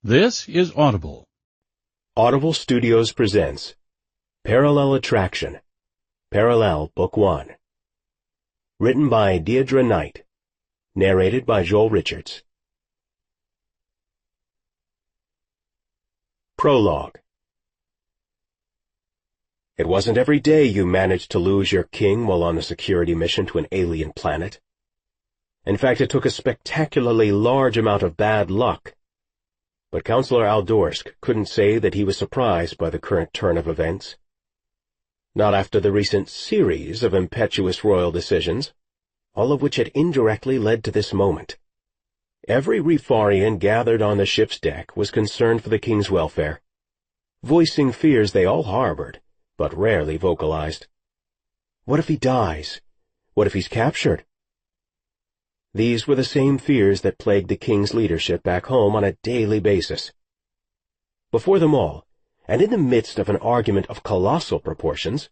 This is Audible. Audible Studios presents Parallel Attraction, Parallel Book 1. Written by Deidre Knight. Narrated by Joel Richards. Prologue. It wasn't every day you managed to lose your king while on a security mission to an alien planet. In fact, it took a spectacularly large amount of bad luck. But Counselor Aldorsk couldn't say that he was surprised by the current turn of events. Not after the recent series of impetuous royal decisions, all of which had indirectly led to this moment. Every Refarian gathered on the ship's deck was concerned for the king's welfare, voicing fears they all harbored, but rarely vocalized. What if he dies? What if he's captured? These were the same fears that plagued the king's leadership back home on a daily basis. Before them all, and in the midst of an argument of colossal proportions,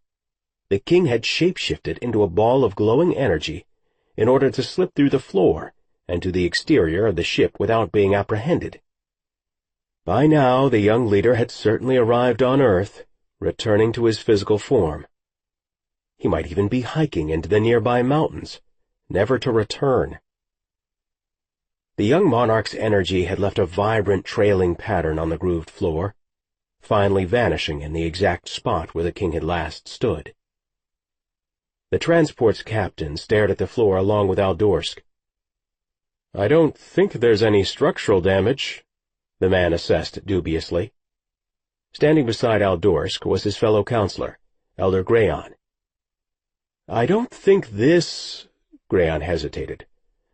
the king had shapeshifted into a ball of glowing energy in order to slip through the floor and to the exterior of the ship without being apprehended. By now the young leader had certainly arrived on Earth, returning to his physical form. He might even be hiking into the nearby mountains, never to return. The young monarch's energy had left a vibrant trailing pattern on the grooved floor, finally vanishing in the exact spot where the king had last stood. The transport's captain stared at the floor along with Aldorsk. "I don't think there's any structural damage," the man assessed dubiously. Standing beside Aldorsk was his fellow counselor, Elder Greyon. "I don't think this—" Greyon hesitated,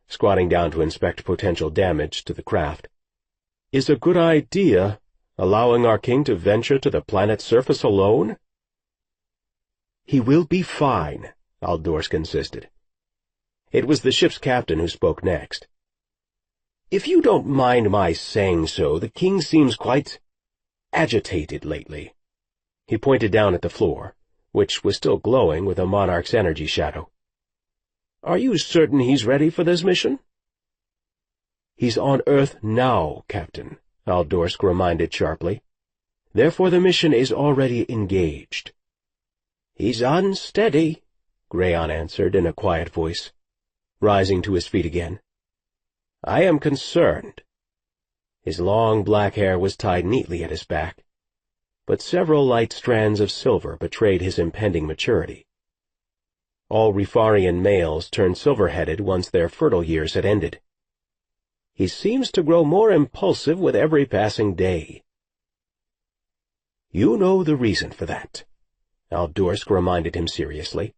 squatting down to inspect potential damage to the craft, "is a good idea, allowing our king to venture to the planet's surface alone?" "He will be fine," Aldorsk insisted. It was the ship's captain who spoke next. "If you don't mind my saying so, the king seems quite agitated lately." He pointed down at the floor, which was still glowing with a monarch's energy shadow. "Are you certain he's ready for this mission?" "He's on Earth now, Captain," Aldorsk reminded sharply. "Therefore the mission is already engaged." "He's unsteady," Greyon answered in a quiet voice, rising to his feet again. "I am concerned." His long black hair was tied neatly at his back, but several light strands of silver betrayed his impending maturity. All Refarian males turned silver-headed once their fertile years had ended. "He seems to grow more impulsive with every passing day." "You know the reason for that," Aldorsk reminded him seriously.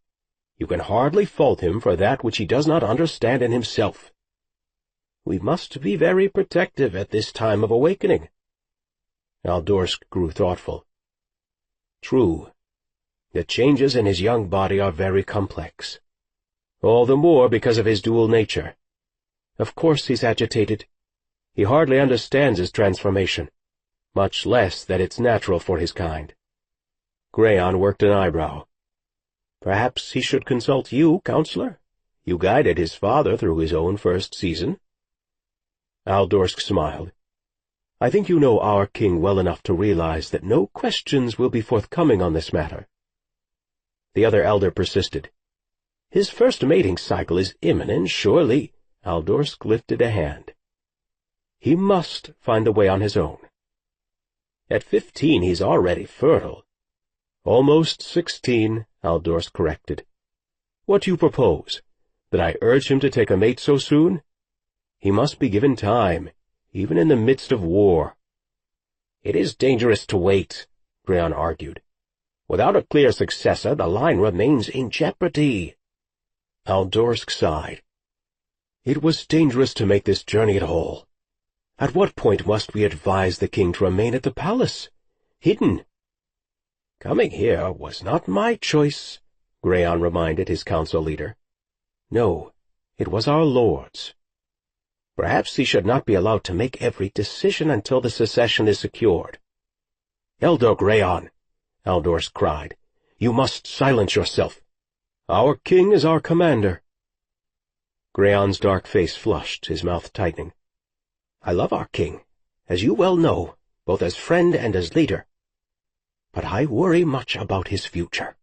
"You can hardly fault him for that which he does not understand in himself. We must be very protective at this time of awakening." Aldorsk grew thoughtful. "True. The changes in his young body are very complex. All the more because of his dual nature. Of course he's agitated. He hardly understands his transformation, much less that it's natural for his kind." Greyon worked an eyebrow. "Perhaps he should consult you, Counselor. You guided his father through his own first season." Aldorsk smiled. "I think you know our king well enough to realize that no questions will be forthcoming on this matter." The other elder persisted. "His first mating cycle is imminent, surely." Aldorsk lifted a hand. "He must find the way on his own." "At 15 he's already fertile." "Almost 16, Aldorsk corrected. "What do you propose? That I urge him to take a mate so soon? He must be given time, even in the midst of war." "It is dangerous to wait," Greyon argued. "Without a clear successor, the line remains in jeopardy." Aldorsk sighed. "It was dangerous to make this journey at all. At what point must we advise the king to remain at the palace, hidden?" "Coming here was not my choice," Greyon reminded his council leader. "No, it was our lord's." "Perhaps he should not be allowed to make every decision until the secession is secured." "Elder Greyon," Aldorsk cried, "you must silence yourself. Our king is our commander." Greyon's dark face flushed, his mouth tightening. "I love our king, as you well know, both as friend and as leader. But I worry much about his future."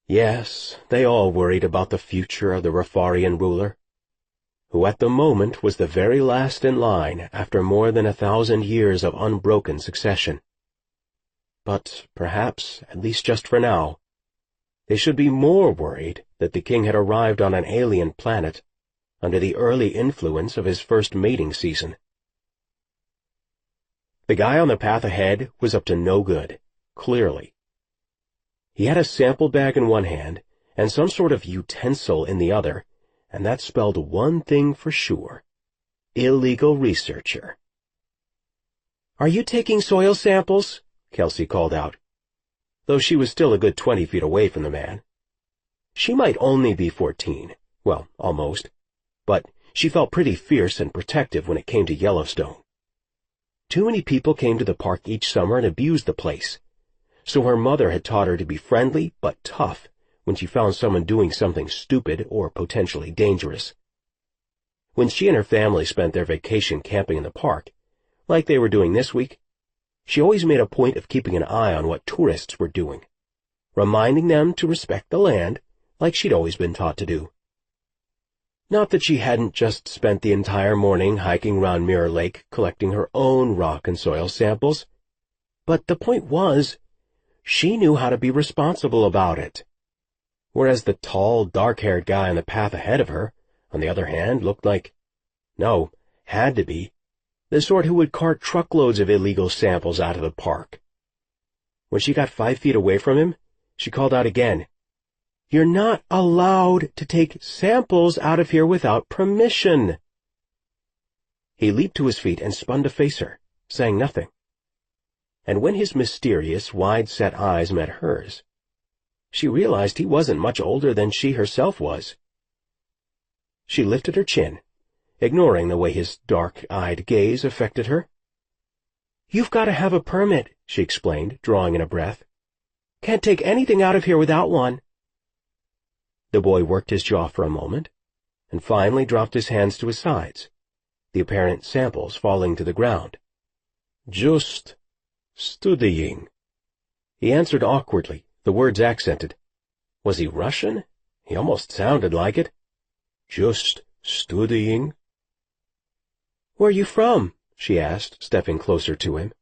Yes, they all worried about the future of the Rafarian ruler, who at the moment was the very last in line after more than 1,000 years of unbroken succession. But perhaps, at least just for now, they should be more worried that the king had arrived on an alien planet under the early influence of his first mating season. The guy on the path ahead was up to no good, clearly. He had a sample bag in one hand and some sort of utensil in the other, and that spelled one thing for sure: illegal researcher. "Are you taking soil samples?" Kelsey called out, though she was still a good 20 feet away from the man. She might only be 14, well, almost, but she felt pretty fierce and protective when it came to Yellowstone. Too many people came to the park each summer and abused the place, so her mother had taught her to be friendly but tough when she found someone doing something stupid or potentially dangerous. When she and her family spent their vacation camping in the park, like they were doing this week, she always made a point of keeping an eye on what tourists were doing, reminding them to respect the land like she'd always been taught to do. Not that she hadn't just spent the entire morning hiking around Mirror Lake collecting her own rock and soil samples, but the point was, she knew how to be responsible about it. Whereas the tall, dark-haired guy on the path ahead of her, on the other hand, looked like, no, had to be, the sort who would cart truckloads of illegal samples out of the park. When she got 5 feet away from him, she called out again, "You're not allowed to take samples out of here without permission." He leaped to his feet and spun to face her, saying nothing. And when his mysterious, wide-set eyes met hers, she realized he wasn't much older than she herself was. She lifted her chin, ignoring the way his dark-eyed gaze affected her. "You've got to have a permit," she explained, drawing in a breath. "Can't take anything out of here without one." The boy worked his jaw for a moment, and finally dropped his hands to his sides, the apparent samples falling to the ground. "Just studying," he answered awkwardly, the words accented. Was he Russian? He almost sounded like it. "Just studying." "Where are you from?" she asked, stepping closer to him.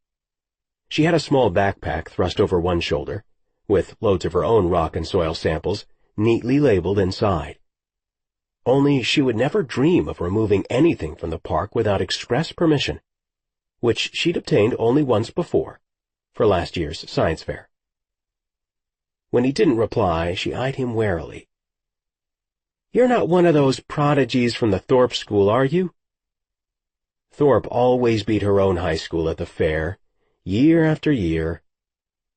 She had a small backpack thrust over one shoulder, with loads of her own rock and soil samples neatly labeled inside. Only she would never dream of removing anything from the park without express permission, which she'd obtained only once before, for last year's science fair. When he didn't reply, she eyed him warily. "You're not one of those prodigies from the Thorpe school, are you?" Thorpe always beat her own high school at the fair, year after year.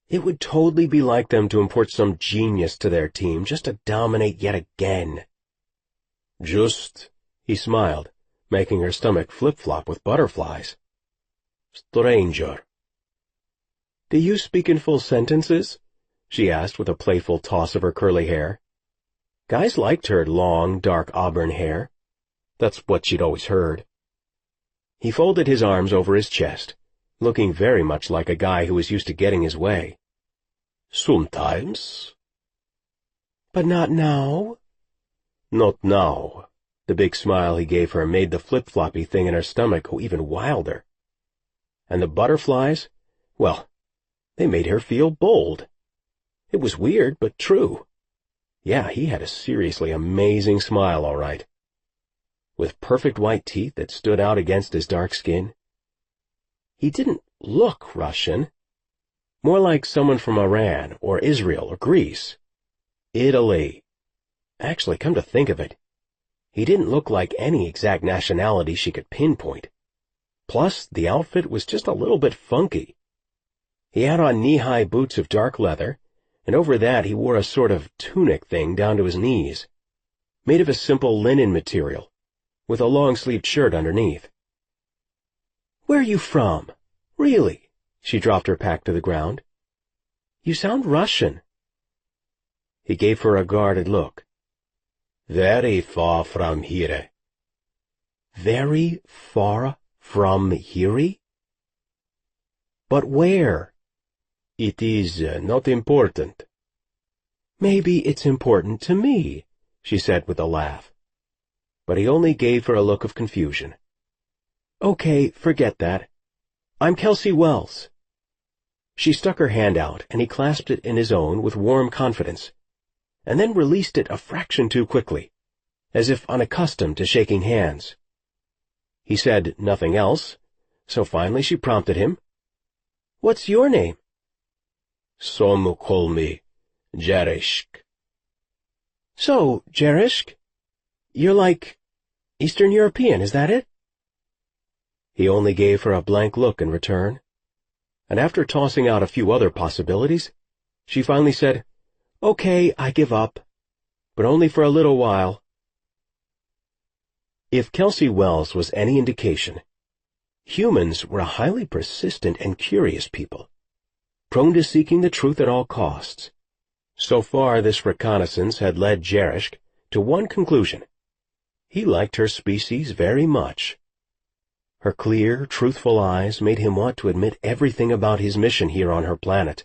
It would totally be like them to import some genius to their team just to dominate yet again. "Just," he smiled, making her stomach flip-flop with butterflies. "Stranger." "Do you speak in full sentences?" she asked with a playful toss of her curly hair. Guys liked her long, dark auburn hair. That's what she'd always heard. He folded his arms over his chest, looking very much like a guy who was used to getting his way. "Sometimes." "But not now?" "Not now." The big smile he gave her made the flip-floppy thing in her stomach go even wilder. And the butterflies, well, they made her feel bold. It was weird, but true. Yeah, he had a seriously amazing smile, all right. With perfect white teeth that stood out against his dark skin. He didn't look Russian. More like someone from Iran or Israel or Greece. Italy. Actually, come to think of it, he didn't look like any exact nationality she could pinpoint. Plus, the outfit was just a little bit funky. He had on knee-high boots of dark leather, and over that he wore a sort of tunic thing down to his knees, made of a simple linen material, with a long-sleeved shirt underneath. "Where are you from? Really?" She dropped her pack to the ground. "You sound Russian." He gave her a guarded look. "Very far from here." "Very far From here? But where? It is not important. Maybe it's important to me, she said with a laugh. But he only gave her a look of confusion. Okay, forget that. I'm Kelsey Wells. She stuck her hand out, and he clasped it in his own with warm confidence, and then released it a fraction too quickly, as if unaccustomed to shaking hands. He said nothing else, so finally she prompted him. What's your name? Some call me Jarishk. So, Jarishk, you're like Eastern European, is that it? He only gave her a blank look in return, and after tossing out a few other possibilities, she finally said, Okay, I give up, but only for a little while. If Kelsey Wells was any indication, humans were a highly persistent and curious people, prone to seeking the truth at all costs. So far, this reconnaissance had led Jarishk to one conclusion. He liked her species very much. Her clear, truthful eyes made him want to admit everything about his mission here on her planet.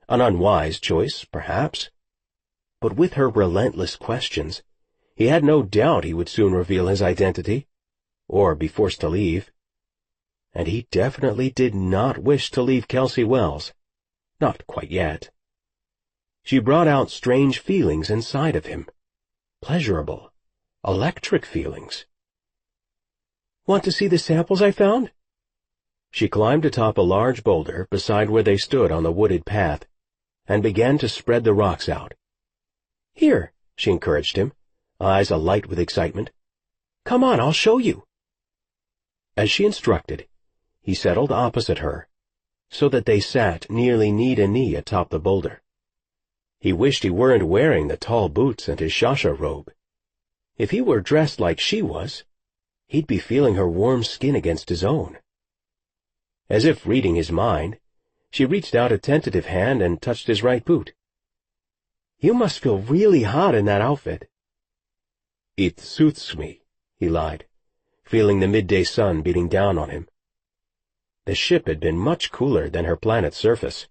An unwise choice, perhaps, but with her relentless questions, he had no doubt he would soon reveal his identity, or be forced to leave. And he definitely did not wish to leave Kelsey Wells. Not quite yet. She brought out strange feelings inside of him. Pleasurable, electric feelings. Want to see the samples I found? She climbed atop a large boulder beside where they stood on the wooded path, and began to spread the rocks out. Here, she encouraged him, eyes alight with excitement. Come on, I'll show you. As she instructed, he settled opposite her, so that they sat nearly knee to knee atop the boulder. He wished he weren't wearing the tall boots and his shasha robe. If he were dressed like she was, he'd be feeling her warm skin against his own. As if reading his mind, she reached out a tentative hand and touched his right boot. You must feel really hot in that outfit. It suits me, he lied, feeling the midday sun beating down on him. The ship had been much cooler than her planet's surface.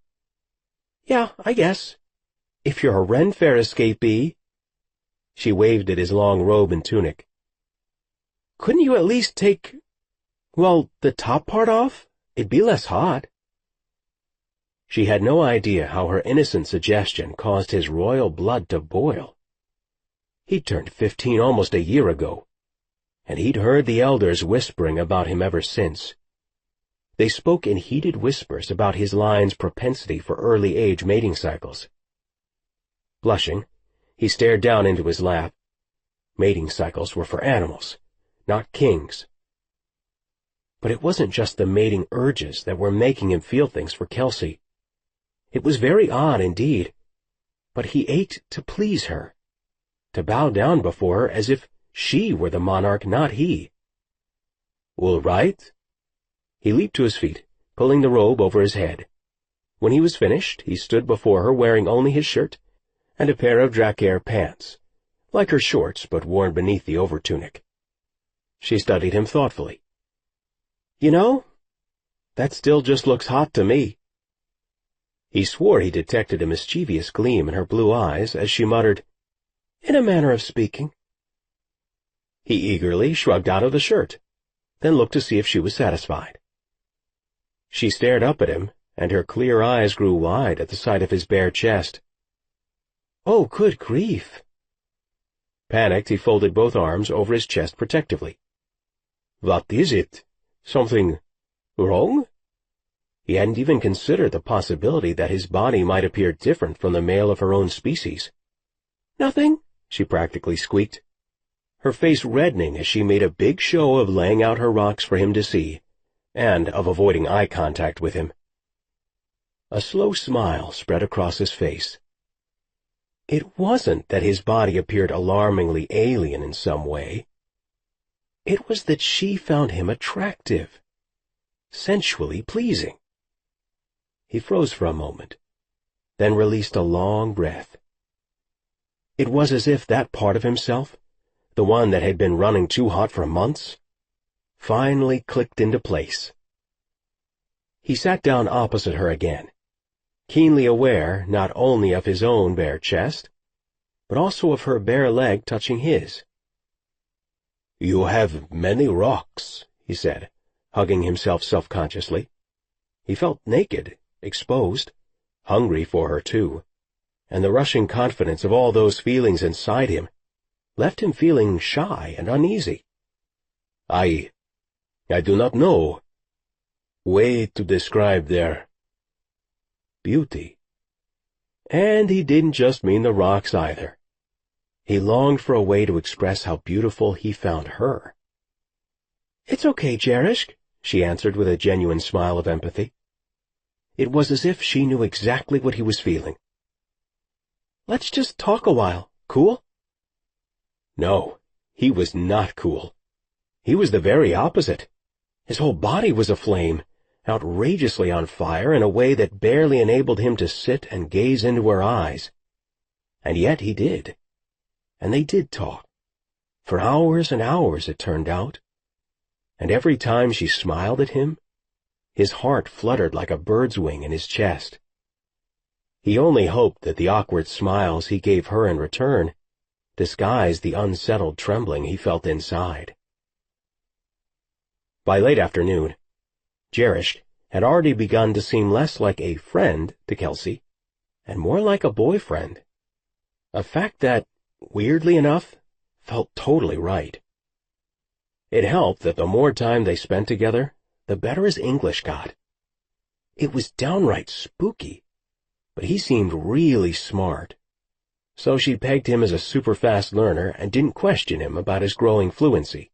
Yeah, I guess. If you're a Ren Fair escapee. She waved at his long robe and tunic. Couldn't you at least take, well, the top part off? It'd be less hot. She had no idea how her innocent suggestion caused his royal blood to boil. He'd turned 15 almost a year ago, and he'd heard the elders whispering about him ever since. They spoke in heated whispers about his line's propensity for early-age mating cycles. Blushing, he stared down into his lap. Mating cycles were for animals, not kings. But it wasn't just the mating urges that were making him feel things for Kelsey. It was very odd indeed, but he ached to please her, to bow down before her as if she were the monarch, not he. All right. He leaped to his feet, pulling the robe over his head. When he was finished, he stood before her wearing only his shirt and a pair of dracaire pants, like her shorts but worn beneath the overtunic. She studied him thoughtfully. You know, that still just looks hot to me. He swore he detected a mischievous gleam in her blue eyes as she muttered, In a manner of speaking. He eagerly shrugged out of the shirt, then looked to see if she was satisfied. She stared up at him, and her clear eyes grew wide at the sight of his bare chest. Oh, good grief! Panicked, he folded both arms over his chest protectively. What is it? Something wrong? He hadn't even considered the possibility that his body might appear different from the male of her own species. Nothing, she practically squeaked, her face reddening as she made a big show of laying out her rocks for him to see, and of avoiding eye contact with him. A slow smile spread across his face. It wasn't that his body appeared alarmingly alien in some way. It was that she found him attractive, sensually pleasing. He froze for a moment, then released a long breath. It was as if that part of himself, the one that had been running too hot for months, finally clicked into place. He sat down opposite her again, keenly aware not only of his own bare chest, but also of her bare leg touching his. "You have many rocks," he said, hugging himself self-consciously. He felt naked, exposed, hungry for her too, and the rushing confidence of all those feelings inside him left him feeling shy and uneasy. I do not know way to describe their beauty." And he didn't just mean the rocks either. He longed for a way to express how beautiful he found her. "It's okay, Jerish," she answered with a genuine smile of empathy. It was as if she knew exactly what he was feeling. "Let's just talk a while, cool?" No, he was not cool. He was the very opposite. His whole body was aflame, outrageously on fire in a way that barely enabled him to sit and gaze into her eyes. And yet he did. And they did talk. For hours and hours, it turned out. And every time she smiled at him, his heart fluttered like a bird's wing in his chest. He only hoped that the awkward smiles he gave her in return disguised the unsettled trembling he felt inside. By late afternoon, Jerish had already begun to seem less like a friend to Kelsey and more like a boyfriend, a fact that, weirdly enough, felt totally right. It helped that the more time they spent together, the better his English got. It was downright spooky, but he seemed really smart. So she pegged him as a super-fast learner and didn't question him about his growing fluency.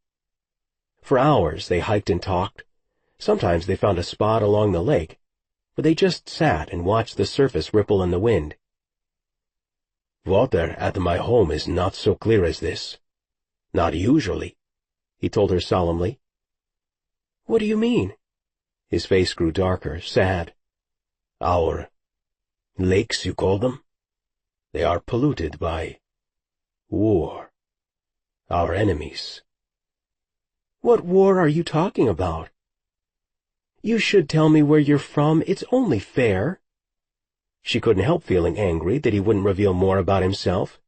For hours they hiked and talked. Sometimes they found a spot along the lake where they just sat and watched the surface ripple in the wind. "Water at my home is not so clear as this. Not usually," he told her solemnly. "What do you mean?" His face grew darker, sad. "Our lakes, you call them? They are polluted by war. Our enemies." "What war are you talking about?" "You should tell me where you're from. It's only fair." She couldn't help feeling angry that he wouldn't reveal more about himself.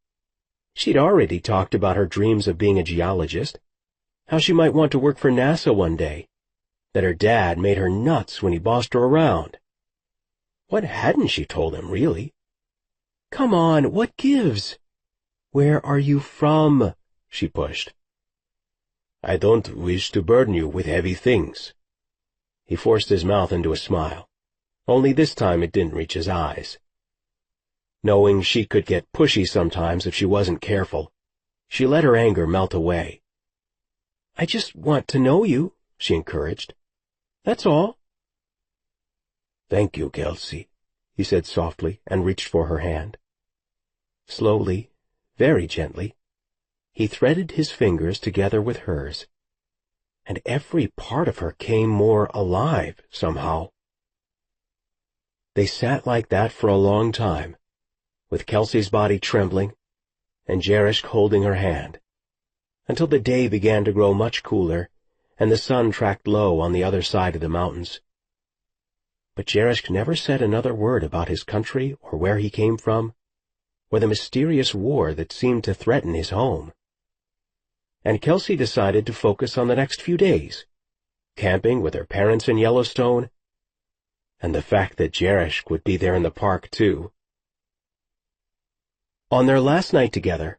She'd already talked about her dreams of being a geologist, how she might want to work for NASA one day, that her dad made her nuts when he bossed her around. What hadn't she told him, really? "Come on, what gives?" "Where are you from?" she pushed. "I don't wish to burden you with heavy things." He forced his mouth into a smile, only this time it didn't reach his eyes. Knowing she could get pushy sometimes if she wasn't careful, she let her anger melt away. "I just want to know you," she encouraged. "That's all." "Thank you, Kelsey," he said softly and reached for her hand. Slowly, very gently, he threaded his fingers together with hers, and every part of her came more alive somehow. They sat like that for a long time, with Kelsey's body trembling and Jerish holding her hand, until the day began to grow much cooler and the sun tracked low on the other side of the mountains. But Jerish never said another word about his country or where he came from, or the mysterious war that seemed to threaten his home. And Kelsey decided to focus on the next few days, camping with her parents in Yellowstone, and the fact that Jerish would be there in the park, too. On their last night together,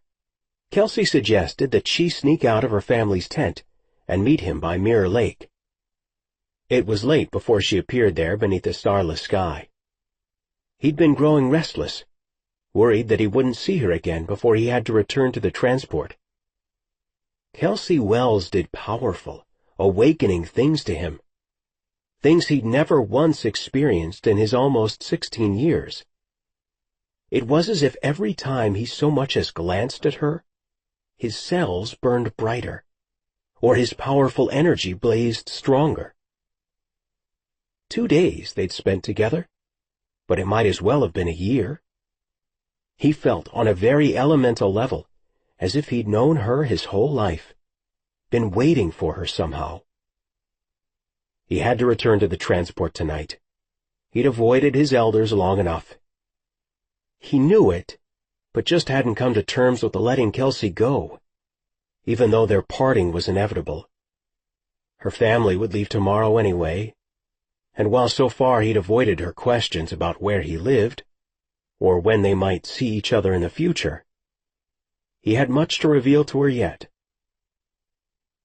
Kelsey suggested that she sneak out of her family's tent and meet him by Mirror Lake. It was late before she appeared there beneath the starless sky. He'd been growing restless, worried that he wouldn't see her again before he had to return to the transport. Kelsey Wells did powerful, awakening things to him, things he'd never once experienced in his almost 16 years. It was as if every time he so much as glanced at her, his cells burned brighter, or his powerful energy blazed stronger. 2 days they'd spent together, but it might as well have been a year. He felt on a very elemental level as if he'd known her his whole life, been waiting for her somehow, He had to return to the transport tonight. He'd avoided his elders long enough. He knew it, but just hadn't come to terms with letting Kelsey go, even though their parting was inevitable. Her family would leave tomorrow anyway, and while so far he'd avoided her questions about where he lived, or when they might see each other in the future, he had much to reveal to her yet.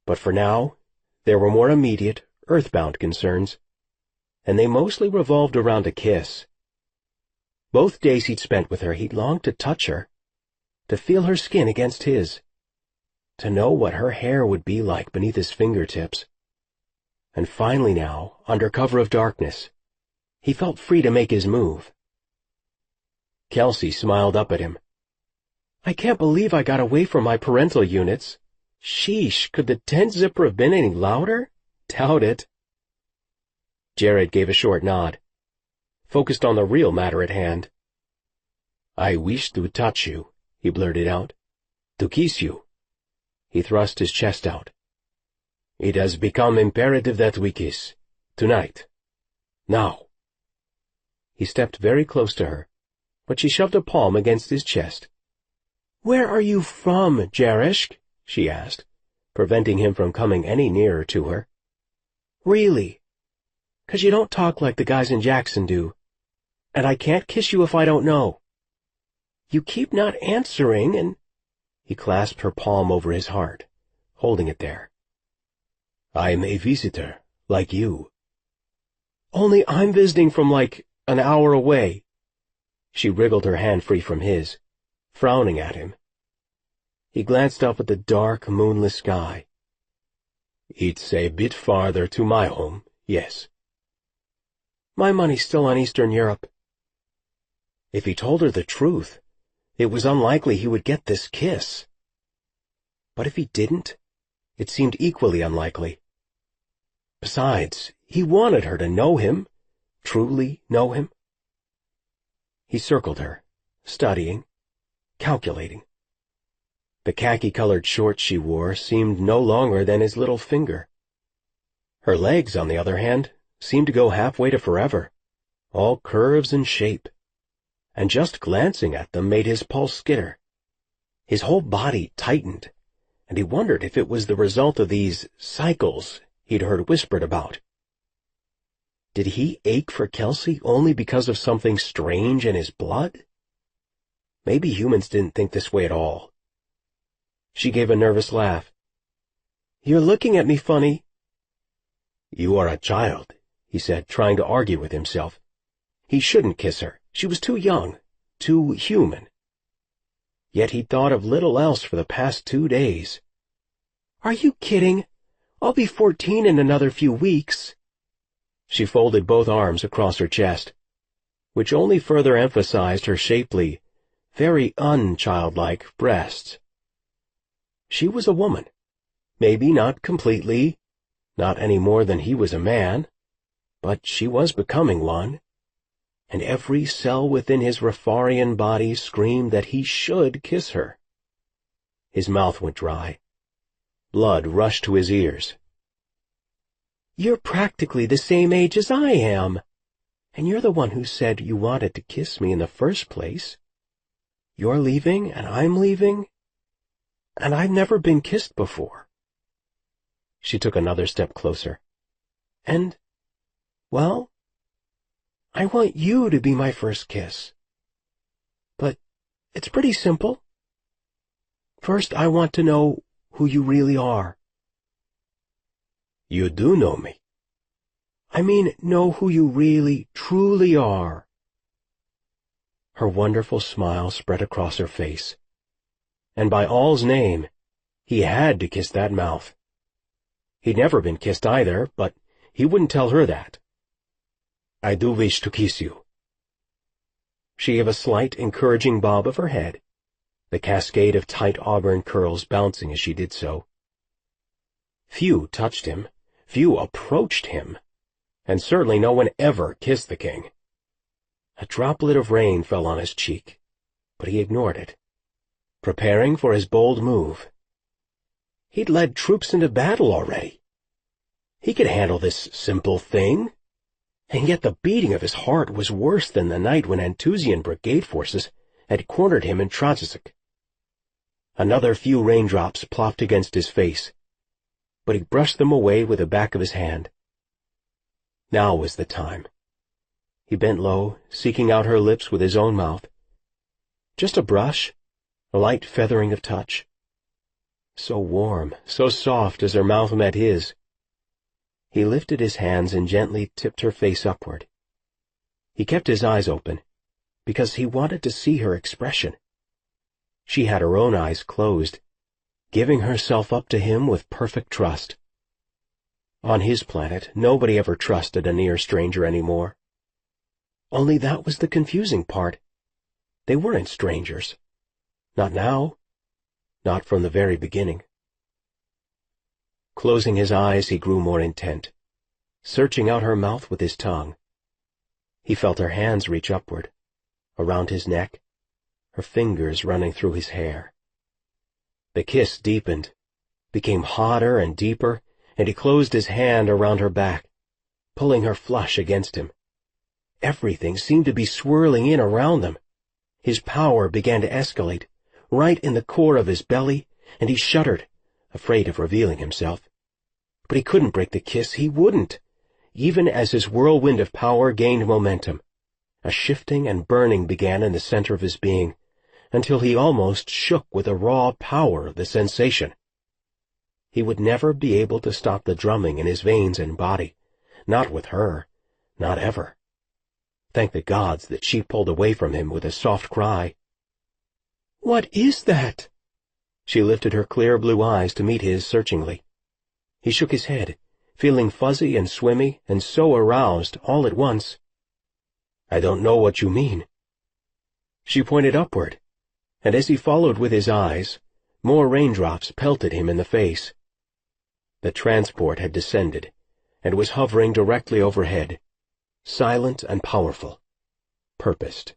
But for now, there were more immediate, earthbound concerns, and they mostly revolved around a kiss. Both days he'd spent with her, he'd longed to touch her, to feel her skin against his, to know what her hair would be like beneath his fingertips. And finally now, under cover of darkness, he felt free to make his move. Kelsey smiled up at him. "I can't believe I got away from my parental units. Sheesh, could the tent zipper have been any louder? Doubt it." Jared gave a short nod, focused on the real matter at hand. "I wish to touch you," he blurted out. "To kiss you." He thrust his chest out. "It has become imperative that we kiss. Tonight. Now." He stepped very close to her, but she shoved a palm against his chest. "Where are you from, Jarishk?" she asked, preventing him from coming any nearer to her. "Really? 'Cause you don't talk like the guys in Jackson do, and I can't kiss you if I don't know. You keep not answering, and—" He clasped her palm over his heart, holding it there. "I'm a visitor, like you." "Only I'm visiting from like an hour away." She wriggled her hand free from his, frowning at him. He glanced up at the dark, moonless sky. "It's a bit farther to my home, yes." "My money's still on Eastern Europe." If he told her the truth, it was unlikely he would get this kiss. But if he didn't, it seemed equally unlikely. Besides, he wanted her to know him, truly know him. He circled her, studying, calculating. The khaki-colored shorts she wore seemed no longer than his little finger. Her legs, on the other hand, seemed to go halfway to forever, all curves and shape, and just glancing at them made his pulse skitter. His whole body tightened, and he wondered if it was the result of these cycles he'd heard whispered about. Did he ache for Kelsey only because of something strange in his blood? Maybe humans didn't think this way at all. She gave a nervous laugh. "You're looking at me funny." "You are a child," he said, trying to argue with himself. He shouldn't kiss her. She was too young, too human. Yet he'd thought of little else for the past 2 days. "Are you kidding? I'll be 14 in another few weeks." She folded both arms across her chest, which only further emphasized her shapely, very unchildlike breasts. She was a woman. Maybe not completely, not any more than he was a man, but she was becoming one, and every cell within his Rafarian body screamed that he should kiss her. His mouth went dry. Blood rushed to his ears. "You're practically the same age as I am, and you're the one who said you wanted to kiss me in the first place. You're leaving, and I'm leaving, and I've never been kissed before." She took another step closer. "And, well, I want you to be my first kiss. But it's pretty simple. First, I want to know who you really are." "You do know me." "I mean, know who you really, truly are." Her wonderful smile spread across her face. And by all's name, he had to kiss that mouth. He'd never been kissed either, but he wouldn't tell her that. "I do wish to kiss you." She gave a slight, encouraging bob of her head, the cascade of tight auburn curls bouncing as she did so. Few touched him, few approached him, and certainly no one ever kissed the king. A droplet of rain fell on his cheek, but he ignored it, preparing for his bold move. He'd led troops into battle already. He could handle this simple thing. And yet the beating of his heart was worse than the night when Antusian brigade forces had cornered him in Trotzig. Another few raindrops plopped against his face, but he brushed them away with the back of his hand. Now was the time. He bent low, seeking out her lips with his own mouth. Just a brush, a light feathering of touch. So warm, so soft as her mouth met his. He lifted his hands and gently tipped her face upward. He kept his eyes open, because he wanted to see her expression. She had her own eyes closed, giving herself up to him with perfect trust. On his planet, nobody ever trusted a near stranger anymore. Only that was the confusing part. They weren't strangers. Not now. Not from the very beginning. Closing his eyes, he grew more intent, searching out her mouth with his tongue. He felt her hands reach upward, around his neck, her fingers running through his hair. The kiss deepened, became hotter and deeper, and he closed his hand around her back, pulling her flush against him. Everything seemed to be swirling in around them. His power began to escalate, right in the core of his belly, and he shuddered, afraid of revealing himself. But he couldn't break the kiss, he wouldn't, even as his whirlwind of power gained momentum. A shifting and burning began in the center of his being, until he almost shook with the raw power of the sensation. He would never be able to stop the drumming in his veins and body, not with her, not ever. Thank the gods that she pulled away from him with a soft cry. "What is that?" She lifted her clear blue eyes to meet his searchingly. He shook his head, feeling fuzzy and swimmy and so aroused all at once. "I don't know what you mean." She pointed upward, and as he followed with his eyes, more raindrops pelted him in the face. The transport had descended, and was hovering directly overhead, silent and powerful, purposed.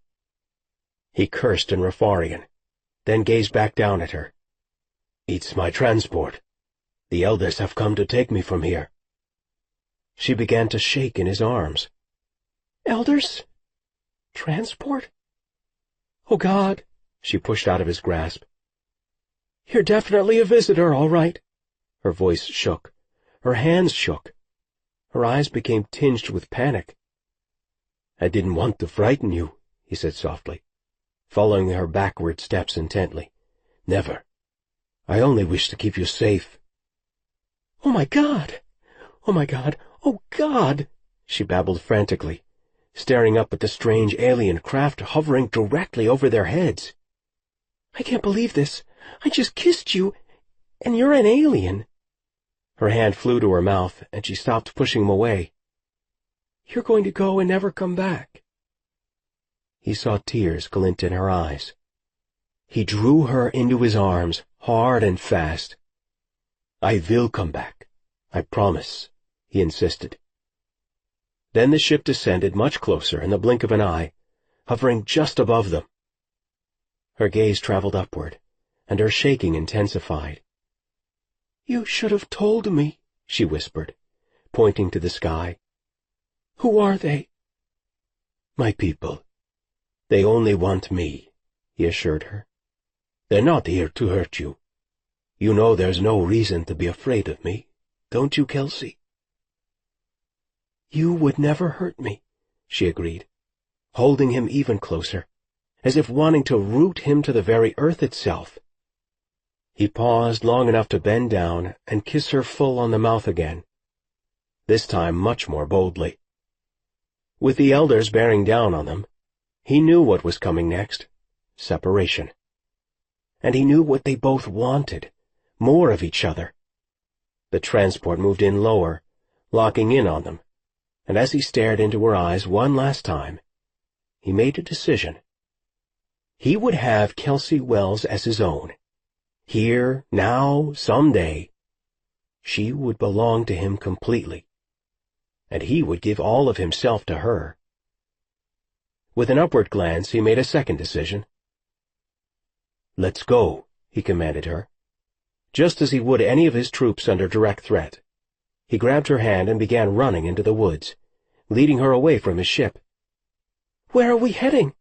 He cursed in Rafarian, then gazed back down at her. "It's my transport. The elders have come to take me from here." She began to shake in his arms. "Elders? Transport? Oh, God!" She pushed out of his grasp. "You're definitely a visitor, all right." Her voice shook. Her hands shook. Her eyes became tinged with panic. "I didn't want to frighten you," he said softly, following her backward steps intently. "Never. I only wish to keep you safe." "Oh, my God! Oh, my God! Oh, God!" she babbled frantically, staring up at the strange alien craft hovering directly over their heads. "I can't believe this. I just kissed you, and you're an alien." Her hand flew to her mouth, and she stopped pushing him away. "You're going to go and never come back." He saw tears glint in her eyes. He drew her into his arms, hard and fast. "I will come back. I promise," he insisted. Then the ship descended much closer in the blink of an eye, hovering just above them. Her gaze traveled upward, and her shaking intensified. "You should have told me," she whispered, pointing to the sky. "Who are they?" "My people. They only want me," he assured her. "They're not here to hurt you. You know there's no reason to be afraid of me, don't you, Kelsey?" "You would never hurt me," she agreed, holding him even closer, as if wanting to root him to the very earth itself. He paused long enough to bend down and kiss her full on the mouth again, this time much more boldly. With the elders bearing down on them, he knew what was coming next, separation. And he knew what they both wanted, more of each other. The transport moved in lower, locking in on them, and as he stared into her eyes one last time, he made a decision. He would have Kelsey Wells as his own. Here, now, someday. She would belong to him completely, and he would give all of himself to her. With an upward glance, he made a second decision. "Let's go," he commanded her, just as he would any of his troops under direct threat. He grabbed her hand and began running into the woods, leading her away from his ship. "Where are we heading?"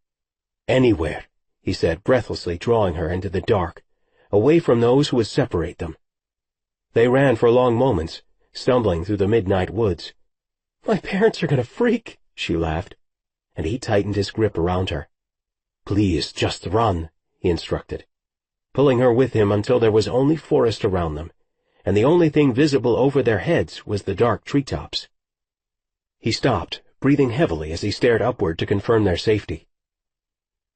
"Anywhere," he said, breathlessly drawing her into the dark, away from those who would separate them. They ran for long moments, stumbling through the midnight woods. "My parents are going to freak," she laughed, and he tightened his grip around her. "Please, just run," he instructed, pulling her with him until there was only forest around them, and the only thing visible over their heads was the dark treetops. He stopped, breathing heavily as he stared upward to confirm their safety.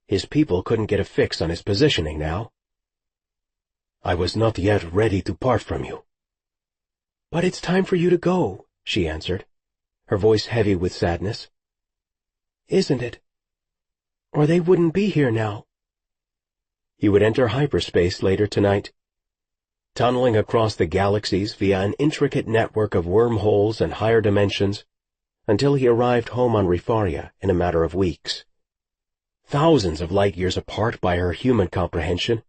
His people couldn't get a fix on his positioning now. "I was not yet ready to part from you." "But it's time for you to go," she answered, her voice heavy with sadness. "Isn't it? Or they wouldn't be here now." He would enter hyperspace later tonight, tunneling across the galaxies via an intricate network of wormholes and higher dimensions, until he arrived home on Rifaria in a matter of weeks. Thousands of light years apart by her human comprehension,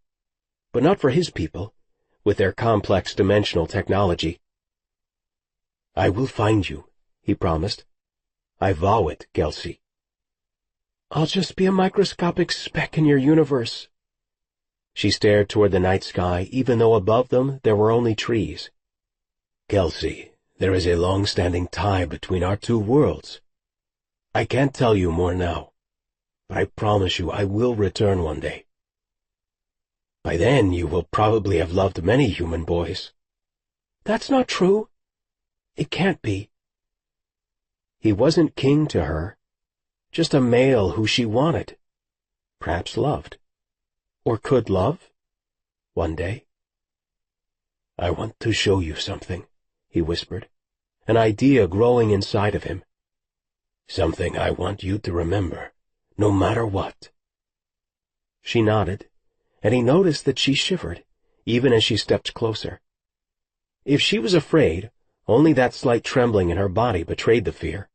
but not for his people, with their complex dimensional technology. "I will find you," he promised. "I vow it, Kelsey." "I'll just be a microscopic speck in your universe." She stared toward the night sky, even though above them there were only trees. "Kelsey, there is a long-standing tie between our two worlds. I can't tell you more now, but I promise you I will return one day. By then you will probably have loved many human boys." "That's not true. It can't be." He wasn't king to her, just a male who she wanted, perhaps loved, or could love, one day. "I want to show you something," he whispered, an idea growing inside of him. "Something I want you to remember, no matter what." She nodded, and he noticed that she shivered, even as she stepped closer. If she was afraid, only that slight trembling in her body betrayed the fear.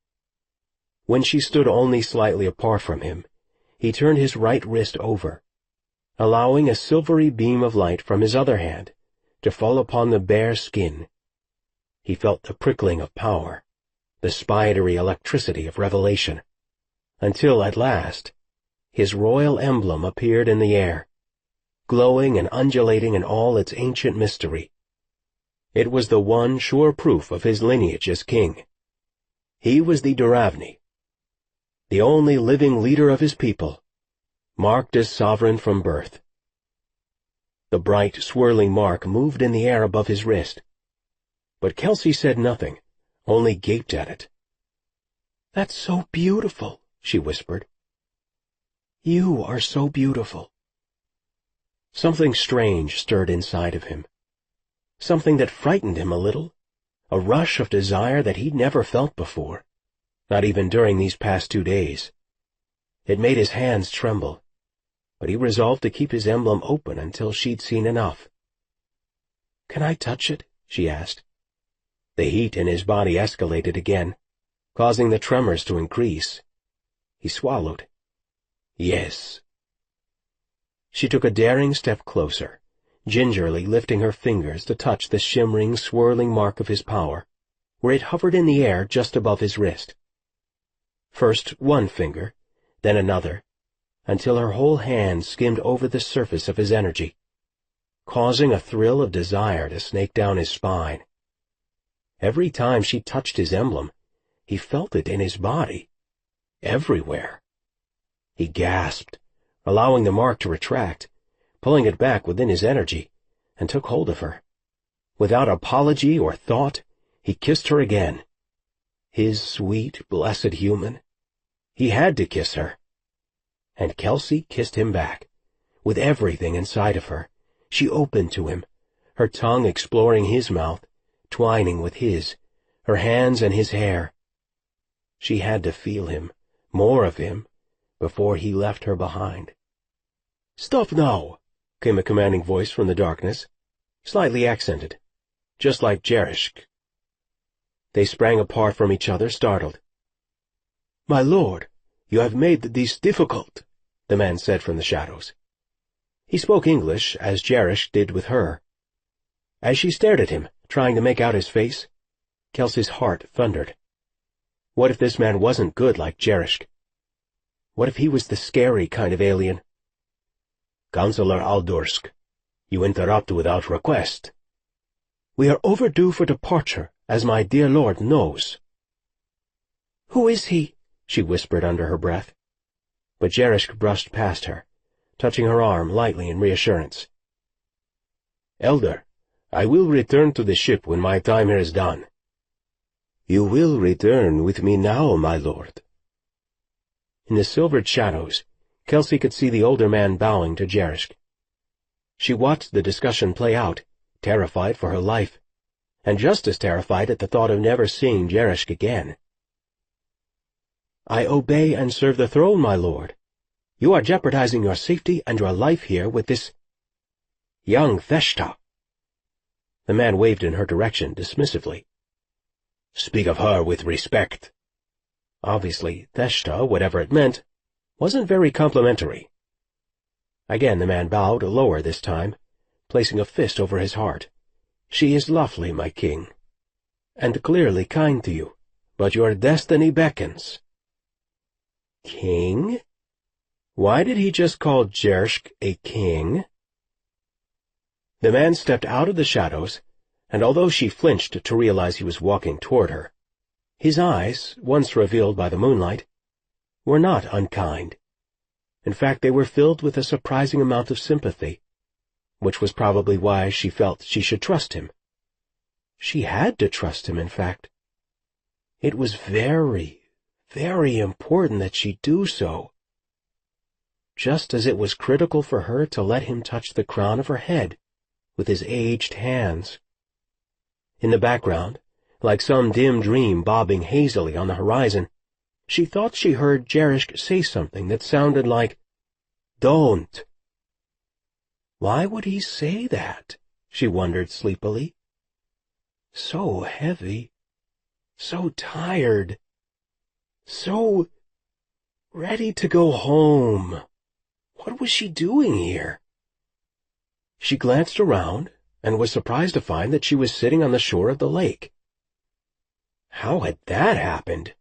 When she stood only slightly apart from him, he turned his right wrist over, allowing a silvery beam of light from his other hand to fall upon the bare skin. He felt the prickling of power, the spidery electricity of revelation, until at last his royal emblem appeared in the air, glowing and undulating in all its ancient mystery. It was the one sure proof of his lineage as king. He was the Duravni, the only living leader of his people, marked as sovereign from birth. The bright, swirling mark moved in the air above his wrist, but Kelsey said nothing, only gaped at it. "That's so beautiful," she whispered. "You are so beautiful." Something strange stirred inside of him, something that frightened him a little, a rush of desire that he'd never felt before, not even during these past 2 days. It made his hands tremble, but he resolved to keep his emblem open until she'd seen enough. "Can I touch it?" she asked. The heat in his body escalated again, causing the tremors to increase. He swallowed. "Yes." She took a daring step closer, gingerly lifting her fingers to touch the shimmering, swirling mark of his power, where it hovered in the air just above his wrist. First one finger, then another, until her whole hand skimmed over the surface of his energy, causing a thrill of desire to snake down his spine. Every time she touched his emblem, he felt it in his body, everywhere. He gasped, allowing the mark to retract, pulling it back within his energy, and took hold of her. Without apology or thought, he kissed her again. His sweet, blessed human. He had to kiss her. And Kelsey kissed him back, with everything inside of her. She opened to him, her tongue exploring his mouth, twining with his, her hands and his hair. She had to feel him, more of him, before he left her behind. "Stop now," came a commanding voice from the darkness, slightly accented, just like Jerishk. They sprang apart from each other, startled. "My lord, you have made this difficult," the man said from the shadows. He spoke English, as Jerishk did with her. As she stared at him, trying to make out his face, Kelsey's heart thundered. What if this man wasn't good like Jerisk? What if he was the scary kind of alien? Counselor Aldorsk, you interrupt without request. We are overdue for departure, as my dear lord knows. Who is he? She whispered under her breath. But Jerisk brushed past her, touching her arm lightly in reassurance. Elder, I will return to the ship when my time here is done. You will return with me now, my lord. In the silvered shadows, Kelsey could see the older man bowing to Jerisk. She watched the discussion play out, terrified for her life, and just as terrified at the thought of never seeing Jerisk again. I obey and serve the throne, my lord. You are jeopardizing your safety and your life here with this young Theshta. The man waved in her direction dismissively. Speak of her with respect. Obviously, Theshta, whatever it meant, wasn't very complimentary. Again the man bowed lower this time, placing a fist over his heart. She is lovely, my king, and clearly kind to you, but your destiny beckons. King? Why did he just call Jerisk a king? The man stepped out of the shadows, and although she flinched to realize he was walking toward her, his eyes, once revealed by the moonlight, were not unkind. In fact, they were filled with a surprising amount of sympathy, which was probably why she felt she should trust him. She had to trust him, in fact. It was very, very important that she do so, just as it was critical for her to let him touch the crown of her head with his aged hands. In the background, like some dim dream bobbing hazily on the horizon, she thought she heard Jerisk say something that sounded like, "Don't." Why would he say that? She wondered sleepily. So heavy, so tired, so ready to go home. What was she doing here? She glanced around and was surprised to find that she was sitting on the shore of the lake. How had that happened?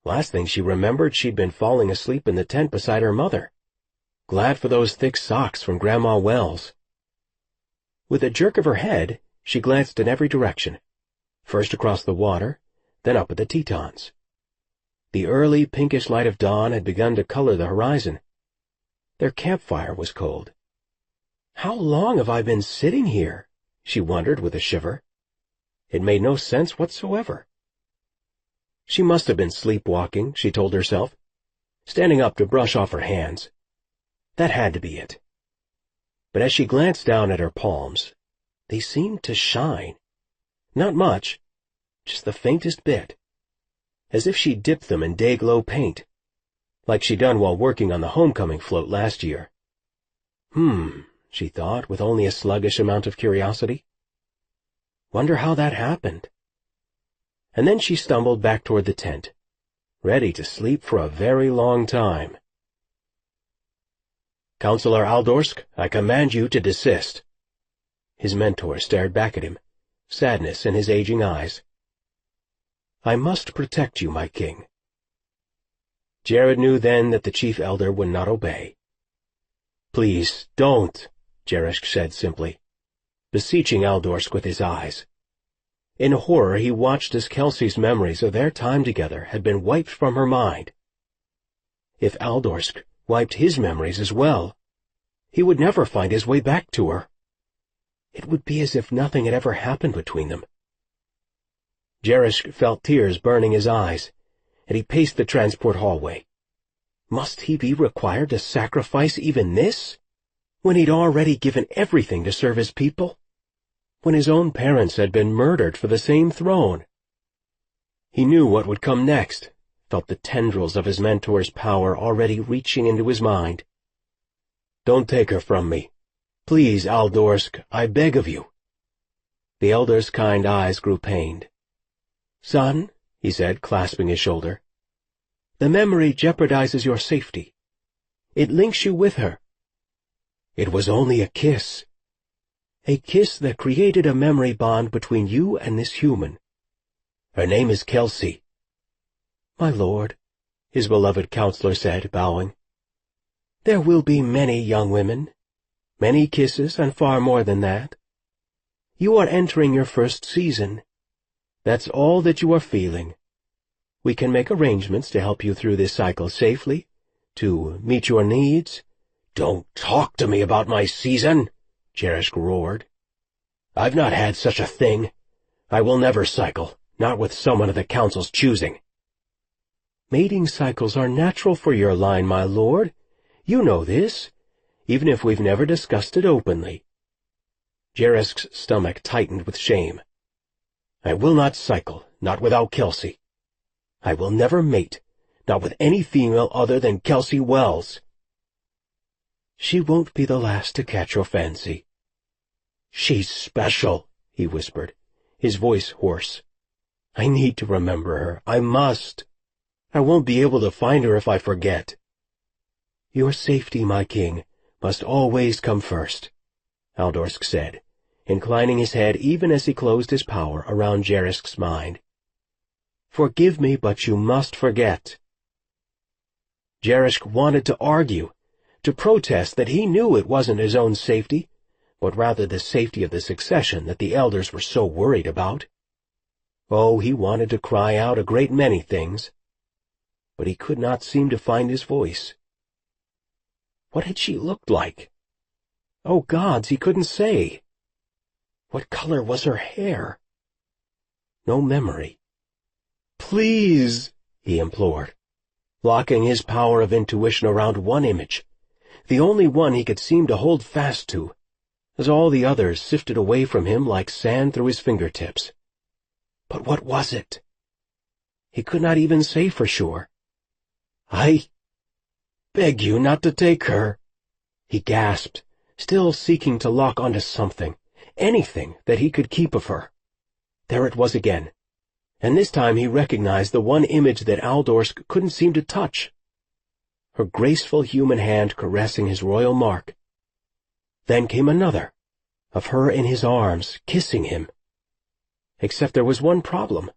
Last thing she remembered, she'd been falling asleep in the tent beside her mother, glad for those thick socks from Grandma Wells. With a jerk of her head, she glanced in every direction, first across the water, then up at the Tetons. The early pinkish light of dawn had begun to color the horizon. Their campfire was cold. How long have I been sitting here? She wondered with a shiver. It made no sense whatsoever. She must have been sleepwalking, she told herself, standing up to brush off her hands. That had to be it. But as she glanced down at her palms, they seemed to shine. Not much, just the faintest bit, as if she dipped them in day-glow paint, like she'd done while working on the homecoming float last year. She thought, with only a sluggish amount of curiosity. Wonder how that happened. And then she stumbled back toward the tent, ready to sleep for a very long time. Counselor Aldorsk, I command you to desist. His mentor stared back at him, sadness in his aging eyes. I must protect you, my king. Jared knew then that the chief elder would not obey. Please, don't, Jerisk said simply, beseeching Aldorsk with his eyes. In horror he watched as Kelsey's memories of their time together had been wiped from her mind. If Aldorsk wiped his memories as well, he would never find his way back to her. It would be as if nothing had ever happened between them. Jerisk felt tears burning his eyes, and he paced the transport hallway. Must he be required to sacrifice even this, when he'd already given everything to serve his people? When his own parents had been murdered for the same throne? He knew what would come next, felt the tendrils of his mentor's power already reaching into his mind. Don't take her from me. Please, Aldorsk, I beg of you. The elder's kind eyes grew pained. Son, he said, clasping his shoulder, the memory jeopardizes your safety. It links you with her. It was only a kiss. A kiss that created a memory bond between you and this human, Her name is Kelsey." "My lord," his beloved counselor said, bowing, "there will be many young women, many kisses, and far more than that. You are entering your first season. That's all that you are feeling. We can make arrangements to help you through this cycle safely, to meet your needs." "Don't talk to me about my season," Jerishk roared. "I've not had such a thing. I will never cycle, not with someone of the council's choosing." "Mating cycles are natural for your line, my lord. You know this, even if we've never discussed it openly." Jerishk's stomach tightened with shame. "I will not cycle, not without Kelsey. I will never mate, not with any female other than Kelsey Wells." "She won't be the last to catch your fancy." "She's special," he whispered, his voice hoarse. "I need to remember her. I must. I won't be able to find her if I forget." "Your safety, my king, must always come first," Aldorsk said, inclining his head even as he closed his power around Jerishk's mind. "Forgive me, but you must forget." Jerishk wanted to argue, to protest that he knew it wasn't his own safety, but rather the safety of the succession that the elders were so worried about. Oh, he wanted to cry out a great many things, but he could not seem to find his voice. What had she looked like? Oh, gods, he couldn't say. What color was her hair? No memory. "Please," he implored, locking his power of intuition around one image, the only one he could seem to hold fast to, as all the others sifted away from him like sand through his fingertips. But what was it? He could not even say for sure. "I beg you not to take her," he gasped, still seeking to lock onto something, anything that he could keep of her. There it was again, and this time he recognized the one image that Aldorsk couldn't seem to touch. Her graceful human hand caressing his royal mark. Then came another, of her in his arms, kissing him. Except there was one problem.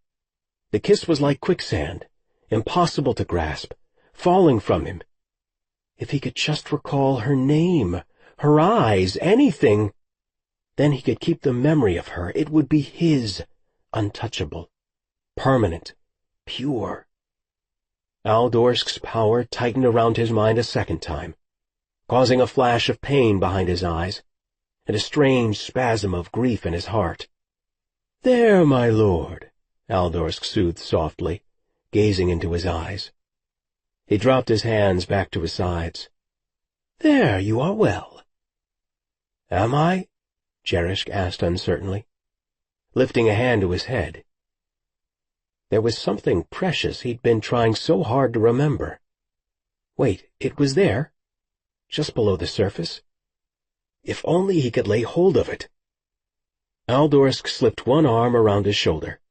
The kiss was like quicksand, impossible to grasp, falling from him. If he could just recall her name, her eyes, anything, then he could keep the memory of her. It would be his, untouchable, permanent, pure. Aldorsk's power tightened around his mind a second time, causing a flash of pain behind his eyes, and a strange spasm of grief in his heart. "There, my lord," Aldorsk soothed softly, gazing into his eyes. He dropped his hands back to his sides. "There, you are well." "Am I?" Jerishk asked uncertainly, lifting a hand to his head. There was something precious he'd been trying so hard to remember. Wait, it was there, just below the surface. If only he could lay hold of it. Aldorsk slipped one arm around his shoulder,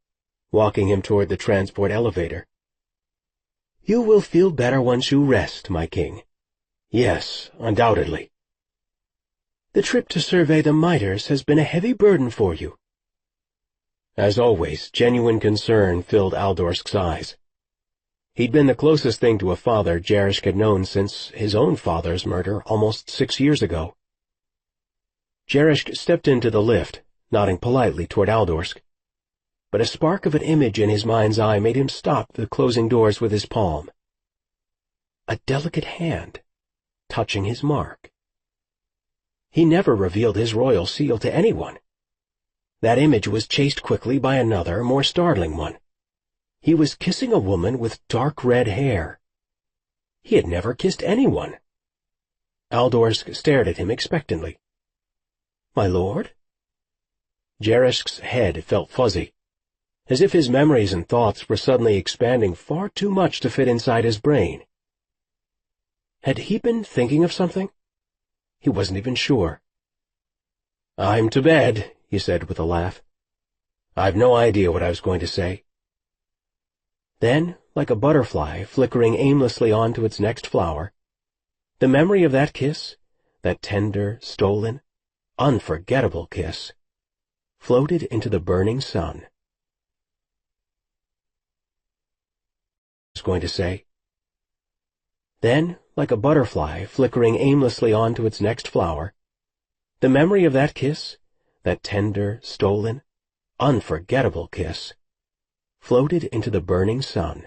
walking him toward the transport elevator. "You will feel better once you rest, my king." "Yes, undoubtedly." "The trip to survey the miters has been a heavy burden for you." As always, genuine concern filled Aldorsk's eyes. He'd been the closest thing to a father Jerishk had known since his own father's murder almost 6 years ago. Jerishk stepped into the lift, nodding politely toward Aldorsk, but a spark of an image in his mind's eye made him stop the closing doors with his palm. A delicate hand, touching his mark. He never revealed his royal seal to anyone. That image was chased quickly by another, more startling one. He was kissing a woman with dark red hair. He had never kissed anyone. Aldorsk stared at him expectantly. "My lord?" Jerishk's head felt fuzzy, as if his memories and thoughts were suddenly expanding far too much to fit inside his brain. Had he been thinking of something? He wasn't even sure. "I'm to bed," he said with a laugh. "I've no idea what I was going to say." Then, like a butterfly flickering aimlessly on to its next flower, the memory of that kiss, that tender, stolen, unforgettable kiss, floated into the burning sun. was going to say. Then, like a butterfly flickering aimlessly on to its next flower, the memory of that kiss, that tender, stolen, unforgettable kiss, floated into the burning sun.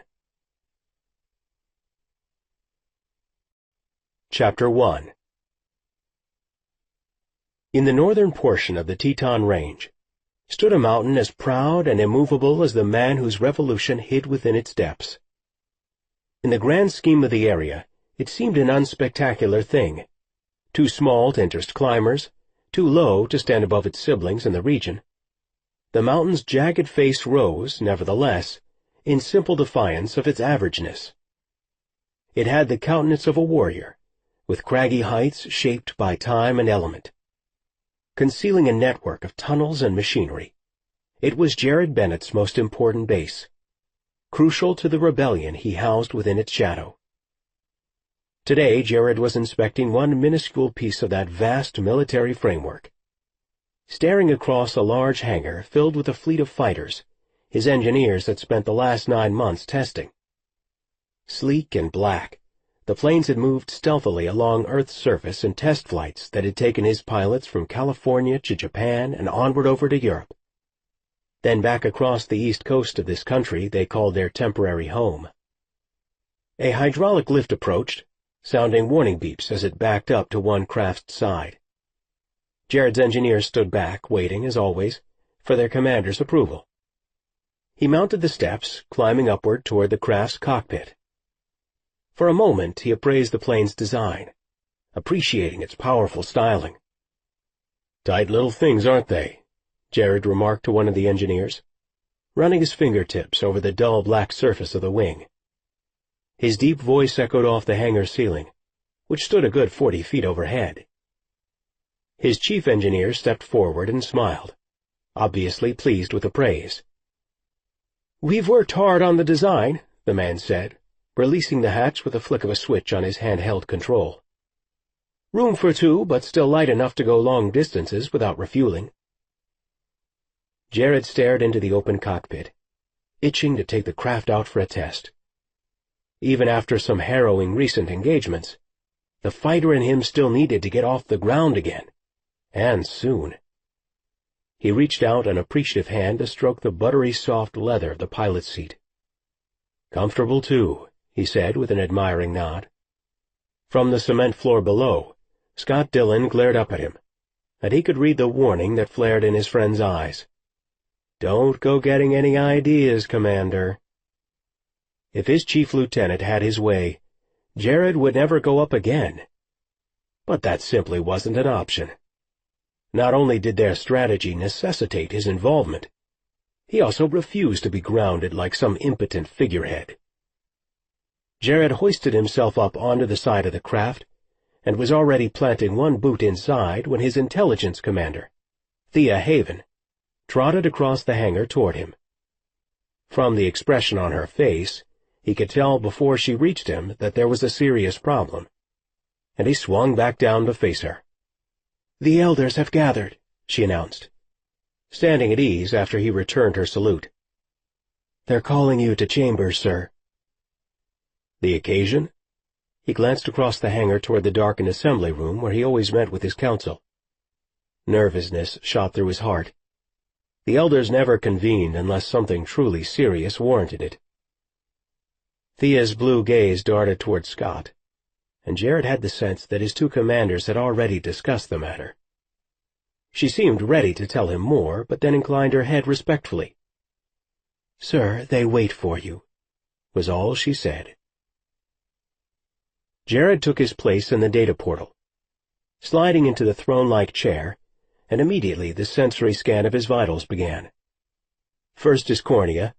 Chapter 1. In the northern portion of the Teton Range stood a mountain as proud and immovable as the man whose revolution hid within its depths. In the grand scheme of the area, it seemed an unspectacular thing, too small to interest climbers, too low to stand above its siblings in the region. The mountain's jagged face rose, nevertheless, in simple defiance of its averageness. It had the countenance of a warrior, with craggy heights shaped by time and element. Concealing a network of tunnels and machinery, it was Jared Bennett's most important base, crucial to the rebellion he housed within its shadow. Today, Jared was inspecting one minuscule piece of that vast military framework. Staring across a large hangar filled with a fleet of fighters, his engineers had spent the last 9 months testing. Sleek and black, the planes had moved stealthily along Earth's surface in test flights that had taken his pilots from California to Japan and onward over to Europe. Then back across the east coast of this country they called their temporary home. A hydraulic lift approached, sounding warning beeps as it backed up to one craft's side. Jared's engineers stood back, waiting, as always, for their commander's approval. He mounted the steps, climbing upward toward the craft's cockpit. For a moment he appraised the plane's design, appreciating its powerful styling. "Tight little things, aren't they?" Jared remarked to one of the engineers, running his fingertips over the dull black surface of the wing. His deep voice echoed off the hangar ceiling, which stood a good 40 feet overhead. His chief engineer stepped forward and smiled, obviously pleased with the praise. "We've worked hard on the design," the man said, releasing the hatch with a flick of a switch on his handheld control. "Room for 2, but still light enough to go long distances without refueling." Jared stared into the open cockpit, itching to take the craft out for a test. Even after some harrowing recent engagements, the fighter in him still needed to get off the ground again, and soon. He reached out an appreciative hand to stroke the buttery soft leather of the pilot's seat. "Comfortable, too," he said with an admiring nod. From the cement floor below, Scott Dillon glared up at him, and he could read the warning that flared in his friend's eyes. "Don't go getting any ideas, Commander." If his chief lieutenant had his way, Jared would never go up again. But that simply wasn't an option. Not only did their strategy necessitate his involvement, he also refused to be grounded like some impotent figurehead. Jared hoisted himself up onto the side of the craft and was already planting one boot inside when his intelligence commander, Thea Haven, trotted across the hangar toward him. From the expression on her face, he could tell before she reached him that there was a serious problem, and he swung back down to face her. "The elders have gathered," she announced, standing at ease after he returned her salute. "They're calling you to chambers, sir." "The occasion?" He glanced across the hangar toward the darkened assembly room where he always met with his council. Nervousness shot through his heart. The elders never convened unless something truly serious warranted it. Thea's blue gaze darted toward Scott, and Jared had the sense that his two commanders had already discussed the matter. She seemed ready to tell him more, but then inclined her head respectfully. "Sir, they wait for you," was all she said. Jared took his place in the data portal, sliding into the throne-like chair, and immediately the sensory scan of his vitals began. First his cornea,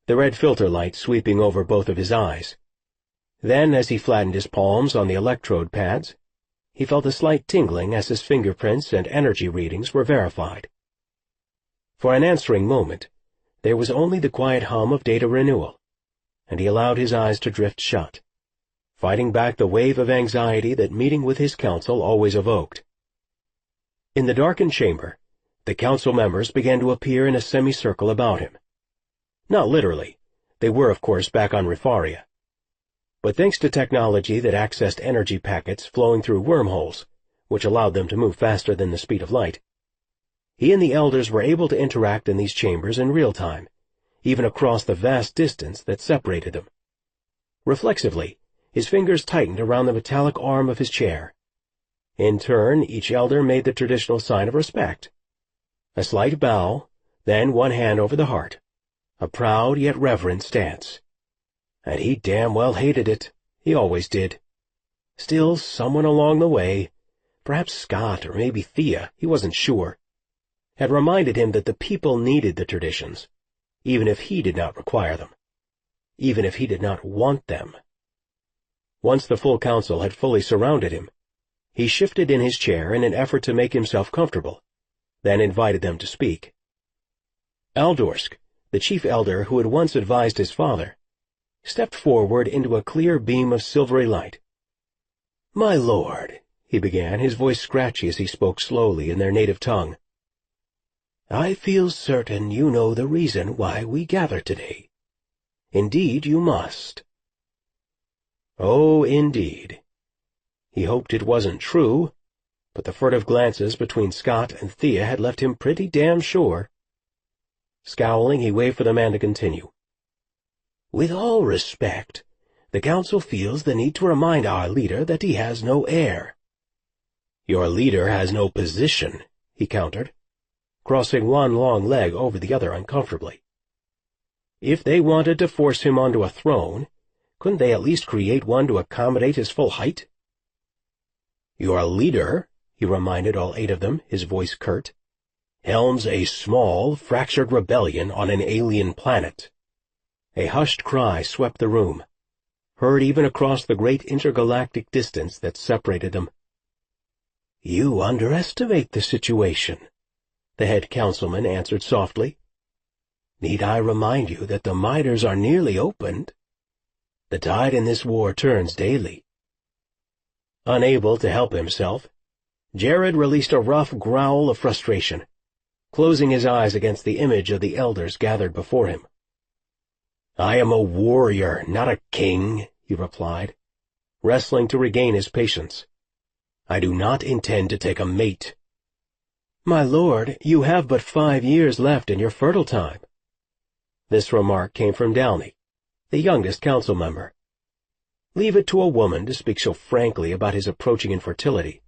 the red filter light sweeping over both of his eyes. Then, as he flattened his palms on the electrode pads, he felt a slight tingling as his fingerprints and energy readings were verified. For an answering moment, there was only the quiet hum of data renewal, and he allowed his eyes to drift shut, fighting back the wave of anxiety that meeting with his council always evoked. In the darkened chamber, the council members began to appear in a semicircle about him. Not literally. They were, of course, back on Rifaria. But thanks to technology that accessed energy packets flowing through wormholes, which allowed them to move faster than the speed of light, he and the elders were able to interact in these chambers in real time, even across the vast distance that separated them. Reflexively, his fingers tightened around the metallic arm of his chair. In turn, each elder made the traditional sign of respect. A slight bow, then one hand over the heart, a proud yet reverent stance. And he damn well hated it. He always did. Still, someone along the way, perhaps Scott or maybe Thea, he wasn't sure, had reminded him that the people needed the traditions, even if he did not require them, even if he did not want them. Once the full council had fully surrounded him, he shifted in his chair in an effort to make himself comfortable, then invited them to speak. Aldorsk, the chief elder who had once advised his father, stepped forward into a clear beam of silvery light. "My lord," he began, his voice scratchy as he spoke slowly in their native tongue, "I feel certain you know the reason why we gather today. Indeed you must." Oh, indeed. He hoped it wasn't true, but the furtive glances between Scott and Thea had left him pretty damn sure. Scowling, he waved for the man to continue. "With all respect, the council feels the need to remind our leader that he has no heir." "Your leader has no position," he countered, crossing one long leg over the other uncomfortably. If they wanted to force him onto a throne, couldn't they at least create one to accommodate his full height? "Your leader," he reminded all 8 of them, his voice curt, "helms a small, fractured rebellion on an alien planet." A hushed cry swept the room, heard even across the great intergalactic distance that separated them. "You underestimate the situation," the head councilman answered softly. "Need I remind you that the miters are nearly opened? The tide in this war turns daily." Unable to help himself, Jared released a rough growl of frustration, closing his eyes against the image of the elders gathered before him. "I am a warrior, not a king," he replied, wrestling to regain his patience. "I do not intend to take a mate." "My lord, you have but 5 years left in your fertile time." This remark came from Downey, the youngest council member. Leave it to a woman to speak so frankly about his approaching infertility.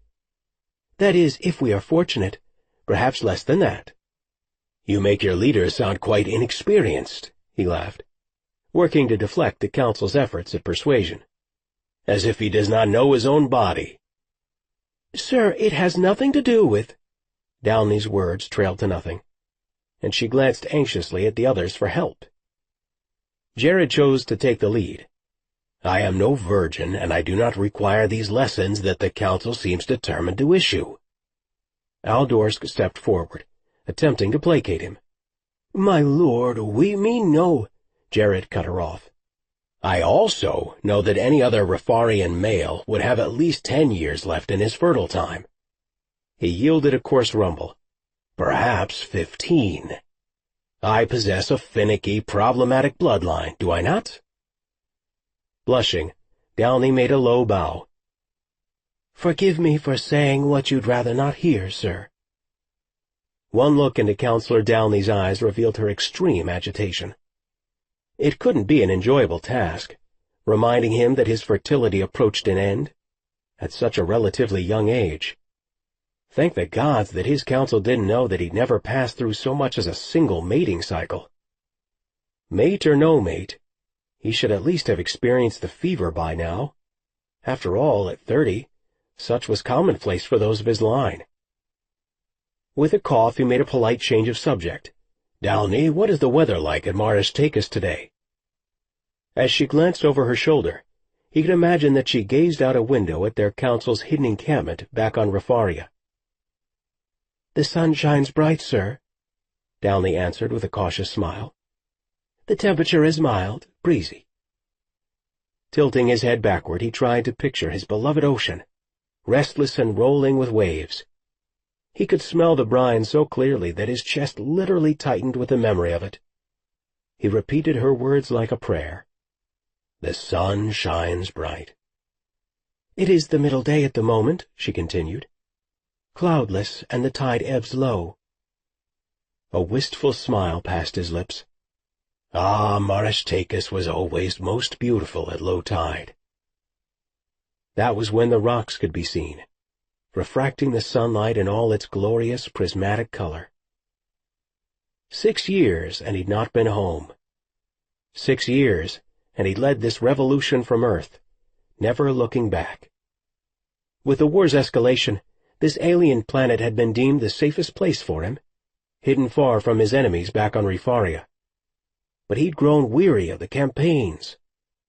"That is, if we are fortunate, perhaps less than that." "You make your leader sound quite inexperienced," he laughed, working to deflect the council's efforts at persuasion. "As if he does not know his own body." "Sir, it has nothing to do with—" Downey's words trailed to nothing, and she glanced anxiously at the others for help. Jared chose to take the lead. "I am no virgin, and I do not require these lessons that the council seems determined to issue." Aldorsk stepped forward, attempting to placate him. "My lord, we mean no—" Jared cut her off. "I also know that any other Rifarian male would have at least 10 years left in his fertile time." He yielded a coarse rumble. "Perhaps 15. I possess a finicky, problematic bloodline, do I not?" Blushing, Downey made a low bow. "Forgive me for saying what you'd rather not hear, sir." One look into Counselor Downey's eyes revealed her extreme agitation. It couldn't be an enjoyable task, reminding him that his fertility approached an end, at such a relatively young age. Thank the gods that his council didn't know that he'd never passed through so much as a single mating cycle. Mate or no mate, he should at least have experienced the fever by now. After all, at 30, such was commonplace for those of his line. With a cough, he made a polite change of subject. "Downey, what is the weather like at Maristakis today?" As she glanced over her shoulder, he could imagine that she gazed out a window at their council's hidden encampment back on Rifaria. "The sun shines bright, sir," Downey answered with a cautious smile. "The temperature is mild, breezy." Tilting his head backward, he tried to picture his beloved ocean, restless and rolling with waves. He could smell the brine so clearly that his chest literally tightened with the memory of it. He repeated her words like a prayer. The sun shines bright. It is the middle day at the moment, she continued. Cloudless, and the tide ebbs low. A wistful smile passed his lips. Ah, Maristakis was always most beautiful at low tide. That was when the rocks could be seen, refracting the sunlight in all its glorious prismatic color. 6 years, and he'd not been home. 6 years, and he'd led this revolution from Earth, never looking back. With the war's escalation, this alien planet had been deemed the safest place for him, hidden far from his enemies back on Rifaria. But he'd grown weary of the campaigns,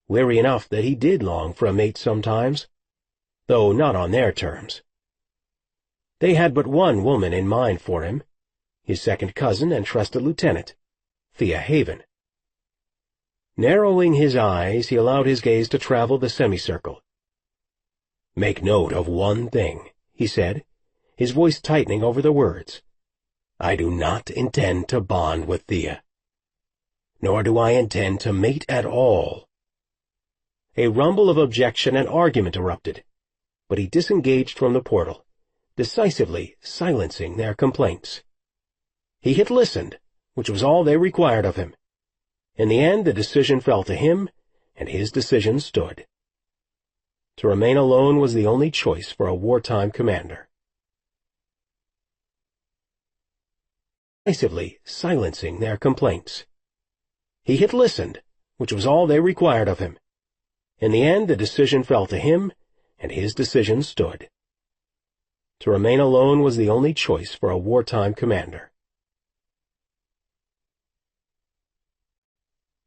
weary enough that he did long for a mate sometimes, though not on their terms. They had but one woman in mind for him, his second cousin and trusted lieutenant, Thea Haven. Narrowing his eyes, he allowed his gaze to travel the semicircle. Make note of one thing, he said, his voice tightening over the words. I do not intend to bond with Thea. Nor do I intend to mate at all. A rumble of objection and argument erupted, but he disengaged from the portal, decisively silencing their complaints. He had listened, which was all they required of him. In the end, the decision fell to him, and his decision stood. To remain alone was the only choice for a wartime commander. Decisively silencing their complaints. He had listened, which was all they required of him. In the end, the decision fell to him, and his decision stood. To remain alone was the only choice for a wartime commander.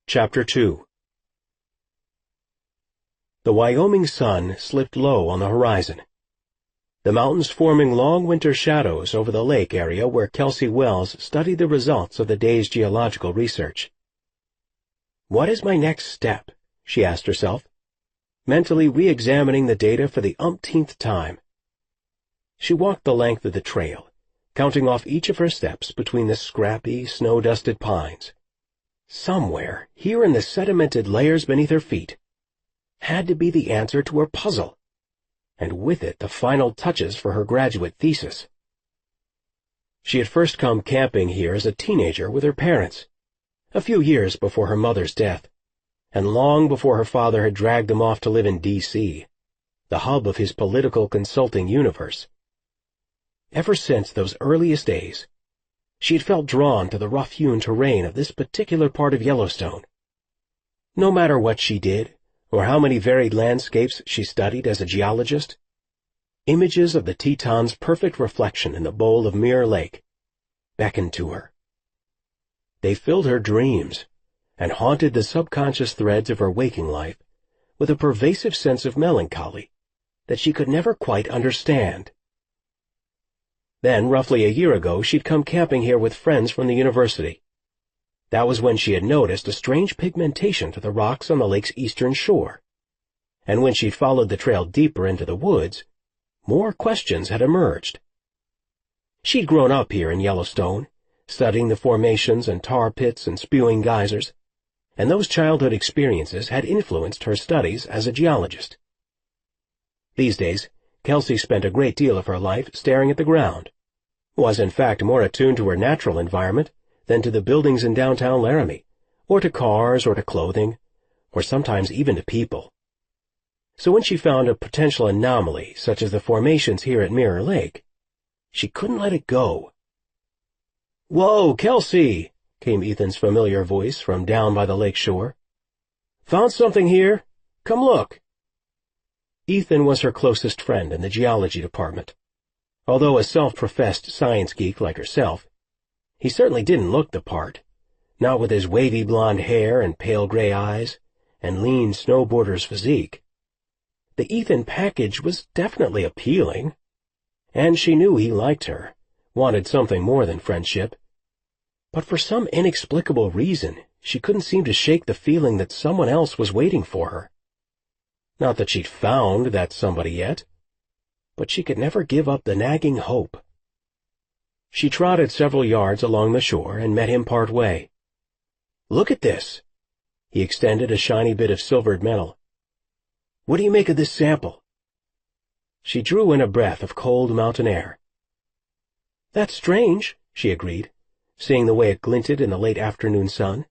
Chapter 2. The Wyoming sun slipped low on the horizon, the mountains forming long winter shadows over the lake area where Kelsey Wells studied the results of the day's geological research. What is my next step? She asked herself, mentally re-examining the data for the umpteenth time. She walked the length of the trail, counting off each of her steps between the scrappy, snow-dusted pines. Somewhere, here in the sedimented layers beneath her feet, had to be the answer to her puzzle, and with it the final touches for her graduate thesis. She had first come camping here as a teenager with her parents, a few years before her mother's death, and long before her father had dragged them off to live in D.C., the hub of his political consulting universe. Ever since those earliest days, she had felt drawn to the rough-hewn terrain of this particular part of Yellowstone. No matter what she did, or how many varied landscapes she studied as a geologist, images of the Teton's perfect reflection in the bowl of Mirror Lake beckoned to her. They filled her dreams and haunted the subconscious threads of her waking life with a pervasive sense of melancholy that she could never quite understand. Then, roughly a year ago, she'd come camping here with friends from the university. That was when she had noticed a strange pigmentation to the rocks on the lake's eastern shore. And when she'd followed the trail deeper into the woods, more questions had emerged. She'd grown up here in Yellowstone, studying the formations and tar pits and spewing geysers, and those childhood experiences had influenced her studies as a geologist. These days, Kelsey spent a great deal of her life staring at the ground, was in fact more attuned to her natural environment than to the buildings in downtown Laramie, or to cars, or to clothing, or sometimes even to people. So when she found a potential anomaly, such as the formations here at Mirror Lake, she couldn't let it go. "Whoa, Kelsey!" came Ethan's familiar voice from down by the lake shore. "Found something here. Come look." Ethan was her closest friend in the geology department. Although a self-professed science geek like herself, he certainly didn't look the part, not with his wavy blonde hair and pale gray eyes and lean snowboarder's physique. The Ethan package was definitely appealing, and she knew he liked her, wanted something more than friendship. But for some inexplicable reason, she couldn't seem to shake the feeling that someone else was waiting for her. Not that she'd found that somebody yet, but she could never give up the nagging hope. She trotted several yards along the shore and met him part way. Look at this." He extended a shiny bit of silvered metal. "What do you make of this sample?" She drew in a breath of cold mountain air. "That's strange," she agreed, seeing the way it glinted in the late afternoon sun.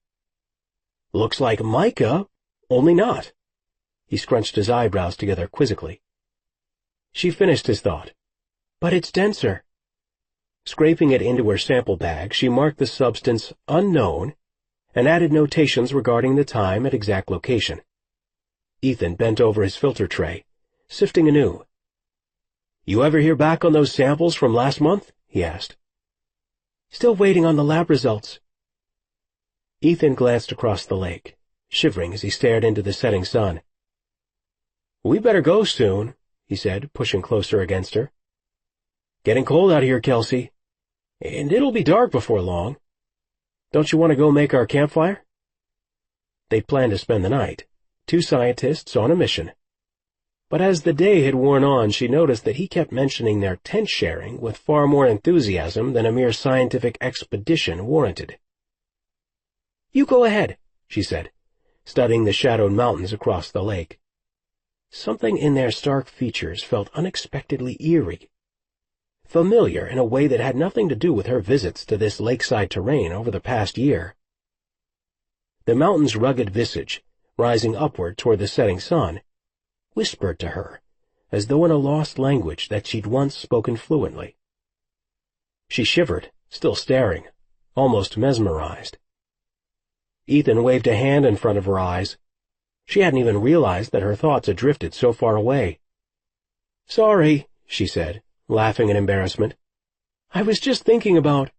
"Looks like mica, only not." He scrunched his eyebrows together quizzically. She finished his thought. "But it's denser." Scraping it into her sample bag, she marked the substance unknown and added notations regarding the time and exact location. Ethan bent over his filter tray, sifting anew. "You ever hear back on those samples from last month?" he asked. "Still waiting on the lab results." Ethan glanced across the lake, shivering as he stared into the setting sun. "We better go soon," he said, pushing closer against her. "Getting cold out here, Kelsey, and it'll be dark before long. Don't you want to go make our campfire?" They'd planned to spend the night, two scientists on a mission. But as the day had worn on, she noticed that he kept mentioning their tent sharing with far more enthusiasm than a mere scientific expedition warranted. "You go ahead," she said, studying the shadowed mountains across the lake. Something in their stark features felt unexpectedly eerie, familiar in a way that had nothing to do with her visits to this lakeside terrain over the past year. The mountain's rugged visage, rising upward toward the setting sun, whispered to her, as though in a lost language that she'd once spoken fluently. She shivered, still staring, almost mesmerized. Ethan waved a hand in front of her eyes. She hadn't even realized that her thoughts had drifted so far away. "Sorry," she said, laughing in embarrassment. "I was just thinking about—"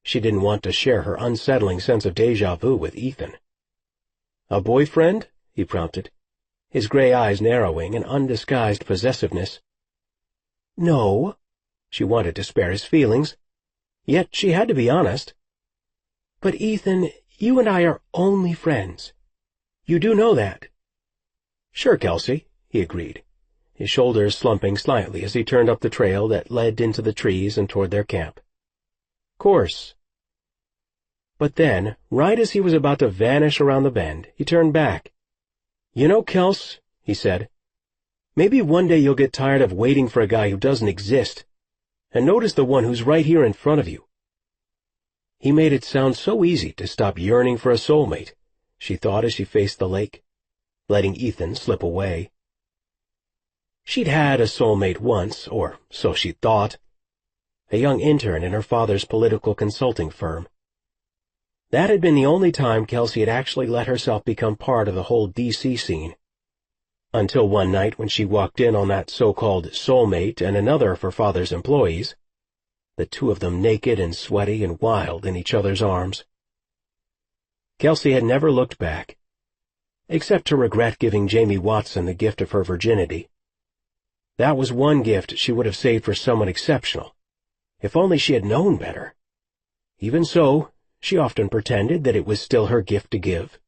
She didn't want to share her unsettling sense of déjà vu with Ethan. "A boyfriend?" he prompted, his gray eyes narrowing in undisguised possessiveness. "No." She wanted to spare his feelings, yet she had to be honest. "But Ethan, you and I are only friends. You do know that." "Sure, Kelsey," he agreed, his shoulders slumping slightly as he turned up the trail that led into the trees and toward their camp. "Course." But then, right as he was about to vanish around the bend, he turned back. "You know, Kels," he said, "maybe one day you'll get tired of waiting for a guy who doesn't exist, and notice the one who's right here in front of you." He made it sound so easy to stop yearning for a soulmate, she thought as she faced the lake, letting Ethan slip away. She'd had a soulmate once, or so she thought, a young intern in her father's political consulting firm. That had been the only time Kelsey had actually let herself become part of the whole D.C. scene. Until one night when she walked in on that so-called soulmate and another of her father's employees, the two of them naked and sweaty and wild in each other's arms. Kelsey had never looked back, except to regret giving Jamie Watson the gift of her virginity. That was one gift she would have saved for someone exceptional, if only she had known better. Even so, she often pretended that it was still her gift to give.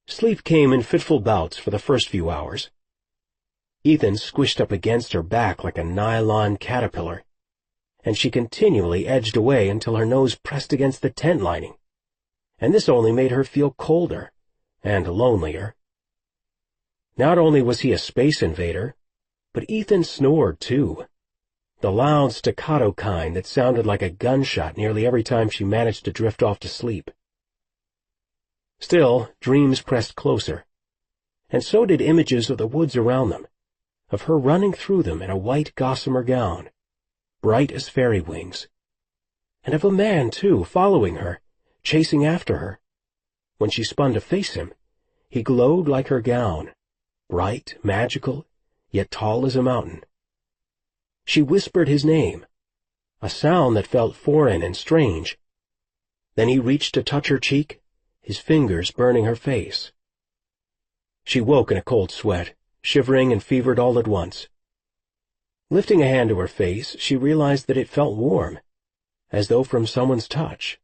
Sleep came in fitful bouts for the first few hours. Ethan squished up against her back like a nylon caterpillar, and she continually edged away until her nose pressed against the tent lining, and this only made her feel colder and lonelier. Not only was he a space invader, but Ethan snored too, the loud staccato kind that sounded like a gunshot nearly every time she managed to drift off to sleep. Still, dreams pressed closer, and so did images of the woods around them, of her running through them in a white gossamer gown, bright as fairy wings, and of a man, too, following her, chasing after her. When she spun to face him, he glowed like her gown, bright, magical, yet tall as a mountain. She whispered his name, a sound that felt foreign and strange. Then he reached to touch her cheek, his fingers burning her face. She woke in a cold sweat, shivering and fevered all at once. Lifting a hand to her face, she realized that it felt warm, as though from someone's touch.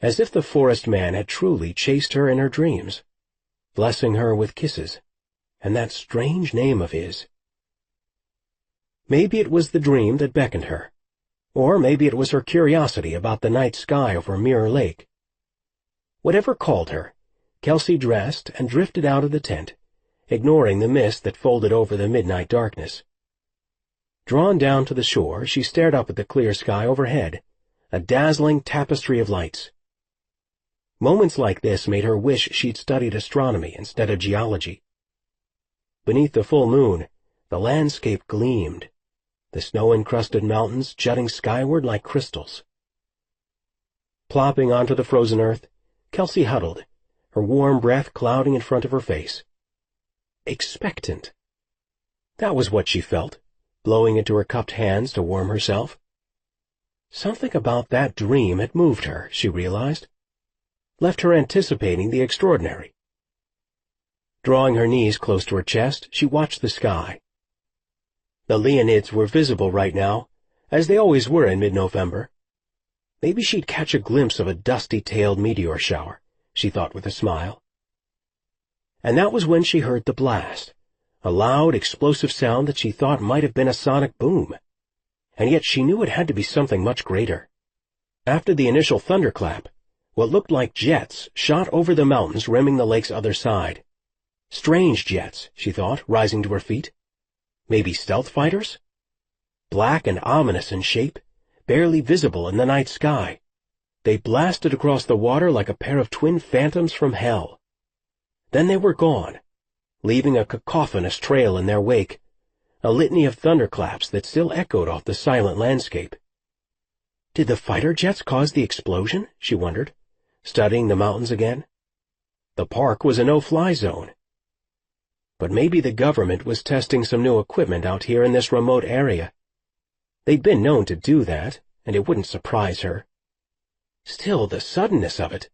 As if the forest man had truly chased her in her dreams, blessing her with kisses, and that strange name of his. Maybe it was the dream that beckoned her, Or maybe it was her curiosity about the night sky over Mirror Lake. Whatever called her, Kelsey dressed and drifted out of the tent, ignoring the mist that folded over the midnight darkness. Drawn down to the shore, she stared up at the clear sky overhead, a dazzling tapestry of lights. Moments like this made her wish she'd studied astronomy instead of geology. Beneath the full moon, the landscape gleamed, the snow-encrusted mountains jutting skyward like crystals. Plopping onto the frozen earth, Kelsey huddled, her warm breath clouding in front of her face. Expectant. That was what she felt, blowing into her cupped hands to warm herself. Something about that dream had moved her, she realized, left her anticipating the extraordinary. Drawing her knees close to her chest, she watched the sky. The Leonids were visible right now, as they always were in mid-November. Maybe she'd catch a glimpse of a dusty-tailed meteor shower, she thought with a smile. And that was when she heard the blast, a loud, explosive sound that she thought might have been a sonic boom. And yet she knew it had to be something much greater. After the initial thunderclap, what looked like jets shot over the mountains rimming the lake's other side. Strange jets, she thought, rising to her feet. Maybe stealth fighters? Black and ominous in shape, barely visible in the night sky. They blasted across the water like a pair of twin phantoms from hell. Then they were gone, leaving a cacophonous trail in their wake, a litany of thunderclaps that still echoed off the silent landscape. Did the fighter jets cause the explosion? She wondered, studying the mountains again. The park was a no-fly zone. But maybe the government was testing some new equipment out here in this remote area. They'd been known to do that, and it wouldn't surprise her. Still, the suddenness of it,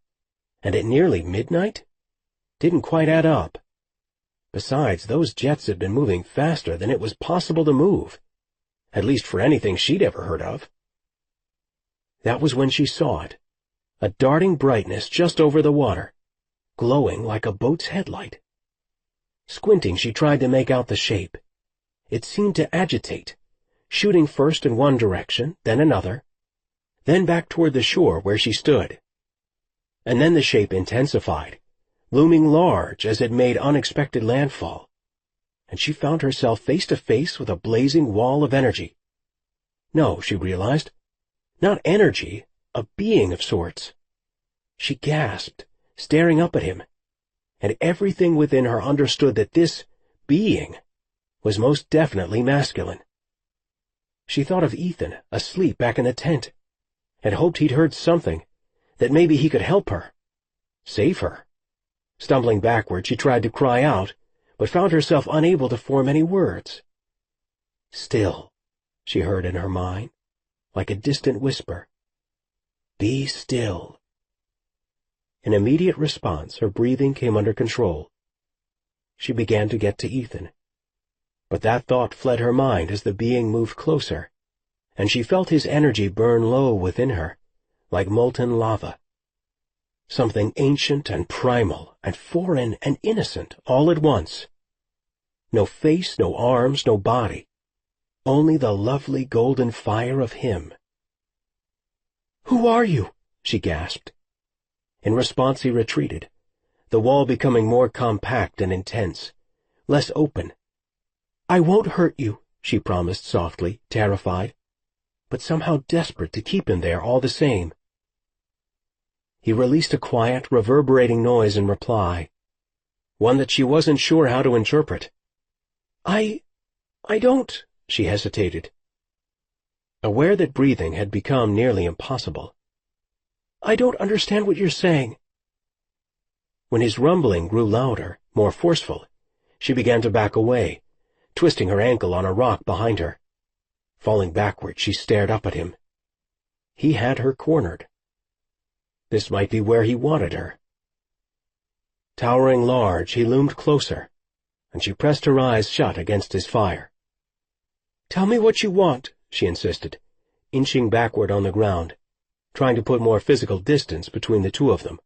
and at nearly midnight, didn't quite add up. Besides, those jets had been moving faster than it was possible to move, at least for anything she'd ever heard of. That was when she saw it, a darting brightness just over the water, glowing like a boat's headlight. Squinting, she tried to make out the shape. It seemed to agitate, shooting first in one direction, then another, then back toward the shore where she stood. And then the shape intensified, looming large as it made unexpected landfall, and she found herself face to face with a blazing wall of energy. No, she realized, not energy, a being of sorts. She gasped, staring up at him, and everything within her understood that this being was most definitely masculine. She thought of Ethan, asleep back in the tent, and hoped he'd heard something, that maybe he could help her, save her. Stumbling backward, she tried to cry out, but found herself unable to form any words. Still, she heard in her mind, like a distant whisper. Be still. In immediate response, her breathing came under control. She began to get to Ethan. But that thought fled her mind as the being moved closer, and she felt his energy burn low within her, like molten lava. Something ancient and primal and foreign and innocent all at once. No face, no arms, no body. Only the lovely golden fire of him. "Who are you?" she gasped. In response he retreated, the wall becoming more compact and intense, less open. "I won't hurt you," she promised softly, terrified, but somehow desperate to keep him there all the same. He released a quiet, reverberating noise in reply, one that she wasn't sure how to interpret. I don't," she hesitated, aware that breathing had become nearly impossible. "I don't understand what you're saying." When his rumbling grew louder, more forceful, she began to back away, twisting her ankle on a rock behind her. Falling backward, she stared up at him. He had her cornered. This might be where he wanted her. Towering large, he loomed closer, and she pressed her eyes shut against his fire. "Tell me what you want," she insisted, inching backward on the ground, trying to put more physical distance between the two of them.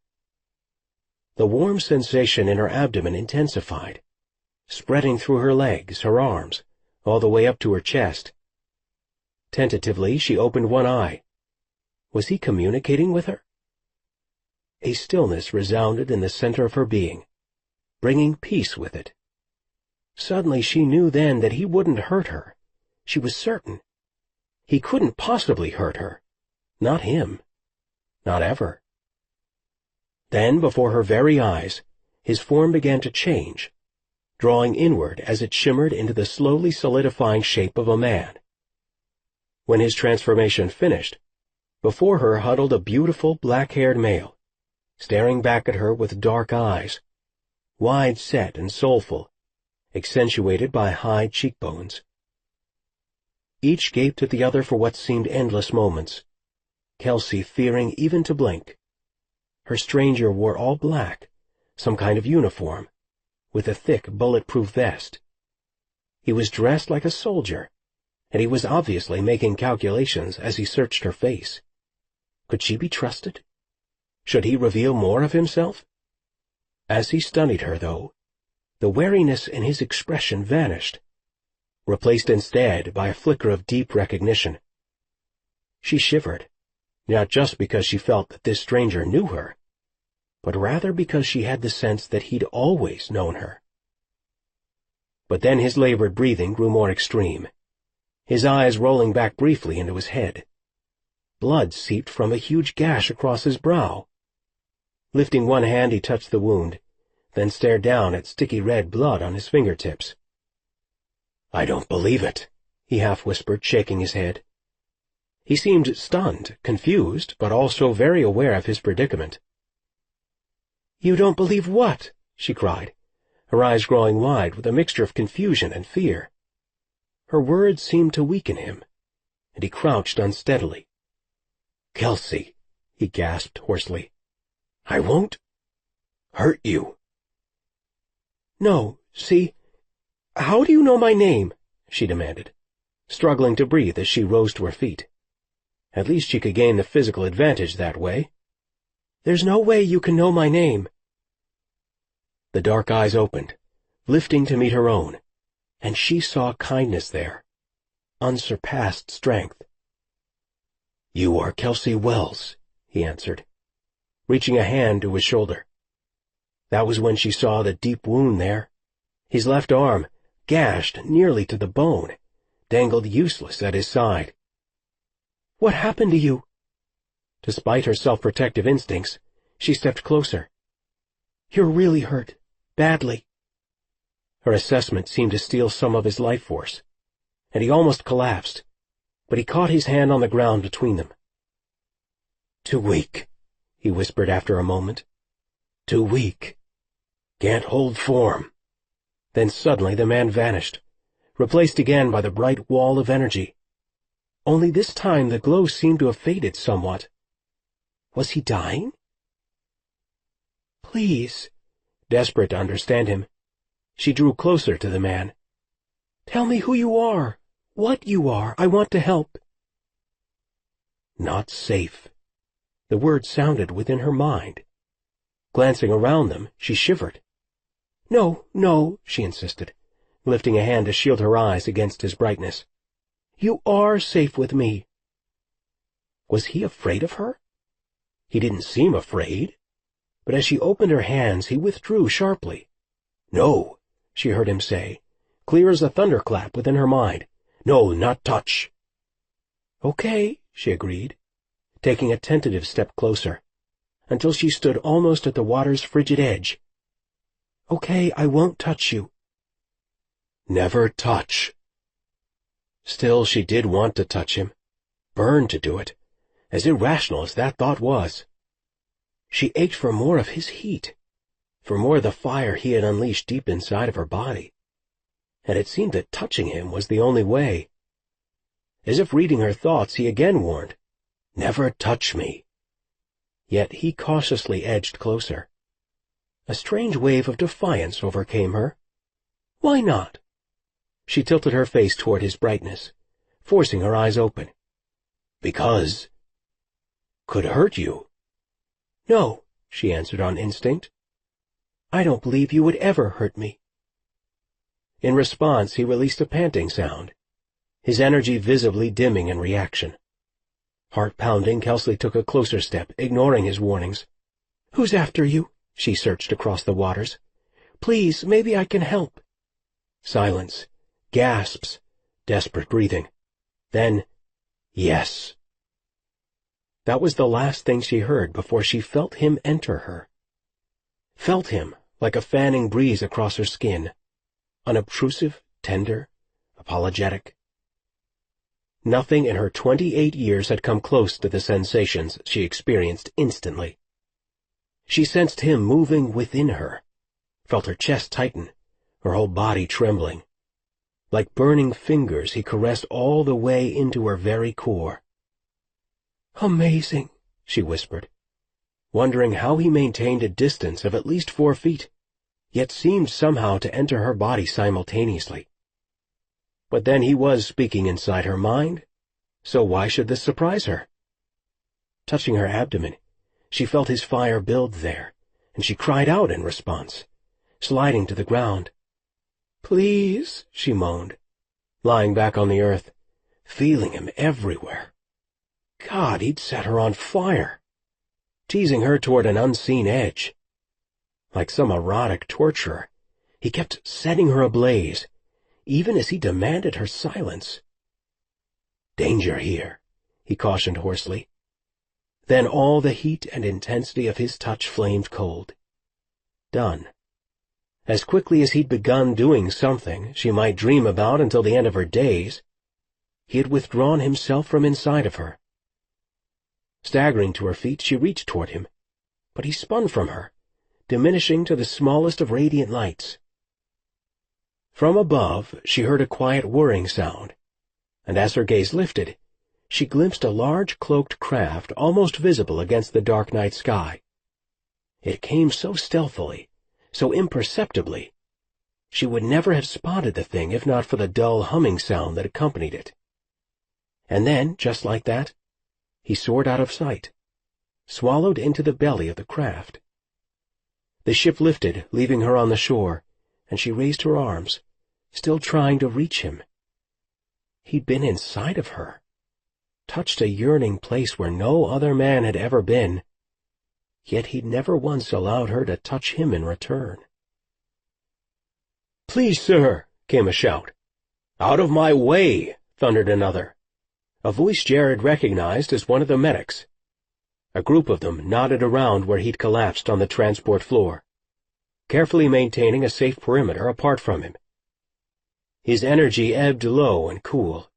The warm sensation in her abdomen intensified, spreading through her legs, her arms, all the way up to her chest. Tentatively, she opened one eye. Was he communicating with her? A stillness resounded in the center of her being, bringing peace with it. Suddenly she knew then that he wouldn't hurt her. She was certain. He couldn't possibly hurt her. Not him. Not ever. Then, before her very eyes, his form began to change, drawing inward as it shimmered into the slowly solidifying shape of a man. When his transformation finished, before her huddled a beautiful black-haired male, staring back at her with dark eyes, wide-set and soulful, accentuated by high cheekbones. Each gaped at the other for what seemed endless moments, Kelsey fearing even to blink. Her stranger wore all black, some kind of uniform, with a thick, bulletproof vest. He was dressed like a soldier, and he was obviously making calculations as he searched her face. Could she be trusted? Should he reveal more of himself? As he studied her, though, the wariness in his expression vanished, replaced instead by a flicker of deep recognition. She shivered, not just because she felt that this stranger knew her, but rather because she had the sense that he'd always known her. But then his labored breathing grew more extreme, his eyes rolling back briefly into his head. Blood seeped from a huge gash across his brow. Lifting one hand, he touched the wound, then stared down at sticky red blood on his fingertips. "I don't believe it," he half-whispered, shaking his head. He seemed stunned, confused, but also very aware of his predicament. "You don't believe what?" she cried, her eyes growing wide with a mixture of confusion and fear. Her words seemed to weaken him, and he crouched unsteadily. "Kelsey," he gasped hoarsely, "I won't hurt you." "No, see, how do you know my name?" she demanded, struggling to breathe as she rose to her feet. At least she could gain the physical advantage that way. "There's no way you can know my name." The dark eyes opened, lifting to meet her own, and she saw kindness there, unsurpassed strength. "You are Kelsey Wells," he answered, reaching a hand to his shoulder. That was when she saw the deep wound there. His left arm, gashed nearly to the bone, dangled useless at his side. "What happened to you?" Despite her self-protective instincts, she stepped closer. "You're really hurt, badly." Her assessment seemed to steal some of his life force, and he almost collapsed, but he caught his hand on the ground between them. "Too weak," he whispered after a moment. "Too weak. Can't hold form." Then suddenly the man vanished, replaced again by the bright wall of energy. Only this time the glow seemed to have faded somewhat. Was he dying? "Please," desperate to understand him, she drew closer to the man. "Tell me who you are, what you are. I want to help." Not safe. The word sounded within her mind. Glancing around them, she shivered. "No, no," she insisted, lifting a hand to shield her eyes against his brightness. "You are safe with me." Was he afraid of her? He didn't seem afraid, but as she opened her hands, he withdrew sharply. "No," she heard him say, clear as a thunderclap within her mind. "No, not touch." "Okay," she agreed, taking a tentative step closer, until she stood almost at the water's frigid edge. "Okay, I won't touch you." Never touch. Still, she did want to touch him, burn to do it, as irrational as that thought was. She ached for more of his heat, for more of the fire he had unleashed deep inside of her body, and it seemed that touching him was the only way. As if reading her thoughts, he again warned, "Never touch me." Yet he cautiously edged closer. A strange wave of defiance overcame her. Why not? She tilted her face toward his brightness, forcing her eyes open. "Because could hurt you." "No," she answered on instinct. "I don't believe you would ever hurt me." In response, he released a panting sound, his energy visibly dimming in reaction. Heart-pounding, Kelsey took a closer step, ignoring his warnings. "Who's after you?" she searched across the waters. "Please, maybe I can help." Silence, gasps, desperate breathing. Then, yes. That was the last thing she heard before she felt him enter her. Felt him like a fanning breeze across her skin, unobtrusive, tender, apologetic. Nothing in her 28 years had come close to the sensations she experienced instantly. She sensed him moving within her, felt her chest tighten, her whole body trembling. Like burning fingers, he caressed all the way into her very core. "Amazing," she whispered, wondering how he maintained a distance of at least 4 feet, yet seemed somehow to enter her body simultaneously. But then he was speaking inside her mind, so why should this surprise her? Touching her abdomen, she felt his fire build there, and she cried out in response, sliding to the ground. "Please," she moaned, lying back on the earth, feeling him everywhere. God, he'd set her on fire, teasing her toward an unseen edge. Like some erotic torturer, he kept setting her ablaze, even as he demanded her silence. "Danger here," he cautioned hoarsely. Then all the heat and intensity of his touch flamed cold. Done. As quickly as he'd begun doing something she might dream about until the end of her days, he had withdrawn himself from inside of her. Staggering to her feet, she reached toward him, but he spun from her, diminishing to the smallest of radiant lights. From above, she heard a quiet whirring sound, and as her gaze lifted, she glimpsed a large cloaked craft almost visible against the dark night sky. It came so stealthily, so imperceptibly, she would never have spotted the thing if not for the dull humming sound that accompanied it. And then, just like that, he soared out of sight, swallowed into the belly of the craft. The ship lifted, leaving her on the shore, and she raised her arms, still trying to reach him. He'd been inside of her, touched a yearning place where no other man had ever been, yet he'd never once allowed her to touch him in return. "Please, sir," came a shout. "Out of my way," thundered another, a voice Jared recognized as one of the medics. A group of them nodded around where he'd collapsed on the transport floor, carefully maintaining a safe perimeter apart from him. His energy ebbed low and cool,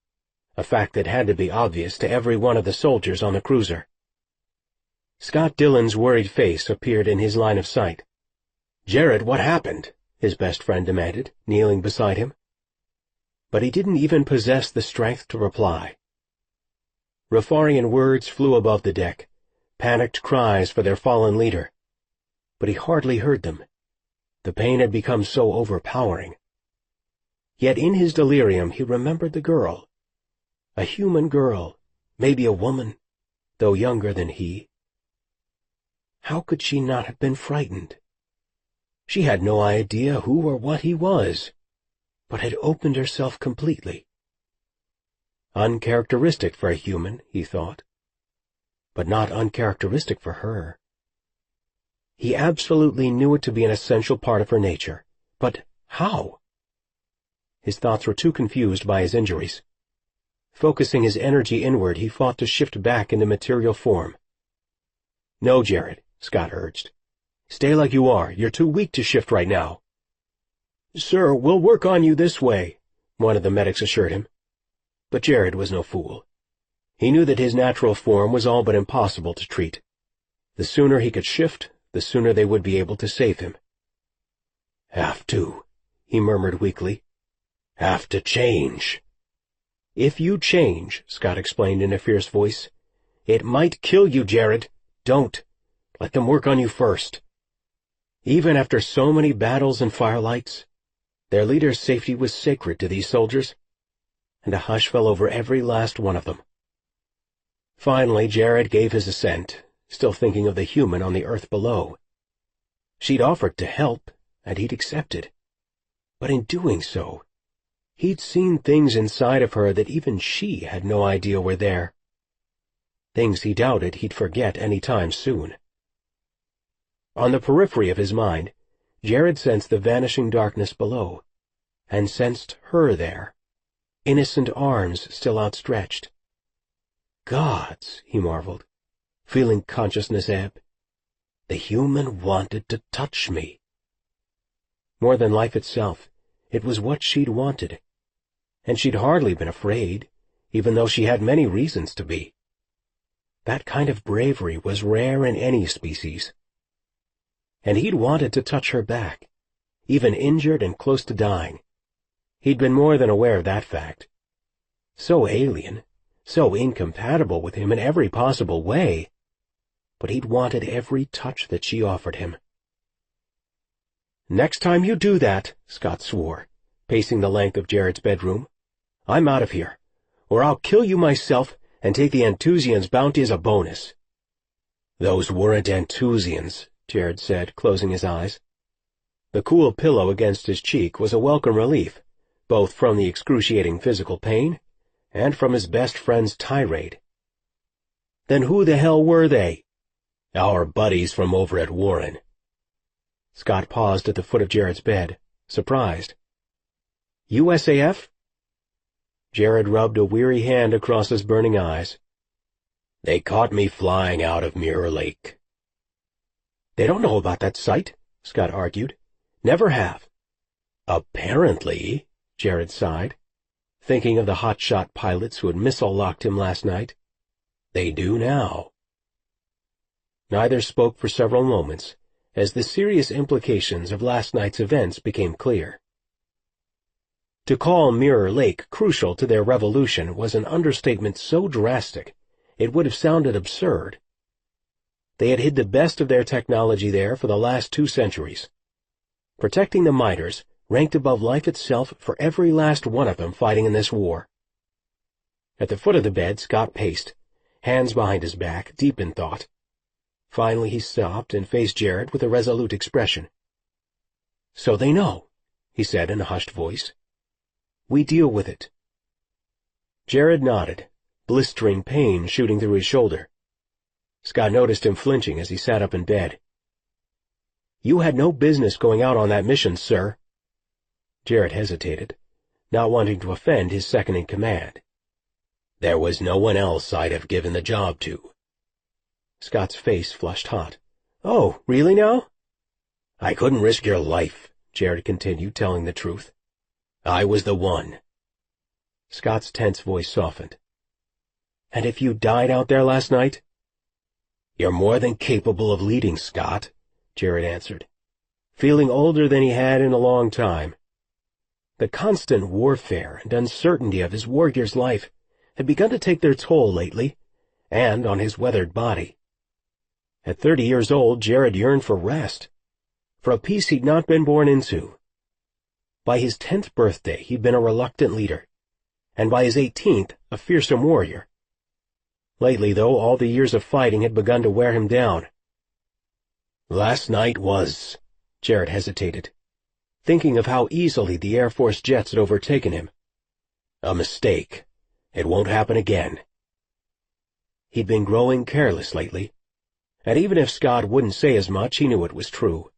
a fact that had to be obvious to every one of the soldiers on the cruiser. Scott Dillon's worried face appeared in his line of sight. "Jared, what happened?" his best friend demanded, kneeling beside him. But he didn't even possess the strength to reply. Rafarian words flew above the deck, panicked cries for their fallen leader. But he hardly heard them. The pain had become so overpowering. Yet in his delirium he remembered the girl. A human girl, maybe a woman, though younger than he. How could she not have been frightened? She had no idea who or what he was, but had opened herself completely. Uncharacteristic for a human, he thought, but not uncharacteristic for her. He absolutely knew it to be an essential part of her nature, but how? His thoughts were too confused by his injuries. Focusing his energy inward, he fought to shift back into material form. "No, Jared," Scott urged. "Stay like you are. You're too weak to shift right now." "Sir, we'll work on you this way," one of the medics assured him. But Jared was no fool. He knew that his natural form was all but impossible to treat. The sooner he could shift, the sooner they would be able to save him. "Have to," he murmured weakly. "Have to change." "If you change," Scott explained in a fierce voice, "it might kill you, Jared. Don't. Let them work on you first." Even after so many battles and firelights, their leader's safety was sacred to these soldiers, and a hush fell over every last one of them. Finally, Jared gave his assent, still thinking of the human on the earth below. She'd offered to help, and he'd accepted. But in doing so, He'd seen things inside of her that even she had no idea were there. Things he doubted he'd forget any time soon. On the periphery of his mind, Jared sensed the vanishing darkness below, and sensed her there, innocent arms still outstretched. Gods, he marveled, feeling consciousness ebb. The human wanted to touch me. More than life itself, it was what she'd wanted. And she'd hardly been afraid, even though she had many reasons to be. That kind of bravery was rare in any species. And he'd wanted to touch her back, even injured and close to dying. He'd been more than aware of that fact. So alien, so incompatible with him in every possible way, but he'd wanted every touch that she offered him. "Next time you do that," Scott swore, pacing the length of Jared's bedroom, "I'm out of here, or I'll kill you myself and take the Antusians' bounty as a bonus." "Those weren't Antusians," Jared said, closing his eyes. The cool pillow against his cheek was a welcome relief, both from the excruciating physical pain and from his best friend's tirade. "Then who the hell were they?" "Our buddies from over at Warren." Scott paused at the foot of Jared's bed, surprised. "USAF?" Jared rubbed a weary hand across his burning eyes. "They caught me flying out of Mirror Lake." "They don't know about that site," Scott argued. "Never have." "Apparently," Jared sighed, thinking of the hotshot pilots who had missile-locked him last night. "They do now." Neither spoke for several moments, as the serious implications of last night's events became clear. To call Mirror Lake crucial to their revolution was an understatement so drastic it would have sounded absurd. They had hid the best of their technology there for the last 2 centuries. Protecting the miters ranked above life itself for every last one of them fighting in this war. At the foot of the bed, Scott paced, hands behind his back, deep in thought. Finally he stopped and faced Jared with a resolute expression. "So they know," he said in a hushed voice. "We deal with it." Jared nodded, blistering pain shooting through his shoulder. Scott noticed him flinching as he sat up in bed. "You had no business going out on that mission, sir." Jared hesitated, not wanting to offend his second-in-command. "There was no one else I'd have given the job to." Scott's face flushed hot. "Oh, really now?" "I couldn't risk your life," Jared continued, telling the truth. "I was the one." Scott's tense voice softened. "And if you died out there last night?" "You're more than capable of leading, Scott," Jared answered, feeling older than he had in a long time. The constant warfare and uncertainty of his warrior's life had begun to take their toll lately, and on his weathered body. At 30 years old, Jared yearned for rest, for a peace he'd not been born into. By his 10th birthday, he'd been a reluctant leader, and by his 18th, a fearsome warrior. Lately, though, all the years of fighting had begun to wear him down. "Last night was—" Jared hesitated, thinking of how easily the Air Force jets had overtaken him. "A mistake. It won't happen again." He'd been growing careless lately, and even if Scott wouldn't say as much, he knew it was true.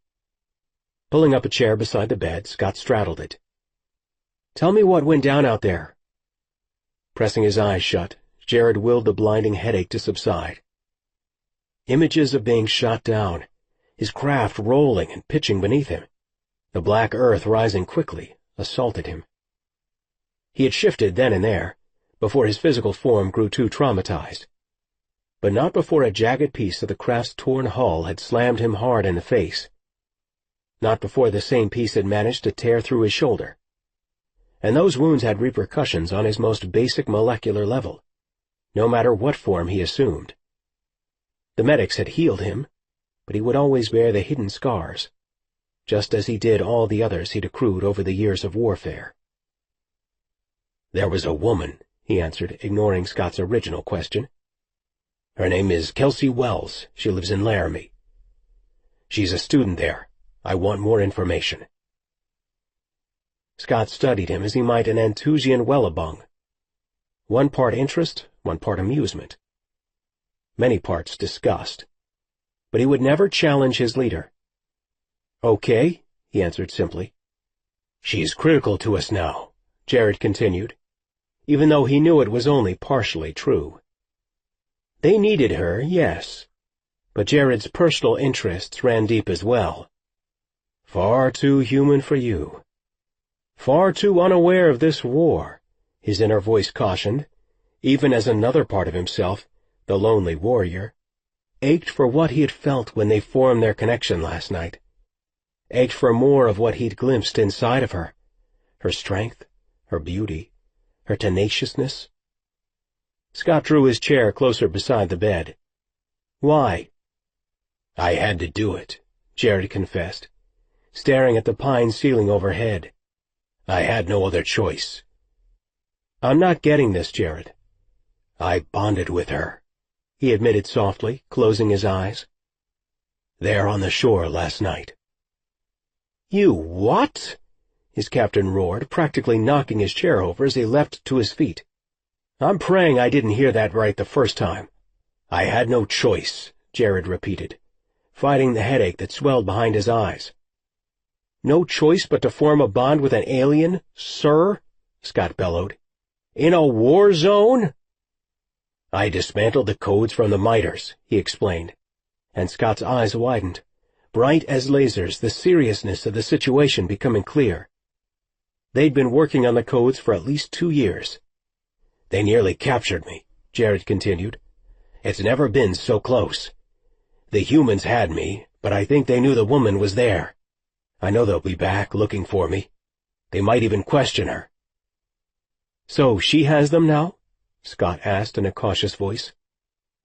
Pulling up a chair beside the bed, Scott straddled it. "Tell me what went down out there." Pressing his eyes shut, Jared willed the blinding headache to subside. Images of being shot down, his craft rolling and pitching beneath him, the black earth rising quickly, assaulted him. He had shifted then and there, before his physical form grew too traumatized, but not before a jagged piece of the craft's torn hull had slammed him hard in the face. Not before the same piece had managed to tear through his shoulder. And those wounds had repercussions on his most basic molecular level, no matter what form he assumed. The medics had healed him, but he would always bear the hidden scars, just as he did all the others he'd accrued over the years of warfare. "There was a woman," he answered, ignoring Scott's original question. "Her name is Kelsey Wells. She lives in Laramie. She's a student there. I want more information." Scott studied him as he might an Anthusian Wellabung. One part interest, one part amusement. Many parts disgust. But he would never challenge his leader. "Okay," he answered simply. "She's critical to us now," Jared continued, even though he knew it was only partially true. They needed her, yes, but Jared's personal interests ran deep as well. Far too human for you. Far too unaware of this war, his inner voice cautioned, even as another part of himself, the lonely warrior, ached for what he had felt when they formed their connection last night, ached for more of what he'd glimpsed inside of her, her strength, her beauty, her tenaciousness. Scott drew his chair closer beside the bed. "Why?" "I had to do it," Jared confessed, staring at the pine ceiling overhead. "I had no other choice." "I'm not getting this, Jared." "I bonded with her," he admitted softly, closing his eyes. "There on the shore last night." "You what?" his captain roared, practically knocking his chair over as he leapt to his feet. "I'm praying I didn't hear that right the first time." "I had no choice," Jared repeated, fighting the headache that swelled behind his eyes. "No choice but to form a bond with an alien, sir?" Scott bellowed. "In a war zone?" "I dismantled the codes from the miters," he explained, and Scott's eyes widened, bright as lasers, the seriousness of the situation becoming clear. They'd been working on the codes for at least 2 years. "They nearly captured me," Jared continued. "It's never been so close. The humans had me, but I think they knew the woman was there. I know they'll be back looking for me. They might even question her." "So she has them now?" Scott asked in a cautious voice.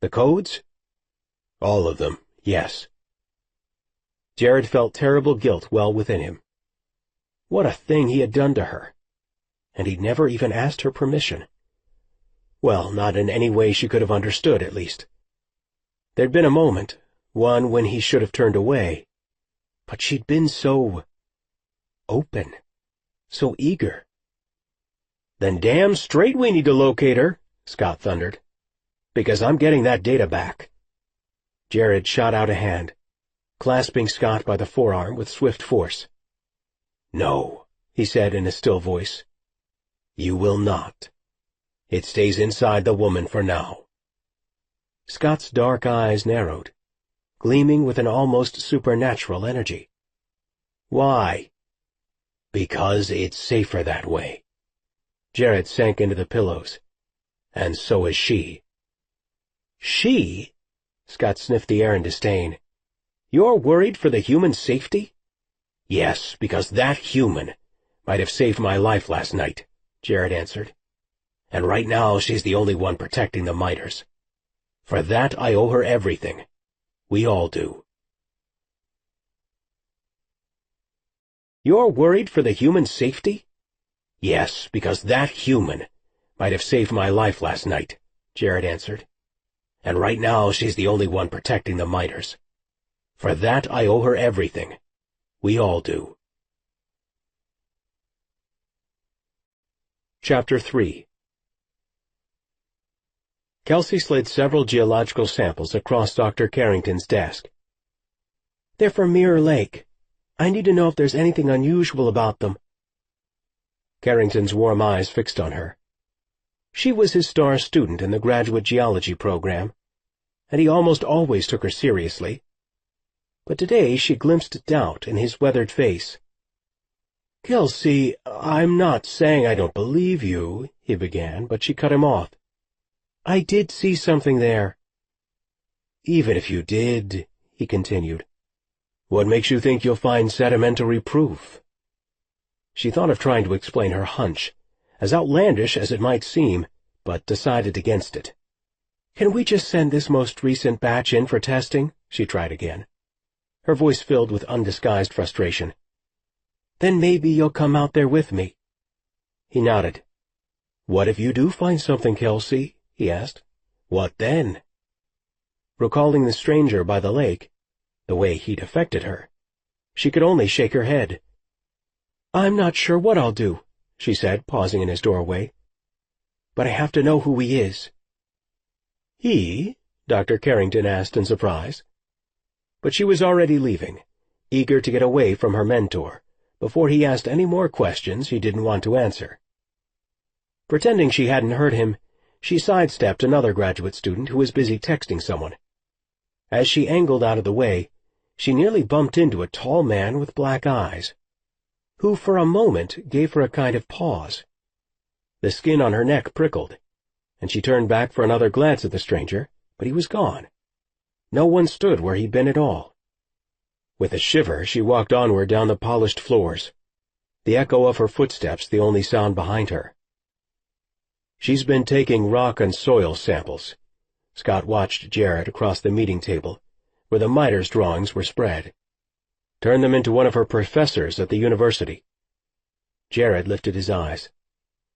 "The codes?" "All of them, yes." Jared felt terrible guilt well within him. What a thing he had done to her. And he'd never even asked her permission. Well, not in any way she could have understood, at least. There'd been a moment, one when he should have turned away. But she'd been so open, so eager. "Then damn straight we need to locate her," Scott thundered, "because I'm getting that data back." Jared shot out a hand, clasping Scott by the forearm with swift force. "No," he said in a still voice. "You will not. It stays inside the woman for now." Scott's dark eyes narrowed, gleaming with an almost supernatural energy. "Why?" "Because it's safer that way." Jared sank into the pillows. "And so is she." "She?" Scott sniffed the air in disdain. "You're worried for the human safety?" "Yes, because that human might have saved my life last night," Jared answered. "And right now she's the only one protecting the miters. For that I owe her everything. We all do." "You're worried for the human safety?" "Yes, because that human might have saved my life last night," Jared answered. "And right now she's the only one protecting the miters. For that I owe her everything. We all do." Chapter 3. Kelsey slid several geological samples across Dr. Carrington's desk. "They're from Mirror Lake. I need to know if there's anything unusual about them." Carrington's warm eyes fixed on her. She was his star student in the graduate geology program, and he almost always took her seriously. But today she glimpsed doubt in his weathered face. "Kelsey, I'm not saying I don't believe you," he began, but she cut him off. "I did see something there." "Even if you did," he continued, "what makes you think you'll find sedimentary proof?" She thought of trying to explain her hunch, as outlandish as it might seem, but decided against it. "Can we just send this most recent batch in for testing?" she tried again, her voice filled with undisguised frustration. "Then maybe you'll come out there with me." He nodded. "What if you do find something, Kelsey?" he asked. "What then?" Recalling the stranger by the lake, the way he'd affected her, she could only shake her head. "I'm not sure what I'll do," she said, pausing in his doorway. "But I have to know who he is." "He?" Dr. Carrington asked in surprise. But she was already leaving, eager to get away from her mentor, before he asked any more questions he didn't want to answer. Pretending she hadn't heard him, she sidestepped another graduate student who was busy texting someone. As she angled out of the way, she nearly bumped into a tall man with black eyes, who for a moment gave her a kind of pause. The skin on her neck prickled, and she turned back for another glance at the stranger, but he was gone. No one stood where he'd been at all. With a shiver, she walked onward down the polished floors, the echo of her footsteps the only sound behind her. "She's been taking rock and soil samples." Scott watched Jared across the meeting table, where the miter's drawings were spread. "Turn them into one of her professors at the university." Jared lifted his eyes,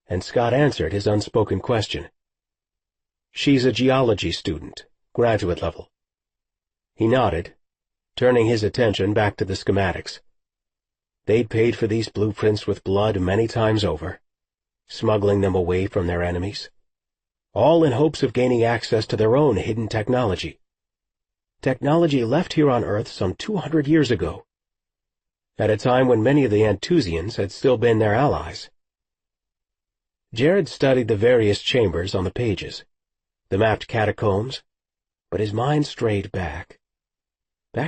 and Scott answered his unspoken question. "She's a geology student, graduate level." He nodded, turning his attention back to the schematics. They'd paid for these blueprints with blood many times over, smuggling them away from their enemies, all in hopes of gaining access to their own hidden technology. Technology left here on Earth some 200 years ago, at a time when many of the Anthusians had still been their allies. Jared studied the various chambers on the pages, the mapped catacombs, but his mind strayed back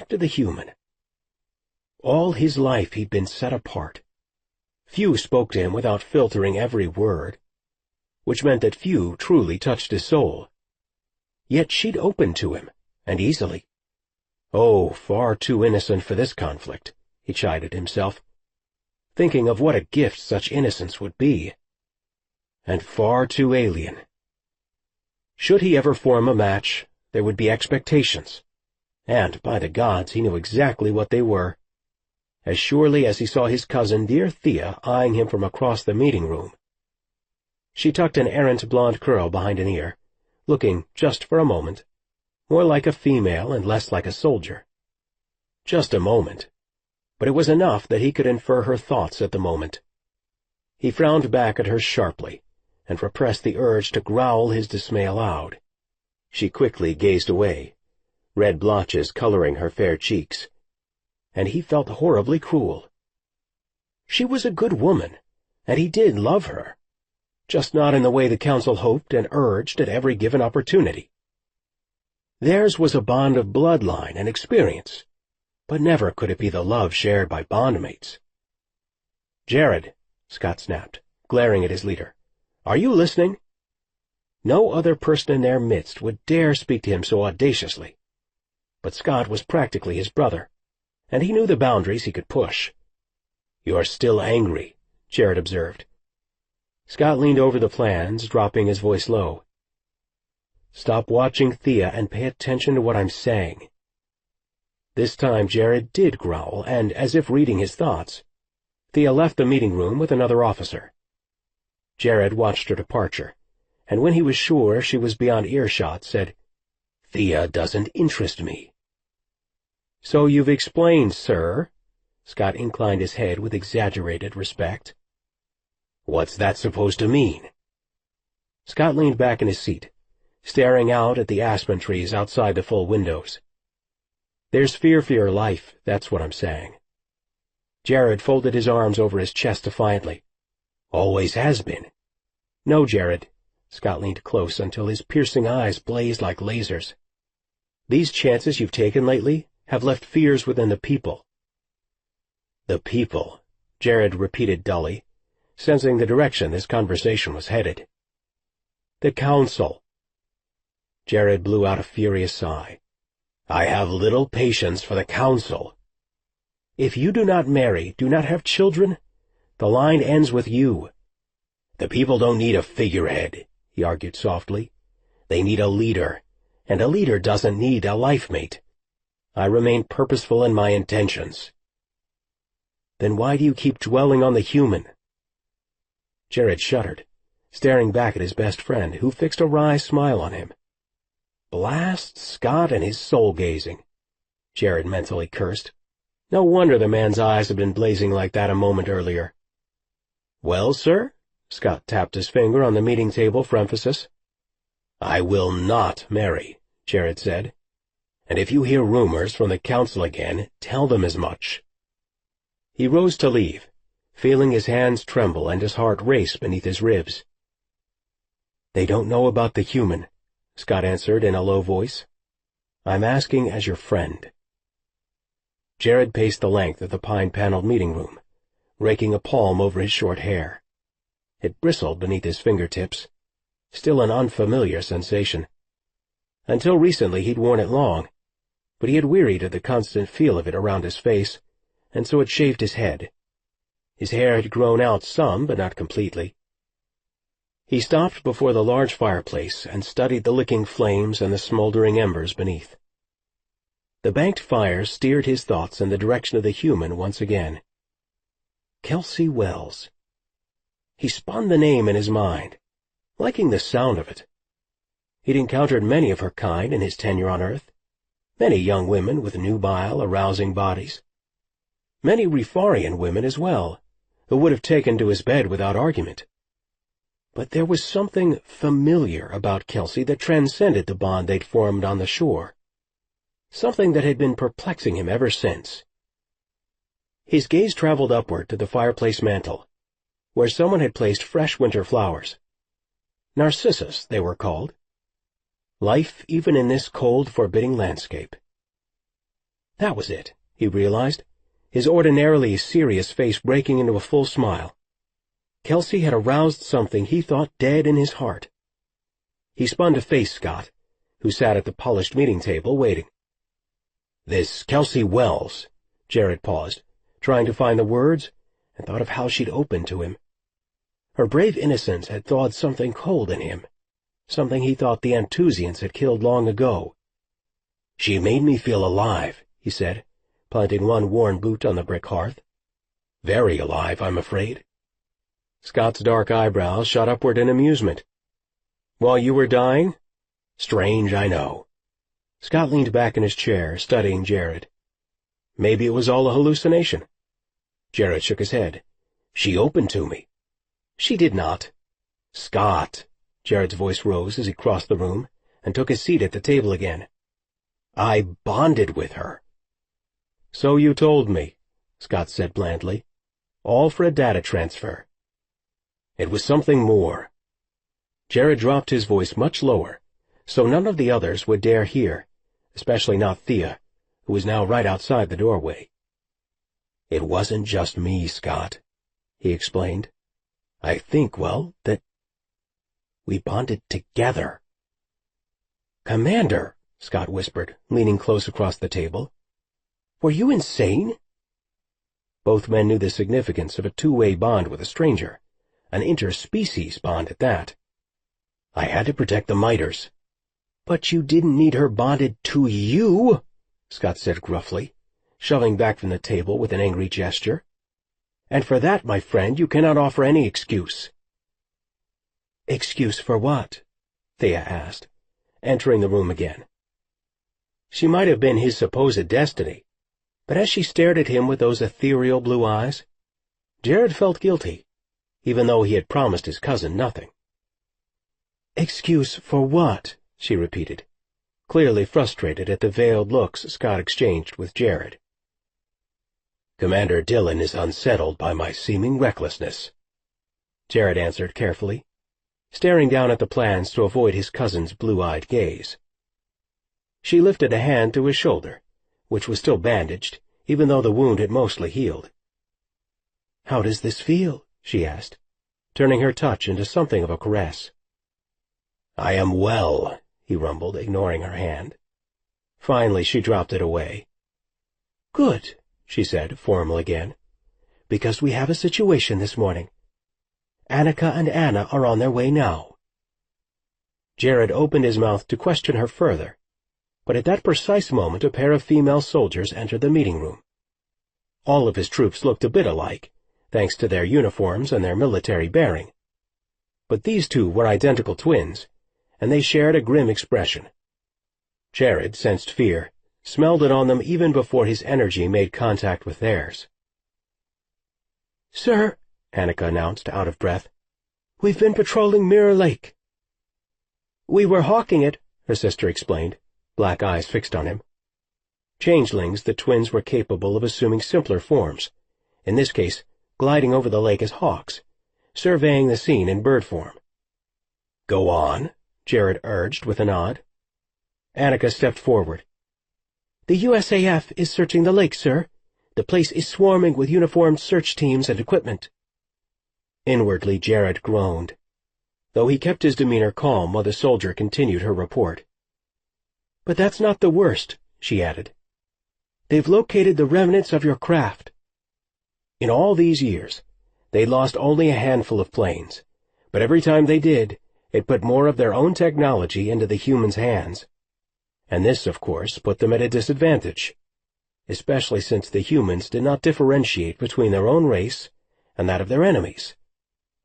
to the human. All his life he'd been set apart. Few spoke to him without filtering every word, which meant that few truly touched his soul. Yet she'd opened to him, and easily. Oh, far too innocent for this conflict, he chided himself, thinking of what a gift such innocence would be. And far too alien. Should he ever form a match, there would be expectations, and, by the gods, he knew exactly what they were. As surely as he saw his cousin, dear Thea, eyeing him from across the meeting room. She tucked an errant blonde curl behind an ear, looking, just for a moment, more like a female and less like a soldier. Just a moment, but it was enough that he could infer her thoughts at the moment. He frowned back at her sharply, and repressed the urge to growl his dismay aloud. She quickly gazed away, red blotches coloring her fair cheeks, and he felt horribly cruel. She was a good woman, and he did love her, just not in the way the council hoped and urged at every given opportunity. Theirs was a bond of bloodline and experience, but never could it be the love shared by bondmates. "Jared," Scott snapped, glaring at his leader, "are you listening?" No other person in their midst would dare speak to him so audaciously. But Scott was practically his brother, and he knew the boundaries he could push. "You're still angry," Jared observed. Scott leaned over the plans, dropping his voice low. "Stop watching Thea and pay attention to what I'm saying." This time Jared did growl, and, as if reading his thoughts, Thea left the meeting room with another officer. Jared watched her departure, and when he was sure she was beyond earshot, said, "Thea doesn't interest me." "So you've explained, sir." Scott inclined his head with exaggerated respect. "What's that supposed to mean?" Scott leaned back in his seat, staring out at the aspen trees outside the full windows. "There's fear for your life, that's what I'm saying." Jared folded his arms over his chest defiantly. "Always has been." "No, Jared." Scott leaned close until his piercing eyes blazed like lasers. "These chances you've taken lately have left fears within the people." "The people," Jared repeated dully, sensing the direction this conversation was headed. "The council." Jared blew out a furious sigh. "I have little patience for the council." "If you do not marry, do not have children, the line ends with you." "The people don't need a figurehead," he argued softly. "They need a leader, and a leader doesn't need a life mate. I remain purposeful in my intentions." "Then why do you keep dwelling on the human?" Jared shuddered, staring back at his best friend, who fixed a wry smile on him. Blast Scott and his soul-gazing, Jared mentally cursed. No wonder the man's eyes had been blazing like that a moment earlier. "Well, sir?" Scott tapped his finger on the meeting table for emphasis. "I will not marry," Jared said. "And if you hear rumors from the council again, tell them as much." He rose to leave, feeling his hands tremble and his heart race beneath his ribs. "They don't know about the human," Scott answered in a low voice. "I'm asking as your friend." Jared paced the length of the pine-paneled meeting room, raking a palm over his short hair. It bristled beneath his fingertips, still an unfamiliar sensation. Until recently he'd worn it long, but he had wearied of the constant feel of it around his face, and so had shaved his head. His hair had grown out some, but not completely. He stopped before the large fireplace and studied the licking flames and the smoldering embers beneath. The banked fire steered his thoughts in the direction of the human once again. Kelsey Wells. He spun the name in his mind, liking the sound of it. He'd encountered many of her kind in his tenure on Earth, many young women with nubile, arousing bodies. Many Refarian women as well, who would have taken to his bed without argument. But there was something familiar about Kelsey that transcended the bond they'd formed on the shore, something that had been perplexing him ever since. His gaze traveled upward to the fireplace mantel, where someone had placed fresh winter flowers. Narcissus, they were called. Life even in this cold, forbidding landscape. That was it, he realized, his ordinarily serious face breaking into a full smile. Kelsey had aroused something he thought dead in his heart. He spun to face Scott, who sat at the polished meeting table waiting. "This Kelsey Wells," Jared paused, trying to find the words, and thought of how she'd opened to him. Her brave innocence had thawed something cold in him, something he thought the Anthusians had killed long ago. "She made me feel alive," he said, planting one worn boot on the brick hearth. "Very alive, I'm afraid." Scott's dark eyebrows shot upward in amusement. "While you were dying? Strange, I know." Scott leaned back in his chair, studying Jared. "Maybe it was all a hallucination." Jared shook his head. "She opened to me." "She did not." "Scott." Jared's voice rose as he crossed the room and took his seat at the table again. "I bonded with her." "So you told me," Scott said blandly. "All for a data transfer." "It was something more." Jared dropped his voice much lower, so none of the others would dare hear, especially not Thea, who was now right outside the doorway. "It wasn't just me, Scott," he explained. "I think, well, that we bonded together." "Commander," Scott whispered, leaning close across the table. "Were you insane?" Both men knew the significance of a two-way bond with a stranger, an interspecies bond at that. "I had to protect the miters." "But you didn't need her bonded to you," Scott said gruffly, shoving back from the table with an angry gesture. "And for that, my friend, you cannot offer any excuse." "Excuse for what?" Thea asked, entering the room again. She might have been his supposed destiny, but as she stared at him with those ethereal blue eyes, Jared felt guilty, even though he had promised his cousin nothing. "Excuse for what?" she repeated, clearly frustrated at the veiled looks Scott exchanged with Jared. "Commander Dillon is unsettled by my seeming recklessness," Jared answered carefully, staring down at the plans to avoid his cousin's blue-eyed gaze. She lifted a hand to his shoulder, which was still bandaged, even though the wound had mostly healed. "How does this feel?" she asked, turning her touch into something of a caress. "I am well," he rumbled, ignoring her hand. Finally she dropped it away. "Good," she said, formal again, "because we have a situation this morning. Annika and Anna are on their way now." Jared opened his mouth to question her further, but at that precise moment a pair of female soldiers entered the meeting room. All of his troops looked a bit alike, thanks to their uniforms and their military bearing. But these two were identical twins, and they shared a grim expression. Jared sensed fear, smelled it on them even before his energy made contact with theirs. "Sir," Annika announced, out of breath, "we've been patrolling Mirror Lake." "We were hawking it," her sister explained, black eyes fixed on him. Changelings, the twins were capable of assuming simpler forms, in this case gliding over the lake as hawks, surveying the scene in bird form. "Go on," Jared urged with a nod. Annika stepped forward. "The USAF is searching the lake, sir. The place is swarming with uniformed search teams and equipment." Inwardly, Jared groaned, though he kept his demeanor calm while the soldier continued her report. "But that's not the worst," she added. "They've located the remnants of your craft." In all these years, they'd lost only a handful of planes, but every time they did, it put more of their own technology into the humans' hands. And this, of course, put them at a disadvantage, especially since the humans did not differentiate between their own race and that of their enemies.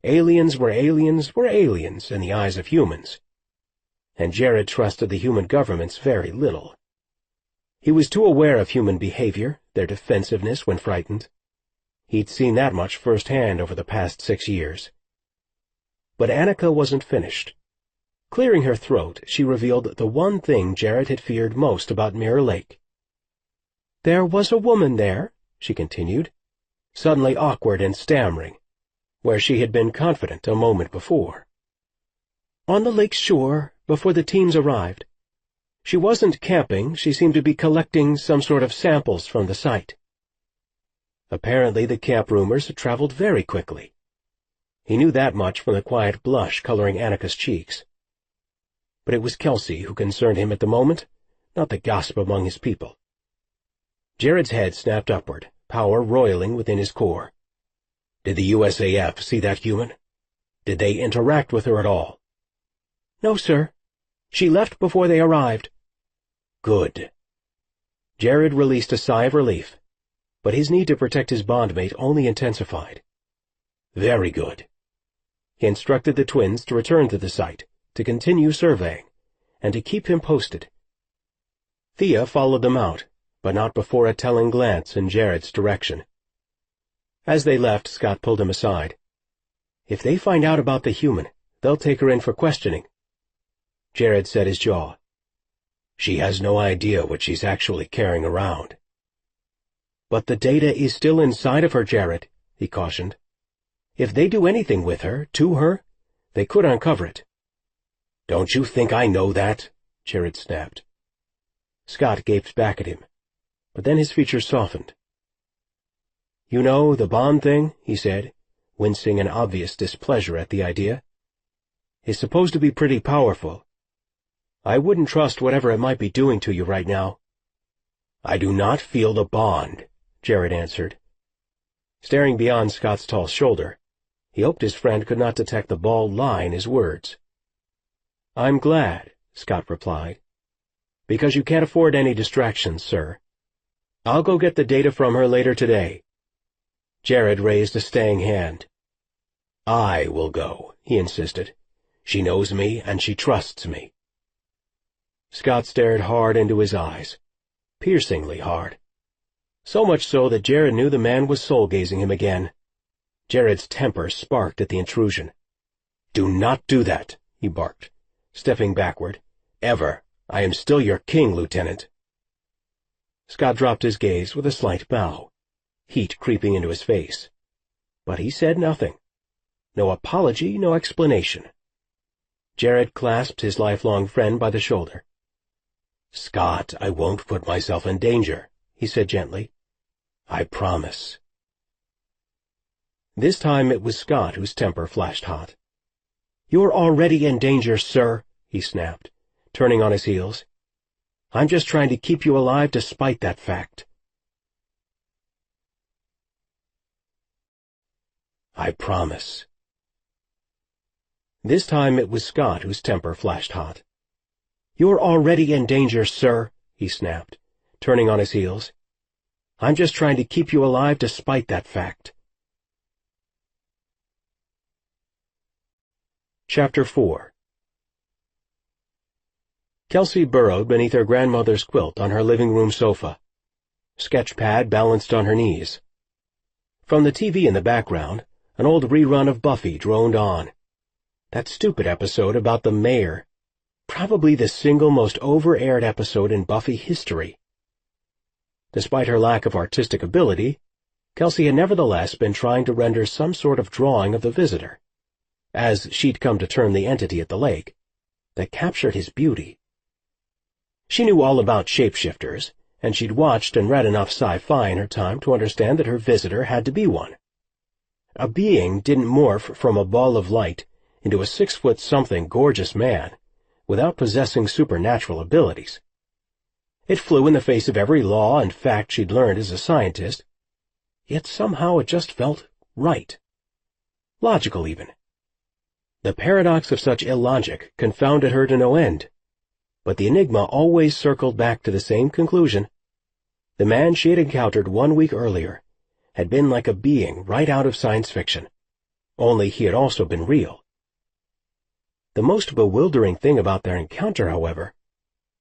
Aliens were aliens in the eyes of humans, and Jared trusted the human governments very little. He was too aware of human behavior, their defensiveness when frightened. He'd seen that much firsthand over the past 6 years. But Annika wasn't finished. Clearing her throat, she revealed the one thing Jared had feared most about Mirror Lake. "There was a woman there," she continued, suddenly awkward and stammering, where she had been confident a moment before. "On the lake's shore, before the teams arrived. She wasn't camping, she seemed to be collecting some sort of samples from the site." Apparently the camp rumors had traveled very quickly. He knew that much from the quiet blush coloring Annika's cheeks. But it was Kelsey who concerned him at the moment, not the gossip among his people. Jared's head snapped upward, power roiling within his core. Did the USAF see that human? Did they interact with her at all? "No, sir. She left before they arrived." "Good." Jared released a sigh of relief, but his need to protect his bondmate only intensified. "Very good." He instructed the twins to return to the site, to continue surveying, and to keep him posted. Thea followed them out, but not before a telling glance in Jared's direction. As they left, Scott pulled him aside. "If they find out about the human, they'll take her in for questioning." Jared set his jaw. "She has no idea what she's actually carrying around." "But the data is still inside of her, Jared," he cautioned. "If they do anything with her, to her, they could uncover it." "Don't you think I know that?" Jared snapped. Scott gaped back at him, but then his features softened. "You know, the bond thing," he said, wincing in obvious displeasure at the idea, "is supposed to be pretty powerful. I wouldn't trust whatever it might be doing to you right now." "I do not feel the bond," Jared answered. Staring beyond Scott's tall shoulder, he hoped his friend could not detect the bald lie in his words. "I'm glad," Scott replied, "because you can't afford any distractions, sir. I'll go get the data from her later today." Jared raised a staying hand. "I will go," he insisted. "She knows me and she trusts me." Scott stared hard into his eyes, piercingly hard. So much so that Jared knew the man was soul-gazing him again. Jared's temper sparked at the intrusion. "Do not do that," he barked, stepping backward. "Ever. I am still your king, Lieutenant." Scott dropped his gaze with a slight bow, heat creeping into his face. But he said nothing. No apology, no explanation. Jared clasped his lifelong friend by the shoulder. "Scott, I won't put myself in danger," he said gently. "I promise." This time it was Scott whose temper flashed hot. "You're already in danger, sir," he snapped, turning on his heels. "I'm just trying to keep you alive despite that fact." "I promise." This time it was Scott whose temper flashed hot. "You're already in danger, sir," he snapped, turning on his heels. "I'm just trying to keep you alive despite that fact." Chapter 4. Kelsey burrowed beneath her grandmother's quilt on her living room sofa, sketchpad balanced on her knees. From the TV in the background, an old rerun of Buffy droned on. That stupid episode about the mayor, probably the single most over-aired episode in Buffy history. Despite her lack of artistic ability, Kelsey had nevertheless been trying to render some sort of drawing of the visitor, as she'd come to term the entity at the lake, that captured his beauty. She knew all about shapeshifters, and she'd watched and read enough sci-fi in her time to understand that her visitor had to be one. A being didn't morph from a ball of light into a 6-foot-something gorgeous man without possessing supernatural abilities. It flew in the face of every law and fact she'd learned as a scientist, yet somehow it just felt right. Logical, even. The paradox of such illogic confounded her to no end, but the enigma always circled back to the same conclusion. The man she had encountered 1 week earlier had been like a being right out of science fiction, only he had also been real. The most bewildering thing about their encounter, however,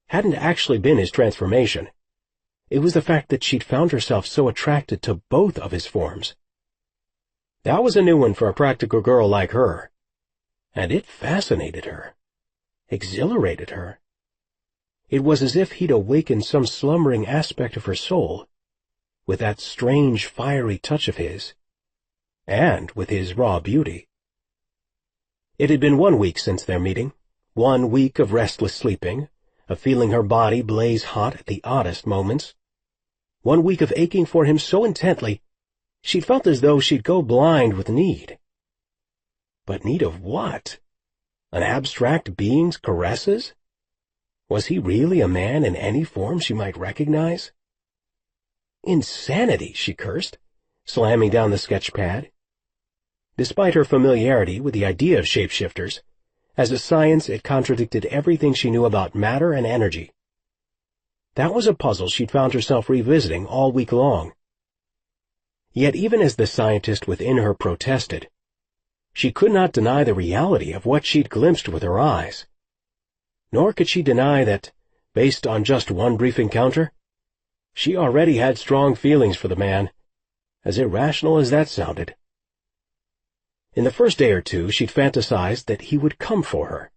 hadn't actually been his transformation. It was the fact that she'd found herself so attracted to both of his forms. That was a new one for a practical girl like her, and it fascinated her, exhilarated her. It was as if he'd awakened some slumbering aspect of her soul, with that strange fiery touch of his, and with his raw beauty. It had been 1 week since their meeting, 1 week of restless sleeping, of feeling her body blaze hot at the oddest moments, 1 week of aching for him so intently she felt as though she'd go blind with need. But need of what? An abstract being's caresses? Was he really a man in any form she might recognize? Insanity, she cursed, slamming down the sketch pad. Despite her familiarity with the idea of shapeshifters, as a science it contradicted everything she knew about matter and energy. That was a puzzle she'd found herself revisiting all week long. Yet even as the scientist within her protested, she could not deny the reality of what she'd glimpsed with her eyes. Nor could she deny that, based on just one brief encounter, she already had strong feelings for the man, as irrational as that sounded. In the first day or two she'd fantasized that he would come for her,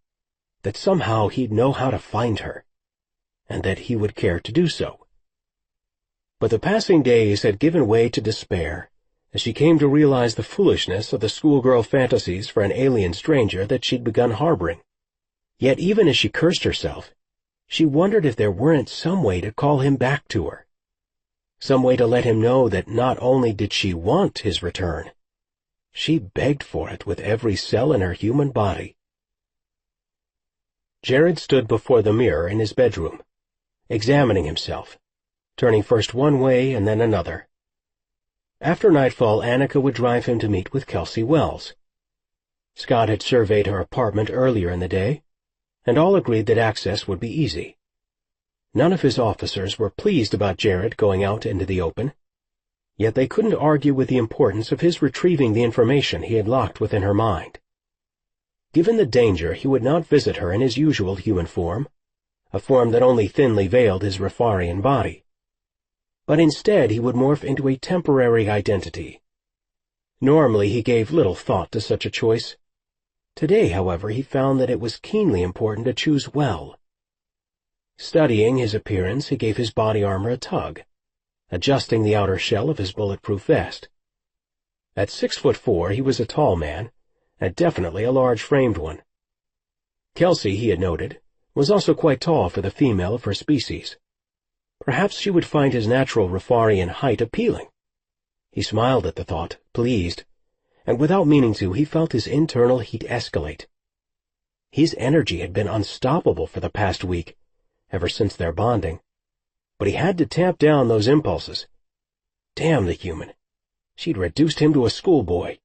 that somehow he'd know how to find her, and that he would care to do so. But the passing days had given way to despair as she came to realize the foolishness of the schoolgirl fantasies for an alien stranger that she'd begun harboring. Yet even as she cursed herself, she wondered if there weren't some way to call him back to her, some way to let him know that not only did she want his return, she begged for it with every cell in her human body. Jared stood before the mirror in his bedroom, examining himself, turning first one way and then another. After nightfall, Annika would drive him to meet with Kelsey Wells. Scott had surveyed her apartment earlier in the day, and all agreed that access would be easy. None of his officers were pleased about Jared going out into the open, yet they couldn't argue with the importance of his retrieving the information he had locked within her mind. Given the danger, he would not visit her in his usual human form, a form that only thinly veiled his Rafarian body. But instead he would morph into a temporary identity. Normally he gave little thought to such a choice. Today, however, he found that it was keenly important to choose well. Studying his appearance, he gave his body armor a tug, adjusting the outer shell of his bulletproof vest. At 6'4", he was a tall man, and definitely a large-framed one. Kelsey, he had noted, was also quite tall for the female of her species. Perhaps she would find his natural Rafarian height appealing. He smiled at the thought, pleased, and without meaning to, he felt his internal heat escalate. His energy had been unstoppable for the past week, ever since their bonding, but he had to tamp down those impulses. Damn the human. She'd reduced him to a schoolboy,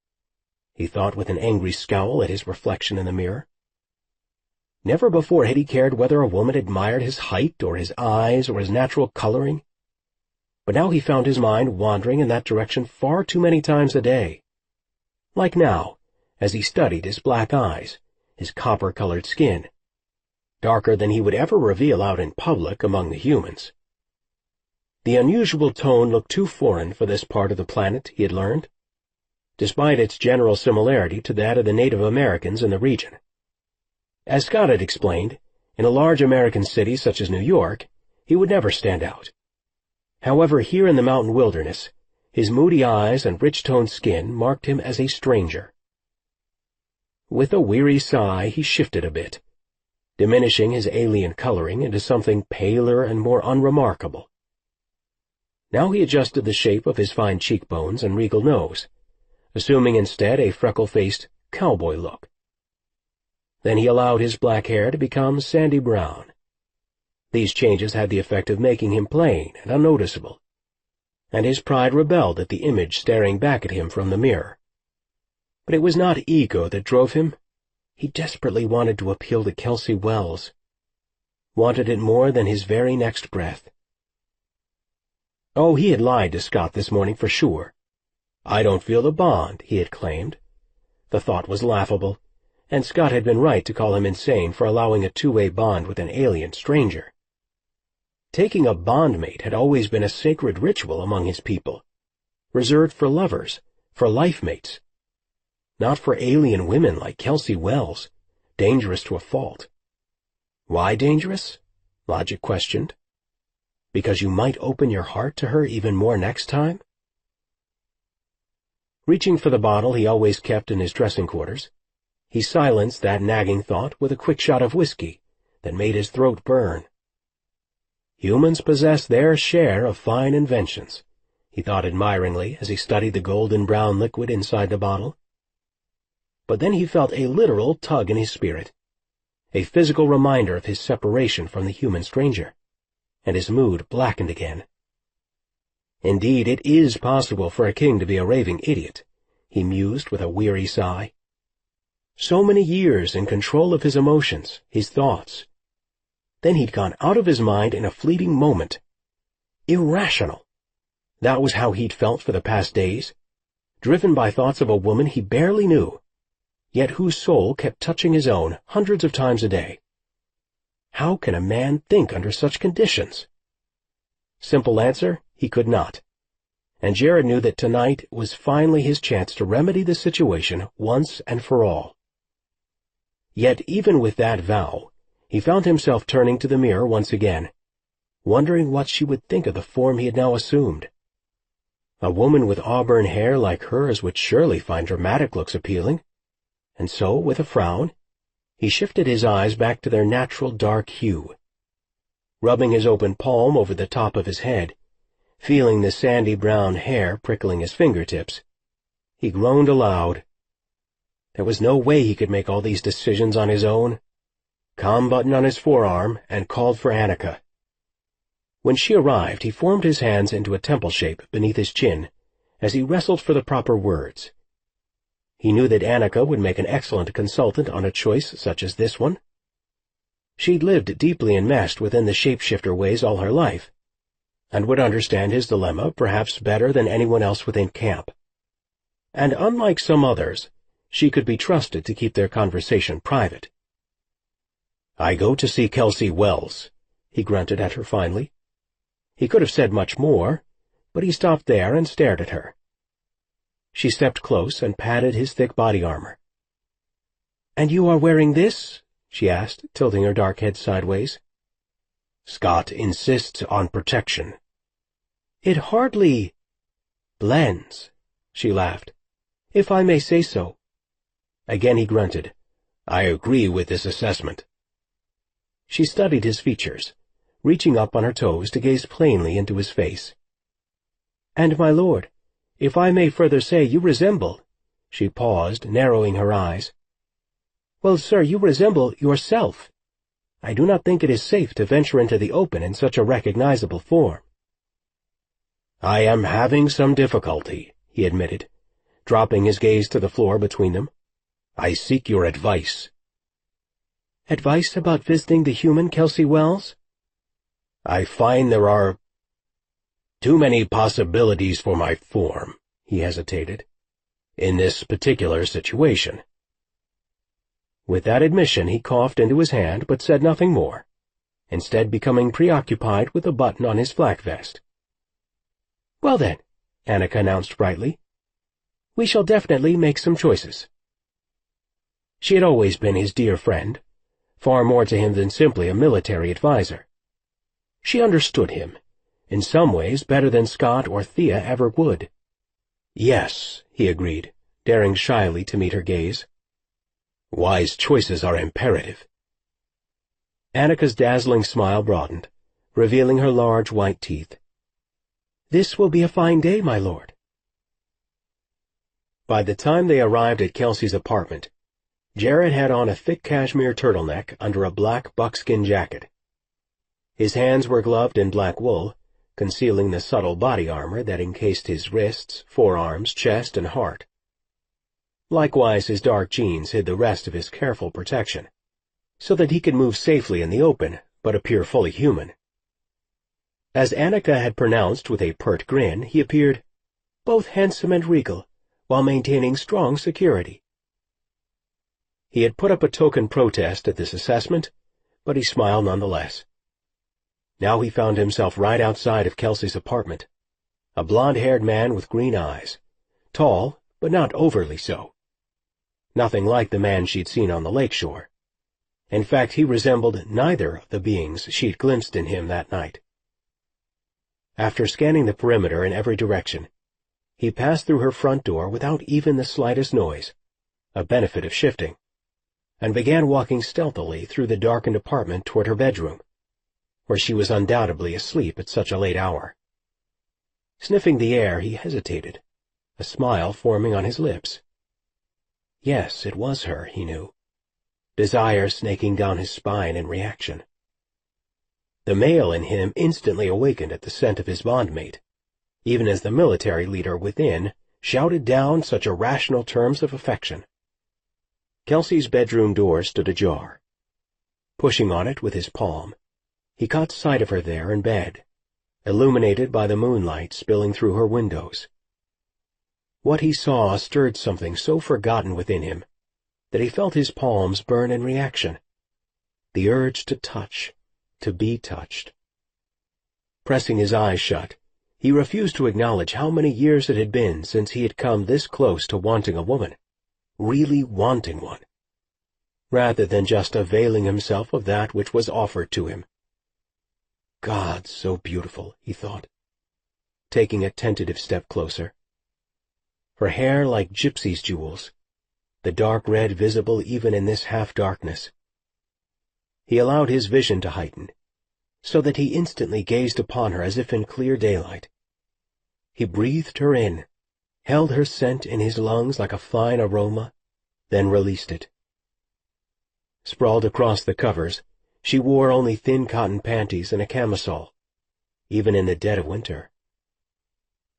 he thought with an angry scowl at his reflection in the mirror. Never before had he cared whether a woman admired his height or his eyes or his natural coloring, but now he found his mind wandering in that direction far too many times a day. Like now, as he studied his black eyes, his copper-colored skin. darker than he would ever reveal out in public among the humans. The unusual tone looked too foreign for this part of the planet, he had learned, despite its general similarity to that of the Native Americans in the region. As Scott had explained, in a large American city such as New York, he would never stand out. However, here in the mountain wilderness, his moody eyes and rich-toned skin marked him as a stranger. With a weary sigh, he shifted a bit, diminishing his alien coloring into something paler and more unremarkable. Now he adjusted the shape of his fine cheekbones and regal nose, assuming instead a freckle-faced cowboy look. Then he allowed his black hair to become sandy brown. These changes had the effect of making him plain and unnoticeable, and his pride rebelled at the image staring back at him from the mirror. But it was not ego that drove him. He desperately wanted to appeal to Kelsey Wells, wanted it more than his very next breath. Oh, he had lied to Scott this morning for sure. "I don't feel the bond," he had claimed. The thought was laughable, and Scott had been right to call him insane for allowing a two-way bond with an alien stranger. Taking a bondmate had always been a sacred ritual among his people, reserved for lovers, for life mates. Not for alien women like Kelsey Wells, dangerous to a fault. Why dangerous? Logic questioned. Because you might open your heart to her even more next time? Reaching for the bottle he always kept in his dressing quarters, he silenced that nagging thought with a quick shot of whiskey that made his throat burn. Humans possess their share of fine inventions, he thought admiringly as he studied the golden-brown liquid inside the bottle. But then he felt a literal tug in his spirit, a physical reminder of his separation from the human stranger, and his mood blackened again. Indeed, it is possible for a king to be a raving idiot, he mused with a weary sigh. So many years in control of his emotions, his thoughts. Then he'd gone out of his mind in a fleeting moment. Irrational. That was how he'd felt for the past days, driven by thoughts of a woman he barely knew, yet whose soul kept touching his own hundreds of times a day. How can a man think under such conditions? Simple answer, he could not. And Jared knew that tonight was finally his chance to remedy the situation once and for all. Yet even with that vow, he found himself turning to the mirror once again, wondering what she would think of the form he had now assumed. A woman with auburn hair like hers would surely find dramatic looks appealing, and so, with a frown, he shifted his eyes back to their natural dark hue. Rubbing his open palm over the top of his head, feeling the sandy brown hair prickling his fingertips, he groaned aloud. There was no way he could make all these decisions on his own. Com button on his forearm and called for Annika. When she arrived, he formed his hands into a temple shape beneath his chin as he wrestled for the proper words. He knew that Annika would make an excellent consultant on a choice such as this one. She'd lived deeply enmeshed within the shapeshifter ways all her life, and would understand his dilemma perhaps better than anyone else within camp. And unlike some others, she could be trusted to keep their conversation private. "I go to see Kelsey Wells," he grunted at her finally. He could have said much more, but he stopped there and stared at her. She stepped close and patted his thick body armor. "And you are wearing this?" she asked, tilting her dark head sideways. "Scott insists on protection." "It hardly blends," she laughed, "if I may say so." Again he grunted. "I agree with this assessment." She studied his features, reaching up on her toes to gaze plainly into his face. "And, my lord, if I may further say, you resemble—" She paused, narrowing her eyes. "Well, sir, you resemble yourself. I do not think it is safe to venture into the open in such a recognizable form." "I am having some difficulty," he admitted, dropping his gaze to the floor between them. "I seek your advice." "Advice about visiting the human Kelsey Wells?" "I find there are too many possibilities for my form," he hesitated, "in this particular situation." With that admission he coughed into his hand but said nothing more, instead becoming preoccupied with a button on his flak vest. "Well then," Annika announced brightly, "we shall definitely make some choices." She had always been his dear friend, far more to him than simply a military advisor. She understood him, in some ways better than Scott or Thea ever would. "Yes," he agreed, daring shyly to meet her gaze. "Wise choices are imperative." Annika's dazzling smile broadened, revealing her large white teeth. "This will be a fine day, my lord." By the time they arrived at Kelsey's apartment, Jared had on a thick cashmere turtleneck under a black buckskin jacket. His hands were gloved in black wool, concealing the subtle body armor that encased his wrists, forearms, chest, and heart. Likewise, his dark jeans hid the rest of his careful protection, so that he could move safely in the open, but appear fully human. As Annika had pronounced with a pert grin, he appeared both handsome and regal, while maintaining strong security. He had put up a token protest at this assessment, but he smiled nonetheless. Now he found himself right outside of Kelsey's apartment, a blond-haired man with green eyes, tall, but not overly so. Nothing like the man she'd seen on the lakeshore. In fact, he resembled neither of the beings she'd glimpsed in him that night. After scanning the perimeter in every direction, he passed through her front door without even the slightest noise, a benefit of shifting, and began walking stealthily through the darkened apartment toward her bedroom, where she was undoubtedly asleep at such a late hour. Sniffing the air, he hesitated, a smile forming on his lips. Yes, it was her, he knew, desire snaking down his spine in reaction. The male in him instantly awakened at the scent of his bondmate, even as the military leader within shouted down such irrational terms of affection. Kelsey's bedroom door stood ajar. Pushing on it with his palm, he caught sight of her there in bed, illuminated by the moonlight spilling through her windows. What he saw stirred something so forgotten within him that he felt his palms burn in reaction, the urge to touch, to be touched. Pressing his eyes shut, he refused to acknowledge how many years it had been since he had come this close to wanting a woman, really wanting one, rather than just availing himself of that which was offered to him. God, so beautiful, he thought, taking a tentative step closer. Her hair like gypsy's jewels, the dark red visible even in this half-darkness. He allowed his vision to heighten, so that he instantly gazed upon her as if in clear daylight. He breathed her in, held her scent in his lungs like a fine aroma, then released it. Sprawled across the covers, she wore only thin cotton panties and a camisole, even in the dead of winter.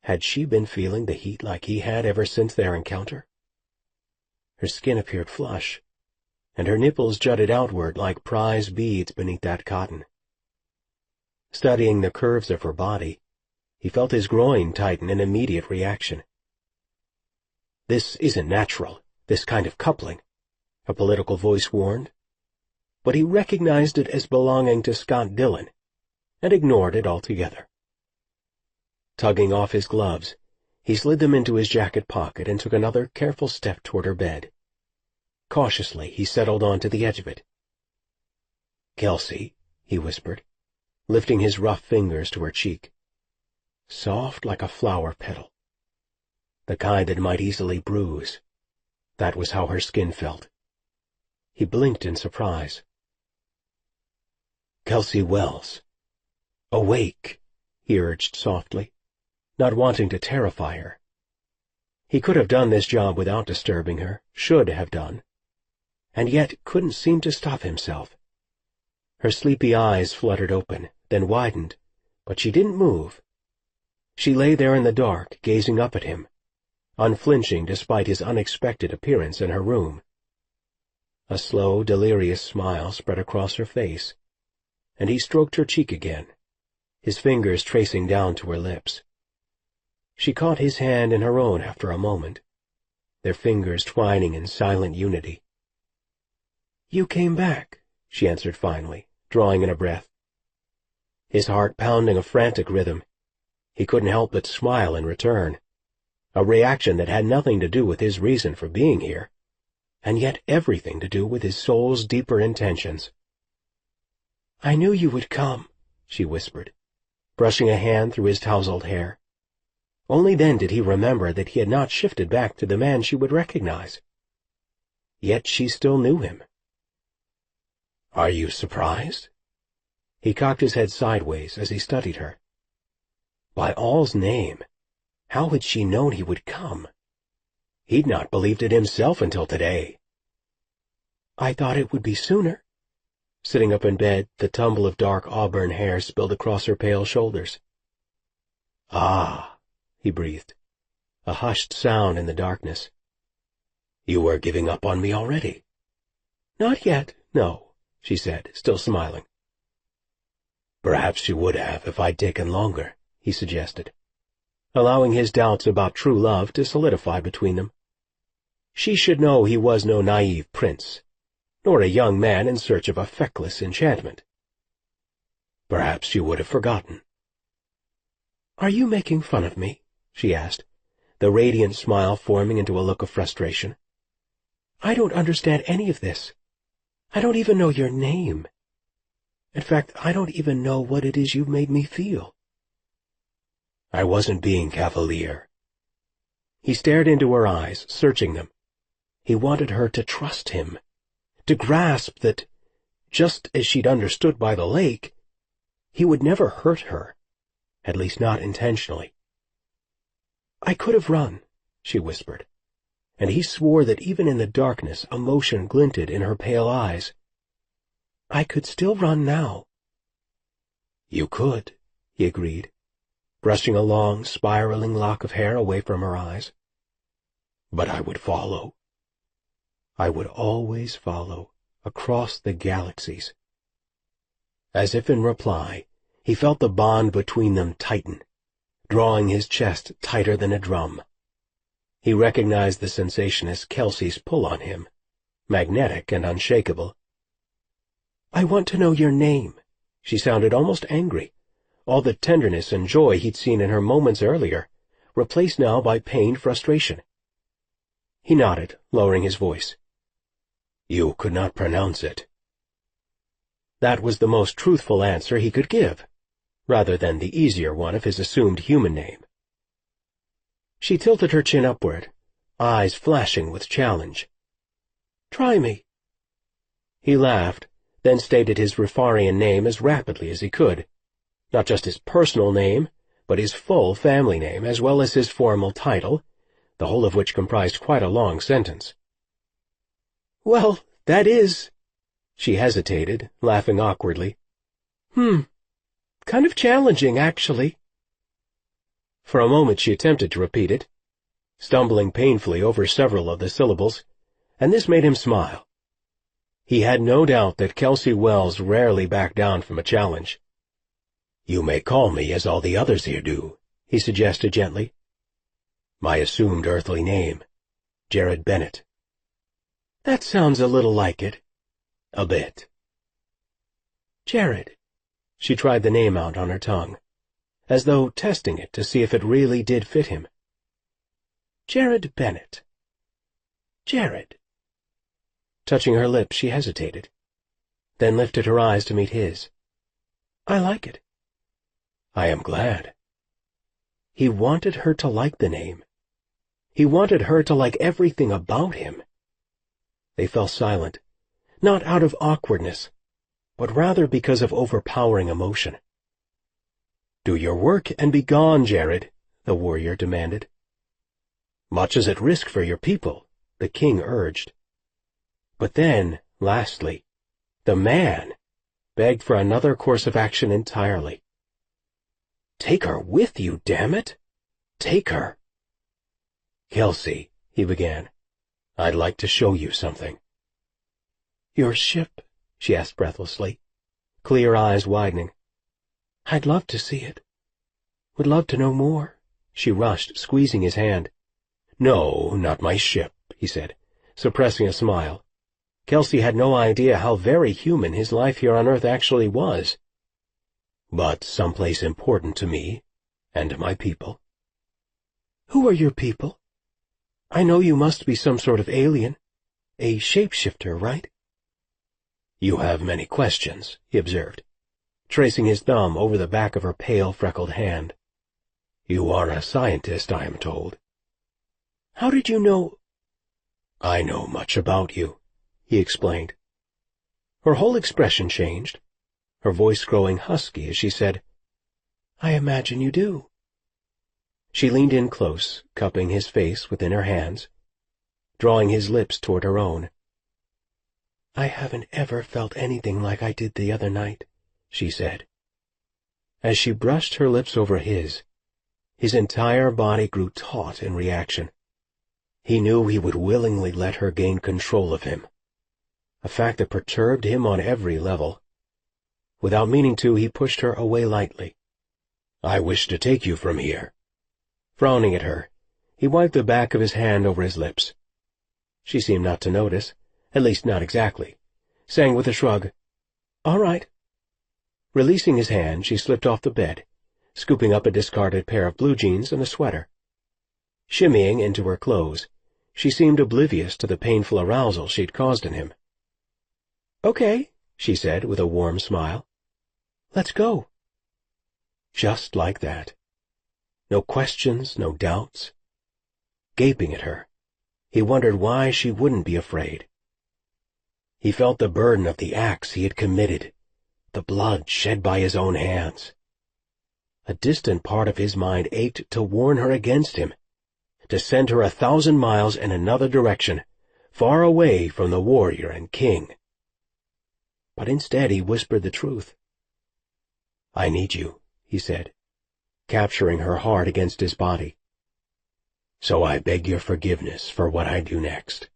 Had she been feeling the heat like he had ever since their encounter? Her skin appeared flush, and her nipples jutted outward like prize beads beneath that cotton. Studying the curves of her body, he felt his groin tighten in immediate reaction. This isn't natural, this kind of coupling, a political voice warned, but he recognized it as belonging to Scott Dillon, and ignored it altogether. Tugging off his gloves, he slid them into his jacket pocket and took another careful step toward her bed. Cautiously, he settled onto the edge of it. "Kelsey," he whispered, lifting his rough fingers to her cheek. Soft like a flower petal. The kind that might easily bruise. That was how her skin felt. He blinked in surprise. "Kelsey Wells. Awake," he urged softly, not wanting to terrify her. He could have done this job without disturbing her, should have done, and yet couldn't seem to stop himself. Her sleepy eyes fluttered open, then widened, but she didn't move. She lay there in the dark, gazing up at him, unflinching despite his unexpected appearance in her room. A slow, delirious smile spread across her face, and he stroked her cheek again, his fingers tracing down to her lips. She caught his hand in her own after a moment, their fingers twining in silent unity. You came back, she answered finally, drawing in a breath. His heart pounding a frantic rhythm, he couldn't help but smile in return, a reaction that had nothing to do with his reason for being here, and yet everything to do with his soul's deeper intentions. I knew you would come, she whispered, brushing a hand through his tousled hair. Only then did he remember that he had not shifted back to the man she would recognize. Yet she still knew him. Are you surprised? He cocked his head sideways as he studied her. By all's name, how had she known he would come? He'd not believed it himself until today. I thought it would be sooner. Sitting up in bed, the tumble of dark auburn hair spilled across her pale shoulders. Ah, he breathed, a hushed sound in the darkness. You were giving up on me already. Not yet, no, she said, still smiling. Perhaps you would have if I'd taken longer, he suggested, allowing his doubts about true love to solidify between them. She should know he was no naive prince, nor a young man in search of a feckless enchantment. Perhaps you would have forgotten. Are you making fun of me? She asked, the radiant smile forming into a look of frustration. I don't understand any of this. I don't even know your name. In fact, I don't even know what it is you've made me feel. I wasn't being cavalier. He stared into her eyes, searching them. He wanted her to trust him, to grasp that, just as she'd understood by the lake, he would never hurt her, at least not intentionally. I could have run, she whispered, and he swore that even in the darkness emotion glinted in her pale eyes. I could still run now. You could, he agreed, brushing a long, spiraling lock of hair away from her eyes. But I would follow. I would always follow, across the galaxies. As if in reply, he felt the bond between them tighten, drawing his chest tighter than a drum. He recognized the sensation as Kelsey's pull on him, magnetic and unshakable. I want to know your name. She sounded almost angry. All the tenderness and joy he'd seen in her moments earlier, replaced now by pained frustration. He nodded, lowering his voice. You could not pronounce it. That was the most truthful answer he could give, rather than the easier one of his assumed human name. She tilted her chin upward, eyes flashing with challenge. Try me. He laughed, then stated his Rifarian name as rapidly as he could, not just his personal name, but his full family name as well as his formal title, the whole of which comprised quite a long sentence. Well, that is... She hesitated, laughing awkwardly. Kind of challenging, actually. For a moment she attempted to repeat it, stumbling painfully over several of the syllables, and this made him smile. He had no doubt that Kelsey Wells rarely backed down from a challenge. You may call me as all the others here do, he suggested gently. My assumed earthly name, Jared Bennett. That sounds a little like it. A bit. Jared. She tried the name out on her tongue, as though testing it to see if it really did fit him. Jared Bennett. Jared. Touching her lips, she hesitated, then lifted her eyes to meet his. I like it. I am glad. He wanted her to like the name. He wanted her to like everything about him. They fell silent, not out of awkwardness, but rather because of overpowering emotion. Do your work and be gone, Jared, the warrior demanded. Much is at risk for your people, the king urged. But then, lastly, the man begged for another course of action entirely. Take her with you, damn it! Take her! Kelsey, he began, I'd like to show you something. Your ship? She asked breathlessly, clear eyes widening. I'd love to see it. Would love to know more. She rushed, squeezing his hand. No, not my ship, he said, suppressing a smile. Kelsey had no idea how very human his life here on Earth actually was. "But someplace important to me and my people." "Who are your people? I know you must be some sort of alien, a shapeshifter, right?" "You have many questions," he observed, tracing his thumb over the back of her pale, freckled hand. "You are a scientist, I am told." "How did you know—" "I know much about you," he explained. Her whole expression changed, her voice growing husky as she said, "I imagine you do." She leaned in close, cupping his face within her hands, drawing his lips toward her own. "I haven't ever felt anything like I did the other night," she said. As she brushed her lips over his entire body grew taut in reaction. He knew he would willingly let her gain control of him, a fact that perturbed him on every level. Without meaning to, he pushed her away lightly. "I wish to take you from here." Frowning at her, he wiped the back of his hand over his lips. She seemed not to notice, at least not exactly, saying with a shrug, "All right." Releasing his hand, she slipped off the bed, scooping up a discarded pair of blue jeans and a sweater. Shimmying into her clothes, she seemed oblivious to the painful arousal she'd caused in him. "Okay," she said with a warm smile. "Let's go." Just like that. No questions, no doubts. Gaping at her, he wondered why she wouldn't be afraid. He felt the burden of the acts he had committed, the blood shed by his own hands. A distant part of his mind ached to warn her against him, to send her 1,000 miles in another direction, far away from the warrior and king. But instead he whispered the truth. "I need you," he said, capturing her heart against his body. "So I beg your forgiveness for what I do next."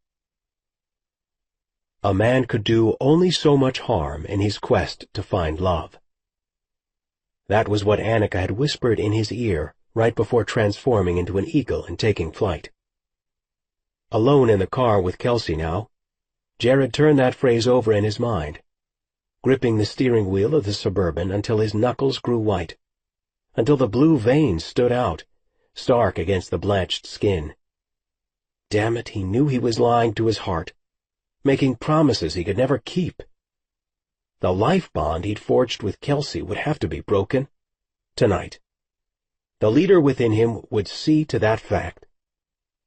A man could do only so much harm in his quest to find love. That was what Annika had whispered in his ear right before transforming into an eagle and taking flight. Alone in the car with Kelsey now, Jared turned that phrase over in his mind, gripping the steering wheel of the Suburban until his knuckles grew white, until the blue veins stood out, stark against the blanched skin. Damn it, he knew he was lying to his heart, making promises he could never keep. The life bond he'd forged with Kelsey would have to be broken. Tonight. The leader within him would see to that fact,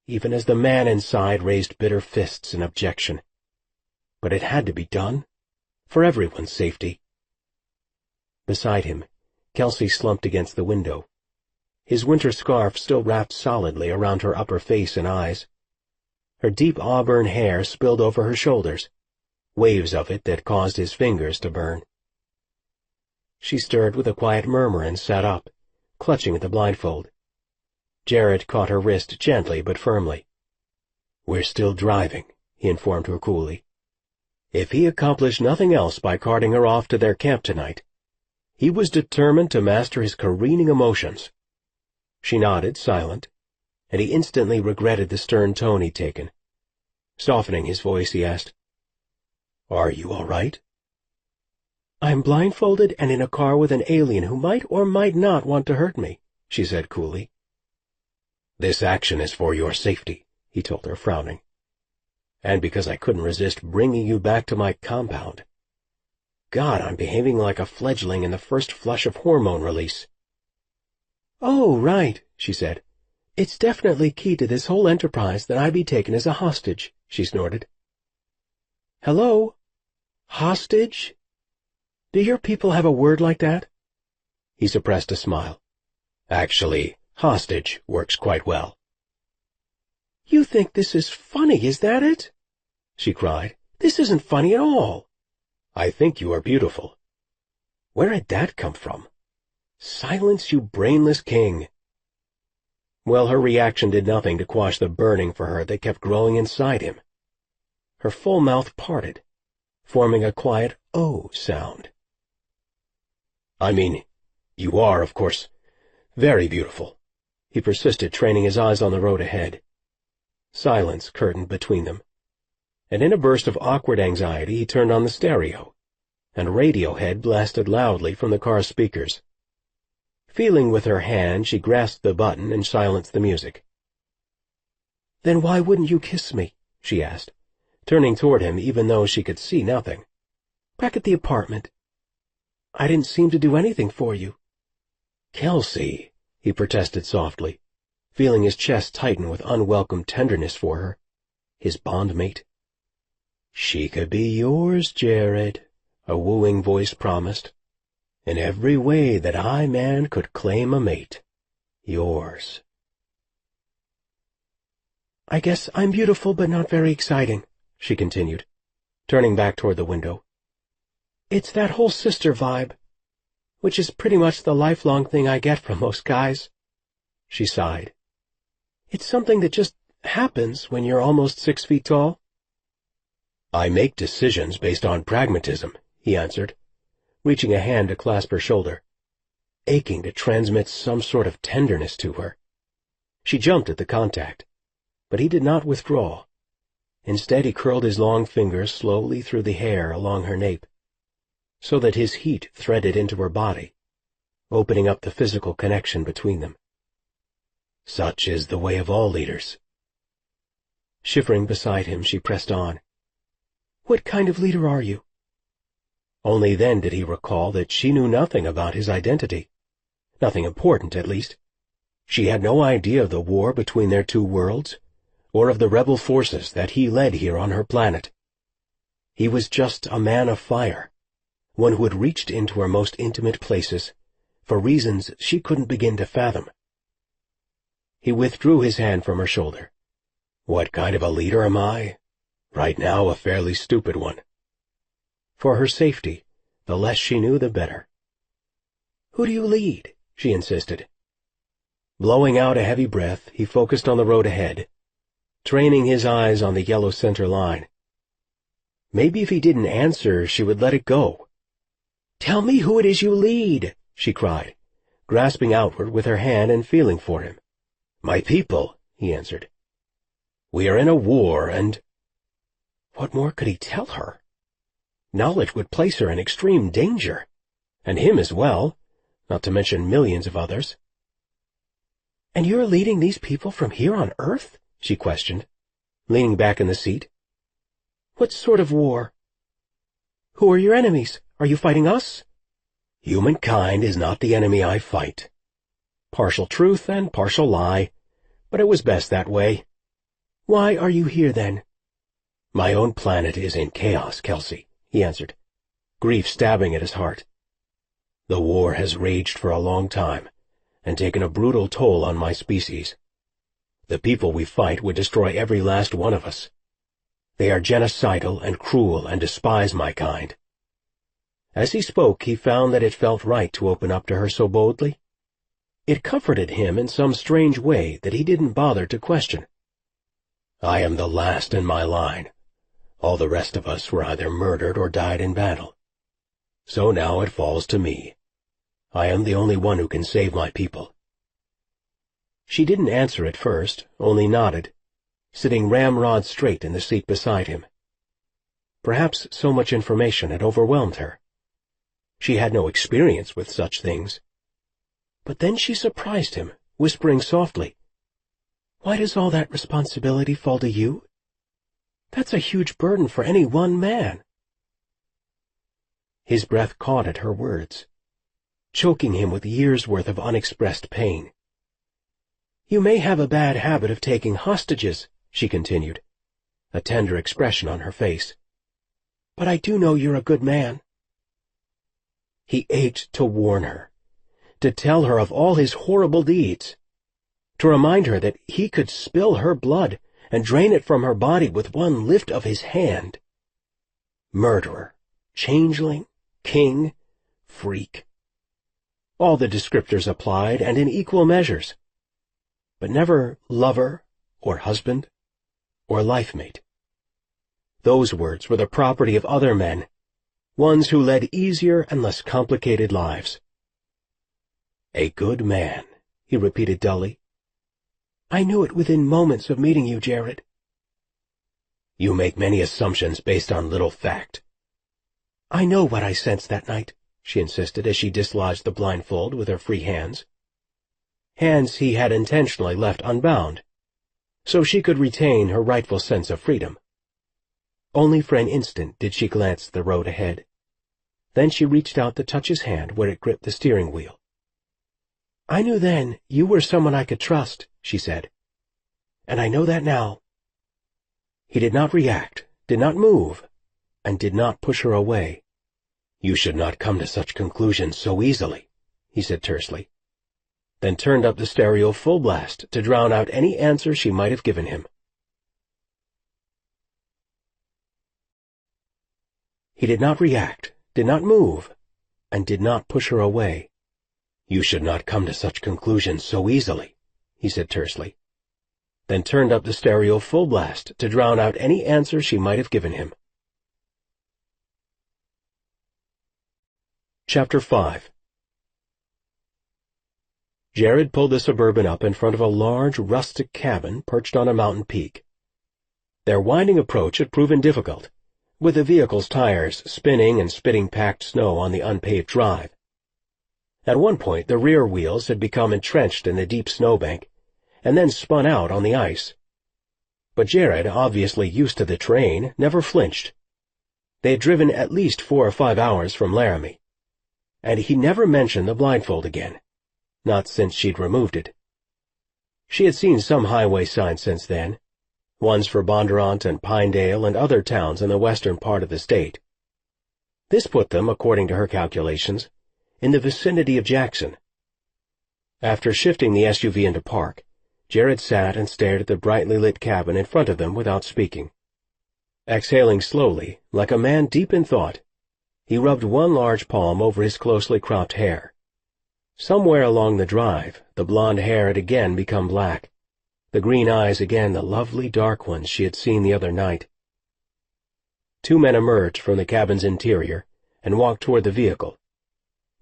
even as the man inside raised bitter fists in objection. But it had to be done, for everyone's safety. Beside him, Kelsey slumped against the window, his winter scarf still wrapped solidly around her upper face and eyes. Her deep auburn hair spilled over her shoulders, waves of it that caused his fingers to burn. She stirred with a quiet murmur and sat up, clutching at the blindfold. Jared caught her wrist gently but firmly. "We're still driving," he informed her coolly. If he accomplished nothing else by carting her off to their camp tonight, he was determined to master his careening emotions. She nodded, silent, and he instantly regretted the stern tone he'd taken. Softening his voice, he asked, "Are you all right?" "I'm blindfolded and in a car with an alien who might or might not want to hurt me," she said coolly. "This action is for your safety," he told her, frowning. "And because I couldn't resist bringing you back to my compound. God, I'm behaving like a fledgling in the first flush of hormone release." "Oh, right," she said. "It's definitely key to this whole enterprise that I be taken as a hostage," she snorted. "Hello? Hostage? Do your people have a word like that?" He suppressed a smile. "Actually, hostage works quite well." "You think this is funny, is that it?" she cried. "This isn't funny at all." "I think you are beautiful." Where had that come from? Silence, you brainless king. Well, her reaction did nothing to quash the burning for her that kept growing inside him. Her full mouth parted, forming a quiet "oh" sound. "I mean, you are, of course, very beautiful," he persisted, training his eyes on the road ahead. Silence curtained between them. and in a burst of awkward anxiety he turned on the stereo, and Radiohead blasted loudly from the car's speakers. Feeling with her hand, she grasped the button and silenced the music. "Then why wouldn't you kiss me?" she asked, turning toward him even though she could see nothing. "Back at the apartment. I didn't seem to do anything for you." "Kelsey," he protested softly, feeling his chest tighten with unwelcome tenderness for her, his bondmate. "She could be yours, Jared," a wooing voice promised. "In every way that man could claim a mate. Yours." "I guess I'm beautiful but not very exciting," she continued, turning back toward the window. "It's that whole sister vibe, which is pretty much the lifelong thing I get from most guys." She sighed. "It's something that just happens when you're almost 6 feet tall." "I make decisions based on pragmatism," he answered, reaching a hand to clasp her shoulder, aching to transmit some sort of tenderness to her. She jumped at the contact, but he did not withdraw. Instead, he curled his long fingers slowly through the hair along her nape, so that his heat threaded into her body, opening up the physical connection between them. Such is the way of all leaders. Shivering beside him, she pressed on. "What kind of leader are you?" Only then did he recall that she knew nothing about his identity. Nothing important, at least. She had no idea of the war between their two worlds, or of the rebel forces that he led here on her planet. He was just a man of fire, one who had reached into her most intimate places, for reasons she couldn't begin to fathom. He withdrew his hand from her shoulder. "What kind of a leader am I? Right now, a fairly stupid one." For her safety, the less she knew, the better. "Who do you lead?" she insisted. Blowing out a heavy breath, he focused on the road ahead, training his eyes on the yellow center line. Maybe if he didn't answer, she would let it go. "Tell me who it is you lead," she cried, grasping outward with her hand and feeling for him. "My people," he answered. "We are in a war, and—" What more could he tell her? Knowledge would place her in extreme danger, and him as well, not to mention millions of others. "And you're leading these people from here on Earth?" she questioned, leaning back in the seat. "What sort of war? Who are your enemies? Are you fighting us?" "Humankind is not the enemy I fight." Partial truth and partial lie, but it was best that way. "Why are you here, then?" "My own planet is in chaos, Kelsey," he answered, grief stabbing at his heart. "The war has raged for a long time and taken a brutal toll on my species. The people we fight would destroy every last one of us. They are genocidal and cruel and despise my kind." As he spoke, he found that it felt right to open up to her so boldly. It comforted him in some strange way that he didn't bother to question. "I am the last in my line. All the rest of us were either murdered or died in battle. So now it falls to me. I am the only one who can save my people." She didn't answer at first, only nodded, sitting ramrod straight in the seat beside him. Perhaps so much information had overwhelmed her. She had no experience with such things. But then she surprised him, whispering softly, "Why does all that responsibility fall to you? That's a huge burden for any one man." His breath caught at her words, choking him with years' worth of unexpressed pain. "You may have a bad habit of taking hostages," she continued, a tender expression on her face, "but I do know you're a good man." He ached to warn her, to tell her of all his horrible deeds, to remind her that he could spill her blood and drain it from her body with one lift of his hand. Murderer, changeling, king, freak. All the descriptors applied, and in equal measures, but never lover or husband or life-mate. Those words were the property of other men, ones who led easier and less complicated lives. "A good man," he repeated dully. "I knew it within moments of meeting you, Jared." You make many assumptions based on little fact. I know what I sensed that night, she insisted as she dislodged the blindfold with her free hands. Hands he had intentionally left unbound, so she could retain her rightful sense of freedom. Only for an instant did she glance at the road ahead. Then she reached out to touch his hand where it gripped the steering wheel. I knew then you were someone I could trust, she said. And I know that now. He did not react, did not move, and did not push her away. You should not come to such conclusions so easily, he said tersely, then turned up the stereo full blast to drown out any answer she might have given him. He did not react, did not move, and did not push her away. You should not come to such conclusions so easily, he said tersely, then turned up the stereo full blast to drown out any answer she might have given him. Chapter 5. Jared pulled the Suburban up in front of a large, rustic cabin perched on a mountain peak. Their winding approach had proven difficult, with the vehicle's tires spinning and spitting packed snow on the unpaved drive. At one point, the rear wheels had become entrenched in the deep snowbank, and then spun out on the ice. But Jared, obviously used to the terrain, never flinched. They had driven at least 4 or 5 hours from Laramie, and he never mentioned the blindfold again, not since she'd removed it. She had seen some highway signs since then, ones for Bondurant and Pinedale and other towns in the western part of the state. This put them, according to her calculations, in the vicinity of Jackson. After shifting the SUV into park, Jared sat and stared at the brightly lit cabin in front of them without speaking. Exhaling slowly, like a man deep in thought, he rubbed one large palm over his closely cropped hair. Somewhere along the drive, the blonde hair had again become black, the green eyes again the lovely dark ones she had seen the other night. 2 men emerged from the cabin's interior and walked toward the vehicle,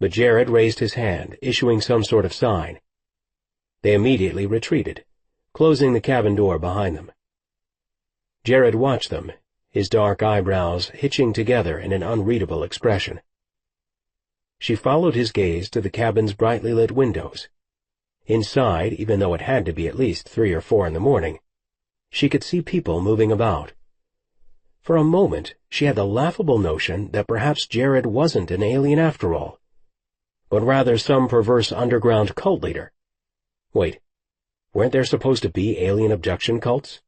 but Jared raised his hand, issuing some sort of sign. They immediately retreated, closing the cabin door behind them. Jared watched them, his dark eyebrows hitching together in an unreadable expression. She followed his gaze to the cabin's brightly lit windows. Inside, even though it had to be at least 3 or 4 in the morning, she could see people moving about. For a moment, she had the laughable notion that perhaps Jared wasn't an alien after all, but rather some perverse underground cult leader. Wait, weren't there supposed to be alien abduction cults?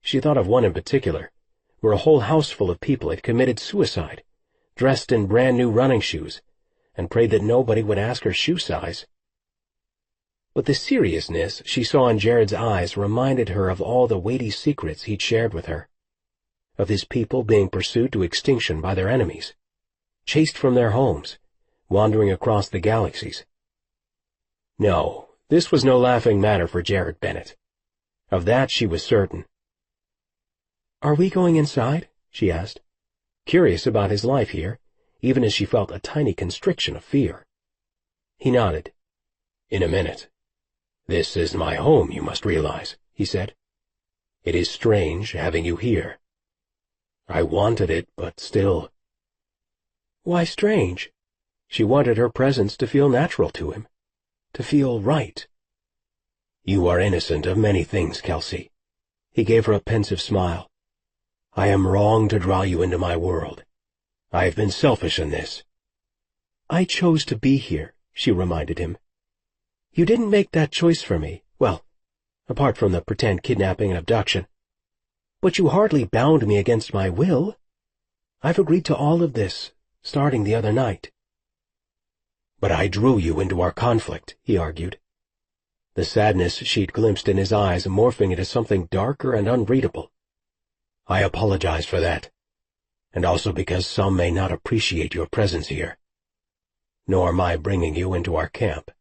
She thought of one in particular, where a whole house full of people had committed suicide, dressed in brand-new running shoes, and prayed that nobody would ask her shoe size. But the seriousness she saw in Jared's eyes reminded her of all the weighty secrets he'd shared with her, of his people being pursued to extinction by their enemies, chased from their homes, wandering across the galaxies. No, this was no laughing matter for Jared Bennett. Of that she was certain. "Are we going inside?" she asked, curious about his life here, even as she felt a tiny constriction of fear. He nodded. "In a minute. This is my home, you must realize," he said. "It is strange having you here. I wanted it, but still." Why strange? She wanted her presence to feel natural to him, to feel right. "You are innocent of many things, Kelsey." He gave her a pensive smile. "I am wrong to draw you into my world. I have been selfish in this." "I chose to be here," she reminded him. "You didn't make that choice for me, well, apart from the pretend kidnapping and abduction. But you hardly bound me against my will. I've agreed to all of this, starting the other night." "But I drew you into our conflict," he argued, the sadness she'd glimpsed in his eyes morphing into something darker and unreadable. "I apologize for that, and also because some may not appreciate your presence here, nor my bringing you into our camp."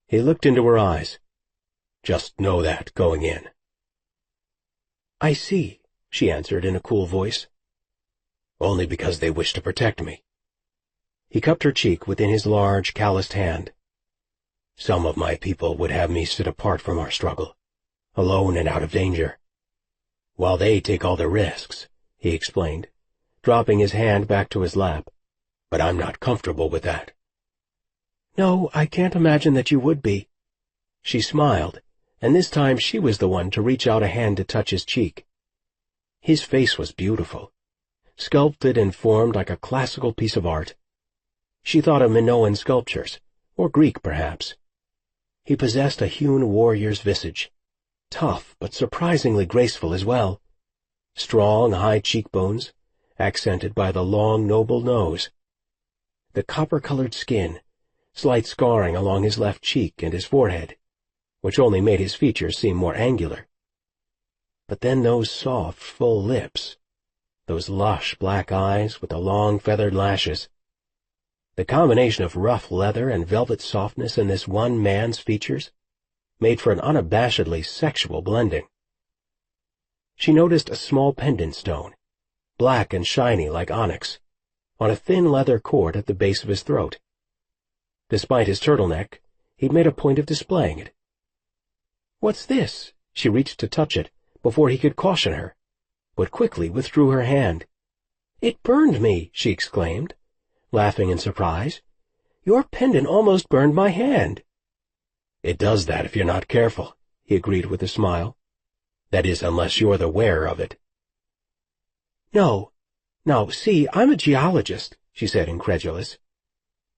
He looked into her eyes. "Just know that going in." "I see," she answered in a cool voice. "Only because they wish to protect me." He cupped her cheek within his large, calloused hand. "Some of my people would have me sit apart from our struggle, alone and out of danger. while they take all the risks," he explained, dropping his hand back to his lap. "But I'm not comfortable with that." "No, I can't imagine that you would be." She smiled, and this time she was the one to reach out a hand to touch his cheek. His face was beautiful, sculpted and formed like a classical piece of art. She thought of Minoan sculptures, or Greek perhaps. He possessed a hewn warrior's visage, tough but surprisingly graceful as well. Strong, high cheekbones, accented by the long, noble nose. The copper-colored skin, slight scarring along his left cheek and his forehead, which only made his features seem more angular. But then those soft, full lips, those lush black eyes with the long feathered lashes. The combination of rough leather and velvet softness in this one man's features made for an unabashedly sexual blending. She noticed a small pendant stone, black and shiny like onyx, on a thin leather cord at the base of his throat. Despite his turtleneck, he'd made a point of displaying it. "What's this?" She reached to touch it before he could caution her, but quickly withdrew her hand. "It burned me," she exclaimed, laughing in surprise. "Your pendant almost burned my hand." "It does that if you're not careful," he agreed with a smile. "That is, unless you're the wearer of it." "No. Now, see, I'm a geologist," she said, incredulous.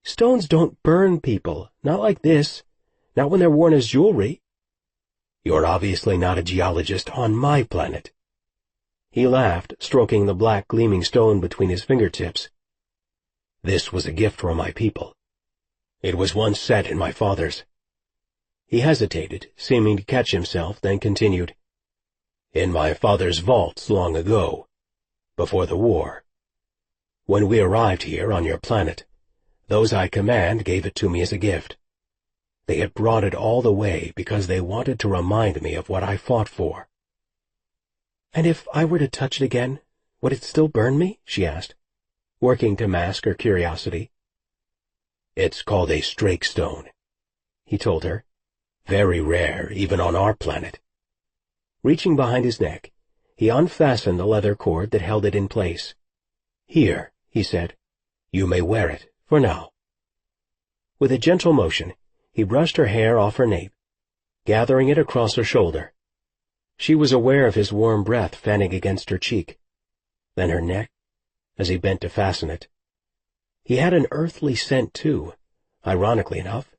"Stones don't burn people, not like this, not when they're worn as jewelry." "You're obviously not a geologist on my planet." He laughed, stroking the black gleaming stone between his fingertips. "This was a gift from my people. It was once set in my father's." He hesitated, seeming to catch himself, then continued. "In my father's vaults long ago, before the war. When we arrived here on your planet, those I command gave it to me as a gift. They had brought it all the way because they wanted to remind me of what I fought for." "And if I were to touch it again, would it still burn me?" she asked, working to mask her curiosity. "It's called a strake stone," he told her. "Very rare, even on our planet." Reaching behind his neck, he unfastened the leather cord that held it in place. "Here," he said. "You may wear it, for now." With a gentle motion, he brushed her hair off her nape, gathering it across her shoulder. She was aware of his warm breath fanning against her cheek, then her neck, as he bent to fasten it. He had an earthly scent, too, ironically enough,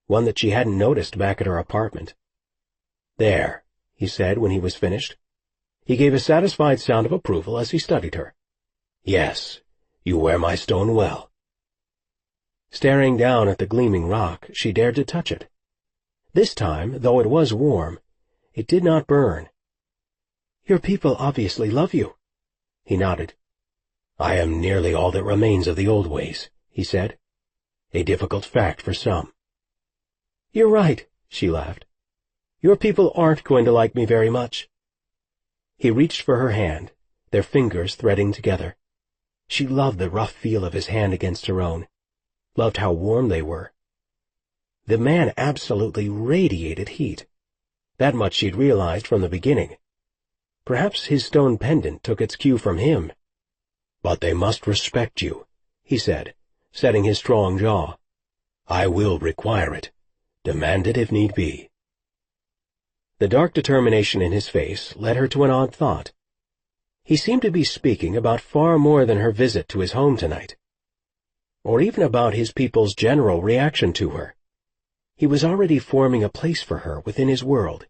one that she hadn't noticed back at her apartment. "There," he said when he was finished. He gave a satisfied sound of approval as he studied her. "Yes, you wear my stone well." Staring down at the gleaming rock, she dared to touch it. This time, though it was warm, it did not burn. "Your people obviously love you." He nodded. "I am nearly all that remains of the old ways," he said. "A difficult fact for some." "You're right," she laughed. "Your people aren't going to like me very much." He reached for her hand, their fingers threading together. She loved the rough feel of his hand against her own, loved how warm they were. The man absolutely radiated heat. That much she'd realized from the beginning. Perhaps his stone pendant took its cue from him. "But they must respect you," he said, setting his strong jaw. "I will require it, demand it if need be." The dark determination in his face led her to an odd thought. He seemed to be speaking about far more than her visit to his home tonight, or even about his people's general reaction to her. He was already forming a place for her within his world,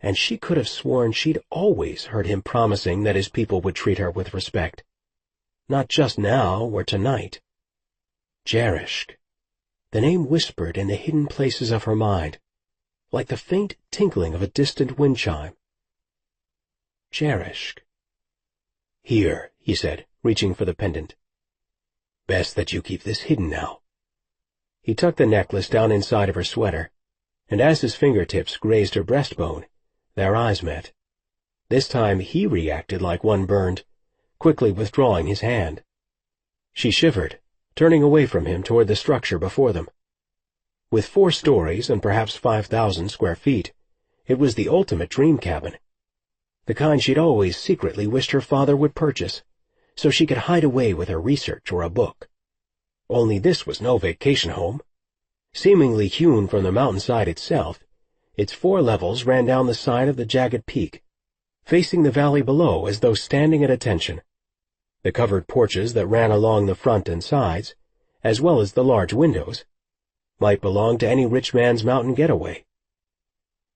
and she could have sworn she'd always heard him promising that his people would treat her with respect. Not just now or tonight. Jarishk. The name whispered in the hidden places of her mind, like the faint tinkling of a distant wind chime. Jarishk. "Here," he said, reaching for the pendant. "Best that you keep this hidden now." He tucked the necklace down inside of her sweater, and as his fingertips grazed her breastbone, their eyes met. This time he reacted like one burned, quickly withdrawing his hand. She shivered, turning away from him toward the structure before them. With 4 stories and perhaps 5,000 square feet, it was the ultimate dream cabin. the kind she'd always secretly wished her father would purchase, so she could hide away with her research or a book. Only this was no vacation home. Seemingly hewn from the mountainside itself, its 4 levels ran down the side of the jagged peak, facing the valley below as though standing at attention. The covered porches that ran along the front and sides, as well as the large windows, might belong to any rich man's mountain getaway.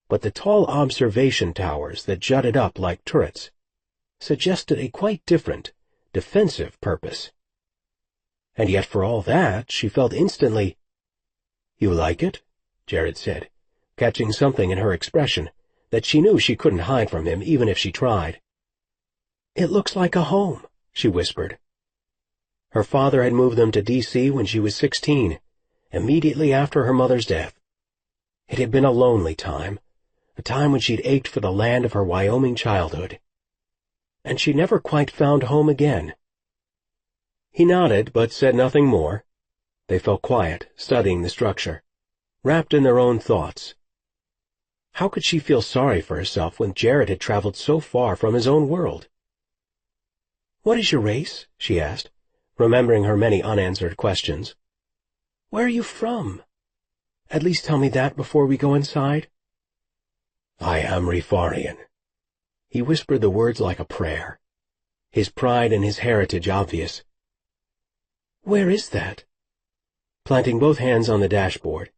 But the tall observation towers that jutted up like turrets suggested a quite different, defensive purpose. And yet for all that, she felt instantly— "You like it?" Jared said, catching something in her expression that she knew she couldn't hide from him even if she tried. "It looks like a home," she whispered. Her father had moved them to D.C. when she was 16, immediately after her mother's death. It had been a lonely time, a time when she'd ached for the land of her Wyoming childhood. And she never quite found home again. He nodded, but said nothing more. They fell quiet, studying the structure, wrapped in their own thoughts. How could she feel sorry for herself when Jared had traveled so far from his own world? "What is your race?" she asked, remembering her many unanswered questions. "Where are you from? At least tell me that before we go inside." "I am Rifarian." He whispered the words like a prayer, his pride and his heritage obvious. "Where is that?" Planting both hands on the dashboard,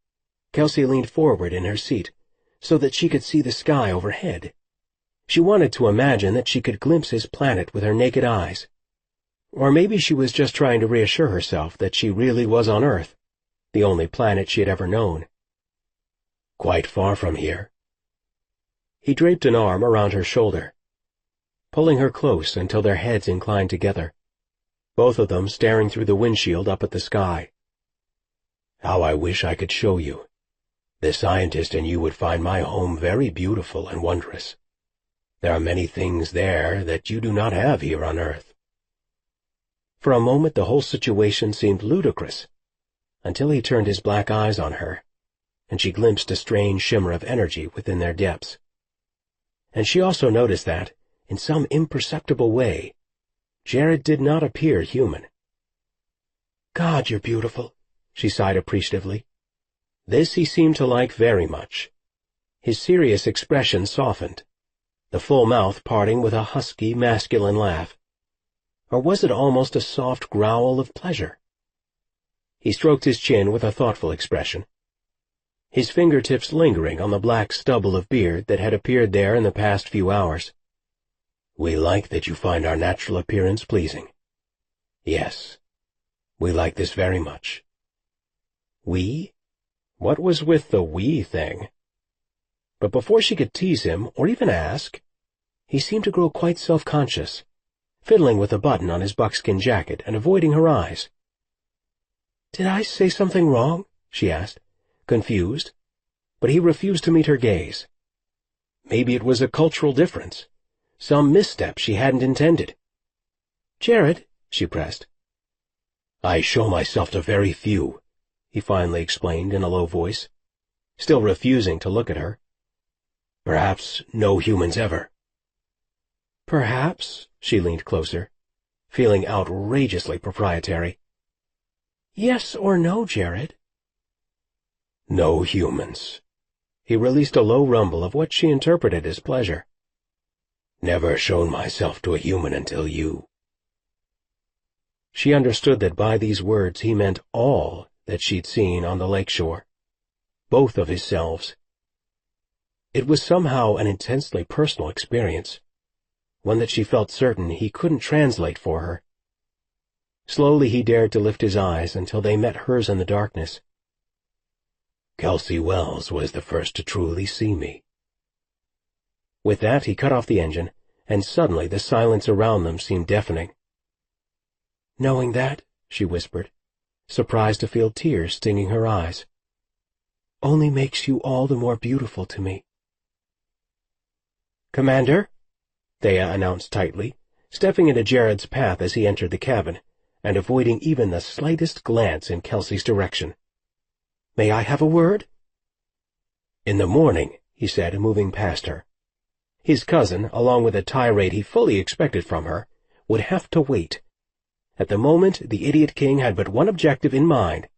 Kelsey leaned forward in her seat so that she could see the sky overhead. She wanted to imagine that she could glimpse his planet with her naked eyes. Or maybe she was just trying to reassure herself that she really was on Earth, the only planet she had ever known. "Quite far from here." He draped an arm around her shoulder, pulling her close until their heads inclined together, both of them staring through the windshield up at the sky. "How I wish I could show you. The scientist in you would find my home very beautiful and wondrous. There are many things there that you do not have here on Earth." For a moment the whole situation seemed ludicrous, until he turned his black eyes on her, and she glimpsed a strange shimmer of energy within their depths. And she also noticed that, in some imperceptible way, Jared did not appear human. "God, you're beautiful," she sighed appreciatively. This he seemed to like very much. His serious expression softened, the full mouth parting with a husky, masculine laugh. Or was it almost a soft growl of pleasure? He stroked his chin with a thoughtful expression, his fingertips lingering on the black stubble of beard that had appeared there in the past few hours. "We like that you find our natural appearance pleasing. Yes, we like this very much." We? What was with the we thing? But before she could tease him or even ask, he seemed to grow quite self-conscious, fiddling with a button on his buckskin jacket and avoiding her eyes. "Did I say something wrong?" she asked, confused, but he refused to meet her gaze. Maybe it was a cultural difference, some misstep she hadn't intended. "Jared," she pressed. "I show myself to very few," he finally explained in a low voice, still refusing to look at her. "Perhaps no humans ever." "Perhaps," she leaned closer, feeling outrageously proprietary. "Yes or no, Jared?" "No humans." He released a low rumble of what she interpreted as pleasure. "Never shown myself to a human until you." She understood that by these words he meant all that she'd seen on the lakeshore, both of his selves. It was somehow an intensely personal experience, one that she felt certain he couldn't translate for her. Slowly he dared to lift his eyes until they met hers in the darkness. "Kelsey Wells was the first to truly see me." With that he cut off the engine, and suddenly the silence around them seemed deafening. "Knowing that," she whispered, surprised to feel tears stinging her eyes, "only makes you all the more beautiful to me." "Commander," Thea announced tightly, stepping into Jared's path as he entered the cabin, and avoiding even the slightest glance in Kelsey's direction. "May I have a word?" "In the morning," he said, moving past her. His cousin, along with a tirade he fully expected from her, would have to wait. At the moment, the idiot king had but one objective in mind: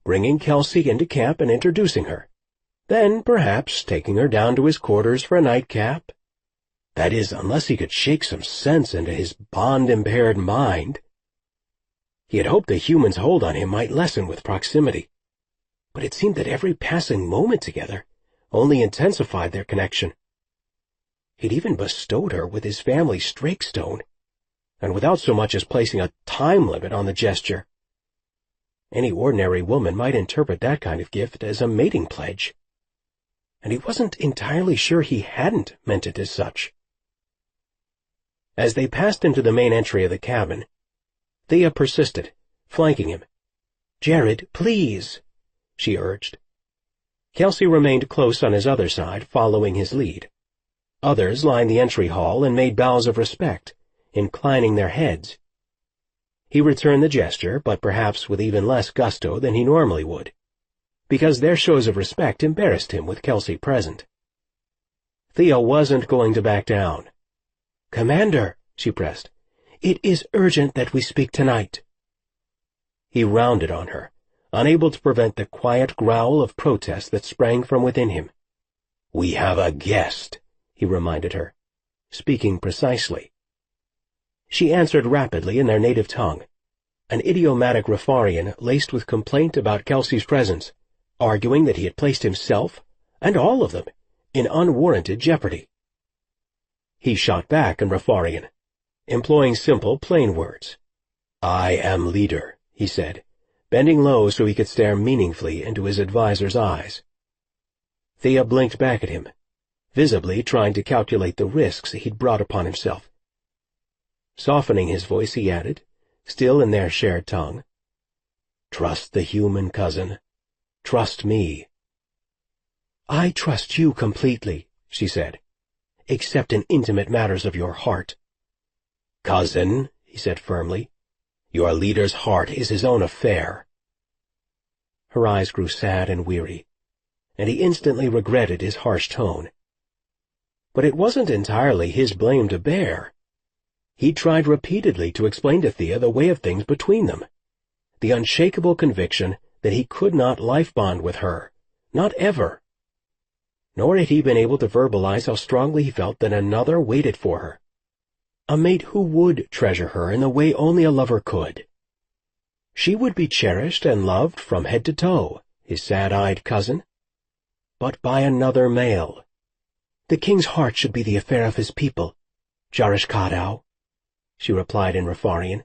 bringing Kelsey into camp and introducing her. Then, perhaps, taking her down to his quarters for a nightcap. That is, unless he could shake some sense into his bond-impaired mind. He had hoped the human's hold on him might lessen with proximity, but it seemed that every passing moment together only intensified their connection. He'd even bestowed her with his family's strakestone, and without so much as placing a time limit on the gesture. Any ordinary woman might interpret that kind of gift as a mating pledge, and he wasn't entirely sure he hadn't meant it as such. As they passed into the main entry of the cabin, Thea persisted, flanking him. "Jared, please," she urged. Kelsey remained close on his other side, following his lead. Others lined the entry hall and made bows of respect, inclining their heads. He returned the gesture, but perhaps with even less gusto than he normally would, because their shows of respect embarrassed him with Kelsey present. Thea wasn't going to back down. "Commander," she pressed, "it is urgent that we speak tonight." He rounded on her, unable to prevent the quiet growl of protest that sprang from within him. "We have a guest," he reminded her, speaking precisely. She answered rapidly in their native tongue, an idiomatic Rafarian laced with complaint about Kelsey's presence, arguing that he had placed himself, and all of them, in unwarranted jeopardy. He shot back in Rafarian, employing simple, plain words. "I am leader," he said, bending low so he could stare meaningfully into his advisor's eyes. Thea blinked back at him, visibly trying to calculate the risks he'd brought upon himself. Softening his voice, he added, still in their shared tongue, "Trust the human, cousin. Trust me." "I trust you completely," she said, "except in intimate matters of your heart." "Cousin," he said firmly, "your leader's heart is his own affair." Her eyes grew sad and weary, and he instantly regretted his harsh tone. But it wasn't entirely his blame to bear. He tried repeatedly to explain to Thea the way of things between them, the unshakable conviction that he could not life-bond with her, not ever. Nor had he been able to verbalize how strongly he felt that another waited for her, a mate who would treasure her in the way only a lover could. She would be cherished and loved from head to toe, his sad-eyed cousin, but by another male. "The king's heart should be the affair of his people, Jarish Kadau," she replied in Rafarian.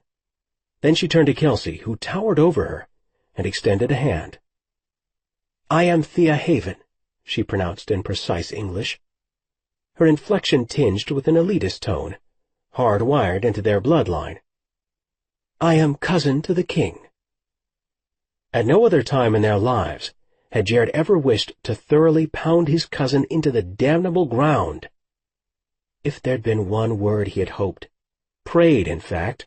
Then she turned to Kelsey, who towered over her, and extended a hand. "I am Thea Haven," she pronounced in precise English, her inflection tinged with an elitist tone, hard-wired into their bloodline. "I am cousin to the king." At no other time in their lives had Jared ever wished to thoroughly pound his cousin into the damnable ground. If there'd been one word he had hoped, prayed, in fact,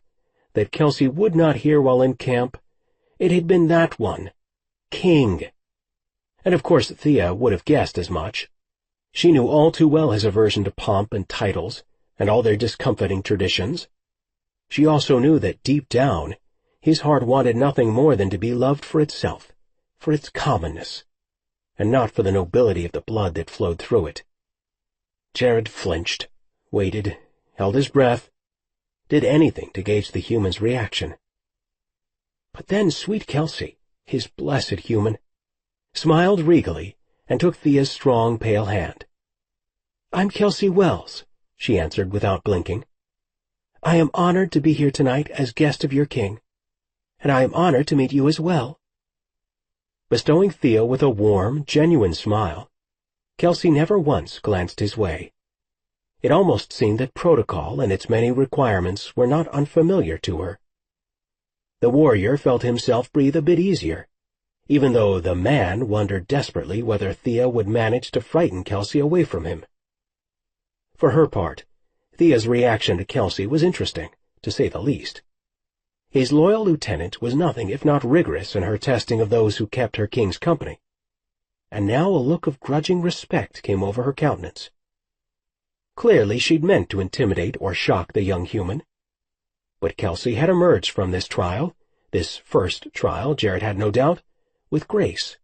that Kelsey would not hear while in camp, it had been that one: king. And of course Thea would have guessed as much. She knew all too well his aversion to pomp and titles, and all their discomfiting traditions. She also knew that deep down, his heart wanted nothing more than to be loved for itself, for its commonness, and not for the nobility of the blood that flowed through it. Jared flinched, waited, held his breath, did anything to gauge the human's reaction. But then sweet Kelsey, his blessed human, smiled regally and took Thea's strong, pale hand. "I'm Kelsey Wells," she answered without blinking. "I am honored to be here tonight as guest of your king, and I am honored to meet you as well." Bestowing Thea with a warm, genuine smile, Kelsey never once glanced his way. It almost seemed that protocol and its many requirements were not unfamiliar to her. The warrior felt himself breathe a bit easier, even though the man wondered desperately whether Thea would manage to frighten Kelsey away from him. For her part, Thea's reaction to Kelsey was interesting, to say the least. His loyal lieutenant was nothing if not rigorous in her testing of those who kept her king's company, and now a look of grudging respect came over her countenance. Clearly she'd meant to intimidate or shock the young human. But Kelsey had emerged from this trial, this first trial, Jared had no doubt, with grace.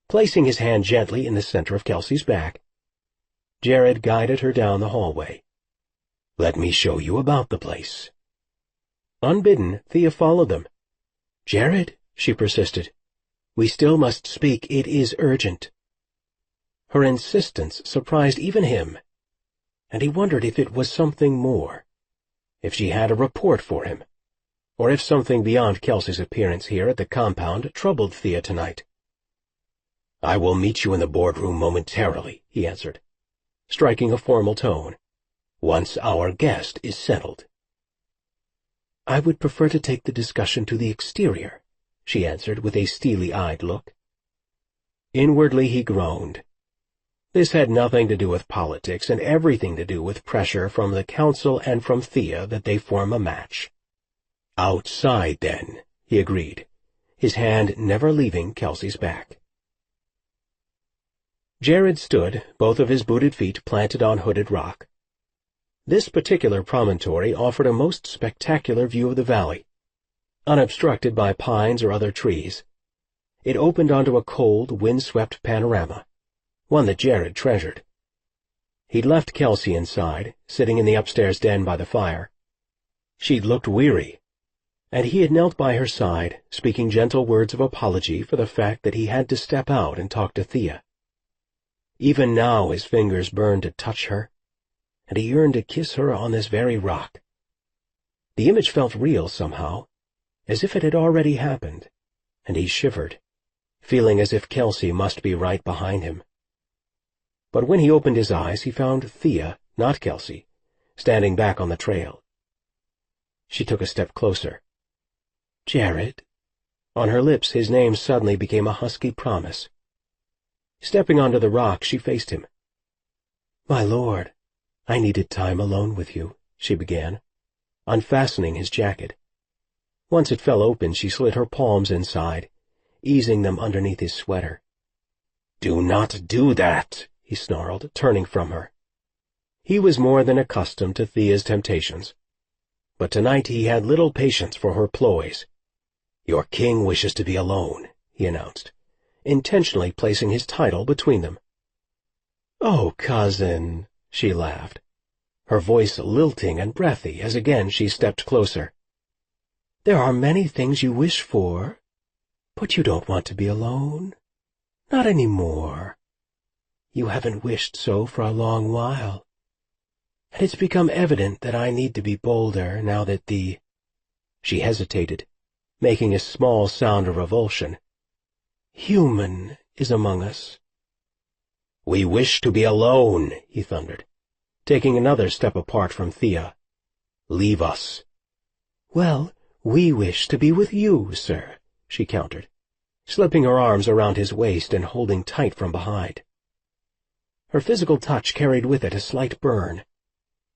Placing his hand gently in the center of Kelsey's back, Jared guided her down the hallway. "Let me show you about the place." Unbidden, Thea followed them. "Jared," she persisted, "we still must speak. It is urgent." Her insistence surprised even him, and he wondered if it was something more, if she had a report for him, or if something beyond Kelsey's appearance here at the compound troubled Thea tonight. "I will meet you in the boardroom momentarily," he answered, striking a formal tone, "once our guest is settled." "I would prefer to take the discussion to the exterior," she answered with a steely-eyed look. Inwardly he groaned. This had nothing to do with politics and everything to do with pressure from the council and from Thea that they form a match. "Outside, then," he agreed, his hand never leaving Kelsey's back. Jared stood, both of his booted feet planted on hooded rock. This particular promontory offered a most spectacular view of the valley, unobstructed by pines or other trees. It opened onto a cold, wind-swept panorama, one that Jared treasured. He'd left Kelsey inside, sitting in the upstairs den by the fire. She'd looked weary, and he had knelt by her side, speaking gentle words of apology for the fact that he had to step out and talk to Thea. Even now his fingers burned to touch her, and he yearned to kiss her on this very rock. The image felt real somehow, as if it had already happened, and he shivered, feeling as if Kelsey must be right behind him. But when he opened his eyes, he found Thea, not Kelsey, standing back on the trail. She took a step closer. "Jared." On her lips his name suddenly became a husky promise. Stepping onto the rock, she faced him. "My lord, I needed time alone with you," she began, unfastening his jacket. Once it fell open, she slid her palms inside, easing them underneath his sweater. "Do not do that," he snarled, turning from her. He was more than accustomed to Thea's temptations, but tonight he had little patience for her ploys. "Your king wishes to be alone," he announced, intentionally placing his title between them. "Oh, cousin," she laughed, her voice lilting and breathy as again she stepped closer. "There are many things you wish for, but you don't want to be alone. Not any more. You haven't wished so for a long while, and it's become evident that I need to be bolder now that the—" She hesitated, making a small sound of revulsion. "Human is among us." "We wish to be alone," he thundered, taking another step apart from Thea. "Leave us." "Well, we wish to be with you, sir," she countered, slipping her arms around his waist and holding tight from behind. Her physical touch carried with it a slight burn,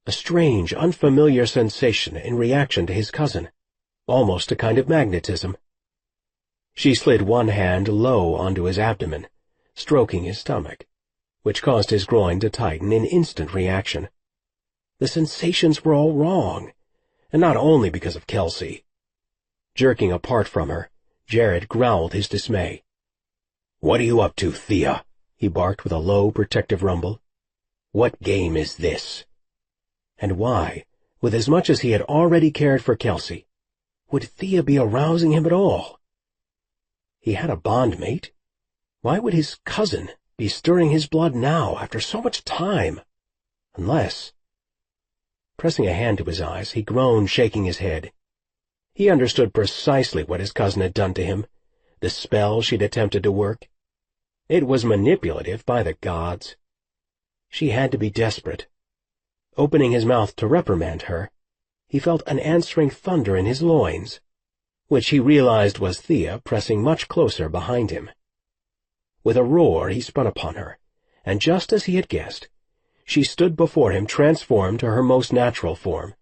a strange, unfamiliar sensation in reaction to his cousin, almost a kind of magnetism. She slid one hand low onto his abdomen, stroking his stomach, which caused his groin to tighten in instant reaction. The sensations were all wrong, and not only because of Kelsey. Jerking apart from her, Jared growled his dismay. "What are you up to, Thea?" he barked with a low, protective rumble. "What game is this?" And why, with as much as he had already cared for Kelsey, would Thea be arousing him at all? He had a bondmate. Why would his cousin be stirring his blood now after so much time? Unless— Pressing a hand to his eyes, he groaned, shaking his head. He understood precisely what his cousin had done to him, the spell she'd attempted to work. It was manipulative, by the gods. She had to be desperate. Opening his mouth to reprimand her, he felt an answering thunder in his loins, which he realized was Thea pressing much closer behind him. With a roar he spun upon her, and just as he had guessed, she stood before him transformed to her most natural form.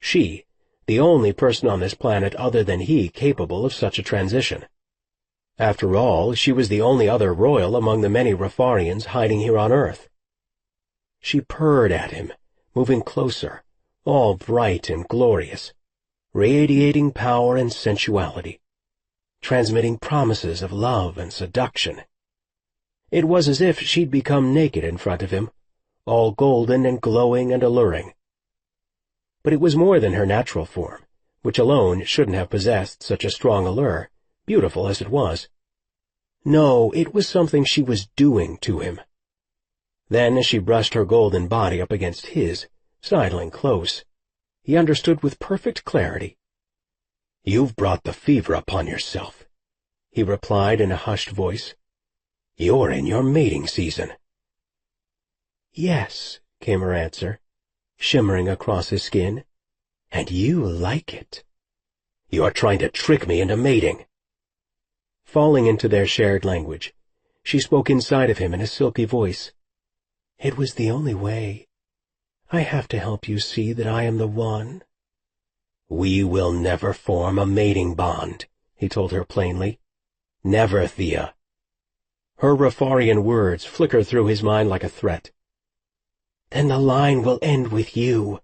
She, the only person on this planet other than he capable of such a transition. After all, she was the only other royal among the many Rafarians hiding here on Earth. She purred at him, moving closer, all bright and glorious, radiating power and sensuality, transmitting promises of love and seduction. It was as if she'd become naked in front of him, all golden and glowing and alluring. But it was more than her natural form, which alone shouldn't have possessed such a strong allure, beautiful as it was. No, it was something she was doing to him. Then, as she brushed her golden body up against his, sidling close, he understood with perfect clarity. "You've brought the fever upon yourself," he replied in a hushed voice. "You're in your mating season." "Yes," came her answer, shimmering across his skin, "and you like it." "You're trying to trick me into mating." Falling into their shared language, she spoke inside of him in a silky voice. "It was the only way. I have to help you see that I am the one." "We will never form a mating bond," he told her plainly. "Never, Thea." Her Rafarian words flickered through his mind like a threat. "Then the line will end with you."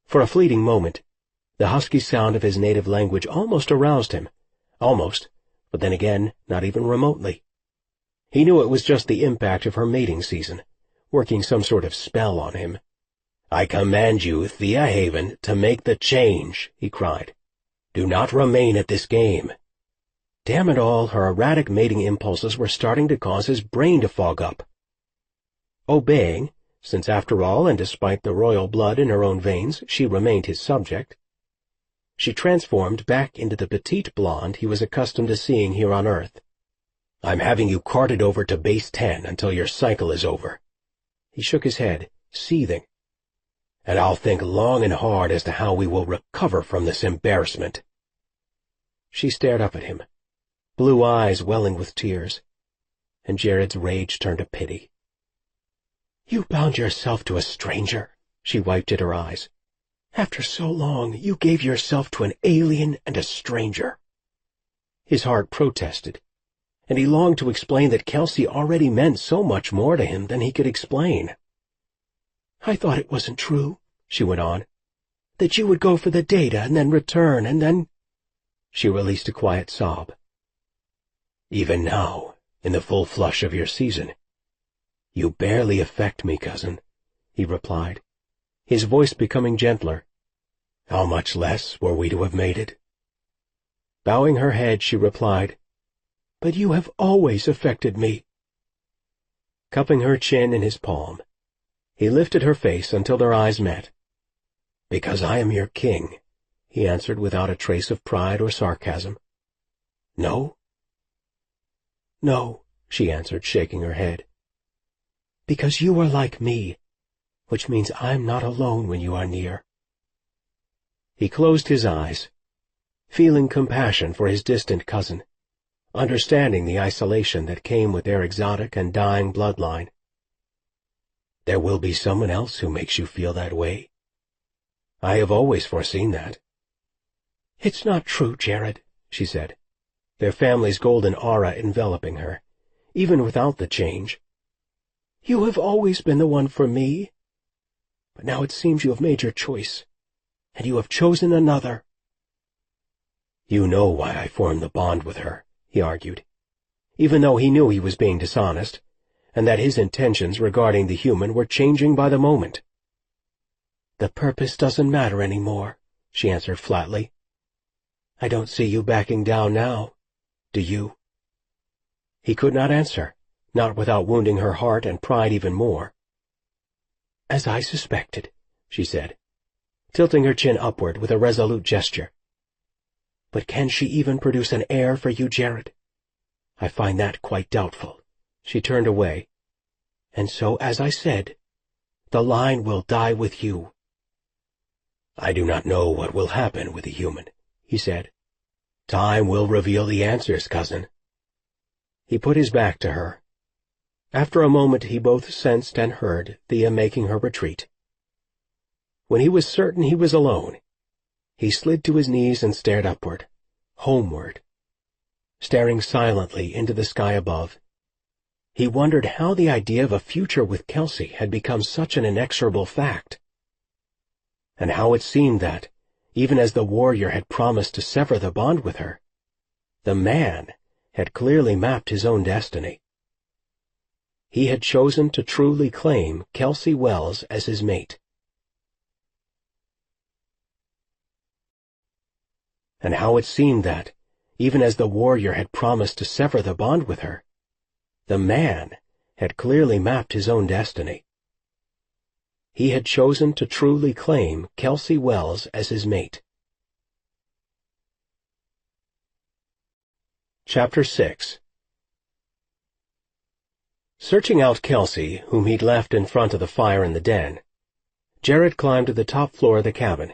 For a fleeting moment, the husky sound of his native language almost aroused him. Almost, but then again, not even remotely. He knew it was just the impact of her mating season, working some sort of spell on him. "I command you, Thea Haven, to make the change," he cried. "Do not remain at this game." Damn it all, her erratic mating impulses were starting to cause his brain to fog up. Obeying, since after all, and despite the royal blood in her own veins, she remained his subject, she transformed back into the petite blonde he was accustomed to seeing here on Earth. "I'm having you carted over to Base 10 until your cycle is over." He shook his head, seething. "And I'll think long and hard as to how we will recover from this embarrassment." She stared up at him, blue eyes welling with tears, and Jared's rage turned to pity. "You bound yourself to a stranger," she wiped at her eyes. "After so long, you gave yourself to an alien and a stranger." His heart protested, and he longed to explain that Kelsey already meant so much more to him than he could explain. "I thought it wasn't true," she went on, "that you would go for the data and then return and then—" She released a quiet sob. "Even now, in the full flush of your season, you barely affect me, cousin," he replied, his voice becoming gentler. "How much less were we to have made it?" Bowing her head, she replied, "But you have always affected me." Cupping her chin in his palm, he lifted her face until their eyes met. "Because I am your king," he answered without a trace of pride or sarcasm. "No?" "No," she answered, shaking her head. "Because you are like me, which means I'm not alone when you are near." He closed his eyes, feeling compassion for his distant cousin, understanding the isolation that came with their exotic and dying bloodline. "There will be someone else who makes you feel that way. I have always foreseen that." "It's not true, Jared," she said, their family's golden aura enveloping her, even without the change. "You have always been the one for me. But now it seems you have made your choice, and you have chosen another." "You know why I formed the bond with her," he argued, even though he knew he was being dishonest, and that his intentions regarding the human were changing by the moment. "The purpose doesn't matter anymore," she answered flatly. "I don't see you backing down now, do you?" He could not answer, not without wounding her heart and pride even more. "As I suspected," she said, tilting her chin upward with a resolute gesture. "But can she even produce an heir for you, Jared? I find that quite doubtful." She turned away. "And so, as I said, the line will die with you." "I do not know what will happen with the human," he said. "Time will reveal the answers, cousin." He put his back to her. After a moment he both sensed and heard Thea making her retreat. When he was certain he was alone, he slid to his knees and stared upward, homeward, staring silently into the sky above, He wondered how the idea of a future with Kelsey had become such an inexorable fact, and how it seemed that, even as the warrior had promised to sever the bond with her, the man had clearly mapped his own destiny. He had chosen to truly claim Kelsey Wells as his mate. And how it seemed that, even as the warrior had promised to sever the bond with her, the man had clearly mapped his own destiny. He had chosen to truly claim Kelsey Wells as his mate. Chapter 6. Searching out Kelsey, whom he'd left in front of the fire in the den, Jarrett climbed to the top floor of the cabin.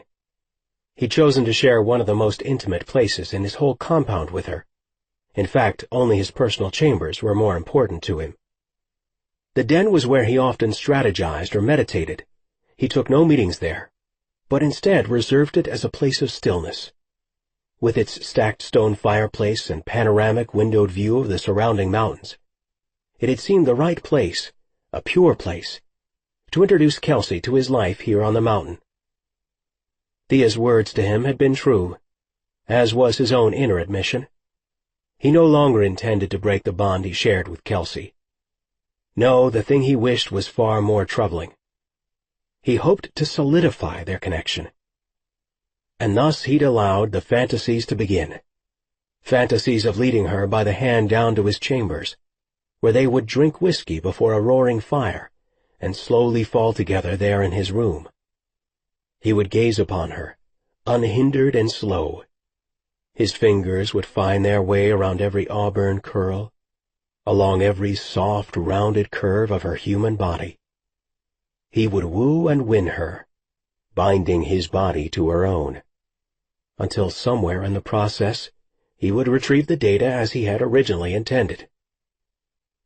He'd chosen to share one of the most intimate places in his whole compound with her. In fact, only his personal chambers were more important to him. The den was where he often strategized or meditated. He took no meetings there, but instead reserved it as a place of stillness. With its stacked stone fireplace and panoramic windowed view of the surrounding mountains, it had seemed the right place, a pure place, to introduce Kelsey to his life here on the mountain. Thea's words to him had been true, as was his own inner admission. He no longer intended to break the bond he shared with Kelsey. No, the thing he wished was far more troubling. He hoped to solidify their connection. And thus he'd allowed the fantasies to begin. Fantasies of leading her by the hand down to his chambers, where they would drink whiskey before a roaring fire and slowly fall together there in his room. He would gaze upon her, unhindered and slow. His fingers would find their way around every auburn curl, along every soft, rounded curve of her human body. He would woo and win her, binding his body to her own, until somewhere in the process he would retrieve the data as he had originally intended.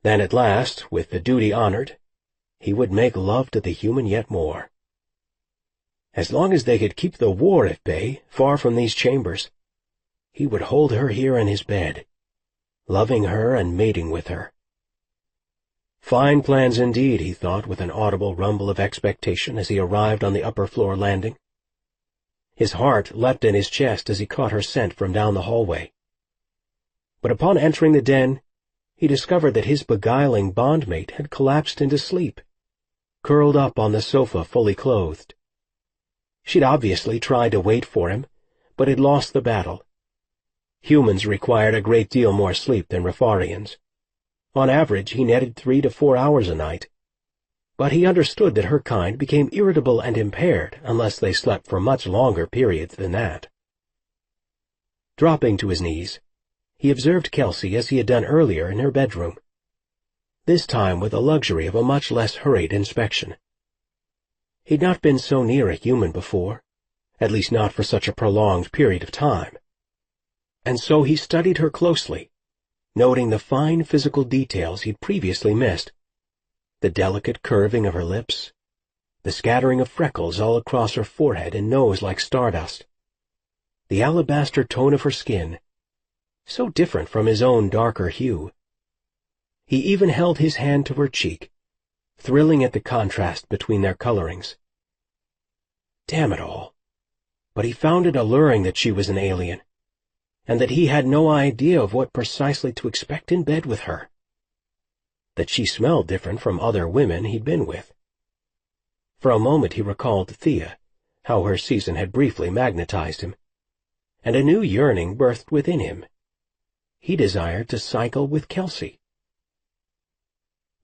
Then at last, with the duty honored, he would make love to the human yet more. As long as they could keep the war at bay, far from these chambers, he would hold her here in his bed, loving her and mating with her. Fine plans indeed, he thought with an audible rumble of expectation as he arrived on the upper floor landing. His heart leapt in his chest as he caught her scent from down the hallway. But upon entering the den, he discovered that his beguiling bondmate had collapsed into sleep, curled up on the sofa fully clothed. She'd obviously tried to wait for him, but had lost the battle. Humans required a great deal more sleep than Rafarians. On average, he netted 3 to 4 hours a night. But he understood that her kind became irritable and impaired unless they slept for much longer periods than that. Dropping to his knees, he observed Kelsey as he had done earlier in her bedroom, this time with the luxury of a much less hurried inspection. He'd not been so near a human before, at least not for such a prolonged period of time. And so he studied her closely, noting the fine physical details he'd previously missed, the delicate curving of her lips, the scattering of freckles all across her forehead and nose like stardust, the alabaster tone of her skin, so different from his own darker hue. He even held his hand to her cheek, thrilling at the contrast between their colorings. Damn it all. But he found it alluring that she was an alien, and that he had no idea of what precisely to expect in bed with her. That she smelled different from other women he'd been with. For a moment he recalled Thea, how her season had briefly magnetized him, and a new yearning birthed within him. He desired to cycle with Kelsey.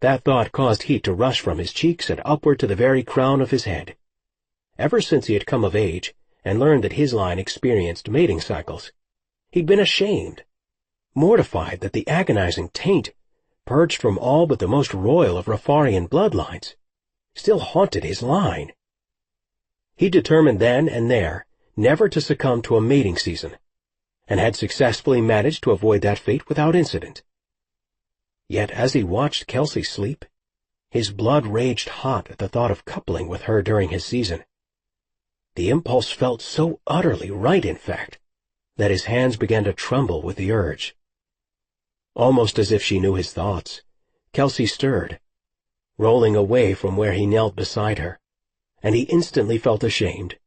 That thought caused heat to rush from his cheeks and upward to the very crown of his head. Ever since he had come of age and learned that his line experienced mating cycles, he'd been ashamed, mortified that the agonizing taint, purged from all but the most royal of Rafarian bloodlines, still haunted his line. He determined then and there never to succumb to a mating season, and had successfully managed to avoid that fate without incident. Yet as he watched Kelsey sleep, his blood raged hot at the thought of coupling with her during his season. The impulse felt so utterly right, in fact, that his hands began to tremble with the urge. Almost as if she knew his thoughts, Kelsey stirred, rolling away from where he knelt beside her, and he instantly felt ashamed.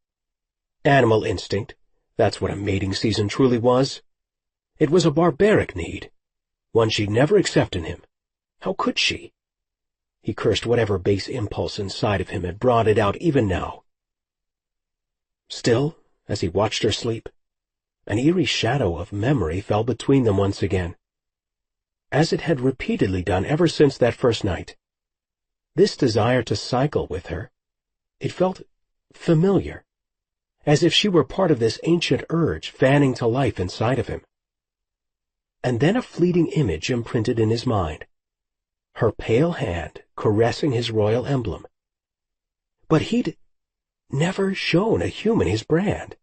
Animal instinct, that's what a mating season truly was. It was a barbaric need, one she'd never accept in him. How could she? He cursed whatever base impulse inside of him had brought it out even now. Still, as he watched her sleep, an eerie shadow of memory fell between them once again, as it had repeatedly done ever since that first night. This desire to cycle with her, it felt familiar, as if she were part of this ancient urge fanning to life inside of him. And then a fleeting image imprinted in his mind, her pale hand caressing his royal emblem. But he'd never shown a human his brand,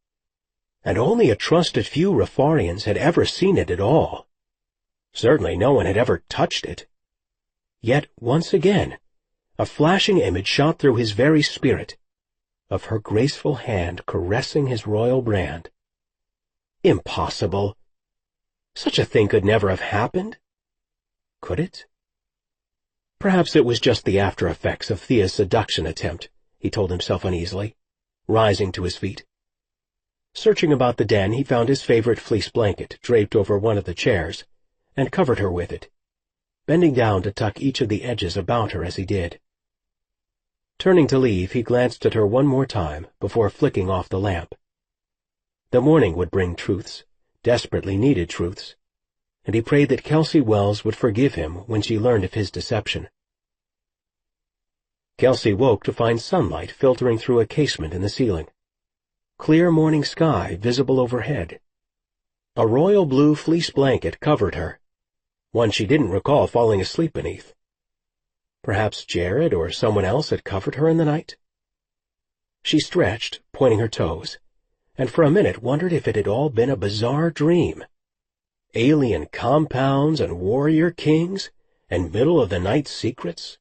and only a trusted few Rafarians had ever seen it at all. Certainly no one had ever touched it. Yet, once again, a flashing image shot through his very spirit, of her graceful hand caressing his royal brand. Impossible! Such a thing could never have happened. Could it? Perhaps it was just the after-effects of Thea's seduction attempt, he told himself uneasily, rising to his feet. Searching about the den, he found his favorite fleece blanket draped over one of the chairs, and covered her with it, bending down to tuck each of the edges about her as he did. Turning to leave, he glanced at her one more time before flicking off the lamp. The morning would bring truths, desperately needed truths, and he prayed that Kelsey Wells would forgive him when she learned of his deception. Kelsey woke to find sunlight filtering through a casement in the ceiling. Clear morning sky visible overhead. A royal blue fleece blanket covered her, one she didn't recall falling asleep beneath. Perhaps Jared or someone else had covered her in the night? She stretched, pointing her toes, and for a minute wondered if it had all been a bizarre dream. Alien compounds and warrior kings, and middle-of-the-night secrets.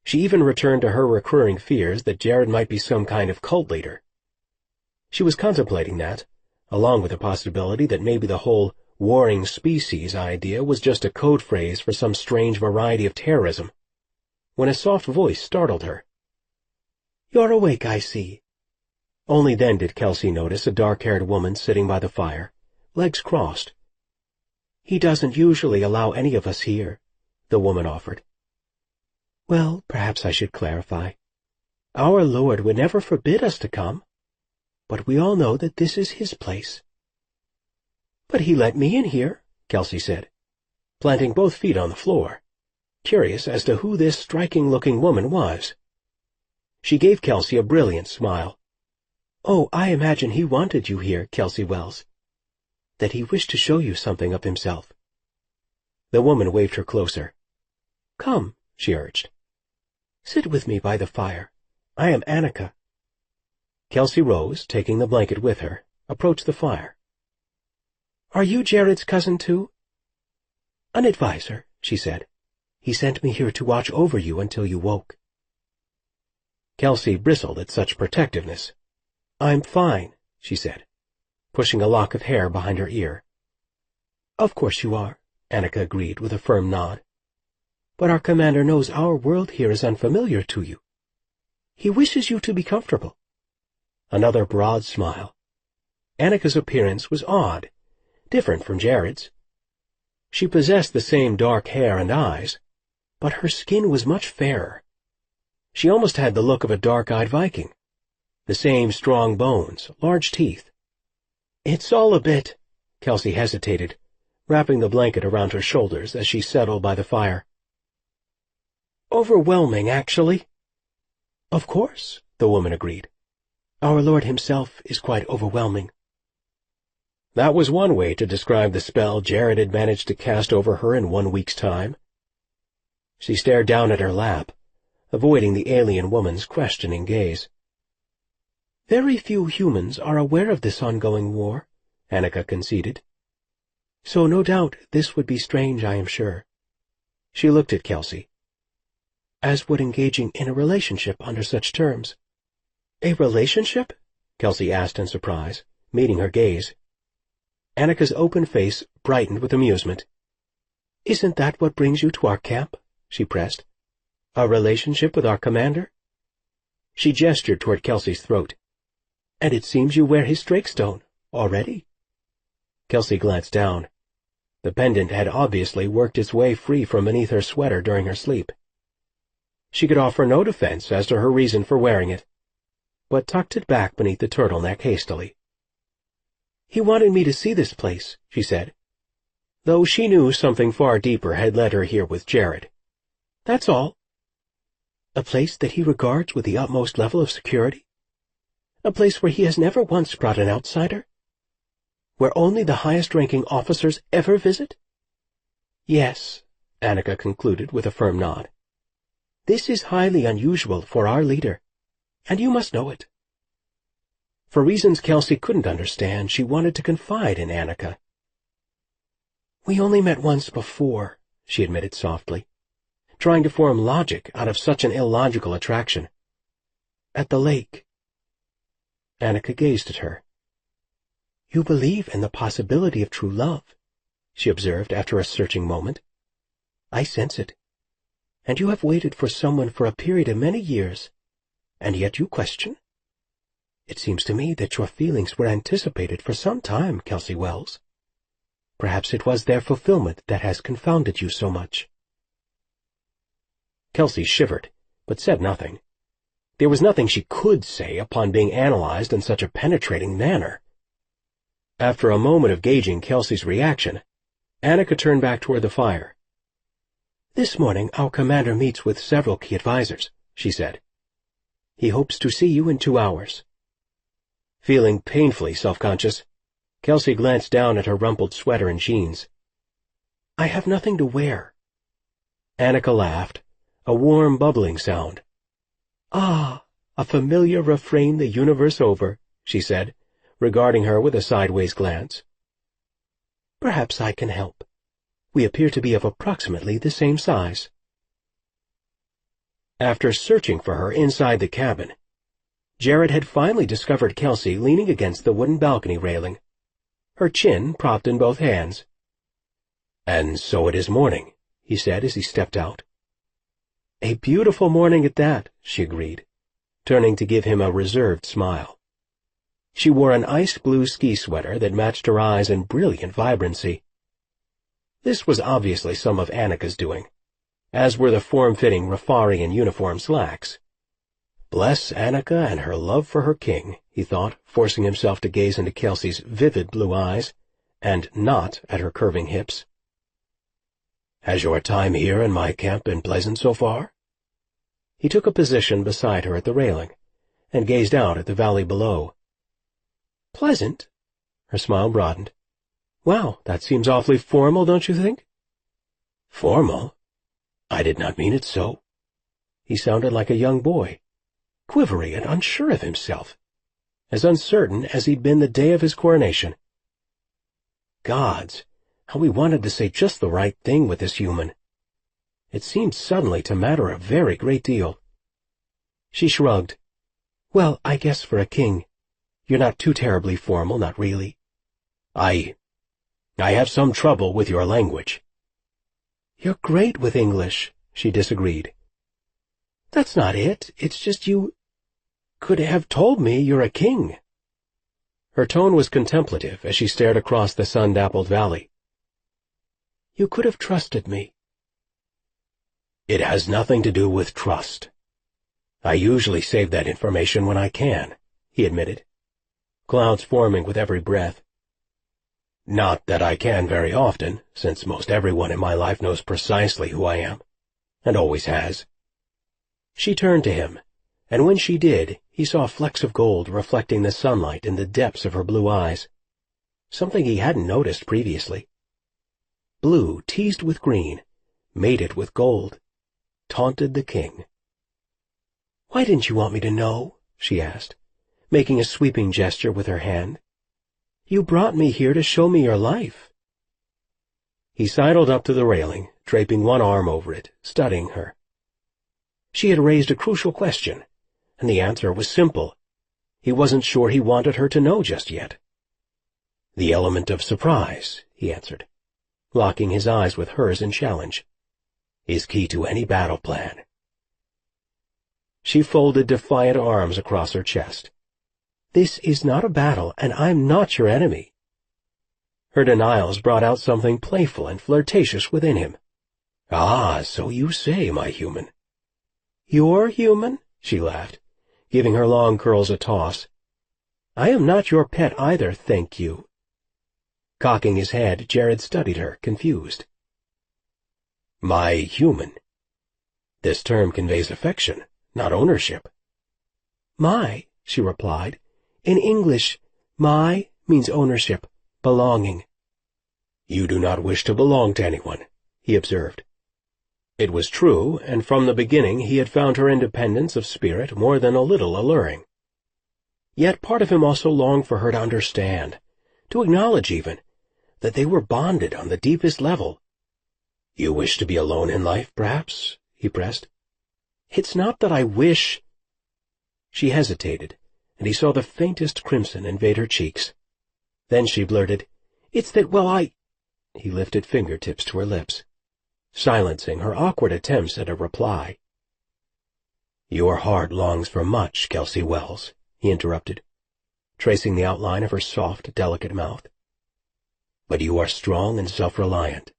She even returned to her recurring fears that Jared might be some kind of cult leader. She was contemplating that, along with the possibility that maybe the whole warring species idea was just a code phrase for some strange variety of terrorism, when a soft voice startled her. "You're awake, I see." Only then did Kelsey notice a dark-haired woman sitting by the fire, legs crossed. "He doesn't usually allow any of us here," the woman offered. "Well, perhaps I should clarify. Our Lord would never forbid us to come, but we all know that this is his place." "But he let me in here," Kelsey said, planting both feet on the floor, curious as to who this striking-looking woman was. She gave Kelsey a brilliant smile. "Oh, I imagine he wanted you here, Kelsey Wells. That he wished to show you something of himself." The woman waved her closer. "Come," she urged. "Sit with me by the fire. I am Annika." Kelsey rose, taking the blanket with her, approached the fire. "Are you Jared's cousin, too?" "An advisor," she said. "He sent me here to watch over you until you woke." Kelsey bristled at such protectiveness. "I'm fine," she said, pushing a lock of hair behind her ear. "Of course you are," Annika agreed with a firm nod. "But our commander knows our world here is unfamiliar to you. He wishes you to be comfortable." Another broad smile. Annika's appearance was odd, different from Jared's. She possessed the same dark hair and eyes, but her skin was much fairer. She almost had the look of a dark-eyed Viking. The same strong bones, large teeth. "It's all a bit," Kelsey hesitated, wrapping the blanket around her shoulders as she settled by the fire. "Overwhelming, actually." "Of course," the woman agreed. "Our Lord himself is quite overwhelming." That was one way to describe the spell Jared had managed to cast over her in 1 week's time. She stared down at her lap, avoiding the alien woman's questioning gaze. "Very few humans are aware of this ongoing war," Annika conceded. "So no doubt this would be strange, I am sure." She looked at Kelsey. "As would engaging in a relationship under such terms." "A relationship?" Kelsey asked in surprise, meeting her gaze. Annika's open face brightened with amusement. "Isn't that what brings you to our camp?" she pressed. "A relationship with our commander?" She gestured toward Kelsey's throat. "And it seems you wear his drakestone, already?" Kelsey glanced down. The pendant had obviously worked its way free from beneath her sweater during her sleep. She could offer no defense as to her reason for wearing it, but tucked it back beneath the turtleneck hastily. "He wanted me to see this place," she said, though she knew something far deeper had led her here with Jared. "That's all." "A place that he regards with the utmost level of security? A place where he has never once brought an outsider? Where only the highest-ranking officers ever visit?" "Yes," Annika concluded with a firm nod. "This is highly unusual for our leader, and you must know it." For reasons Kelsey couldn't understand, she wanted to confide in Annika. "We only met once before," she admitted softly, trying to form logic out of such an illogical attraction. "At the lake." Annika gazed at her. "You believe in the possibility of true love," she observed after a searching moment. "I sense it. And you have waited for someone for a period of many years, and yet you question? It seems to me that your feelings were anticipated for some time, Kelsey Wells. Perhaps it was their fulfillment that has confounded you so much." Kelsey shivered, but said nothing. There was nothing she could say upon being analyzed in such a penetrating manner. After a moment of gauging Kelsey's reaction, Annika turned back toward the fire. "This morning our commander meets with several key advisors," she said. "He hopes to see you in 2 hours. Feeling painfully self-conscious, Kelsey glanced down at her rumpled sweater and jeans. "I have nothing to wear." Annika laughed, a warm, bubbling sound. "Ah, a familiar refrain the universe over," she said, regarding her with a sideways glance. "Perhaps I can help. We appear to be of approximately the same size." After searching for her inside the cabin, Jared had finally discovered Kelsey leaning against the wooden balcony railing, her chin propped in both hands. "And so it is morning," he said as he stepped out. "A beautiful morning at that," she agreed, turning to give him a reserved smile. She wore an ice-blue ski sweater that matched her eyes in brilliant vibrancy. This was obviously some of Annika's doing, as were the form-fitting Rafarian uniform slacks. Bless Annika and her love for her king, he thought, forcing himself to gaze into Kelsey's vivid blue eyes, and not at her curving hips. "Has your time here in my camp been pleasant so far?" He took a position beside her at the railing, and gazed out at the valley below. "Pleasant?" Her smile broadened. "Wow, that seems awfully formal, don't you think?" "Formal? I did not mean it so." He sounded like a young boy, quivery and unsure of himself, as uncertain as he'd been the day of his coronation. Gods, how he wanted to say just the right thing with this human. It seemed suddenly to matter a very great deal. She shrugged. "Well, I guess for a king, you're not too terribly formal, not really." I have some trouble with your language." "You're great with English," she disagreed. "That's not it. It's just you could have told me you're a king." Her tone was contemplative as she stared across the sun-dappled valley. "You could have trusted me." "It has nothing to do with trust. I usually save that information when I can," he admitted, clouds forming with every breath. "Not that I can very often, since most everyone in my life knows precisely who I am, and always has." She turned to him, and when she did, he saw flecks of gold reflecting the sunlight in the depths of her blue eyes, something he hadn't noticed previously. Blue teased with green, mated with gold, taunted the king. "Why didn't you want me to know?" she asked, making a sweeping gesture with her hand. "You brought me here to show me your life." He sidled up to the railing, draping one arm over it, studying her. She had raised a crucial question, and the answer was simple. He wasn't sure he wanted her to know just yet. "The element of surprise," he answered. locking his eyes with hers in challenge, "is key to any battle plan." She folded defiant arms across her chest. "This is not a battle, and I'm not your enemy." Her denials brought out something playful and flirtatious within him. "Ah, so you say, my human." "You're human?" she laughed, giving her long curls a toss. "I am not your pet either, thank you." Cocking his head, Jared studied her, confused. "My human. This term conveys affection, not ownership." "My," she replied. "In English, my means ownership, belonging." "You do not wish to belong to anyone," he observed. It was true, and from the beginning he had found her independence of spirit more than a little alluring. Yet part of him also longed for her to understand, to acknowledge even, that they were bonded on the deepest level. "You wish to be alone in life, perhaps?" he pressed. "It's not that I wish—" She hesitated, and he saw the faintest crimson invade her cheeks. Then she blurted, "It's that, well, He lifted fingertips to her lips, silencing her awkward attempts at a reply. "Your heart longs for much, Kelsey Wells," he interrupted, tracing the outline of her soft, delicate mouth. "But you are strong and self-reliant.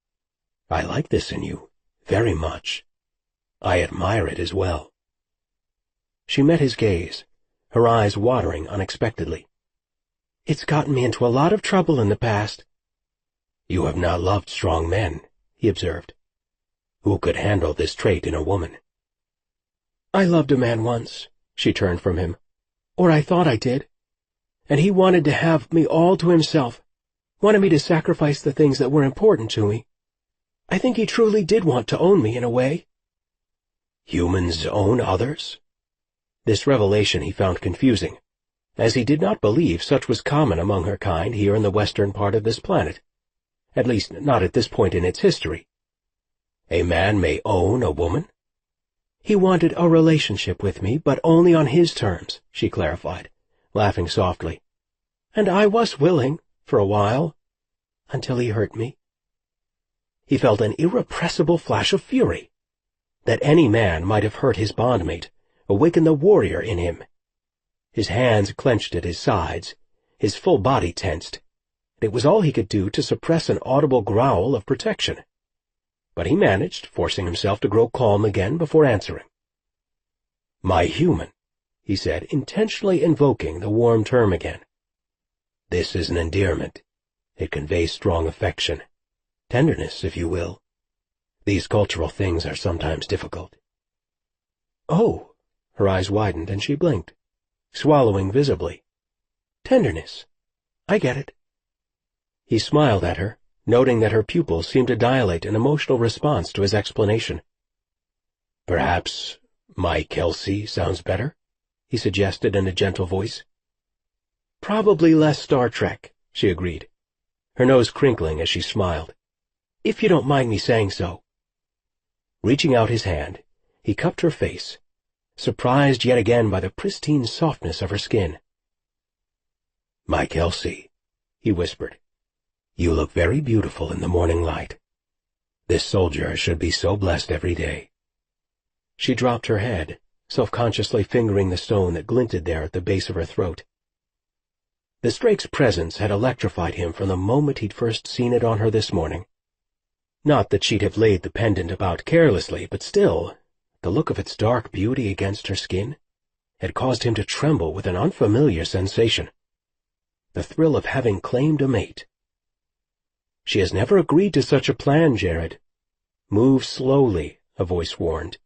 I like this in you, very much. I admire it as well." She met his gaze, her eyes watering unexpectedly. "It's gotten me into a lot of trouble in the past." "You have not loved strong men," he observed. "Who could handle this trait in a woman?" "I loved a man once," she turned from him. "Or I thought I did. And he wanted to have me all to himself, wanted me to sacrifice the things that were important to me. I think he truly did want to own me in a way." "Humans own others?" This revelation he found confusing, as he did not believe such was common among her kind here in the western part of this planet, at least not at this point in its history. "A man may own a woman?" "He wanted a relationship with me, but only on his terms," she clarified, laughing softly. "And I was willing, for a while, until he hurt me." He felt an irrepressible flash of fury. That any man might have hurt his bondmate awakened the warrior in him. His hands clenched at his sides, his full body tensed. It was all he could do to suppress an audible growl of protection. But he managed, forcing himself to grow calm again before answering. "My human," he said, intentionally invoking the warm term again. "This is an endearment. It conveys strong affection, tenderness, if you will. These cultural things are sometimes difficult." "Oh," her eyes widened and she blinked, swallowing visibly. "Tenderness. I get it." He smiled at her, noting that her pupils seemed to dilate in emotional response to his explanation. "Perhaps my Kelsey sounds better," he suggested in a gentle voice. "Probably less Star Trek," she agreed, her nose crinkling as she smiled. "If you don't mind me saying so." Reaching out his hand, he cupped her face, surprised yet again by the pristine softness of her skin. "My Kelsey," he whispered, "you look very beautiful in the morning light. This soldier should be so blessed every day." She dropped her head, self-consciously fingering the stone that glinted there at the base of her throat. The Strake's presence had electrified him from the moment he'd first seen it on her this morning. Not that she'd have laid the pendant about carelessly, but still, the look of its dark beauty against her skin had caused him to tremble with an unfamiliar sensation, the thrill of having claimed a mate. "She has never agreed to such a plan, Jared." "Move slowly," a voice warned.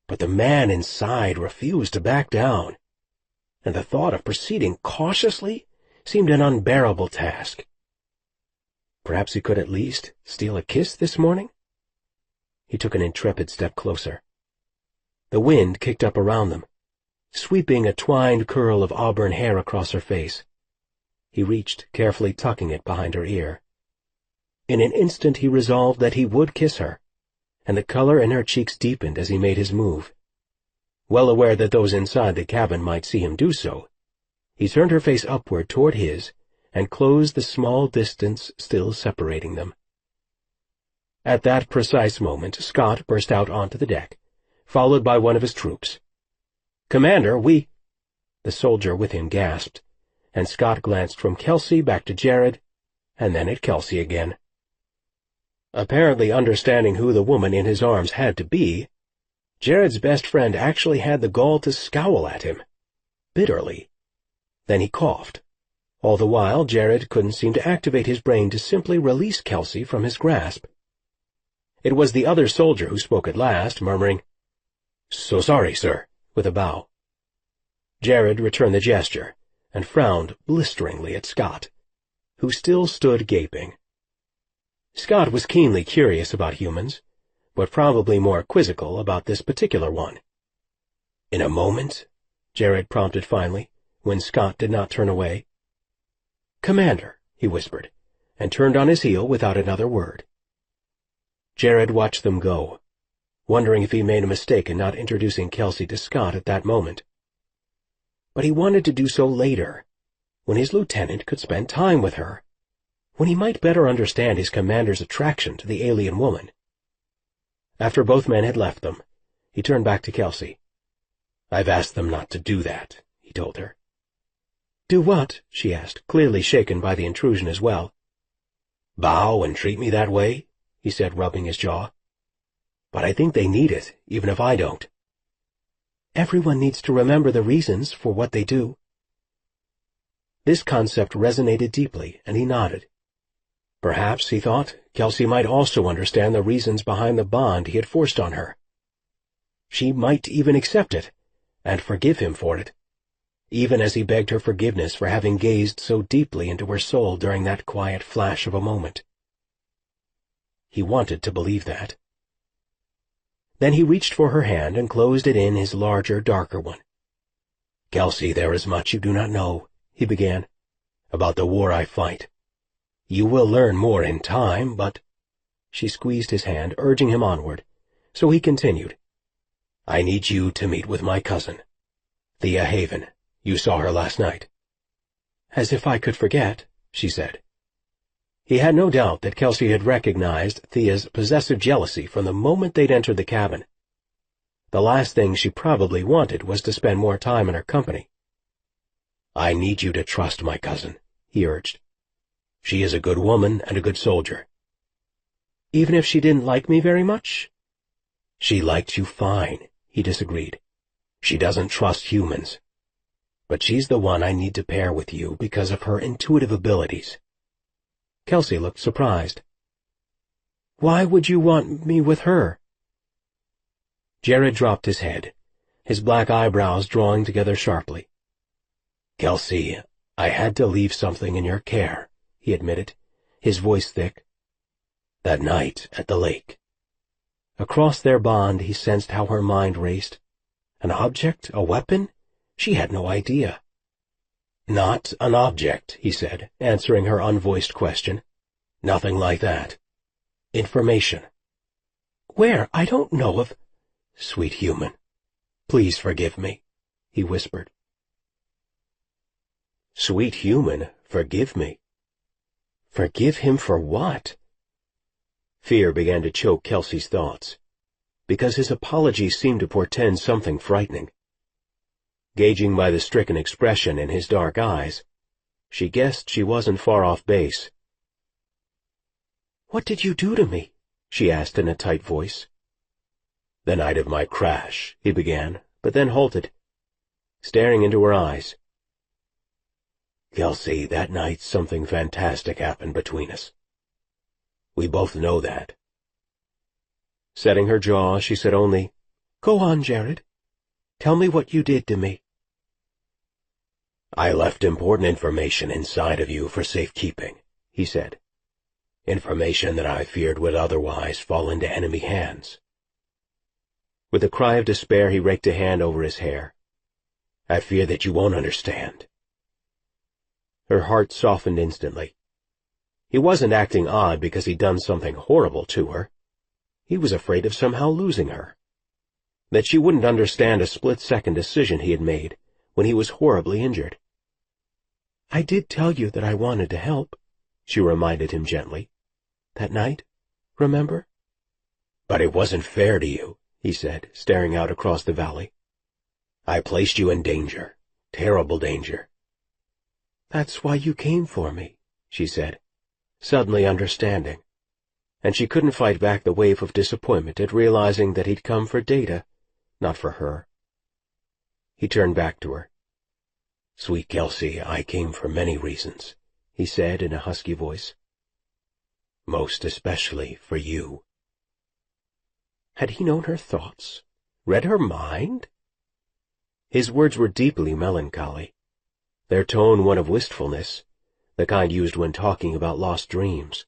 But the man inside refused to back down, and the thought of proceeding cautiously seemed an unbearable task. Perhaps he could at least steal a kiss this morning? He took an intrepid step closer. The wind kicked up around them, sweeping a twined curl of auburn hair across her face. He reached, carefully tucking it behind her ear. In an instant he resolved that he would kiss her, and the color in her cheeks deepened as he made his move. Well aware that those inside the cabin might see him do so, he turned her face upward toward his and closed the small distance still separating them. At that precise moment, Scott burst out onto the deck, followed by one of his troops. "Commander, we—" The soldier with him gasped, and Scott glanced from Kelsey back to Jared, and then at Kelsey again. Apparently understanding who the woman in his arms had to be, Jared's best friend actually had the gall to scowl at him, bitterly. Then he coughed. All the while, Jared couldn't seem to activate his brain to simply release Kelsey from his grasp. It was the other soldier who spoke at last, murmuring, "So sorry, sir," with a bow. Jared returned the gesture, and frowned blisteringly at Scott, who still stood gaping. Scott was keenly curious about humans, but probably more quizzical about this particular one. "In a moment?" Jared prompted finally, when Scott did not turn away. "Commander," he whispered, and turned on his heel without another word. Jared watched them go, wondering if he made a mistake in not introducing Kelsey to Scott at that moment. But he wanted to do so later, when his lieutenant could spend time with her, when he might better understand his commander's attraction to the alien woman. After both men had left them, he turned back to Kelsey. "I've asked them not to do that," he told her. "Do what?" she asked, clearly shaken by the intrusion as well. "Bow and treat me that way," he said, rubbing his jaw. "But I think they need it, even if I don't." "Everyone needs to remember the reasons for what they do." This concept resonated deeply, and he nodded. Perhaps, he thought, Kelsey might also understand the reasons behind the bond he had forced on her. She might even accept it, and forgive him for it, even as he begged her forgiveness for having gazed so deeply into her soul during that quiet flash of a moment. He wanted to believe that. Then he reached for her hand and closed it in his larger, darker one. "Kelsey, there is much you do not know," he began, "about the war I fight. You will learn more in time, but—" She squeezed his hand, urging him onward, so he continued. "I need you to meet with my cousin, Thea Haven. You saw her last night." "As if I could forget," she said. He had no doubt that Kelsey had recognized Thea's possessive jealousy from the moment they'd entered the cabin. The last thing she probably wanted was to spend more time in her company. "I need you to trust my cousin," he urged. "She is a good woman and a good soldier." "Even if she didn't like me very much?" "She liked you fine," he disagreed. "She doesn't trust humans. But she's the one I need to pair with you because of her intuitive abilities." Kelsey looked surprised. "Why would you want me with her?" Jared dropped his head, his black eyebrows drawing together sharply. "Kelsey, I had to leave something in your care," he admitted, his voice thick. "That night at the lake." Across their bond he sensed how her mind raced. An object? A weapon? She had no idea. "Not an object," he said, answering her unvoiced question. "Nothing like that. Information." "Where? I don't know of—" "Sweet human, please forgive me," he whispered. Sweet human, forgive me. Forgive him for what? Fear began to choke Kelsey's thoughts, because his apology seemed to portend something frightening. Gauging by the stricken expression in his dark eyes, she guessed she wasn't far off base. "What did you do to me?" she asked in a tight voice. "The night of my crash," he began, but then halted, staring into her eyes. "Kelsey, that night something fantastic happened between us. We both know that." Setting her jaw, she said only, "Go on, Jared. Tell me what you did to me." "I left important information inside of you for safekeeping," he said. "Information that I feared would otherwise fall into enemy hands." With a cry of despair, he raked a hand over his hair. "I fear that you won't understand." Her heart softened instantly. He wasn't acting odd because he'd done something horrible to her. He was afraid of somehow losing her. That she wouldn't understand a split-second decision he had made when he was horribly injured. "I did tell you that I wanted to help," she reminded him gently. "That night, remember?" But it wasn't fair to you, he said, staring out across the valley. I placed you in danger, terrible danger. That's why you came for me, she said, suddenly understanding, and she couldn't fight back the wave of disappointment at realizing that he'd come for Data, not for her. He turned back to her. Sweet Kelsey, I came for many reasons, he said in a husky voice. Most especially for you. Had he known her thoughts? Read her mind? His words were deeply melancholy, their tone one of wistfulness, the kind used when talking about lost dreams.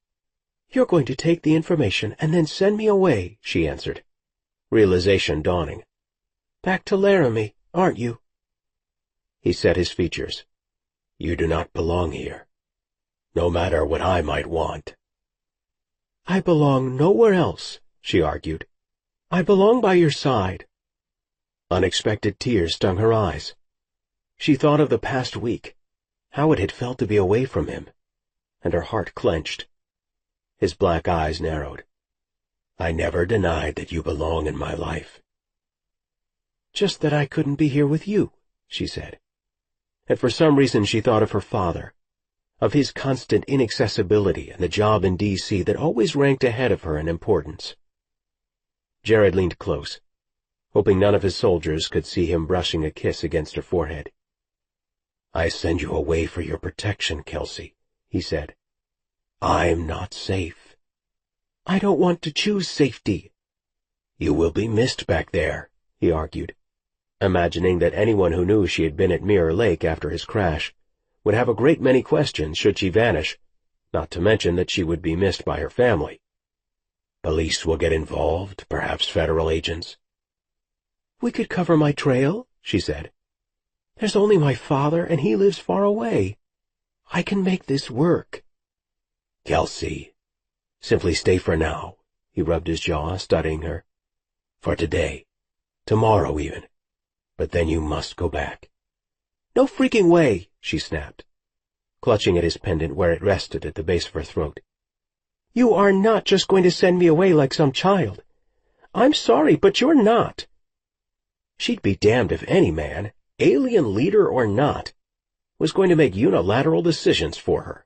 You're going to take the information and then send me away, she answered, realization dawning. Back to Laramie, aren't you? He set his features. You do not belong here, no matter what I might want. I belong nowhere else, she argued. I belong by your side. Unexpected tears stung her eyes. She thought of the past week, how it had felt to be away from him, and her heart clenched. His black eyes narrowed. I never denied that you belong in my life. Just that I couldn't be here with you, she said. And for some reason she thought of her father, of his constant inaccessibility and the job in D.C. that always ranked ahead of her in importance. Jared leaned close, hoping none of his soldiers could see him brushing a kiss against her forehead. I send you away for your protection, Kelsey, he said. I'm not safe. I don't want to choose safety. You will be missed back there, he argued, imagining that anyone who knew she had been at Mirror Lake after his crash would have a great many questions should she vanish, not to mention that she would be missed by her family. Police will get involved, perhaps federal agents. We could cover my trail, she said. There's only my father, and he lives far away. I can make this work. Kelsey, simply stay for now, he rubbed his jaw, studying her. For today, tomorrow even, but then you must go back. No freaking way, she snapped, clutching at his pendant where it rested at the base of her throat. You are not just going to send me away like some child. I'm sorry, but you're not. She'd be damned if any man, alien leader or not, was going to make unilateral decisions for her.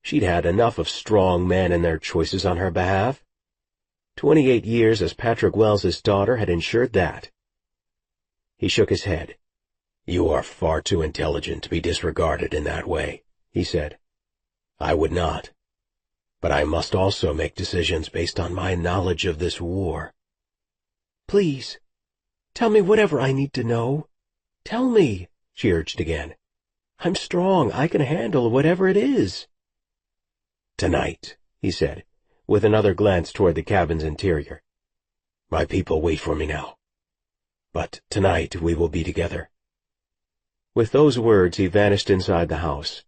She'd had enough of strong men and their choices on her behalf. 28 years as Patrick Wells's daughter had ensured that. He shook his head. You are far too intelligent to be disregarded in that way, he said. I would not. But I must also make decisions based on my knowledge of this war. Please, tell me whatever I need to know. Tell me, she urged again. I'm strong. I can handle whatever it is. Tonight, he said, with another glance toward the cabin's interior. My people wait for me now. But tonight we will be together. With those words he vanished inside the house,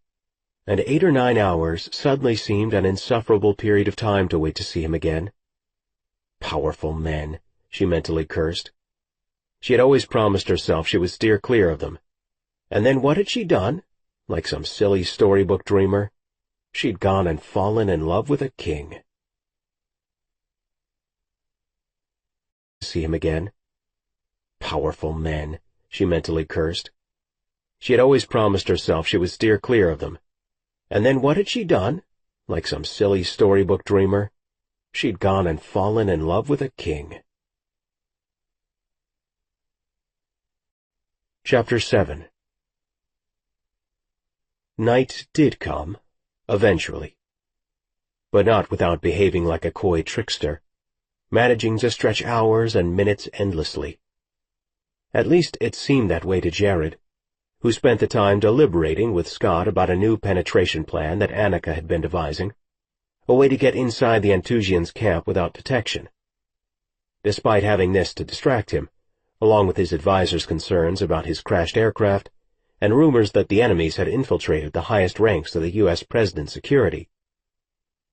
and 8 or 9 hours suddenly seemed an insufferable period of time to wait to see him again. Powerful men, she mentally cursed. She had always promised herself she would steer clear of them. And then what had she done? Like some silly storybook dreamer, she'd gone and fallen in love with a king. See him again. Powerful men, she mentally cursed. She had always promised herself she would steer clear of them. And then what had she done? Like some silly storybook dreamer, she'd gone and fallen in love with a king. Chapter 7. Night did come, eventually. But not without behaving like a coy trickster, managing to stretch hours and minutes endlessly. At least it seemed that way to Jared, who spent the time deliberating with Scott about a new penetration plan that Annika had been devising, a way to get inside the Antusians' camp without detection. Despite having this to distract him, along with his advisor's concerns about his crashed aircraft, and rumors that the enemies had infiltrated the highest ranks of the U.S. President's security,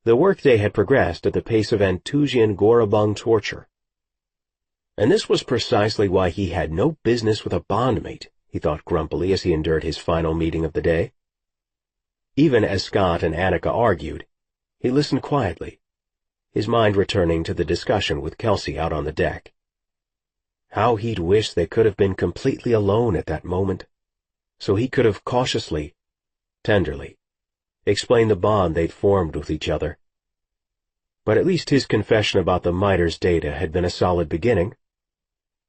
the workday had progressed at the pace of Antusian Gorabung torture. And this was precisely why he had no business with a bondmate, he thought grumpily as he endured his final meeting of the day. Even as Scott and Annika argued, he listened quietly, his mind returning to the discussion with Kelsey out on the deck. How he'd wished they could have been completely alone at that moment, so he could have cautiously, tenderly, explained the bond they'd formed with each other. But at least his confession about the miter's data had been a solid beginning.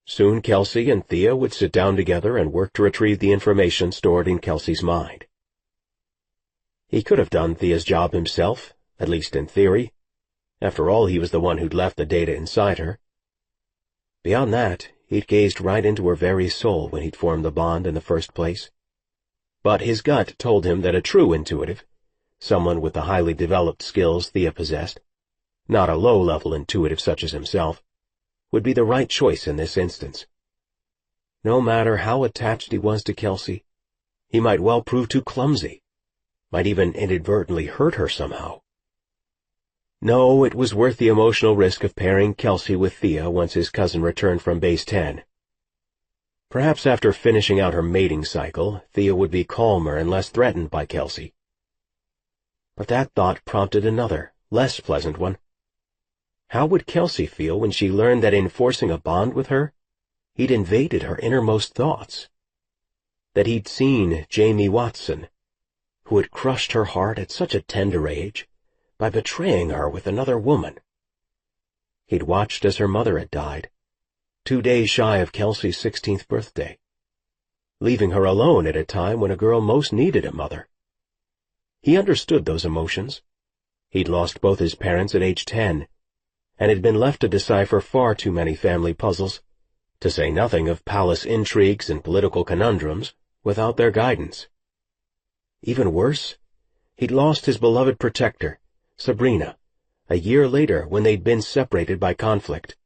Soon Kelsey and Thea would sit down together and work to retrieve the information stored in Kelsey's mind. He could have done Thea's job himself, at least in theory. After all, he was the one who'd left the data inside her. Beyond that, he'd gazed right into her very soul when he'd formed the bond in the first place. But his gut told him that a true intuitive, someone with the highly developed skills Thea possessed, not a low-level intuitive such as himself, would be the right choice in this instance. No matter how attached he was to Kelsey, he might well prove too clumsy, might even inadvertently hurt her somehow. No, it was worth the emotional risk of pairing Kelsey with Thea once his cousin returned from Base 10. Perhaps after finishing out her mating cycle, Thea would be calmer and less threatened by Kelsey. But that thought prompted another, less pleasant one. How would Kelsey feel when she learned that in forcing a bond with her, he'd invaded her innermost thoughts? That he'd seen Jamie Watson, who had crushed her heart at such a tender age, by betraying her with another woman. He'd watched as her mother had died, 2 days shy of Kelsey's 16th birthday, leaving her alone at a time when a girl most needed a mother. He understood those emotions. He'd lost both his parents at age 10, and had been left to decipher far too many family puzzles, to say nothing of palace intrigues and political conundrums, without their guidance. Even worse, he'd lost his beloved protector, Sabrina, a year later when they'd been separated by conflict.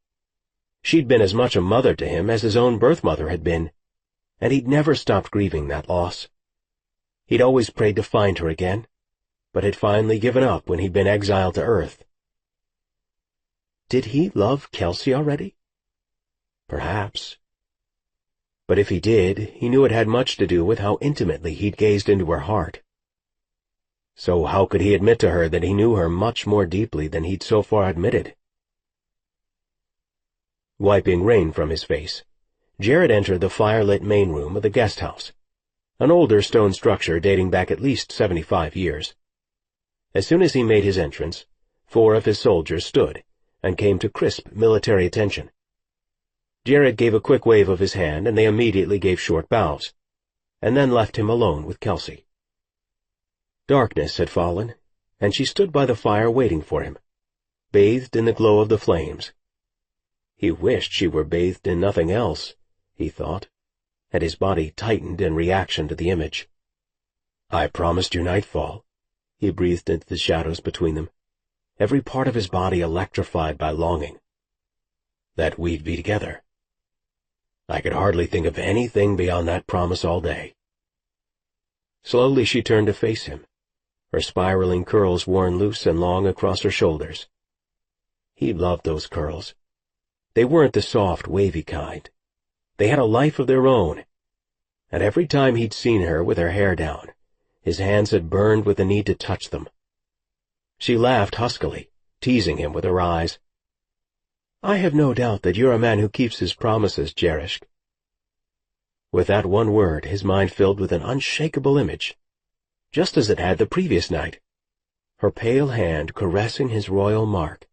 She'd been as much a mother to him as his own birth mother had been, and he'd never stopped grieving that loss. He'd always prayed to find her again, but had finally given up when he'd been exiled to Earth. Did he love Kelsey already? Perhaps. But if he did, he knew it had much to do with how intimately he'd gazed into her heart. So how could he admit to her that he knew her much more deeply than he'd so far admitted? Wiping rain from his face, Jared entered the firelit main room of the guest house, an older stone structure dating back at least 75 years. As soon as he made his entrance, 4 of his soldiers stood and came to crisp military attention. Jared gave a quick wave of his hand, and they immediately gave short bows, and then left him alone with Kelsey. Darkness had fallen, and she stood by the fire waiting for him, bathed in the glow of the flames. He wished she were bathed in nothing else, he thought, and his body tightened in reaction to the image. "I promised you nightfall," he breathed into the shadows between them, every part of his body electrified by longing, "that we'd be together. I could hardly think of anything beyond that promise all day." Slowly she turned to face him, her spiraling curls worn loose and long across her shoulders. He loved those curls. They weren't the soft, wavy kind. They had a life of their own, and every time he'd seen her with her hair down, his hands had burned with the need to touch them. She laughed huskily, teasing him with her eyes. "I have no doubt that you're a man who keeps his promises, Jerishk." With that one word, his mind filled with an unshakable image, just as it had the previous night, her pale hand caressing his royal mark.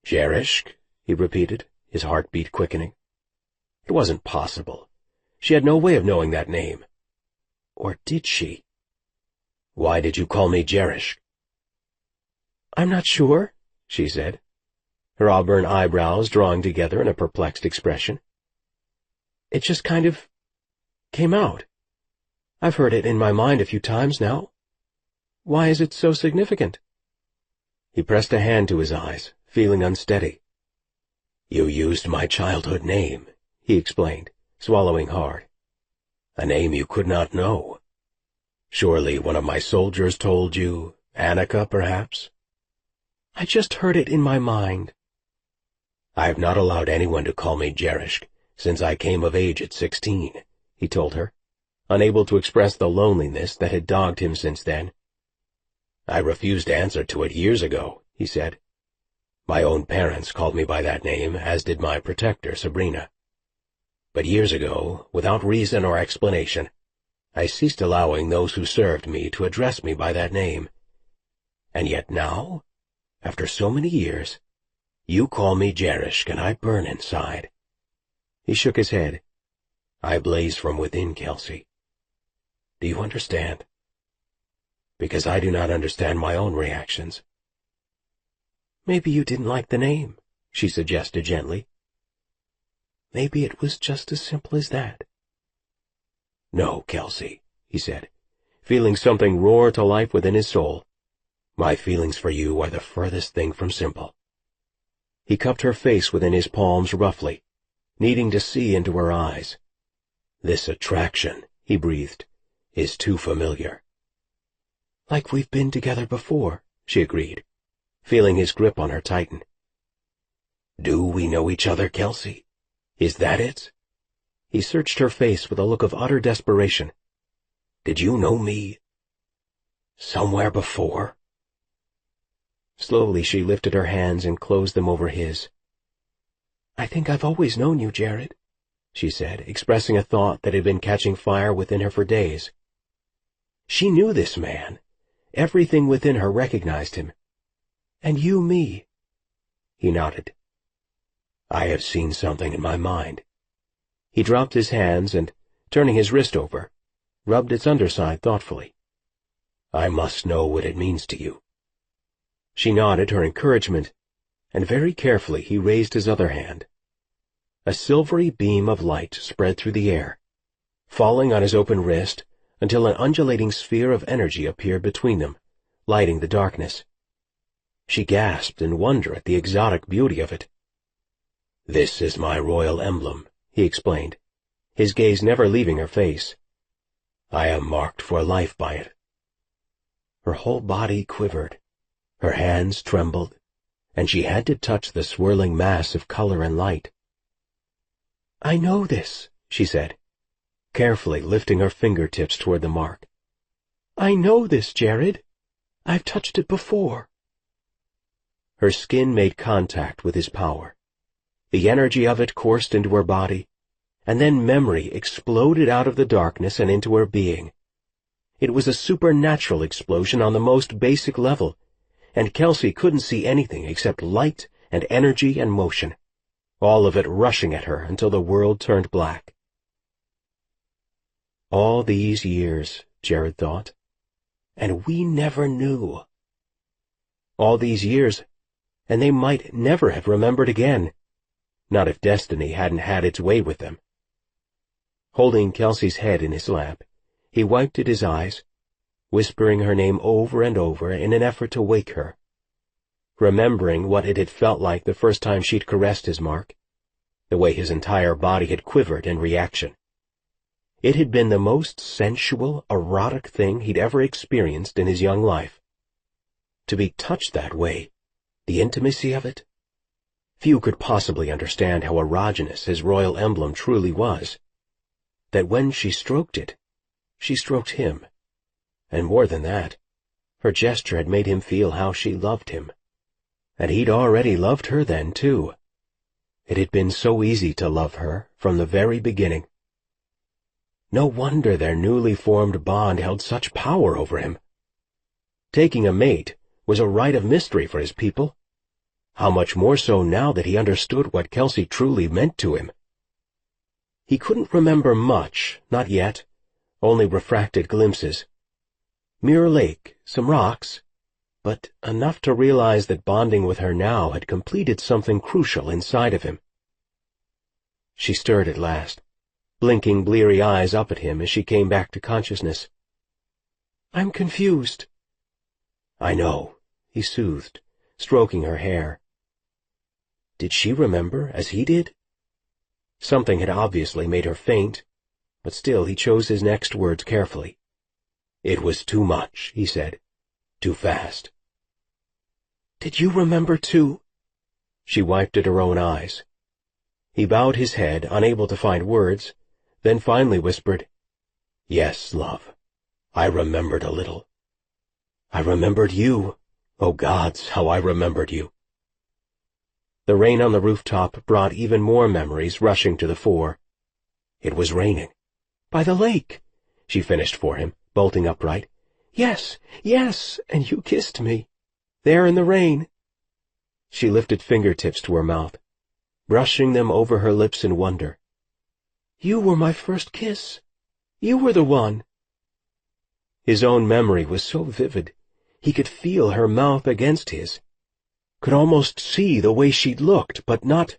"Jerishk," he repeated, his heartbeat quickening. It wasn't possible. She had no way of knowing that name. Or did she? "Why did you call me Jerishk?" "I'm not sure," she said, her auburn eyebrows drawing together in a perplexed expression. "It just kind of came out. I've heard it in my mind a few times now. Why is it so significant?" He pressed a hand to his eyes, feeling unsteady. "You used my childhood name," he explained, swallowing hard. "A name you could not know. Surely one of my soldiers told you, Annika, perhaps?" "I just heard it in my mind." "I have not allowed anyone to call me Jerishk since I came of age at 16, he told her, unable to express the loneliness that had dogged him since then. "I refused to answer to it years ago," he said. "My own parents called me by that name, as did my protector, Sabrina. But years ago, without reason or explanation, I ceased allowing those who served me to address me by that name. And yet now, after so many years, you call me Jerishk, and I burn inside." He shook his head. "I blaze from within, Kelsey. Do you understand? Because I do not understand my own reactions." "Maybe you didn't like the name," she suggested gently. "Maybe it was just as simple as that." "No, Kelsey," he said, feeling something roar to life within his soul. "My feelings for you are the furthest thing from simple." He cupped her face within his palms roughly, needing to see into her eyes. "This attraction," he breathed, "is too familiar." "Like we've been together before," she agreed, feeling his grip on her tighten. "Do we know each other, Kelsey? Is that it?" He searched her face with a look of utter desperation. "Did you know me somewhere before?" Slowly she lifted her hands and closed them over his. "I think I've always known you, Jared," she said, expressing a thought that had been catching fire within her for days. She knew this man. Everything within her recognized him. "And you me." He nodded. "I have seen something in my mind." He dropped his hands and, turning his wrist over, rubbed its underside thoughtfully. "I must know what it means to you." She nodded her encouragement, and very carefully he raised his other hand. A silvery beam of light spread through the air, falling on his open wrist until an undulating sphere of energy appeared between them, lighting the darkness. She gasped in wonder at the exotic beauty of it. "This is my royal emblem," he explained, his gaze never leaving her face. "I am marked for life by it." Her whole body quivered, her hands trembled, and she had to touch the swirling mass of color and light. "I know this," she said, carefully lifting her fingertips toward the mark. "I know this, Jared. I've touched it before." Her skin made contact with his power. The energy of it coursed into her body, and then memory exploded out of the darkness and into her being. It was a supernatural explosion on the most basic level, and Kelsey couldn't see anything except light and energy and motion, all of it rushing at her until the world turned black. All these years, Jared thought, and we never knew. All these years, and they might never have remembered again, not if destiny hadn't had its way with them. Holding Kelsey's head in his lap, he wiped at his eyes, whispering her name over and over in an effort to wake her, remembering what it had felt like the first time she'd caressed his mark, the way his entire body had quivered in reaction. It had been the most sensual, erotic thing he'd ever experienced in his young life. To be touched that way, the intimacy of it. Few could possibly understand how erogenous his royal emblem truly was. That when she stroked it, she stroked him. And more than that, her gesture had made him feel how she loved him. And he'd already loved her then, too. It had been so easy to love her from the very beginning. No wonder their newly formed bond held such power over him. Taking a mate was a rite of mystery for his people. How much more so now that he understood what Kelsey truly meant to him. He couldn't remember much, not yet, only refracted glimpses. Mirror Lake, some rocks, but enough to realize that bonding with her now had completed something crucial inside of him. She stirred at last, blinking bleary eyes up at him as she came back to consciousness. "I'm confused." "I know," he soothed, stroking her hair. Did she remember as he did? Something had obviously made her faint, but still he chose his next words carefully. "It was too much," he said. "Too fast." "Did you remember too?" She wiped at her own eyes. He bowed his head, unable to find words, then finally whispered, "Yes, love, I remembered a little. I remembered you, Oh gods, how I remembered you. The rain on the rooftop brought even more memories rushing to the fore. It was raining. By the lake, she finished for him, bolting upright. Yes, yes, and you kissed me. There in the rain. She lifted fingertips to her mouth, brushing them over her lips in wonder. You were my first kiss. You were the one. His own memory was so vivid, he could feel her mouth against his, could almost see the way she looked, but not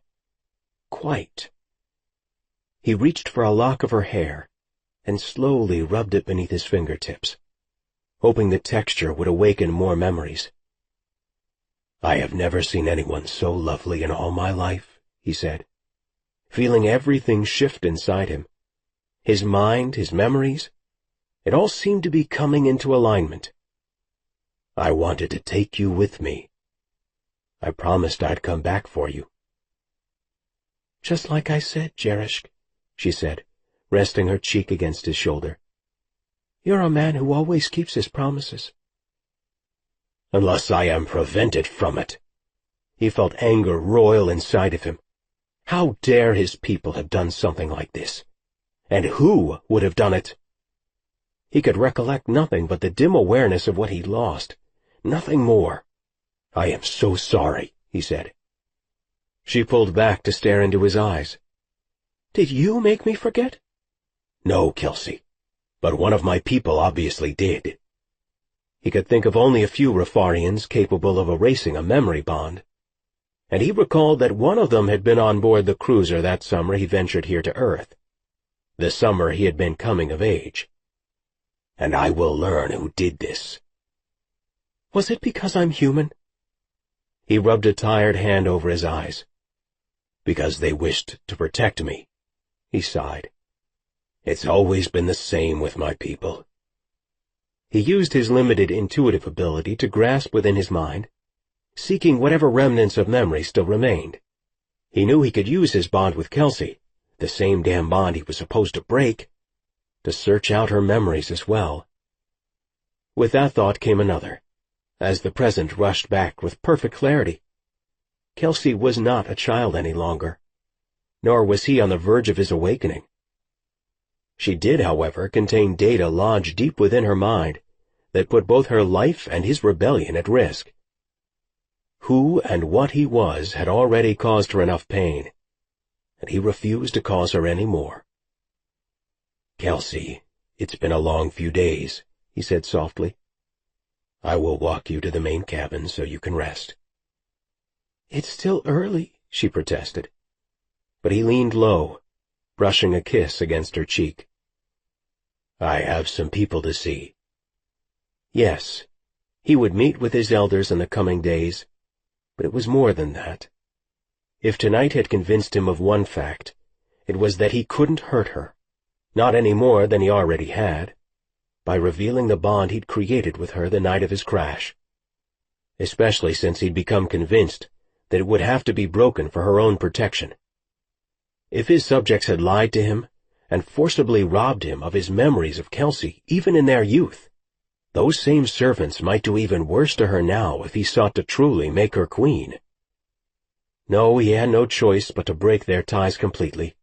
quite. He reached for a lock of her hair and slowly rubbed it beneath his fingertips, hoping the texture would awaken more memories. I have never seen anyone so lovely in all my life, he said, feeling everything shift inside him. His mind, his memories, it all seemed to be coming into alignment. I wanted to take you with me. I promised I'd come back for you. Just like I said, Jerishk, she said, resting her cheek against his shoulder. You're a man who always keeps his promises. Unless I am prevented from it. He felt anger roil inside of him. How dare his people have done something like this? And who would have done it? He could recollect nothing but the dim awareness of what he'd lost, nothing more. I am so sorry, he said. She pulled back to stare into his eyes. Did you make me forget? No, Kelsey, but one of my people obviously did. He could think of only a few Rafarians capable of erasing a memory bond, and he recalled that one of them had been on board the cruiser that summer he ventured here to Earth, the summer he had been coming of age. And I will learn who did this. Was it because I'm human? He rubbed a tired hand over his eyes. Because they wished to protect me, he sighed. It's always been the same with my people. He used his limited intuitive ability to grasp within his mind, seeking whatever remnants of memory still remained. He knew he could use his bond with Kelsey, the same damn bond he was supposed to break, to search out her memories as well. With that thought came another, as the present rushed back with perfect clarity. Kelsey was not a child any longer, nor was he on the verge of his awakening. She did, however, contain data lodged deep within her mind that put both her life and his rebellion at risk. Who and what he was had already caused her enough pain, and he refused to cause her any more. Kelsey, it's been a long few days, he said softly. I will walk you to the main cabin so you can rest. It's still early, she protested. But he leaned low, brushing a kiss against her cheek. I have some people to see. Yes, he would meet with his elders in the coming days, but it was more than that. If tonight had convinced him of one fact, it was that he couldn't hurt her, not any more than he already had, by revealing the bond he'd created with her the night of his crash, especially since he'd become convinced that it would have to be broken for her own protection. If his subjects had lied to him and forcibly robbed him of his memories of Kelsey, even in their youth, those same servants might do even worse to her now if he sought to truly make her queen. No, he had no choice but to break their ties completely,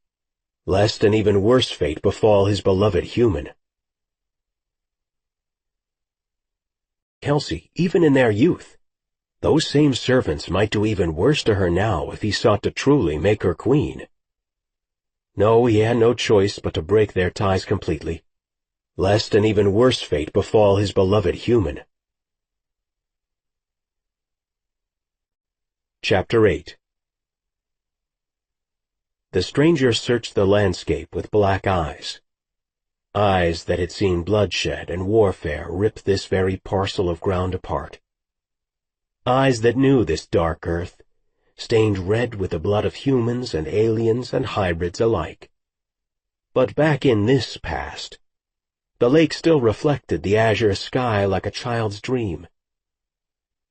lest an even worse fate befall his beloved human. Kelsey, even in their youth, those same servants might do even worse to her now if he sought to truly make her queen. No, he had no choice but to break their ties completely, lest an even worse fate befall his beloved human. Chapter 8. The stranger searched the landscape with black eyes, eyes that had seen bloodshed and warfare rip this very parcel of ground apart, eyes that knew this dark earth, stained red with the blood of humans and aliens and hybrids alike. But back in this past, the lake still reflected the azure sky like a child's dream.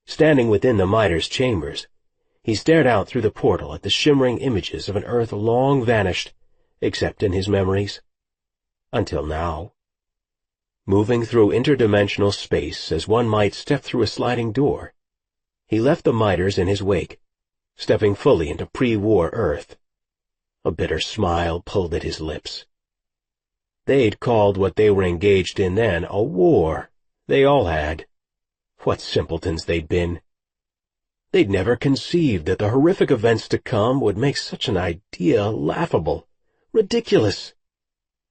Standing within the Mitres chambers, he stared out through the portal at the shimmering images of an earth long vanished, except in his memories. Until now. Moving through interdimensional space as one might step through a sliding door, He left the miters in his wake, stepping fully into pre-war Earth. A bitter smile pulled at his lips. They'd called what they were engaged in then a war. They all had. What simpletons they'd been. They'd never conceived that the horrific events to come would make such an idea laughable, ridiculous.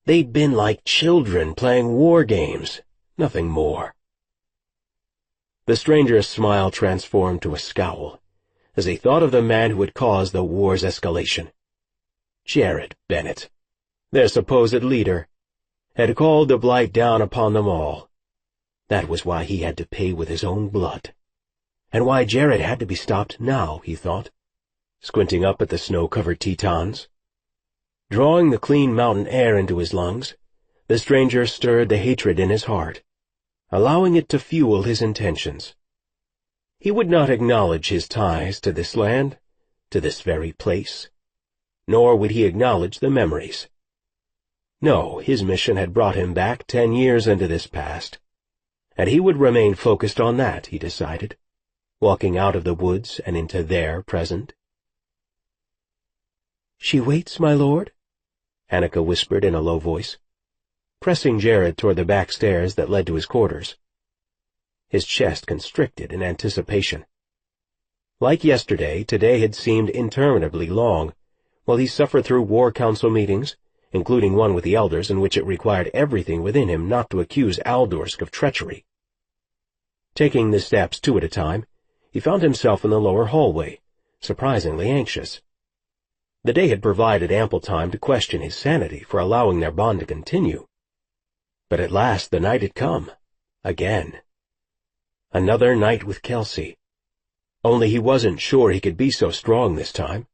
They'd been like children playing war games, nothing more. The stranger's smile transformed to a scowl as he thought of the man who had caused the war's escalation. Jared Bennett, their supposed leader, had called the blight down upon them all. That was why he had to pay with his own blood, and why Jared had to be stopped now, he thought, squinting up at the snow-covered Tetons. Drawing the clean mountain air into his lungs, the stranger stirred the hatred in his heart, allowing it to fuel his intentions. He would not acknowledge his ties to this land, to this very place, nor would he acknowledge the memories. No, his mission had brought him back 10 years into this past, and he would remain focused on that, he decided, walking out of the woods and into their present. "She waits, my lord?" Annika whispered in a low voice, pressing Jared toward the back stairs that led to his quarters. His chest constricted in anticipation. Like yesterday, today had seemed interminably long, while he suffered through war council meetings, including one with the elders in which it required everything within him not to accuse Aldorsk of treachery. Taking the steps 2 at a time, he found himself in the lower hallway, surprisingly anxious. The day had provided ample time to question his sanity for allowing their bond to continue. But at last the night had come, again. Another night with Kelsey. Only he wasn't sure he could be so strong this time.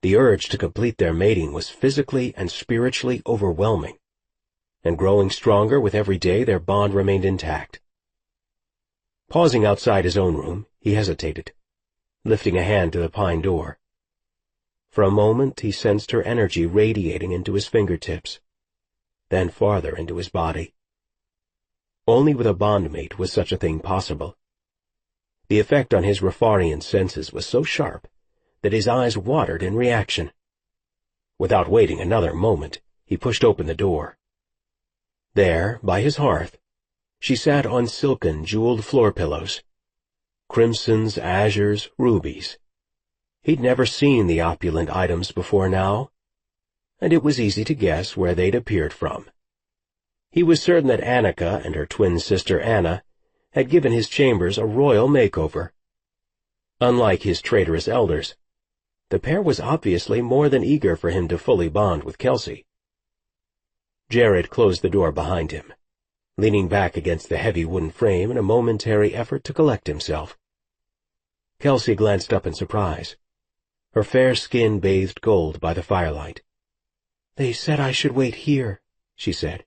The urge to complete their mating was physically and spiritually overwhelming, and growing stronger with every day their bond remained intact. Pausing outside his own room, he hesitated, lifting a hand to the pine door. For a moment he sensed her energy radiating into his fingertips, then farther into his body. Only with a bondmate was such a thing possible. The effect on his Rafarian senses was so sharp that his eyes watered in reaction. Without waiting another moment, he pushed open the door. There, by his hearth, she sat on silken, jeweled floor pillows. Crimsons, azures, rubies. He'd never seen the opulent items before now, and it was easy to guess where they'd appeared from. He was certain that Annika and her twin sister Anna had given his chambers a royal makeover. Unlike his traitorous elders, the pair was obviously more than eager for him to fully bond with Kelsey. Jared closed the door behind him, leaning back against the heavy wooden frame in a momentary effort to collect himself. Kelsey glanced up in surprise, her fair skin bathed gold by the firelight. "They said I should wait here," she said,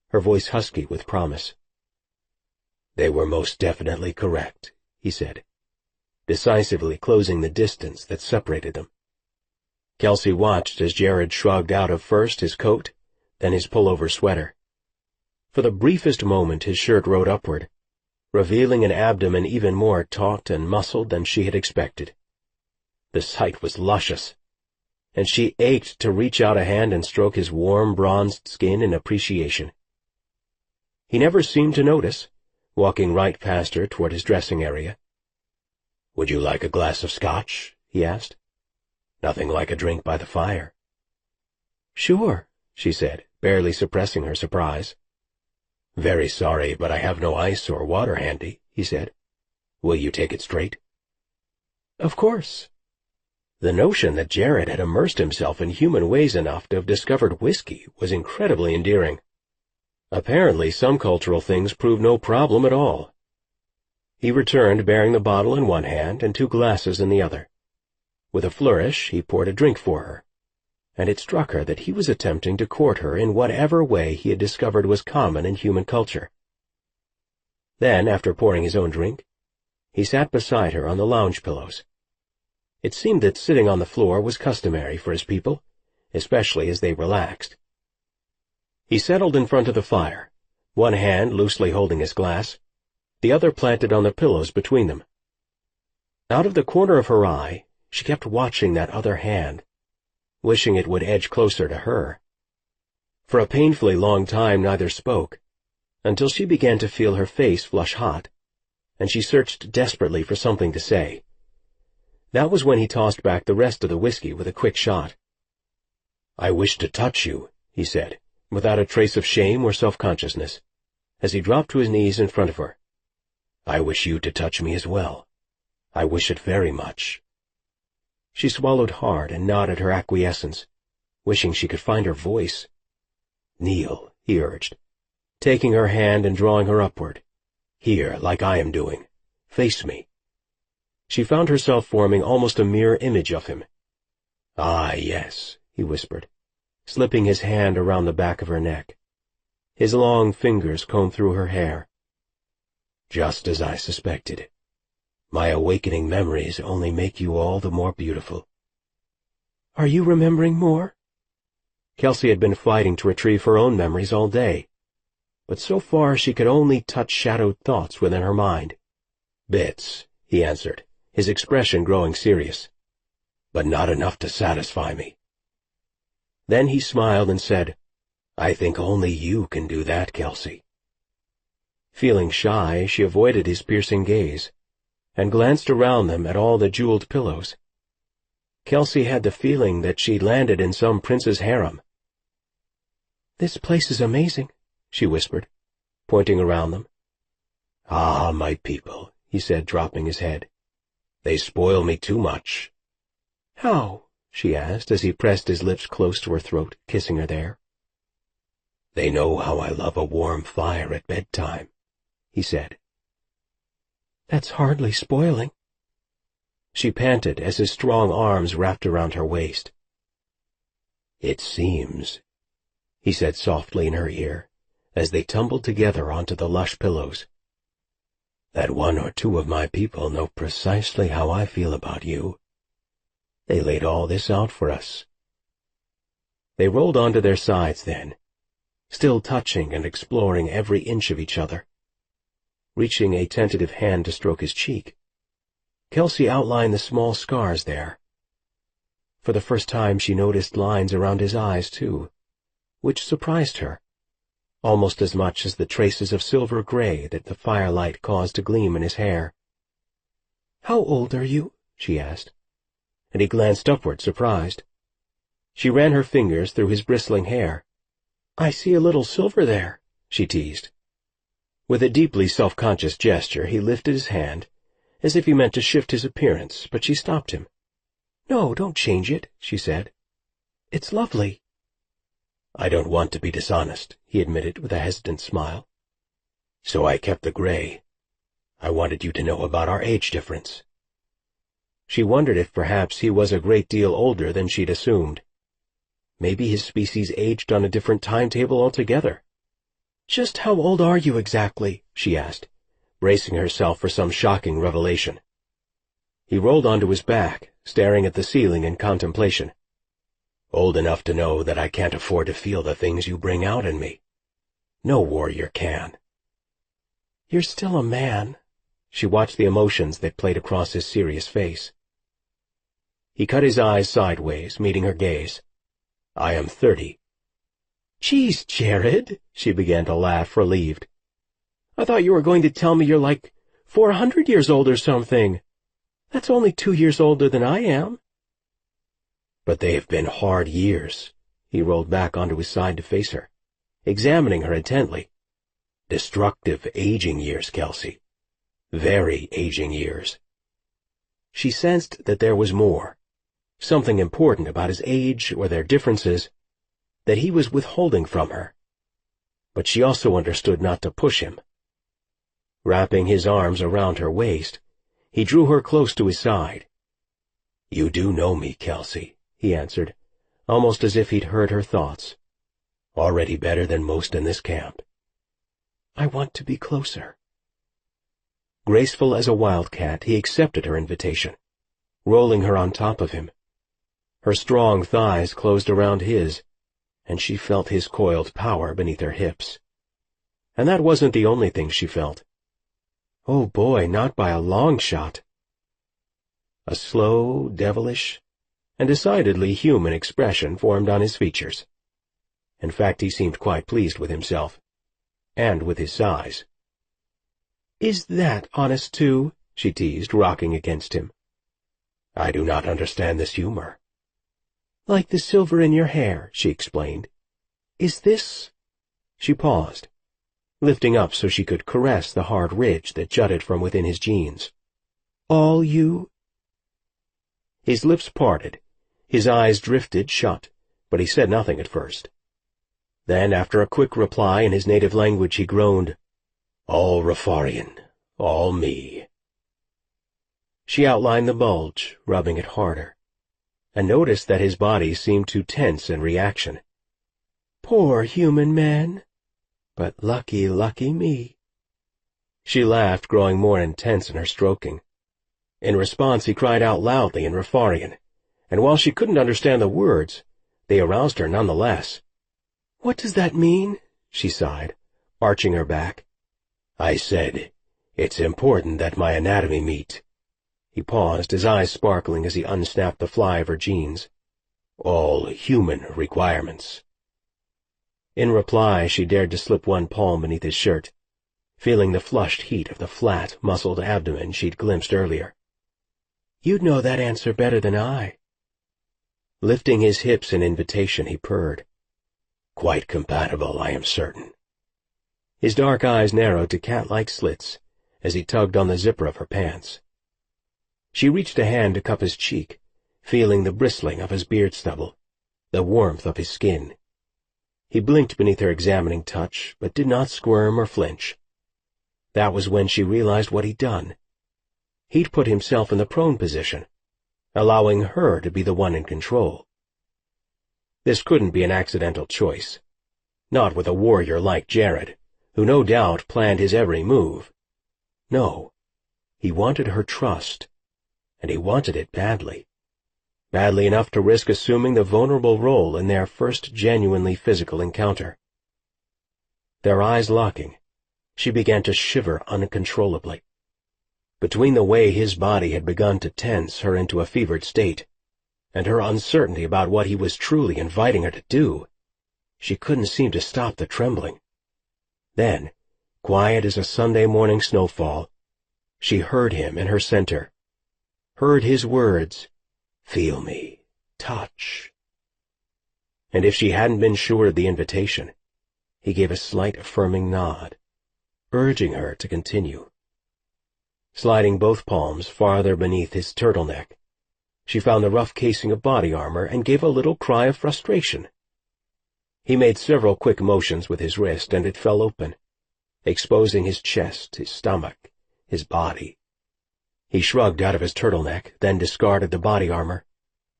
her voice husky with promise. "They were most definitely correct," he said, decisively closing the distance that separated them. Kelsey watched as Jared shrugged out of first his coat, then his pullover sweater. For the briefest moment his shirt rode upward, revealing an abdomen even more taut and muscled than she had expected. The sight was luscious, and she ached to reach out a hand and stroke his warm, bronzed skin in appreciation. He never seemed to notice, walking right past her toward his dressing area. "Would you like a glass of scotch?" he asked. "Nothing like a drink by the fire." "Sure," she said, barely suppressing her surprise. "Very sorry, but I have no ice or water handy," he said. "Will you take it straight?" "Of course." The notion that Jared had immersed himself in human ways enough to have discovered whiskey was incredibly endearing. Apparently some cultural things proved no problem at all. He returned bearing the bottle in one hand and 2 glasses in the other. With a flourish he poured a drink for her, and it struck her that he was attempting to court her in whatever way he had discovered was common in human culture. Then, after pouring his own drink, he sat beside her on the lounge pillows. It seemed that sitting on the floor was customary for his people, especially as they relaxed. He settled in front of the fire, one hand loosely holding his glass, the other planted on the pillows between them. Out of the corner of her eye, she kept watching that other hand, wishing it would edge closer to her. For a painfully long time neither spoke, until she began to feel her face flush hot, and she searched desperately for something to say. That was when he tossed back the rest of the whiskey with a quick shot. "I wish to touch you," he said, without a trace of shame or self-consciousness, as he dropped to his knees in front of her. "I wish you to touch me as well. I wish it very much." She swallowed hard and nodded her acquiescence, wishing she could find her voice. "Kneel," he urged, taking her hand and drawing her upward. "Here, like I am doing. Face me." She found herself forming almost a mirror image of him. "Ah, yes," he whispered, slipping his hand around the back of her neck. His long fingers combed through her hair. "Just as I suspected. My awakening memories only make you all the more beautiful." "Are you remembering more?" Kelsey had been fighting to retrieve her own memories all day, but so far she could only touch shadowed thoughts within her mind. "Bits," he answered, his expression growing serious, "but not enough to satisfy me." Then he smiled and said, "I think only you can do that, Kelsey." Feeling shy, she avoided his piercing gaze, and glanced around them at all the jeweled pillows. Kelsey had the feeling that she'd landed in some prince's harem. "This place is amazing," she whispered, pointing around them. "Ah, my people," he said, dropping his head. "They spoil me too much." "How?" she asked as he pressed his lips close to her throat, kissing her there. "They know how I love a warm fire at bedtime," he said. "That's hardly spoiling." She panted as his strong arms wrapped around her waist. "It seems," he said softly in her ear, as they tumbled together onto the lush pillows, "that one or two of my people know precisely how I feel about you. They laid all this out for us." They rolled onto their sides then, still touching and exploring every inch of each other. Reaching a tentative hand to stroke his cheek, Kelsey outlined the small scars there. For the first time she noticed lines around his eyes, too, which surprised her, almost as much as the traces of silver gray that the firelight caused to gleam in his hair. "How old are you?" she asked, and he glanced upward, surprised. She ran her fingers through his bristling hair. "I see a little silver there," she teased. With a deeply self-conscious gesture, he lifted his hand, as if he meant to shift his appearance, but she stopped him. "No, don't change it," she said. "It's lovely." "I don't want to be dishonest," he admitted with a hesitant smile. "So I kept the gray. I wanted you to know about our age difference." She wondered if perhaps he was a great deal older than she'd assumed. Maybe his species aged on a different timetable altogether. "Just how old are you exactly?" she asked, bracing herself for some shocking revelation. He rolled onto his back, staring at the ceiling in contemplation. "Old enough to know that I can't afford to feel the things you bring out in me. No warrior can." "You're still a man." She watched the emotions that played across his serious face. He cut his eyes sideways, meeting her gaze. "I am 30. "Geez, Jared," she began to laugh, relieved. "I thought you were going to tell me you're like 400 years old or something. That's only 2 years older than I am." "But they have been hard years." He rolled back onto his side to face her, examining her intently. "Destructive aging years, Kelsey. Very aging years." She sensed that there was more, something important about his age or their differences, that he was withholding from her. But she also understood not to push him. Wrapping his arms around her waist, he drew her close to his side. "You do know me, Kelsey," he answered, almost as if he'd heard her thoughts. "Already better than most in this camp." "I want to be closer." Graceful as a wildcat, he accepted her invitation, rolling her on top of him. Her strong thighs closed around his, and she felt his coiled power beneath her hips. And that wasn't the only thing she felt. Oh boy, not by a long shot. A slow, devilish, and decidedly human expression formed on his features. In fact, he seemed quite pleased with himself, and with his size. "Is that honest, too?" she teased, rocking against him. "I do not understand this humor." "Like the silver in your hair," she explained. "Is this—" She paused, lifting up so she could caress the hard ridge that jutted from within his jeans. "All you?" His lips parted, his eyes drifted shut, but he said nothing at first. Then, after a quick reply in his native language, he groaned, "All Rafarian, all me." She outlined the bulge, rubbing it harder, and noticed that his body seemed to tense in reaction. "Poor human man. But lucky, lucky me." She laughed, growing more intense in her stroking. In response, he cried out loudly in Rafarian, and while she couldn't understand the words, they aroused her nonetheless. "What does that mean?" she sighed, arching her back. "I said, it's important that my anatomy meet." He paused, his eyes sparkling as he unsnapped the fly of her jeans. "All human requirements." In reply, she dared to slip one palm beneath his shirt, feeling the flushed heat of the flat, muscled abdomen she'd glimpsed earlier. "You'd know that answer better than I." Lifting his hips in invitation, he purred. "Quite compatible, I am certain." His dark eyes narrowed to cat-like slits as he tugged on the zipper of her pants. She reached a hand to cup his cheek, feeling the bristling of his beard stubble, the warmth of his skin. He blinked beneath her examining touch, but did not squirm or flinch. That was when she realized what he'd done. He'd put himself in the prone position, allowing her to be the one in control. This couldn't be an accidental choice. Not with a warrior like Jared, who no doubt planned his every move. No, he wanted her trust, and he wanted it badly. Badly enough to risk assuming the vulnerable role in their first genuinely physical encounter. Their eyes locking, she began to shiver uncontrollably. Between the way his body had begun to tense her into a fevered state, and her uncertainty about what he was truly inviting her to do, she couldn't seem to stop the trembling. Then, quiet as a Sunday morning snowfall, she heard him in her center, heard his words, "Feel me, touch." And if she hadn't been sure of the invitation, he gave a slight affirming nod, urging her to continue. Sliding both palms farther beneath his turtleneck, she found the rough casing of body armor and gave a little cry of frustration. He made several quick motions with his wrist, and it fell open, exposing his chest, his stomach, his body. He shrugged out of his turtleneck, then discarded the body armor,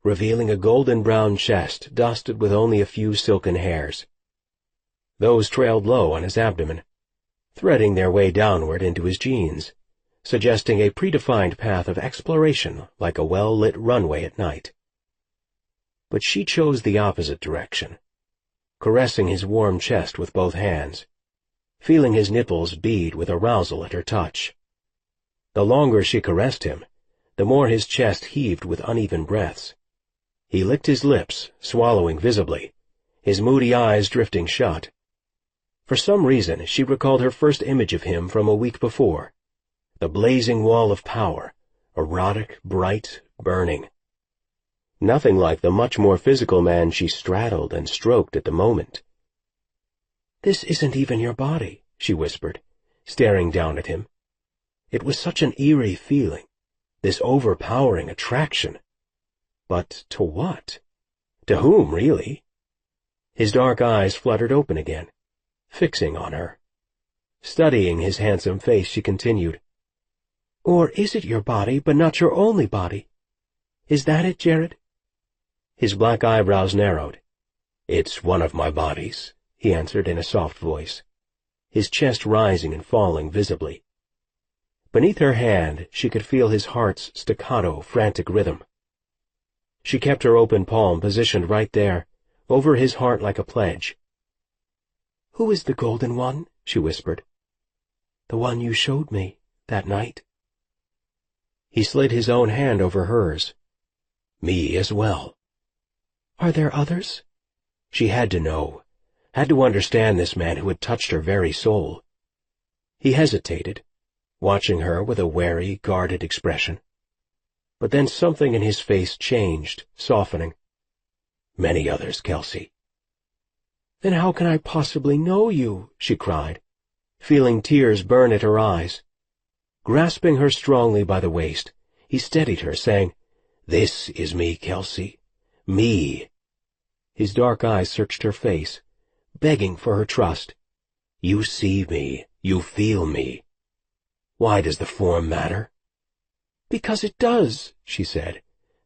revealing a golden-brown chest dusted with only a few silken hairs. Those trailed low on his abdomen, threading their way downward into his jeans, suggesting a predefined path of exploration like a well-lit runway at night. But she chose the opposite direction, caressing his warm chest with both hands, feeling his nipples bead with arousal at her touch. The longer she caressed him, the more his chest heaved with uneven breaths. He licked his lips, swallowing visibly, his moody eyes drifting shut. For some reason, she recalled her first image of him from a week before. The blazing wall of power, erotic, bright, burning. Nothing like the much more physical man she straddled and stroked at the moment. "This isn't even your body," she whispered, staring down at him. It was such an eerie feeling, this overpowering attraction. But to what? To whom, really? His dark eyes fluttered open again, fixing on her. Studying his handsome face, she continued, "Or is it your body, but not your only body? Is that it, Jared?" His black eyebrows narrowed. "It's one of my bodies," he answered in a soft voice, his chest rising and falling visibly. Beneath her hand, she could feel his heart's staccato, frantic rhythm. She kept her open palm positioned right there, over his heart like a pledge. "Who is the golden one?" she whispered. "The one you showed me that night." He slid his own hand over hers. "Me as well." "Are there others?" She had to know, had to understand this man who had touched her very soul. He hesitated, watching her with a wary, guarded expression. But then something in his face changed, softening. "Many others, Kelsey." "Then how can I possibly know you?" she cried, feeling tears burn at her eyes. Grasping her strongly by the waist, he steadied her, saying, "This is me, Kelsey. Me." His dark eyes searched her face, begging for her trust. "You see me. You feel me. Why does the form matter?" "Because it does," she said,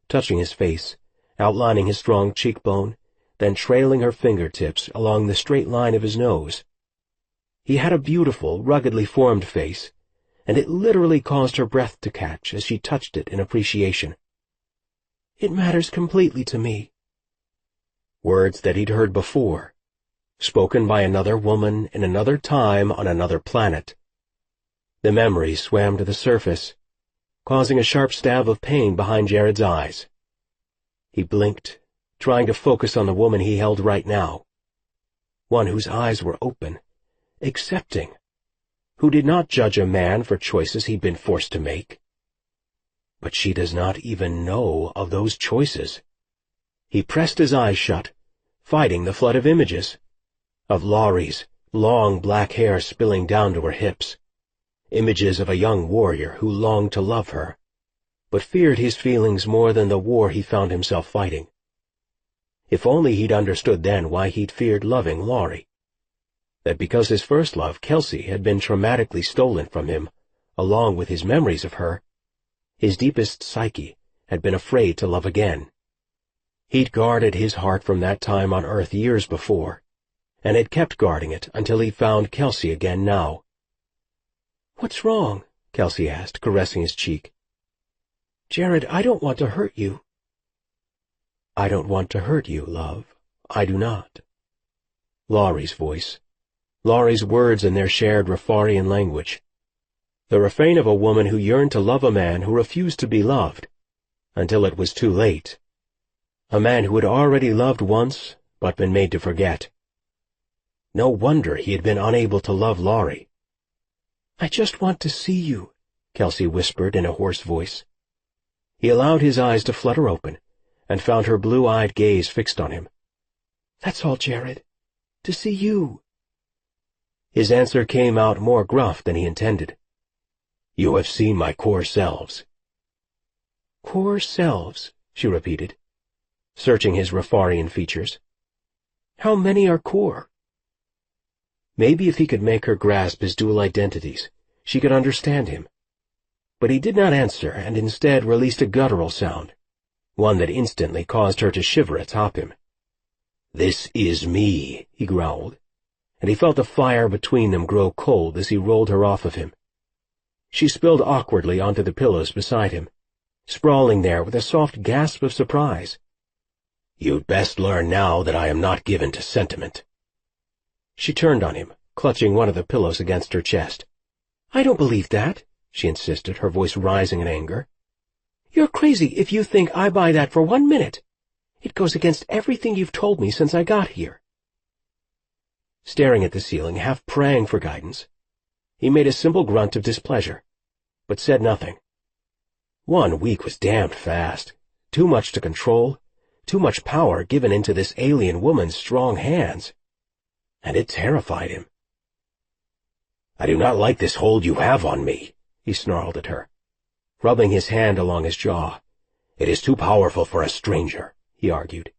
touching his face, outlining his strong cheekbone, then trailing her fingertips along the straight line of his nose. He had a beautiful, ruggedly formed face, and it literally caused her breath to catch as she touched it in appreciation. "It matters completely to me." Words that he'd heard before, spoken by another woman in another time on another planet. The memories swam to the surface, causing a sharp stab of pain behind Jared's eyes. He blinked, trying to focus on the woman he held right now. One whose eyes were open, accepting, who did not judge a man for choices he'd been forced to make. But she does not even know of those choices. He pressed his eyes shut, fighting the flood of images, of Laurie's long black hair spilling down to her hips, images of a young warrior who longed to love her, but feared his feelings more than the war he found himself fighting. If only he'd understood then why he'd feared loving Laurie. That because his first love, Kelsey, had been traumatically stolen from him, along with his memories of her, his deepest psyche had been afraid to love again. He'd guarded his heart from that time on Earth years before, and had kept guarding it until he found Kelsey again now. "What's wrong?" Kelsey asked, caressing his cheek. "Jared, I don't want to hurt you." "I don't want to hurt you, love. I do not." Laurie's voice. Laurie's words in their shared Rafarian language. The refrain of a woman who yearned to love a man who refused to be loved, until it was too late. A man who had already loved once, but been made to forget. No wonder he had been unable to love Laurie. "I just want to see you," Kelsey whispered in a hoarse voice. He allowed his eyes to flutter open, and found her blue-eyed gaze fixed on him. "That's all, Jared. To see you." His answer came out more gruff than he intended. "You have seen my core selves." "Core selves," she repeated, searching his Rafarian features. "How many are core?" Maybe if he could make her grasp his dual identities, she could understand him. But he did not answer, and instead released a guttural sound, one that instantly caused her to shiver atop him. "This is me," he growled, and he felt the fire between them grow cold as he rolled her off of him. She spilled awkwardly onto the pillows beside him, sprawling there with a soft gasp of surprise. "You'd best learn now that I am not given to sentiment." She turned on him, clutching one of the pillows against her chest. "I don't believe that," she insisted, her voice rising in anger. "You're crazy if you think I buy that for 1 minute. It goes against everything you've told me since I got here." Staring at the ceiling, half praying for guidance, he made a simple grunt of displeasure, but said nothing. 1 week was damned fast. Too much to control, too much power given into this alien woman's strong hands. And it terrified him. "I do not like this hold you have on me," he snarled at her, rubbing his hand along his jaw. "It is too powerful for a stranger," he argued.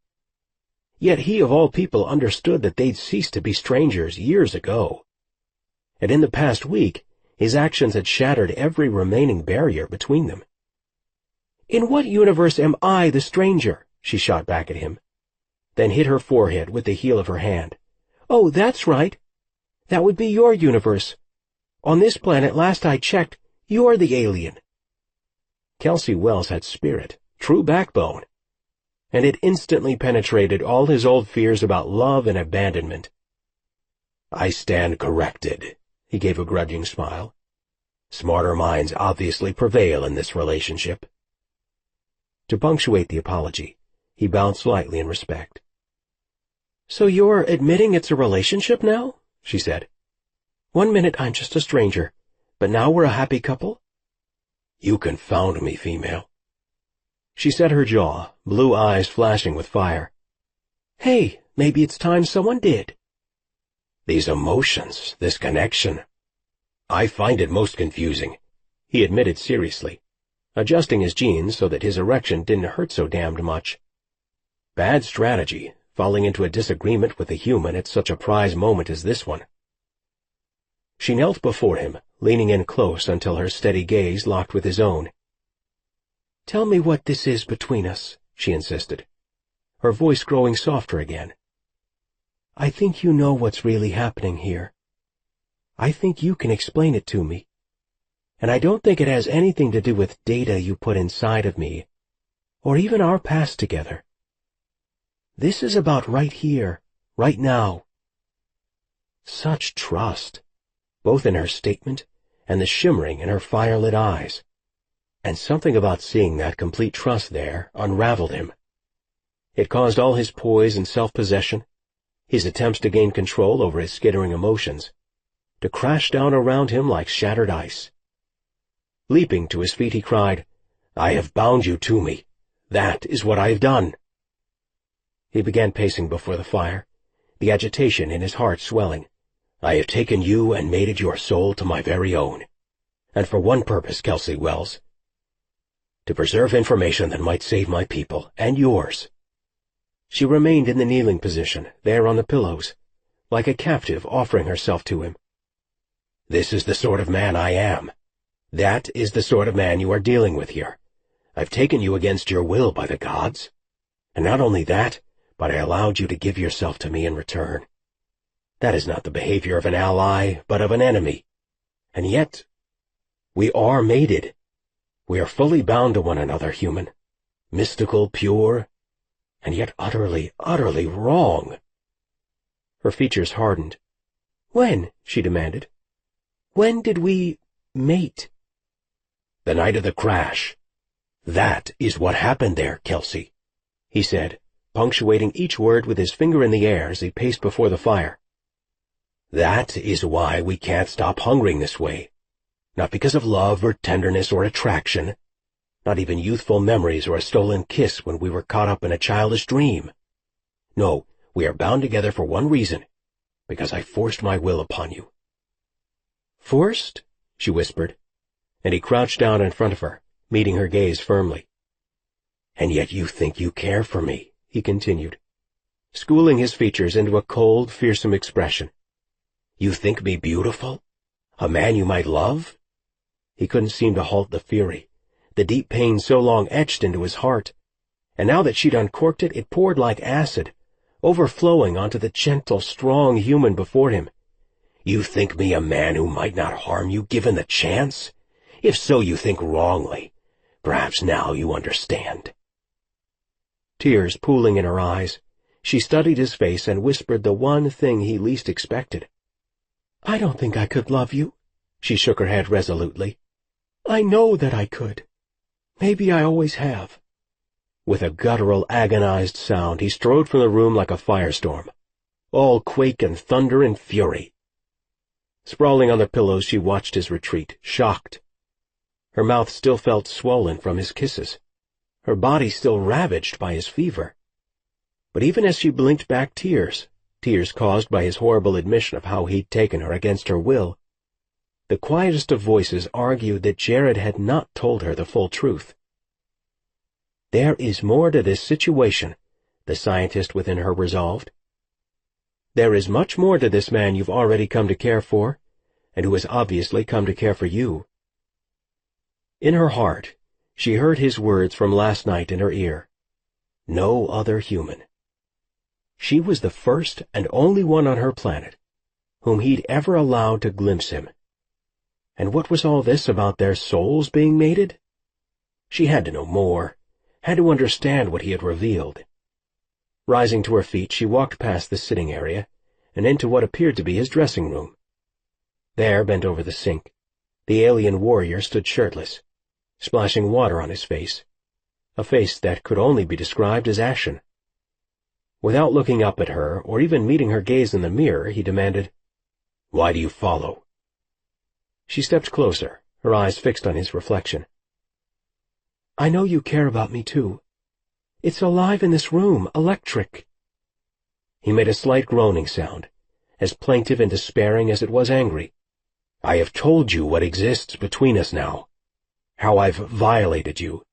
Yet he of all people understood that they'd ceased to be strangers years ago. And in the past week, his actions had shattered every remaining barrier between them. "In what universe am I the stranger?" she shot back at him, then hit her forehead with the heel of her hand. "Oh, that's right. That would be your universe. On this planet, last I checked, you're the alien." Kelsey Wells had spirit, true backbone, and it instantly penetrated all his old fears about love and abandonment. "I stand corrected," he gave a grudging smile. Smarter minds obviously prevail in this relationship." To punctuate the apology, he bowed slightly in respect. "So you're admitting it's a relationship now?" she said. "1 minute I'm just a stranger, but now we're a happy couple?" "You confound me, female." She set her jaw, blue eyes flashing with fire. "Hey, maybe it's time someone did." "These emotions, this connection. I find it most confusing," he admitted seriously, adjusting his jeans so that his erection didn't hurt so damned much. Bad strategy, falling into a disagreement with a human at such a prize moment as this one. She knelt before him, leaning in close until her steady gaze locked with his own. "Tell me what this is between us," she insisted, her voice growing softer again. "I think you know what's really happening here. I think you can explain it to me. And I don't think it has anything to do with data you put inside of me, or even our past together. This is about right here, right now." Such trust, both in her statement and the shimmering in her fire-lit eyes. And something about seeing that complete trust there unraveled him. It caused all his poise and self-possession, his attempts to gain control over his skittering emotions, to crash down around him like shattered ice. Leaping to his feet, he cried, "I have bound you to me. That is what I have done." He began pacing before the fire, the agitation in his heart swelling. "I have taken you and mated your soul to my very own. And for one purpose, Kelsey Wells. To preserve information that might save my people, and yours." She remained in the kneeling position, there on the pillows, like a captive offering herself to him. "This is the sort of man I am. That is the sort of man you are dealing with here. I've taken you against your will by the gods. And not only that, but I allowed you to give yourself to me in return. That is not the behavior of an ally, but of an enemy. And yet, we are mated. We are fully bound to one another, human. Mystical, pure, and yet utterly, utterly wrong." Her features hardened. "When?" she demanded. "When did we mate?" "The night of the crash. That is what happened there, Kelsey," he said, punctuating each word with his finger in the air as he paced before the fire. "That is why we can't stop hungering this way. Not because of love or tenderness or attraction, not even youthful memories or a stolen kiss when we were caught up in a childish dream. No, we are bound together for one reason, because I forced my will upon you." "Forced?" she whispered, and he crouched down in front of her, meeting her gaze firmly. "And yet you think you care for me," he continued, schooling his features into a cold, fearsome expression. "You think me beautiful? A man you might love?" He couldn't seem to halt the fury, the deep pain so long etched into his heart, and now that she'd uncorked it, it poured like acid, overflowing onto the gentle, strong human before him. "You think me a man who might not harm you given the chance? If so, you think wrongly. Perhaps now you understand." Tears pooling in her eyes, she studied his face and whispered the one thing he least expected. "I don't think I could love you." She shook her head resolutely. "I know that I could. Maybe I always have." With a guttural, agonized sound, he strode from the room like a firestorm, all quake and thunder and fury. Sprawling on the pillows, she watched his retreat, shocked. Her mouth still felt swollen from his kisses, her body still ravaged by his fever. But even as she blinked back tears caused by his horrible admission of how he'd taken her against her will, the quietest of voices argued that Jared had not told her the full truth. "There is more to this situation," the scientist within her resolved. "There is much more to this man you've already come to care for, and who has obviously come to care for you." In her heart, she heard his words from last night in her ear. No other human. She was the first and only one on her planet whom he'd ever allowed to glimpse him. And what was all this about their souls being mated? She had to know more, had to understand what he had revealed. Rising to her feet, she walked past the sitting area and into what appeared to be his dressing room. There, bent over the sink, The alien warrior stood shirtless, splashing water on his face, a face that could only be described as ashen. Without looking up at her or even meeting her gaze in the mirror, he demanded, "Why do you follow?" She stepped closer, her eyes fixed on his reflection. "I know you care about me, too. It's alive in this room, electric." He made a slight groaning sound, as plaintive and despairing as it was angry. "I have told you what exists between us now, how I've violated you,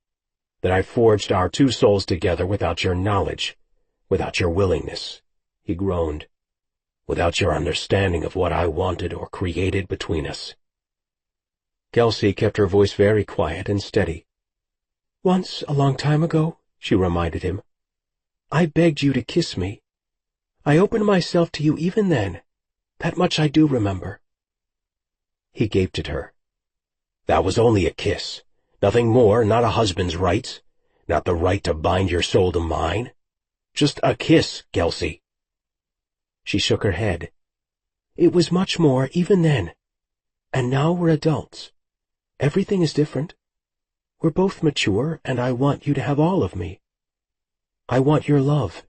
that I forged our two souls together without your knowledge, without your willingness," he groaned, "without your understanding of what I wanted or created between us." Kelsey kept her voice very quiet and steady. "Once, a long time ago," she reminded him, "I begged you to kiss me. I opened myself to you even then. That much I do remember." He gaped at her. "That was only a kiss. Nothing more, not a husband's rights, not the right to bind your soul to mine. Just a kiss, Kelsey." She shook her head. "It was much more even then. And now we're adults. Everything is different. We're both mature, and I want you to have all of me. I want your love."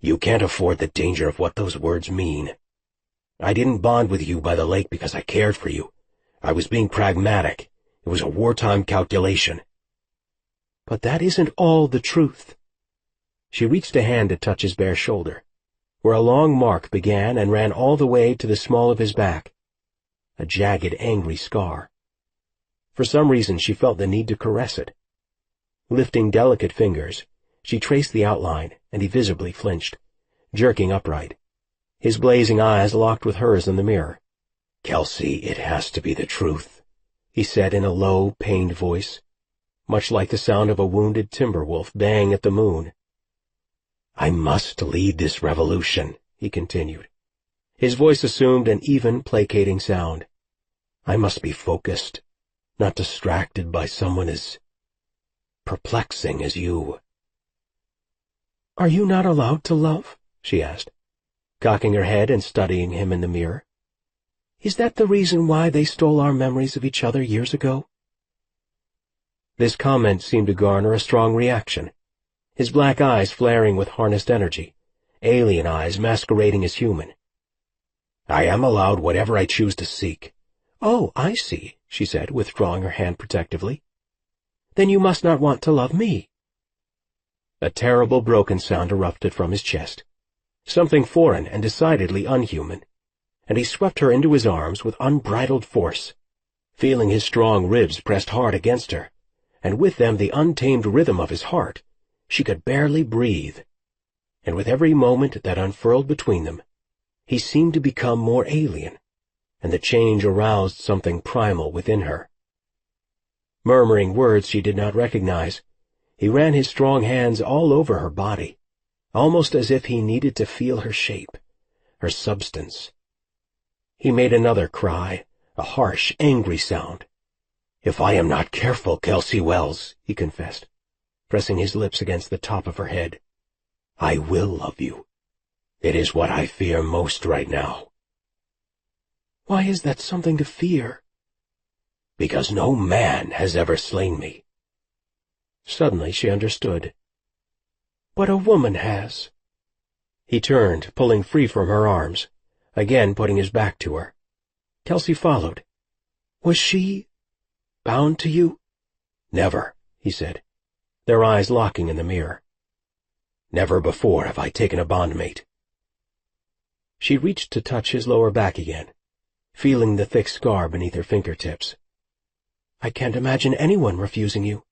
"You can't afford the danger of what those words mean. I didn't bond with you by the lake because I cared for you. I was being pragmatic. It was a wartime calculation." "But that isn't all the truth." She reached a hand to touch his bare shoulder, where a long mark began and ran all the way to the small of his back, a jagged, angry scar. For some reason she felt the need to caress it. Lifting delicate fingers, she traced the outline, and he visibly flinched, jerking upright. His blazing eyes locked with hers in the mirror. "Kelsey, it has to be the truth," he said in a low, pained voice, much like the sound of a wounded timber wolf baying at the moon. "I must lead this revolution," he continued. His voice assumed an even, placating sound. "I must be focused, not distracted by someone as perplexing as you." "Are you not allowed to love?" she asked, cocking her head and studying him in the mirror. "Is that the reason why they stole our memories of each other years ago?" This comment seemed to garner a strong reaction, his black eyes flaring with harnessed energy, alien eyes masquerading as human. "I am allowed whatever I choose to seek." "Oh, I see," she said, withdrawing her hand protectively. "Then you must not want to love me." A terrible broken sound erupted from his chest, something foreign and decidedly unhuman, and he swept her into his arms with unbridled force, feeling his strong ribs pressed hard against her, and with them the untamed rhythm of his heart. She could barely breathe, and with every moment that unfurled between them, he seemed to become more alien, and the change aroused something primal within her. Murmuring words she did not recognize, he ran his strong hands all over her body, almost as if he needed to feel her shape, her substance. He made another cry, a harsh, angry sound. "If I am not careful, Kelsey Wells," he confessed, pressing his lips against the top of her head, "I will love you. It is what I fear most right now." "Why is that something to fear?" "Because no man has ever slain me." Suddenly she understood. "But a woman has." He turned, pulling free from her arms, again putting his back to her. Kelsey followed. "Was she bound to you?" "Never," he said, their eyes locking in the mirror. "Never before have I taken a bondmate." She reached to touch his lower back again, feeling the thick scar beneath her fingertips. "I can't imagine anyone refusing you."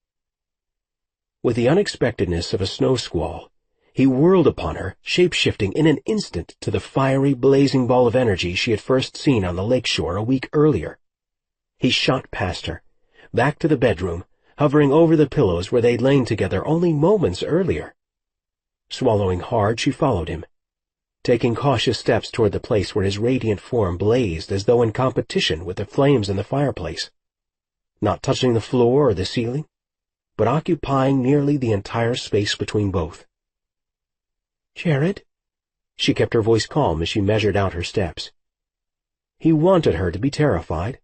With the unexpectedness of a snow squall, he whirled upon her, shape-shifting in an instant to the fiery, blazing ball of energy she had first seen on the lake shore a week earlier. He shot past her, back to the bedroom, hovering over the pillows where they'd lain together only moments earlier. Swallowing hard, she followed him, taking cautious steps toward the place where his radiant form blazed as though in competition with the flames in the fireplace, not touching the floor or the ceiling, but occupying nearly the entire space between both. "Jared?" She kept her voice calm as she measured out her steps. He wanted her to be terrified,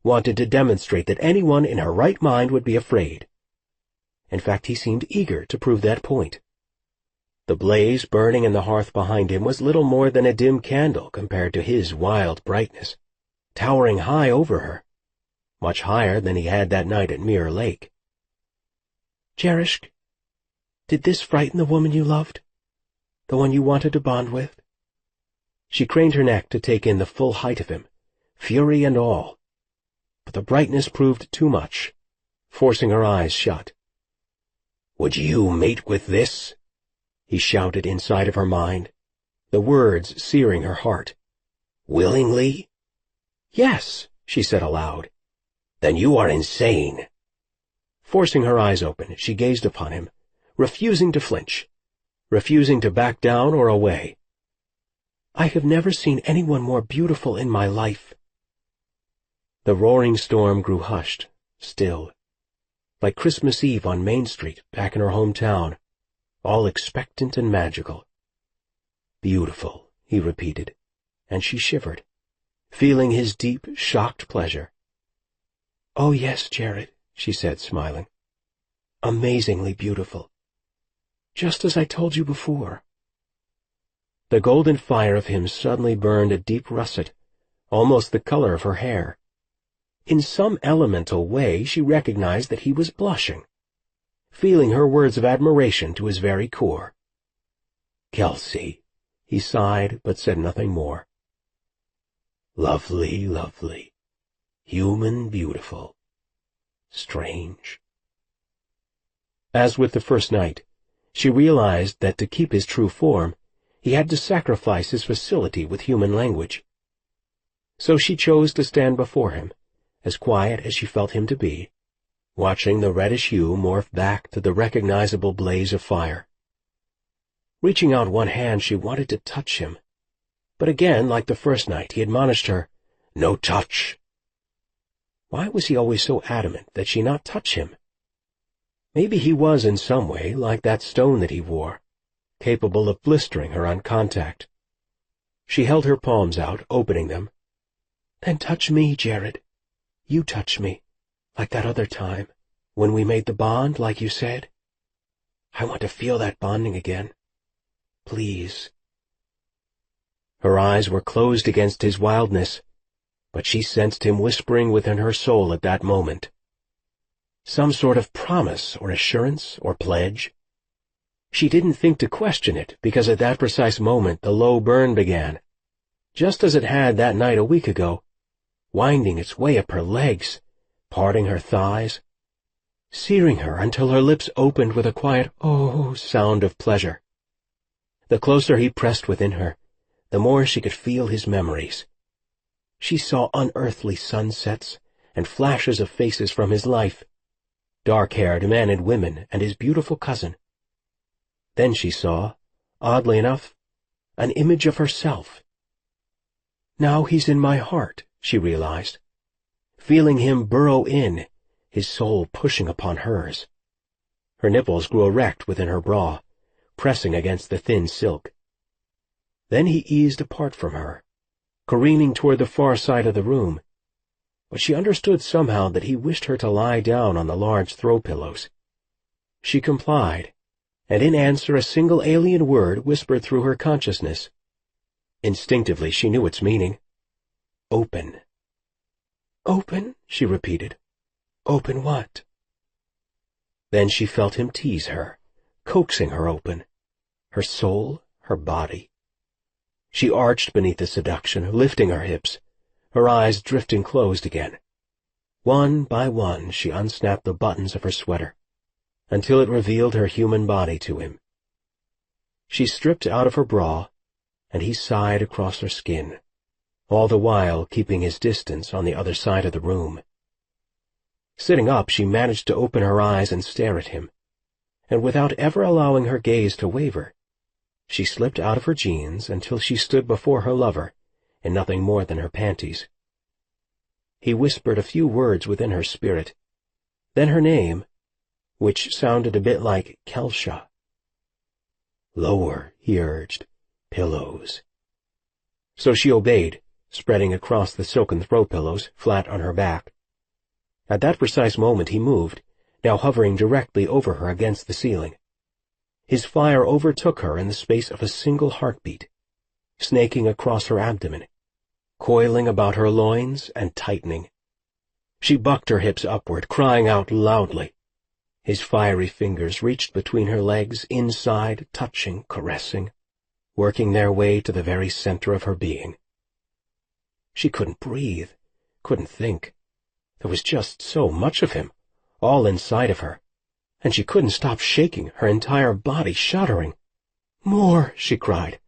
wanted to demonstrate that anyone in her right mind would be afraid. In fact, he seemed eager to prove that point. The blaze burning in the hearth behind him was little more than a dim candle compared to his wild brightness, towering high over her, much higher than he had that night at Mirror Lake. "Jerishk, did this frighten the woman you loved? The one you wanted to bond with?" She craned her neck to take in the full height of him, fury and all, but the brightness proved too much, forcing her eyes shut. "Would you mate with this?" he shouted inside of her mind, the words searing her heart. "Willingly?" "Yes," she said aloud. "Then you are insane." Forcing her eyes open, she gazed upon him, refusing to flinch, refusing to back down or away. "I have never seen anyone more beautiful in my life." The roaring storm grew hushed, still, like Christmas Eve on Main Street back in her hometown, all expectant and magical. "Beautiful," he repeated, and she shivered, feeling his deep, shocked pleasure. "Oh yes, Jared," she said, smiling. "Amazingly beautiful. Just as I told you before." The golden fire of him suddenly burned a deep russet, almost the color of her hair. In some elemental way she recognized that he was blushing, feeling her words of admiration to his very core. "Kelsey," he sighed, but said nothing more. "Lovely, lovely. Human beautiful. Strange." As with the first night, she realized that to keep his true form, he had to sacrifice his facility with human language. So she chose to stand before him, as quiet as she felt him to be, watching the reddish hue morph back to the recognizable blaze of fire. Reaching out one hand, she wanted to touch him, but again, like the first night, he admonished her, "No touch." Why was he always so adamant that she not touch him? Maybe he was in some way like that stone that he wore, capable of blistering her on contact. She held her palms out, opening them. "Then touch me, Jared. You touch me, like that other time, when we made the bond, like you said. I want to feel that bonding again. Please." Her eyes were closed against his wildness, but she sensed him whispering within her soul at that moment. Some sort of promise or assurance or pledge. She didn't think to question it, because at that precise moment the low burn began, just as it had that night a week ago, winding its way up her legs, parting her thighs, searing her until her lips opened with a quiet "oh" sound of pleasure. The closer he pressed within her, the more she could feel his memories. She saw unearthly sunsets and flashes of faces from his life, dark-haired men and women and his beautiful cousin. Then she saw, oddly enough, an image of herself. Now he's in my heart, she realized, feeling him burrow in, his soul pushing upon hers. Her nipples grew erect within her bra, pressing against the thin silk. Then he eased apart from her, careening toward the far side of the room, but she understood somehow that he wished her to lie down on the large throw pillows. She complied, and in answer a single alien word whispered through her consciousness. Instinctively she knew its meaning. Open. "Open?" she repeated. "Open what?" Then she felt him tease her, coaxing her open, her soul, her body. She arched beneath the seduction, lifting her hips, her eyes drifting closed again. One by one she unsnapped the buttons of her sweater, until it revealed her human body to him. She stripped out of her bra, and he sighed across her skin, all the while keeping his distance on the other side of the room. Sitting up, she managed to open her eyes and stare at him, and without ever allowing her gaze to waver, she slipped out of her jeans until she stood before her lover in nothing more than her panties. He whispered a few words within her spirit, then her name, which sounded a bit like Kelsha. "Lower," he urged. "Pillows." So she obeyed, spreading across the silken throw pillows, flat on her back. At that precise moment he moved, now hovering directly over her against the ceiling. His fire overtook her in the space of a single heartbeat, snaking across her abdomen, coiling about her loins and tightening. She bucked her hips upward, crying out loudly. His fiery fingers reached between her legs, inside, touching, caressing, working their way to the very center of her being. She couldn't breathe, couldn't think. There was just so much of him, all inside of her, and she couldn't stop shaking, her entire body shuddering. "More!" she cried,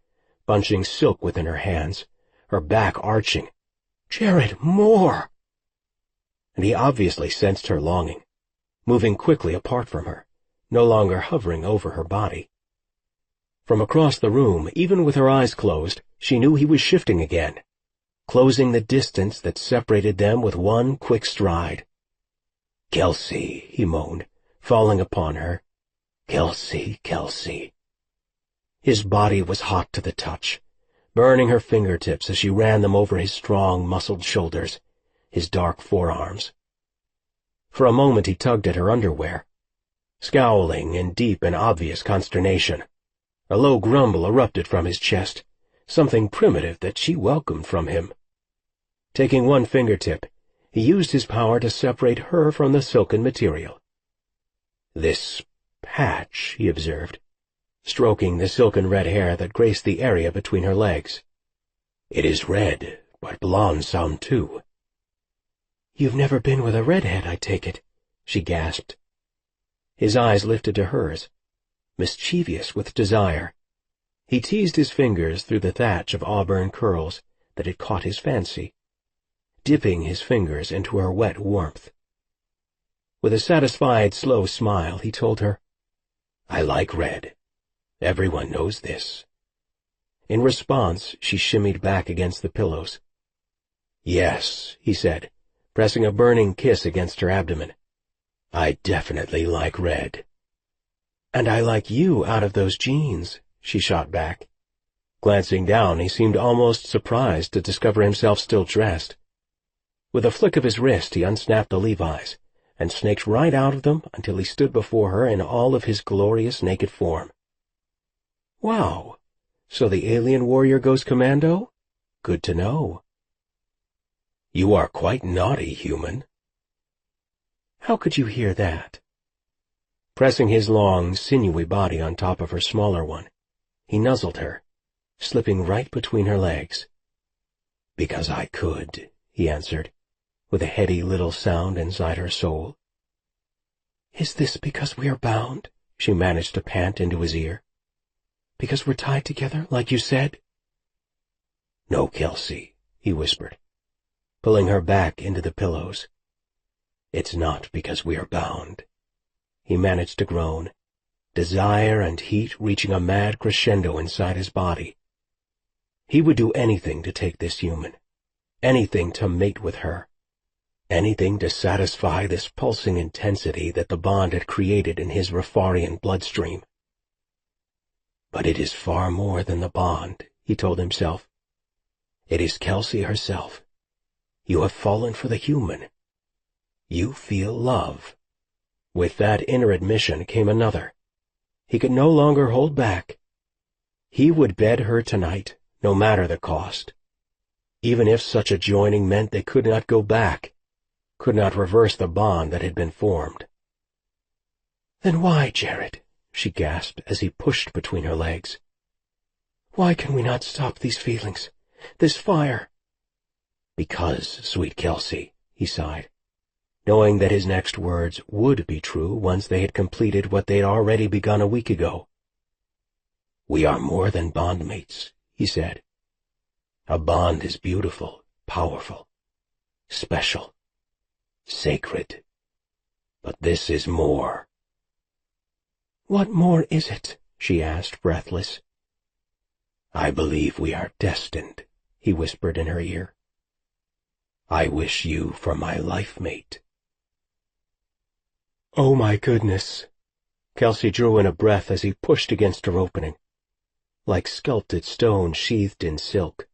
bunching silk within her hands, her back arching. "Jared, more!" And he obviously sensed her longing, moving quickly apart from her, no longer hovering over her body. From across the room, even with her eyes closed, she knew he was shifting again, closing the distance that separated them with one quick stride. "Kelsey," he moaned, falling upon her. "Kelsey, Kelsey." His body was hot to the touch, burning her fingertips as she ran them over his strong, muscled shoulders, his dark forearms. For a moment he tugged at her underwear, scowling in deep and obvious consternation. A low grumble erupted from his chest, something primitive that she welcomed from him. Taking one fingertip, he used his power to separate her from the silken material. "This patch," he observed, stroking the silken red hair that graced the area between her legs. "It is red, but blonde some too." "You've never been with a redhead, I take it," she gasped. His eyes lifted to hers, mischievous with desire. He teased his fingers through the thatch of auburn curls that had caught his fancy, dipping his fingers into her wet warmth. With a satisfied, slow smile, he told her, "I like red. Everyone knows this." In response, she shimmied back against the pillows. "Yes," he said, pressing a burning kiss against her abdomen. "I definitely like red." "And I like you out of those jeans," she shot back. Glancing down, he seemed almost surprised to discover himself still dressed. With a flick of his wrist, he unsnapped the Levi's and snaked right out of them until he stood before her in all of his glorious naked form. "Wow, so the alien warrior goes commando? Good to know." "You are quite naughty, human." "How could you hear that?" Pressing his long, sinewy body on top of her smaller one, he nuzzled her, slipping right between her legs. "Because I could," he answered, with a heady little sound inside her soul. "Is this because we are bound?" she managed to pant into his ear. "Because we're tied together, like you said?" "No, Kelsey," he whispered, pulling her back into the pillows. "It's not because we are bound." He managed to groan, desire and heat reaching a mad crescendo inside his body. He would do anything to take this human, anything to mate with her, anything to satisfy this pulsing intensity that the bond had created in his Rafarian bloodstream. But it is far more than the bond, he told himself. It is Kelsey herself. You have fallen for the human. You feel love. With that inner admission came another. He could no longer hold back. He would bed her tonight, no matter the cost. Even if such a joining meant they could not go back, could not reverse the bond that had been formed. "Then why, Jared?" she gasped as he pushed between her legs. "Why can we not stop these feelings, this fire?" "Because, sweet Kelsey," he sighed, knowing that his next words would be true once they had completed what they had already begun a week ago. "We are more than bondmates," he said. "A bond is beautiful, powerful, special, sacred. But this is more." "What more is it?" she asked, breathless. "I believe we are destined," he whispered in her ear. "I wish you for my life mate." "Oh, my goodness." Kelsey drew in a breath as he pushed against her opening, like sculpted stone sheathed in silk.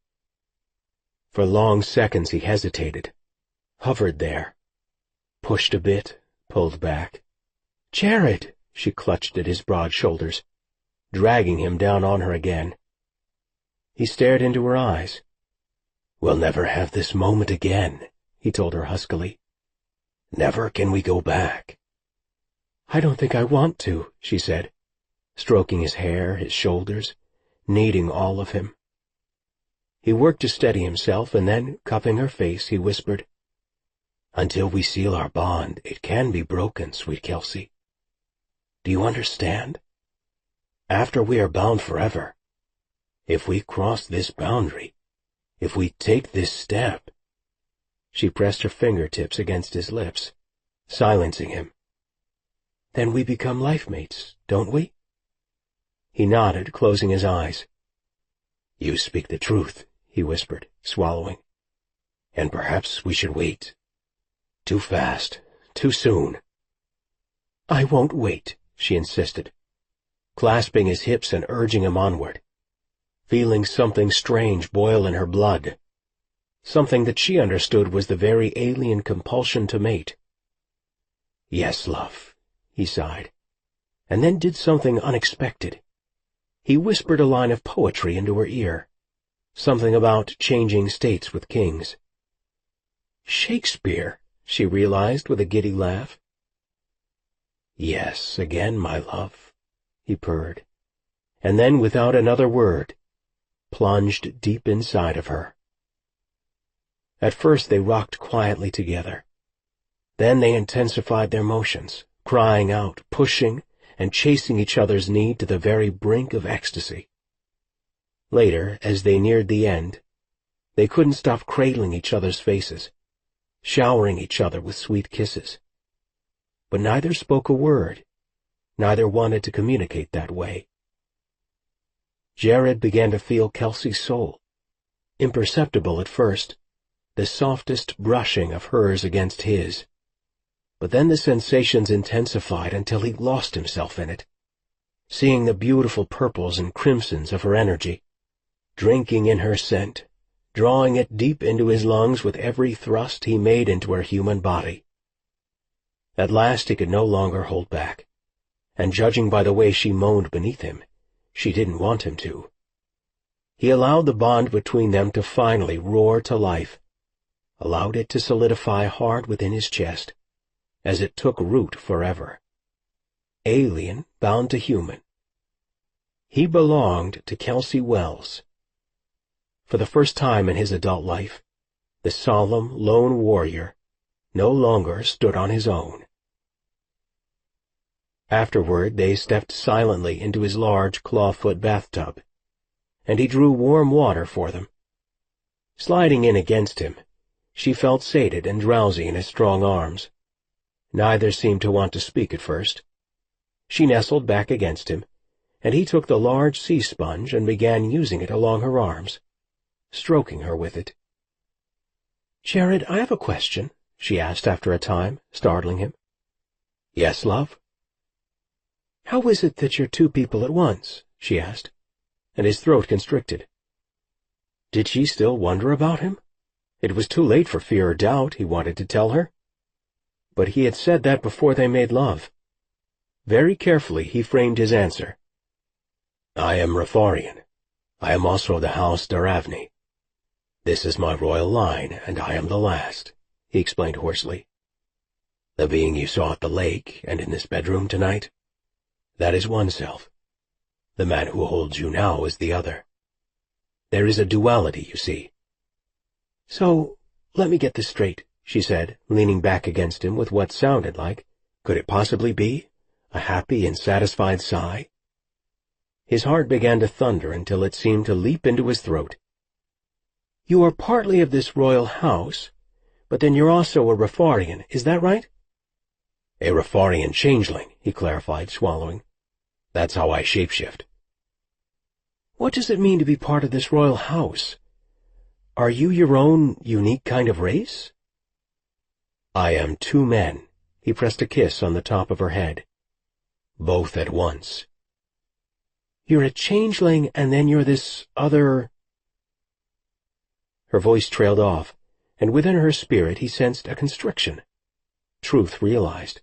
For long seconds he hesitated, hovered there. pushed a bit, pulled back. "Jared!" She clutched at his broad shoulders, dragging him down on her again. He stared into her eyes. "We'll never have this moment again," he told her huskily. "Never can we go back." "I don't think I want to," she said, stroking his hair, his shoulders, needing all of him. He worked to steady himself, and then, cupping her face, he whispered, "Until we seal our bond, it can be broken, sweet Kelsey. Do you understand? After we are bound forever, if we cross this boundary, if we take this step—" She pressed her fingertips against his lips, silencing him. "Then we become life mates, don't we?" He nodded, closing his eyes. "You speak the truth," he whispered, swallowing. "And perhaps we should wait. Too fast, too soon." "I won't wait," she insisted, clasping his hips and urging him onward, feeling something strange boil in her blood, something that she understood was the very alien compulsion to mate. "Yes, love," he sighed, and then did something unexpected. He whispered a line of poetry into her ear, something about changing states with kings. "Shakespeare," she realized with a giddy laugh. "Yes, again, my love," he purred, and then, without another word, plunged deep inside of her. At first they rocked quietly together. Then they intensified their motions, crying out, pushing, and chasing each other's need to the very brink of ecstasy. Later, as they neared the end, they couldn't stop cradling each other's faces, showering each other with sweet kisses. But neither spoke a word, neither wanted to communicate that way. Jared began to feel Kelsey's soul, imperceptible at first, the softest brushing of hers against his. But then the sensations intensified until he lost himself in it, seeing the beautiful purples and crimsons of her energy, drinking in her scent, drawing it deep into his lungs with every thrust he made into her human body. At last he could no longer hold back, and judging by the way she moaned beneath him, she didn't want him to. He allowed the bond between them to finally roar to life, allowed it to solidify hard within his chest, as it took root forever. Alien bound to human. He belonged to Kelsey Wells. For the first time in his adult life, the solemn, lone warrior no longer stood on his own. Afterward they stepped silently into his large clawfoot bathtub, and he drew warm water for them. Sliding in against him, she felt sated and drowsy in his strong arms. Neither seemed to want to speak at first. She nestled back against him, and he took the large sea sponge and began using it along her arms, stroking her with it. "Jared, I have a question," she asked after a time, startling him. "Yes, love?" "How is it that you're two people at once?" she asked, and his throat constricted. Did she still wonder about him? It was too late for fear or doubt, he wanted to tell her. But he had said that before they made love. Very carefully he framed his answer. "I am Rafarian. I am also the House Daravni. This is my royal line, and I am the last," he explained hoarsely. "The being you saw at the lake and in this bedroom tonight, that is one self. The man who holds you now is the other. There is a duality, you see." "So, let me get this straight," she said, leaning back against him with what sounded like, could it possibly be, a happy and satisfied sigh? His heart began to thunder until it seemed to leap into his throat. "You are partly of this royal house, but then you're also a Rafarian, is that right?" "A Rafarian changeling," he clarified, swallowing. "That's how I shapeshift." "What does it mean to be part of this royal house? Are you your own unique kind of race?" "I am two men," he pressed a kiss on the top of her head. "Both at once." "You're a changeling, and then you're this other—" Her voice trailed off, and within her spirit he sensed a constriction. Truth realized.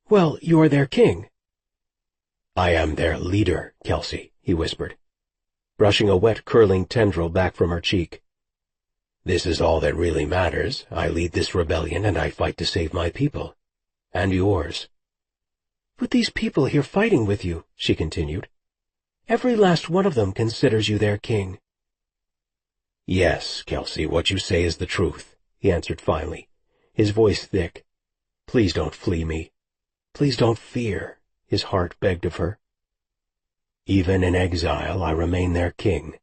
"Well, you're their king." "I am their leader, Kelsey," he whispered, brushing a wet curling tendril back from her cheek. "This is all that really matters. I lead this rebellion and I fight to save my people. And yours." "But these people here fighting with you," she continued. "Every last one of them considers you their king." "Yes, Kelsey, what you say is the truth," he answered finally, his voice thick. "Please don't flee me. Please don't fear," his heart begged of her. "Even in exile, I remain their king."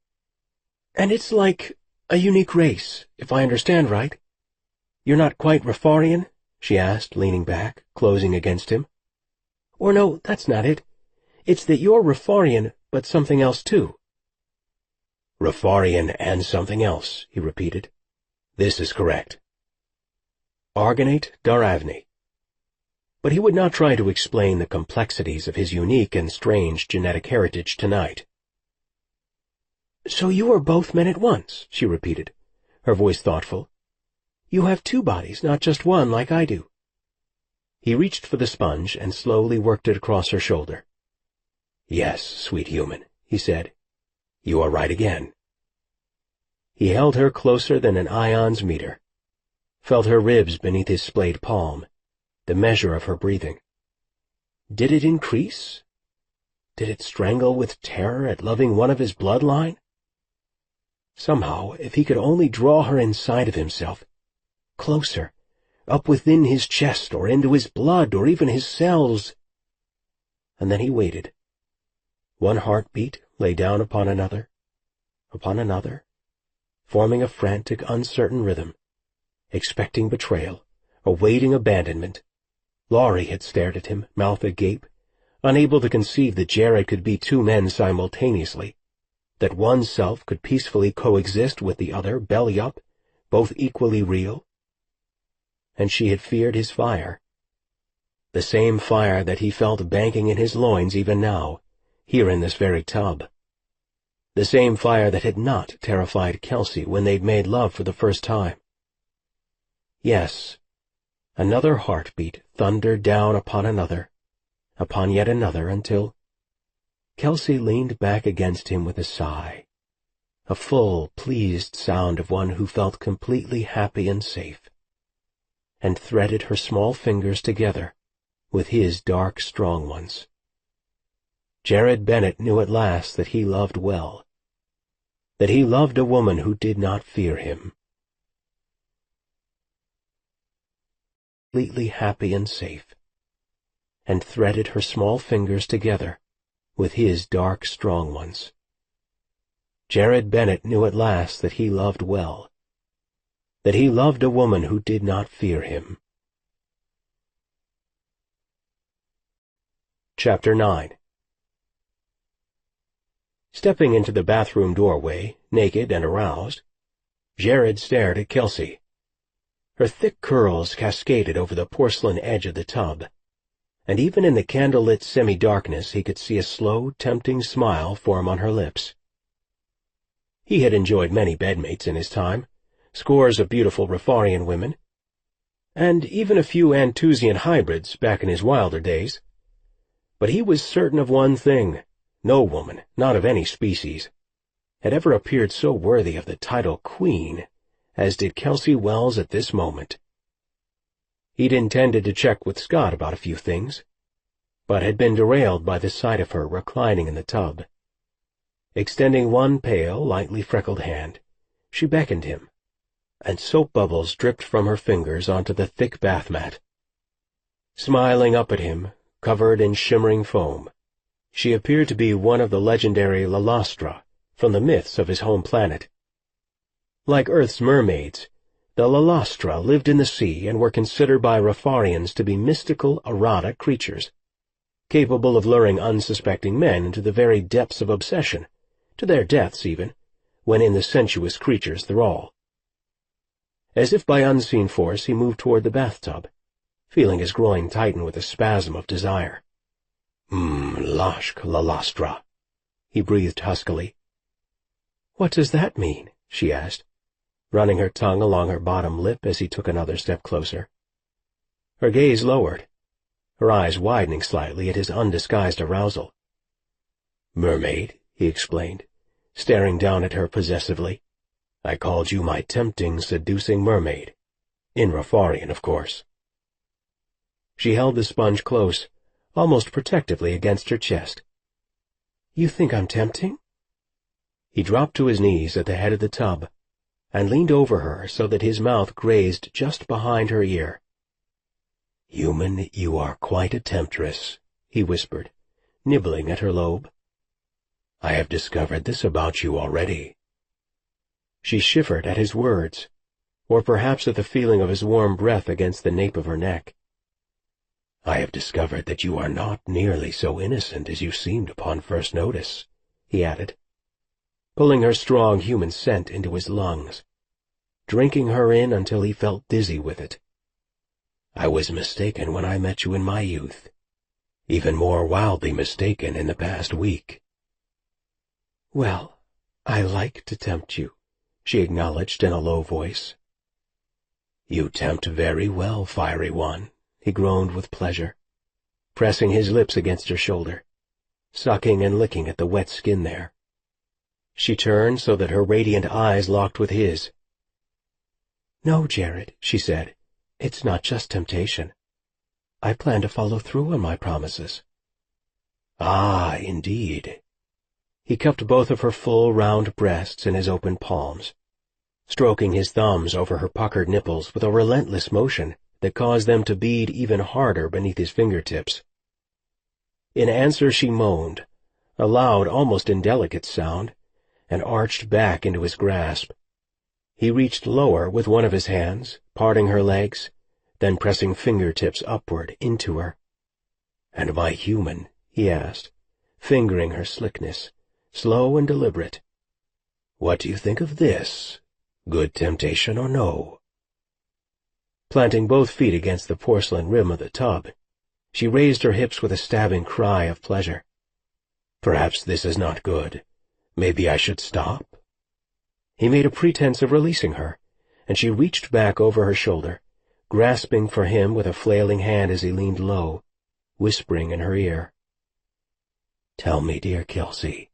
"And it's like a unique race, if I understand right. You're not quite Rafarian?" she asked, leaning back, closing against him. "Or no, that's not it. It's that you're Rafarian, but something else too." "Rafarian and something else," he repeated. "This is correct." Argonate Daravni. But he would not try to explain the complexities of his unique and strange genetic heritage tonight. "So you are both men at once," she repeated, her voice thoughtful. "You have two bodies, not just one like I do." He reached for the sponge and slowly worked it across her shoulder. "Yes, sweet human," he said. "You are right again." He held her closer than an ion's meter, felt her ribs beneath his splayed palm, the measure of her breathing. Did it increase? Did it strangle with terror at loving one of his bloodline? Somehow, if he could only draw her inside of himself, closer, up within his chest or into his blood or even his cells. And then he waited. One heartbeat lay down upon another, forming a frantic, uncertain rhythm, expecting betrayal, awaiting abandonment. Laurie had stared at him, mouth agape, unable to conceive that Jared could be two men simultaneously, that one self could peacefully coexist with the other, belly up, both equally real. And she had feared his fire. The same fire that he felt banking in his loins even now, here in this very tub. The same fire that had not terrified Kelsey when they'd made love for the first time. Yes, another heartbeat thundered down upon another, upon yet another, until Kelsey leaned back against him with a sigh, a full, pleased sound of one who felt completely happy and safe, and threaded her small fingers together with his dark, strong ones. Jared Bennett knew at last that he loved well, that he loved a woman who did not fear him. Completely happy and safe, and threaded her small fingers together with his dark, strong ones. Jared Bennett knew at last that he loved well, that he loved a woman who did not fear him. Chapter 9. Stepping into the bathroom doorway, naked and aroused, Jared stared at Kelsey. Her thick curls cascaded over the porcelain edge of the tub, and even in the candle-lit semi-darkness he could see a slow, tempting smile form on her lips. He had enjoyed many bedmates in his time, scores of beautiful Rafarian women, and even a few Anthusian hybrids back in his wilder days. But he was certain of one thing: no woman, not of any species, had ever appeared so worthy of the title Queen as did Kelsey Wells at this moment. He'd intended to check with Scott about a few things, but had been derailed by the sight of her reclining in the tub. Extending one pale, lightly freckled hand, she beckoned him, and soap bubbles dripped from her fingers onto the thick bath mat. Smiling up at him, covered in shimmering foam, she appeared to be one of the legendary Lalastra from the myths of his home planet. Like Earth's mermaids, the Lalastra lived in the sea and were considered by Rafarians to be mystical, erotic creatures, capable of luring unsuspecting men into the very depths of obsession, to their deaths even, when in the sensuous creature's thrall. As if by unseen force he moved toward the bathtub, feeling his groin tighten with a spasm of desire. Lashk Lalastra," he breathed huskily. "What does that mean?" she asked, running her tongue along her bottom lip as he took another step closer. Her gaze lowered, her eyes widening slightly at his undisguised arousal. "Mermaid," he explained, staring down at her possessively. "I called you my tempting, seducing mermaid. In Rafarian, of course." She held the sponge close, almost protectively against her chest. "You think I'm tempting?" He dropped to his knees at the head of the tub and leaned over her so that his mouth grazed just behind her ear. "Human, you are quite a temptress," he whispered, nibbling at her lobe. "I have discovered this about you already." She shivered at his words, or perhaps at the feeling of his warm breath against the nape of her neck. "I have discovered that you are not nearly so innocent as you seemed upon first notice," he added, pulling her strong human scent into his lungs, drinking her in until he felt dizzy with it. "I was mistaken when I met you in my youth, even more wildly mistaken in the past week." "Well, I like to tempt you," she acknowledged in a low voice. "You tempt very well, fiery one," he groaned with pleasure, pressing his lips against her shoulder, sucking and licking at the wet skin there. She turned so that her radiant eyes locked with his. "No, Jared," she said, "it's not just temptation. I plan to follow through on my promises." "Ah, indeed." He cupped both of her full, round breasts in his open palms, stroking his thumbs over her puckered nipples with a relentless motion that caused them to bead even harder beneath his fingertips. In answer she moaned, a loud, almost indelicate sound, and arched back into his grasp. He reached lower with one of his hands, parting her legs, then pressing fingertips upward into her. "And my human?" he asked, fingering her slickness, slow and deliberate. "What do you think of this? Good temptation or no?" Planting both feet against the porcelain rim of the tub, she raised her hips with a stabbing cry of pleasure. "Perhaps this is not good. Maybe I should stop?" He made a pretense of releasing her, and she reached back over her shoulder, grasping for him with a flailing hand as he leaned low, whispering in her ear. "Tell me, dear Kelsey,"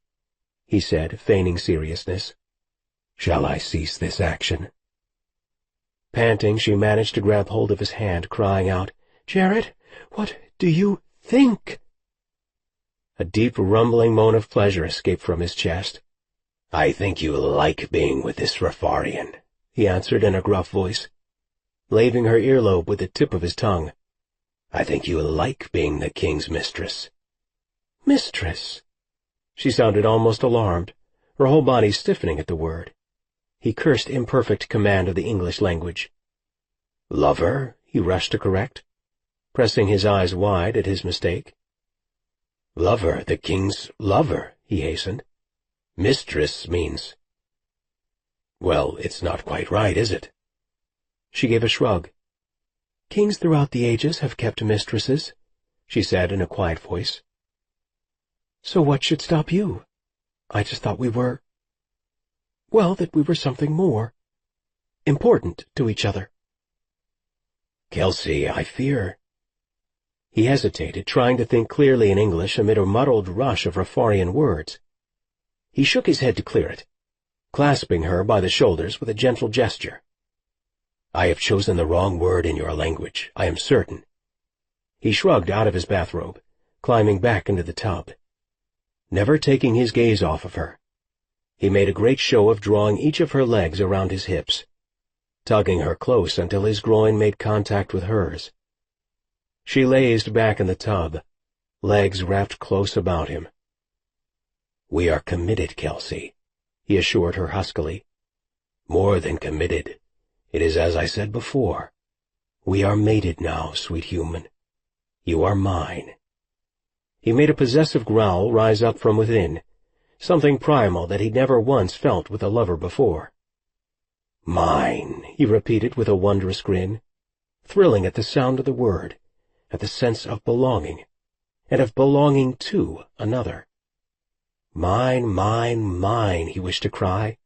he said, feigning seriousness. "Shall I cease this action?" Panting, she managed to grab hold of his hand, crying out, "Jared, what do you think?" A deep rumbling moan of pleasure escaped from his chest. "I think you like being with this Rafarian," he answered in a gruff voice, laving her earlobe with the tip of his tongue. "I think you like being the king's mistress." "Mistress?" She sounded almost alarmed, her whole body stiffening at the word. He cursed imperfect command of the English language. "Lover," he rushed to correct, pressing his eyes wide at his mistake. "Lover, the king's lover," he hastened. "Mistress means—" "Well, it's not quite right, is it?" She gave a shrug. "Kings throughout the ages have kept mistresses," she said in a quiet voice. "So what should stop you? I just thought we were— well, that we were something more. Important to each other." "Kelsey, I fear—" He hesitated, trying to think clearly in English amid a muddled rush of Rafarian words. He shook his head to clear it, clasping her by the shoulders with a gentle gesture. "I have chosen the wrong word in your language, I am certain." He shrugged out of his bathrobe, climbing back into the tub. Never taking his gaze off of her, he made a great show of drawing each of her legs around his hips, tugging her close until his groin made contact with hers. She lazed back in the tub, legs wrapped close about him. "We are committed, Kelsey," he assured her huskily. "More than committed. It is as I said before. We are mated now, sweet human. You are mine." He made a possessive growl rise up from within, something primal that he'd never once felt with a lover before. "Mine," he repeated with a wondrous grin, thrilling at the sound of the word, at the sense of belonging, and of belonging to another. "Mine, mine, mine," he wished to cry,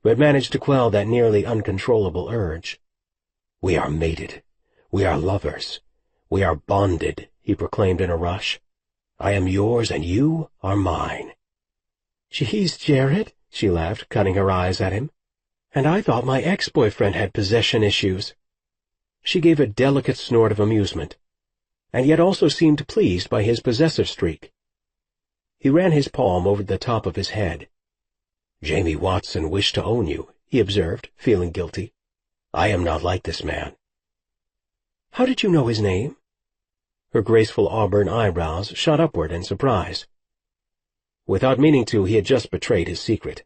but managed to quell that nearly uncontrollable urge. "We are mated. We are lovers. "We are bonded," he proclaimed in a rush. "I am yours and you are mine." "Geez, Jared," she laughed, cutting her eyes at him. "And I thought my ex-boyfriend had possession issues." She gave a delicate snort of amusement, and yet also seemed pleased by his possessive streak. He ran his palm over the top of his head. "Jamie Watson wished to own you," he observed, feeling guilty. "I am not like this man." "How did you know his name?" Her graceful auburn eyebrows shot upward in surprise. Without meaning to, he had just betrayed his secret.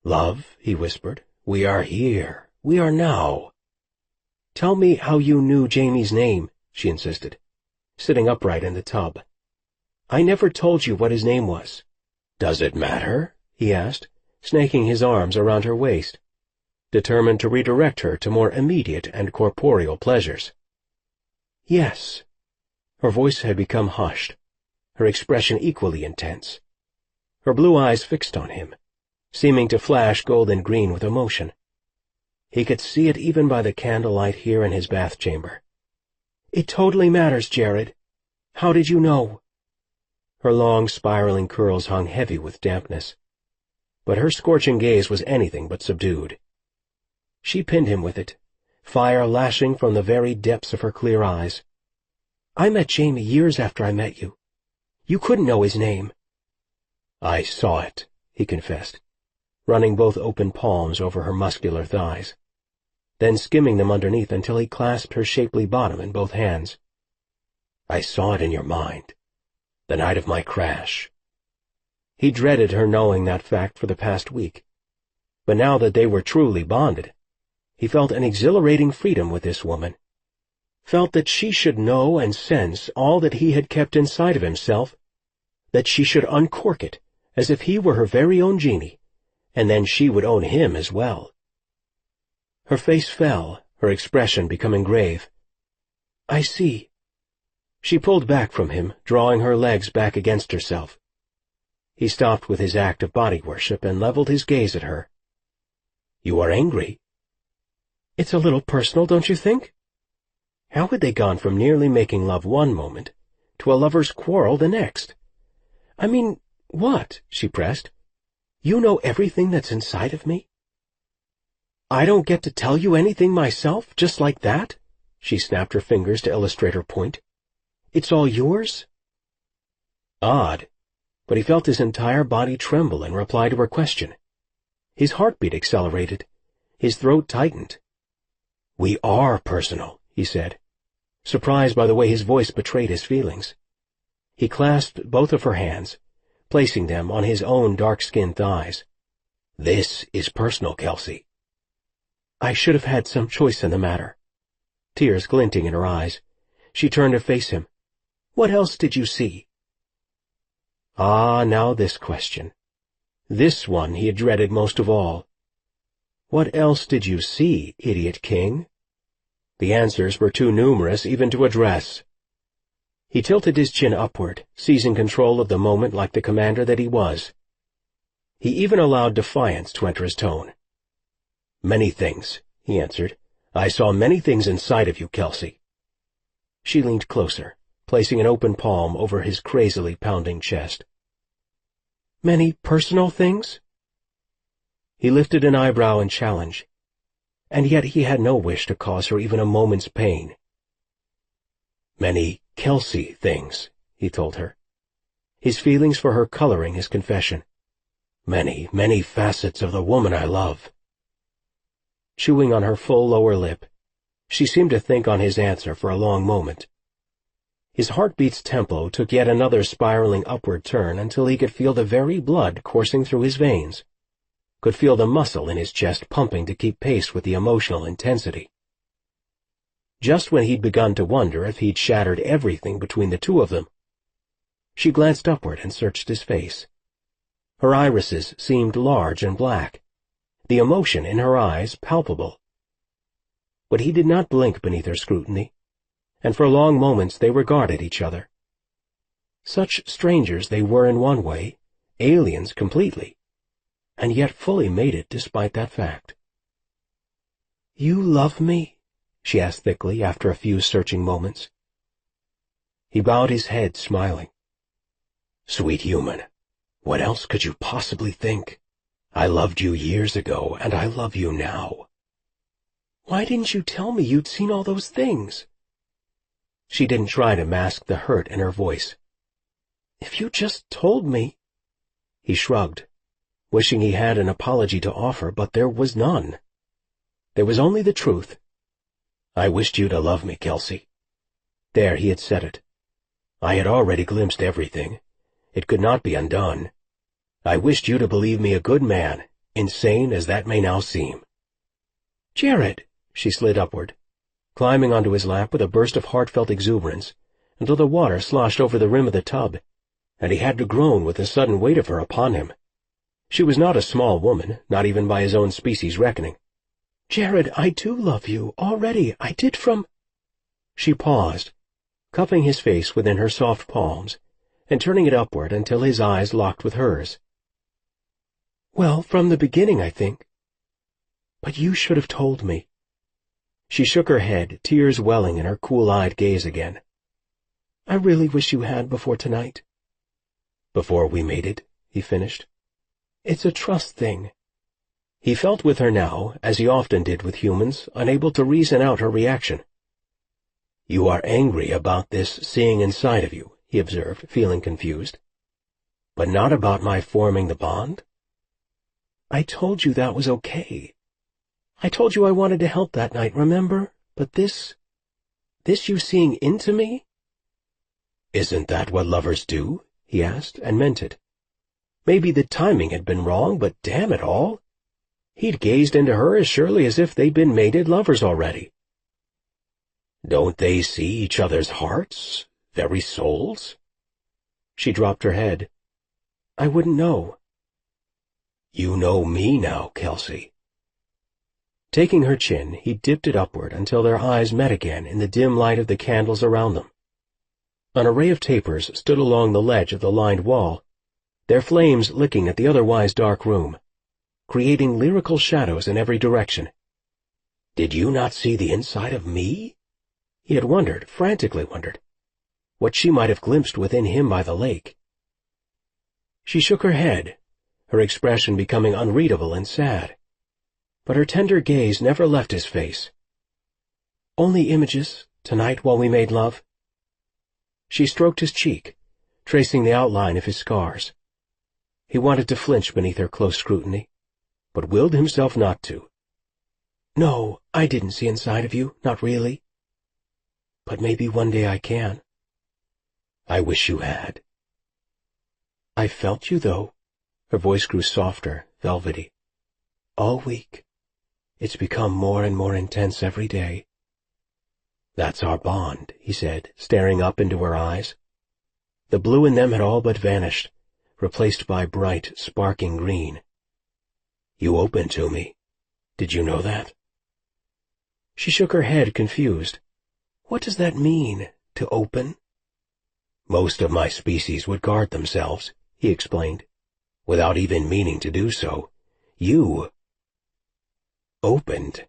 "Love," he whispered, "we are here. We are now." "Tell me how you knew Jamie's name," she insisted, sitting upright in the tub. "I never told you what his name was." "Does it matter?" he asked, snaking his arms around her waist, determined to redirect her to more immediate and corporeal pleasures. "Yes." Her voice had become hushed, her expression equally intense, her blue eyes fixed on him, seeming to flash golden green with emotion. He could see it even by the candlelight here in his bath chamber. "It totally matters, Jared. How did you know?" Her long, spiraling curls hung heavy with dampness, but her scorching gaze was anything but subdued. She pinned him with it, fire lashing from the very depths of her clear eyes. "I met Jamie years after I met you. You couldn't know his name." "I saw it," he confessed, running both open palms over her muscular thighs, then skimming them underneath until he clasped her shapely bottom in both hands. "I saw it in your mind, the night of my crash." He dreaded her knowing that fact for the past week, but now that they were truly bonded, he felt an exhilarating freedom with this woman, felt that she should know and sense all that he had kept inside of himself, that she should uncork it as if he were her very own genie, and then she would own him as well. Her face fell, her expression becoming grave. "I see." She pulled back from him, drawing her legs back against herself. He stopped with his act of body worship and leveled his gaze at her. "You are angry?" "It's a little personal, don't you think?" How had they gone from nearly making love one moment to a lover's quarrel the next? "I mean, what?" she pressed. "You know everything that's inside of me?" "I don't get to tell you anything myself, just like that?" She snapped her fingers to illustrate her point. "It's all yours?" Odd, but he felt his entire body tremble in reply to her question. His heartbeat accelerated. His throat tightened. "We are personal," he said, surprised by the way his voice betrayed his feelings. He clasped both of her hands, placing them on his own dark-skinned thighs. "This is personal, Kelsey." I should have had some choice in the matter. Tears glinting in her eyes, she turned to face him. "What else did you see?" Ah, now this question. This one he had dreaded most of all. What else did you see, idiot king? The answers were too numerous even to address. He tilted his chin upward, seizing control of the moment like the commander that he was. He even allowed defiance to enter his tone. "Many things," he answered. "I saw many things inside of you, Kelsey." She leaned closer, placing an open palm over his crazily pounding chest. "Many personal things?" He lifted an eyebrow in challenge, and yet he had no wish to cause her even a moment's pain. "Many Kelsey things," he told her, his feelings for her coloring his confession. "Many, many facets of the woman I love." Chewing on her full lower lip, she seemed to think on his answer for a long moment. His heartbeat's tempo took yet another spiraling upward turn until he could feel the very blood coursing through his veins, could feel the muscle in his chest pumping to keep pace with the emotional intensity. Just when he'd begun to wonder if he'd shattered everything between the two of them, she glanced upward and searched his face. Her irises seemed large and black, the emotion in her eyes palpable. But he did not blink beneath her scrutiny, and for long moments they regarded each other. Such strangers they were in one way, aliens completely, and yet fully mated despite that fact. "You love me?" she asked thickly after a few searching moments. He bowed his head, smiling. "Sweet human, what else could you possibly think? I loved you years ago, and I love you now." "Why didn't you tell me you'd seen all those things?" She didn't try to mask the hurt in her voice. "If you just told me—" He shrugged, wishing he had an apology to offer, but there was none. There was only the truth. "I wished you to love me, Kelsey." There he had said it. I had already glimpsed everything. It could not be undone. I wished you to believe me a good man, insane as that may now seem. "Jared!" She slid upward, climbing onto his lap with a burst of heartfelt exuberance, until the water sloshed over the rim of the tub, and he had to groan with the sudden weight of her upon him. She was not a small woman, not even by his own species reckoning. "Jared, I do love you, already. I did from—" She paused, cupping his face within her soft palms, and turning it upward until his eyes locked with hers. "Well, from the beginning, I think. But you should have told me." She shook her head, tears welling in her cool-eyed gaze again. "I really wish you had before tonight." "Before we made it," he finished. "It's a trust thing." He felt with her now, as he often did with humans, unable to reason out her reaction. "You are angry about this seeing inside of you," he observed, feeling confused. "But not about my forming the bond?" "I told you that was okay. I told you I wanted to help that night, remember? But this you seeing into me?" "Isn't that what lovers do?" he asked, and meant it. Maybe the timing had been wrong, but damn it all, he'd gazed into her as surely as if they'd been mated lovers already. "Don't they see each other's hearts, very souls?" She dropped her head. "I wouldn't know." "You know me now, Kelsey." Taking her chin, he dipped it upward until their eyes met again in the dim light of the candles around them. An array of tapers stood along the ledge of the lined wall, their flames licking at the otherwise dark room, creating lyrical shadows in every direction. "Did you not see the inside of me?" He had wondered, frantically wondered, what she might have glimpsed within him by the lake. She shook her head, her expression becoming unreadable and sad. But her tender gaze never left his face. "Only images, tonight while we made love." She stroked his cheek, tracing the outline of his scars. He wanted to flinch beneath her close scrutiny, but willed himself not to. "No, I didn't see inside of you, not really. But maybe one day I can." "I wish you had." "I felt you, though." Her voice grew softer, velvety. "All week. It's become more and more intense every day." "That's our bond," he said, staring up into her eyes. The blue in them had all but vanished, replaced by bright, sparking green. "You opened to me. Did you know that?" She shook her head, confused. "What does that mean, to open?" "Most of my species would guard themselves," he explained, "without even meaning to do so. You opened.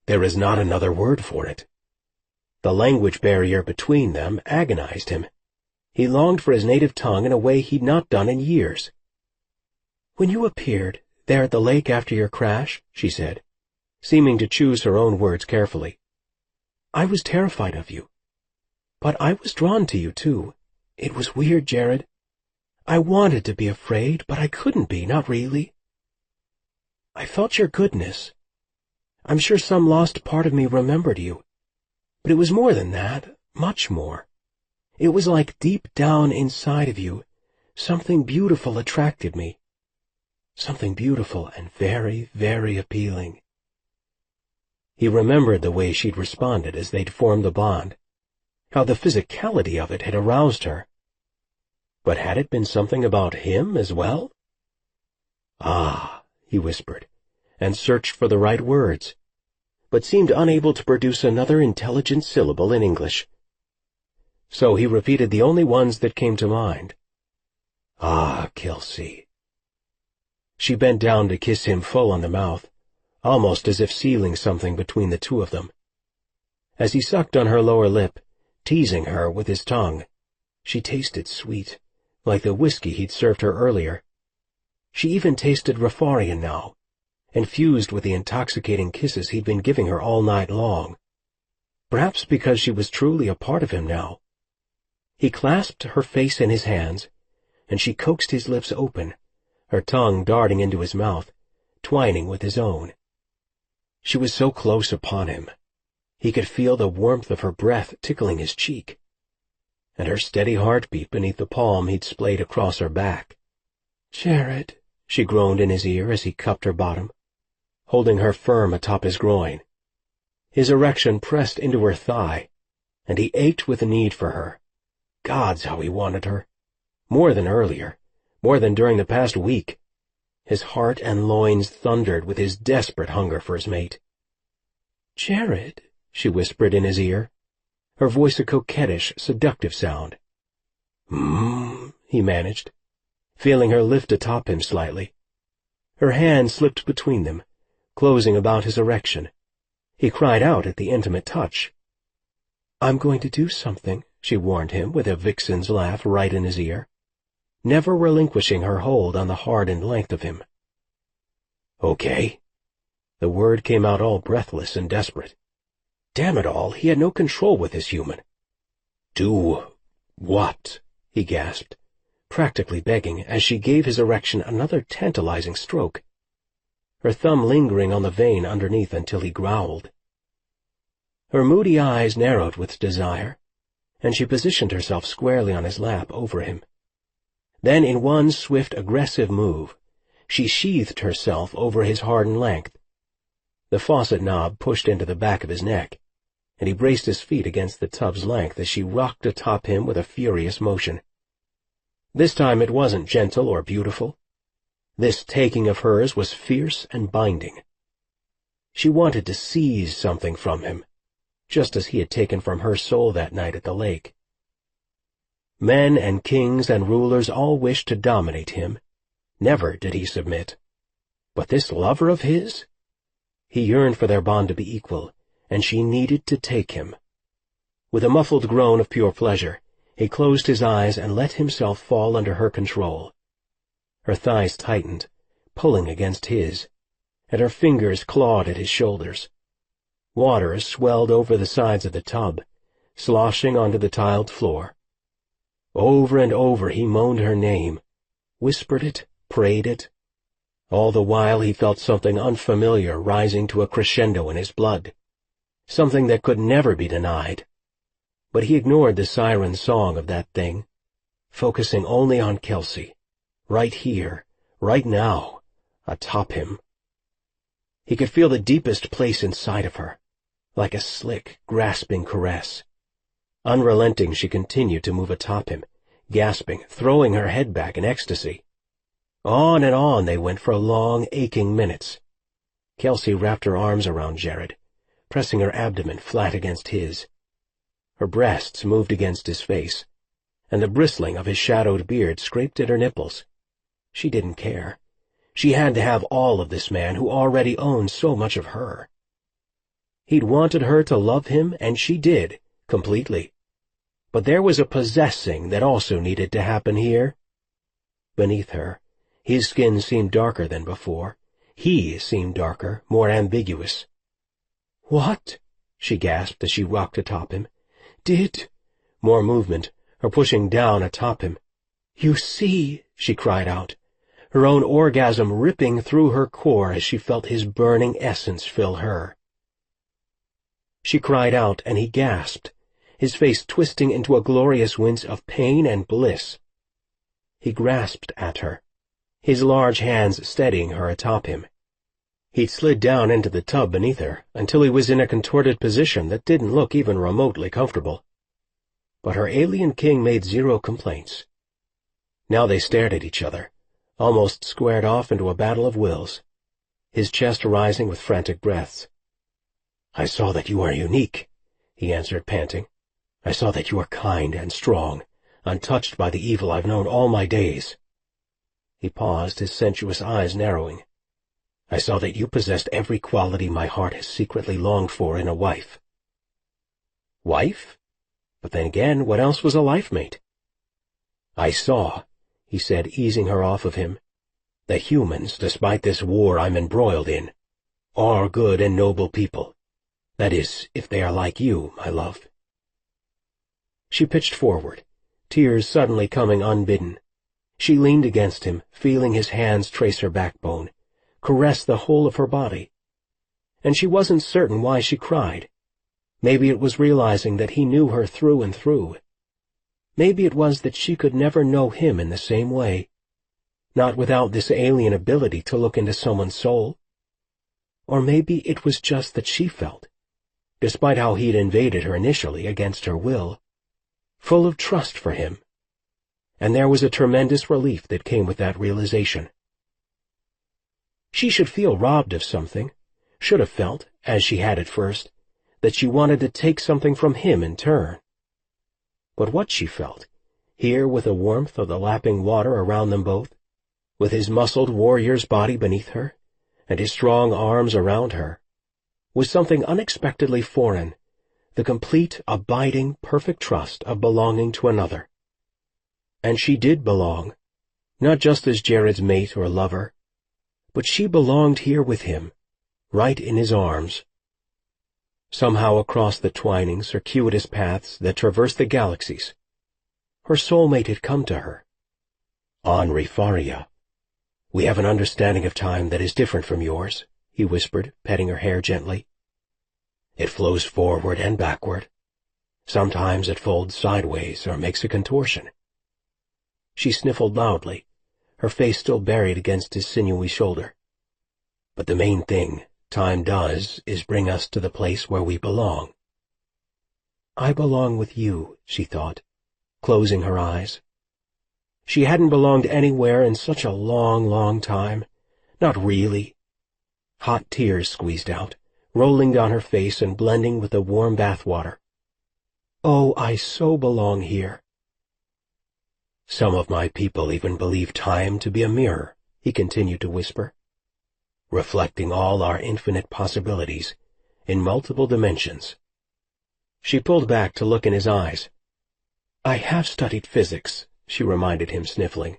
There is not another word for it." The language barrier between them agonized him. He longed for his native tongue in a way he'd not done in years. "When you appeared, there at the lake after your crash," she said, seeming to choose her own words carefully, "I was terrified of you. But I was drawn to you, too. It was weird, Jared. I wanted to be afraid, but I couldn't be, not really. I felt your goodness. I'm sure some lost part of me remembered you. But it was more than that, much more. It was like deep down inside of you, something beautiful attracted me. Something beautiful and very, very appealing." He remembered the way she'd responded as they'd formed the bond, how the physicality of it had aroused her. But had it been something about him as well? "Ah," he whispered, and searched for the right words, but seemed unable to produce another intelligent syllable in English. So he repeated the only ones that came to mind. "Ah, Kelsey." She bent down to kiss him full on the mouth, almost as if sealing something between the two of them. As he sucked on her lower lip, teasing her with his tongue, She tasted sweet, like the whiskey he'd served her earlier. She even tasted Rafarian now, infused with the intoxicating kisses he'd been giving her all night long. Perhaps because she was truly a part of him now. He clasped her face in his hands, and she coaxed his lips open, her tongue darting into his mouth, twining with his own. She was so close upon him. He could feel the warmth of her breath tickling his cheek, and her steady heartbeat beneath the palm he'd splayed across her back. "Jared," she groaned in his ear as he cupped her bottom, holding her firm atop his groin. His erection pressed into her thigh, and he ached with the need for her. Gods, how he wanted her. More than earlier, more than during the past week. His heart and loins thundered with his desperate hunger for his mate. "Jared," she whispered in his ear, her voice a coquettish, seductive sound. He managed, feeling her lift atop him slightly. Her hand slipped between them, closing about his erection. He cried out at the intimate touch. "I'm going to do something," she warned him with a vixen's laugh right in his ear, never relinquishing her hold on the hardened length of him. "Okay." The word came out all breathless and desperate. Damn it all, he had no control with this human. "Do what?" he gasped, practically begging as she gave his erection another tantalizing stroke, her thumb lingering on the vein underneath until he growled. Her moody eyes narrowed with desire, and she positioned herself squarely on his lap over him. Then, in one swift, aggressive move, she sheathed herself over his hardened length. The faucet knob pushed into the back of his neck, and he braced his feet against the tub's length as she rocked atop him with a furious motion. This time it wasn't gentle or beautiful. This taking of hers was fierce and binding. She wanted to seize something from him, just as he had taken from her soul that night at the lake. Men and kings and rulers all wished to dominate him. Never did he submit. But this lover of his? He yearned for their bond to be equal, and she needed to take him. With a muffled groan of pure pleasure, he closed his eyes and let himself fall under her control. Her thighs tightened, pulling against his, and her fingers clawed at his shoulders. Water swelled over the sides of the tub, sloshing onto the tiled floor. Over and over he moaned her name, whispered it, prayed it. All the while he felt something unfamiliar rising to a crescendo in his blood, something that could never be denied. But he ignored the siren song of that thing, focusing only on Kelsey, right here, right now, atop him. He could feel the deepest place inside of her, like a slick, grasping caress. Unrelenting, she continued to move atop him, gasping, throwing her head back in ecstasy. On and on they went for long, aching minutes. Kelsey wrapped her arms around Jared, pressing her abdomen flat against his. Her breasts moved against his face, and the bristling of his shadowed beard scraped at her nipples. She didn't care. She had to have all of this man who already owned so much of her. He'd wanted her to love him, and she did, completely. But there was a possessing that also needed to happen here. Beneath her, his skin seemed darker than before. He seemed darker, more ambiguous. "What?" she gasped as she rocked atop him. "Did—" More movement, her pushing down atop him. "You see," she cried out, her own orgasm ripping through her core as she felt his burning essence fill her. She cried out, and he gasped, his face twisting into a glorious wince of pain and bliss. He grasped at her, his large hands steadying her atop him. He'd slid down into the tub beneath her until he was in a contorted position that didn't look even remotely comfortable. But her alien king made zero complaints. Now they stared at each other, almost squared off into a battle of wills, his chest rising with frantic breaths. "I saw that you are unique," he answered, panting. "I saw that you are kind and strong, untouched by the evil I've known all my days." He paused, his sensuous eyes narrowing. "I saw that you possessed every quality my heart has secretly longed for in a wife." Wife? But then again, what else was a life mate? "I saw," he said, easing her off of him, "that humans, despite this war I'm embroiled in, are good and noble people. That is, if they are like you, my love." She pitched forward, tears suddenly coming unbidden. She leaned against him, feeling his hands trace her backbone, caress the whole of her body. And she wasn't certain why she cried. Maybe it was realizing that he knew her through and through. Maybe it was that she could never know him in the same way, not without this alien ability to look into someone's soul. Or maybe it was just that she felt, despite how he'd invaded her initially against her will, full of trust for him. And there was a tremendous relief that came with that realization. She should feel robbed of something, should have felt, as she had at first, that she wanted to take something from him in turn. But what she felt, here with the warmth of the lapping water around them both, with his muscled warrior's body beneath her, and his strong arms around her, was something unexpectedly foreign, the complete, abiding, perfect trust of belonging to another. And she did belong, not just as Jared's mate or lover, but she belonged here with him, right in his arms. Somehow across the twining, circuitous paths that traverse the galaxies, her soulmate had come to her. "Henri Faria, we have an understanding of time that is different from yours," he whispered, petting her hair gently. "It flows forward and backward. Sometimes it folds sideways or makes a contortion." She sniffled loudly, her face still buried against his sinewy shoulder. "But the main thing time does is bring us to the place where we belong." "I belong with you," she thought, closing her eyes. She hadn't belonged anywhere in such a long, long time. Not really. Hot tears squeezed out, rolling down her face and blending with the warm bath water. "Oh, I so belong here." "Some of my people even believe time to be a mirror," he continued to whisper, "reflecting all our infinite possibilities in multiple dimensions." She pulled back to look in his eyes. "I have studied physics," she reminded him, sniffling,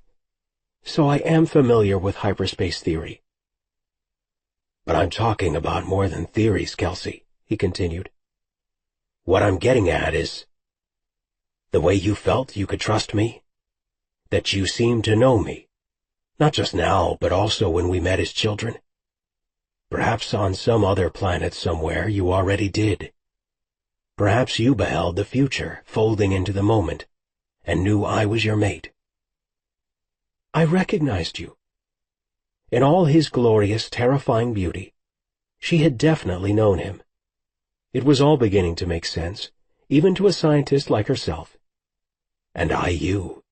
"so I am familiar with hyperspace theory." "But I'm talking about more than theories, Kelsey," he continued. "What I'm getting at is the way you felt you could trust me, that you seemed to know me, not just now, but also when we met as children. Perhaps on some other planet somewhere you already did. Perhaps you beheld the future folding into the moment and knew I was your mate." I recognized you. In all his glorious, terrifying beauty, she had definitely known him. It was all beginning to make sense, even to a scientist like herself. "And I you."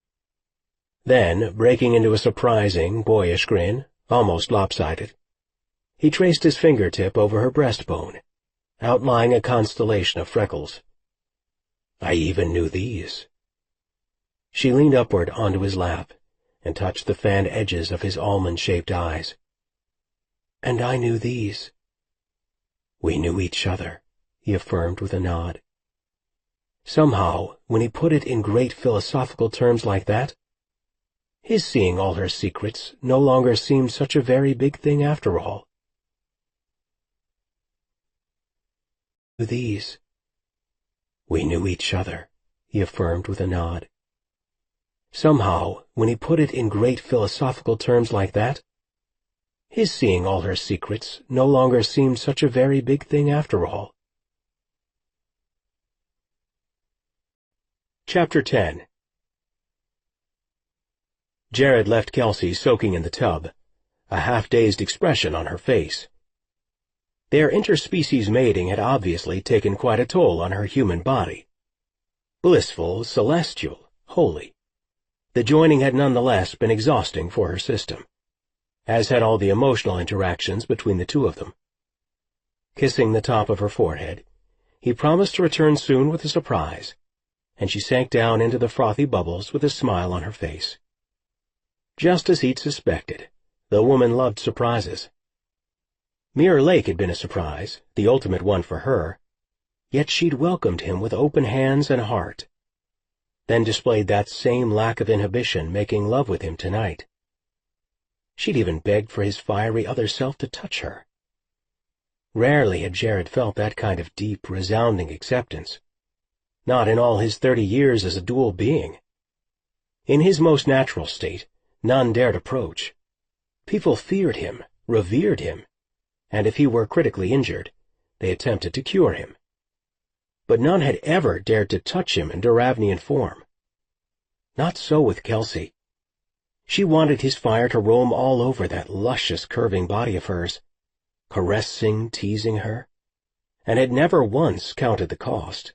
Then, breaking into a surprising, boyish grin, almost lopsided, he traced his fingertip over her breastbone, outlining a constellation of freckles. "I even knew these." She leaned upward onto his lap and touched the fanned edges of his almond-shaped eyes. "And I knew these." "We knew each other," he affirmed with a nod. Somehow, when he put it in great philosophical terms like that, his seeing all her secrets no longer seemed such a very big thing after all. "These." "We knew each other," he affirmed with a nod. Somehow, when he put it in great philosophical terms like that, his seeing all her secrets no longer seemed such a very big thing after all. Chapter 10. Jared left Kelsey soaking in the tub, a half-dazed expression on her face. Their interspecies mating had obviously taken quite a toll on her human body. Blissful, celestial, holy. The joining had nonetheless been exhausting for her system, as had all the emotional interactions between the two of them. Kissing the top of her forehead, he promised to return soon with a surprise, and she sank down into the frothy bubbles with a smile on her face. Just as he'd suspected, the woman loved surprises. Mirror Lake had been a surprise, the ultimate one for her, yet she'd welcomed him with open hands and heart. then displayed that same lack of inhibition making love with him tonight. She'd even begged for his fiery other self to touch her. Rarely had Jared felt that kind of deep, resounding acceptance. Not in all his 30 years as a dual being. In his most natural state, none dared approach. People feared him, revered him, and if he were critically injured, they attempted to cure him. But none had ever dared to touch him in Duravnian form. Not so with Kelsey. She wanted his fire to roam all over that luscious, curving body of hers, caressing, teasing her, and had never once counted the cost.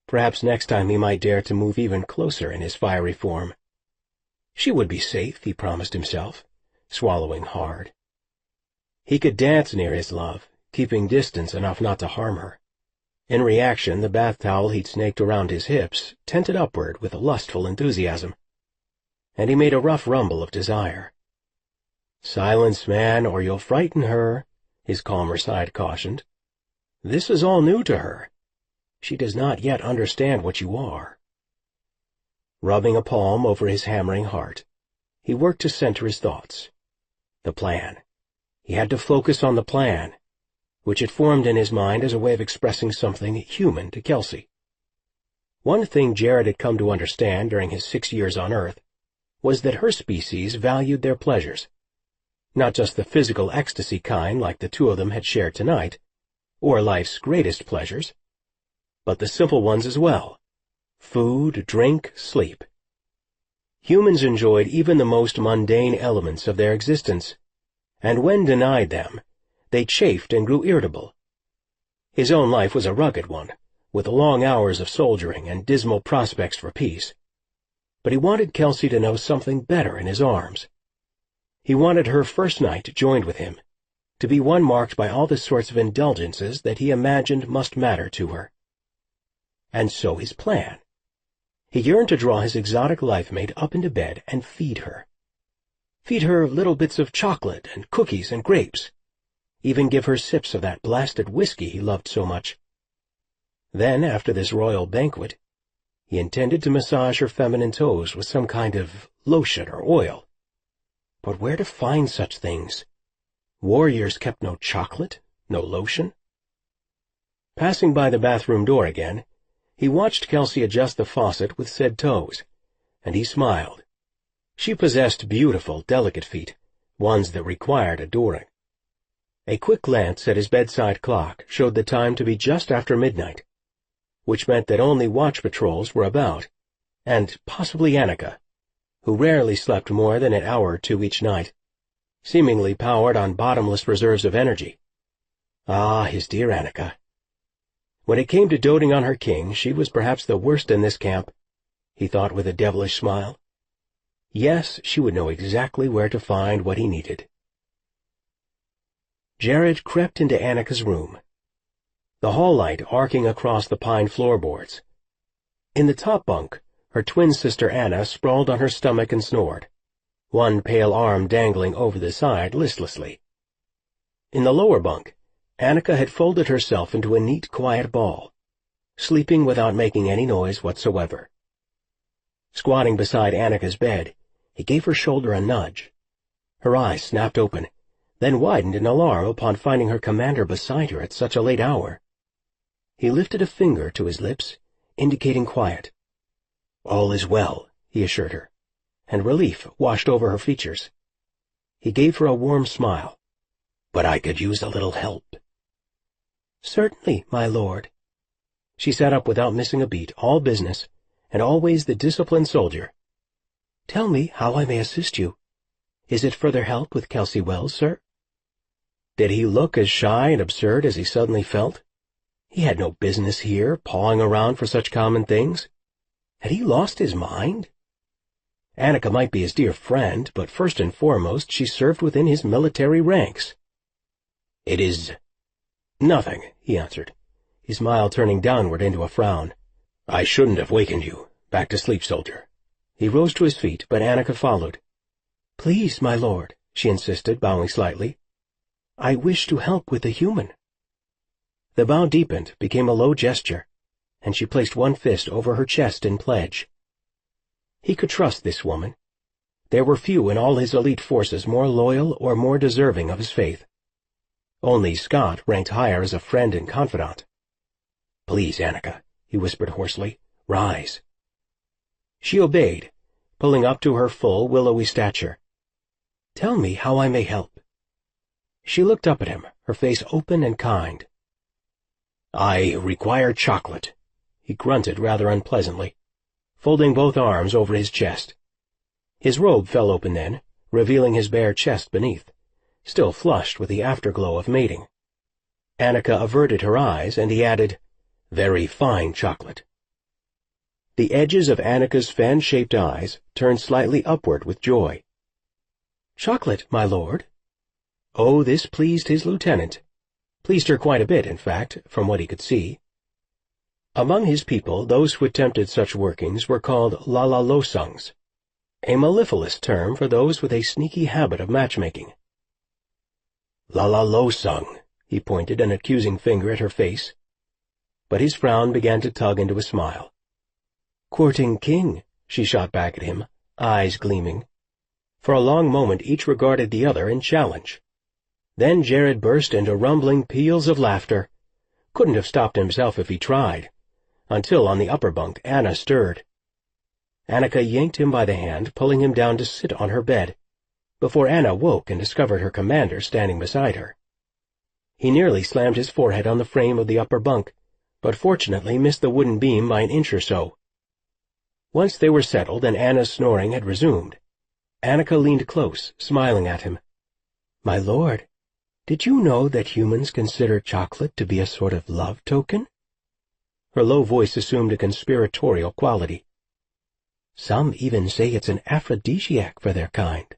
Perhaps next time he might dare to move even closer in his fiery form. She would be safe, he promised himself, swallowing hard. He could dance near his love, keeping distance enough not to harm her. In reaction, the bath towel he'd snaked around his hips tented upward with a lustful enthusiasm, and he made a rough rumble of desire. "Silence, man, or you'll frighten her," his calmer side cautioned. "This is all new to her. She does not yet understand what you are." Rubbing a palm over his hammering heart, he worked to center his thoughts. The plan. He had to focus on the plan, which had formed in his mind as a way of expressing something human to Kelsey. One thing Jared had come to understand during his 6 years on Earth was that her species valued their pleasures, not just the physical ecstasy kind like the two of them had shared tonight, or life's greatest pleasures, but the simple ones as well: food, drink, sleep. Humans enjoyed even the most mundane elements of their existence, and when denied them, they chafed and grew irritable. His own life was a rugged one, with long hours of soldiering and dismal prospects for peace. But he wanted Kelsey to know something better in his arms. He wanted her first night joined with him, to be one marked by all the sorts of indulgences that he imagined must matter to her. And so his plan. He yearned to draw his exotic life-mate up into bed and feed her. Feed her little bits of chocolate and cookies and grapes. Even give her sips of that blasted whiskey he loved so much. Then, after this royal banquet, he intended to massage her feminine toes with some kind of lotion or oil. But where to find such things? Warriors kept no chocolate, no lotion. Passing by the bathroom door again, he watched Kelsey adjust the faucet with said toes, and he smiled. She possessed beautiful, delicate feet, ones that required adoring. A quick glance at his bedside clock showed the time to be just after midnight, which meant that only watch patrols were about, and possibly Annika, who rarely slept more than an hour or two each night, seemingly powered on bottomless reserves of energy. Ah, his dear Annika. When it came to doting on her king, she was perhaps the worst in this camp, he thought with a devilish smile. Yes, she would know exactly where to find what he needed. Jared crept into Annika's room, the hall light arcing across the pine floorboards. In the top bunk, her twin sister Anna sprawled on her stomach and snored, one pale arm dangling over the side listlessly. In the lower bunk, Annika had folded herself into a neat, quiet ball, sleeping without making any noise whatsoever. Squatting beside Annika's bed, he gave her shoulder a nudge. Her eyes snapped open, then widened in alarm upon finding her commander beside her at such a late hour. He lifted a finger to his lips, indicating quiet. "All is well," he assured her, and relief washed over her features. He gave her a warm smile. "But I could use a little help." "Certainly, my lord." She sat up without missing a beat, all business, and always the disciplined soldier. "Tell me how I may assist you. Is it further help with Kelsey Wells, sir?" Did he look as shy and absurd as he suddenly felt? He had no business here, pawing around for such common things. Had he lost his mind? Annika might be his dear friend, but first and foremost she served within his military ranks. "It is nothing," he answered, his smile turning downward into a frown. "I shouldn't have wakened you. Back to sleep, soldier." He rose to his feet, but Annika followed. "Please, my lord," she insisted, bowing slightly. "I wish to help with the human." The bow deepened, became a low gesture, and she placed one fist over her chest in pledge. He could trust this woman. There were few in all his elite forces more loyal or more deserving of his faith. Only Scott ranked higher as a friend and confidant. "Please, Annika," he whispered hoarsely, "rise." She obeyed, pulling up to her full, willowy stature. "Tell me how I may help." She looked up at him, her face open and kind. "I require chocolate," he grunted rather unpleasantly, folding both arms over his chest. His robe fell open then, revealing his bare chest beneath, still flushed with the afterglow of mating. Annika averted her eyes, and he added, "Very fine chocolate." The edges of Annika's fan-shaped eyes turned slightly upward with joy. "Chocolate, my lord?" Oh, this pleased his lieutenant. Pleased her quite a bit, in fact, from what he could see. Among his people, those who attempted such workings were called lalalosongs, a mellifluous term for those with a sneaky habit of matchmaking. "Lalalosong," he pointed an accusing finger at her face. But his frown began to tug into a smile. "Courting king," she shot back at him, eyes gleaming. For a long moment each regarded the other in challenge. Then Jared burst into rumbling peals of laughter. Couldn't have stopped himself if he tried, until on the upper bunk Anna stirred. Annika yanked him by the hand, pulling him down to sit on her bed, before Anna woke and discovered her commander standing beside her. He nearly slammed his forehead on the frame of the upper bunk, but fortunately missed the wooden beam by an inch or so. Once they were settled and Anna's snoring had resumed, Annika leaned close, smiling at him. "My lord, did you know that humans consider chocolate to be a sort of love token?" Her low voice assumed a conspiratorial quality. "Some even say it's an aphrodisiac for their kind."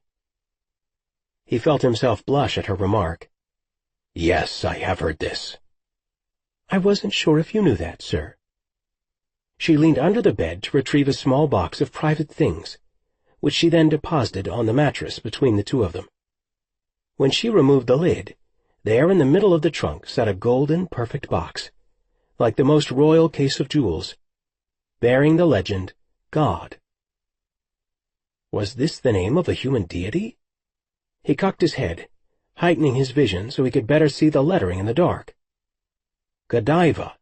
He felt himself blush at her remark. "Yes, I have heard this." "I wasn't sure if you knew that, sir." She leaned under the bed to retrieve a small box of private things, which she then deposited on the mattress between the two of them. When she removed the lid, there in the middle of the trunk sat a golden, perfect box, like the most royal case of jewels, bearing the legend, God. Was this the name of a human deity? He cocked his head, heightening his vision so he could better see the lettering in the dark. Godiva.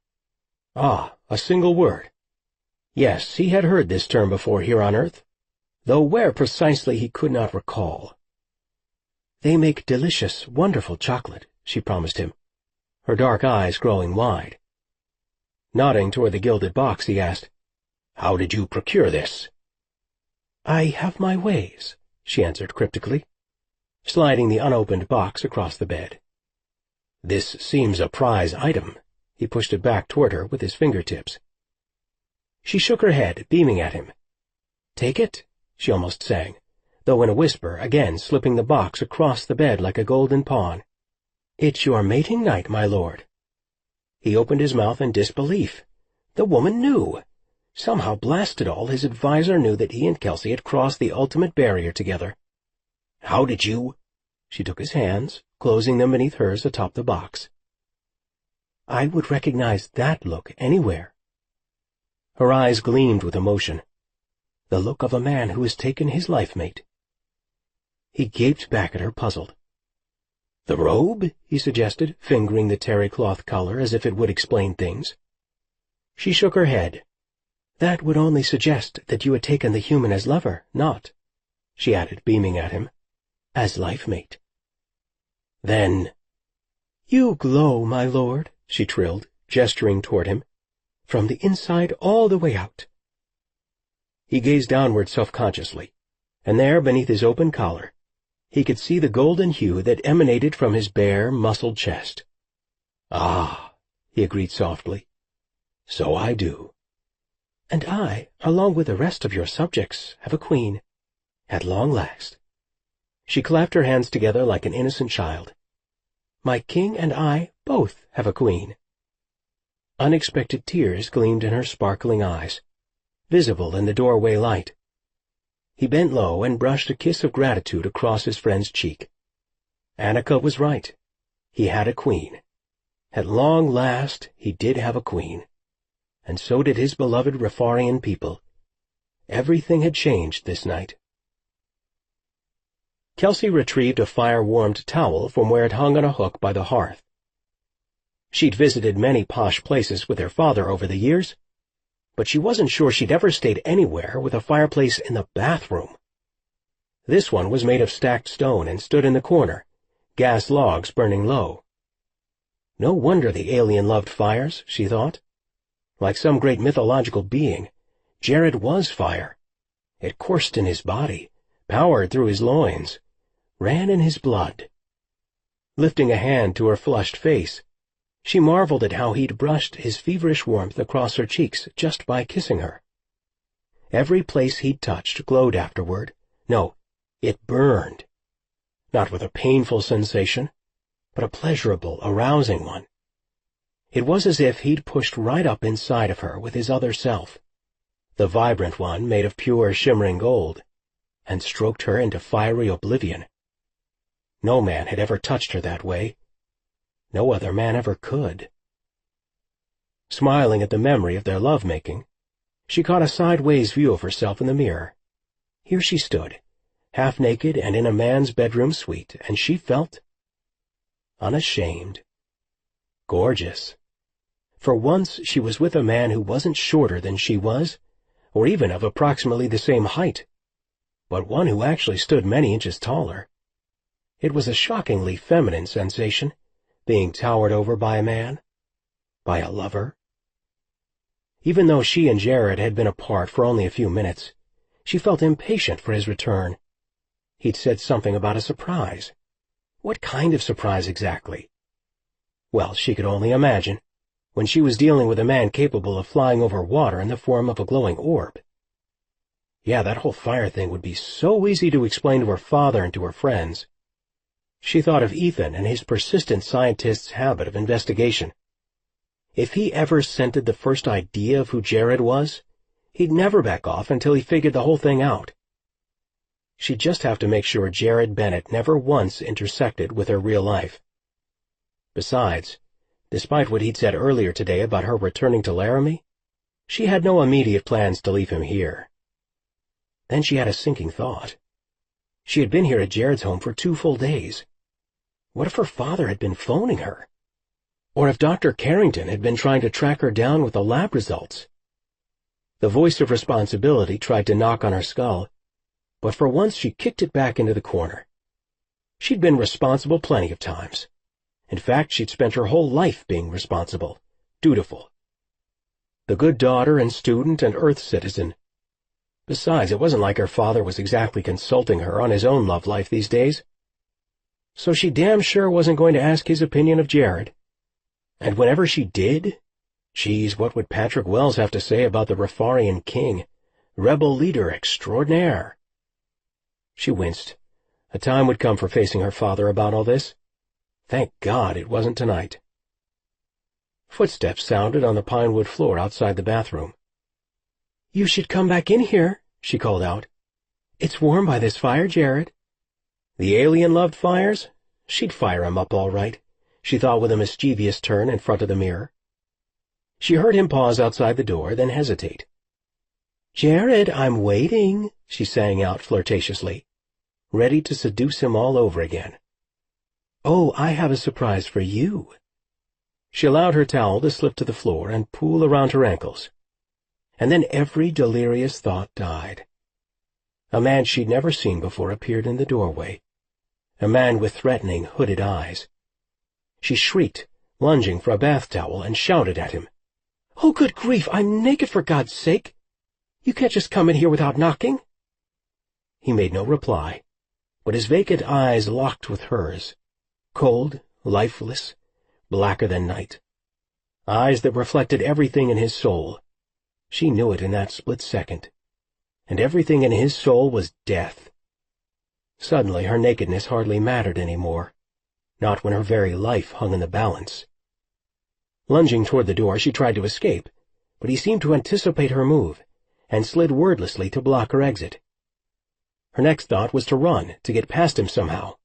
Ah, a single word. Yes, he had heard this term before here on Earth, though where precisely he could not recall. "They make delicious, wonderful chocolate," she promised him, her dark eyes growing wide. Nodding toward the gilded box, he asked, "How did you procure this?" "I have my ways," she answered cryptically, sliding the unopened box across the bed. "This seems a prize item." He pushed it back toward her with his fingertips. She shook her head, beaming at him. "Take it," she almost sang, though in a whisper, again slipping the box across the bed like a golden pawn. "It's your mating night, my lord." He opened his mouth in disbelief. The woman knew. Somehow, blast it all, his advisor knew that he and Kelsey had crossed the ultimate barrier together. "How did you—" She took his hands, closing them beneath hers atop the box. "I would recognize that look anywhere." Her eyes gleamed with emotion. The look of a man who has taken his life-mate. He gaped back at her, puzzled. "The robe?" he suggested, fingering the terry cloth collar as if it would explain things. She shook her head. "That would only suggest that you had taken the human as lover, not," she added, beaming at him, "as life-mate." "Then—" "You glow, my lord," she trilled, gesturing toward him, "from the inside all the way out." He gazed downward self-consciously, and there, beneath his open collar, he could see the golden hue that emanated from his bare, muscled chest. "Ah," he agreed softly, "so I do." "And I, along with the rest of your subjects, have a queen, at long last." She clapped her hands together like an innocent child. "My king and I both have a queen." Unexpected tears gleamed in her sparkling eyes, visible in the doorway light. He bent low and brushed a kiss of gratitude across his friend's cheek. Annika was right. He had a queen. At long last, he did have a queen. and so did his beloved Rafarian people. Everything had changed this night. Kelsey retrieved a fire-warmed towel from where it hung on a hook by the hearth. She'd visited many posh places with her father over the years, but she wasn't sure she'd ever stayed anywhere with a fireplace in the bathroom. This one was made of stacked stone and stood in the corner, gas logs burning low. No wonder the alien loved fires, she thought. Like some great mythological being, Jared was fire. It coursed in his body, powered through his loins, ran in his blood. Lifting a hand to her flushed face, she marveled at how he'd brushed his feverish warmth across her cheeks just by kissing her. Every place he'd touched glowed afterward. No, it burned. Not with a painful sensation, but a pleasurable, arousing one. It was as if he'd pushed right up inside of her with his other self, the vibrant one made of pure, shimmering gold, and stroked her into fiery oblivion. No man had ever touched her that way. No other man ever could. Smiling at the memory of their love-making, she caught a sideways view of herself in the mirror. Here she stood, half-naked and in a man's bedroom suite, and she felt unashamed. Gorgeous. For once she was with a man who wasn't shorter than she was, or even of approximately the same height, but one who actually stood many inches taller. It was a shockingly feminine sensation, being towered over by a man, by a lover. Even though she and Jared had been apart for only a few minutes, she felt impatient for his return. He'd said something about a surprise. What kind of surprise exactly? Well, she could only imagine, when she was dealing with a man capable of flying over water in the form of a glowing orb. Yeah, that whole fire thing would be so easy to explain to her father and to her friends. She thought of Ethan and his persistent scientist's habit of investigation. If he ever scented the first idea of who Jared was, he'd never back off until he figured the whole thing out. She'd just have to make sure Jared Bennett never once intersected with her real life. Besides, despite what he'd said earlier today about her returning to Laramie, she had no immediate plans to leave him here. Then she had a sinking thought. She had been here at Jared's home for 2 full days. What if her father had been phoning her? Or if Dr. Carrington had been trying to track her down with the lab results? The voice of responsibility tried to knock on her skull, but for once she kicked it back into the corner. She'd been responsible plenty of times. In fact, she'd spent her whole life being responsible, dutiful. The good daughter and student and Earth citizen. Besides, it wasn't like her father was exactly consulting her on his own love life these days. So she damn sure wasn't going to ask his opinion of Jared. And whenever she did, geez, what would Patrick Wells have to say about the Rafarian king, rebel leader extraordinaire? She winced. A time would come for facing her father about all this. Thank God it wasn't tonight. Footsteps sounded on the pinewood floor outside the bathroom. "You should come back in here," she called out. "It's warm by this fire, Jared." The alien loved fires? She'd fire him up all right, she thought with a mischievous turn in front of the mirror. She heard him pause outside the door, then hesitate. "Jared, I'm waiting," she sang out flirtatiously, ready to seduce him all over again. "Oh, I have a surprise for you." She allowed her towel to slip to the floor and pool around her ankles. And then every delirious thought died. A man she'd never seen before appeared in the doorway. A man with threatening, hooded eyes. She shrieked, lunging for a bath towel, and shouted at him. "Oh, good grief, I'm naked for God's sake! You can't just come in here without knocking." He made no reply, but his vacant eyes locked with hers, cold, lifeless, blacker than night. Eyes that reflected everything in his soul. She knew it in that split second. And everything in his soul was death. Suddenly her nakedness hardly mattered any more, not when her very life hung in the balance. Lunging toward the door, she tried to escape, but he seemed to anticipate her move, and slid wordlessly to block her exit. Her next thought was to run, to get past him somehow,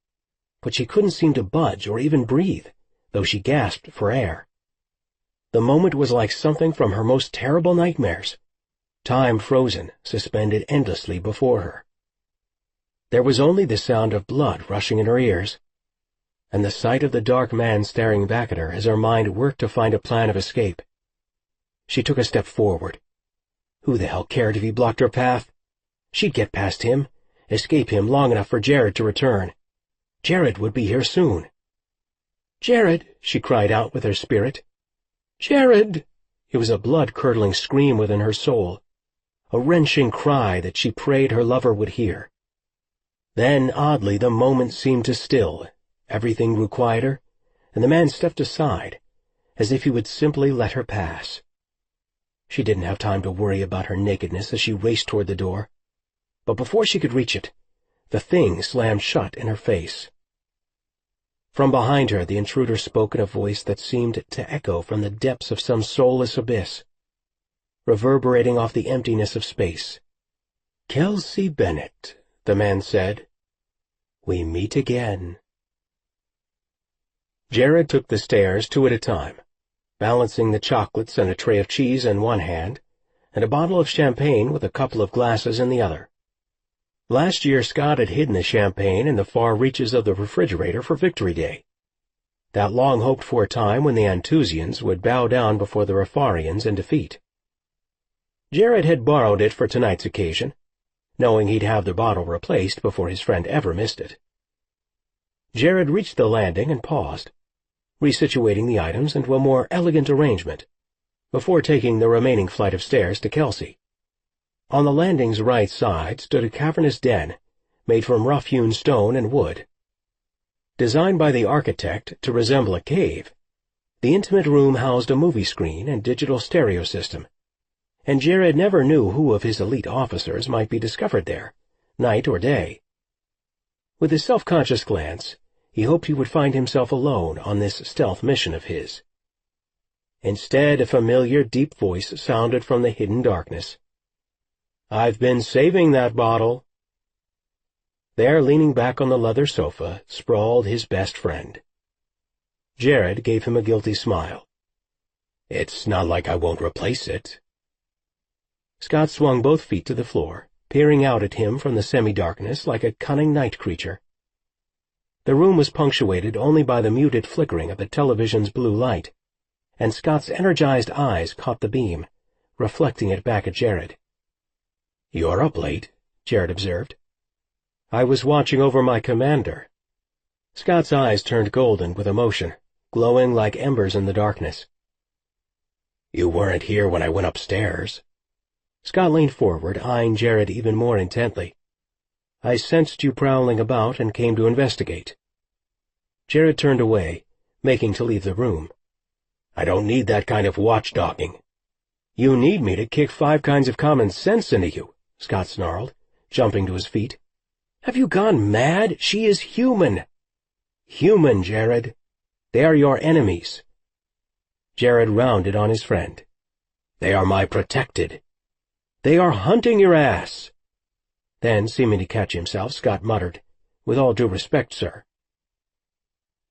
but she couldn't seem to budge or even breathe, though she gasped for air. The moment was like something from her most terrible nightmares. Time frozen, suspended endlessly before her. There was only the sound of blood rushing in her ears, and the sight of the dark man staring back at her as her mind worked to find a plan of escape. She took a step forward. Who the hell cared if he blocked her path? She'd get past him, escape him long enough for Jared to return. Jared would be here soon. "Jared!" she cried out with her spirit. "Jared!" It was a blood-curdling scream within her soul, a wrenching cry that she prayed her lover would hear. Then, oddly, the moment seemed to still, everything grew quieter, and the man stepped aside, as if he would simply let her pass. She didn't have time to worry about her nakedness as she raced toward the door, but before she could reach it, the thing slammed shut in her face. From behind her, the intruder spoke in a voice that seemed to echo from the depths of some soulless abyss, reverberating off the emptiness of space. "Kelsey Bennett," the man said, "we meet again." Jared took the stairs 2 at a time, balancing the chocolates and a tray of cheese in one hand, and a bottle of champagne with a couple of glasses in the other. Last year Scott had hidden the champagne in the far reaches of the refrigerator for Victory Day, that long-hoped-for time when the Anthusians would bow down before the Rafarians in defeat. Jared had borrowed it for tonight's occasion, knowing he'd have the bottle replaced before his friend ever missed it. Jared reached the landing and paused, resituating the items into a more elegant arrangement, before taking the remaining flight of stairs to Kelsey. On the landing's right side stood a cavernous den made from rough-hewn stone and wood. Designed by the architect to resemble a cave, the intimate room housed a movie screen and digital stereo system, and Jared never knew who of his elite officers might be discovered there, night or day. With a self-conscious glance, he hoped he would find himself alone on this stealth mission of his. Instead, a familiar, deep voice sounded from the hidden darkness. "I've been saving that bottle." There, leaning back on the leather sofa, sprawled his best friend. Jared gave him a guilty smile. "It's not like I won't replace it." Scott swung both feet to the floor, peering out at him from the semi-darkness like a cunning night creature. The room was punctuated only by the muted flickering of the television's blue light, and Scott's energized eyes caught the beam, reflecting it back at Jared. "You're up late," Jared observed. "I was watching over my commander." Scott's eyes turned golden with emotion, glowing like embers in the darkness. "You weren't here when I went upstairs." Scott leaned forward, eyeing Jared even more intently. "I sensed you prowling about and came to investigate." Jared turned away, making to leave the room. "I don't need that kind of watchdogging." "You need me to kick 5 kinds of common sense into you," Scott snarled, jumping to his feet. "Have you gone mad? She is human." "Human, Jared. They are your enemies." Jared rounded on his friend. "They are my protected." "They are hunting your ass." Then, seeming to catch himself, Scott muttered, "With all due respect, sir."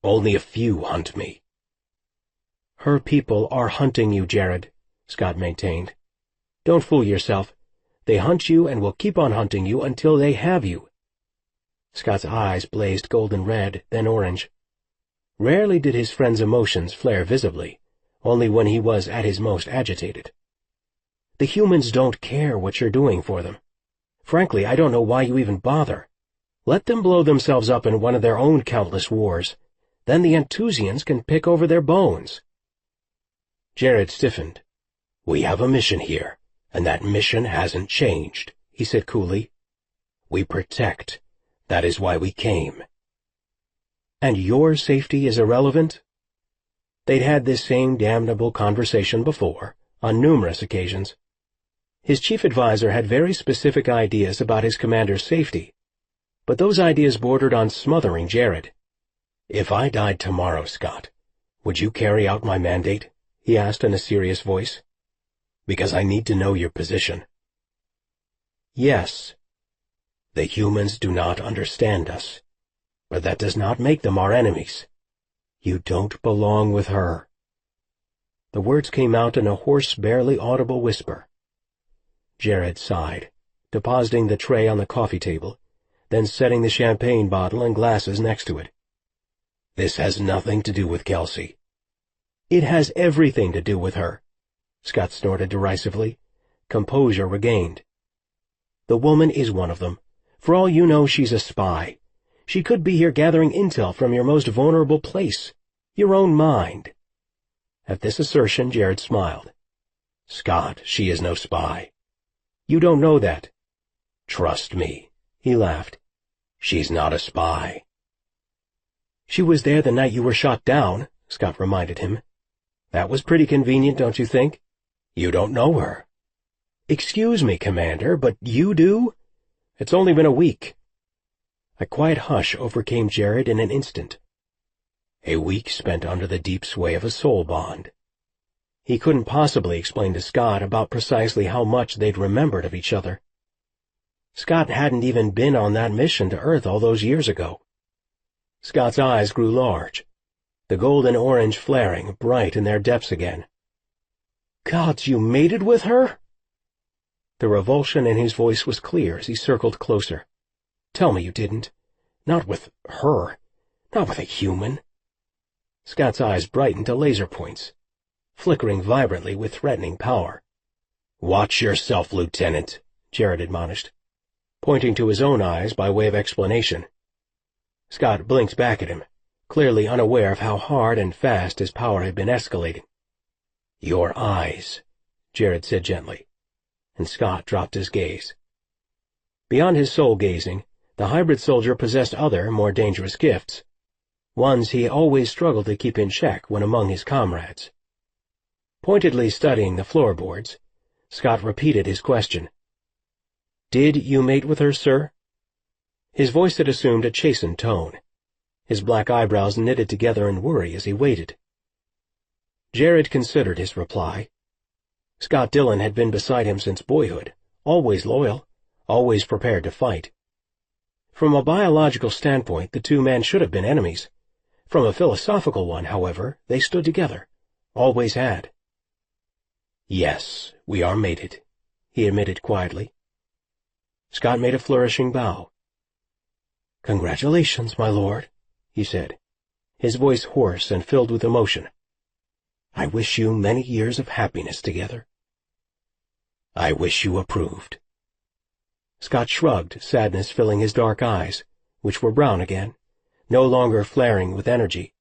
"Only a few hunt me." "Her people are hunting you, Jared," Scott maintained. "Don't fool yourself. They hunt you and will keep on hunting you until they have you." Scott's eyes blazed golden red, then orange. Rarely did his friend's emotions flare visibly, only when he was at his most agitated. "The humans don't care what you're doing for them. Frankly, I don't know why you even bother. Let them blow themselves up in one of their own countless wars. Then the Anthusians can pick over their bones." Jared stiffened. "We have a mission here, and that mission hasn't changed," he said coolly. "We protect. That is why we came." "And your safety is irrelevant?" They'd had this same damnable conversation before, on numerous occasions. His chief advisor had very specific ideas about his commander's safety, but those ideas bordered on smothering Jared. "If I died tomorrow, Scott, would you carry out my mandate?" he asked in a serious voice. "Because I need to know your position." "Yes." "The humans do not understand us, but that does not make them our enemies. You don't belong with her." The words came out in a hoarse, barely audible whisper. Jared sighed, depositing the tray on the coffee table, then setting the champagne bottle and glasses next to it. "This has nothing to do with Kelsey." "It has everything to do with her," Scott snorted derisively, composure regained. "The woman is one of them. For all you know, she's a spy. She could be here gathering intel from your most vulnerable place, your own mind." At this assertion, Jared smiled. "Scott, she is no spy." "You don't know that." "Trust me," he laughed. "She's not a spy." "She was there the night you were shot down," Scott reminded him. "That was pretty convenient, don't you think?" "You don't know her." "Excuse me, Commander, but you do? It's only been a week." A quiet hush overcame Jared in an instant. A week spent under the deep sway of a soul bond. He couldn't possibly explain to Scott about precisely how much they'd remembered of each other. Scott hadn't even been on that mission to Earth all those years ago. Scott's eyes grew large, the golden orange flaring bright in their depths again. "Gods, you mated with her?" The revulsion in his voice was clear as he circled closer. "Tell me you didn't. Not with her. Not with a human." Scott's eyes brightened to laser points, flickering vibrantly with threatening power. "Watch yourself, Lieutenant," Jared admonished, pointing to his own eyes by way of explanation. Scott blinked back at him, clearly unaware of how hard and fast his power had been escalating. "Your eyes," Jared said gently, and Scott dropped his gaze. Beyond his soul gazing, the hybrid soldier possessed other, more dangerous gifts, ones he always struggled to keep in check when among his comrades. Pointedly studying the floorboards, Scott repeated his question. "Did you mate with her, sir?" His voice had assumed a chastened tone. His black eyebrows knitted together in worry as he waited. Jared considered his reply. Scott Dillon had been beside him since boyhood, always loyal, always prepared to fight. From a biological standpoint, the two men should have been enemies. From a philosophical one, however, they stood together, always had. "Yes, we are mated," he admitted quietly. Scott made a flourishing bow. "Congratulations, my lord," he said, his voice hoarse and filled with emotion. "I wish you many years of happiness together." "I wish you approved." Scott shrugged, sadness filling his dark eyes, which were brown again, no longer flaring with energy.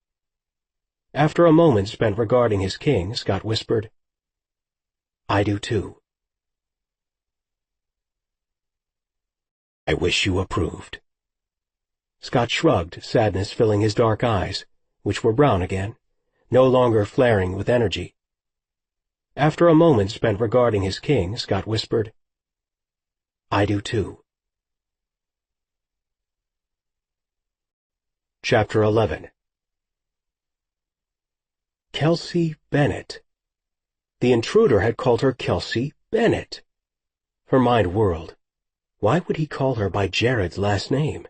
After a moment spent regarding his king, Scott whispered, "I do too." "I wish you approved." Scott shrugged, sadness filling his dark eyes, which were brown again, no longer flaring with energy. After a moment spent regarding his king, Scott whispered, "I do too." Chapter 11. Kelsey Bennett. The intruder had called her Kelsey Bennett. Her mind whirled. Why would he call her by Jared's last name?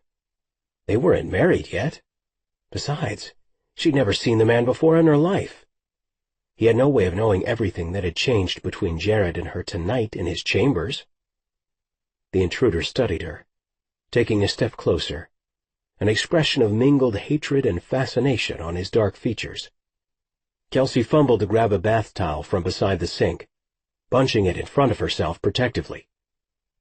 They weren't married yet. Besides, she'd never seen the man before in her life. He had no way of knowing everything that had changed between Jared and her tonight in his chambers. The intruder studied her, taking a step closer, an expression of mingled hatred and fascination on his dark features. Kelsey fumbled to grab a bath towel from beside the sink, bunching it in front of herself protectively.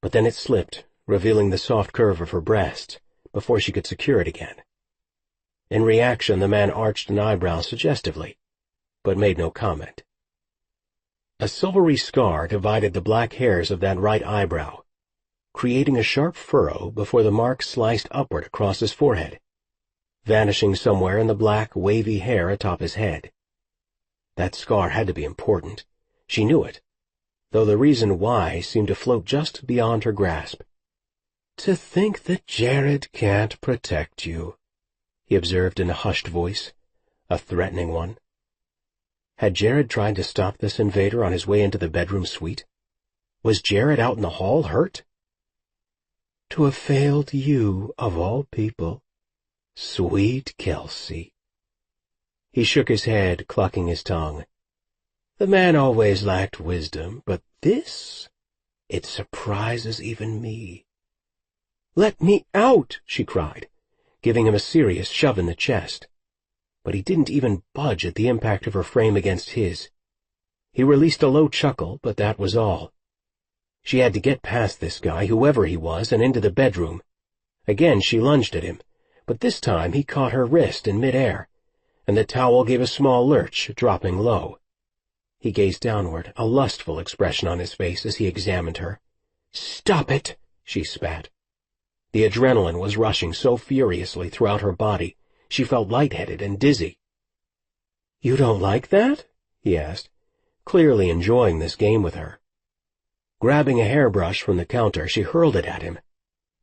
But then it slipped, revealing the soft curve of her breast, before she could secure it again. In reaction, the man arched an eyebrow suggestively, but made no comment. A silvery scar divided the black hairs of that right eyebrow, creating a sharp furrow before the mark sliced upward across his forehead, vanishing somewhere in the black, wavy hair atop his head. That scar had to be important. She knew it, though the reason why seemed to float just beyond her grasp. "To think that Jared can't protect you," he observed in a hushed voice, a threatening one. Had Jared tried to stop this invader on his way into the bedroom suite? Was Jared out in the hall hurt? "To have failed you, of all people, sweet Kelsey." He shook his head, clucking his tongue. The man always lacked wisdom, but this, it surprises even me. "Let me out!" she cried, giving him a serious shove in the chest. But he didn't even budge at the impact of her frame against his. He released a low chuckle, but that was all. She had to get past this guy, whoever he was, and into the bedroom. Again she lunged at him, but this time he caught her wrist in mid-air, and the towel gave a small lurch, dropping low. He gazed downward, a lustful expression on his face as he examined her. "Stop it!" she spat. The adrenaline was rushing so furiously throughout her body, she felt lightheaded and dizzy. "You don't like that?" he asked, clearly enjoying this game with her. Grabbing a hairbrush from the counter, she hurled it at him,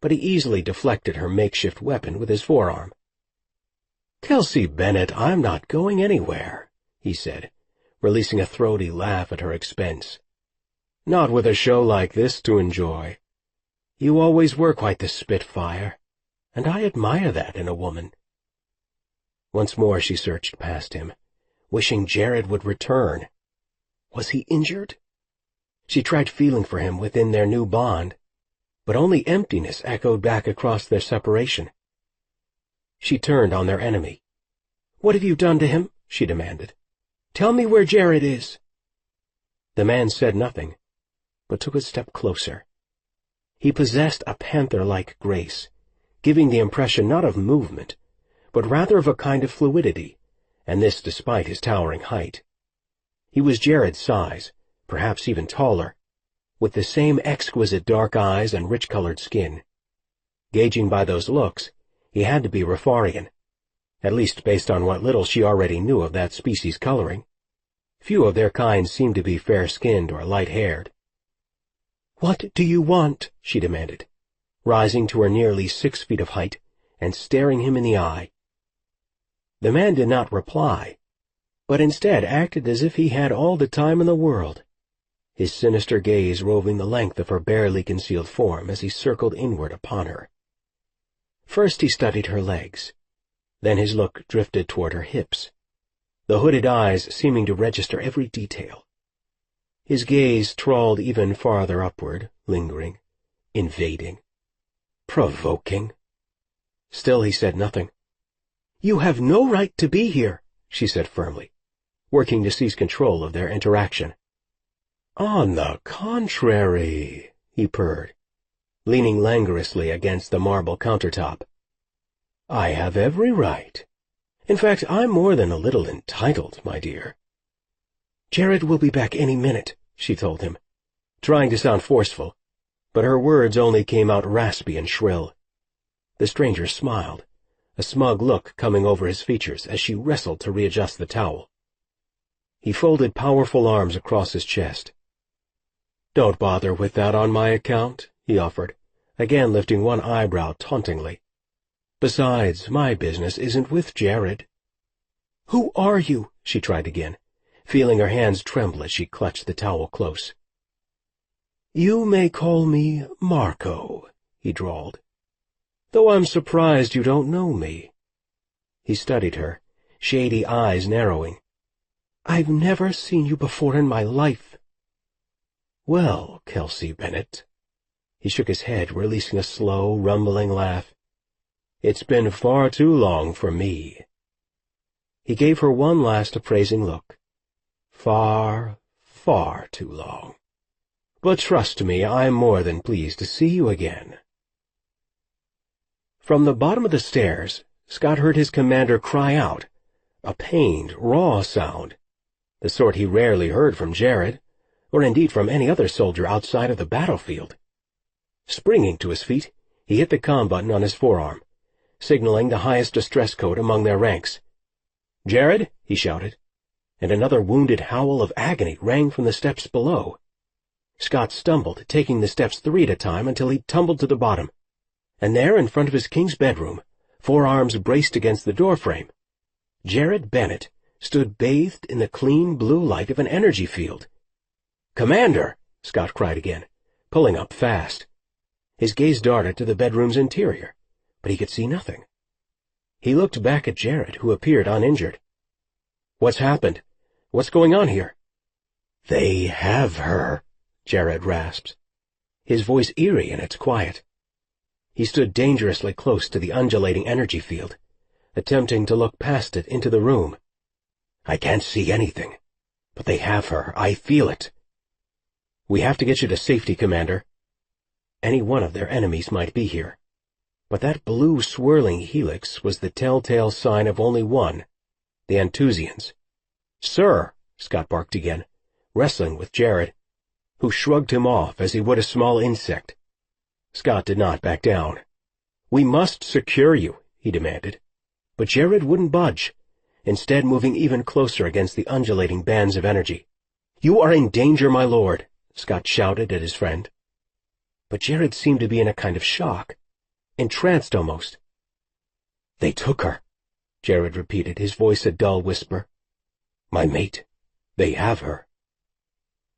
but he easily deflected her makeshift weapon with his forearm. "Kelsey Bennett, I'm not going anywhere," he said, releasing a throaty laugh at her expense. "Not with a show like this to enjoy. You always were quite the spitfire, and I admire that in a woman." Once more she searched past him, wishing Jared would return. Was he injured? She tried feeling for him within their new bond, but only emptiness echoed back across their separation. She turned on their enemy. "What have you done to him?" she demanded. "Tell me where Jared is." The man said nothing, but took a step closer. He possessed a panther-like grace, giving the impression not of movement, but rather of a kind of fluidity, and this despite his towering height. He was Jared's size, perhaps even taller, with the same exquisite dark eyes and rich-colored skin. Gauging by those looks, he had to be Rafarian, at least based on what little she already knew of that species' coloring. Few of their kind seemed to be fair-skinned or light-haired. "What do you want?" she demanded, rising to her nearly 6 feet of height and staring him in the eye. The man did not reply, but instead acted as if he had all the time in the world, his sinister gaze roving the length of her barely concealed form as he circled inward upon her. First he studied her legs, then his look drifted toward her hips, the hooded eyes seeming to register every detail. His gaze trawled even farther upward, lingering, invading, provoking. Still he said nothing. "You have no right to be here," she said firmly, working to seize control of their interaction. "On the contrary," he purred, leaning languorously against the marble countertop. "I have every right. In fact, I'm more than a little entitled, my dear." "Jared will be back any minute," she told him, trying to sound forceful, but her words only came out raspy and shrill. The stranger smiled, a smug look coming over his features as she wrestled to readjust the towel. He folded powerful arms across his chest. "Don't bother with that on my account," he offered, again lifting one eyebrow tauntingly. "Besides, my business isn't with Jared." "Who are you?" she tried again, feeling her hands tremble as she clutched the towel close. "You may call me Marco," he drawled, "though I'm surprised you don't know me." He studied her, shady eyes narrowing. "I've never seen you before in my life." "Well, Kelsey Bennett," he shook his head, releasing a slow, rumbling laugh, "it's been far too long for me." He gave her one last appraising look. "Far, far too long. But trust me, I'm more than pleased to see you again." From the bottom of the stairs, Scott heard his commander cry out, a pained, raw sound, the sort he rarely heard from Jared, or indeed from any other soldier outside of the battlefield. Springing to his feet, he hit the comm button on his forearm, signaling the highest distress code among their ranks. "Jared," he shouted, and another wounded howl of agony rang from the steps below. Scott stumbled, taking the steps 3 at a time until he tumbled to the bottom, and there in front of his king's bedroom, forearms braced against the doorframe, Jared Bennett stood bathed in the clean blue light of an energy field. "Commander!" Scott cried again, pulling up fast. His gaze darted to the bedroom's interior, but he could see nothing. He looked back at Jared, who appeared uninjured. "What's happened? What's going on here?" "They have her," Jared rasps, his voice eerie in its quiet. He stood dangerously close to the undulating energy field, attempting to look past it into the room. "I can't see anything, but they have her. I feel it." "We have to get you to safety, Commander." Any one of their enemies might be here, but that blue swirling helix was the telltale sign of only one, the Antusians. "Sir," Scott barked again, wrestling with Jared, who shrugged him off as he would a small insect. Scott did not back down. "We must secure you," he demanded. But Jared wouldn't budge, instead moving even closer against the undulating bands of energy. "You are in danger, my lord," Scott shouted at his friend. But Jared seemed to be in a kind of shock, entranced almost. "They took her," Jared repeated, his voice a dull whisper. "My mate, they have her."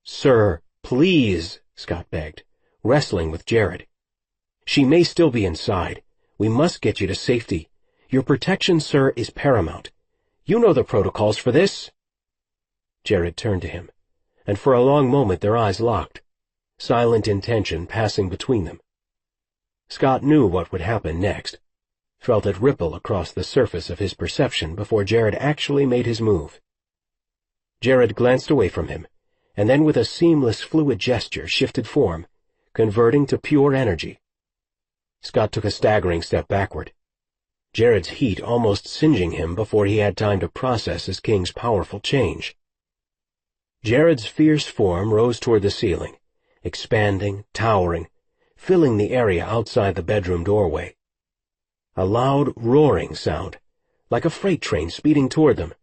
"Sir, please," Scott begged, wrestling with Jared. "She may still be inside. We must get you to safety. Your protection, sir, is paramount. You know the protocols for this." Jared turned to him, and for a long moment their eyes locked, silent intention passing between them. Scott knew what would happen next, felt it ripple across the surface of his perception before Jared actually made his move. Jared glanced away from him, and then with a seamless, fluid gesture shifted form, converting to pure energy. Scott took a staggering step backward, Jared's heat almost singeing him before he had time to process his king's powerful change. Jared's fierce form rose toward the ceiling, expanding, towering, filling the area outside the bedroom doorway. A loud, roaring sound, like a freight train speeding toward them,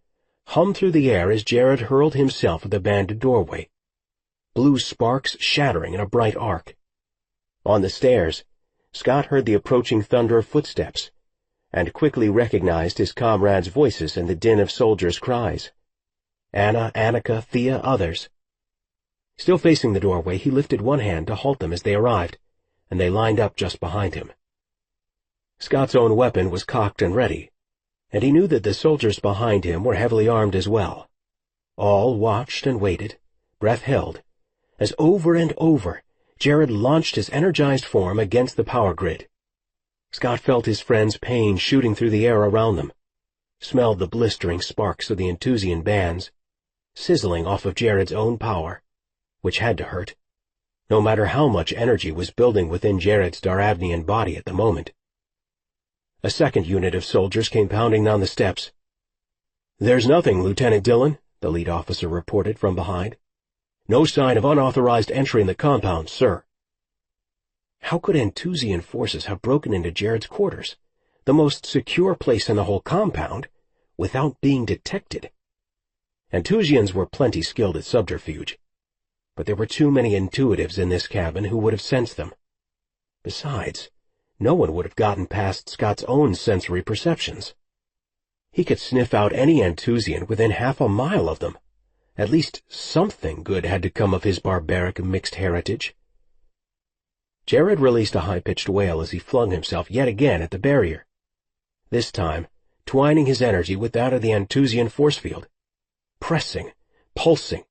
hummed through the air as Jared hurled himself at the banded doorway, blue sparks shattering in a bright arc. On the stairs, Scott heard the approaching thunder of footsteps, and quickly recognized his comrades' voices and the din of soldiers' cries. Anna, Annika, Thea, others. Still facing the doorway, he lifted one hand to halt them as they arrived, and they lined up just behind him. Scott's own weapon was cocked and ready, and he knew that the soldiers behind him were heavily armed as well. All watched and waited, breath held, as over and over Jared launched his energized form against the power grid. Scott felt his friend's pain shooting through the air around them, smelled the blistering sparks of the Antusian bands, sizzling off of Jared's own power, which had to hurt, no matter how much energy was building within Jared's Daravnian body at the moment. A second unit of soldiers came pounding down the steps. "There's nothing, Lieutenant Dillon," the lead officer reported from behind. "No sign of unauthorized entry in the compound, sir." How could Antusian forces have broken into Jared's quarters, the most secure place in the whole compound, without being detected? Antusians were plenty skilled at subterfuge, but there were too many intuitives in this cabin who would have sensed them. Besides, no one would have gotten past Scott's own sensory perceptions. He could sniff out any Antusian within half a mile of them. At least something good had to come of his barbaric mixed heritage. Jared released a high-pitched wail as he flung himself yet again at the barrier, this time twining his energy with that of the Antusian force field, pressing, pulsing,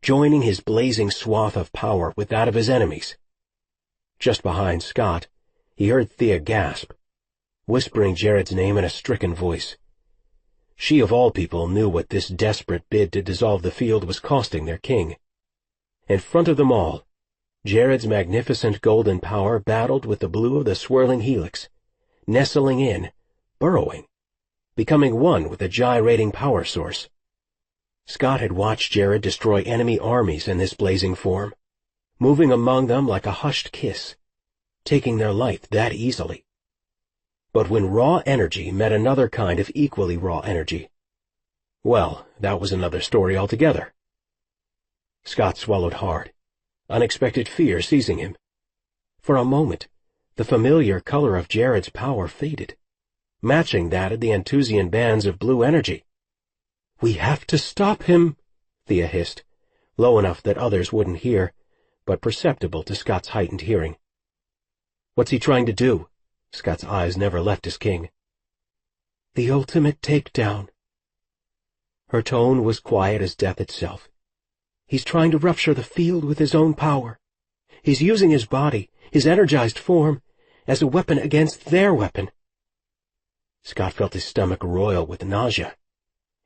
joining his blazing swath of power with that of his enemies. Just behind Scott, he heard Thea gasp, whispering Jared's name in a stricken voice. She of all people knew what this desperate bid to dissolve the field was costing their king. In front of them all, Jared's magnificent golden power battled with the blue of the swirling helix, nestling in, burrowing, becoming one with the gyrating power source. Scott had watched Jared destroy enemy armies in this blazing form, moving among them like a hushed kiss, taking their life that easily. But when raw energy met another kind of equally raw energy, well, that was another story altogether. Scott swallowed hard, unexpected fear seizing him. For a moment, the familiar color of Jared's power faded, matching that of the Antusian bands of blue energy. "We have to stop him," Thea hissed, low enough that others wouldn't hear, but perceptible to Scott's heightened hearing. "What's he trying to do?" Scott's eyes never left his king. "The ultimate takedown." Her tone was quiet as death itself. He's trying to rupture the field with his own power. He's using his body, his energized form, as a weapon against their weapon. Scott felt his stomach roil with nausea.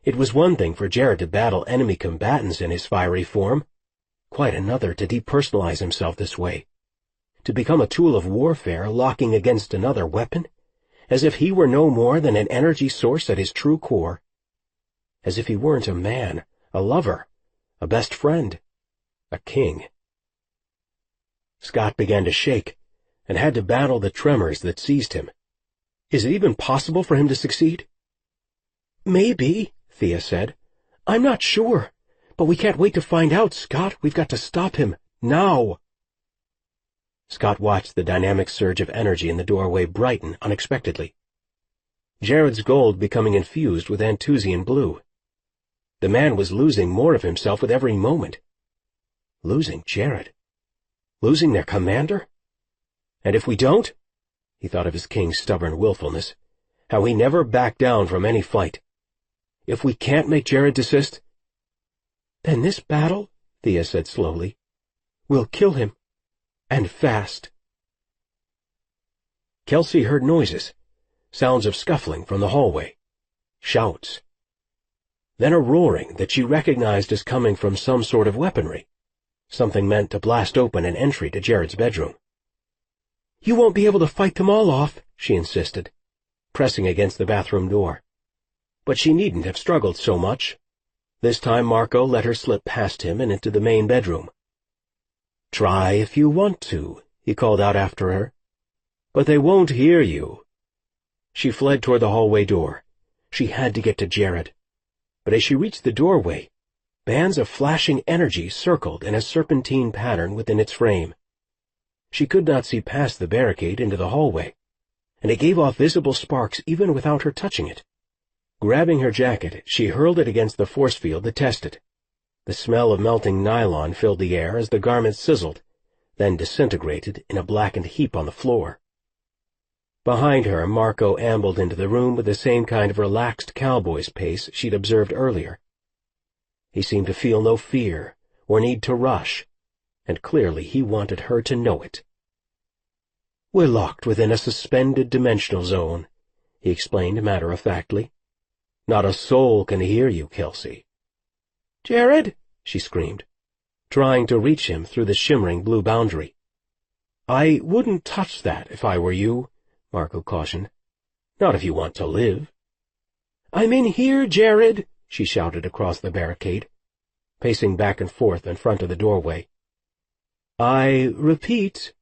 It was one thing for Jared to battle enemy combatants in his fiery form, quite another to depersonalize himself this way, to become a tool of warfare locking against another weapon, as if he were no more than an energy source at his true core, as if he weren't a man, a lover, a best friend, a king. Scott began to shake, and had to battle the tremors that seized him. Is it even possible for him to succeed? Maybe, Thea said. I'm not sure, but we can't wait to find out, Scott. We've got to stop him, now. Scott watched the dynamic surge of energy in the doorway brighten unexpectedly. Jared's gold becoming infused with Anthusian blue. The man was losing more of himself with every moment. Losing Jared. Losing their commander? And if we don't? He thought of his king's stubborn willfulness, how he never backed down from any fight. If we can't make Jared desist? Then this battle, Thea said slowly, will kill him. And fast. Kelsey heard noises, sounds of scuffling from the hallway, shouts. Then a roaring that she recognized as coming from some sort of weaponry, something meant to blast open an entry to Jared's bedroom. You won't be able to fight them all off, she insisted, pressing against the bathroom door. But she needn't have struggled so much. This time Marco let her slip past him and into the main bedroom. Try if you want to, he called out after her. But they won't hear you. She fled toward the hallway door. She had to get to Jared. But as she reached the doorway, bands of flashing energy circled in a serpentine pattern within its frame. She could not see past the barricade into the hallway, and it gave off visible sparks even without her touching it. Grabbing her jacket, she hurled it against the force field to test it. The smell of melting nylon filled the air as the garment sizzled, then disintegrated in a blackened heap on the floor. Behind her, Marco ambled into the room with the same kind of relaxed cowboy's pace she'd observed earlier. He seemed to feel no fear or need to rush, and clearly he wanted her to know it. We're locked within a suspended dimensional zone, he explained matter-of-factly. Not a soul can hear you, Kelsey. Jared, she screamed, trying to reach him through the shimmering blue boundary. I wouldn't touch that if I were you, Marco cautioned. Not if you want to live. I'm in here, Jared, she shouted across the barricade, pacing back and forth in front of the doorway. I repeat,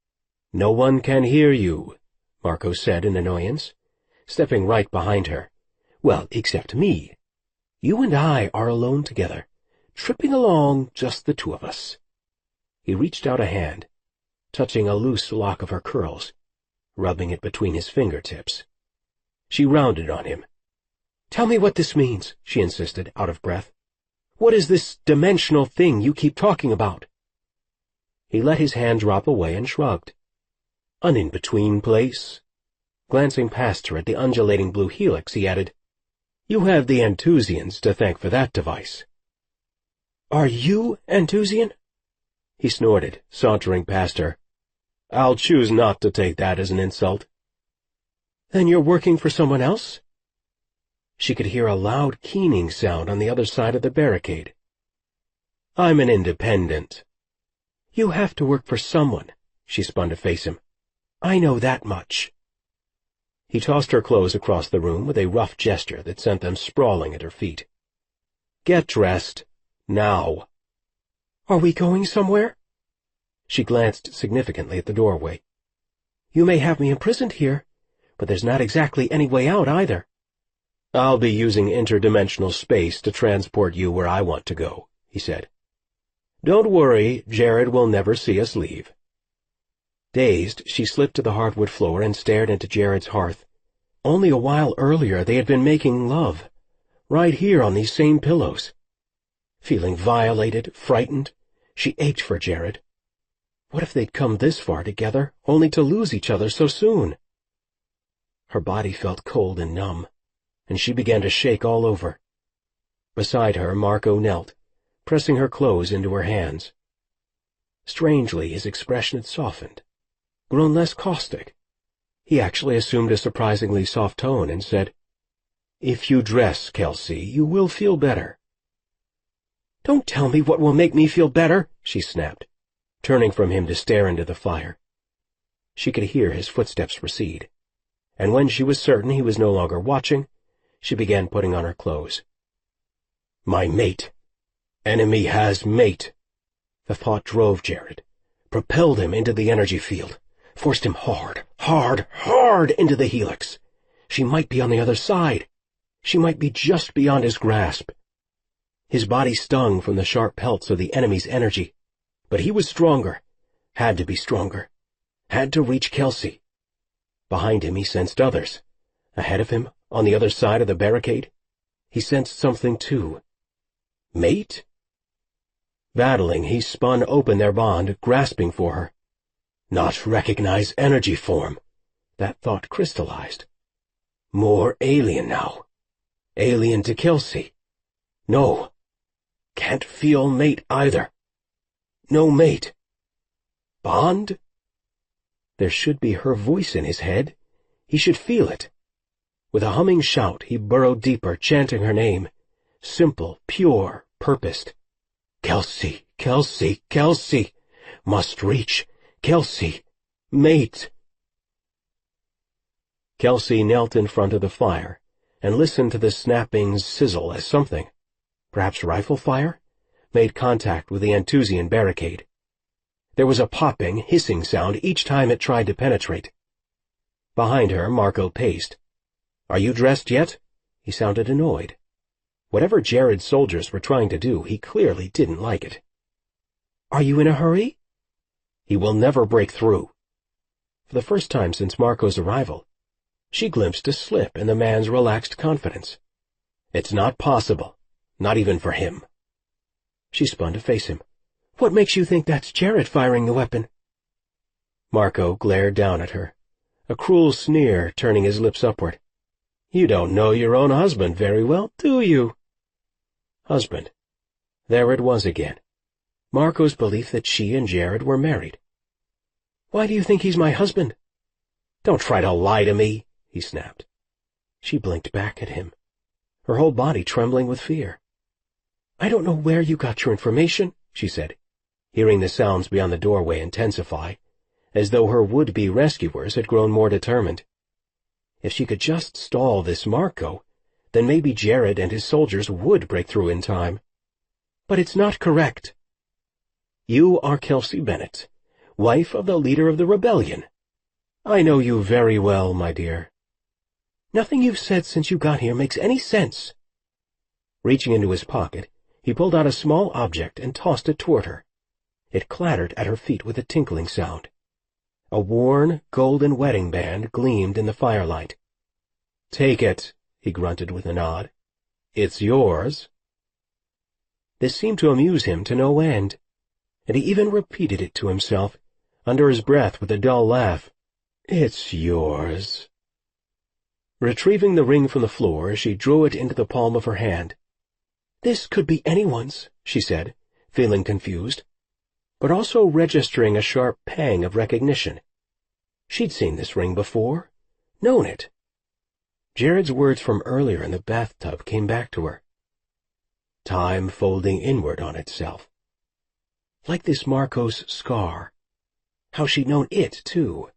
no one can hear you, Marco said in annoyance, stepping right behind her. Well, except me. You and I are alone together, tripping along, just the two of us. He reached out a hand, touching a loose lock of her curls, rubbing it between his fingertips. She rounded on him. Tell me what this means, she insisted, out of breath. What is this dimensional thing you keep talking about? He let his hand drop away and shrugged. An in-between place. Glancing past her at the undulating blue helix, he added, You have the Anthusians to thank for that device. Are you Anthusian? He snorted, sauntering past her. I'll choose not to take that as an insult. Then you're working for someone else? She could hear a loud keening sound on the other side of the barricade. I'm an independent. You have to work for someone, she spun to face him. I know that much. He tossed her clothes across the room with a rough gesture that sent them sprawling at her feet. Get dressed. Now. Are we going somewhere? She glanced significantly at the doorway. You may have me imprisoned here, but there's not exactly any way out either. I'll be using interdimensional space to transport you where I want to go, he said. Don't worry, Jared will never see us leave. Dazed, she slipped to the hardwood floor and stared into Jared's hearth. Only a while earlier they had been making love, right here on these same pillows. Feeling violated, frightened, she ached for Jared. What if they'd come this far together, only to lose each other so soon? Her body felt cold and numb, and she began to shake all over. Beside her, Marco knelt, pressing her clothes into her hands. Strangely, his expression had softened, grown less caustic. He actually assumed a surprisingly soft tone and said, "If you dress, Kelsey, you will feel better." "Don't tell me what will make me feel better," she snapped, turning from him to stare into the fire. She could hear his footsteps recede, and when she was certain he was no longer watching, she began putting on her clothes. My mate. Enemy has mate. The thought drove Jared, propelled him into the energy field, forced him hard, hard, hard into the helix. She might be on the other side. She might be just beyond his grasp. His body stung from the sharp pelts of the enemy's energy, but he was stronger, had to be stronger, had to reach Kelsey. Behind him he sensed others. Ahead of him, on the other side of the barricade, he sensed something too. Mate? Battling, he spun open their bond, grasping for her. Not recognize energy form. That thought crystallized. More alien now. Alien to Kelsey. No. Can't feel mate either. No mate. Bond? There should be her voice in his head. He should feel it. With a humming shout, he burrowed deeper, chanting her name. Simple, pure, purposed. Kelsey, Kelsey, Kelsey. Must reach. Kelsey. Mate. Kelsey knelt in front of the fire and listened to the snapping sizzle as something, perhaps rifle fire, made contact with the Antusian barricade. There was a popping, hissing sound each time it tried to penetrate. Behind her, Marco paced. "Are you dressed yet?" He sounded annoyed. Whatever Jared's soldiers were trying to do, he clearly didn't like it. "Are you in a hurry?" "He will never break through." For the first time since Marco's arrival, she glimpsed a slip in the man's relaxed confidence. "It's not possible, not even for him." She spun to face him. "What makes you think that's Jared firing the weapon?" Marco glared down at her, a cruel sneer turning his lips upward. "You don't know your own husband very well, do you?" Husband. There it was again. Marco's belief that she and Jared were married. "Why do you think he's my husband?" "Don't try to lie to me," he snapped. She blinked back at him, her whole body trembling with fear. "I don't know where you got your information," she said, hearing the sounds beyond the doorway intensify, as though her would-be rescuers had grown more determined. If she could just stall this Marco, then maybe Jared and his soldiers would break through in time. "But it's not correct." "You are Kelsey Bennett, wife of the leader of the rebellion. I know you very well, my dear." "Nothing you've said since you got here makes any sense." Reaching into his pocket, he pulled out a small object and tossed it toward her. It clattered at her feet with a tinkling sound. A worn, golden wedding band gleamed in the firelight. "Take it," he grunted with a nod. "It's yours." This seemed to amuse him to no end, and he even repeated it to himself, under his breath with a dull laugh. "It's yours." Retrieving the ring from the floor, she drew it into the palm of her hand. "This could be anyone's," she said, feeling confused, but also registering a sharp pang of recognition. She'd seen this ring before, known it. Jared's words from earlier in the bathtub came back to her. Time folding inward on itself. Like this Marco's scar. How she'd known it, too.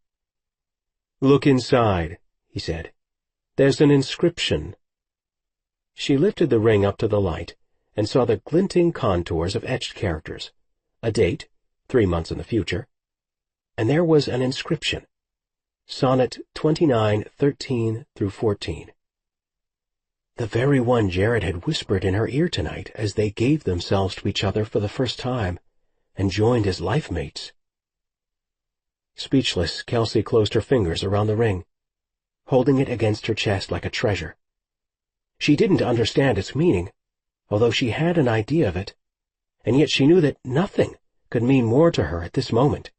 "Look inside," he said. "There's an inscription." She lifted the ring up to the light and saw the glinting contours of etched characters, a date, 3 months in the future, and there was an inscription. Sonnet 29:13-14. The very one Jared had whispered in her ear tonight as they gave themselves to each other for the first time and joined as life mates. Speechless, Kelsey closed her fingers around the ring, holding it against her chest like a treasure. She didn't understand its meaning, although she had an idea of it, and yet she knew that nothing could mean more to her at this moment.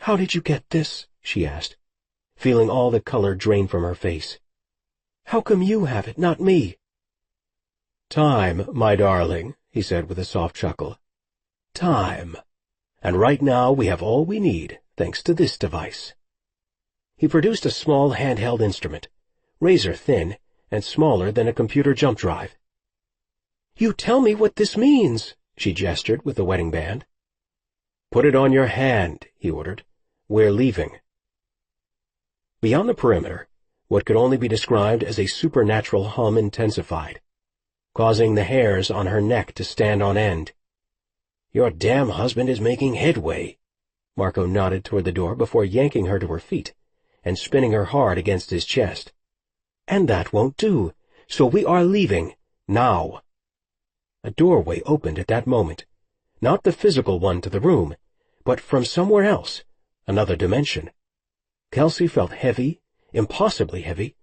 "How did you get this?" she asked, feeling all the color drain from her face. "How come you have it, not me?" "Time, my darling," he said with a soft chuckle. Time. And right now we have all we need, thanks to this device. He produced a small handheld instrument, razor-thin and smaller than a computer jump drive. You tell me what this means, she gestured with the wedding band. Put it on your hand, he ordered. We're leaving. Beyond the perimeter, what could only be described as a supernatural hum intensified, causing the hairs on her neck to stand on end. Your damn husband is making headway. Marco nodded toward the door before yanking her to her feet and spinning her hard against his chest. And that won't do, so we are leaving, now. A doorway opened at that moment, not the physical one to the room, but from somewhere else, another dimension. Kelsey felt heavy, impossibly heavy,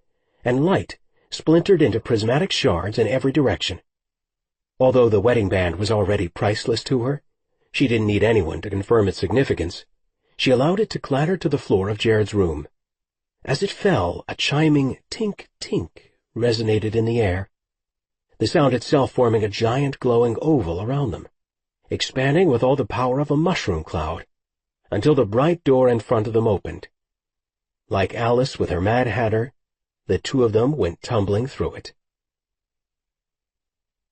and light, splintered into prismatic shards in every direction. Although the wedding band was already priceless to her, she didn't need anyone to confirm its significance. She allowed it to clatter to the floor of Jared's room. As it fell, a chiming tink-tink resonated in the air, the sound itself forming a giant glowing oval around them, expanding with all the power of a mushroom cloud, until the bright door in front of them opened. Like Alice with her Mad Hatter, the two of them went tumbling through it.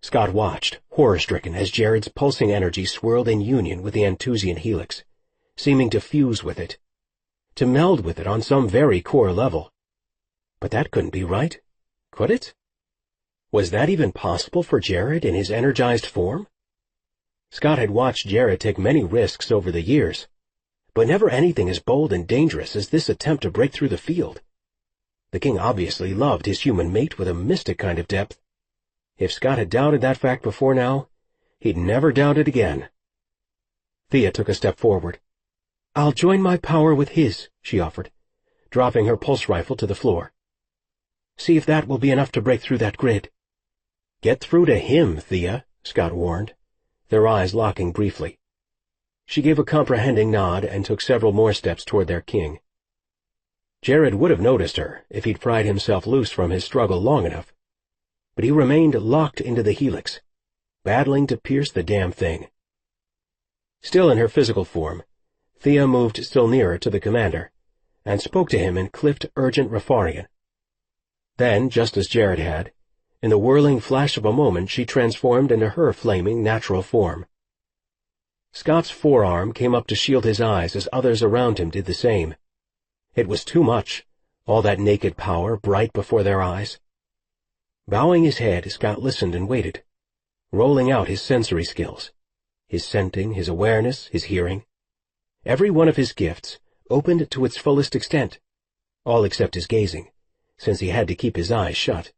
Scott watched, horror-stricken, as Jared's pulsing energy swirled in union with the Anthusian helix, seeming to fuse with it, to meld with it on some very core level. But that couldn't be right, could it? Was that even possible for Jared in his energized form? Scott had watched Jared take many risks over the years, but never anything as bold and dangerous as this attempt to break through the field. The king obviously loved his human mate with a mystic kind of depth. If Scott had doubted that fact before now, he'd never doubt it again. Thea took a step forward. I'll join my power with his, she offered, dropping her pulse rifle to the floor. See if that will be enough to break through that grid. Get through to him, Thea, Scott warned, their eyes locking briefly. She gave a comprehending nod and took several more steps toward their king. Jared would have noticed her if he'd pried himself loose from his struggle long enough, but he remained locked into the helix, battling to pierce the damn thing. Still in her physical form, Thea moved still nearer to the commander and spoke to him in clipped, urgent Rafarian. Then, just as Jared had, in the whirling flash of a moment she transformed into her flaming natural form. Scott's forearm came up to shield his eyes as others around him did the same. It was too much, all that naked power bright before their eyes. Bowing his head, Scott listened and waited, rolling out his sensory skills, his scenting, his awareness, his hearing. Every one of his gifts opened to its fullest extent, all except his gazing, since he had to keep his eyes shut.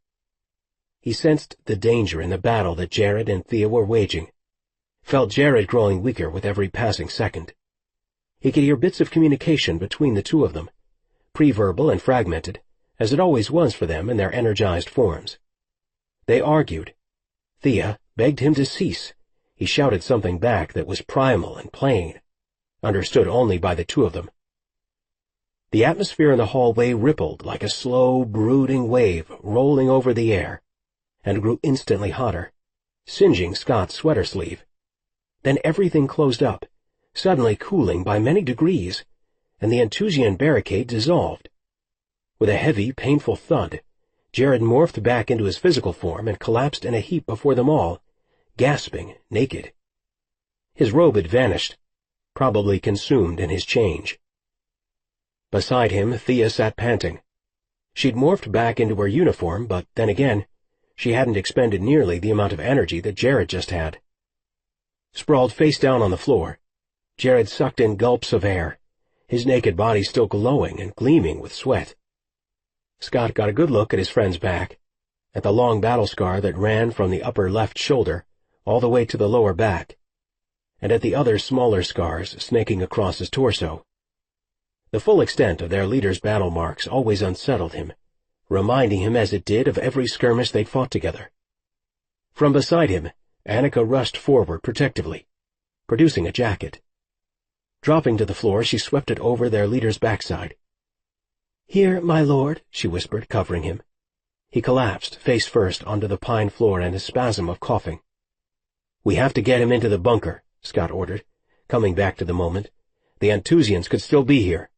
He sensed the danger in the battle that Jared and Thea were waging, felt Jared growing weaker with every passing second. He could hear bits of communication between the two of them, pre-verbal and fragmented, as it always was for them in their energized forms. They argued. Thea begged him to cease. He shouted something back that was primal and plain, understood only by the two of them. The atmosphere in the hallway rippled like a slow, brooding wave rolling over the air, and grew instantly hotter, singeing Scott's sweater sleeve. Then everything closed up, suddenly cooling by many degrees, and the Anthusian barricade dissolved. With a heavy, painful thud, Jared morphed back into his physical form and collapsed in a heap before them all, gasping, naked. His robe had vanished, probably consumed in his change. Beside him, Thea sat panting. She'd morphed back into her uniform, but then again, she hadn't expended nearly the amount of energy that Jared just had. Sprawled face down on the floor, Jared sucked in gulps of air, his naked body still glowing and gleaming with sweat. Scott got a good look at his friend's back, at the long battle scar that ran from the upper left shoulder all the way to the lower back, and at the other smaller scars snaking across his torso. The full extent of their leader's battle marks always unsettled him, reminding him as it did of every skirmish they'd fought together. From beside him, Annika rushed forward protectively, producing a jacket. Dropping to the floor, she swept it over their leader's backside. "Here, my lord," she whispered, covering him. He collapsed, face first, onto the pine floor in a spasm of coughing. "We have to get him into the bunker," Scott ordered, coming back to the moment. "The Anthusians could still be here."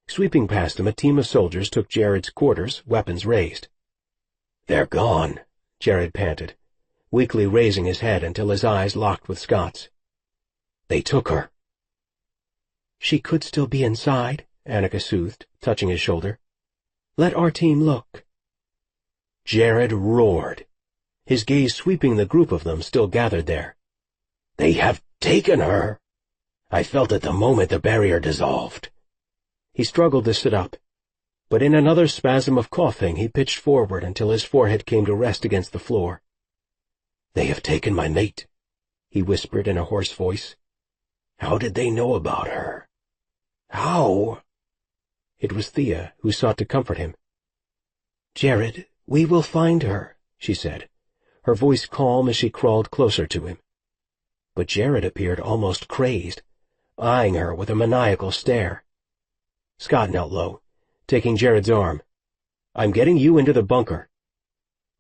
Sweeping past him, a team of soldiers took Jared's quarters, weapons raised. "They're gone," Jared panted, weakly raising his head until his eyes locked with Scott's. "They took her." "She could still be inside," Annika soothed, touching his shoulder. "Let our team look." Jared roared, his gaze sweeping the group of them still gathered there. "They have taken her! I felt it the moment the barrier dissolved." He struggled to sit up, but in another spasm of coughing he pitched forward until his forehead came to rest against the floor. "They have taken my mate," he whispered in a hoarse voice. "How did they know about her? How?" It was Thea who sought to comfort him. "Jared, we will find her," she said, her voice calm as she crawled closer to him. But Jared appeared almost crazed, eyeing her with a maniacal stare. Scott knelt low, taking Jared's arm. "I'm getting you into the bunker."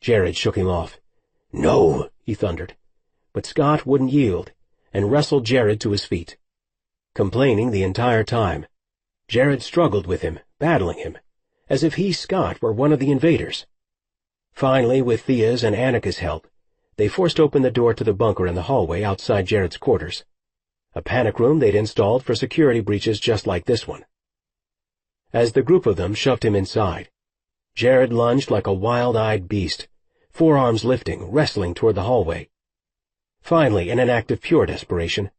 Jared shook him off. "No," he thundered. But Scott wouldn't yield, and wrestled Jared to his feet. Complaining the entire time, Jared struggled with him, battling him, as if he, Scott, were one of the invaders. Finally, with Thea's and Annika's help, they forced open the door to the bunker in the hallway outside Jared's quarters, a panic room they'd installed for security breaches just like this one. As the group of them shoved him inside, Jared lunged like a wild-eyed beast, forearms lifting, wrestling toward the hallway. Finally, in an act of pure desperation,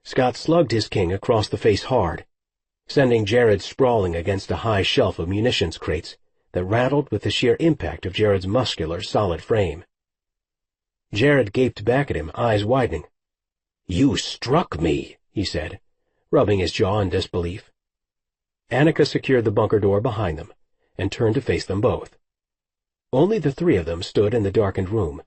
Scott slugged his king across the face hard, sending Jared sprawling against a high shelf of munitions crates that rattled with the sheer impact of Jared's muscular, solid frame. Jared gaped back at him, eyes widening. "You struck me," he said, rubbing his jaw in disbelief. Annika secured the bunker door behind them and turned to face them both. Only the three of them stood in the darkened room,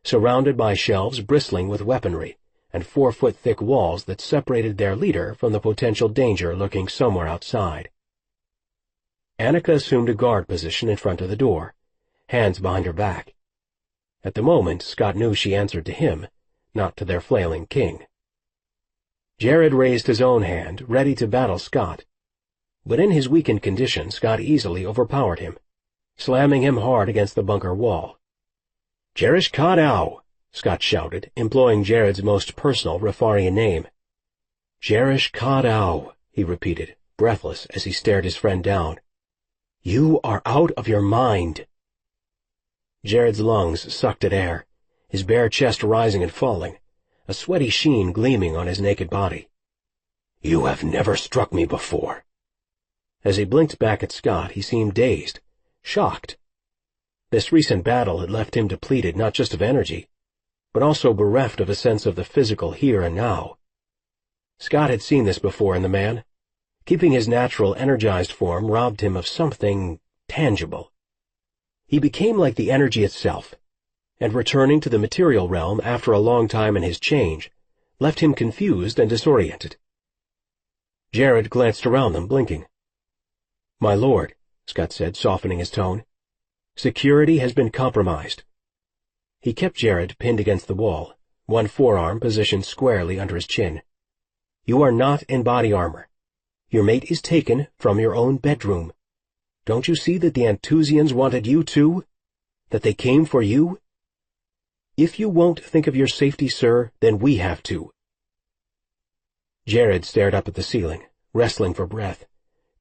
surrounded by shelves bristling with weaponry and 4-foot-thick walls that separated their leader from the potential danger lurking somewhere outside. Annika assumed a guard position in front of the door, hands behind her back. At the moment, Scott knew she answered to him, not to their flailing king. Jared raised his own hand, ready to battle Scott, but in his weakened condition, Scott easily overpowered him, slamming him hard against the bunker wall. "Jerish Kadau!" Scott shouted, employing Jared's most personal Rafarian name. "Jerish Kadau," he repeated, breathless as he stared his friend down. "You are out of your mind." Jared's lungs sucked at air, his bare chest rising and falling, a sweaty sheen gleaming on his naked body. "You have never struck me before." As he blinked back at Scott, he seemed dazed, shocked. This recent battle had left him depleted not just of energy, but also bereft of a sense of the physical here and now. Scott had seen this before in the man. Keeping his natural, energized form robbed him of something tangible. He became like the energy itself, and returning to the material realm after a long time in his change left him confused and disoriented. Jared glanced around them, blinking. "My lord," Scott said, softening his tone, "security has been compromised." He kept Jared pinned against the wall, one forearm positioned squarely under his chin. "You are not in body armor. Your mate is taken from your own bedroom. Don't you see that the Anthusians wanted you too? That they came for you? If you won't think of your safety, sir, then we have to." Jared stared up at the ceiling, wrestling for breath,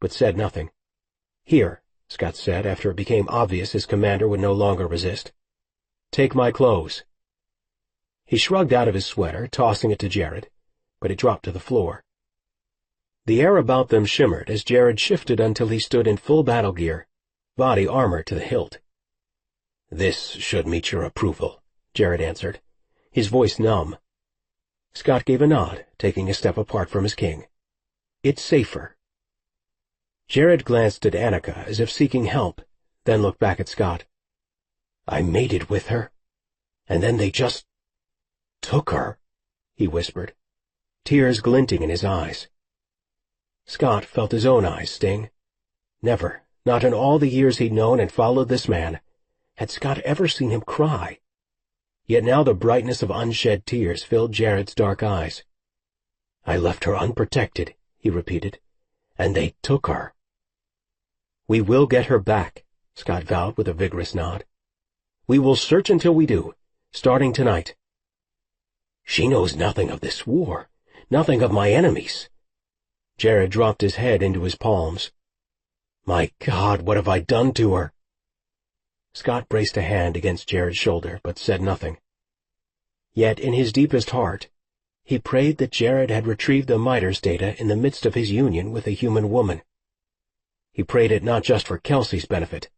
but said nothing. "Here," Scott said after it became obvious his commander would no longer resist. "Take my clothes." He shrugged out of his sweater, tossing it to Jared, but it dropped to the floor. The air about them shimmered as Jared shifted until he stood in full battle gear, body armor to the hilt. "This should meet your approval," Jared answered, his voice numb. Scott gave a nod, taking a step apart from his king. "It's safer." Jared glanced at Annika as if seeking help, then looked back at Scott. "I mated with her, and then they just took her," he whispered, tears glinting in his eyes. Scott felt his own eyes sting. Never, not in all the years he'd known and followed this man, had Scott ever seen him cry. Yet now the brightness of unshed tears filled Jared's dark eyes. "I left her unprotected," he repeated, "and they took her." "We will get her back," Scott vowed with a vigorous nod. "We will search until we do, starting tonight." "She knows nothing of this war, nothing of my enemies." Jared dropped his head into his palms. "My God, what have I done to her?" Scott braced a hand against Jared's shoulder, but said nothing. Yet in his deepest heart, he prayed that Jared had retrieved the Midas data in the midst of his union with a human woman. He prayed it not just for Kelsey's benefit,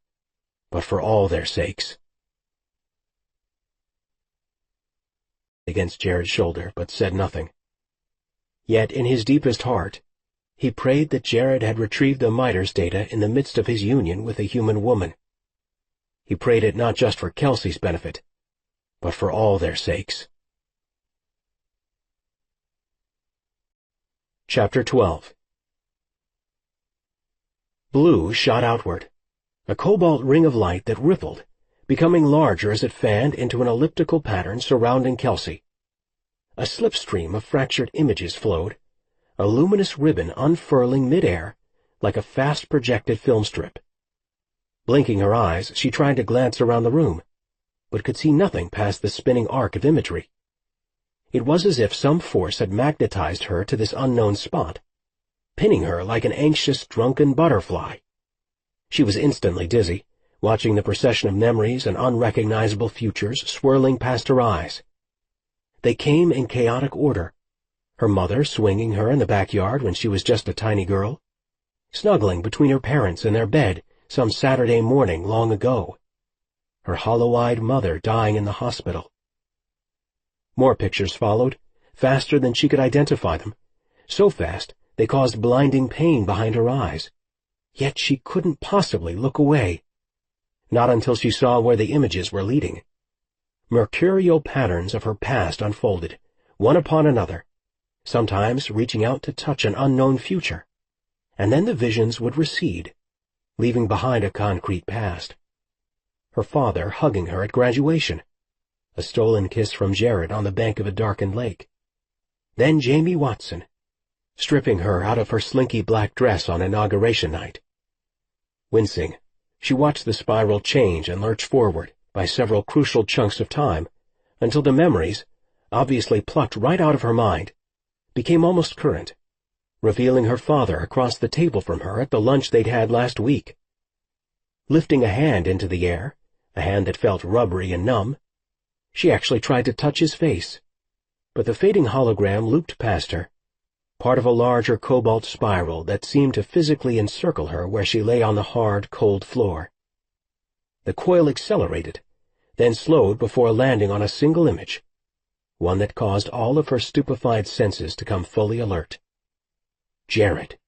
but for all their sakes. Against Jared's shoulder, but said nothing. Yet in his deepest heart, he prayed that Jared had retrieved the Midas data in the midst of his union with a human woman. He prayed it not just for Kelsey's benefit, but for all their sakes. Chapter 12. Blue shot outward, a cobalt ring of light that rippled, becoming larger as it fanned into an elliptical pattern surrounding Kelsey. A slipstream of fractured images flowed, a luminous ribbon unfurling midair like a fast-projected film strip. Blinking her eyes, she tried to glance around the room, but could see nothing past the spinning arc of imagery. It was as if some force had magnetized her to this unknown spot, pinning her like an anxious, drunken butterfly. She was instantly dizzy, watching the procession of memories and unrecognizable futures swirling past her eyes. They came in chaotic order, her mother swinging her in the backyard when she was just a tiny girl, snuggling between her parents in their bed some Saturday morning long ago, her hollow-eyed mother dying in the hospital. More pictures followed, faster than she could identify them, so fast they caused blinding pain behind her eyes. Yet she couldn't possibly look away. Not until she saw where the images were leading. Mercurial patterns of her past unfolded, one upon another, sometimes reaching out to touch an unknown future, and then the visions would recede, leaving behind a concrete past. Her father hugging her at graduation, a stolen kiss from Jared on the bank of a darkened lake. Then Jamie Watson, stripping her out of her slinky black dress on inauguration night. Wincing, she watched the spiral change and lurch forward by several crucial chunks of time, until the memories, obviously plucked right out of her mind, became almost current, revealing her father across the table from her at the lunch they'd had last week. Lifting a hand into the air, a hand that felt rubbery and numb, she actually tried to touch his face, but the fading hologram looped past her, part of a larger cobalt spiral that seemed to physically encircle her where she lay on the hard, cold floor. The coil accelerated, then slowed before landing on a single image, one that caused all of her stupefied senses to come fully alert. Jared.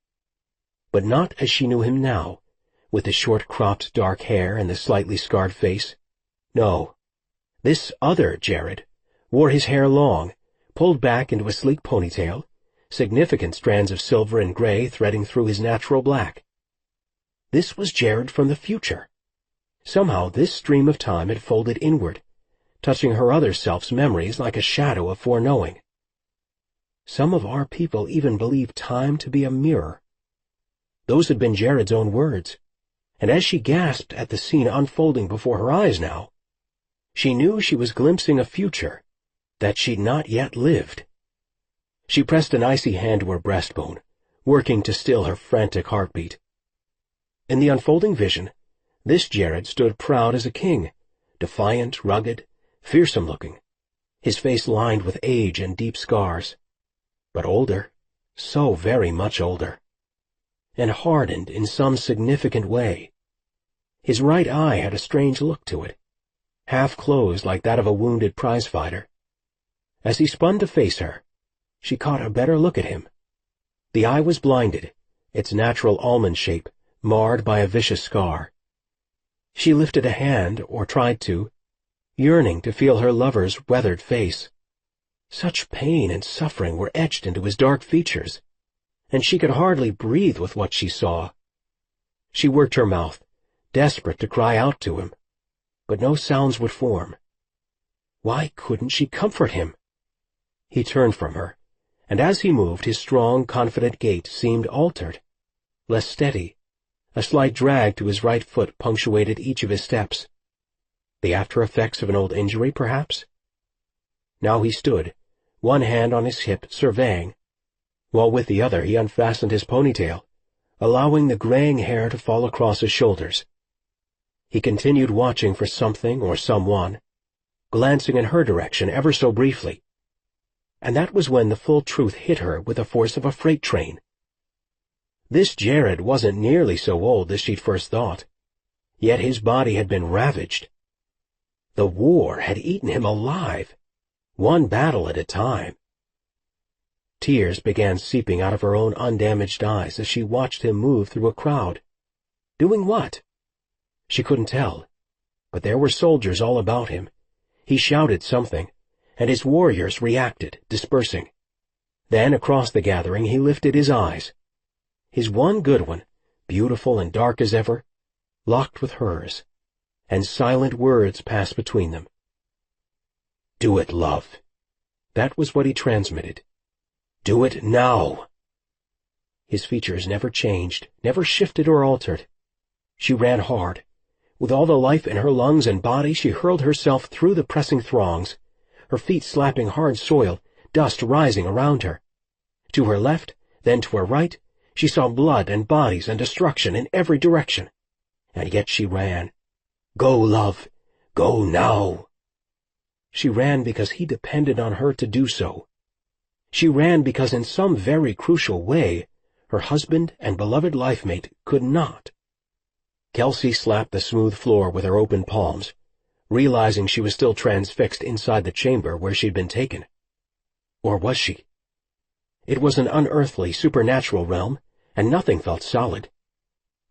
But not as she knew him now, with the short-cropped dark hair and the slightly scarred face. No. This other Jared wore his hair long, pulled back into a sleek ponytail, significant strands of silver and gray threading through his natural black. This was Jared from the future. Somehow this stream of time had folded inward, touching her other self's memories like a shadow of foreknowing. Some of our people even believe time to be a mirror. Those had been Jared's own words, and as she gasped at the scene unfolding before her eyes now, she knew she was glimpsing a future that she'd not yet lived. She pressed an icy hand to her breastbone, working to still her frantic heartbeat. In the unfolding vision, this Jared stood proud as a king, defiant, rugged, fearsome-looking, his face lined with age and deep scars, but older, so very much older, and hardened in some significant way. His right eye had a strange look to it, half closed like that of a wounded prizefighter. As he spun to face her, she caught a better look at him. The eye was blinded, its natural almond shape marred by a vicious scar. She lifted a hand, or tried to, yearning to feel her lover's weathered face. Such pain and suffering were etched into his dark features, and she could hardly breathe with what she saw. She worked her mouth, desperate to cry out to him, but no sounds would form. Why couldn't she comfort him? He turned from her, and as he moved, his strong, confident gait seemed altered, less steady. A slight drag to his right foot punctuated each of his steps. The after-effects of an old injury, perhaps? Now he stood, one hand on his hip, surveying, while with the other he unfastened his ponytail, allowing the graying hair to fall across his shoulders. He continued watching for something or someone, glancing in her direction ever so briefly. And that was when the full truth hit her with the force of a freight train. This Jared wasn't nearly so old as she'd first thought, yet his body had been ravaged. The war had eaten him alive, one battle at a time. Tears began seeping out of her own undamaged eyes as she watched him move through a crowd. Doing what? She couldn't tell, but there were soldiers all about him. He shouted something, and his warriors reacted, dispersing. Then, across the gathering, he lifted his eyes. His one good one, beautiful and dark as ever, locked with hers, and silent words passed between them. "Do it, love." That was what he transmitted. "Do it now." His features never changed, never shifted or altered. She ran hard. With all the life in her lungs and body, she hurled herself through the pressing throngs, her feet slapping hard soil, dust rising around her. To her left, then to her right, she saw blood and bodies and destruction in every direction. And yet she ran. "Go, love. Go now." She ran because he depended on her to do so. She ran because in some very crucial way, her husband and beloved life-mate could not. Kelsey slapped the smooth floor with her open palms, realizing she was still transfixed inside the chamber where she'd been taken. Or was she? It was an unearthly, supernatural realm, and nothing felt solid.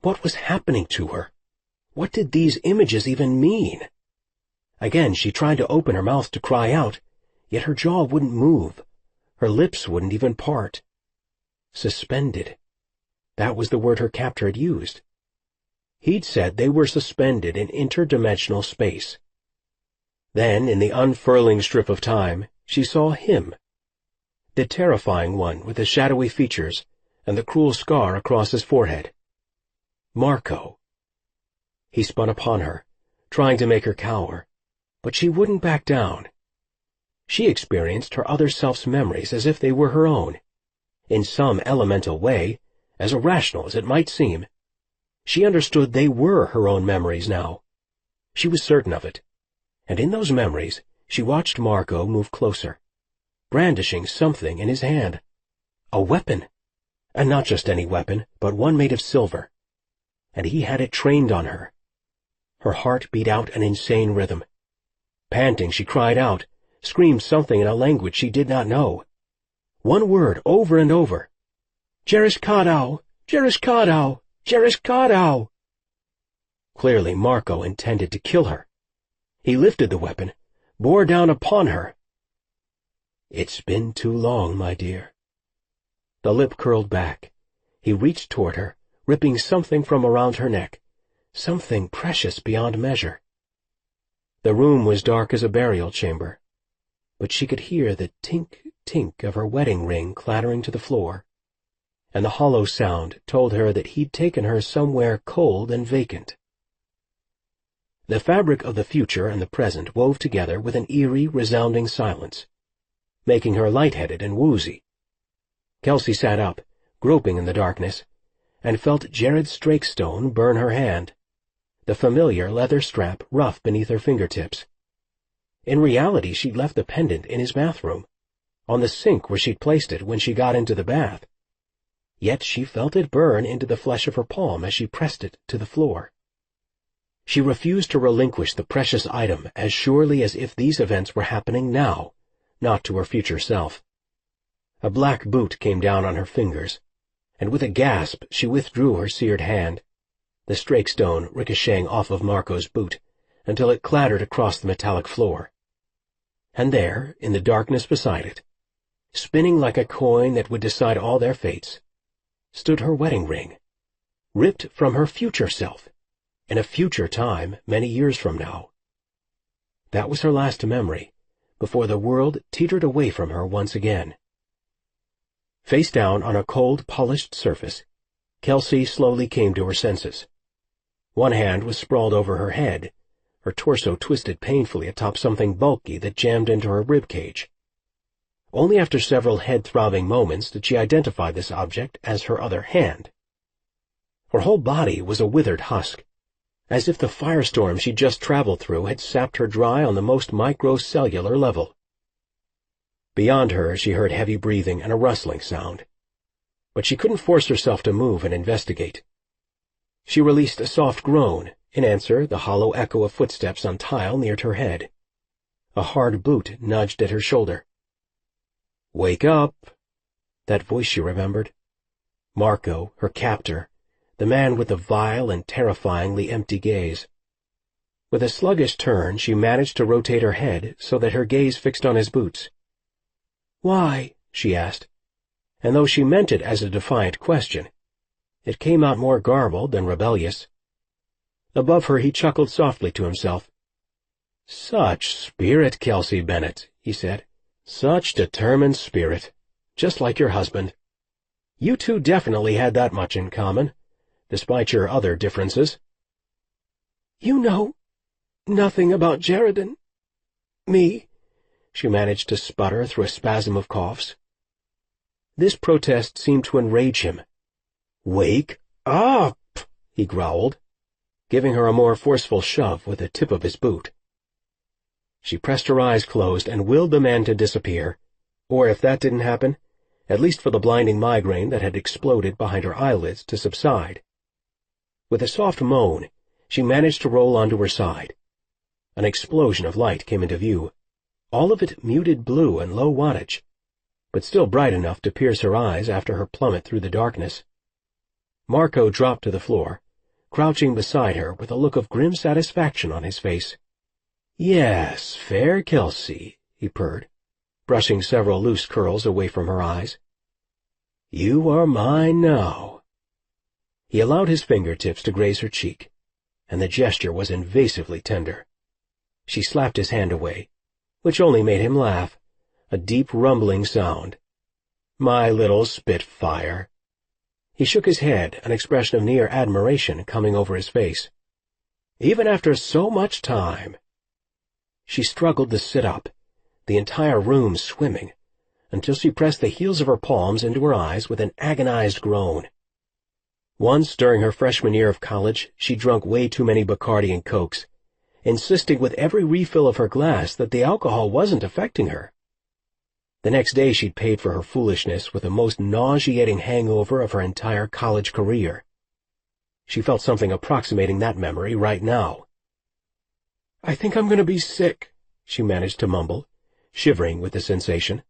What was happening to her? What did these images even mean? Again she tried to open her mouth to cry out, yet her jaw wouldn't move. Her lips wouldn't even part. Suspended. That was the word her captor had used. He'd said they were suspended in interdimensional space. Then, in the unfurling strip of time, she saw him. The terrifying one with the shadowy features and the cruel scar across his forehead. Marco. He spun upon her, trying to make her cower, but she wouldn't back down. She experienced her other self's memories as if they were her own. In some elemental way, as irrational as it might seem, she understood they were her own memories now. She was certain of it. And in those memories, she watched Marco move closer, brandishing something in his hand. A weapon. And not just any weapon, but one made of silver. And he had it trained on her. Her heart beat out an insane rhythm. Panting, she cried out, screamed something in a language she did not know. One word over and over. "Jerishkadau! Jerishkadau! Jerishkadau!" Clearly Marco intended to kill her. He lifted the weapon, bore down upon her. "It's been too long, my dear." The lip curled back. He reached toward her, ripping something from around her neck, something precious beyond measure. The room was dark as a burial chamber, but she could hear the tink-tink of her wedding ring clattering to the floor, and the hollow sound told her that he'd taken her somewhere cold and vacant. The fabric of the future and the present wove together with an eerie, resounding silence, making her lightheaded and woozy. Kelsey sat up, groping in the darkness, and felt Jared Strakestone burn her hand, the familiar leather strap rough beneath her fingertips. In reality, she'd left the pendant in his bathroom, on the sink where she'd placed it when she got into the bath. Yet she felt it burn into the flesh of her palm as she pressed it to the floor. She refused to relinquish the precious item as surely as if these events were happening now, not to her future self. A black boot came down on her fingers, and with a gasp she withdrew her seared hand, the Strakestone ricocheting off of Marco's boot until it clattered across the metallic floor. And there, in the darkness beside it, spinning like a coin that would decide all their fates, stood her wedding ring, ripped from her future self, in a future time many years from now. That was her last memory, before the world teetered away from her once again. Face down on a cold, polished surface, Kelsey slowly came to her senses. One hand was sprawled over her head, her torso twisted painfully atop something bulky that jammed into her rib cage. Only after several head-throbbing moments did she identify this object as her other hand. Her whole body was a withered husk, as if the firestorm she'd just traveled through had sapped her dry on the most microcellular level. Beyond her she heard heavy breathing and a rustling sound, but she couldn't force herself to move and investigate. She released a soft groan, in answer the hollow echo of footsteps on tile near her head. A hard boot nudged at her shoulder. "Wake up!" That voice she remembered. Marco, her captor, the man with the vile and terrifyingly empty gaze. With a sluggish turn, she managed to rotate her head so that her gaze fixed on his boots. "Why?" she asked, and though she meant it as a defiant question, it came out more garbled than rebellious. Above her he chuckled softly to himself. "Such spirit, Kelsey Bennett," he said. "Such determined spirit, just like your husband. You two definitely had that much in common, despite your other differences." "You know nothing about Jared and me," she managed to sputter through a spasm of coughs. This protest seemed to enrage him. "Wake up!" he growled, giving her a more forceful shove with the tip of his boot. She pressed her eyes closed and willed the man to disappear, or if that didn't happen, at least for the blinding migraine that had exploded behind her eyelids to subside. With a soft moan, she managed to roll onto her side. An explosion of light came into view, all of it muted blue and low wattage, but still bright enough to pierce her eyes after her plummet through the darkness. Marco dropped to the floor, crouching beside her with a look of grim satisfaction on his face. "Yes, fair Kelsey," he purred, brushing several loose curls away from her eyes. "You are mine now." He allowed his fingertips to graze her cheek, and the gesture was invasively tender. She slapped his hand away, which only made him laugh, a deep rumbling sound. "My little spitfire." He shook his head, an expression of near admiration coming over his face. "Even after so much time." She struggled to sit up, the entire room swimming, until she pressed the heels of her palms into her eyes with an agonized groan. Once during her freshman year of college, she drunk way too many Bacardi and Cokes, insisting with every refill of her glass that the alcohol wasn't affecting her. The next day she'd paid for her foolishness with the most nauseating hangover of her entire college career. She felt something approximating that memory right now. "I think I'm going to be sick," she managed to mumble, shivering with the sensation.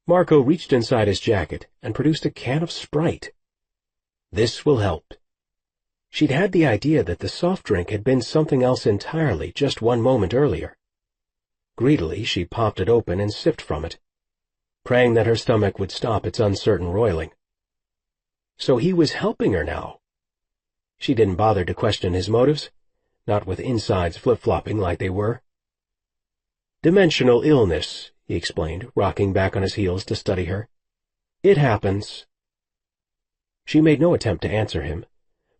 Marco reached inside his jacket and produced a can of Sprite. This will help. She'd had the idea that the soft drink had been something else entirely just one moment earlier. Greedily, she popped it open and sipped from it, praying that her stomach would stop its uncertain roiling. So he was helping her now. She didn't bother to question his motives, not with insides flip-flopping like they were. "Dimensional illness," he explained, rocking back on his heels to study her. "It happens." She made no attempt to answer him,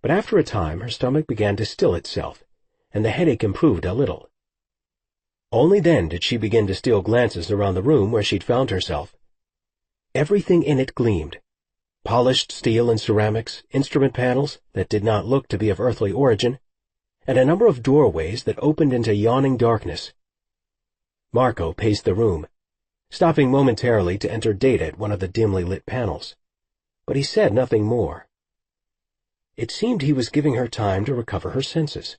but after a time her stomach began to still itself, and the headache improved a little. Only then did she begin to steal glances around the room where she'd found herself. Everything in it gleamed. Polished steel and ceramics, instrument panels that did not look to be of earthly origin, and a number of doorways that opened into yawning darkness. Marco paced the room, stopping momentarily to enter data at one of the dimly lit panels, but he said nothing more. It seemed he was giving her time to recover her senses.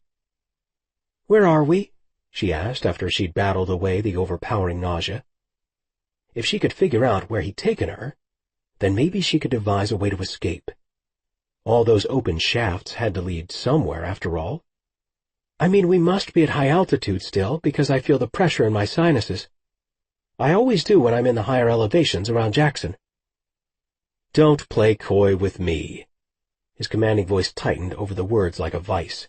"Where are we?" she asked after she'd battled away the overpowering nausea. If she could figure out where he'd taken her, then maybe she could devise a way to escape. All those open shafts had to lead somewhere, after all. "I mean, we must be at high altitude still, because I feel the pressure in my sinuses. I always do when I'm in the higher elevations around Jackson." "Don't play coy with me." His commanding voice tightened over the words like a vice.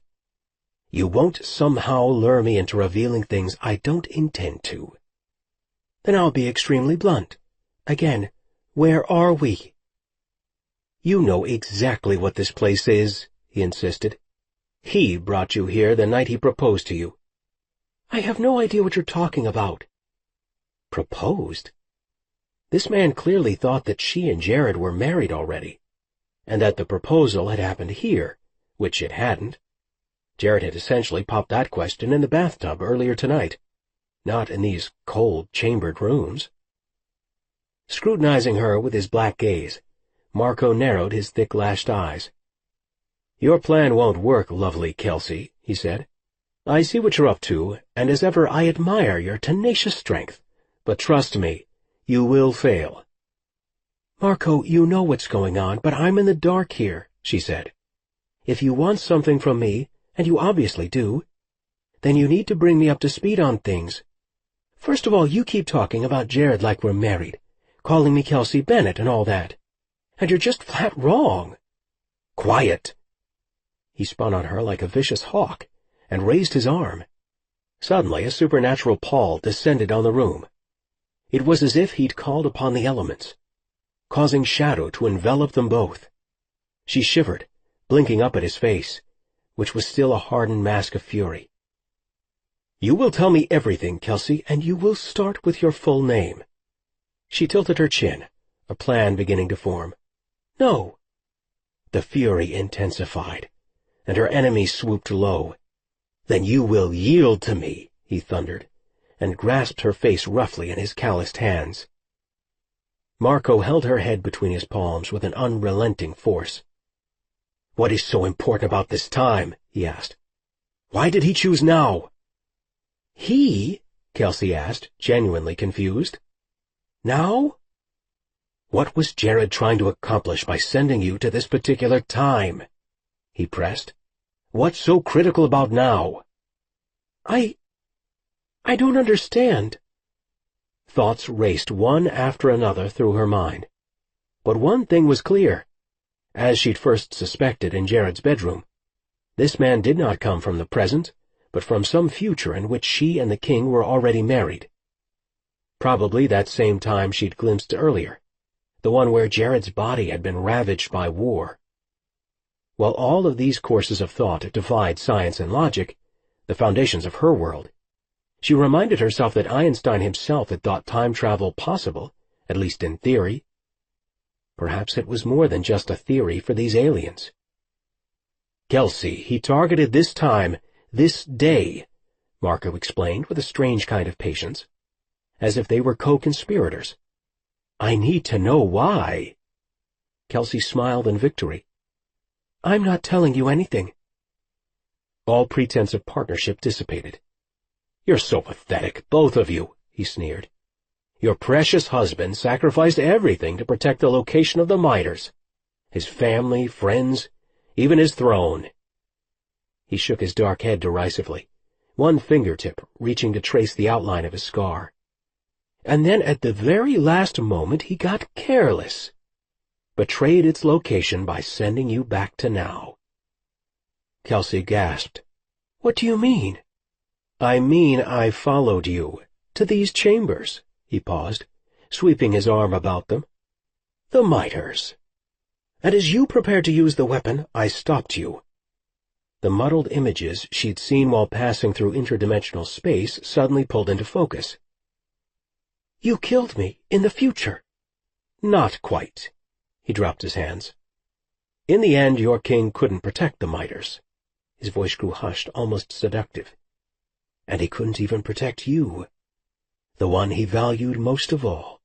"You won't somehow lure me into revealing things I don't intend to. Then I'll be extremely blunt. Again, where are we?" "You know exactly what this place is," he insisted. "He brought you here the night he proposed to you." "I have no idea what you're talking about." Proposed? This man clearly thought that she and Jared were married already, and that the proposal had happened here, which it hadn't. Jared had essentially popped that question in the bathtub earlier tonight, not in these cold, chambered rooms. Scrutinizing her with his black gaze, Marco narrowed his thick-lashed eyes. "Your plan won't work, lovely Kelsey," he said. "I see what you're up to, and as ever I admire your tenacious strength, but trust me, you will fail." "Marco, you know what's going on, but I'm in the dark here," she said. "If you want something from me, and you obviously do, then you need to bring me up to speed on things. First of all, you keep talking about Jared like we're married, calling me Kelsey Bennett and all that. And you're just flat wrong." "Quiet!" He spun on her like a vicious hawk and raised his arm. Suddenly a supernatural pall descended on the room. It was as if he'd called upon the elements, causing shadow to envelop them both. She shivered, blinking up at his face, which was still a hardened mask of fury. "You will tell me everything, Kelsey, and you will start with your full name." She tilted her chin, a plan beginning to form. "No." The fury intensified, and her enemy swooped low. "Then you will yield to me," he thundered, and grasped her face roughly in his calloused hands. Marco held her head between his palms with an unrelenting force. "What is so important about this time?" he asked. "Why did he choose now?" "He?" Kelsey asked, genuinely confused. "Now?" "What was Jared trying to accomplish by sending you to this particular time?" he pressed. "What's so critical about now?" I don't understand." Thoughts raced one after another through her mind. But one thing was clear. As she'd first suspected in Jared's bedroom, this man did not come from the present, but from some future in which she and the king were already married. Probably that same time she'd glimpsed earlier, the one where Jared's body had been ravaged by war. While all of these courses of thought defied science and logic, the foundations of her world, she reminded herself that Einstein himself had thought time travel possible, at least in theory. Perhaps it was more than just a theory for these aliens. "Kelsey, he targeted this time, this day," Marco explained with a strange kind of patience, as if they were co-conspirators. "I need to know why." Kelsey smiled in victory. "I'm not telling you anything." All pretense of partnership dissipated. "You're so pathetic, both of you," he sneered. "Your precious husband sacrificed everything to protect the location of the miters. His family, friends, even his throne." He shook his dark head derisively, one fingertip reaching to trace the outline of his scar. "And then at the very last moment he got careless. Betrayed its location by sending you back to now." Kelsey gasped. "What do you mean?" "I mean I followed you to these chambers," he paused, sweeping his arm about them. "The miters. And as you prepared to use the weapon, I stopped you." The muddled images she'd seen while passing through interdimensional space suddenly pulled into focus. "You killed me, in the future." "Not quite." He dropped his hands. "In the end, your king couldn't protect the miters." His voice grew hushed, almost seductive. "And he couldn't even protect you, the one he valued most of all."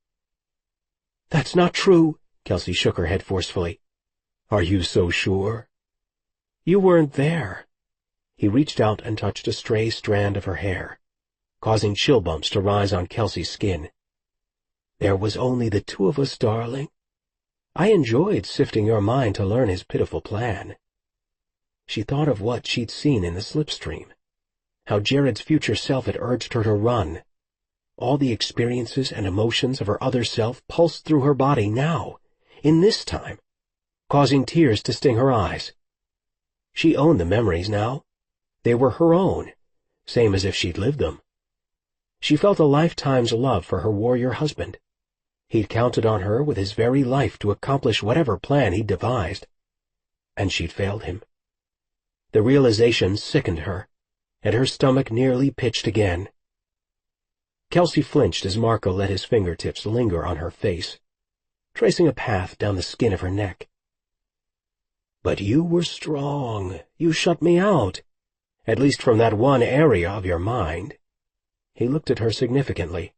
"That's not true." Kelsey shook her head forcefully. "Are you so sure?" "You weren't there." He reached out and touched a stray strand of her hair, causing chill bumps to rise on Kelsey's skin. "There was only the two of us, darling. I enjoyed sifting your mind to learn his pitiful plan." She thought of what she'd seen in the slipstream, how Jared's future self had urged her to run. All the experiences and emotions of her other self pulsed through her body now, in this time, causing tears to sting her eyes. She owned the memories now. They were her own, same as if she'd lived them. She felt a lifetime's love for her warrior husband. He'd counted on her with his very life to accomplish whatever plan he'd devised, and she'd failed him. The realization sickened her, and her stomach nearly pitched again. Kelsey flinched as Marco let his fingertips linger on her face, tracing a path down the skin of her neck. "But you were strong. You shut me out, at least from that one area of your mind." He looked at her significantly.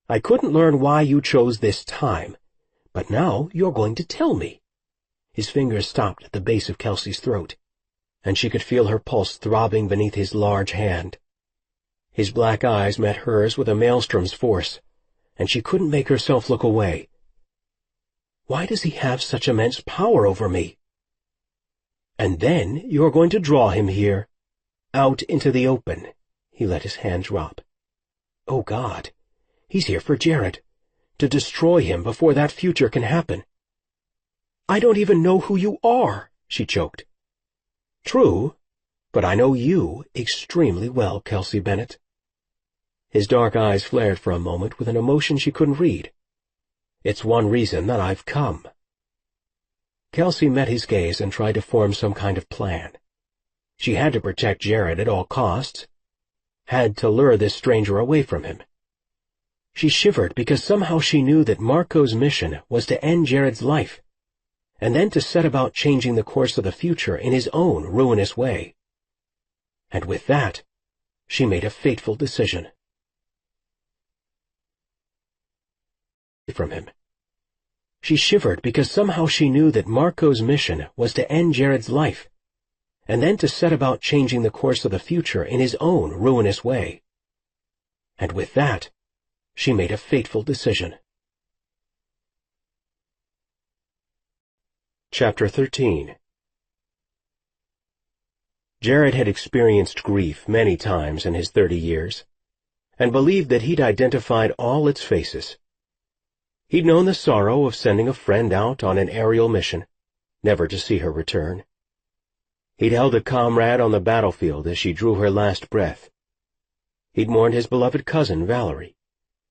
"I couldn't learn why you chose this time, but now you're going to tell me." His fingers stopped at the base of Kelsey's throat, and she could feel her pulse throbbing beneath his large hand. His black eyes met hers with a maelstrom's force, and she couldn't make herself look away. "Why does he have such immense power over me?" "And then you're going to draw him here, out into the open." He let his hand drop. "Oh, God, he's here for Jared, to destroy him before that future can happen." "I don't even know who you are," she choked. "True, but I know you extremely well, Kelsey Bennett." His dark eyes flared for a moment with an emotion she couldn't read. "It's one reason that I've come." Kelsey met his gaze and tried to form some kind of plan. She had to protect Jared at all costs, had to lure this stranger away from him. She shivered because somehow she knew that Marco's mission was to end Jared's life, and then to set about changing the course of the future in his own ruinous way. And with that, she made a fateful decision. From him. She shivered because somehow she knew that Marco's mission was to end Jared's life, and then to set about changing the course of the future in his own ruinous way. And with that, she made a fateful decision. Chapter 13. Jared had experienced grief many times in his 30 years, and believed that he'd identified all its faces. He'd known the sorrow of sending a friend out on an aerial mission, never to see her return. He'd held a comrade on the battlefield as she drew her last breath. He'd mourned his beloved cousin, Valerie,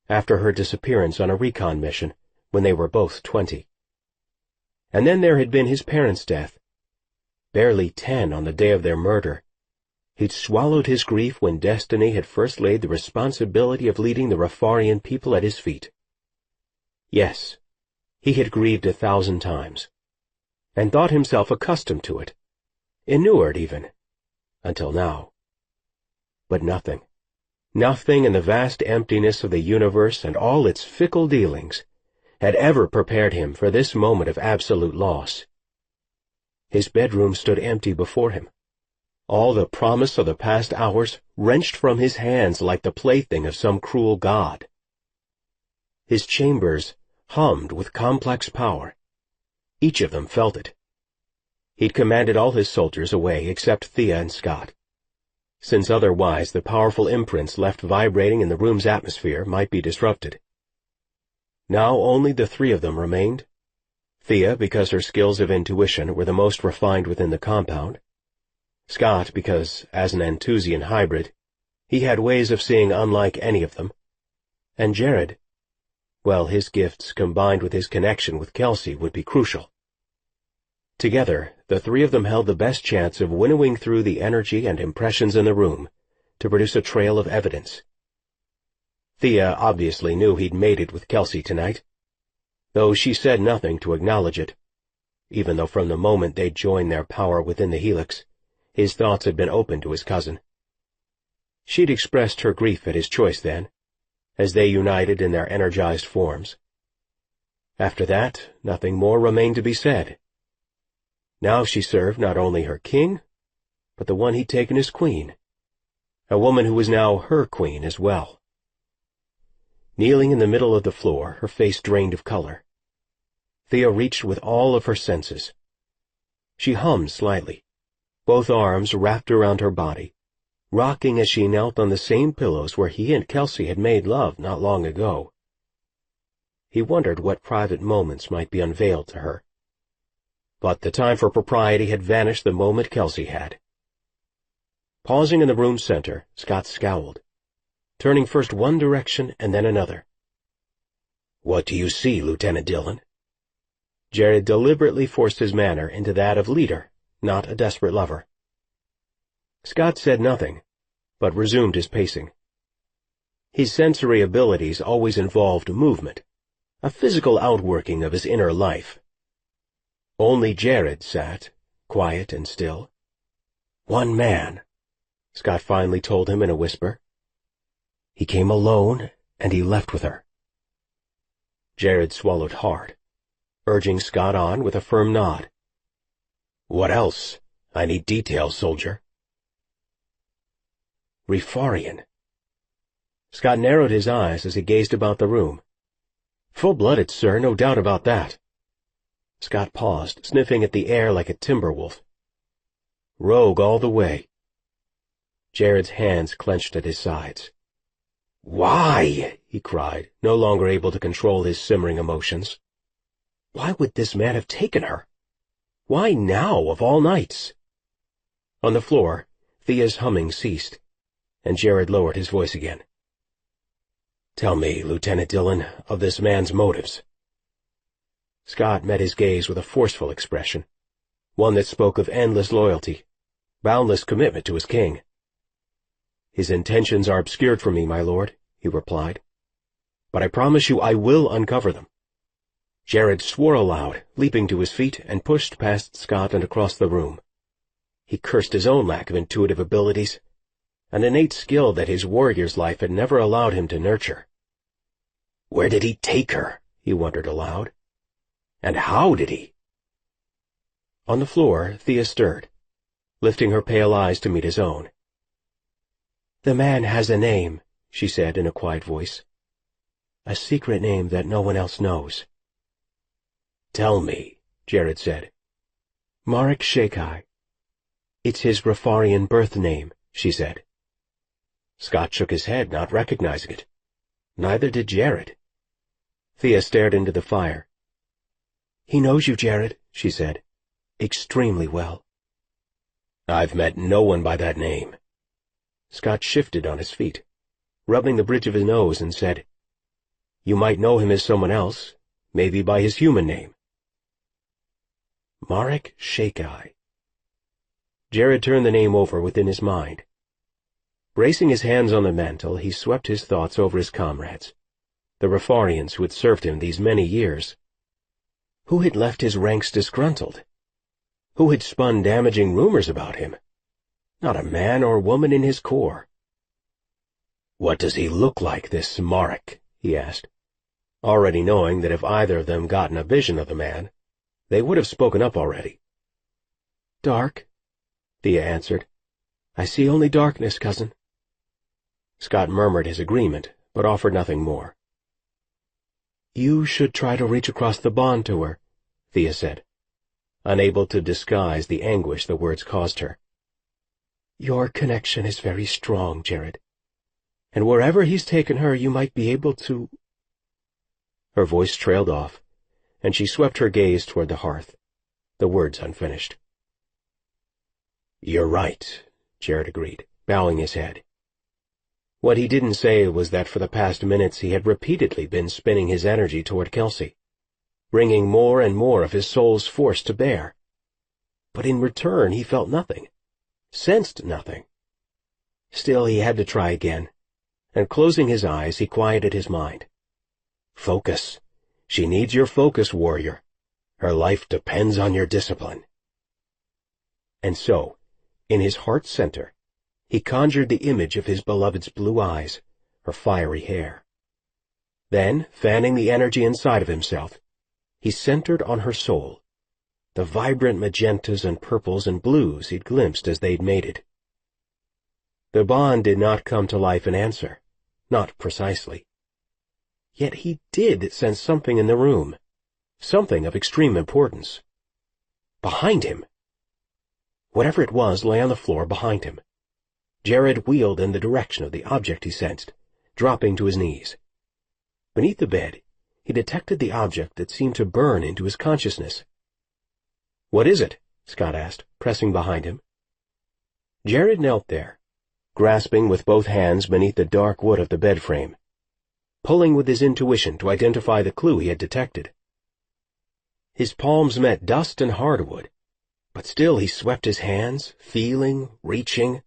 after her disappearance on a recon mission when they were both 20. And then there had been his parents' death. Barely 10 on the day of their murder. He'd swallowed his grief when destiny had first laid the responsibility of leading the Rafarian people at his feet. Yes, he had grieved 1,000 times, and thought himself accustomed to it, inured even, until now. But nothing in the vast emptiness of the universe and all its fickle dealings had ever prepared him for this moment of absolute loss. His bedroom stood empty before him, all the promise of the past hours wrenched from his hands like the plaything of some cruel god. His chambers hummed with complex power. Each of them felt it. He'd commanded all his soldiers away except Thea and Scott, since otherwise the powerful imprints left vibrating in the room's atmosphere might be disrupted. Now only the 3 of them remained. Thea, because her skills of intuition were the most refined within the compound. Scott, because, as an Enthusian hybrid, he had ways of seeing unlike any of them. And Jared, well, his gifts combined with his connection with Kelsey would be crucial. Together, the 3 of them held the best chance of winnowing through the energy and impressions in the room to produce a trail of evidence. Thea obviously knew he'd made it with Kelsey tonight, though she said nothing to acknowledge it, even though from the moment they'd joined their power within the helix, his thoughts had been open to his cousin. She'd expressed her grief at his choice then, as they united in their energized forms. After that, nothing more remained to be said. Now she served not only her king, but the one he'd taken as queen, a woman who was now her queen as well. Kneeling in the middle of the floor, her face drained of color, Thea reached with all of her senses. She hummed slightly, both arms wrapped around her body, rocking as she knelt on the same pillows where he and Kelsey had made love not long ago. He wondered what private moments might be unveiled to her. But the time for propriety had vanished the moment Kelsey had. Pausing in the room's center, Scott scowled. turning first one direction and then another. "What do you see, Lieutenant Dillon?" Jared deliberately forced his manner into that of leader, not a desperate lover. Scott said nothing, but resumed his pacing. His sensory abilities always involved movement, a physical outworking of his inner life. Only Jared sat, quiet and still. "One man," Scott finally told him in a whisper. "He came alone, and he left with her." Jared swallowed hard, urging Scott on with a firm nod. "What else? I need details, soldier." Refarian. Scott narrowed his eyes as he gazed about the room. "Full-blooded, sir, no doubt about that." Scott paused, sniffing at the air like a timber wolf. "Rogue all the way." Jared's hands clenched at his sides. "Why?" he cried, no longer able to control his simmering emotions. Why would this man have taken her? Why now, of all nights? On the floor, Thea's humming ceased, and Jared lowered his voice again. "Tell me, Lieutenant Dillon, of this man's motives." Scott met his gaze with a forceful expression, one that spoke of endless loyalty, boundless commitment to his king. "His intentions are obscured from me, my lord," he replied, "but I promise you I will uncover them." Jared swore aloud, leaping to his feet, and pushed past Scott and across the room. He cursed his own lack of intuitive abilities, an innate skill that his warrior's life had never allowed him to nurture. Where did he take her? He wondered aloud. And how did he? On the floor, Thea stirred, lifting her pale eyes to meet his own. "The man has a name," she said in a quiet voice. "A secret name that no one else knows." "Tell me," Jared said. "Marek Shekai. It's his Rafarian birth name," she said. Scott shook his head, not recognizing it. Neither did Jared. Thea stared into the fire. "He knows you, Jared," she said. "Extremely well." "I've met no one by that name." Scott shifted on his feet, rubbing the bridge of his nose, and said, "You might know him as someone else, maybe by his human name." Marek Shekai. Jared turned the name over within his mind. Bracing his hands on the mantel, he swept his thoughts over his comrades, the Rafarians who had served him these many years. Who had left his ranks disgruntled? Who had spun damaging rumors about him? Not a man or woman in his corps. "What does he look like, this Marek?" he asked, already knowing that if either of them gotten a vision of the man, they would have spoken up already. "Dark," Thea answered. "I see only darkness, cousin." Scott murmured his agreement, but offered nothing more. "You should try to reach across the bond to her," Thea said, unable to disguise the anguish the words caused her. "Your connection is very strong, Jared, and wherever he's taken her you might be able to—" Her voice trailed off, and she swept her gaze toward the hearth, the words unfinished. "You're right," Jared agreed, bowing his head. What he didn't say was that for the past minutes he had repeatedly been spinning his energy toward Kelsey, bringing more and more of his soul's force to bear. But in return he felt nothing, sensed nothing. Still he had to try again, and closing his eyes he quieted his mind. "Focus. She needs your focus, warrior. Her life depends on your discipline." And so, in his heart's center, he conjured the image of his beloved's blue eyes, her fiery hair. Then, fanning the energy inside of himself, he centered on her soul, the vibrant magentas and purples and blues he'd glimpsed as they'd mated. The bond did not come to life in answer, not precisely. Yet he did sense something in the room, something of extreme importance. Behind him. Whatever it was lay on the floor behind him. Jared wheeled in the direction of the object he sensed, dropping to his knees. Beneath the bed, he detected the object that seemed to burn into his consciousness. "What is it?" Scott asked, pressing behind him. Jared knelt there, grasping with both hands beneath the dark wood of the bed frame, pulling with his intuition to identify the clue he had detected. His palms met dust and hardwood, but still he swept his hands, feeling, reaching,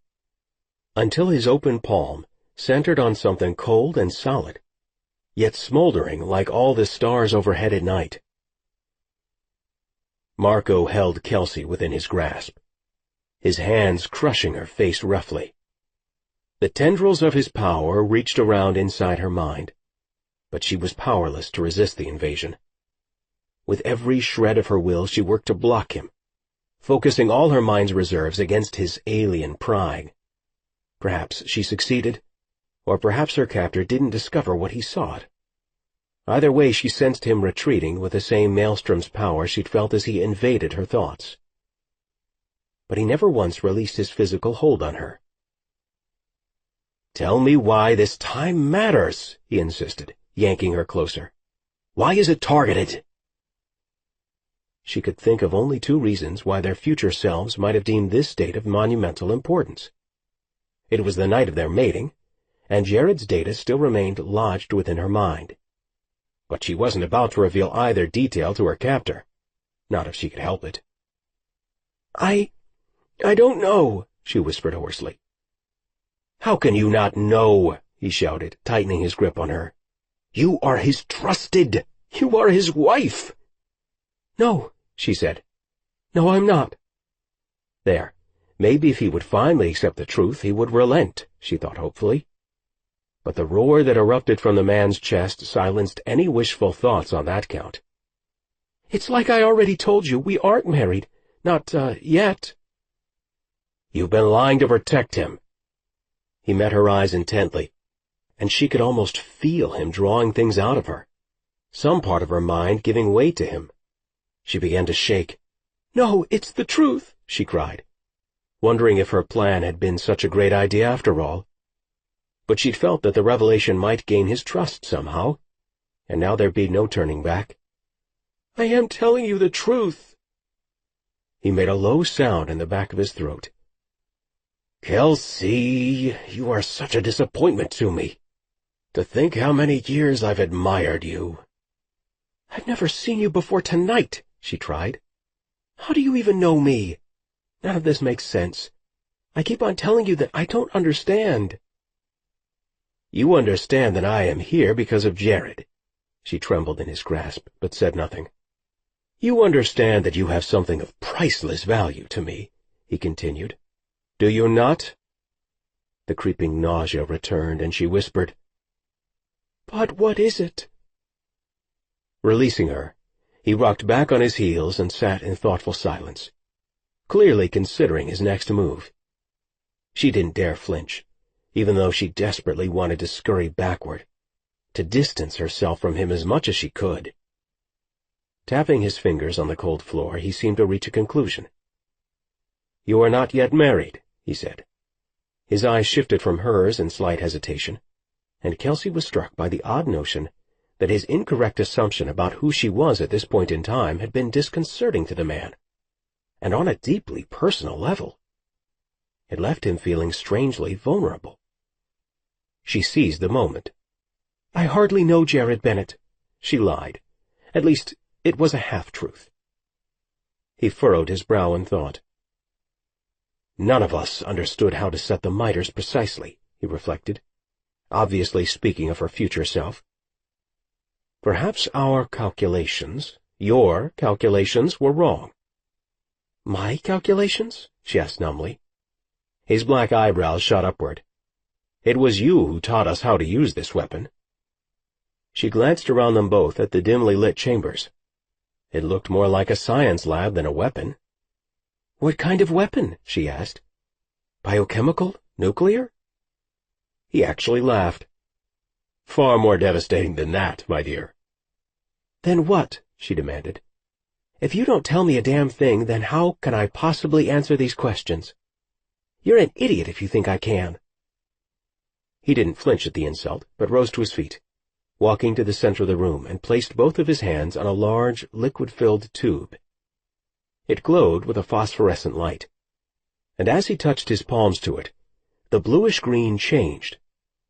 until his open palm centered on something cold and solid, yet smoldering like all the stars overhead at night. Marco held Kelsey within his grasp, his hands crushing her face roughly. The tendrils of his power reached around inside her mind, but she was powerless to resist the invasion. With every shred of her will she worked to block him, focusing all her mind's reserves against his alien prying. Perhaps she succeeded, or perhaps her captor didn't discover what he sought. Either way, she sensed him retreating with the same maelstrom's power she'd felt as he invaded her thoughts. But he never once released his physical hold on her. "Tell me why this time matters," he insisted, yanking her closer. "Why is it targeted?" She could think of only 2 reasons why their future selves might have deemed this date of monumental importance. It was the night of their mating, and Jared's data still remained lodged within her mind. But she wasn't about to reveal either detail to her captor, not if she could help it. I don't know," she whispered hoarsely. "How can you not know?" he shouted, tightening his grip on her. "You are his trusted. You are his wife." "No," she said. "No, I'm not." There. Maybe if he would finally accept the truth, he would relent, she thought hopefully. But the roar that erupted from the man's chest silenced any wishful thoughts on that count. "It's like I already told you, we aren't married. Not, yet." "You've been lying to protect him." He met her eyes intently, and she could almost feel him drawing things out of her, some part of her mind giving way to him. She began to shake. "No, it's the truth," she cried, wondering if her plan had been such a great idea after all. But she'd felt that the revelation might gain his trust somehow, and now there'd be no turning back. "I am telling you the truth." He made a low sound in the back of his throat. "Kelsey, you are such a disappointment to me. To think how many years I've admired you." "I've never seen you before tonight," she tried. "How do you even know me? None of this makes sense. I keep on telling you that I don't understand." "You understand that I am here because of Jared." She trembled in his grasp, but said nothing. "You understand that you have something of priceless value to me," he continued. "Do you not?" The creeping nausea returned, and she whispered, "But what is it?" Releasing her, he rocked back on his heels and sat in thoughtful silence, clearly considering his next move. She didn't dare flinch, even though she desperately wanted to scurry backward, to distance herself from him as much as she could. Tapping his fingers on the cold floor, he seemed to reach a conclusion. "You are not yet married," he said. His eyes shifted from hers in slight hesitation, and Kelsey was struck by the odd notion that his incorrect assumption about who she was at this point in time had been disconcerting to the man, and on a deeply personal level. It left him feeling strangely vulnerable. She seized the moment. "I hardly know Jared Bennett," she lied. At least, it was a half-truth. He furrowed his brow in thought. None of us understood how to set the miters precisely, he reflected, obviously speaking of her future self. Perhaps our calculations, your calculations, were wrong. "My calculations?" she asked numbly. His black eyebrows shot upward. "It was you who taught us how to use this weapon." She glanced around them both at the dimly lit chambers. It looked more like a science lab than a weapon. "What kind of weapon?" she asked. "Biochemical? Nuclear?" He actually laughed. "Far more devastating than that, my dear." "Then what?" she demanded. "If you don't tell me a damn thing, then how can I possibly answer these questions? You're an idiot if you think I can." He didn't flinch at the insult, but rose to his feet, walking to the center of the room, and placed both of his hands on a large, liquid-filled tube. It glowed with a phosphorescent light, and as he touched his palms to it, the bluish-green changed,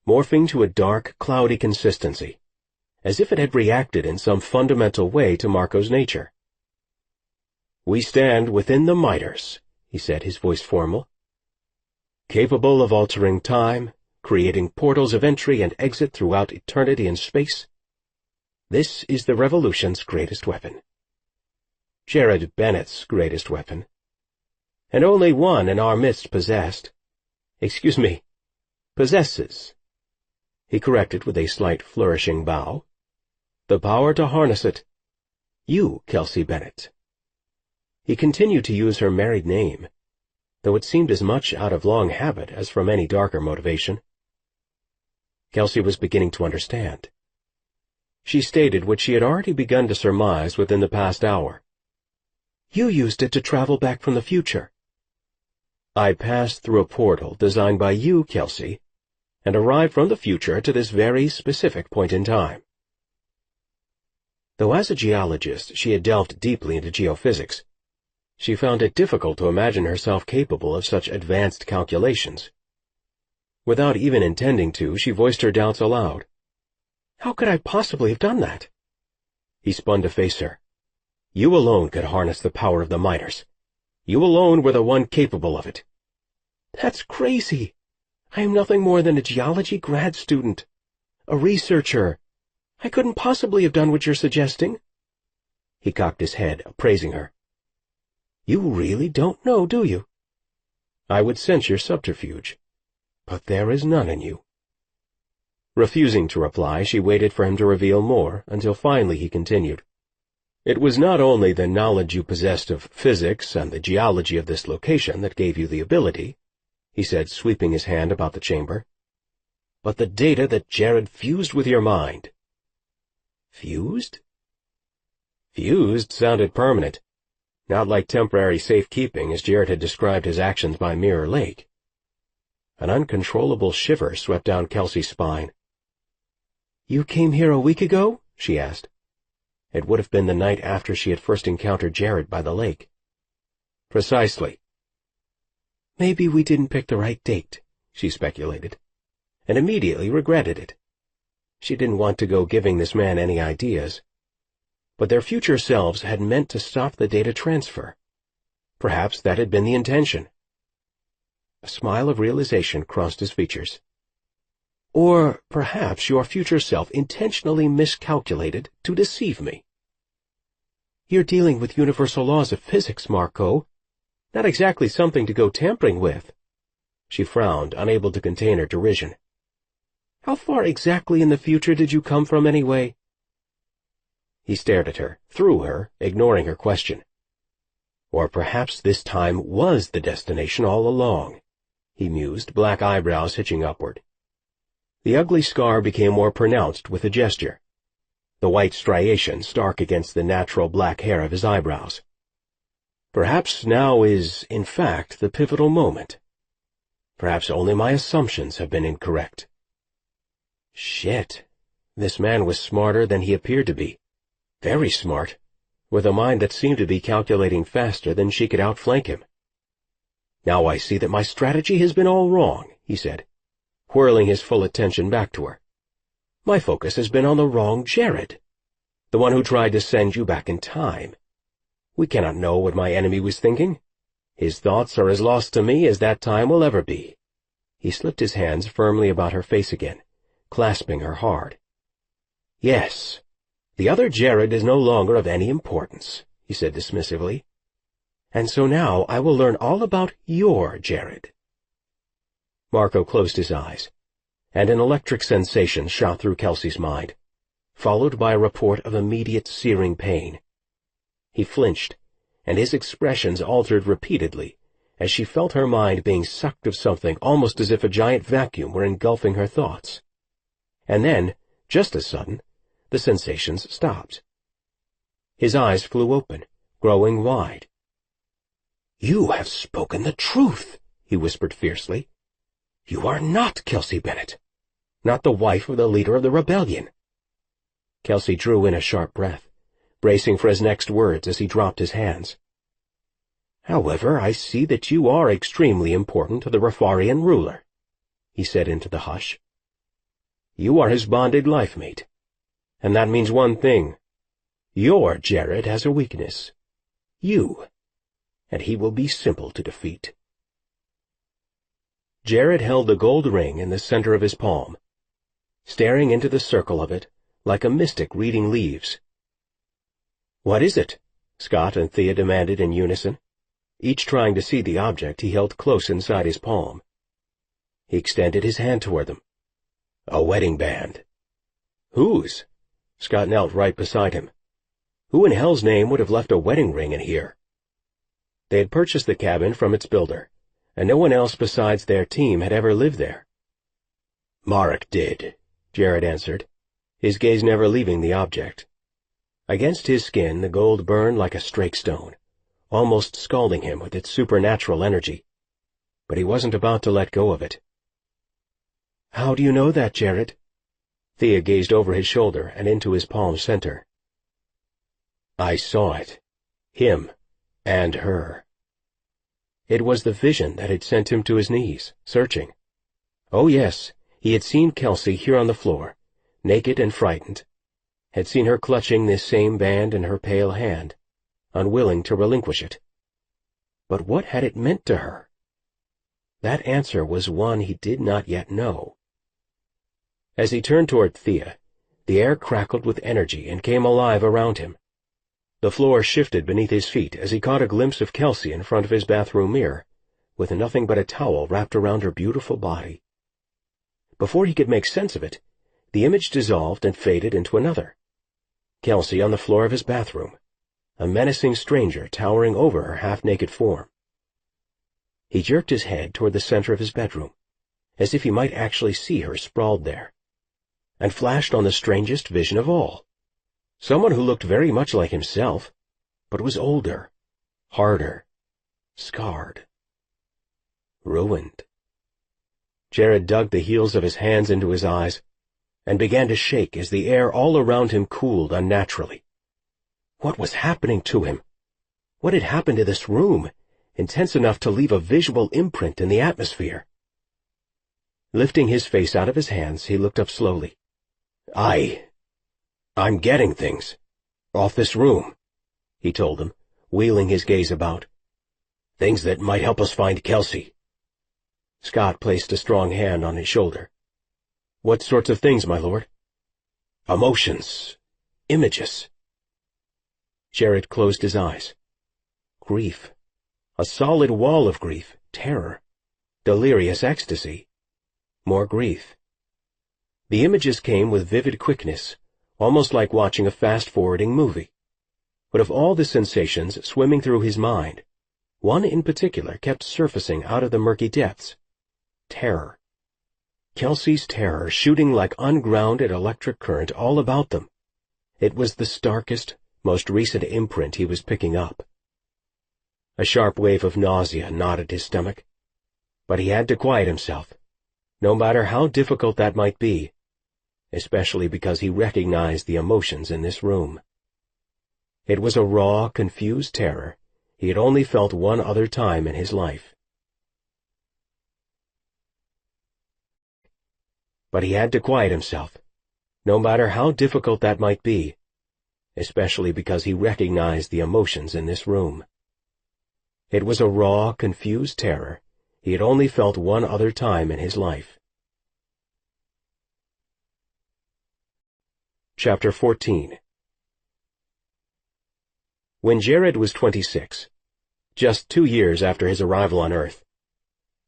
morphing to a dark, cloudy consistency, as if it had reacted in some fundamental way to Marco's nature. "We stand within the miters," he said, his voice formal. "Capable of altering time, creating portals of entry and exit throughout eternity and space. This is the Revolution's greatest weapon. Jared Bennett's greatest weapon. And only one in our midst possesses. He corrected with a slight flourishing bow. The power to harness it. You, Kelsey Bennett. He continued to use her married name, though it seemed as much out of long habit as from any darker motivation. Kelsey was beginning to understand. She stated what she had already begun to surmise within the past hour. You used it to travel back from the future. I passed through a portal designed by you, Kelsey, and arrived from the future to this very specific point in time. Though as a geologist she had delved deeply into geophysics, she found it difficult to imagine herself capable of such advanced calculations. Without even intending to, she voiced her doubts aloud. How could I possibly have done that? He spun to face her. You alone could harness the power of the miters. You alone were the one capable of it. That's crazy. I am nothing more than a geology grad student, a researcher. I couldn't possibly have done what you're suggesting. He cocked his head, appraising her. You really don't know, do you? I would sense your subterfuge, but there is none in you. Refusing to reply, she waited for him to reveal more, until finally he continued. It was not only the knowledge you possessed of physics and the geology of this location that gave you the ability, he said, sweeping his hand about the chamber, but the data that Jared fused with your mind. Fused? Fused sounded permanent, not like temporary safekeeping as Jared had described his actions by Mirror Lake. An uncontrollable shiver swept down Kelsey's spine. You came here a week ago? She asked. It would have been the night after she had first encountered Jared by the lake. Precisely. Maybe we didn't pick the right date, she speculated, and immediately regretted it. She didn't want to go giving this man any ideas. But their future selves had meant to stop the data transfer. Perhaps that had been the intention. A smile of realization crossed his features. Or perhaps your future self intentionally miscalculated to deceive me. You're dealing with universal laws of physics, Marco. Not exactly something to go tampering with. She frowned, unable to contain her derision. How far exactly in the future did you come from, anyway? He stared at her, through her, ignoring her question. Or perhaps this time was the destination all along, he mused, black eyebrows hitching upward. The ugly scar became more pronounced with the gesture, the white striation stark against the natural black hair of his eyebrows. Perhaps now is, in fact, the pivotal moment. Perhaps only my assumptions have been incorrect. Shit. This man was smarter than he appeared to be. Very smart, with a mind that seemed to be calculating faster than she could outflank him. Now I see that my strategy has been all wrong, he said, whirling his full attention back to her. My focus has been on the wrong Jared, the one who tried to send you back in time. We cannot know what my enemy was thinking. His thoughts are as lost to me as that time will ever be. He slipped his hands firmly about her face again, clasping her hard. Yes, the other Jared is no longer of any importance, he said dismissively. And so now I will learn all about your Jared. Marco closed his eyes, and an electric sensation shot through Kelsey's mind, followed by a report of immediate searing pain. He flinched, and his expressions altered repeatedly as she felt her mind being sucked of something almost as if a giant vacuum were engulfing her thoughts. And then, just as sudden, the sensations stopped. His eyes flew open, growing wide. You have spoken the truth, he whispered fiercely. You are not Kelsey Bennett, not the wife of the leader of the rebellion. Kelsey drew in a sharp breath, bracing for his next words as he dropped his hands. However, I see that you are extremely important to the Rafarian ruler, he said into the hush. "You are his bonded life-mate. And that means one thing. Your Jared has a weakness. You. And he will be simple to defeat." Jared held the gold ring in the center of his palm, staring into the circle of it like a mystic reading leaves. "What is it?" Scott and Thea demanded in unison, each trying to see the object he held close inside his palm. He extended his hand toward them. "A wedding band." "Whose?" Scott knelt right beside him. Who in hell's name would have left a wedding ring in here? They had purchased the cabin from its builder, and no one else besides their team had ever lived there. "Marek did," Jared answered, his gaze never leaving the object. Against his skin the gold burned like a strake stone, almost scalding him with its supernatural energy. But he wasn't about to let go of it. "How do you know that, Jared?" Thea gazed over his shoulder and into his palm center. "I saw it. Him. And her." It was the vision that had sent him to his knees, searching. Oh yes, he had seen Kelsey here on the floor, naked and frightened, had seen her clutching this same band in her pale hand, unwilling to relinquish it. But what had it meant to her? That answer was one he did not yet know. As he turned toward Thea, the air crackled with energy and came alive around him. The floor shifted beneath his feet as he caught a glimpse of Kelsey in front of his bathroom mirror, with nothing but a towel wrapped around her beautiful body. Before he could make sense of it, the image dissolved and faded into another. Kelsey on the floor of his bathroom, a menacing stranger towering over her half-naked form. He jerked his head toward the center of his bedroom, as if he might actually see her sprawled there, and flashed on the strangest vision of all. Someone who looked very much like himself, but was older, harder, scarred, ruined. Jared dug the heels of his hands into his eyes and began to shake as the air all around him cooled unnaturally. What was happening to him? What had happened to this room, intense enough to leave a visual imprint in the atmosphere? Lifting his face out of his hands, he looked up slowly. I'm getting things. Off this room," he told them, wheeling his gaze about. "Things that might help us find Kelsey." Scott placed a strong hand on his shoulder. "What sorts of things, my lord?" "Emotions. Images." Jared closed his eyes. Grief. A solid wall of grief, terror, delirious ecstasy. More grief. The images came with vivid quickness, almost like watching a fast-forwarding movie. But of all the sensations swimming through his mind, one in particular kept surfacing out of the murky depths. Terror. Kelsey's terror shooting like ungrounded electric current all about them. It was the starkest, most recent imprint he was picking up. A sharp wave of nausea knotted his stomach. But he had to quiet himself, no matter how difficult that might be, especially because he recognized the emotions in this room. It was a raw, confused terror he had only felt one other time in his life. But he had to quiet himself, no matter how difficult that might be, especially because he recognized the emotions in this room. It was a raw, confused terror he had only felt one other time in his life. Chapter 14. When Jared was 26, just 2 years after his arrival on Earth,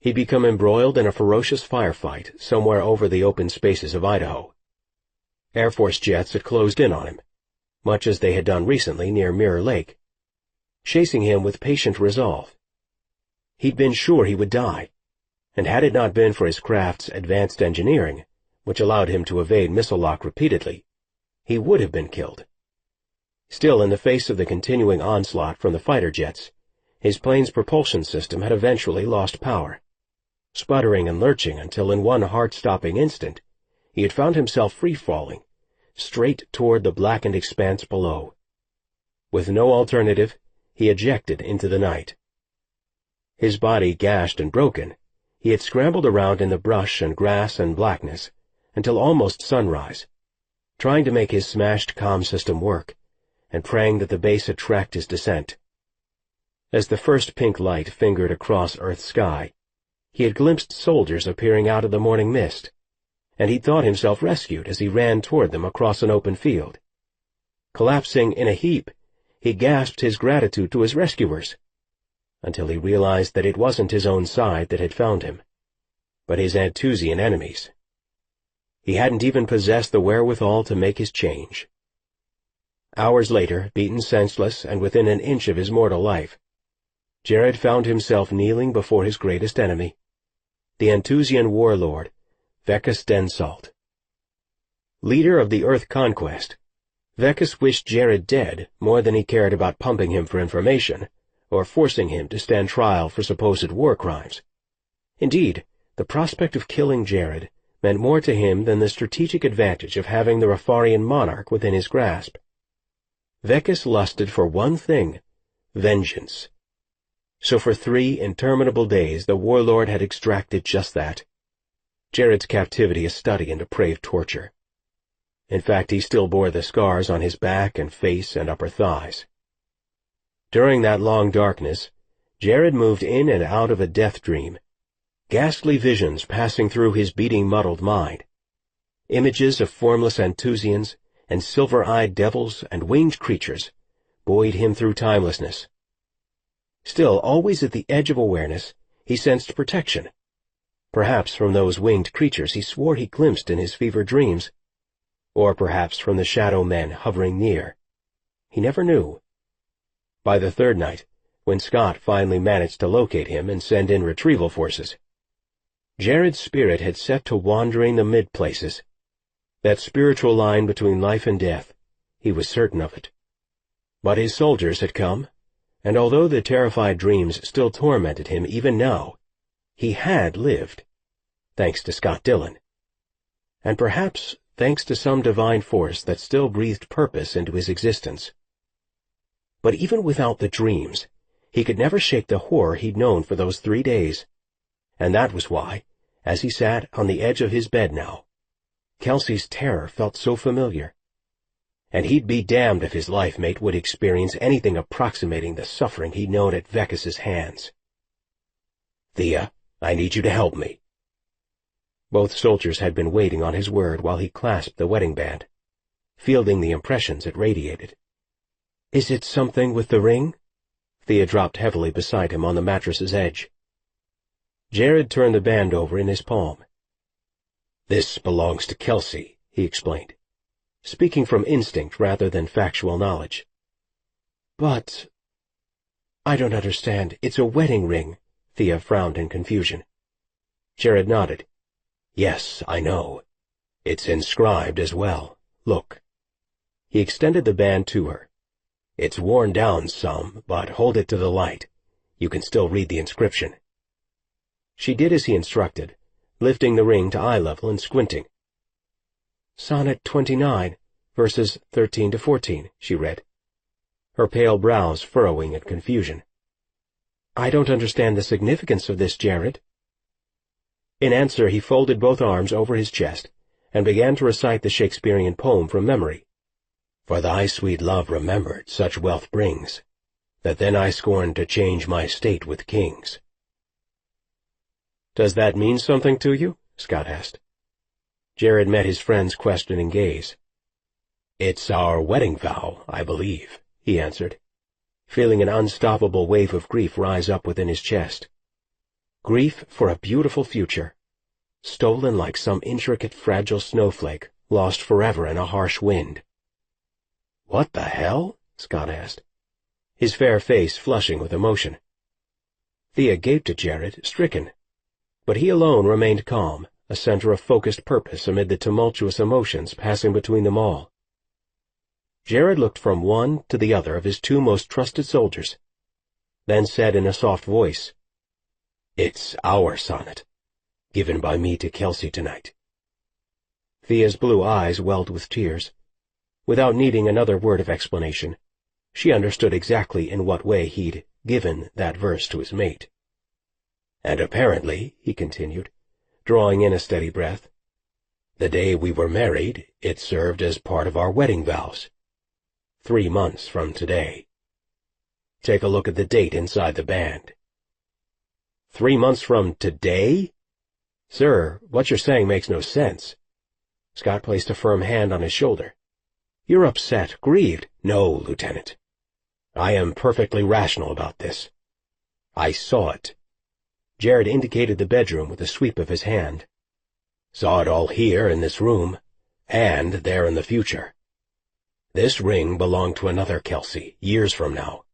he'd become embroiled in a ferocious firefight somewhere over the open spaces of Idaho. Air Force jets had closed in on him, much as they had done recently near Mirror Lake, chasing him with patient resolve. He'd been sure he would die, and had it not been for his craft's advanced engineering, which allowed him to evade missile lock repeatedly, he would have been killed. Still, in the face of the continuing onslaught from the fighter jets, his plane's propulsion system had eventually lost power, sputtering and lurching until in one heart-stopping instant he had found himself free-falling, straight toward the blackened expanse below. With no alternative, he ejected into the night. His body gashed and broken, He had scrambled around in the brush and grass and blackness until almost sunrise, trying to make his smashed comm system work, and praying that the base had tracked his descent. As the first pink light fingered across Earth's sky, he had glimpsed soldiers appearing out of the morning mist, and he'd thought himself rescued as he ran toward them across an open field. Collapsing in a heap, he gasped his gratitude to his rescuers, until he realized that it wasn't his own side that had found him, but his Antusian enemies. He hadn't even possessed the wherewithal to make his change. Hours later, beaten senseless and within an inch of his mortal life, Jared found himself kneeling before his greatest enemy, the Antusian warlord, Vekus Densalt. Leader of the Earth Conquest, Vekus wished Jared dead more than he cared about pumping him for information or forcing him to stand trial for supposed war crimes. Indeed, the prospect of killing Jared meant more to him than the strategic advantage of having the Rafarian monarch within his grasp. Vekus lusted for one thing: vengeance. So for 3 interminable days the warlord had extracted just that. Jared's captivity a study in depraved torture. In fact, he still bore the scars on his back and face and upper thighs. During that long darkness, Jared moved in and out of a death dream, ghastly visions passing through his beating, muddled mind. Images of formless Antusians and silver-eyed devils and winged creatures buoyed him through timelessness. Still, always at the edge of awareness, he sensed protection. Perhaps from those winged creatures he swore he glimpsed in his fevered dreams, or perhaps from the shadow men hovering near. He never knew. By the third night, when Scott finally managed to locate him and send in retrieval forces, Jared's spirit had set to wandering the mid-places. That spiritual line between life and death, he was certain of it. But his soldiers had come, and although the terrified dreams still tormented him even now, he had lived, thanks to Scott Dillon. And perhaps thanks to some divine force that still breathed purpose into his existence. But even without the dreams, he could never shake the horror he'd known for those 3 days. And that was why, as he sat on the edge of his bed now, Kelsey's terror felt so familiar. And he'd be damned if his life-mate would experience anything approximating the suffering he'd known at Vekus's hands. "Thea, I need you to help me." Both soldiers had been waiting on his word while he clasped the wedding band, fielding the impressions it radiated. "Is it something with the ring?" Thea dropped heavily beside him on the mattress's edge. Jared turned the band over in his palm. "This belongs to Kelsey," he explained, speaking from instinct rather than factual knowledge. "But—" "I don't understand. It's a wedding ring." Thea frowned in confusion. Jared nodded. "Yes, I know. It's inscribed as well. Look." He extended the band to her. "It's worn down some, but hold it to the light. You can still read the inscription." She did as he instructed, lifting the ring to eye level and squinting. "Sonnet 29, verses 13 to 14, she read, her pale brows furrowing in confusion. "I don't understand the significance of this, Jared." In answer, he folded both arms over his chest and began to recite the Shakespearean poem from memory. "For thy sweet love remembered such wealth brings, that then I scorned to change my state with kings." "Does that mean something to you?" Scott asked. Jared met his friend's questioning gaze. "It's our wedding vow, I believe," he answered, feeling an unstoppable wave of grief rise up within his chest. Grief for a beautiful future, stolen like some intricate fragile snowflake lost forever in a harsh wind. "What the hell?" Scott asked, his fair face flushing with emotion. Thea gaped at Jared, stricken, but he alone remained calm, a center of focused purpose amid the tumultuous emotions passing between them all. Jared looked from one to the other of his 2 most trusted soldiers, then said in a soft voice, "It's our sonnet, given by me to Kelsey tonight." Thea's blue eyes welled with tears. Without needing another word of explanation, she understood exactly in what way he'd given that verse to his mate. And apparently, he continued, drawing in a steady breath, the day we were married, it served as part of our wedding vows. 3 months from today. Take a look at the date inside the band. 3 months from today? Sir, what you're saying makes no sense. Scott placed a firm hand on his shoulder. You're upset, grieved. No, Lieutenant. I am perfectly rational about this. I saw it. Jared indicated the bedroom with a sweep of his hand. Saw it all here in this room, and there in the future. This ring belonged to another Kelsey, years from now,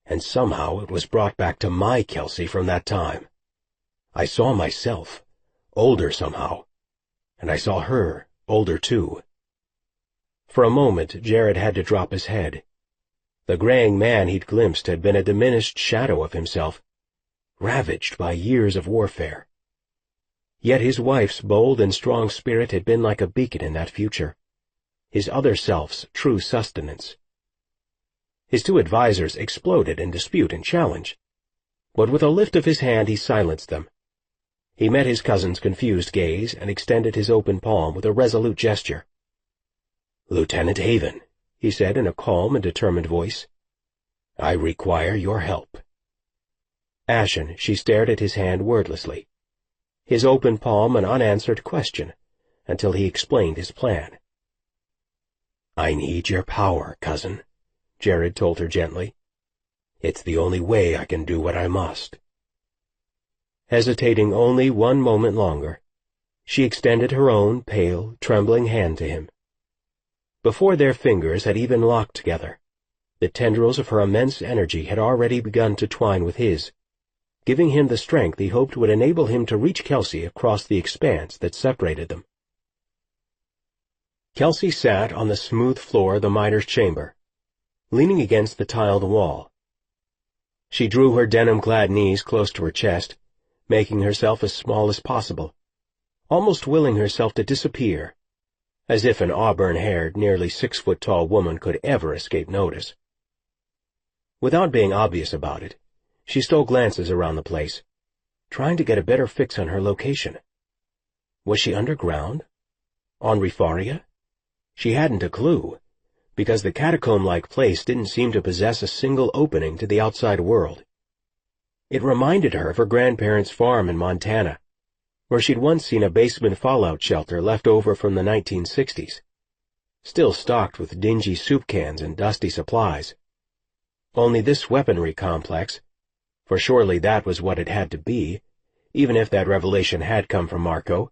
and somehow it was brought back to my Kelsey from that time. I saw myself, older somehow, and I saw her, older too. For a moment, Jared had to drop his head. The graying man he'd glimpsed had been a diminished shadow of himself, ravaged by years of warfare. Yet his wife's bold and strong spirit had been like a beacon in that future, his other self's true sustenance. His two advisers exploded in dispute and challenge, but with a lift of his hand he silenced them. He met his cousin's confused gaze and extended his open palm with a resolute gesture. Lieutenant Haven, he said in a calm and determined voice, I require your help. Ashen, she stared at his hand wordlessly, his open palm an unanswered question, until he explained his plan. I need your power, cousin, Jared told her gently. It's the only way I can do what I must. Hesitating only one moment longer, she extended her own pale, trembling hand to him. Before their fingers had even locked together, the tendrils of her immense energy had already begun to twine with his, giving him the strength he hoped would enable him to reach Kelsey across the expanse that separated them. Kelsey sat on the smooth floor of the miner's chamber, leaning against the tiled wall. She drew her denim-clad knees close to her chest, making herself as small as possible, almost willing herself to disappear, as if an auburn-haired, nearly 6-foot-tall woman could ever escape notice. Without being obvious about it, she stole glances around the place, trying to get a better fix on her location. Was she underground? On Rifaria? She hadn't a clue, because the catacomb-like place didn't seem to possess a single opening to the outside world. It reminded her of her grandparents' farm in Montana, where she'd once seen a basement fallout shelter left over from the 1960s, still stocked with dingy soup cans and dusty supplies. Only this weaponry complex, for surely that was what it had to be, even if that revelation had come from Marco,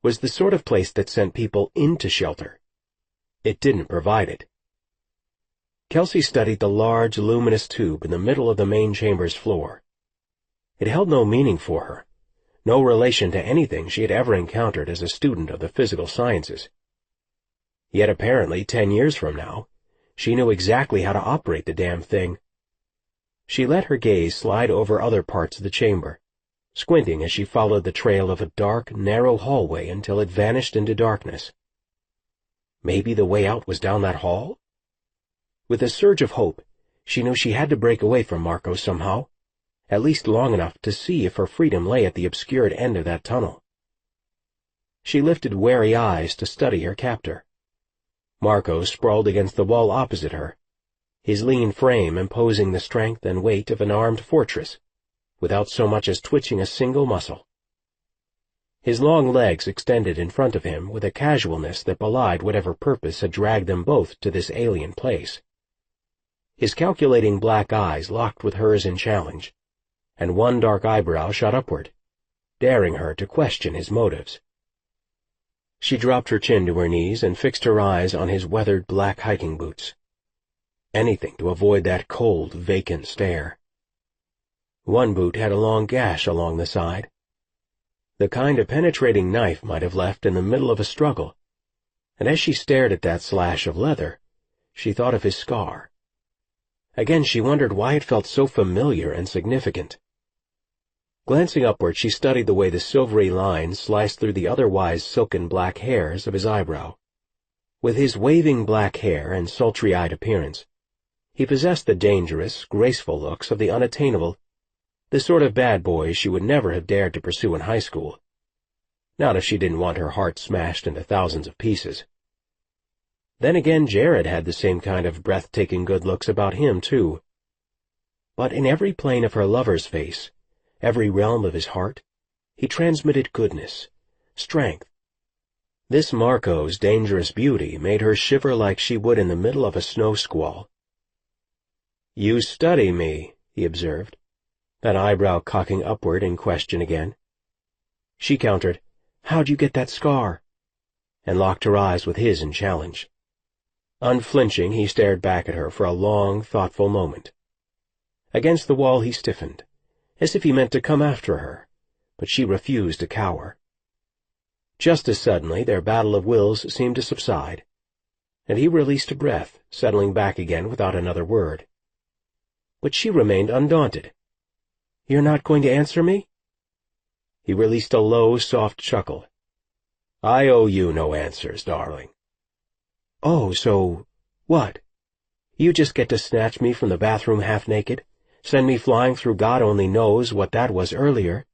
was the sort of place that sent people into shelter. It didn't provide it. Kelsey studied the large, luminous tube in the middle of the main chamber's floor. It held no meaning for her, no relation to anything she had ever encountered as a student of the physical sciences. Yet apparently 10 years from now, she knew exactly how to operate the damn thing. She let her gaze slide over other parts of the chamber, squinting as she followed the trail of a dark, narrow hallway until it vanished into darkness. Maybe the way out was down that hall? With a surge of hope, she knew she had to break away from Marco somehow, at least long enough to see if her freedom lay at the obscured end of that tunnel. She lifted wary eyes to study her captor. Marco sprawled against the wall opposite her, his lean frame imposing the strength and weight of an armed fortress, without so much as twitching a single muscle. His long legs extended in front of him with a casualness that belied whatever purpose had dragged them both to this alien place. His calculating black eyes locked with hers in challenge, and one dark eyebrow shot upward, daring her to question his motives. She dropped her chin to her knees and fixed her eyes on his weathered black hiking boots. Anything to avoid that cold, vacant stare. One boot had a long gash along the side, the kind a penetrating knife might have left in the middle of a struggle, and as she stared at that slash of leather, she thought of his scar. Again she wondered why it felt so familiar and significant. Glancing upward, she studied the way the silvery lines sliced through the otherwise silken black hairs of his eyebrow. With his waving black hair and sultry-eyed appearance, he possessed the dangerous, graceful looks of the unattainable, The sort of bad boys she would never have dared to pursue in high school. Not if she didn't want her heart smashed into thousands of pieces. Then again, Jared had the same kind of breathtaking good looks about him, too. But in every plane of her lover's face, every realm of his heart, he transmitted goodness, strength. This Marco's dangerous beauty made her shiver like she would in the middle of a snow squall. "You study me," he observed, that eyebrow cocking upward in question again. She countered, "How'd you get that scar?" and locked her eyes with his in challenge. Unflinching, he stared back at her for a long, thoughtful moment. Against the wall he stiffened, as if he meant to come after her, but she refused to cower. Just as suddenly their battle of wills seemed to subside, and he released a breath, settling back again without another word. But she remained undaunted. "You're not going to answer me?" He released a low, soft chuckle. "I owe you no answers, darling." "Oh, so what? You just get to snatch me from the bathroom half-naked, send me flying through God only knows what that was earlier,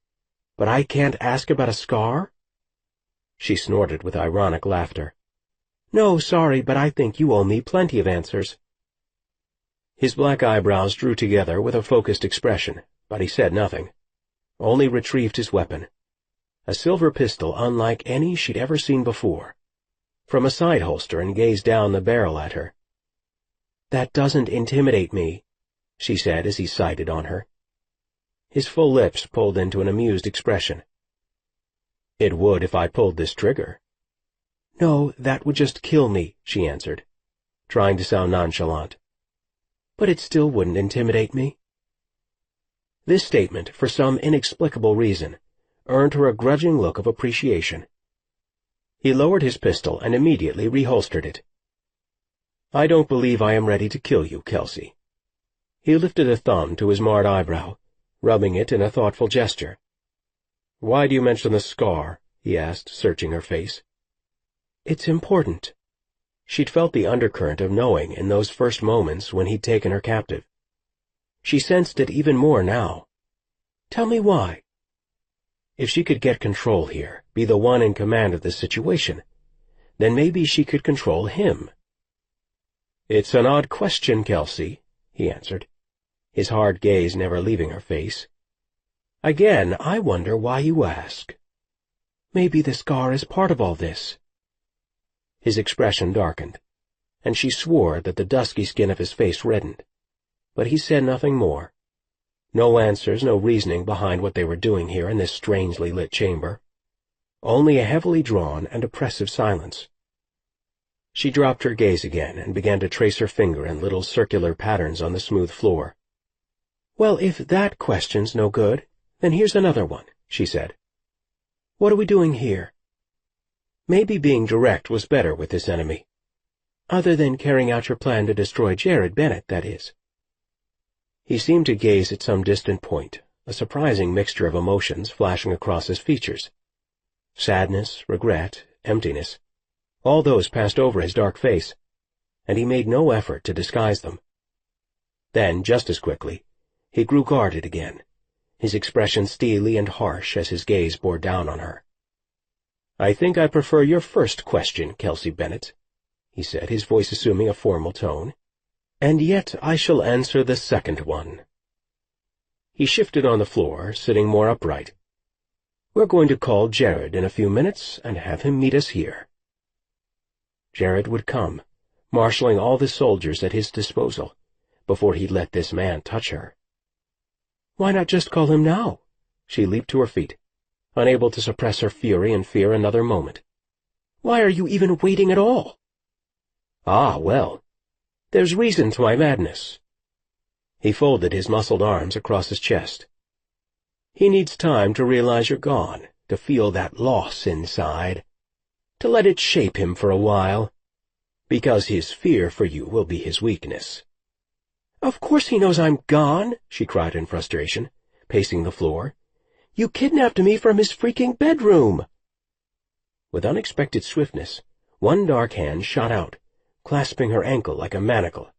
but I can't ask about a scar?" She snorted with ironic laughter. "No, sorry, but I think you owe me plenty of answers." His black eyebrows drew together with a focused expression, but he said nothing, only retrieved his weapon, a silver pistol unlike any she'd ever seen before, from a side holster, and gazed down the barrel at her. "That doesn't intimidate me," she said as he sighted on her. His full lips pulled into an amused expression. "It would if I pulled this trigger." "No, that would just kill me," she answered, trying to sound nonchalant. "But it still wouldn't intimidate me." This statement, for some inexplicable reason, earned her a grudging look of appreciation. He lowered his pistol and immediately reholstered it. "I don't believe I am ready to kill you, Kelsey." He lifted a thumb to his marred eyebrow, rubbing it in a thoughtful gesture. "Why do you mention the scar?" he asked, searching her face. "It's important." She'd felt the undercurrent of knowing in those first moments when he'd taken her captive. She sensed it even more now. "Tell me why." If she could get control here, be the one in command of the situation, then maybe she could control him. "It's an odd question, Kelsey," he answered, his hard gaze never leaving her face. "Again, I wonder why you ask." "Maybe the scar is part of all this." His expression darkened, and she swore that the dusky skin of his face reddened, but he said nothing more. No answers, no reasoning behind what they were doing here in this strangely lit chamber. Only a heavily drawn and oppressive silence. She dropped her gaze again and began to trace her finger in little circular patterns on the smooth floor. "Well, if that question's no good, then here's another one," she said. "What are we doing here?" Maybe being direct was better with this enemy. "Other than carrying out your plan to destroy Jared Bennett, that is." He seemed to gaze at some distant point, a surprising mixture of emotions flashing across his features. Sadness, regret, emptiness, all those passed over his dark face, and he made no effort to disguise them. Then, just as quickly, he grew guarded again, his expression steely and harsh as his gaze bore down on her. "I think I prefer your first question, Kelsey Bennett," he said, his voice assuming a formal tone. "And yet I shall answer the second one." He shifted on the floor, sitting more upright. "We're going to call Jared in a few minutes and have him meet us here." Jared would come, marshaling all the soldiers at his disposal, before he'd let this man touch her. "Why not just call him now?" She leaped to her feet, unable to suppress her fury and fear another moment. "Why are you even waiting at all?" "Ah, well. There's reason to my madness." He folded his muscled arms across his chest. "He needs time to realize you're gone, to feel that loss inside, to let it shape him for a while, because his fear for you will be his weakness." "Of course he knows I'm gone," she cried in frustration, pacing the floor. "You kidnapped me from his freaking bedroom." With unexpected swiftness, one dark hand shot out, clasping her ankle like a manacle.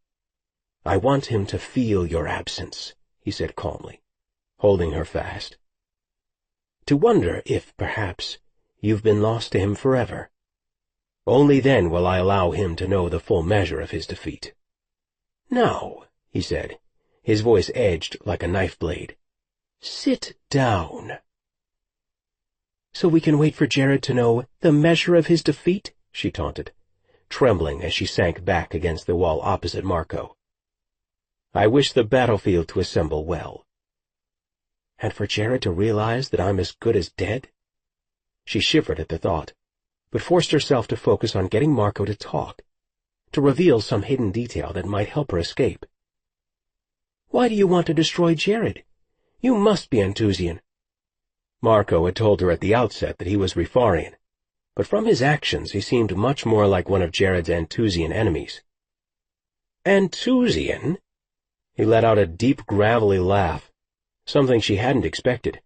"I want him to feel your absence," he said calmly. holding her fast. "To wonder if, perhaps, you've been lost to him forever. Only then will I allow him to know the full measure of his defeat." "Now," he said, his voice edged like a knife blade, "sit down." "So we can wait for Jared to know the measure of his defeat?" she taunted, trembling as she sank back against the wall opposite Marco. "I wish the battlefield to assemble well." "And for Jared to realize that I'm as good as dead?" She shivered at the thought, but forced herself to focus on getting Marco to talk, to reveal some hidden detail that might help her escape. "Why do you want to destroy Jared? You must be Antusian." Marco had told her at the outset that he was Rifarian, but from his actions he seemed much more like one of Jared's Antusian enemies. "Antusian?" He let out a deep, gravelly laugh, something she hadn't expected.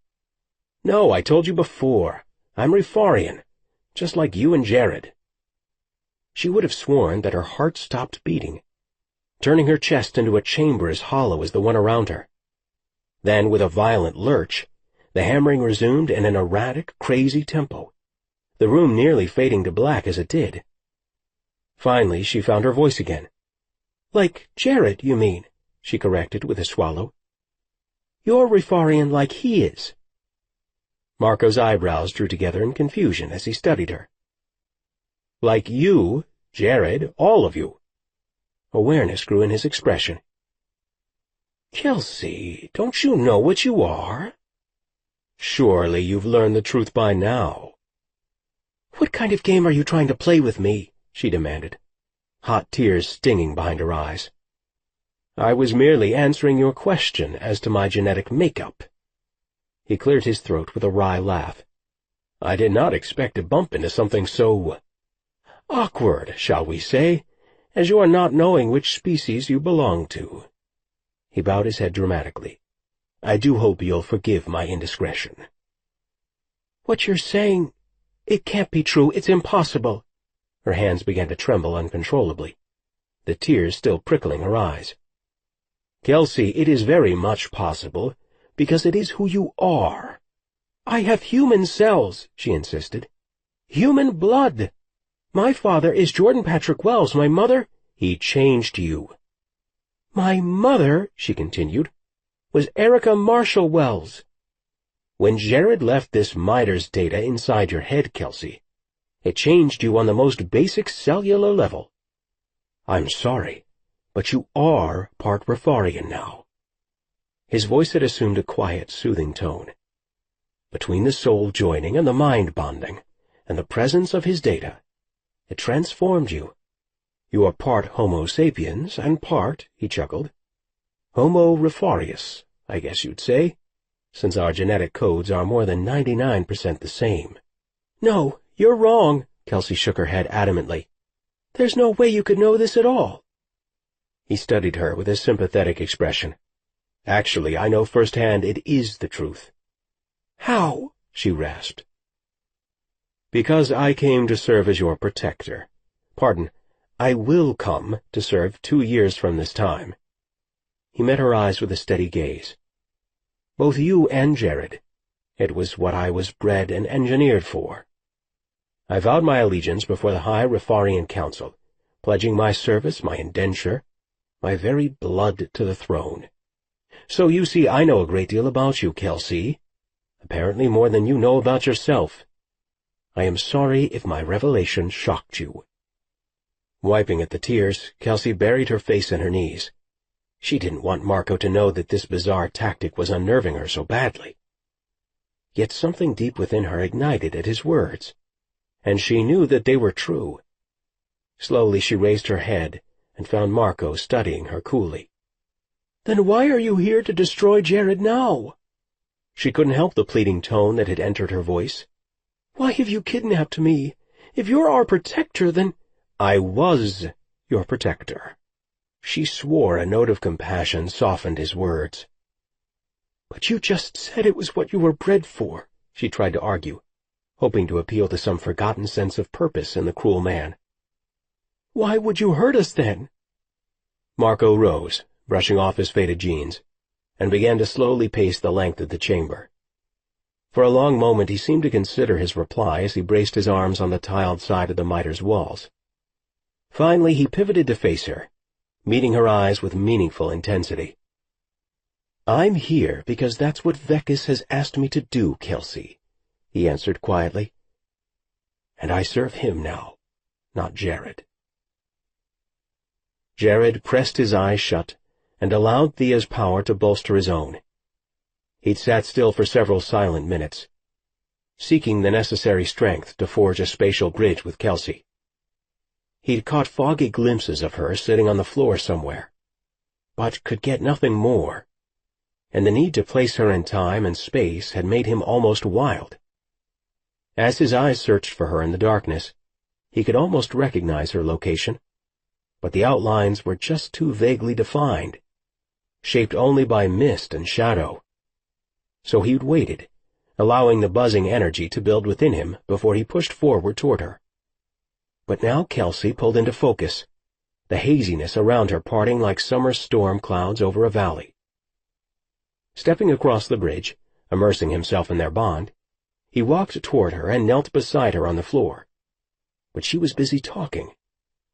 "No, I told you before. I'm Rifarian, just like you and Jared." She would have sworn that her heart stopped beating, turning her chest into a chamber as hollow as the one around her. Then, with a violent lurch, the hammering resumed in an erratic, crazy tempo, the room nearly fading to black as it did. Finally, she found her voice again. "Like Jared, you mean," she corrected with a swallow. "You're Rifarian like he is." Marco's eyebrows drew together in confusion as he studied her. "Like you, Jared, all of you." Awareness grew in his expression. "Kelsey, don't you know what you are?" "Surely you've learned the truth by now." "What kind of game are you trying to play with me?" she demanded, hot tears stinging behind her eyes. "I was merely answering your question as to my genetic makeup." He cleared his throat with a wry laugh. "I did not expect to bump into something so awkward, shall we say, as your not knowing which species you belong to." He bowed his head dramatically. "I do hope you'll forgive my indiscretion." "What you're saying, it can't be true. It's impossible." Her hands began to tremble uncontrollably, the tears still prickling her eyes. "Kelsey, it is very much possible, because it is who you are." "I have human cells," she insisted. "Human blood. My father is Jordan Patrick Wells. My mother—" "He changed you." "My mother," she continued, "was Erica Marshall Wells." "When Jared left this Midas data inside your head, Kelsey, it changed you on the most basic cellular level. I'm sorry, but you are part Rifarian now." His voice had assumed a quiet, soothing tone. "Between the soul joining and the mind bonding, and the presence of his data, it transformed you. You are part Homo sapiens and part," he chuckled, "Homo Rifarius, I guess you'd say, since our genetic codes are more than 99% the same." "No, you're wrong," Kelsey shook her head adamantly. "There's no way you could know this at all." He studied her with a sympathetic expression. "Actually, I know firsthand it is the truth." "How?" she rasped. "Because I came to serve as your protector. Pardon, I will come to serve 2 years from this time." He met her eyes with a steady gaze. "Both you and Jared. It was what I was bred and engineered for. I vowed my allegiance before the High Rifarian Council, pledging my service, my indenture, my very blood to the throne. So you see, I know a great deal about you, Kelsey. Apparently more than you know about yourself. I am sorry if my revelation shocked you." Wiping at the tears, Kelsey buried her face in her knees. She didn't want Marco to know that this bizarre tactic was unnerving her so badly. Yet something deep within her ignited at his words, and she knew that they were true. Slowly she raised her head and found Marco studying her coolly. "Then why are you here to destroy Jared now?" She couldn't help the pleading tone that had entered her voice. "Why have you kidnapped me? If you're our protector, then—" "I was your protector." She swore a note of compassion softened his words. "But you just said it was what you were bred for," she tried to argue, hoping to appeal to some forgotten sense of purpose in the cruel man. "Why would you hurt us then?" Marco rose, brushing off his faded jeans. and began to slowly pace the length of the chamber. For a long moment he seemed to consider his reply as he braced his arms on the tiled side of the mitres walls. Finally he pivoted to face her, meeting her eyes with meaningful intensity. "I'm here because that's what Vekas has asked me to do, Kelsey," he answered quietly. "And I serve him now, not Jared." Jared pressed his eyes shut and allowed Thea's power to bolster his own. He'd sat still for several silent minutes, seeking the necessary strength to forge a spatial bridge with Kelsey. He'd caught foggy glimpses of her sitting on the floor somewhere, but could get nothing more, and the need to place her in time and space had made him almost wild. As his eyes searched for her in the darkness, he could almost recognize her location, but the outlines were just too vaguely defined, shaped only by mist and shadow. So he'd waited, allowing the buzzing energy to build within him before he pushed forward toward her. But now Kelsey pulled into focus, the haziness around her parting like summer storm clouds over a valley. Stepping across the bridge, immersing himself in their bond, he walked toward her and knelt beside her on the floor. But she was busy talking,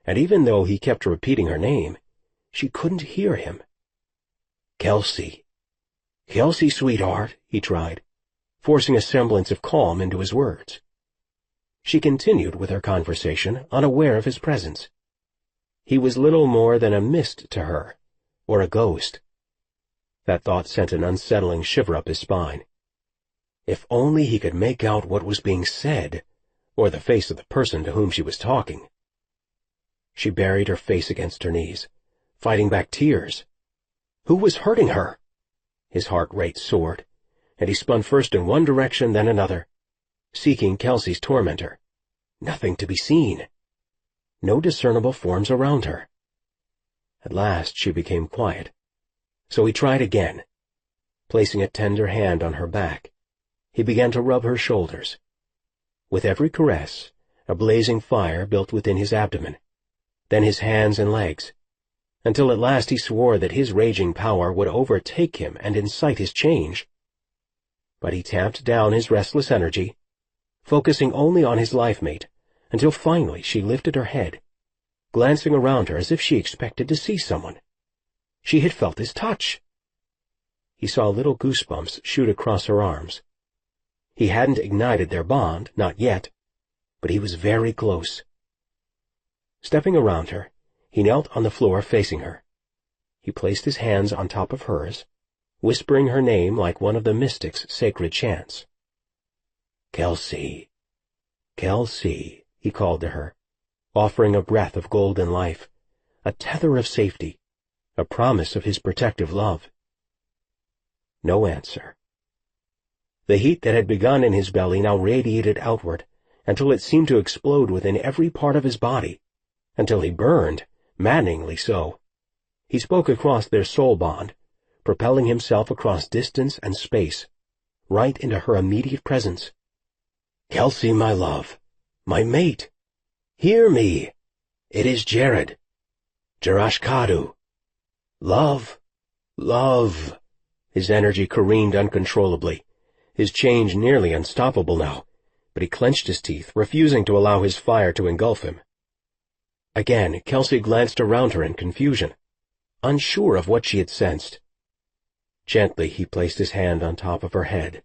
and even though he kept repeating her name, she couldn't hear him. "Kelsey. Kelsey, sweetheart," he tried, forcing a semblance of calm into his words. She continued with her conversation, unaware of his presence. He was little more than a mist to her, or a ghost. That thought sent an unsettling shiver up his spine. If only he could make out what was being said, or the face of the person to whom she was talking. She buried her face against her knees, fighting back tears. Who was hurting her? His heart rate soared, and he spun first in one direction, then another, seeking Kelsey's tormentor. Nothing to be seen. No discernible forms around her. At last she became quiet, so he tried again. Placing a tender hand on her back, he began to rub her shoulders. With every caress, a blazing fire built within his abdomen, then his hands and legs, until at last he swore that his raging power would overtake him and incite his change. But he tamped down his restless energy, focusing only on his life-mate, until finally she lifted her head, glancing around her as if she expected to see someone. She had felt his touch. He saw little goosebumps shoot across her arms. He hadn't ignited their bond, not yet, but he was very close. Stepping around her, he knelt on the floor facing her. He placed his hands on top of hers, whispering her name like one of the mystics' sacred chants. "Kelsey, Kelsey," he called to her, offering a breath of golden life, a tether of safety, a promise of his protective love. No answer. The heat that had begun in his belly now radiated outward, until it seemed to explode within every part of his body, until he burned, maddeningly so. He spoke across their soul bond, propelling himself across distance and space, right into her immediate presence. "Kelsey, my love, my mate, hear me. It is Jared. Jarashkadu. Love, love." His energy careened uncontrollably, his change nearly unstoppable now, but he clenched his teeth, refusing to allow his fire to engulf him. Again, Kelsey glanced around her in confusion, unsure of what she had sensed. Gently he placed his hand on top of her head,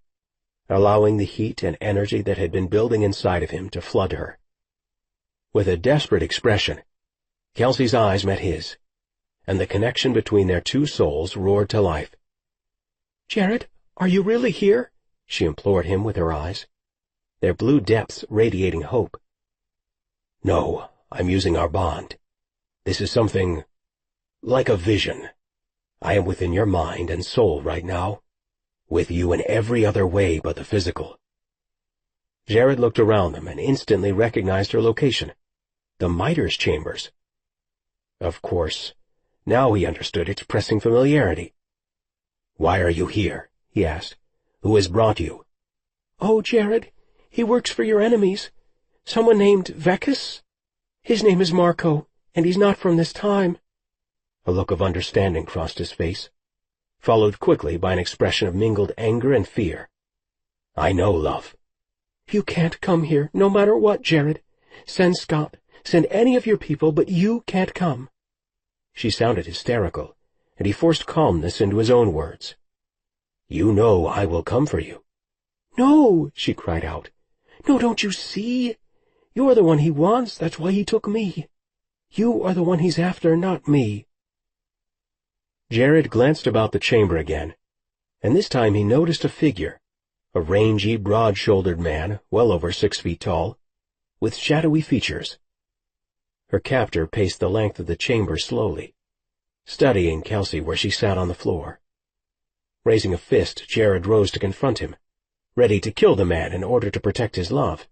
allowing the heat and energy that had been building inside of him to flood her. With a desperate expression, Kelsey's eyes met his, and the connection between their two souls roared to life. "Jared, are you really here?" she implored him with her eyes, their blue depths radiating hope. "No, I'm using our bond. This is something like a vision. I am within your mind and soul right now, with you in every other way but the physical." Jared looked around them and instantly recognized her location, the mitres chambers. Of course, now he understood its pressing familiarity. "Why are you here?" he asked. "Who has brought you?" "Oh, Jared, he works for your enemies. Someone named Vekas? His name is Marco, and he's not from this time." A look of understanding crossed his face. followed quickly by an expression of mingled anger and fear. "I know, love." "You can't come here, no matter what, Jared. Send Scott, send any of your people, but you can't come." She sounded hysterical, and he forced calmness into his own words. "You know I will come for you." "No," she cried out. "No, don't you see? You're the one he wants, that's why he took me. You are the one he's after, not me." Jared glanced about the chamber again, and this time he noticed a figure, a rangy, broad-shouldered man, well over 6 feet tall, with shadowy features. Her captor paced the length of the chamber slowly, studying Kelsey where she sat on the floor. Raising a fist, Jared rose to confront him, ready to kill the man in order to protect his love.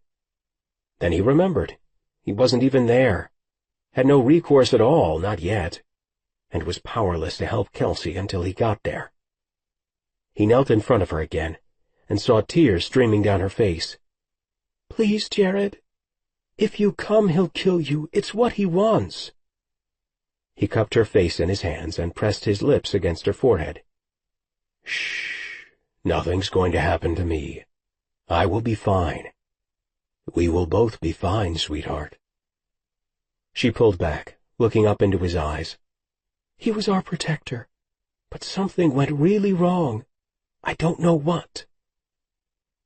Then he remembered. He wasn't even there, had no recourse at all, not yet, and was powerless to help Kelsey until he got there. He knelt in front of her again, and saw tears streaming down her face. "Please, Jared. If you come, he'll kill you. It's what he wants." He cupped her face in his hands and pressed his lips against her forehead. "Shh. Nothing's going to happen to me. I will be fine. We will both be fine, sweetheart." She pulled back, looking up into his eyes. "He was our protector, but something went really wrong. I don't know what."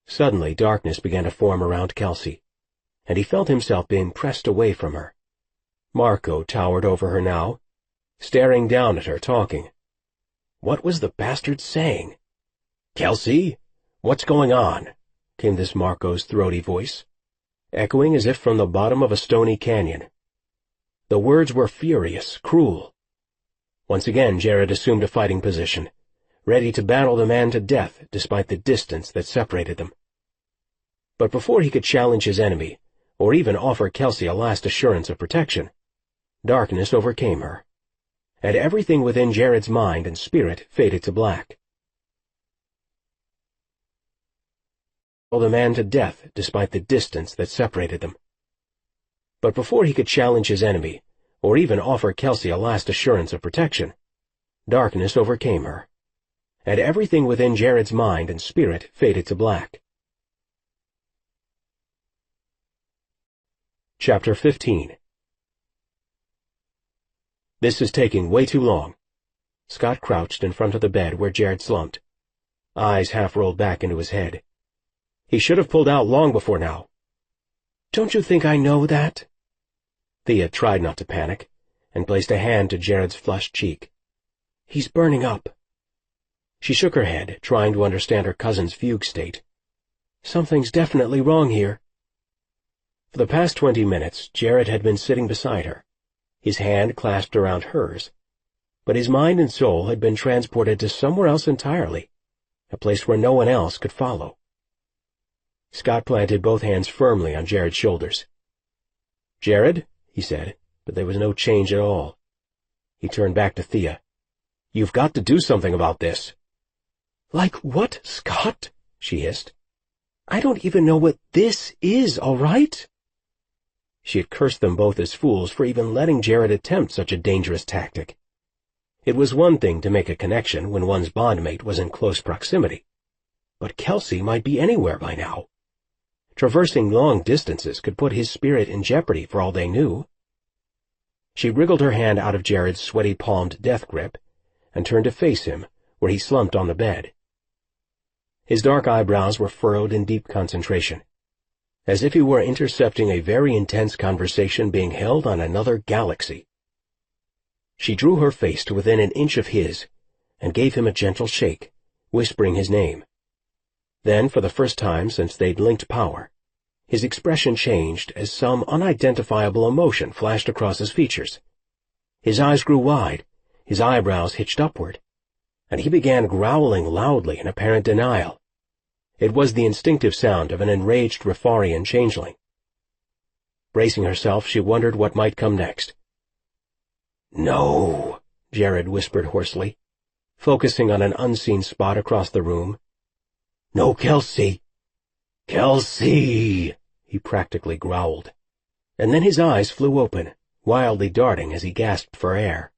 Suddenly, darkness began to form around Kelsey, and he felt himself being pressed away from her. Marco towered over her now, staring down at her, talking. What was the bastard saying? "Kelsey, what's going on?" came this Marco's throaty voice, echoing as if from the bottom of a stony canyon. The words were furious, cruel. Once again Jared assumed a fighting position, ready to battle the man to death despite the distance that separated them. But before he could challenge his enemy, or even offer Kelsey a last assurance of protection, darkness overcame her, and everything within Jared's mind and spirit faded to black. The man to death despite the distance that separated them. But before he could challenge his enemy, or even offer Kelsey a last assurance of protection, darkness overcame her, and everything within Jared's mind and spirit faded to black. Chapter 15. "This is taking way too long." Scott crouched in front of the bed where Jared slumped, eyes half rolled back into his head. "He should have pulled out long before now." "Don't you think I know that?" Thea tried not to panic, and placed a hand to Jared's flushed cheek. "He's burning up." She shook her head, trying to understand her cousin's fugue state. "Something's definitely wrong here." For the past 20 minutes, Jared had been sitting beside her, his hand clasped around hers, but his mind and soul had been transported to somewhere else entirely, a place where no one else could follow. Scott planted both hands firmly on Jared's shoulders. "Jared," he said, but there was no change at all. He turned back to Thea. "You've got to do something about this." "Like what, Scott?" she hissed. "I don't even know what this is, all right?" She had cursed them both as fools for even letting Jared attempt such a dangerous tactic. It was one thing to make a connection when one's bondmate was in close proximity, but Kelsey might be anywhere by now. Traversing long distances could put his spirit in jeopardy for all they knew. She wriggled her hand out of Jared's sweaty-palmed death grip and turned to face him where he slumped on the bed. His dark eyebrows were furrowed in deep concentration, as if he were intercepting a very intense conversation being held on another galaxy. She drew her face to within an inch of his and gave him a gentle shake, whispering his name. Then, for the first time since they'd linked power, his expression changed as some unidentifiable emotion flashed across his features. His eyes grew wide, his eyebrows hitched upward, and he began growling loudly in apparent denial. It was the instinctive sound of an enraged Rafarian changeling. Bracing herself, she wondered what might come next. "No," Jared whispered hoarsely, focusing on an unseen spot across the room. "No, Kelsey. Kelsey," he practically growled, and then his eyes flew open, wildly darting as he gasped for air.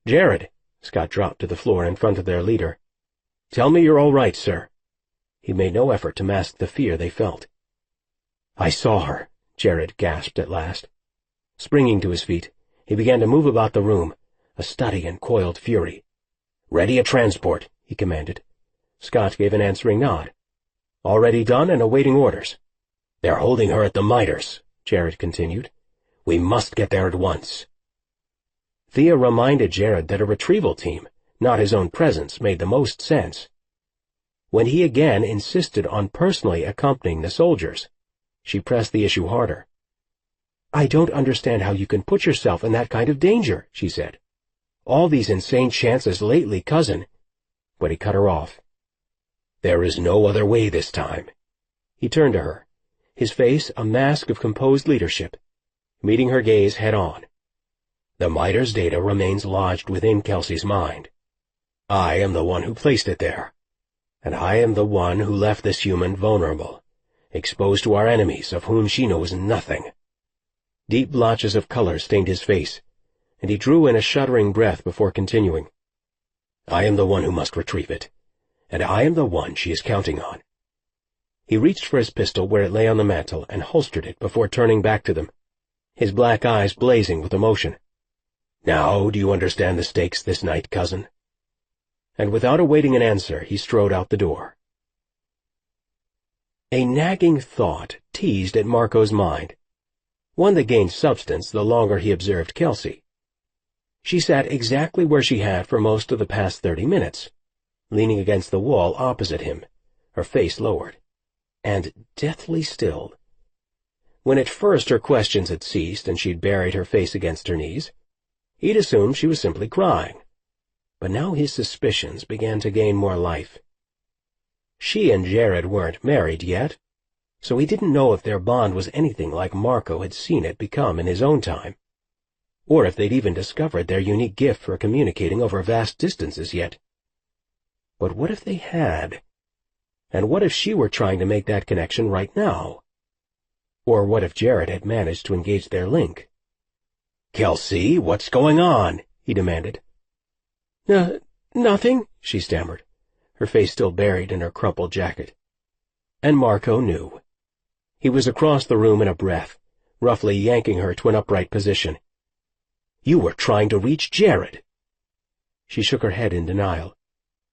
"Jared," Scott dropped to the floor in front of their leader. "Tell me you're all right, sir." He made no effort to mask the fear they felt. "I saw her," Jared gasped at last. Springing to his feet, he began to move about the room, a study in coiled fury. "Ready a transport," he commanded. Scott gave an answering nod. "Already done and awaiting orders." "They're holding her at the miters," Jared continued. "We must get there at once." Thea reminded Jared that a retrieval team, not his own presence, made the most sense. When he again insisted on personally accompanying the soldiers, she pressed the issue harder. "I don't understand how you can put yourself in that kind of danger," she said. "All these insane chances lately, cousin." But he cut her off. "There is no other way this time." He turned to her, his face a mask of composed leadership, meeting her gaze head-on. "The miters data remains lodged within Kelsey's mind. I am the one who placed it there, and I am the one who left this human vulnerable, exposed to our enemies of whom she knows nothing." Deep blotches of color stained his face, and he drew in a shuddering breath before continuing. "I am the one who must retrieve it, and I am the one she is counting on." He reached for his pistol where it lay on the mantel and holstered it before turning back to them, his black eyes blazing with emotion. "Now do you understand the stakes this night, cousin?" And without awaiting an answer, he strode out the door. A nagging thought teased at Marco's mind, one that gained substance the longer he observed Kelsey. She sat exactly where she had for most of the past 30 minutes, leaning against the wall opposite him, her face lowered, and deathly still. When at first her questions had ceased and she'd buried her face against her knees, he'd assumed she was simply crying. But now his suspicions began to gain more life. She and Jared weren't married yet, so he didn't know if their bond was anything like Marco had seen it become in his own time, or if they'd even discovered their unique gift for communicating over vast distances yet. But what if they had? And what if she were trying to make that connection right now? Or what if Jared had managed to engage their link? "Kelsey, what's going on?" he demanded. Nothing," she stammered, her face still buried in her crumpled jacket. And Marco knew. He was across the room in a breath, roughly yanking her to an upright position. "You were trying to reach Jared." She shook her head in denial,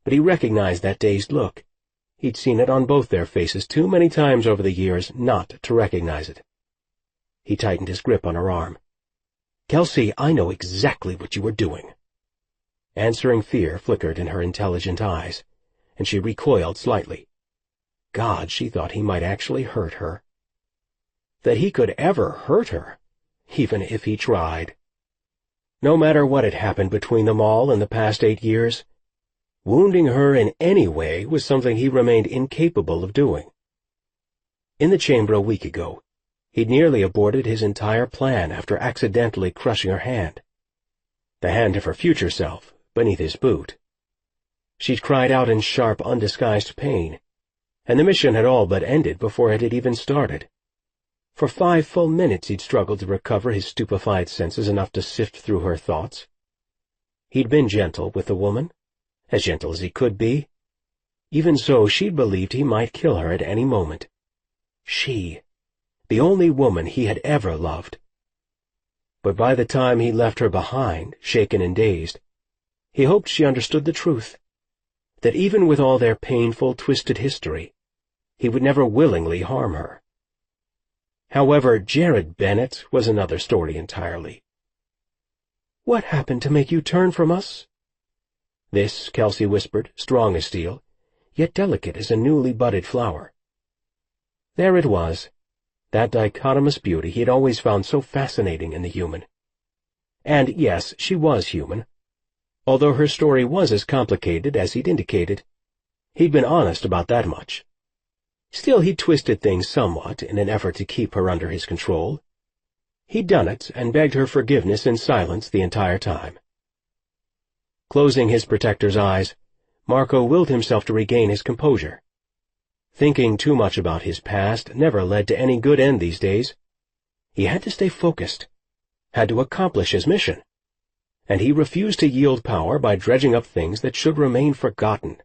but he recognized that dazed look. He'd seen it on both their faces too many times over the years not to recognize it. He tightened his grip on her arm. "Kelsey, I know exactly what you were doing." Answering fear flickered in her intelligent eyes, and she recoiled slightly. God, she thought he might actually hurt her. That he could ever hurt her, even if he tried. No matter what had happened between them all in the past 8 years, wounding her in any way was something he remained incapable of doing. In the chamber a week ago, he'd nearly aborted his entire plan after accidentally crushing her hand. The hand of her future self, beneath his boot. She'd cried out in sharp, undisguised pain, and the mission had all but ended before it had even started. For 5 full minutes he'd struggled to recover his stupefied senses enough to sift through her thoughts. He'd been gentle with the woman, as gentle as he could be. Even so, she'd believed he might kill her at any moment. She, the only woman he had ever loved. But by the time he left her behind, shaken and dazed, he hoped she understood the truth, that even with all their painful, twisted history, he would never willingly harm her. However, Jared Bennett was another story entirely. "What happened to make you turn from us?" This, Kelsey whispered, strong as steel, yet delicate as a newly budded flower. There it was, that dichotomous beauty he had always found so fascinating in the human. And yes, she was human. Although her story was as complicated as he'd indicated, he'd been honest about that much. Still, he'd twisted things somewhat in an effort to keep her under his control. He'd done it and begged her forgiveness in silence the entire time. Closing his protector's eyes, Marco willed himself to regain his composure. Thinking too much about his past never led to any good end these days. He had to stay focused, had to accomplish his mission. and he refused to yield power by dredging up things that should remain forgotten.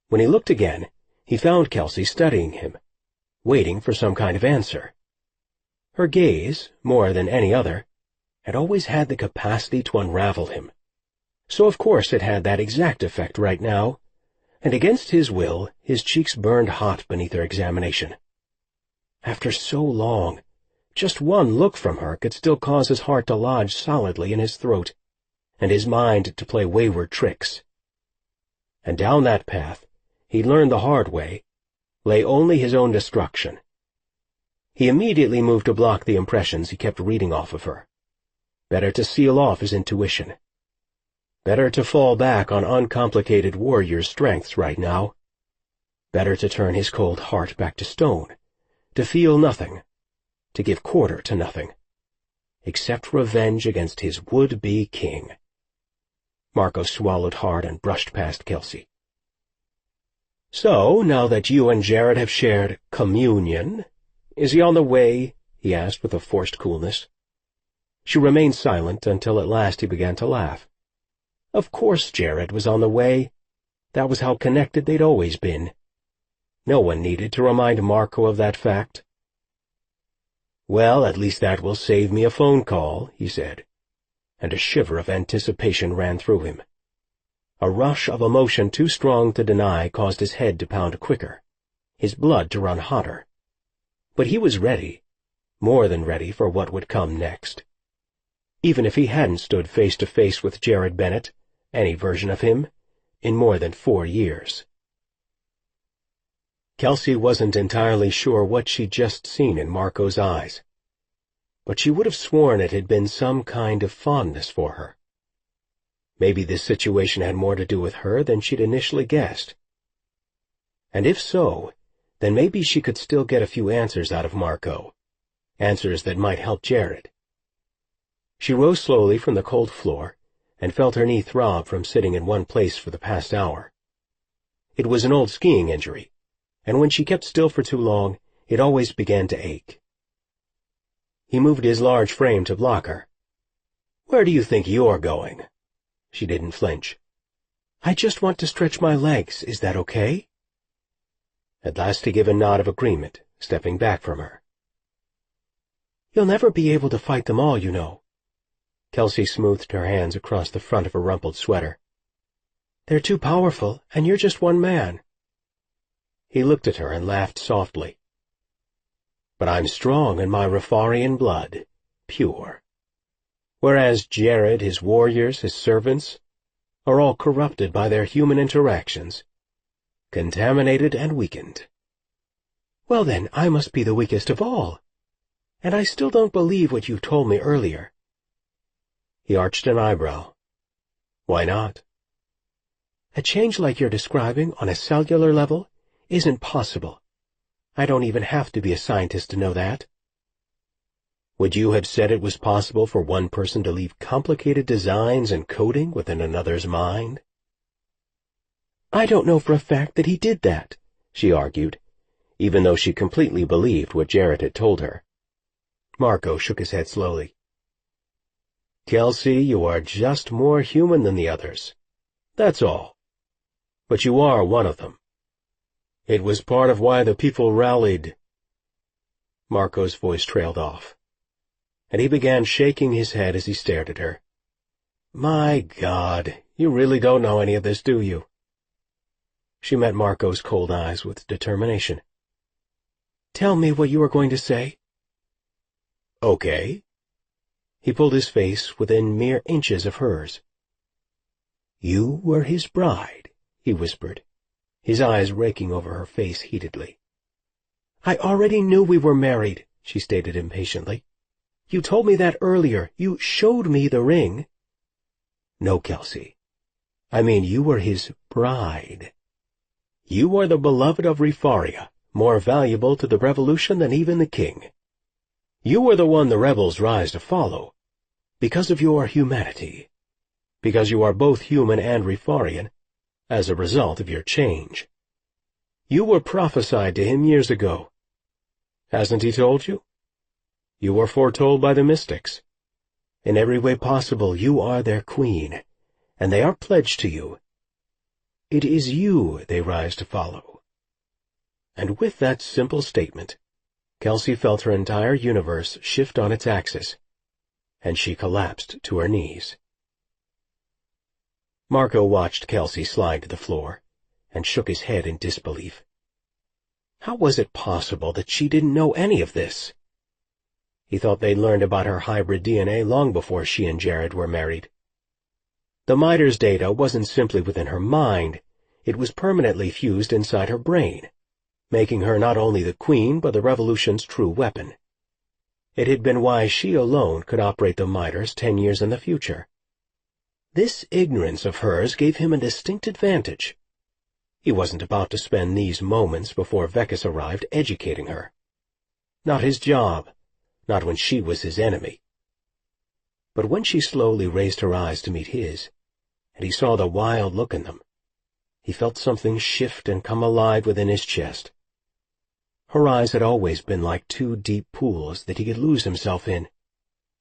When he looked again, he found Kelsey studying him, waiting for some kind of answer. Her gaze, more than any other, had always had the capacity to unravel him. So of course it had that exact effect right now, and against his will his cheeks burned hot beneath her examination. After so long, just one look from her could still cause his heart to lodge solidly in his throat, and his mind to play wayward tricks. And down that path, he learned the hard way, lay only his own destruction. He immediately moved to block the impressions he kept reading off of her. Better to seal off his intuition. Better to fall back on uncomplicated warrior strengths right now. Better to turn his cold heart back to stone, to feel nothing, to give quarter to nothing, except revenge against his would-be king. Marco swallowed hard and brushed past Kelsey. "So, now that you and Jared have shared communion, is he on the way?" he asked with a forced coolness. She remained silent until at last he began to laugh. Of course Jared was on the way. That was how connected they'd always been. No one needed to remind Marco of that fact. "Well, at least that will save me a phone call," he said, and a shiver of anticipation ran through him. A rush of emotion too strong to deny caused his head to pound quicker, his blood to run hotter. But he was ready, more than ready for what would come next. Even if he hadn't stood face to face with Jared Bennett, any version of him, in more than 4 years. Kelsey wasn't entirely sure what she'd just seen in Marco's eyes, but she would have sworn it had been some kind of fondness for her. Maybe this situation had more to do with her than she'd initially guessed. And if so, then maybe she could still get a few answers out of Marco, answers that might help Jared. She rose slowly from the cold floor and felt her knee throb from sitting in one place for the past hour. It was an old skiing injury, and when she kept still for too long, it always began to ache. He moved his large frame to block her. "Where do you think you're going?" She didn't flinch. "I just want to stretch my legs. Is that okay?" At last he gave a nod of agreement, stepping back from her. "You'll never be able to fight them all, you know." Kelsey smoothed her hands across the front of her rumpled sweater. "They're too powerful, and you're just one man." He looked at her and laughed softly. "But I'm strong in my Rifarian blood, pure. Whereas Jared, his warriors, his servants, are all corrupted by their human interactions, contaminated and weakened." "Well then, I must be the weakest of all. And I still don't believe what you told me earlier." He arched an eyebrow. "Why not?" "A change like you're describing on a cellular level isn't possible. I don't even have to be a scientist to know that." "Would you have said it was possible for one person to leave complicated designs and coding within another's mind?" "I don't know for a fact that he did that," she argued, even though she completely believed what Jared had told her. Marco shook his head slowly. "Kelsey, you are just more human than the others. That's all. But you are one of them. It was part of why the people rallied." Marco's voice trailed off, and he began shaking his head as he stared at her. "My God, you really don't know any of this, do you?" She met Marco's cold eyes with determination. "Tell me what you were going to say." "Okay." He pulled his face within mere inches of hers. "You were his bride," he whispered, his eyes raking over her face heatedly. "I already knew we were married," she stated impatiently. "You told me that earlier. You showed me the ring." "No, Kelsey. I mean you were his bride. You are the beloved of Rifaria, more valuable to the revolution than even the king. You are the one the rebels rise to follow, because of your humanity, because you are both human and Rifarian, as a result of your change. You were prophesied to him years ago. Hasn't he told you? You were foretold by the mystics. In every way possible, you are their queen, and they are pledged to you. It is you they rise to follow." And with that simple statement, Kelsey felt her entire universe shift on its axis, and she collapsed to her knees. Marco watched Kelsey slide to the floor, and shook his head in disbelief. How was it possible that she didn't know any of this? He thought they'd learned about her hybrid DNA long before she and Jared were married. The Midas data wasn't simply within her mind, it was permanently fused inside her brain, making her not only the queen but the Revolution's true weapon. It had been why she alone could operate the Midas 10 years in the future. This ignorance of hers gave him a distinct advantage. He wasn't about to spend these moments before Vekas arrived educating her. Not his job, not when she was his enemy. But when she slowly raised her eyes to meet his, and he saw the wild look in them, he felt something shift and come alive within his chest. Her eyes had always been like two deep pools that he could lose himself in,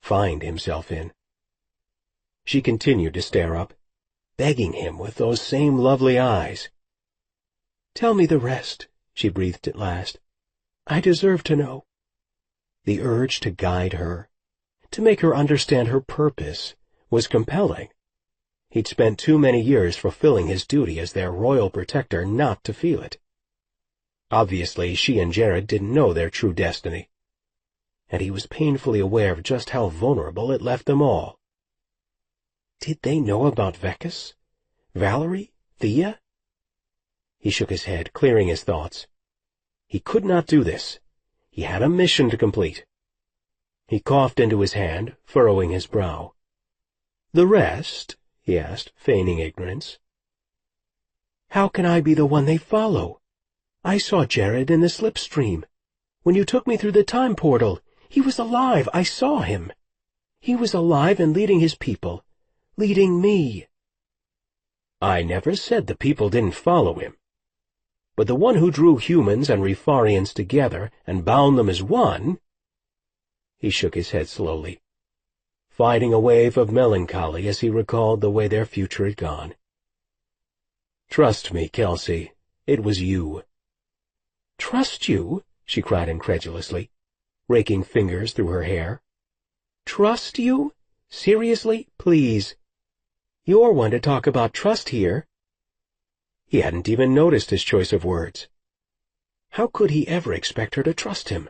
find himself in. She continued to stare up, begging him with those same lovely eyes. "Tell me the rest," she breathed at last. "I deserve to know." The urge to guide her, to make her understand her purpose, was compelling. He'd spent too many years fulfilling his duty as their royal protector not to feel it. Obviously, she and Jared didn't know their true destiny, and he was painfully aware of just how vulnerable it left them all. Did they know about Vekas? Valerie? Thea? He shook his head, clearing his thoughts. He could not do this. He had a mission to complete. He coughed into his hand, furrowing his brow. "The rest?" he asked, feigning ignorance. "How can I be the one they follow? I saw Jared in the slipstream. When you took me through the time portal, he was alive. I saw him. He was alive and leading his people, leading me." "I never said the people didn't follow him. But the one who drew humans and Refarians together and bound them as one—" He shook his head slowly, fighting a wave of melancholy as he recalled the way their future had gone. "Trust me, Kelsey, it was you." "Trust you?" she cried incredulously, raking fingers through her hair. "Trust you? Seriously? Please. You're one to talk about trust here." He hadn't even noticed his choice of words. How could he ever expect her to trust him?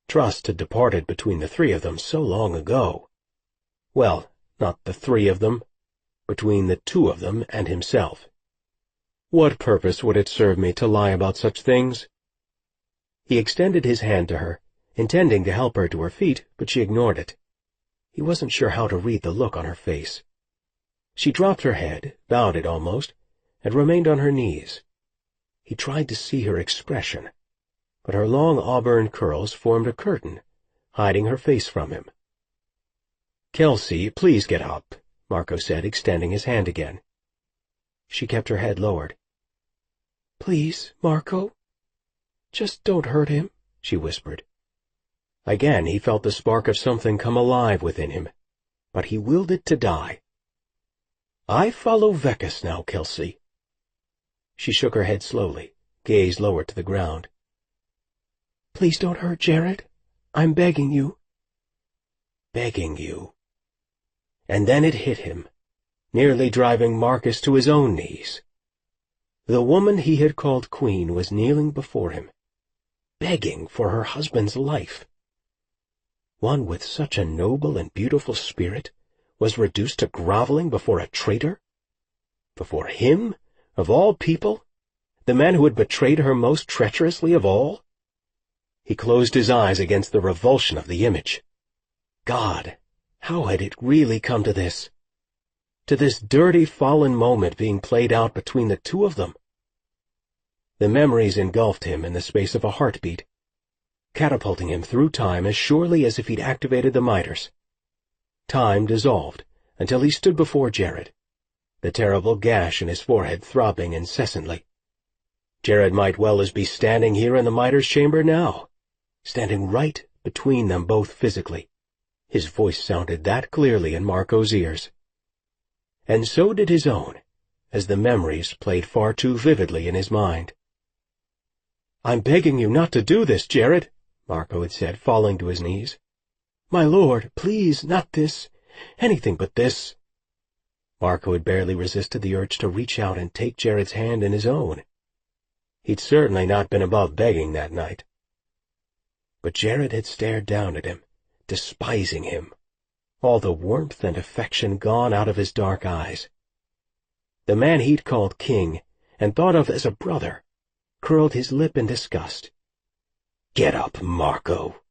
Trust had departed between the three of them so long ago. Well, not the three of them, between the two of them and himself. What purpose would it serve me to lie about such things? He extended his hand to her, intending to help her to her feet, but she ignored it. He wasn't sure how to read the look on her face. She dropped her head, bowed it almost, and remained on her knees. He tried to see her expression, but her long auburn curls formed a curtain, hiding her face from him. "Kelsey, please get up," Marco said, extending his hand again. She kept her head lowered. "Please, Marco, just don't hurt him," she whispered. Again he felt the spark of something come alive within him, but he willed it to die. "I follow Vekas now, Kelsey." She shook her head slowly, gaze lowered to the ground. "Please don't hurt Jared. I'm begging you." Begging you. And then it hit him, nearly driving Marcus to his own knees. The woman he had called queen was kneeling before him, begging for her husband's life. One with such a noble and beautiful spirit was reduced to groveling before a traitor? Before him, of all people, the man who had betrayed her most treacherously of all? He closed his eyes against the revulsion of the image. God, how had it really come to this? To this dirty, fallen moment being played out between the two of them? The memories engulfed him in the space of a heartbeat, catapulting him through time as surely as if he'd activated the miters. Time dissolved until he stood before Jared, the terrible gash in his forehead throbbing incessantly. Jared might well as be standing here in the miters chamber now, standing right between them both physically, His voice sounded that clearly in Marco's ears. And so did his own, as the memories played far too vividly in his mind. "I'm begging you not to do this, Jared," Marco had said, falling to his knees. "My lord, please, not this. Anything but this." Marco had barely resisted the urge to reach out and take Jared's hand in his own. He'd certainly not been above begging that night. But Jared had stared down at him, despising him, all the warmth and affection gone out of his dark eyes. The man he'd called king, and thought of as a brother, curled his lip in disgust. "Get up, Marco."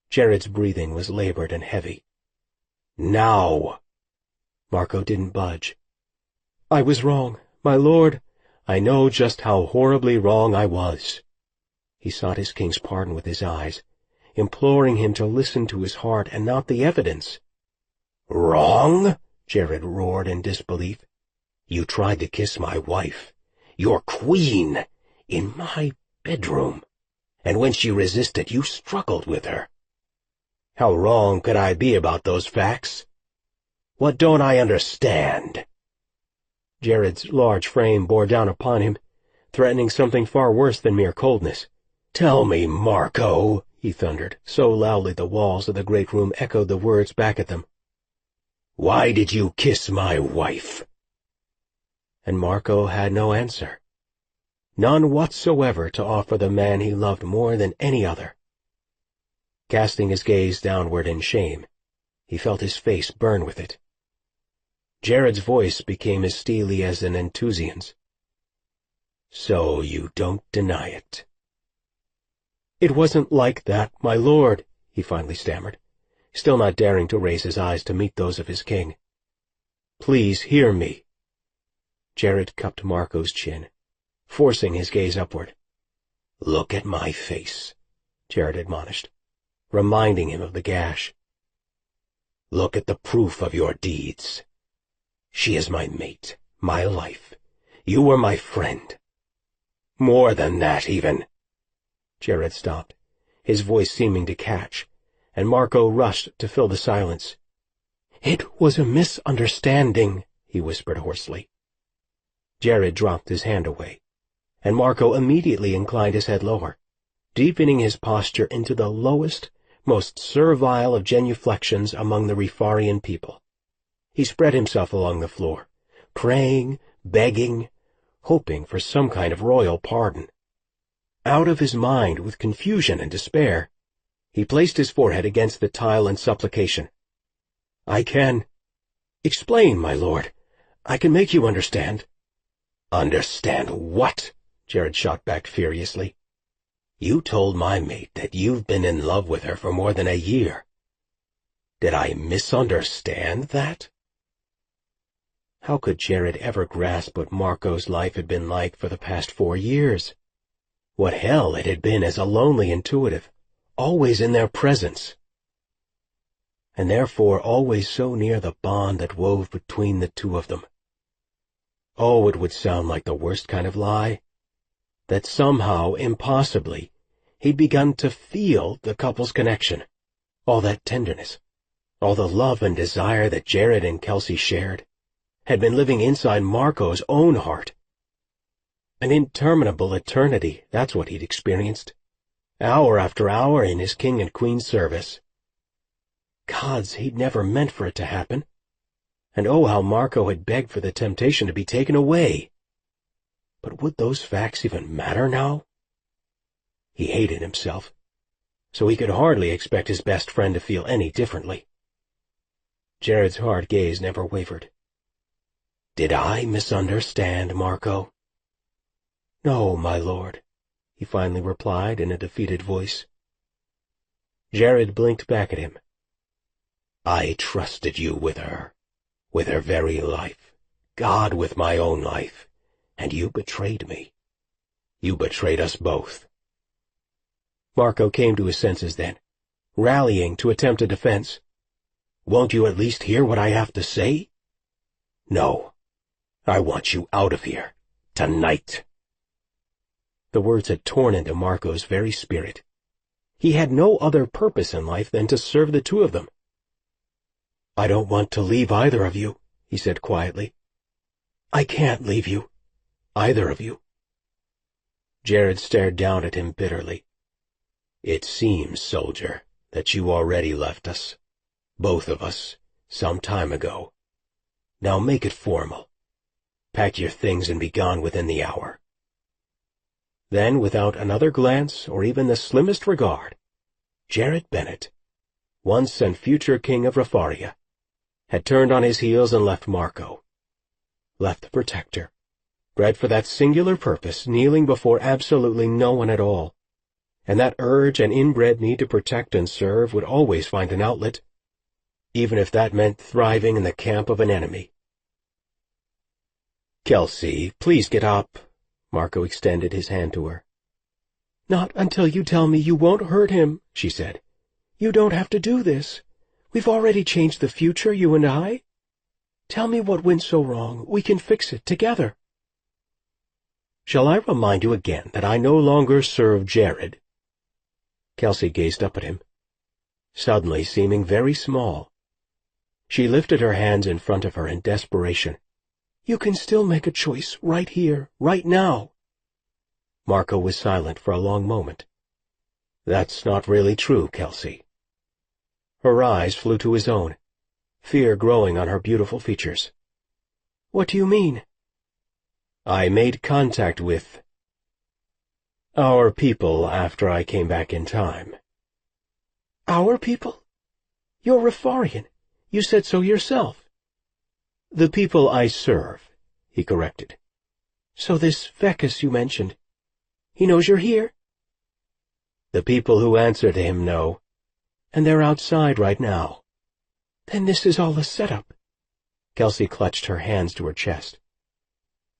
Jared's breathing was labored and heavy. "Now!" Marco didn't budge. "I was wrong, my lord. I know just how horribly wrong I was." He sought his king's pardon with his eyes, imploring him to listen to his heart and not the evidence. "Wrong?" Jared roared in disbelief. "You tried to kiss my wife, your queen, in my bedroom, and when she resisted, you struggled with her. How wrong could I be about those facts? What don't I understand?" Jared's large frame bore down upon him, threatening something far worse than mere coldness. "Tell me, Marco," he thundered, so loudly the walls of the great room echoed the words back at them. "Why did you kiss my wife?" And Marco had no answer. None whatsoever to offer the man he loved more than any other. Casting his gaze downward in shame, he felt his face burn with it. Jared's voice became as steely as an enthusiast's. "So you don't deny it?" "It wasn't like that, my lord," he finally stammered, still not daring to raise his eyes to meet those of his king. "Please hear me." Jared cupped Marco's chin, forcing his gaze upward. "Look at my face," Jared admonished, reminding him of the gash. "Look at the proof of your deeds. She is my mate, my life. You were my friend. More than that, even." Jared stopped, his voice seeming to catch, and Marco rushed to fill the silence. "It was a misunderstanding," he whispered hoarsely. Jared dropped his hand away, and Marco immediately inclined his head lower, deepening his posture into the lowest, most servile of genuflections among the Rifarian people. He spread himself along the floor, praying, begging, hoping for some kind of royal pardon. Out of his mind with confusion and despair, he placed his forehead against the tile in supplication. "I can explain, my lord. I can make you understand." "Understand what?" Jared shot back furiously. "You told my mate that you've been in love with her for more than a year. Did I misunderstand that?" How could Jared ever grasp what Marco's life had been like for the past 4 years? What hell it had been as a lonely intuitive, always in their presence, and therefore always so near the bond that wove between the two of them. Oh, it would sound like the worst kind of lie, that somehow, impossibly, he'd begun to feel the couple's connection, all that tenderness, all the love and desire that Jared and Kelsey shared, had been living inside Marco's own heart. An interminable eternity, that's what he'd experienced, hour after hour in his king and queen's service. Gods, he'd never meant for it to happen. And oh, how Marco had begged for the temptation to be taken away. But would those facts even matter now? He hated himself, so he could hardly expect his best friend to feel any differently. Jared's hard gaze never wavered. "Did I misunderstand, Marco?" "No, my lord," he finally replied in a defeated voice. Jared blinked back at him. "I trusted you with her very life, God with my own life, and you betrayed me. You betrayed us both." Marco came to his senses then, rallying to attempt a defense. "Won't you at least hear what I have to say?" "No. I want you out of here, tonight." The words had torn into Marco's very spirit. He had no other purpose in life than to serve the two of them. "I don't want to leave either of you," he said quietly. "I can't leave you. Either of you." Jared stared down at him bitterly. "It seems, soldier, that you already left us. Both of us, some time ago. Now make it formal. Pack your things and be gone within the hour." Then, without another glance or even the slimmest regard, Jared Bennett, once and future king of Refaria, had turned on his heels and left Marco. Left the protector, bred for that singular purpose, kneeling before absolutely no one at all, and that urge and inbred need to protect and serve would always find an outlet, even if that meant thriving in the camp of an enemy. "Kelsey, please get up." Marco extended his hand to her. "Not until you tell me you won't hurt him," she said. "You don't have to do this. We've already changed the future, you and I. Tell me what went so wrong. We can fix it together." "Shall I remind you again that I no longer serve Jared?" Kelsey gazed up at him, suddenly seeming very small. She lifted her hands in front of her in desperation. "You can still make a choice right here, right now." Marco was silent for a long moment. "That's not really true, Kelsey." Her eyes flew to his own, fear growing on her beautiful features. "What do you mean?" "I made contact with our people after I came back in time." "Our people? You're Refarian. You said so yourself." "The people I serve," he corrected. "So this Vekas you mentioned, he knows you're here?" "The people who answer to him know, and they're outside right now." "Then this is all a setup." Kelsey clutched her hands to her chest.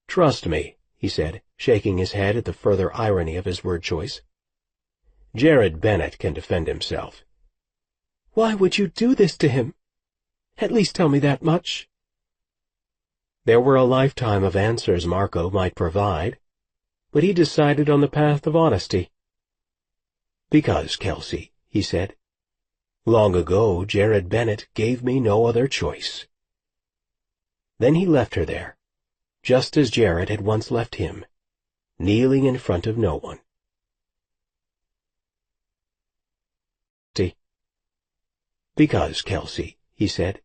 "Trust me," he said, shaking his head at the further irony of his word choice. "Jared Bennett can defend himself." "Why would you do this to him? At least tell me that much." There were a lifetime of answers Marco might provide, but he decided on the path of honesty. "Because, Kelsey," he said, "long ago Jared Bennett gave me no other choice." Then he left her there, just as Jared had once left him, kneeling in front of no one. "Because, Kelsey," he said,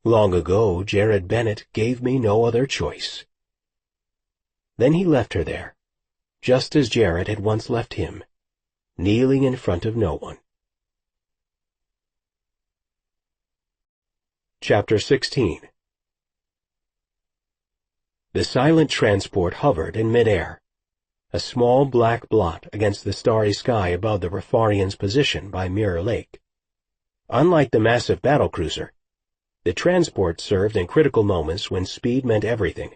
"long ago Jared Bennett gave me no other choice." Then he left her there, just as Jared had once left him, kneeling in front of no one. Chapter 16. The silent transport hovered in midair, a small black blot against the starry sky above the Refarian's position by Mirror Lake. Unlike the massive battlecruiser, the transport served in critical moments when speed meant everything.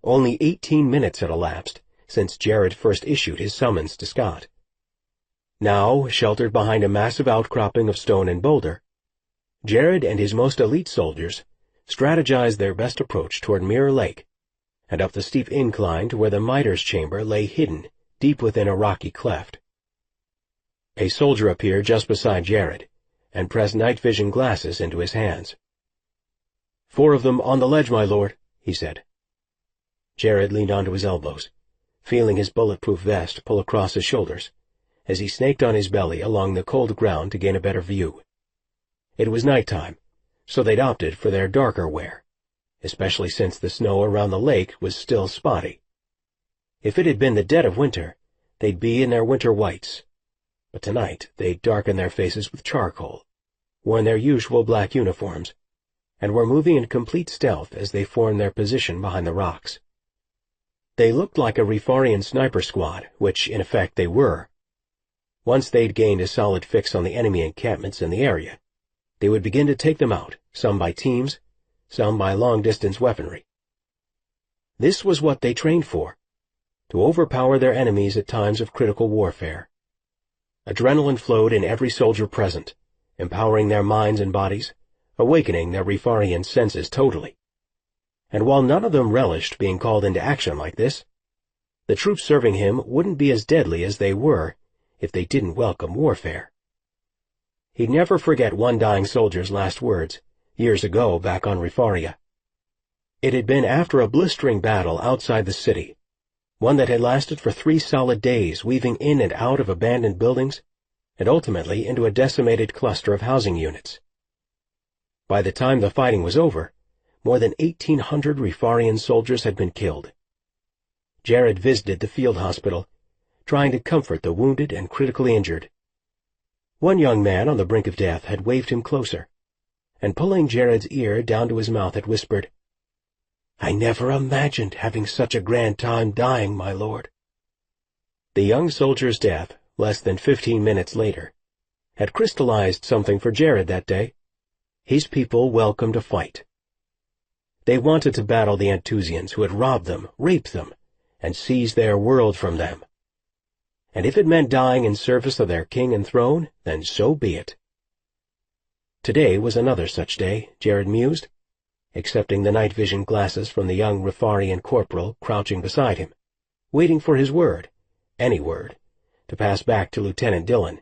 Only 18 minutes had elapsed since Jared first issued his summons to Scott. Now, sheltered behind a massive outcropping of stone and boulder, Jared and his most elite soldiers strategized their best approach toward Mirror Lake and up the steep incline to where the Mitres chamber lay hidden deep within a rocky cleft. A soldier appeared just beside Jared and pressed night vision glasses into his hands. "4 of them on the ledge, my lord," he said. Jared leaned onto his elbows, feeling his bulletproof vest pull across his shoulders, as he snaked on his belly along the cold ground to gain a better view. It was nighttime, so they'd opted for their darker wear, especially since the snow around the lake was still spotty. If it had been the dead of winter, they'd be in their winter whites, but tonight they'd darkened their faces with charcoal, worn their usual black uniforms, and were moving in complete stealth as they formed their position behind the rocks. They looked like a Refarian sniper squad, which, in effect, they were. Once they'd gained a solid fix on the enemy encampments in the area, they would begin to take them out, some by teams, some by long-distance weaponry. This was what they trained for, to overpower their enemies at times of critical warfare. Adrenaline flowed in every soldier present, empowering their minds and bodies, awakening their Refarian senses totally. And while none of them relished being called into action like this, the troops serving him wouldn't be as deadly as they were if they didn't welcome warfare. He'd never forget one dying soldier's last words, years ago back on Rifaria. It had been after a blistering battle outside the city, one that had lasted for 3 solid days, weaving in and out of abandoned buildings, and ultimately into a decimated cluster of housing units. By the time the fighting was over, more than 1,800 Rifarian soldiers had been killed. Jared visited the field hospital, trying to comfort the wounded and critically injured. One young man on the brink of death had waved him closer, and pulling Jared's ear down to his mouth had whispered, "I never imagined having such a grand time dying, my lord." The young soldier's death, less than 15 minutes later, had crystallized something for Jared that day. His people welcomed a fight. They wanted to battle the Anthusians who had robbed them, raped them, and seized their world from them. And if it meant dying in service of their king and throne, then so be it. Today was another such day, Jared mused, accepting the night vision glasses from the young Rifarian corporal crouching beside him, waiting for his word, any word, to pass back to Lieutenant Dillon.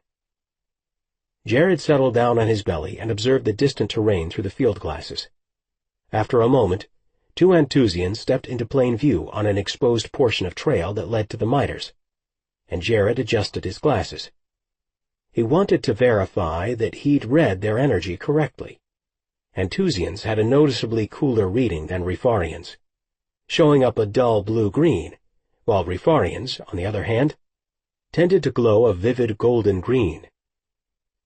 Jared settled down on his belly and observed the distant terrain through the field glasses. After a moment, 2 Anthusians stepped into plain view on an exposed portion of trail that led to the miters, and Jared adjusted his glasses. He wanted to verify that he'd read their energy correctly. Anthusians had a noticeably cooler reading than Rifarians, showing up a dull blue-green, while Rifarians, on the other hand, tended to glow a vivid golden green.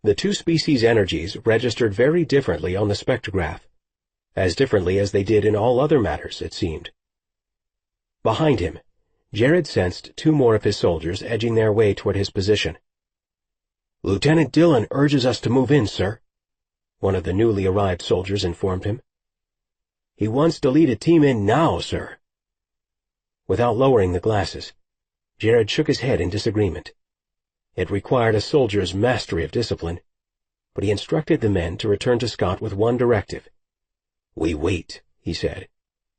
The 2 species' energies registered very differently on the spectrograph, as differently as they did in all other matters, it seemed. Behind him, Jared sensed 2 more of his soldiers edging their way toward his position. "Lieutenant Dillon urges us to move in, sir," one of the newly arrived soldiers informed him. "He wants to lead a team in now, sir." Without lowering the glasses, Jared shook his head in disagreement. It required a soldier's mastery of discipline, but he instructed the men to return to Scott with one directive. "We wait," he said,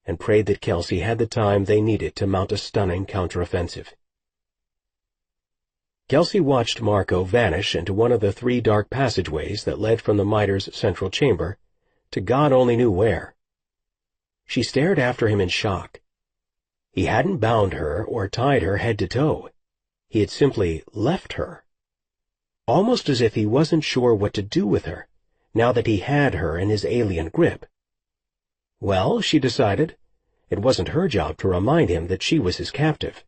and prayed that Kelsey had the time they needed to mount a stunning counteroffensive. Kelsey watched Marco vanish into one of the 3 dark passageways that led from the miter's central chamber to God only knew where. She stared after him in shock. He hadn't bound her or tied her head to toe. He had simply left her. Almost as if he wasn't sure what to do with her, now that he had her in his alien grip. Well, she decided, it wasn't her job to remind him that she was his captive.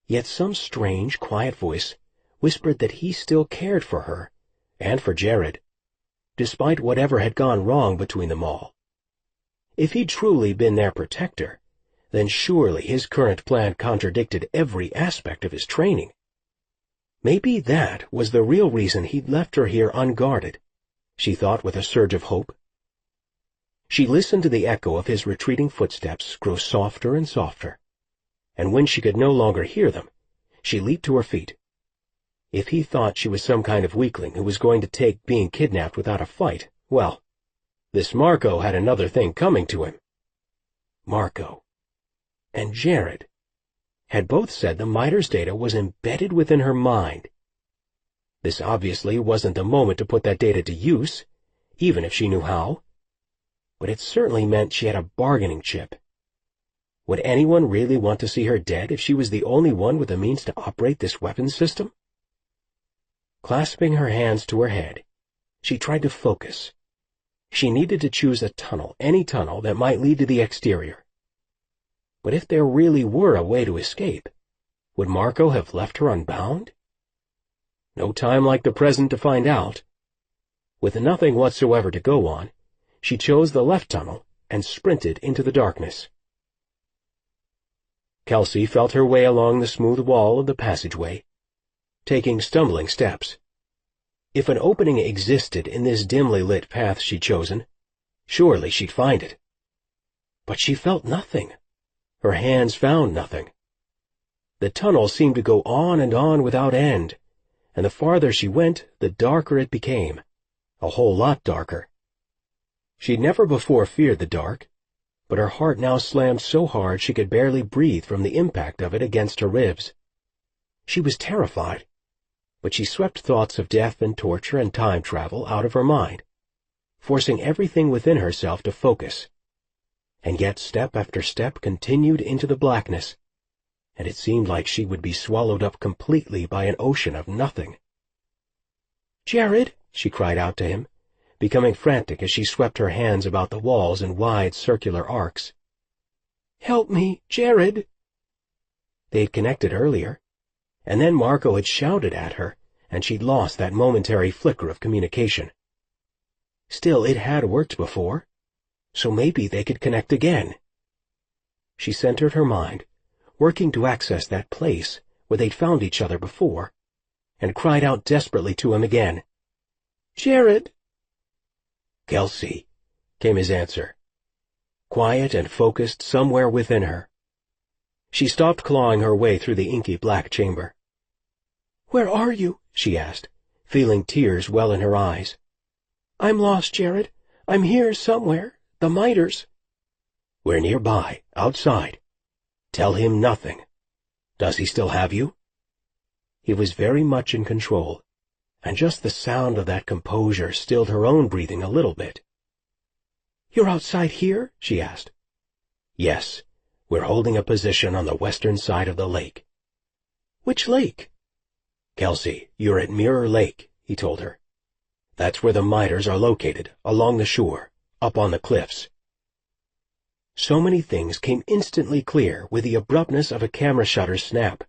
Yet some strange, quiet voice whispered that he still cared for her, and for Jared, despite whatever had gone wrong between them all. If he'd truly been their protector, then surely his current plan contradicted every aspect of his training. Maybe that was the real reason he'd left her here unguarded, she thought with a surge of hope. She listened to the echo of his retreating footsteps grow softer and softer, and when she could no longer hear them, she leaped to her feet. If he thought she was some kind of weakling who was going to take being kidnapped without a fight, well, this Marco had another thing coming to him. Marco and Jared had both said the miter's data was embedded within her mind. This obviously wasn't the moment to put that data to use, even if she knew how. But it certainly meant she had a bargaining chip. Would anyone really want to see her dead if she was the only one with the means to operate this weapons system? Clasping her hands to her head, she tried to focus. She needed to choose a tunnel, any tunnel that might lead to the exterior. But if there really were a way to escape, would Marco have left her unbound? No time like the present to find out. With nothing whatsoever to go on, she chose the left tunnel and sprinted into the darkness. Kelsey felt her way along the smooth wall of the passageway, taking stumbling steps. If an opening existed in this dimly lit path she'd chosen, surely she'd find it. But she felt nothing. Her hands found nothing. The tunnel seemed to go on and on without end, and the farther she went, the darker it became, a whole lot darker. She'd never before feared the dark, but her heart now slammed so hard she could barely breathe from the impact of it against her ribs. She was terrified. but she swept thoughts of death and torture and time travel out of her mind, forcing everything within herself to focus. And yet step after step continued into the blackness, and it seemed like she would be swallowed up completely by an ocean of nothing. "Jared," she cried out to him, becoming frantic as she swept her hands about the walls in wide circular arcs. "Help me, Jared." They had connected earlier, and then Marco had shouted at her, and she'd lost that momentary flicker of communication. Still, it had worked before, so maybe they could connect again. She centered her mind, working to access that place where they'd found each other before, and cried out desperately to him again. "Jared!" "Kelsey," came his answer, quiet and focused somewhere within her. She stopped clawing her way through the inky black chamber. "Where are you?" she asked, feeling tears well in her eyes. "I'm lost, Jared. I'm here somewhere. The miters." "We're nearby, outside. Tell him nothing. Does he still have you?" He was very much in control, and just the sound of that composure stilled her own breathing a little bit. "You're outside here?" she asked. "Yes, we're holding a position on the western side of the lake." "Which lake?" "Kelsey, you're at Mirror Lake," he told her. "That's where the miters are located, along the shore, up on the cliffs." So many things came instantly clear with the abruptness of a camera shutter's snap.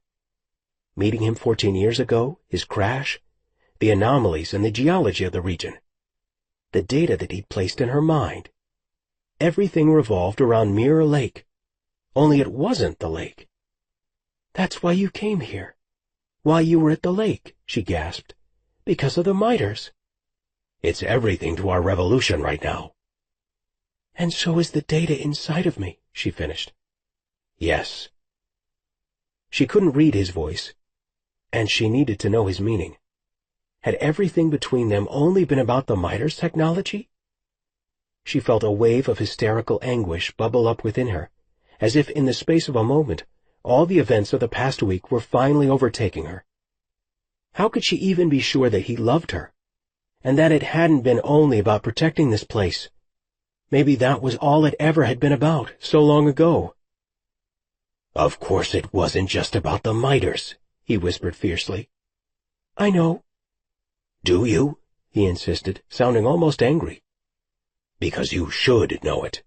Meeting him 14 years ago, his crash, the anomalies and the geology of the region, the data that he'd placed in her mind. Everything revolved around Mirror Lake, only it wasn't the lake. "That's why you came here. Why you were at the lake," she gasped. "Because of the miters." "It's everything to our revolution right now." "And so is the data inside of me," she finished. "Yes." She couldn't read his voice, and she needed to know his meaning. Had everything between them only been about the miters technology? She felt a wave of hysterical anguish bubble up within her, as if in the space of a moment all the events of the past week were finally overtaking her. How could she even be sure that he loved her, and that it hadn't been only about protecting this place? Maybe that was all it ever had been about, so long ago. "Of course it wasn't just about the miters," he whispered fiercely. "I know." "Do you?" he insisted, sounding almost angry. "Because you should know it."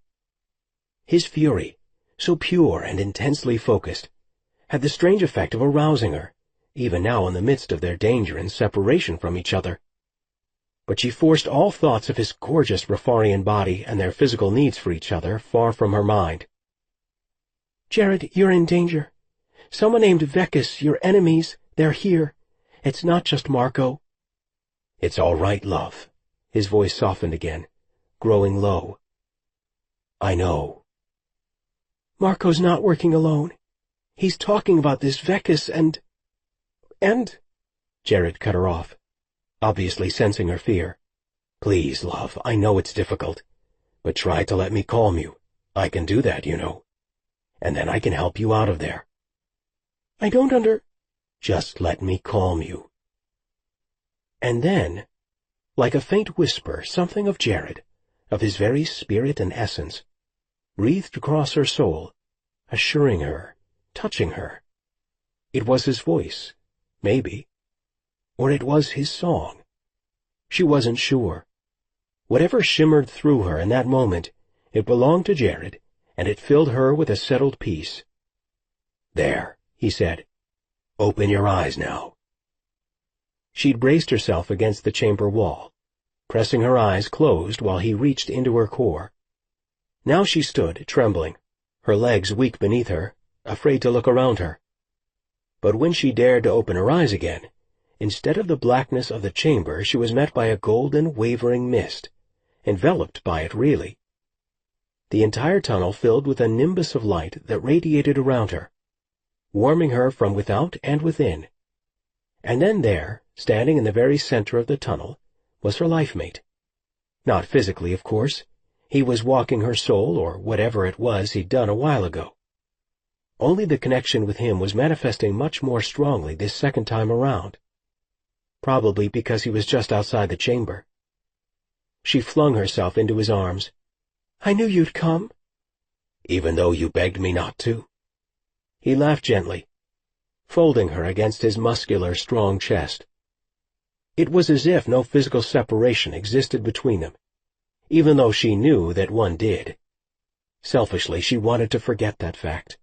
His fury, so pure and intensely focused, had the strange effect of arousing her, even now in the midst of their danger and separation from each other. But she forced all thoughts of his gorgeous Rafarian body and their physical needs for each other far from her mind. "Jared, you're in danger. Someone named Vekas, your enemies, they're here. It's not just Marco." "It's all right, love." His voice softened again, growing low. "I know." "Marco's not working alone. He's talking about this Vekas and... Jared cut her off, obviously sensing her fear. "Please, love, I know it's difficult, but try to let me calm you. I can do that, you know. And then I can help you out of there." "I don't Just let me calm you." And then, like a faint whisper, something of Jared, of his very spirit and essence, breathed across her soul, assuring her, touching her. It was his voice, maybe, or it was his song. She wasn't sure. Whatever shimmered through her in that moment, it belonged to Jared, and it filled her with a settled peace. "There," he said. "Open your eyes now." She'd braced herself against the chamber wall, pressing her eyes closed while he reached into her core. Now she stood, trembling, her legs weak beneath her, afraid to look around her. But when she dared to open her eyes again, instead of the blackness of the chamber, she was met by a golden, wavering mist, enveloped by it really. The entire tunnel filled with a nimbus of light that radiated around her, warming her from without and within. And then there, standing in the very center of the tunnel, was her life-mate. Not physically, of course. He was walking her soul, or whatever it was he'd done a while ago. Only the connection with him was manifesting much more strongly this second time around. probably because he was just outside the chamber. She flung herself into his arms. "I knew you'd come." "Even though you begged me not to?" He laughed gently, folding her against his muscular, strong chest. It was as if no physical separation existed between them, even though she knew that one did. Selfishly, she wanted to forget that fact,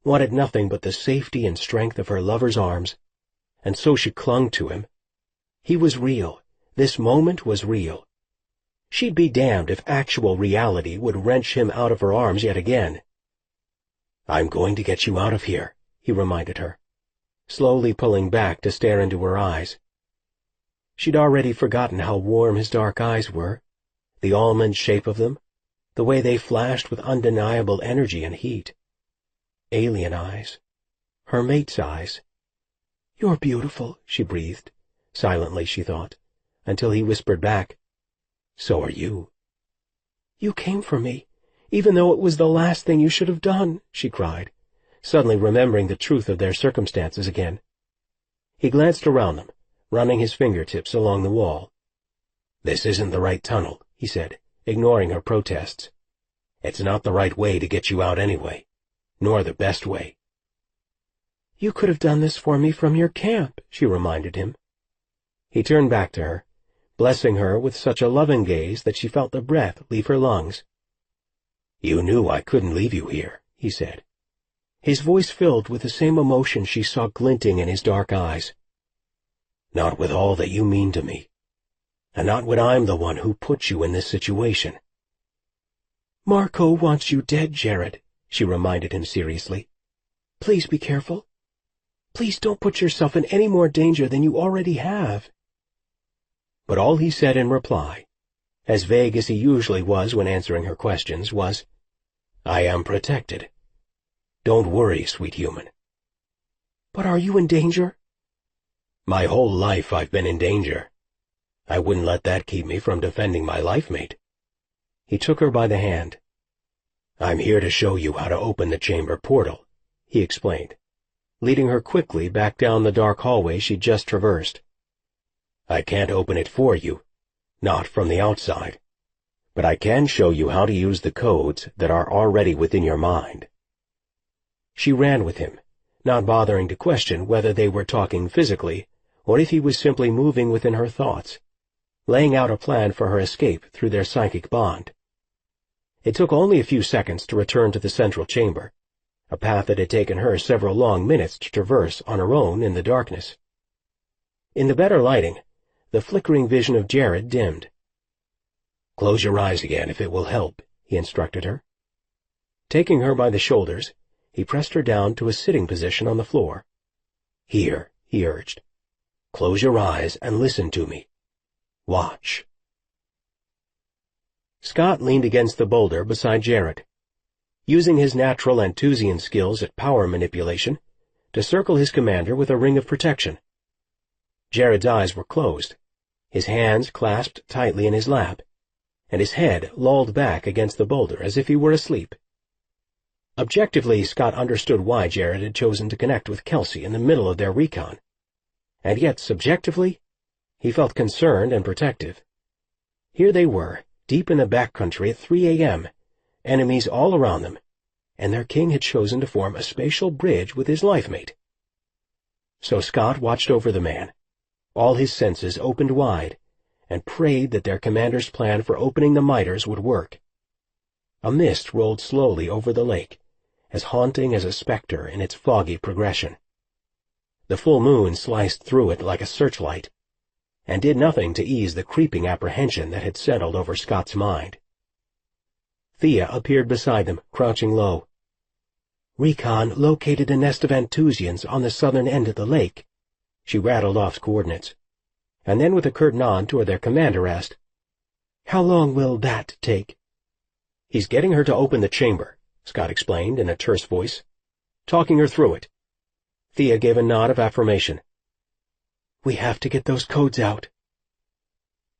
wanted nothing but the safety and strength of her lover's arms, and so she clung to him. He was real. This moment was real. She'd be damned if actual reality would wrench him out of her arms yet again. "I'm going to get you out of here," he reminded her, slowly pulling back to stare into her eyes. She'd already forgotten how warm his dark eyes were, the almond shape of them, the way they flashed with undeniable energy and heat. Alien eyes. Her mate's eyes. "You're beautiful," she breathed, silently she thought, until he whispered back, "So are you." "You came for me, even though it was the last thing you should have done," she cried, suddenly remembering the truth of their circumstances again. He glanced around them, running his fingertips along the wall. "This isn't the right tunnel," he said, ignoring her protests. "It's not the right way to get you out anyway, nor the best way." "You could have done this for me from your camp," she reminded him. He turned back to her, blessing her with such a loving gaze that she felt the breath leave her lungs. "You knew I couldn't leave you here," he said, his voice filled with the same emotion she saw glinting in his dark eyes. "Not with all that you mean to me, and not when I'm the one who put you in this situation." "Marco wants you dead, Jared," she reminded him seriously. "Please be careful. Please don't put yourself in any more danger than you already have." But all he said in reply, as vague as he usually was when answering her questions, was, "I am protected. Don't worry, sweet human." "But are you in danger?" "My whole life I've been in danger. I wouldn't let that keep me from defending my life mate." He took her by the hand. "I'm here to show you how to open the chamber portal," he explained, leading her quickly back down the dark hallway she'd just traversed. "I can't open it for you, not from the outside, but I can show you how to use the codes that are already within your mind." She ran with him, not bothering to question whether they were talking physically or if he was simply moving within her thoughts, laying out a plan for her escape through their psychic bond. It took only a few seconds to return to the central chamber, a path that had taken her several long minutes to traverse on her own in the darkness. In the better lighting, the flickering vision of Jared dimmed. "Close your eyes again if it will help," he instructed her. Taking her by the shoulders, he pressed her down to a sitting position on the floor. "Here," he urged. "Close your eyes and listen to me. Watch." Scott leaned against the boulder beside Jared, using his natural Anthusian skills at power manipulation to circle his commander with a ring of protection. Jared's eyes were closed, his hands clasped tightly in his lap, and his head lolled back against the boulder as if he were asleep. Objectively, Scott understood why Jared had chosen to connect with Kelsey in the middle of their recon, and yet subjectively, he felt concerned and protective. Here they were, deep in the backcountry at 3 a.m., enemies all around them, and their king had chosen to form a spatial bridge with his life mate. So Scott watched over the man, all his senses opened wide, and prayed that their commander's plan for opening the miters would work. A mist rolled slowly over the lake, as haunting as a specter in its foggy progression. The full moon sliced through it like a searchlight, and did nothing to ease the creeping apprehension that had settled over Scott's mind. Thea appeared beside them, crouching low. "Recon located a nest of Anthusians on the southern end of the lake." She rattled off coordinates, and then with a curt nod toward their commander asked, "How long will that take?" "He's getting her to open the chamber," Scott explained in a terse voice, "talking her through it." Thea gave a nod of affirmation. "We have to get those codes out."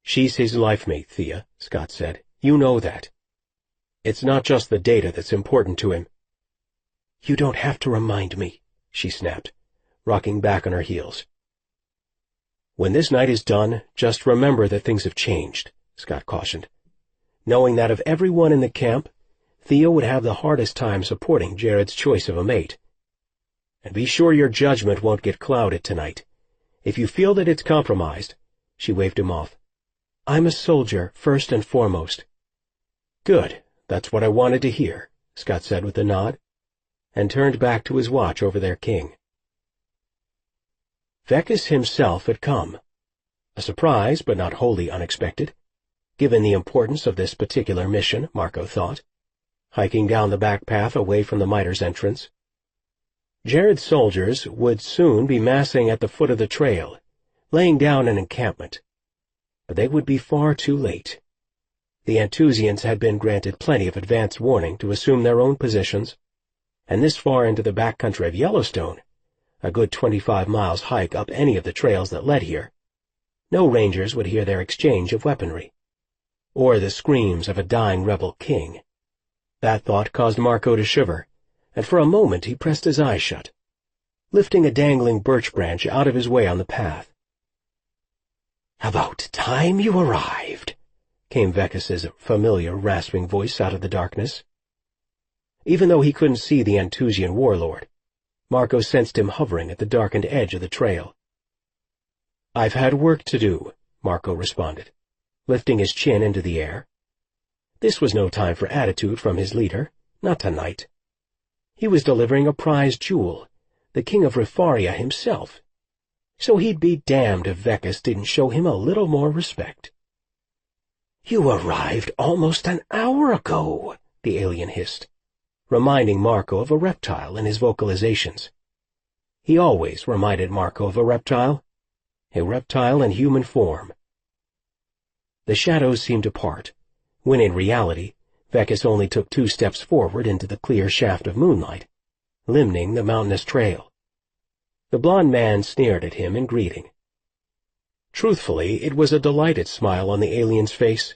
"She's his life mate, Thea," Scott said. "You know that. It's not just the data that's important to him." "You don't have to remind me," she snapped, rocking back on her heels. "When this night is done, just remember that things have changed," Scott cautioned, knowing that of everyone in the camp, Theo would have the hardest time supporting Jared's choice of a mate. "And be sure your judgment won't get clouded tonight. If you feel that it's compromised," she waved him off. "I'm a soldier, first and foremost." "Good, that's what I wanted to hear," Scott said with a nod, and turned back to his watch over their king. Vekas himself had come. A surprise, but not wholly unexpected, given the importance of this particular mission, Marco thought, hiking down the back path away from the miter's entrance. Jared's soldiers would soon be massing at the foot of the trail, laying down an encampment. But they would be far too late. The Anthusians had been granted plenty of advance warning to assume their own positions, and this far into the back country of Yellowstone, a good 25 miles hike up any of the trails that led here, no rangers would hear their exchange of weaponry, or the screams of a dying rebel king. That thought caused Marco to shiver, and for a moment he pressed his eyes shut, lifting a dangling birch branch out of his way on the path. "About time you arrived," came Vekas's familiar rasping voice out of the darkness. Even though he couldn't see the Anthusian warlord, Marco sensed him hovering at the darkened edge of the trail. "I've had work to do," Marco responded, lifting his chin into the air. This was no time for attitude from his leader, not tonight. He was delivering a prized jewel, the king of Rifaria himself, so he'd be damned if Vekas didn't show him a little more respect. "You arrived almost an hour ago," the alien hissed, reminding Marco of a reptile in his vocalizations. He always reminded Marco of a reptile in human form. The shadows seemed to part, when in reality Vekas only took 2 steps forward into the clear shaft of moonlight, limning the mountainous trail. The blond man sneered at him in greeting. Truthfully, it was a delighted smile on the alien's face,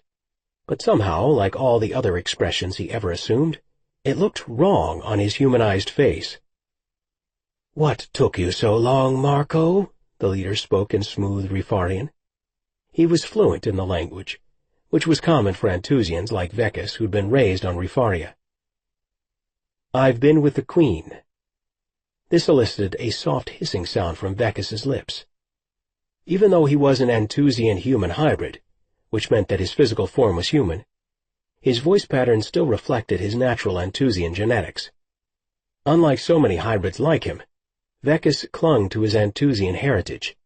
but somehow, like all the other expressions he ever assumed, it looked wrong on his humanized face. "What took you so long, Marco?" the leader spoke in smooth Rifarian. He was fluent in the language, which was common for Anthusians like Vekas who'd been raised on Rifaria. "I've been with the Queen." This elicited a soft hissing sound from Vekas's lips. Even though he was an Anthusian-human hybrid, which meant that his physical form was human, his voice pattern still reflected his natural Anthusian genetics. Unlike so many hybrids like him, Vekas clung to his Anthusian heritage,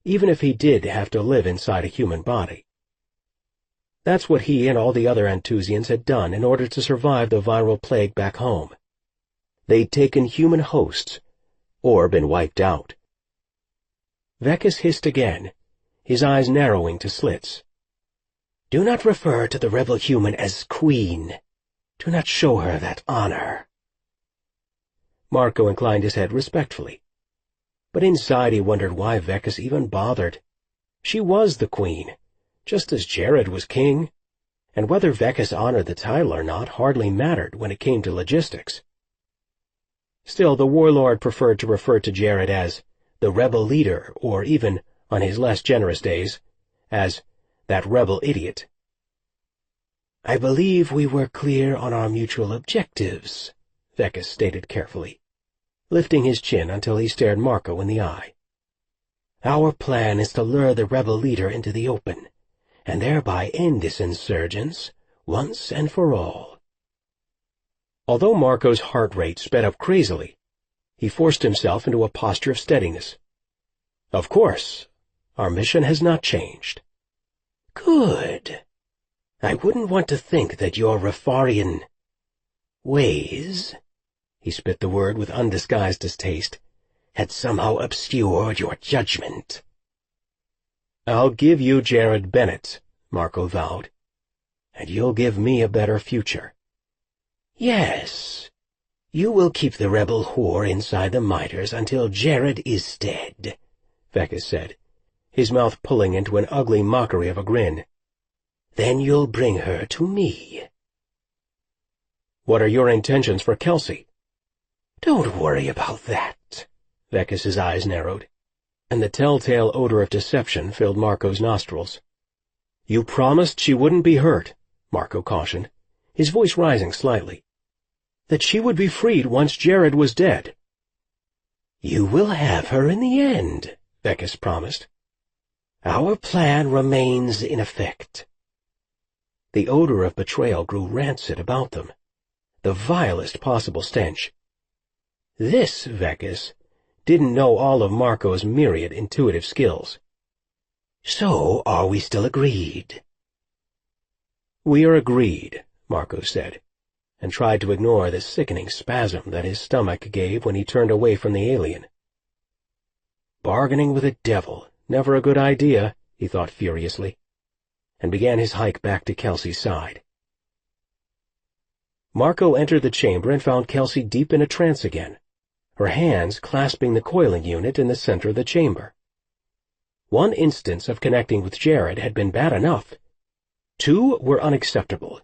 even if he did have to live inside a human body. That's what he and all the other Anthusians had done in order to survive the viral plague back home. They'd taken human hosts, or been wiped out. Vekas hissed again, his eyes narrowing to slits. "Do not refer to the rebel human as Queen. Do not show her that honor." Marco inclined his head respectfully, but inside he wondered why Vekas even bothered. She was the Queen, just as Jared was king, and whether Vekas honored the title or not hardly mattered when it came to logistics. Still, the warlord preferred to refer to Jared as the rebel leader, or even, on his less generous days, as that rebel idiot. "I believe we were clear on our mutual objectives," Vekas stated carefully, lifting his chin until he stared Marco in the eye. "Our plan is to lure the rebel leader into the open, and thereby end this insurgence once and for all." Although Marco's heart rate sped up crazily, he forced himself into a posture of steadiness. "Of course, our mission has not changed." "Good. I wouldn't want to think that your Rifarian ways," he spit the word with undisguised distaste, "had somehow obscured your judgment." "I'll give you Jared Bennett," Marco vowed, "and you'll give me a better future." "Yes. You will keep the rebel whore inside the miters until Jared is dead," Vekas said, his mouth pulling into an ugly mockery of a grin. "Then you'll bring her to me." "What are your intentions for Kelsey?" "Don't worry about that." Vekas's eyes narrowed. and the telltale odor of deception filled Marco's nostrils. "You promised she wouldn't be hurt," Marco cautioned, his voice rising slightly. "That she would be freed once Jared was dead." "You will have her in the end," Vekas promised. "Our plan remains in effect." The odor of betrayal grew rancid about them, the vilest possible stench. This Vekas didn't know all of Marco's myriad intuitive skills. "So are we still agreed?" "We are agreed," Marco said, and tried to ignore the sickening spasm that his stomach gave when he turned away from the alien. Bargaining with a devil, never a good idea, he thought furiously, and began his hike back to Kelsey's side. Marco entered the chamber and found Kelsey deep in a trance again, her hands clasping the coiling unit in the center of the chamber. One instance of connecting with Jared had been bad enough. 2 were unacceptable.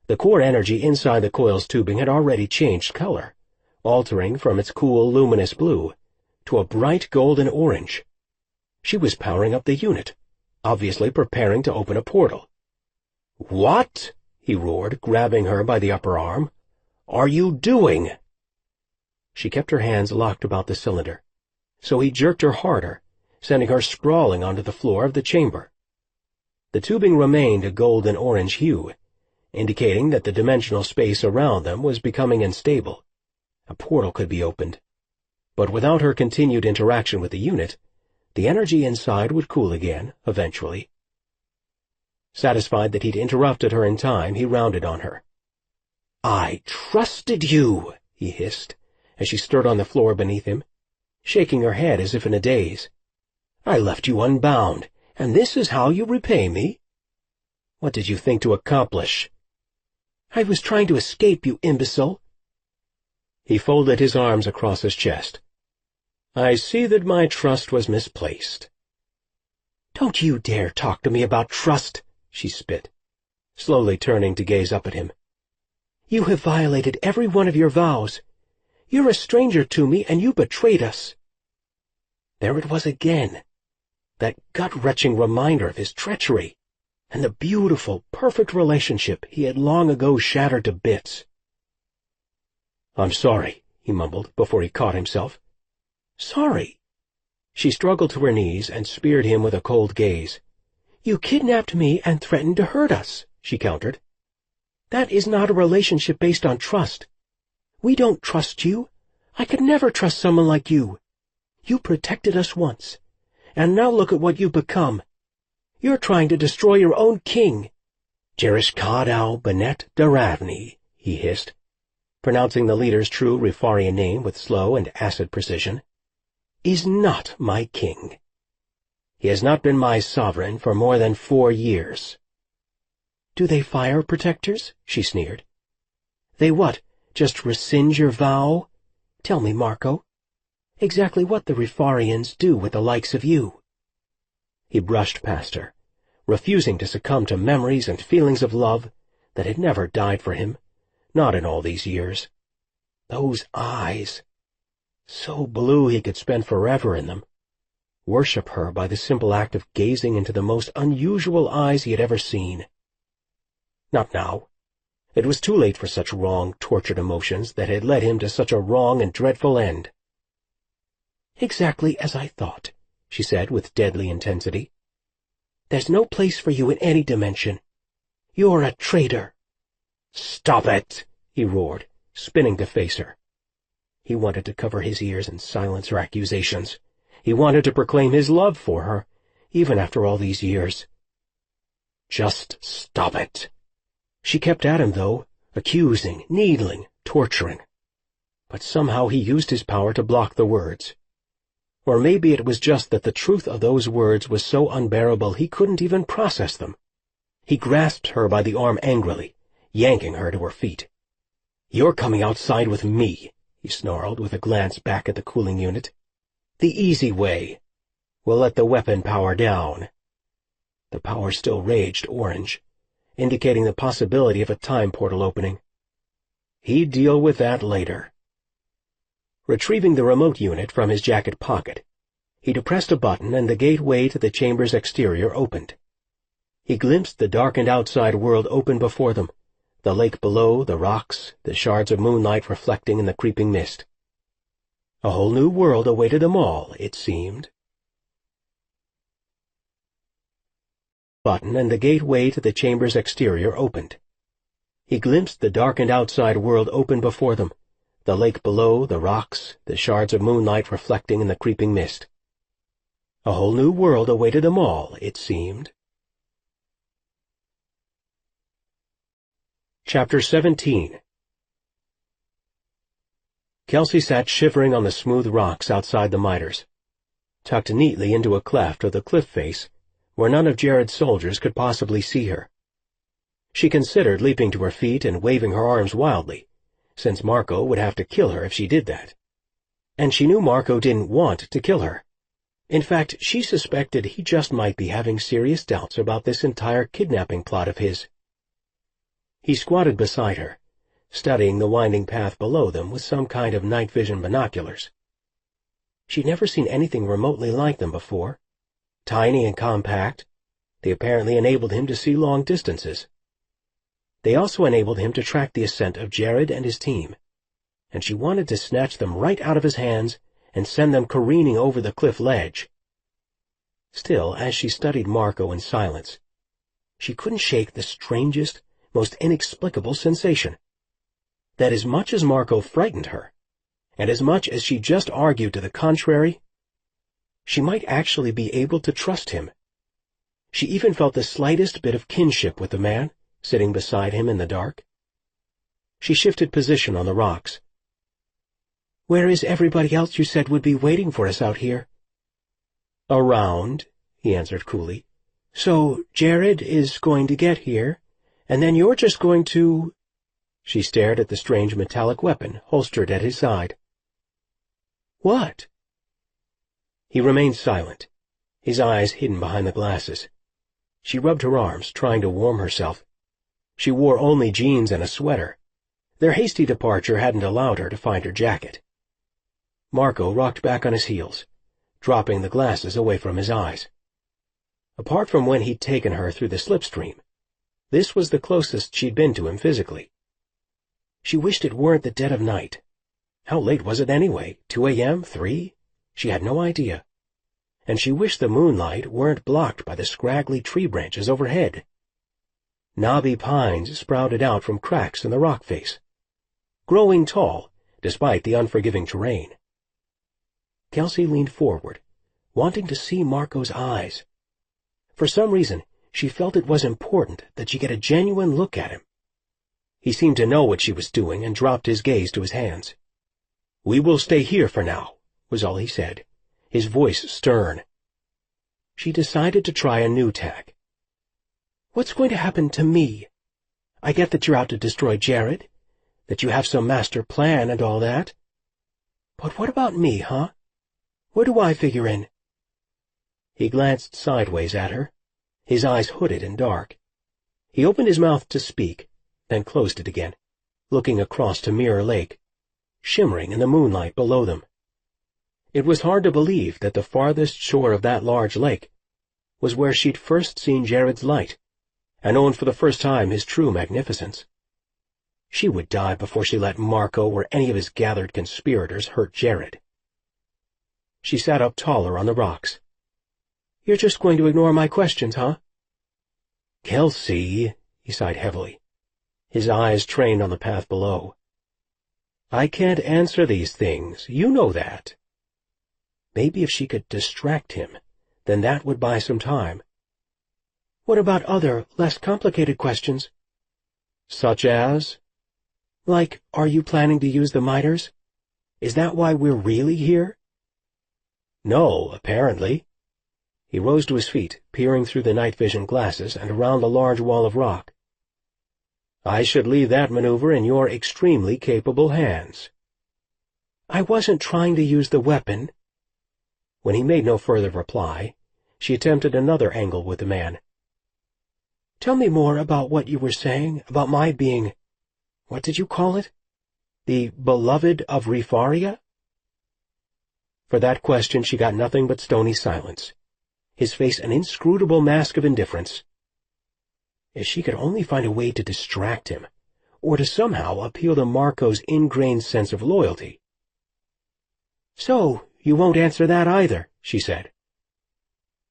The core energy inside the coil's tubing had already changed color, altering from its cool, luminous blue to a bright golden orange. She was powering up the unit, obviously preparing to open a portal. "What?" he roared, grabbing her by the upper arm. "Are you doing?" She kept her hands locked about the cylinder, so he jerked her harder, sending her sprawling onto the floor of the chamber. The tubing remained a golden-orange hue, indicating that the dimensional space around them was becoming unstable. A portal could be opened, but without her continued interaction with the unit, the energy inside would cool again, eventually. Satisfied that he'd interrupted her in time, he rounded on her. "I trusted you," he hissed, as she stirred on the floor beneath him, shaking her head as if in a daze. "I left you unbound, and this is how you repay me? What did you think to accomplish?" "I was trying to escape, you imbecile." He folded his arms across his chest. "I see that my trust was misplaced." "Don't you dare talk to me about trust," she spit, slowly turning to gaze up at him. "You have violated every one of your vows. You're a stranger to me, and you betrayed us." There it was again, that gut-wrenching reminder of his treachery, and the beautiful, perfect relationship he had long ago shattered to bits. "I'm sorry," he mumbled before he caught himself. "Sorry?" She struggled to her knees and speared him with a cold gaze. "You kidnapped me and threatened to hurt us," she countered. "That is not a relationship based on trust. We don't trust you. I could never trust someone like you. You protected us once, and now look at what you've become. You're trying to destroy your own king." "Jerishkadau Benet Daravni," he hissed, pronouncing the leader's true Rifarian name with slow and acid precision, "is not my king. He has not been my sovereign for more than 4 years. "Do they fire protectors?" she sneered. "They what, just rescind your vow? Tell me, Marco, exactly what the Rifarians do with the likes of you." He brushed past her, refusing to succumb to memories and feelings of love that had never died for him, not in all these years. Those eyes, so blue he could spend forever in them, worship her by the simple act of gazing into the most unusual eyes he had ever seen. Not now. It was too late for such wrong, tortured emotions that had led him to such a wrong and dreadful end. "Exactly as I thought," she said with deadly intensity. "There's no place for you in any dimension. You're a traitor." "Stop it!" he roared, spinning to face her. He wanted to cover his ears and silence her accusations. He wanted to proclaim his love for her, even after all these years. "Just stop it." She kept at him, though, accusing, needling, torturing. But somehow he used his power to block the words. Or maybe it was just that the truth of those words was so unbearable he couldn't even process them. He grasped her by the arm angrily, yanking her to her feet. "You're coming outside with me," he snarled with a glance back at the cooling unit. "The easy way. We'll let the weapon power down." The power still raged orange, indicating the possibility of a time portal opening. He'd deal with that later. Retrieving the remote unit from his jacket pocket, He depressed a button and the gateway to the chamber's exterior opened. He glimpsed the darkened outside world open before them, the lake below, the rocks, the shards of moonlight reflecting in the creeping mist. A whole new world awaited them all, it seemed. Button and the gateway to the chamber's exterior opened. He glimpsed the darkened outside world open before them, the lake below, the rocks, the shards of moonlight reflecting in the creeping mist. A whole new world awaited them all, it seemed. Chapter 17. Kelsey sat shivering on the smooth rocks outside the miters, tucked neatly into a cleft of the cliff face where none of Jared's soldiers could possibly see her. She considered leaping to her feet and waving her arms wildly, since Marco would have to kill her if she did that. And she knew Marco didn't want to kill her. In fact, she suspected he just might be having serious doubts about this entire kidnapping plot of his. He squatted beside her, studying the winding path below them with some kind of night vision binoculars. She'd never seen anything remotely like them before. Tiny and compact, they apparently enabled him to see long distances. They also enabled him to track the ascent of Jared and his team, and she wanted to snatch them right out of his hands and send them careening over the cliff ledge. Still, as she studied Marco in silence, she couldn't shake the strangest, most inexplicable sensation. That as much as Marco frightened her, and as much as she just argued to the contrary, she might actually be able to trust him. She even felt the slightest bit of kinship with the man sitting beside him in the dark. She shifted position on the rocks. "Where is everybody else you said would be waiting for us out here?" "Around," he answered coolly. "So Jared is going to get here, and then you're just going to—" She stared at the strange metallic weapon holstered at his side. "What?" He remained silent, his eyes hidden behind the glasses. She rubbed her arms, trying to warm herself. She wore only jeans and a sweater. Their hasty departure hadn't allowed her to find her jacket. Marco rocked back on his heels, dropping the glasses away from his eyes. Apart from when he'd taken her through the slipstream, this was the closest she'd been to him physically. She wished it weren't the dead of night. How late was it anyway? 2 a.m.? 3? She had no idea. And she wished the moonlight weren't blocked by the scraggly tree branches overhead. Knobby pines sprouted out from cracks in the rock face, growing tall despite the unforgiving terrain. Kelsey leaned forward, wanting to see Marco's eyes. For some reason, she felt it was important that she get a genuine look at him. He seemed to know what she was doing and dropped his gaze to his hands. "We will stay here for now," was all he said, his voice stern. She decided to try a new tack. "What's going to happen to me? I get that you're out to destroy Jared, that you have some master plan and all that. But what about me, huh? Where do I figure in?" He glanced sideways at her, his eyes hooded and dark. He opened his mouth to speak, then closed it again, looking across to Mirror Lake, shimmering in the moonlight below them. It was hard to believe that the farthest shore of that large lake was where she'd first seen Jared's light, and known for the first time his true magnificence. She would die before she let Marco or any of his gathered conspirators hurt Jared. She sat up taller on the rocks. "You're just going to ignore my questions, huh?" "Kelsey," he sighed heavily, his eyes trained on the path below. "I can't answer these things, you know that." Maybe if she could distract him, then that would buy some time. "What about other, less complicated questions?" "Such as?" "Like, are you planning to use the miters? Is that why we're really here?" "No, apparently." He rose to his feet, peering through the night vision glasses and around the large wall of rock. "I should leave that maneuver in your extremely capable hands." "I wasn't trying to use the weapon." When he made no further reply, she attempted another angle with the man. "Tell me more about what you were saying about my being, what did you call it? The beloved of Rifaria?" For that question she got nothing but stony silence, his face an inscrutable mask of indifference. If she could only find a way to distract him, or to somehow appeal to Marco's ingrained sense of loyalty. "So, you won't answer that either," she said.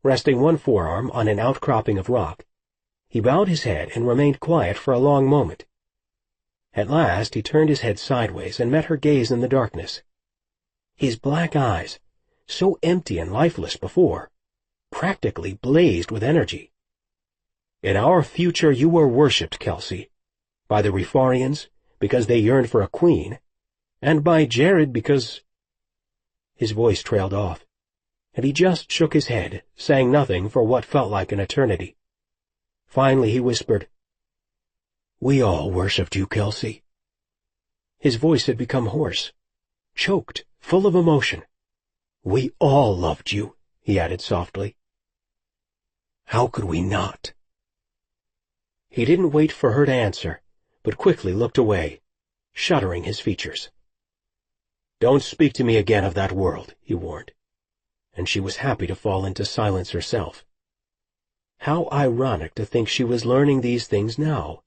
Resting one forearm on an outcropping of rock, he bowed his head and remained quiet for a long moment. At last he turned his head sideways and met her gaze in the darkness. His black eyes, so empty and lifeless before, practically blazed with energy. "In our future you were worshipped, Kelsey, by the Refarians because they yearned for a queen, and by Jared because—" His voice trailed off, and he just shook his head, saying nothing for what felt like an eternity. Finally he whispered, "We all worshipped you, Kelsey." His voice had become hoarse, choked, full of emotion. "We all loved you," he added softly. "How could we not?" He didn't wait for her to answer, but quickly looked away, shuddering his features. "Don't speak to me again of that world," he warned, and she was happy to fall into silence herself. How ironic to think she was learning these things now,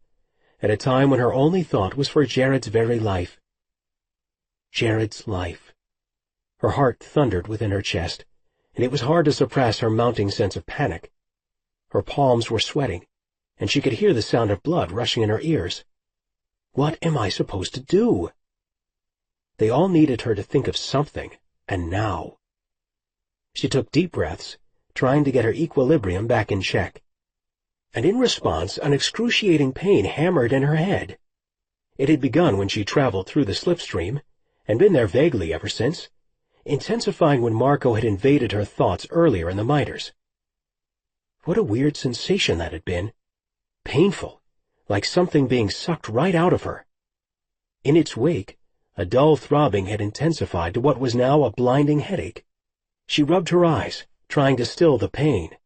at a time when her only thought was for Jared's very life. Jared's life. Her heart thundered within her chest, and it was hard to suppress her mounting sense of panic. Her palms were sweating, and she could hear the sound of blood rushing in her ears. What am I supposed to do? They all needed her to think of something, and now. She took deep breaths, trying to get her equilibrium back in check. And in response, an excruciating pain hammered in her head. It had begun when she traveled through the slipstream, and been there vaguely ever since, intensifying when Marco had invaded her thoughts earlier in the miters. What a weird sensation that had been. Painful, like something being sucked right out of her. In its wake, a dull throbbing had intensified to what was now a blinding headache. She rubbed her eyes, trying to still the pain.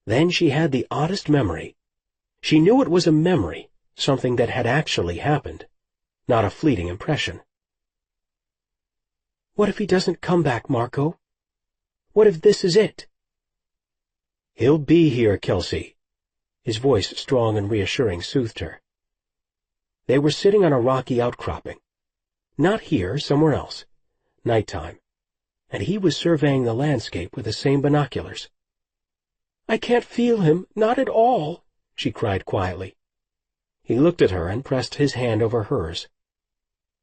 Then she had the oddest memory. She knew it was a memory, something that had actually happened, not a fleeting impression. What if he doesn't come back, Marco? What if this is it? He'll be here, Kelsey. His voice, strong and reassuring, soothed her. They were sitting on a rocky outcropping. Not here, somewhere else. Nighttime. And he was surveying the landscape with the same binoculars. "I can't feel him, not at all," she cried quietly. He looked at her and pressed his hand over hers.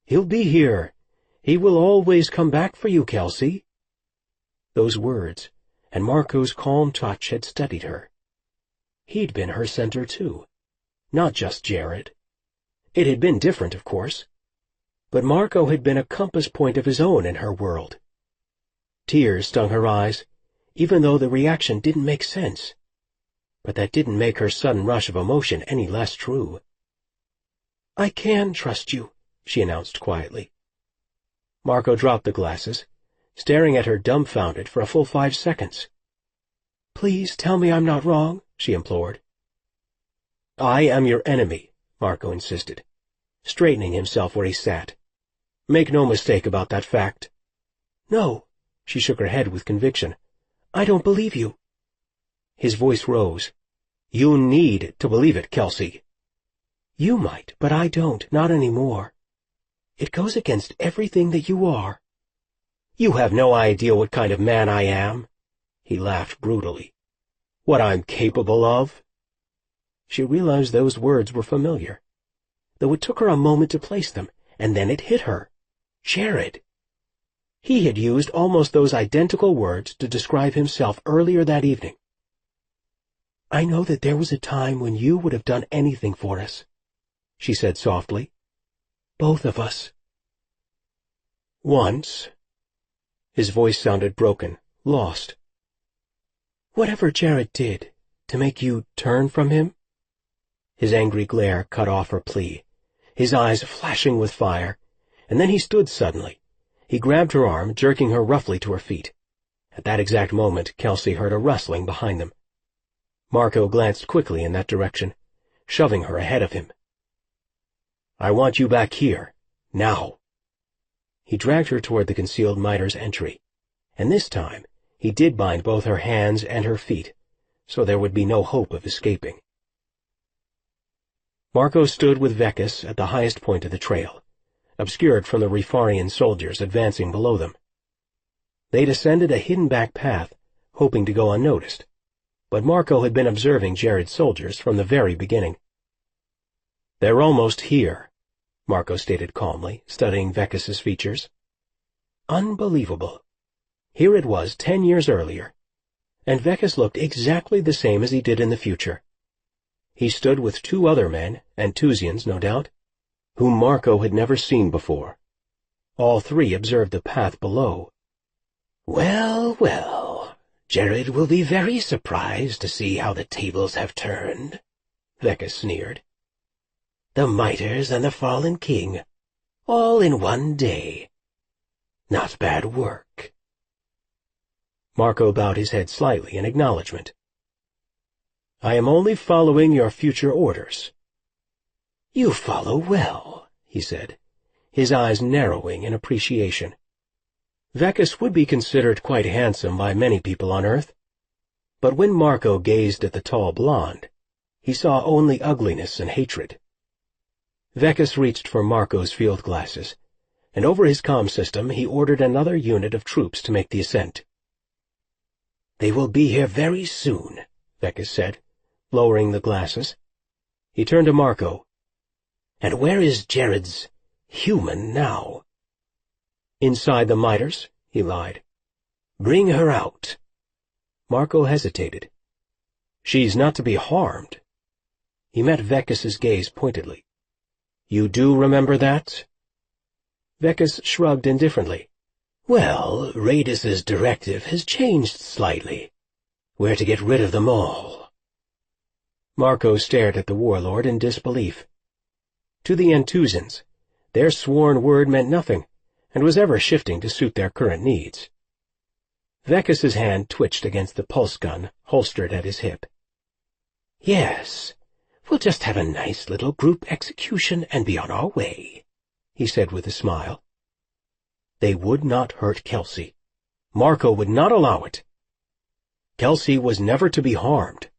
"He'll be here. He will always come back for you, Kelsey." Those words, and Marco's calm touch had steadied her. He'd been her center too, not just Jared. It had been different, of course, but Marco had been a compass point of his own in her world. Tears stung her eyes, even though the reaction didn't make sense. But that didn't make her sudden rush of emotion any less true. "I can trust you," she announced quietly. Marco dropped the glasses, staring at her dumbfounded for a full 5 seconds. "Please tell me I'm not wrong," she implored. "I am your enemy," Marco insisted, straightening himself where he sat. "Make no mistake about that fact." "No," she shook her head with conviction. "I don't believe you." His voice rose. "You need to believe it, Kelsey." "You might, but I don't, not anymore. It goes against everything that you are." "You have no idea what kind of man I am." He laughed brutally. "What I'm capable of." She realized those words were familiar, though it took her a moment to place them, and then it hit her. Jared. He had used almost those identical words to describe himself earlier that evening. "I know that there was a time when you would have done anything for us," she said softly. "Both of us." "Once." His voice sounded broken, lost. "Whatever Jared did to make you turn from him?" His angry glare cut off her plea, his eyes flashing with fire, and then he stood suddenly. He grabbed her arm, jerking her roughly to her feet. At that exact moment, Kelsey heard a rustling behind them. Marco glanced quickly in that direction, shoving her ahead of him. "I want you back here, now." He dragged her toward the concealed miter's entry, and this time he did bind both her hands and her feet, so there would be no hope of escaping. Marco stood with Vekas at the highest point of the trail, obscured from the Rifarian soldiers advancing below them. They descended a hidden back path, hoping to go unnoticed, but Marco had been observing Jared's soldiers from the very beginning. "They're almost here," Marco stated calmly, studying Vekas's features. Unbelievable. Here it was 10 years earlier, and Vekas looked exactly the same as he did in the future. He stood with 2 other men, Antusians no doubt, whom Marco had never seen before. All 3 observed the path below. "Well, well, Jared will be very surprised to see how the tables have turned," Vekas sneered. "The miters and the fallen king, all in one day. Not bad work." Marco bowed his head slightly in acknowledgement. "I am only following your future orders." "You follow well," he said, his eyes narrowing in appreciation. Vekas would be considered quite handsome by many people on Earth, but when Marco gazed at the tall blonde, he saw only ugliness and hatred. Vekas reached for Marco's field glasses, and over his comm system he ordered another unit of troops to make the ascent. "They will be here very soon," Vekas said, lowering the glasses. He turned to Marco. "And where is Jared's human now?" "Inside the miters," he lied. "Bring her out." Marco hesitated. "She's not to be harmed." He met Vekas's gaze pointedly. "You do remember that?" Vekas shrugged indifferently. "Well, Radis's directive has changed slightly. We're to get rid of them all." Marco stared at the warlord in disbelief. To the Antusans, their sworn word meant nothing, and was ever shifting to suit their current needs. Vekas's hand twitched against the pulse gun holstered at his hip. "Yes, we'll just have a nice little group execution and be on our way," he said with a smile. They would not hurt Kelsey. Marco would not allow it. Kelsey was never to be harmed.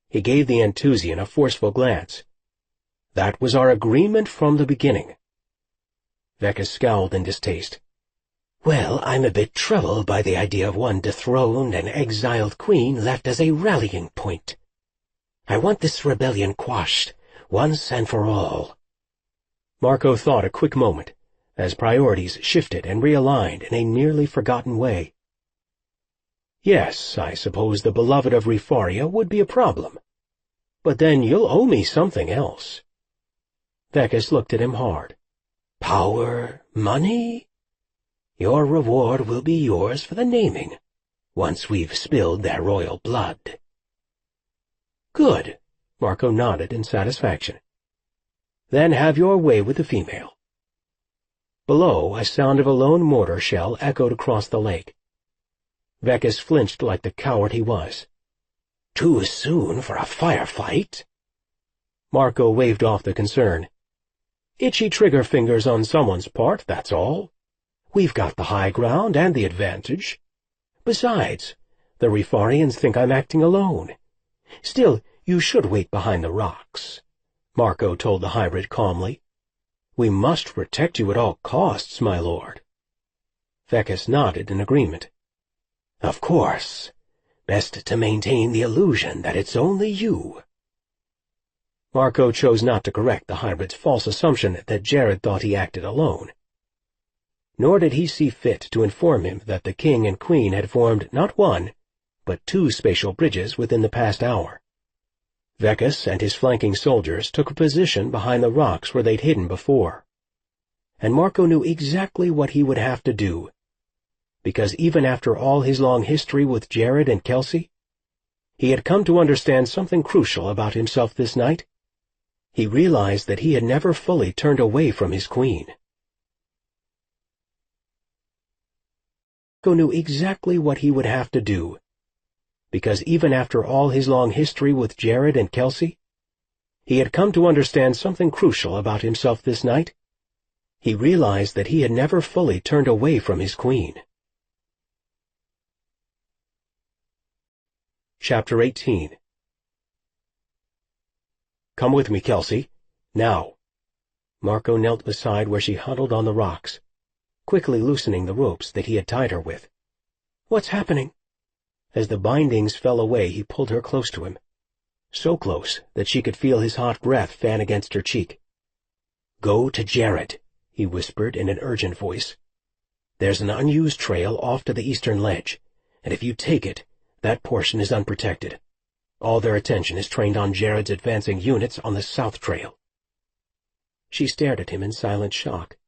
He gave the Antusian a forceful glance. "That was our agreement from the beginning." Vekas scowled in distaste. "Well, I'm a bit troubled by the idea of one dethroned and exiled queen left as a rallying point. I want this rebellion quashed, once and for all." Marco thought a quick moment, as priorities shifted and realigned in a nearly forgotten way. "Yes, I suppose the beloved of Rifaria would be a problem. But then you'll owe me something else." Vekas looked at him hard. "Power, money? Your reward will be yours for the naming, once we've spilled their royal blood." "Good," Marco nodded in satisfaction. "Then have your way with the female." Below, a sound of a lone mortar shell echoed across the lake. Vekas flinched like the coward he was. "Too soon for a firefight?" Marco waved off the concern. "Itchy trigger fingers on someone's part, that's all. We've got the high ground and the advantage. Besides, the Rifarians think I'm acting alone. Still, you should wait behind the rocks," Marco told the hybrid calmly. "We must protect you at all costs, my lord." Vekas nodded in agreement. "Of course. Best to maintain the illusion that it's only you." Marco chose not to correct the hybrid's false assumption that Jared thought he acted alone. Nor did he see fit to inform him that the king and queen had formed not one, but 2 spatial bridges within the past hour. Vekas and his flanking soldiers took a position behind the rocks where they'd hidden before. And Marco knew exactly what he would have to do, because even after all his long history with Jared and Kelsey, he had come to understand something crucial about himself this night. He realized that he had never fully turned away from his queen. Marco knew exactly what he would have to do, because even after all his long history with Jared and Kelsey, he had come to understand something crucial about himself this night. He realized that he had never fully turned away from his queen. Chapter 18. "Come with me, Kelsey. Now." Marco knelt beside where she huddled on the rocks, quickly loosening the ropes that he had tied her with. "What's happening?" As the bindings fell away, he pulled her close to him, so close that she could feel his hot breath fan against her cheek. "Go to Jared," he whispered in an urgent voice. "There's an unused trail off to the eastern ledge, and if you take it, that portion is unprotected. All their attention is trained on Jared's advancing units on the south trail." She stared at him in silent shock,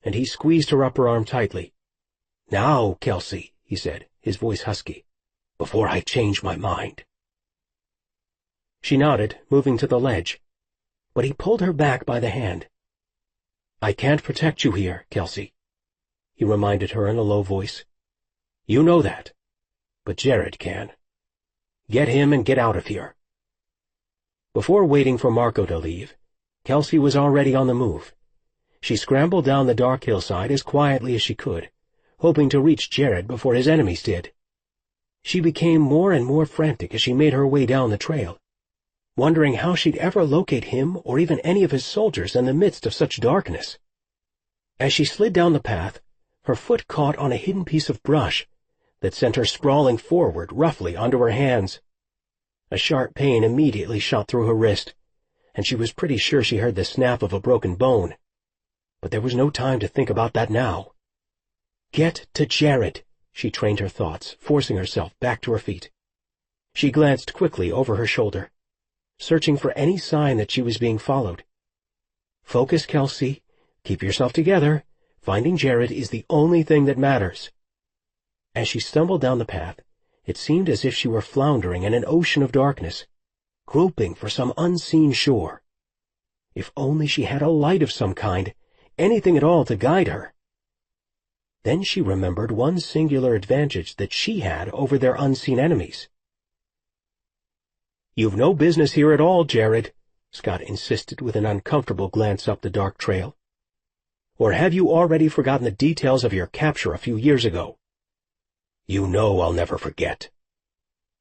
and he squeezed her upper arm tightly. "Now, Kelsey," he said, his voice husky, "before I change my mind." She nodded, moving to the ledge, but he pulled her back by the hand. "I can't protect you here, Kelsey," he reminded her in a low voice. "You know that, but Jared can. Get him and get out of here." Before waiting for Marco to leave, Kelsey was already on the move. She scrambled down the dark hillside as quietly as she could, hoping to reach Jared before his enemies did. She became more and more frantic as she made her way down the trail, wondering how she'd ever locate him or even any of his soldiers in the midst of such darkness. As she slid down the path, her foot caught on a hidden piece of brush that sent her sprawling forward roughly onto her hands. A sharp pain immediately shot through her wrist, and she was pretty sure she heard the snap of a broken bone. But there was no time to think about that now. Get to Jared, she trained her thoughts, forcing herself back to her feet. She glanced quickly over her shoulder, searching for any sign that she was being followed. Focus, Kelsey. Keep yourself together. Finding Jared is the only thing that matters. As she stumbled down the path, it seemed as if she were floundering in an ocean of darkness, groping for some unseen shore. If only she had a light of some kind, anything at all to guide her. Then she remembered one singular advantage that she had over their unseen enemies. "You've no business here at all, Jared," Scott insisted with an uncomfortable glance up the dark trail. "Or have you already forgotten the details of your capture a few years ago?" "You know I'll never forget."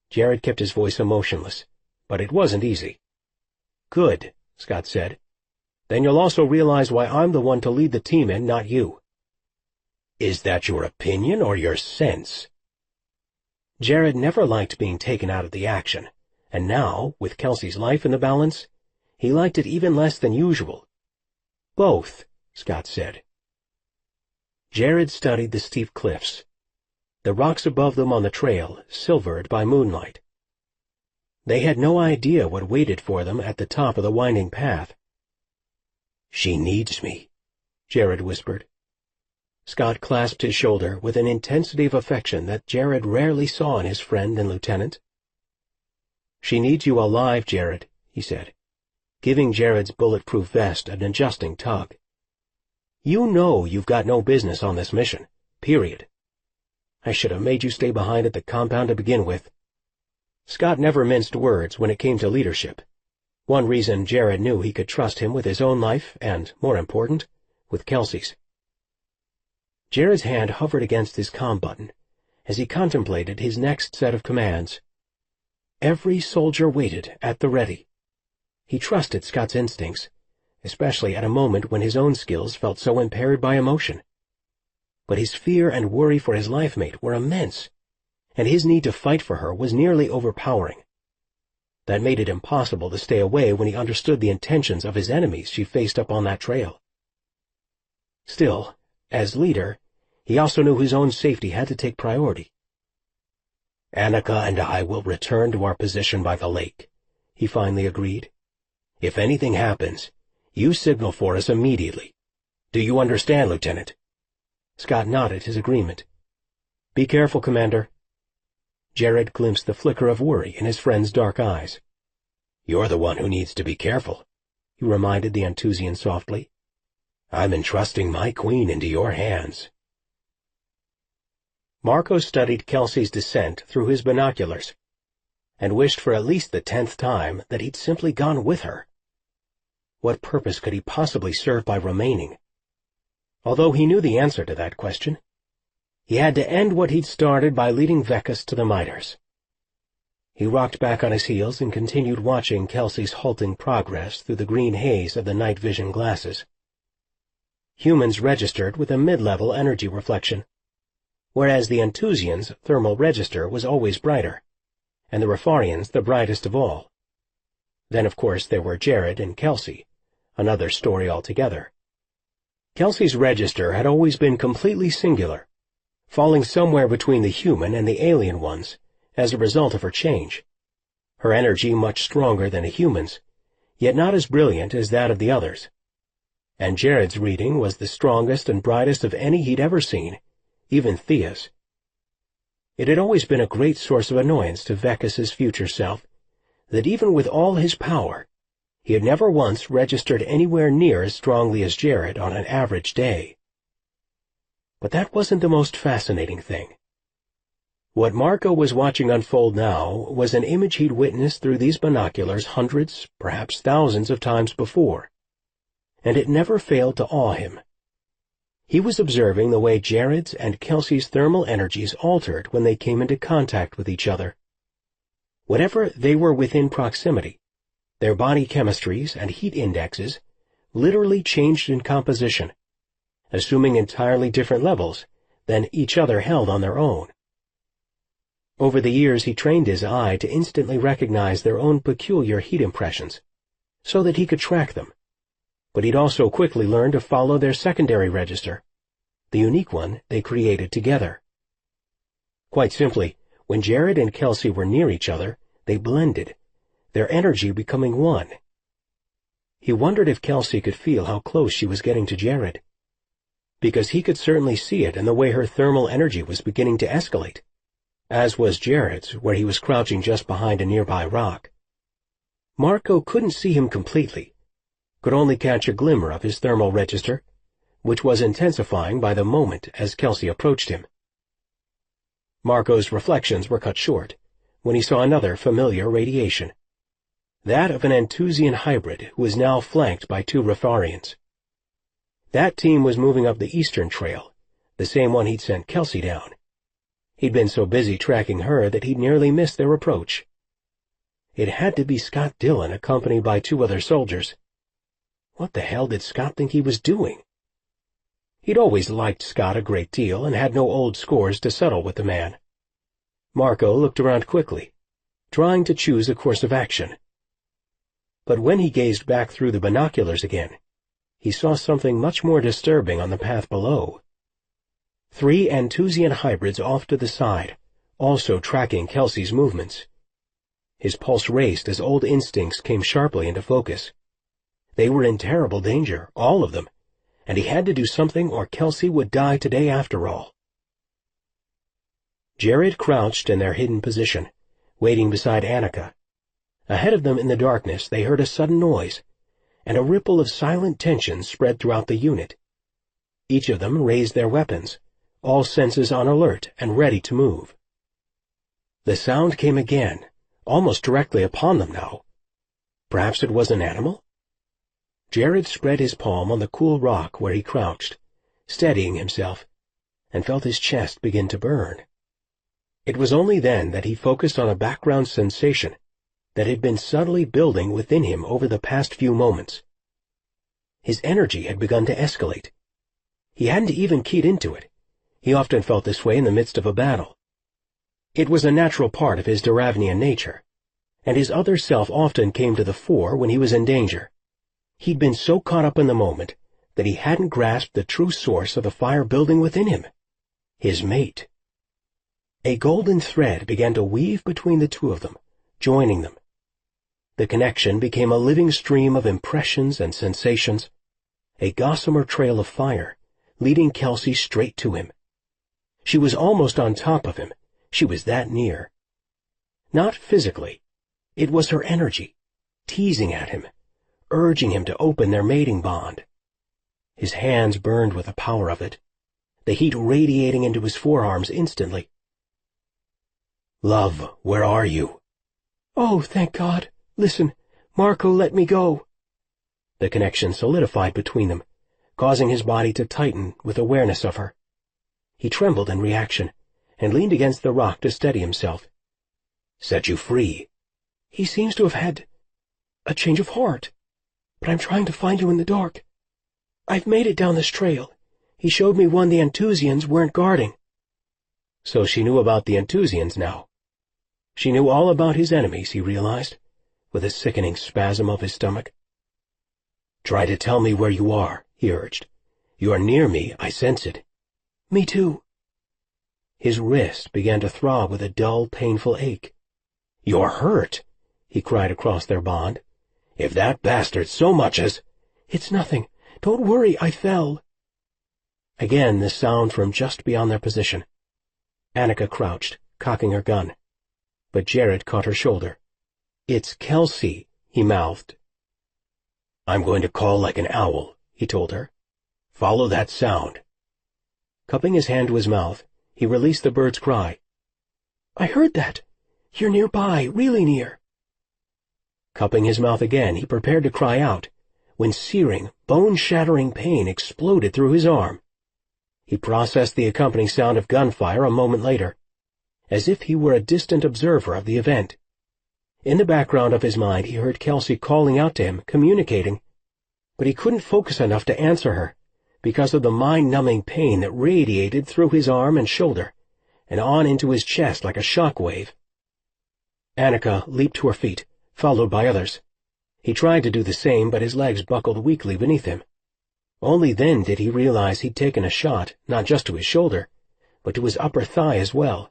Jared kept his voice emotionless, but it wasn't easy. "Good," Scott said. "Then you'll also realize why I'm the one to lead the team in, not you." "Is that your opinion or your sense?" Jared never liked being taken out of the action, and now, with Kelsey's life in the balance, he liked it even less than usual. "Both," Scott said. Jared studied the steep cliffs, the rocks above them on the trail silvered by moonlight. They had no idea what waited for them at the top of the winding path. "She needs me," Jared whispered. Scott clasped his shoulder with an intensity of affection that Jared rarely saw in his friend and lieutenant. "She needs you alive, Jared," he said, giving Jared's bulletproof vest an adjusting tug. "You know you've got no business on this mission, period. I should have made you stay behind at the compound to begin with." Scott never minced words when it came to leadership. One reason Jared knew he could trust him with his own life and, more important, with Kelsey's. Jared's hand hovered against his comm button as he contemplated his next set of commands. Every soldier waited at the ready. He trusted Scott's instincts, especially at a moment when his own skills felt so impaired by emotion. But his fear and worry for his life mate were immense, and his need to fight for her was nearly overpowering. That made it impossible to stay away when he understood the intentions of his enemies she faced up on that trail. Still, as leader, he also knew his own safety had to take priority. "Annika and I will return to our position by the lake," he finally agreed. "If anything happens, you signal for us immediately. Do you understand, Lieutenant?" Scott nodded his agreement. "Be careful, Commander." Jared glimpsed the flicker of worry in his friend's dark eyes. "You're the one who needs to be careful," he reminded the Antusian softly. "I'm entrusting my queen into your hands." Marco studied Kelsey's descent through his binoculars, and wished for at least the 10th time that he'd simply gone with her. What purpose could he possibly serve by remaining? Although he knew the answer to that question, he had to end what he'd started by leading Vekas to the miters. He rocked back on his heels and continued watching Kelsey's halting progress through the green haze of the night vision glasses. Humans registered with a mid-level energy reflection, whereas the Enthusians' thermal register was always brighter, and the Rafarians the brightest of all. Then, of course, there were Jared and Kelsey, another story altogether. Kelsey's register had always been completely singular, falling somewhere between the human and the alien ones as a result of her change. Her energy much stronger than a human's, yet not as brilliant as that of the others. And Jared's reading was the strongest and brightest of any he'd ever seen, even Thea's. It had always been a great source of annoyance to Vekas's future self that even with all his power, he had never once registered anywhere near as strongly as Jared on an average day. But that wasn't the most fascinating thing. What Marco was watching unfold now was an image he'd witnessed through these binoculars hundreds, perhaps thousands of times before, and it never failed to awe him. He was observing the way Jared's and Kelsey's thermal energies altered when they came into contact with each other. Whatever they were within proximity, their body chemistries and heat indexes literally changed in composition, assuming entirely different levels than each other held on their own. Over the years he trained his eye to instantly recognize their own peculiar heat impressions, so that he could track them. But he'd also quickly learned to follow their secondary register, the unique one they created together. Quite simply, when Jared and Kelsey were near each other, they blended, their energy becoming one. He wondered if Kelsey could feel how close she was getting to Jared, because he could certainly see it in the way her thermal energy was beginning to escalate, as was Jared's, where he was crouching just behind a nearby rock. Marco couldn't see him completely, could only catch a glimmer of his thermal register, which was intensifying by the moment as Kelsey approached him. Marco's reflections were cut short when he saw another familiar radiation, that of an Enthusian hybrid who was now flanked by two Rafarians. That team was moving up the eastern trail, the same one he'd sent Kelsey down. He'd been so busy tracking her that he'd nearly missed their approach. It had to be Scott Dillon accompanied by two other soldiers. What the hell did Scott think he was doing? He'd always liked Scott a great deal and had no old scores to settle with the man. Marco looked around quickly, trying to choose a course of action. But when he gazed back through the binoculars again, he saw something much more disturbing on the path below. 3 Enthusian hybrids off to the side, also tracking Kelsey's movements. His pulse raced as old instincts came sharply into focus. They were in terrible danger, all of them, and he had to do something or Kelsey would die today after all. Jared crouched in their hidden position, waiting beside Annika. Ahead of them in the darkness they heard a sudden noise, and a ripple of silent tension spread throughout the unit. Each of them raised their weapons, all senses on alert and ready to move. The sound came again, almost directly upon them now. Perhaps it was an animal? Jared spread his palm on the cool rock where he crouched, steadying himself, and felt his chest begin to burn. It was only then that he focused on a background sensation that had been subtly building within him over the past few moments. His energy had begun to escalate. He hadn't even keyed into it. He often felt this way in the midst of a battle. It was a natural part of his Duravnian nature, and his other self often came to the fore when he was in danger. He'd been so caught up in the moment that he hadn't grasped the true source of the fire building within him, his mate. A golden thread began to weave between the two of them, joining them. The connection became a living stream of impressions and sensations, a gossamer trail of fire, leading Kelsey straight to him. She was almost on top of him. She was that near. Not physically. It was her energy, teasing at him, urging him to open their mating bond. His hands burned with the power of it, the heat radiating into his forearms instantly. "Love, where are you?" "Oh, thank God. Listen, Marco let me go." The connection solidified between them, causing his body to tighten with awareness of her. He trembled in reaction, and leaned against the rock to steady himself. Set you free. He seems to have had a change of heart, but I'm trying to find you in the dark. I've made it down this trail. He showed me one the Antusians weren't guarding. So she knew about the Antusians now. She knew all about his enemies, he realized, with a sickening spasm of his stomach. Try to tell me where you are, he urged. You are near me, I sense it. Me too. His wrist began to throb with a dull, painful ache. You're hurt, he cried across their bond. If that bastard so much as— It's nothing. Don't worry, I fell. Again the sound from just beyond their position. Annika crouched, cocking her gun. But Jared caught her shoulder. It's Kelsey, he mouthed. I'm going to call like an owl, he told her. Follow that sound. Cupping his hand to his mouth, he released the bird's cry. I heard that. You're nearby, really near. Cupping his mouth again, he prepared to cry out, when searing, bone-shattering pain exploded through his arm. He processed the accompanying sound of gunfire a moment later, as if he were a distant observer of the event. In the background of his mind, he heard Kelsey calling out to him, communicating, but he couldn't focus enough to answer her, because of the mind-numbing pain that radiated through his arm and shoulder, and on into his chest like a shock wave. Annika leaped to her feet, followed by others. He tried to do the same, but his legs buckled weakly beneath him. Only then did he realize he'd taken a shot, not just to his shoulder, but to his upper thigh as well.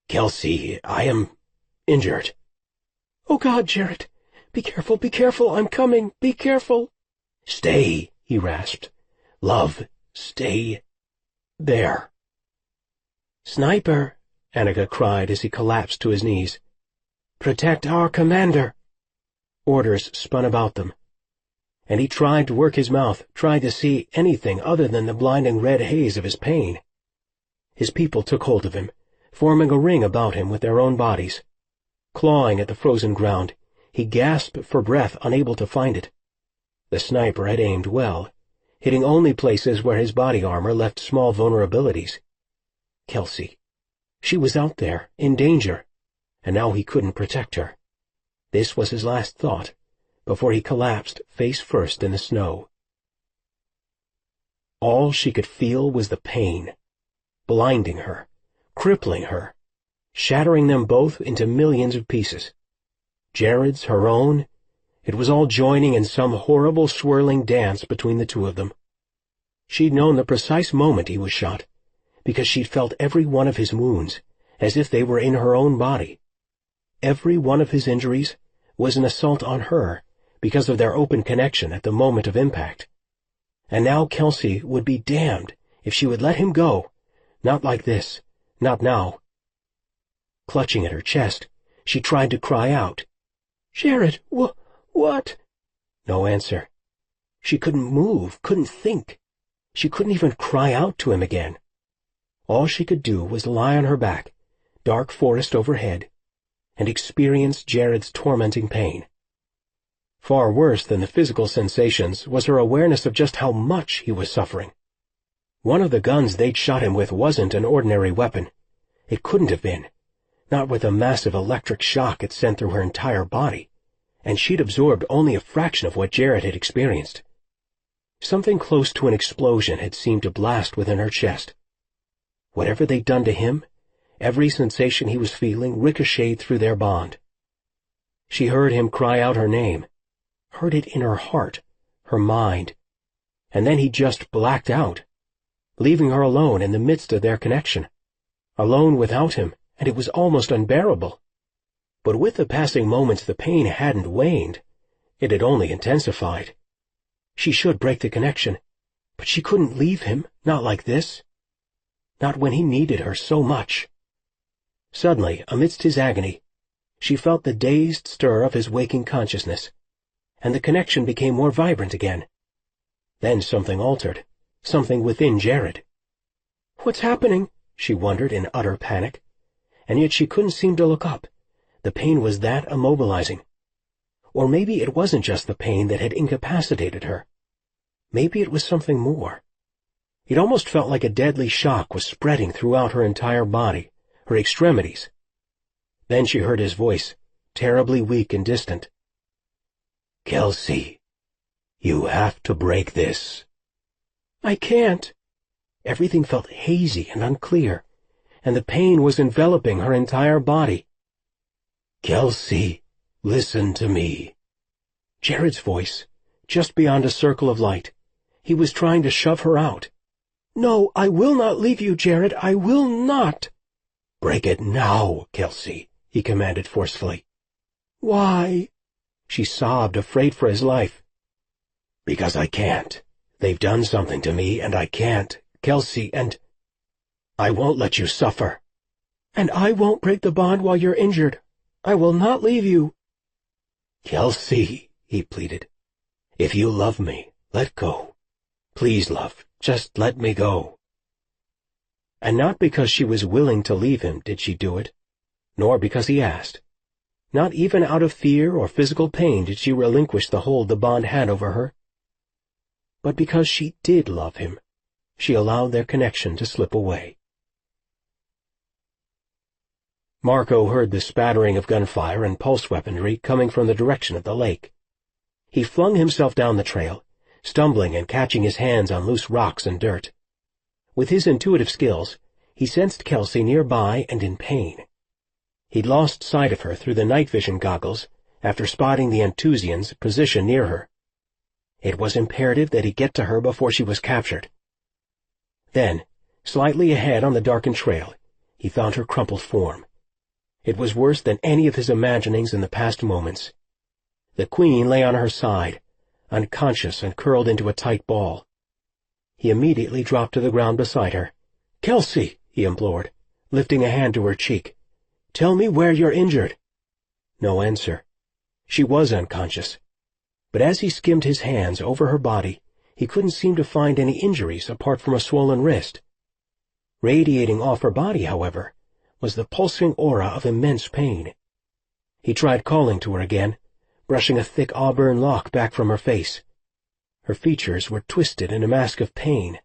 Kelsey, I am injured. Oh God, Jared! Be careful, I'm coming, be careful! Stay, he rasped. Love, stay there. Sniper, Annika cried as he collapsed to his knees. Protect our commander. Orders spun about them, and he tried to work his mouth, tried to see anything other than the blinding red haze of his pain. His people took hold of him, forming a ring about him with their own bodies. Clawing at the frozen ground, he gasped for breath, unable to find it. The sniper had aimed well, hitting only places where his body armor left small vulnerabilities. Kelsey. She was out there, in danger, and now he couldn't protect her. This was his last thought, before he collapsed face first in the snow. All she could feel was the pain, blinding her, crippling her, shattering them both into millions of pieces. Jared's, her own, it was all joining in some horrible swirling dance between the two of them. She'd known the precise moment he was shot, because she'd felt every one of his wounds, as if they were in her own body. Every one of his injuries was an assault on her, because of their open connection at the moment of impact. And now Kelsey would be damned if she would let him go. Not like this. Not now. Clutching at her chest, she tried to cry out. Jared, what? No answer. She couldn't move, couldn't think. She couldn't even cry out to him again. All she could do was lie on her back, dark forest overhead, and experience Jared's tormenting pain. Far worse than the physical sensations was her awareness of just how much he was suffering. One of the guns they'd shot him with wasn't an ordinary weapon. It couldn't have been, not with the massive electric shock it sent through her entire body, and she'd absorbed only a fraction of what Jared had experienced. Something close to an explosion had seemed to blast within her chest. Whatever they'd done to him, every sensation he was feeling ricocheted through their bond. She heard him cry out her name, heard it in her heart, her mind, and then he just blacked out, leaving her alone in the midst of their connection, alone without him, and it was almost unbearable. But with the passing moments the pain hadn't waned, it had only intensified. She should break the connection, but she couldn't leave him, not like this. Not when he needed her so much. Suddenly, amidst his agony, she felt the dazed stir of his waking consciousness, and the connection became more vibrant again. Then something altered, something within Jared. What's happening? She wondered in utter panic, and yet she couldn't seem to look up. The pain was that immobilizing. Or maybe it wasn't just the pain that had incapacitated her. Maybe it was something more. It almost felt like a deadly shock was spreading throughout her entire body, her extremities. Then she heard his voice, terribly weak and distant. "Kelsey, you have to break this." "I can't." Everything felt hazy and unclear, and the pain was enveloping her entire body. "Kelsey, listen to me." Jared's voice, just beyond a circle of light. He was trying to shove her out. "No, I will not leave you, Jared. I will not." "Break it now, Kelsey," he commanded forcefully. "Why?" She sobbed, afraid for his life. "Because I can't. They've done something to me, and I can't, Kelsey, and I won't let you suffer." "And I won't break the bond while you're injured. I will not leave you." "Kelsey," he pleaded, "if you love me, let go. Please, love, just let me go." And not because she was willing to leave him did she do it, nor because he asked. Not even out of fear or physical pain did she relinquish the hold the bond had over her. But because she did love him, she allowed their connection to slip away. Marco heard the spattering of gunfire and pulse weaponry coming from the direction of the lake. He flung himself down the trail, stumbling and catching his hands on loose rocks and dirt. With his intuitive skills, he sensed Kelsey nearby and in pain. He'd lost sight of her through the night vision goggles after spotting the Anthusian's position near her. It was imperative that he get to her before she was captured. Then, slightly ahead on the darkened trail, he found her crumpled form. It was worse than any of his imaginings in the past moments. The Queen lay on her side, unconscious and curled into a tight ball. He immediately dropped to the ground beside her. "Kelsey," he implored, lifting a hand to her cheek. "Tell me where you're injured." No answer. She was unconscious. But as he skimmed his hands over her body, he couldn't seem to find any injuries apart from a swollen wrist. Radiating off her body, however, was the pulsing aura of immense pain. He tried calling to her again, brushing a thick auburn lock back from her face. Her features were twisted in a mask of pain.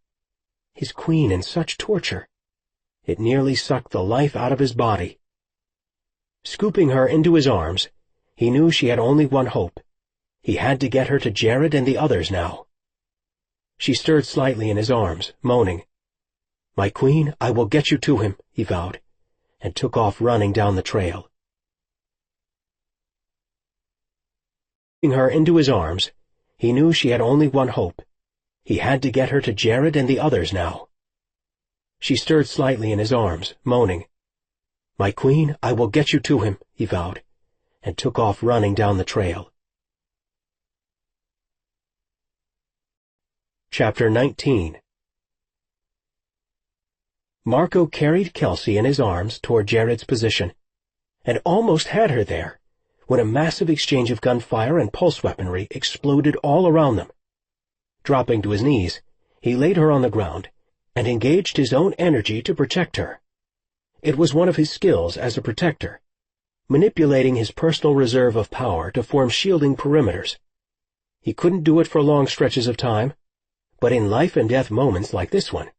His Queen in such torture. It nearly sucked the life out of his body. Scooping her into his arms, he knew she had only one hope. He had to get her to Jared and the others now. She stirred slightly in his arms, moaning. "My Queen, I will get you to him," he vowed, and took off running down the trail. Scooping her into his arms, he knew she had only one hope. He had to get her to Jared and the others now. She stirred slightly in his arms, moaning. "My Queen, I will get you to him," he vowed, and took off running down the trail. Chapter 19. Marco carried Kelsey in his arms toward Jared's position, and almost had her there, when a massive exchange of gunfire and pulse weaponry exploded all around them. Dropping to his knees, he laid her on the ground and engaged his own energy to protect her. It was one of his skills as a protector, manipulating his personal reserve of power to form shielding perimeters. He couldn't do it for long stretches of time, but in life-and-death moments like this one,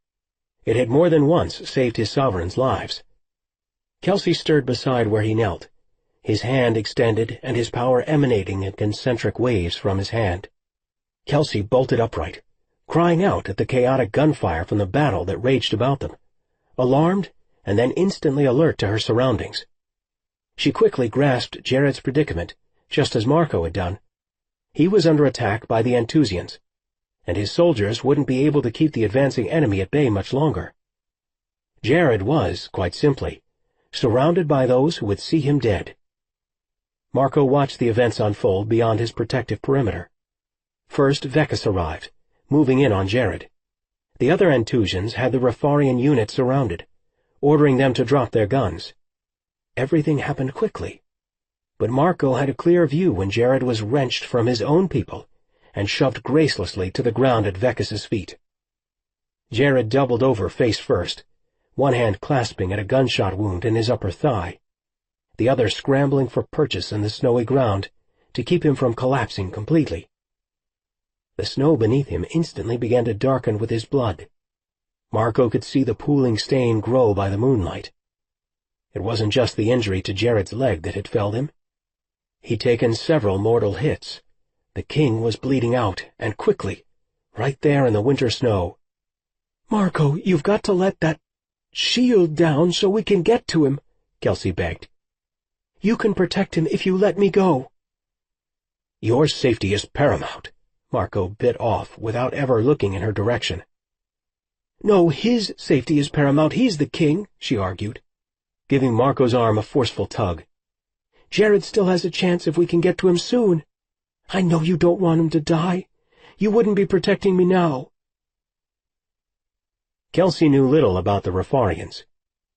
it had more than once saved his sovereign's lives. Kelsey stirred beside where he knelt, his hand extended and his power emanating in concentric waves from his hand. Kelsey bolted upright, crying out at the chaotic gunfire from the battle that raged about them, alarmed and then instantly alert to her surroundings. She quickly grasped Jared's predicament, just as Marco had done. He was under attack by the Anthusians, and his soldiers wouldn't be able to keep the advancing enemy at bay much longer. Jared was, quite simply, surrounded by those who would see him dead. Marco watched the events unfold beyond his protective perimeter. First, Vekas arrived, moving in on Jared. The other Anthusians had the Rafarian unit surrounded, ordering them to drop their guns. Everything happened quickly, but Marco had a clear view when Jared was wrenched from his own people and shoved gracelessly to the ground at Vekas's feet. Jared doubled over face first, one hand clasping at a gunshot wound in his upper thigh, the other scrambling for purchase in the snowy ground to keep him from collapsing completely. The snow beneath him instantly began to darken with his blood. Marco could see the pooling stain grow by the moonlight. It wasn't just the injury to Jared's leg that had felled him. He'd taken several mortal hits. The king was bleeding out, and quickly, right there in the winter snow. "Marco, you've got to let that shield down so we can get to him," Kelsey begged. "You can protect him if you let me go." "Your safety is paramount," Marco bit off without ever looking in her direction. "No, his safety is paramount. He's the king," she argued, giving Marco's arm a forceful tug. "Jared still has a chance if we can get to him soon. I know you don't want him to die. You wouldn't be protecting me now." Kelsey knew little about the Rafarians,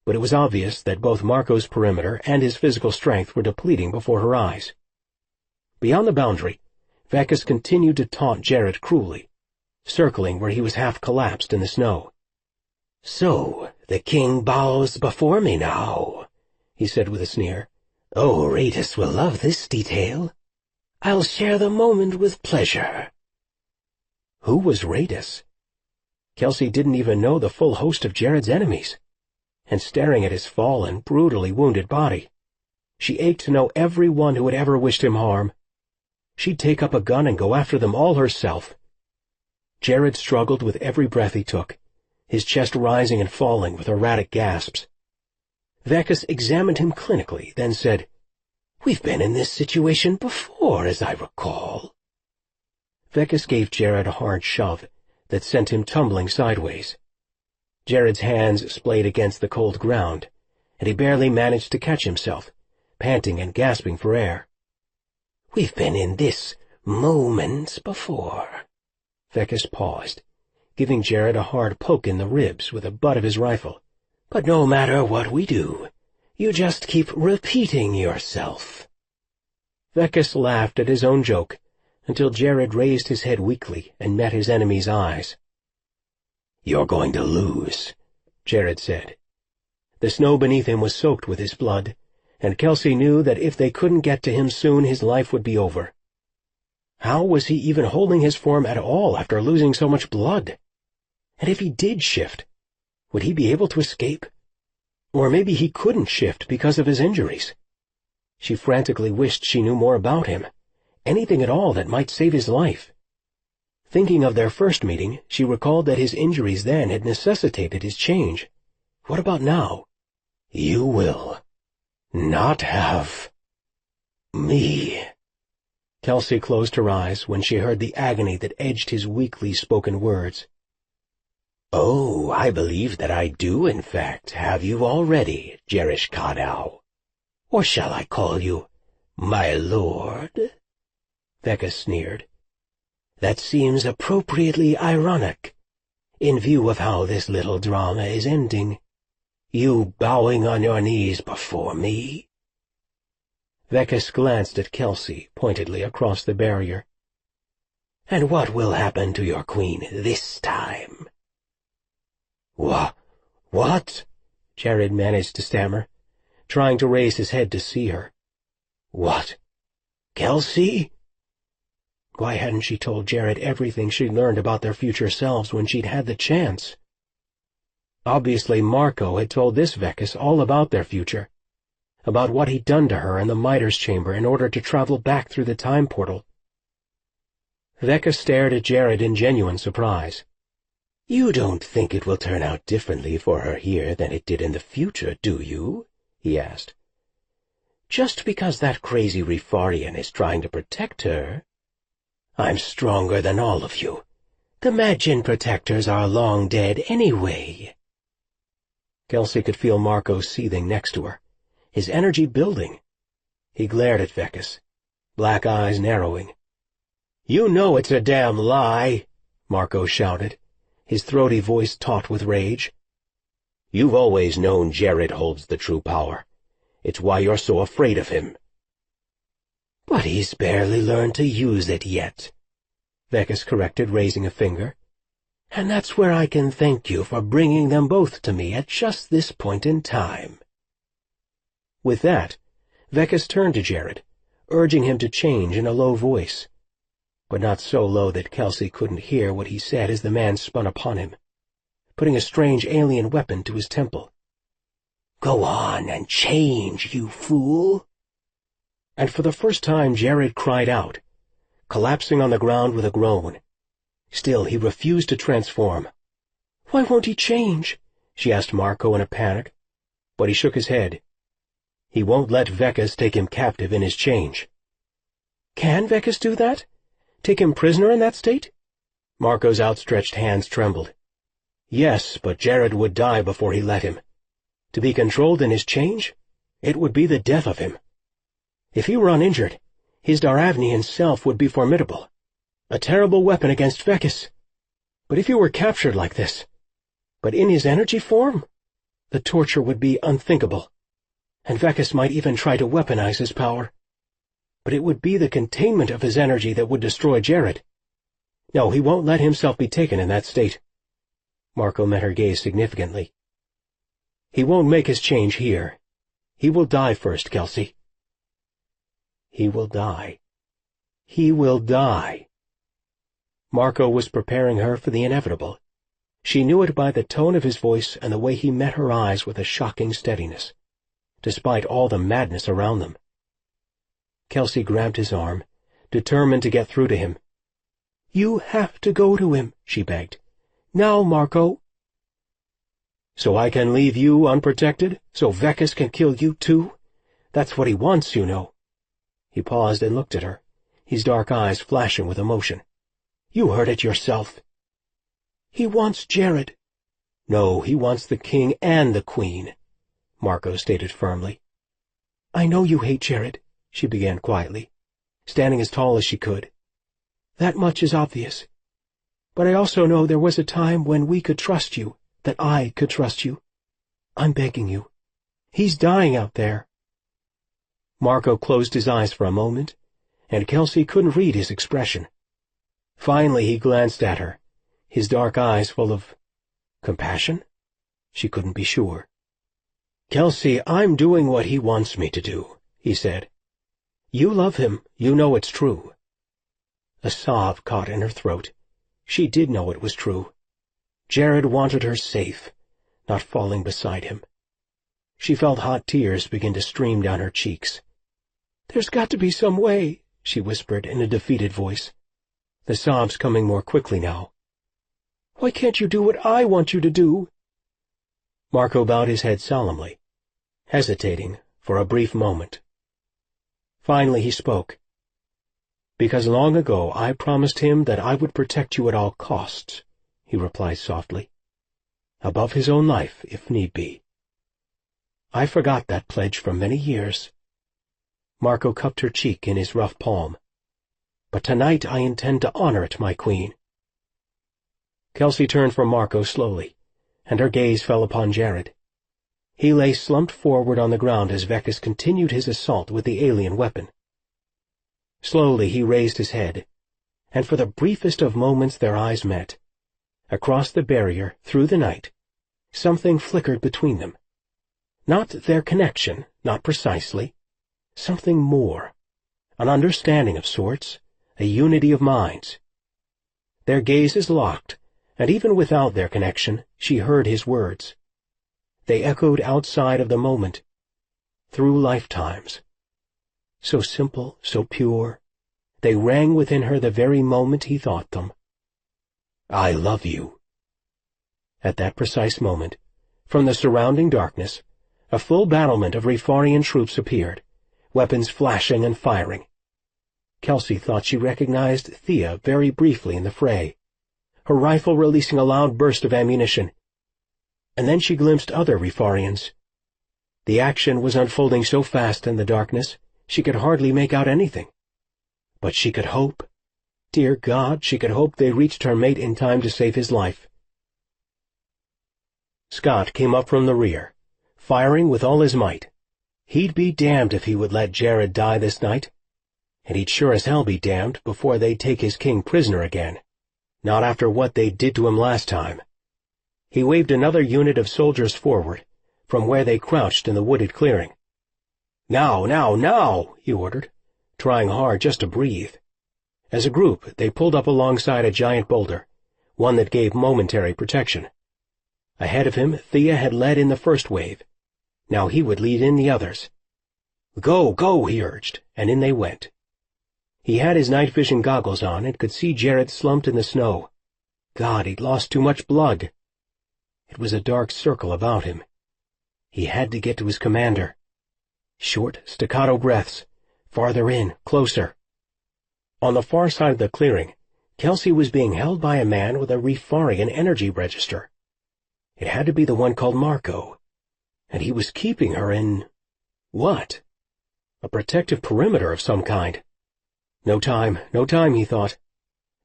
but it was obvious that both Marco's perimeter and his physical strength were depleting before her eyes. Beyond the boundary, Vekas continued to taunt Jared cruelly, circling where he was half collapsed in the snow. "So, the king bows before me now," he said with a sneer. "Oh, Ratus will love this detail. I'll share the moment with pleasure." Who was Ratus? Kelsey didn't even know the full host of Jared's enemies, and staring at his fallen, brutally wounded body, she ached to know every one who had ever wished him harm. She'd take up a gun and go after them all herself. Jared struggled with every breath he took, his chest rising and falling with erratic gasps. Vekas examined him clinically, then said, "We've been in this situation before, as I recall." Vekas gave Jared a hard shove that sent him tumbling sideways. Jared's hands splayed against the cold ground, and he barely managed to catch himself, panting and gasping for air. "We've been in this moment before." Vekas paused, giving Jared a hard poke in the ribs with the butt of his rifle. "But no matter what we do, you just keep repeating yourself." Vekas laughed at his own joke until Jared raised his head weakly and met his enemy's eyes. "You're going to lose," Jared said. The snow beneath him was soaked with his blood, and Kelsey knew that if they couldn't get to him soon, his life would be over. How was he even holding his form at all after losing so much blood? And if he did shift, would he be able to escape? Or maybe he couldn't shift because of his injuries. She frantically wished she knew more about him, anything at all that might save his life. Thinking of their first meeting, she recalled that his injuries then had necessitated his change. What about now? "You will not have me." Kelsey closed her eyes when she heard the agony that edged his weakly spoken words. "Oh, I believe that I do, in fact, have you already, Jerish Kadau. Or shall I call you my lord?" Vekas sneered. "That seems appropriately ironic, in view of how this little drama is ending. You bowing on your knees before me." Vekas glanced at Kelsey pointedly across the barrier. "And what will happen to your queen this time?" What? Jared managed to stammer, trying to raise his head to see her. "What? Kelsey?" Why hadn't she told Jared everything she'd learned about their future selves when she'd had the chance? Obviously Marco had told this Vekas all about their future, about what he'd done to her in the Mitre chamber in order to travel back through the time portal. Vekas stared at Jared in genuine surprise. "You don't think it will turn out differently for her here than it did in the future, do you?" he asked. "Just because that crazy Rifarian is trying to protect her? I'm stronger than all of you. The Magin protectors are long dead anyway." Kelsey could feel Marco seething next to her, his energy building. He glared at Vekas, black eyes narrowing. "You know it's a damn lie," Marco shouted, his throaty voice taut with rage. "You've always known Jared holds the true power. It's why you're so afraid of him." "But he's barely learned to use it yet," Vekas corrected, raising a finger. "And that's where I can thank you for bringing them both to me at just this point in time." With that, Vekas turned to Jared, urging him to change in a low voice, but not so low that Kelsey couldn't hear what he said as the man spun upon him, putting a strange alien weapon to his temple. Go on and change, you fool." And for the first time Jared cried out, collapsing on the ground with a groan. Still, he refused to transform. "Why won't he change?" she asked Marco in a panic, but he shook his head. He won't let Vekas take him captive in his change. "Can Vekas do that? Take him prisoner in that state?" Marco's outstretched hands trembled. Yes, but Jared would die before he let him. To be controlled in his change, it would be the death of him. If he were uninjured, his Daravnian self would be formidable, a terrible weapon against Vekas. But if he were captured like this, but in his energy form, the torture would be unthinkable, and Vekas might even try to weaponize his power. But it would be the containment of his energy that would destroy Jared. No, he won't let himself be taken in that state. Marco met her gaze significantly. He won't make his change here. He will die first, Kelsey. He will die. He will die. Marco was preparing her for the inevitable. She knew it by the tone of his voice and the way he met her eyes with a shocking steadiness, despite all the madness around them. Kelsey grabbed his arm, determined to get through to him. "You have to go to him," she begged. "Now, Marco." "So I can leave you unprotected? So Vekas can kill you too? That's what he wants, you know." He paused and looked at her, his dark eyes flashing with emotion. "You heard it yourself." "He wants Jared." "No, he wants the king and the queen," Marco stated firmly. "I know you hate Jared," she began quietly, standing as tall as she could. "That much is obvious. But I also know there was a time when we could trust you, that I could trust you. I'm begging you. He's dying out there." Marco closed his eyes for a moment, and Kelsey couldn't read his expression. Finally he glanced at her, his dark eyes full of compassion? She couldn't be sure. "Kelsey, I'm doing what he wants me to do," he said. "You love him, you know it's true." A sob caught in her throat. She did know it was true. Jared wanted her safe, not falling beside him. She felt hot tears begin to stream down her cheeks. "There's got to be some way," she whispered in a defeated voice, the sobs coming more quickly now. "Why can't you do what I want you to do?" Marco bowed his head solemnly, hesitating for a brief moment. Finally he spoke. "Because long ago I promised him that I would protect you at all costs," he replied softly, "above his own life, if need be. I forgot that pledge for many years." Marco cupped her cheek in his rough palm. "But tonight I intend to honor it, my queen." Kelsey turned from Marco slowly, and her gaze fell upon Jared. He lay slumped forward on the ground as Vekas continued his assault with the alien weapon. Slowly he raised his head, and for the briefest of moments their eyes met. Across the barrier, through the night, something flickered between them. Not their connection, not precisely. Something more. An understanding of sorts, a unity of minds. Their gazes locked, and even without their connection, she heard his words. They echoed outside of the moment, through lifetimes. So simple, so pure, they rang within her the very moment he thought them. "I love you." At that precise moment, from the surrounding darkness, a full battlement of Rifarian troops appeared, weapons flashing and firing. Kelsey thought she recognized Thea very briefly in the fray, her rifle releasing a loud burst of ammunition. And then she glimpsed other Rifarians. The action was unfolding so fast in the darkness, she could hardly make out anything. But she could hope. Dear God, she could hope they reached her mate in time to save his life. Scott came up from the rear, firing with all his might. He'd be damned if he would let Jared die this night. And he'd sure as hell be damned before they'd take his king prisoner again. Not after what they did to him last time. He waved another unit of soldiers forward, from where they crouched in the wooded clearing. "Now, now, now," he ordered, trying hard just to breathe. As a group, they pulled up alongside a giant boulder, one that gave momentary protection. Ahead of him, Thea had led in the first wave. Now he would lead in the others. "Go, go," he urged, and in they went. He had his night vision goggles on and could see Jared slumped in the snow. God, he'd lost too much blood. It was a dark circle about him. He had to get to his commander. Short, staccato breaths. Farther in, closer. On the far side of the clearing, Kelsey was being held by a man with a Refarian energy register. It had to be the one called Marco. And he was keeping her in... what? A protective perimeter of some kind. No time, he thought,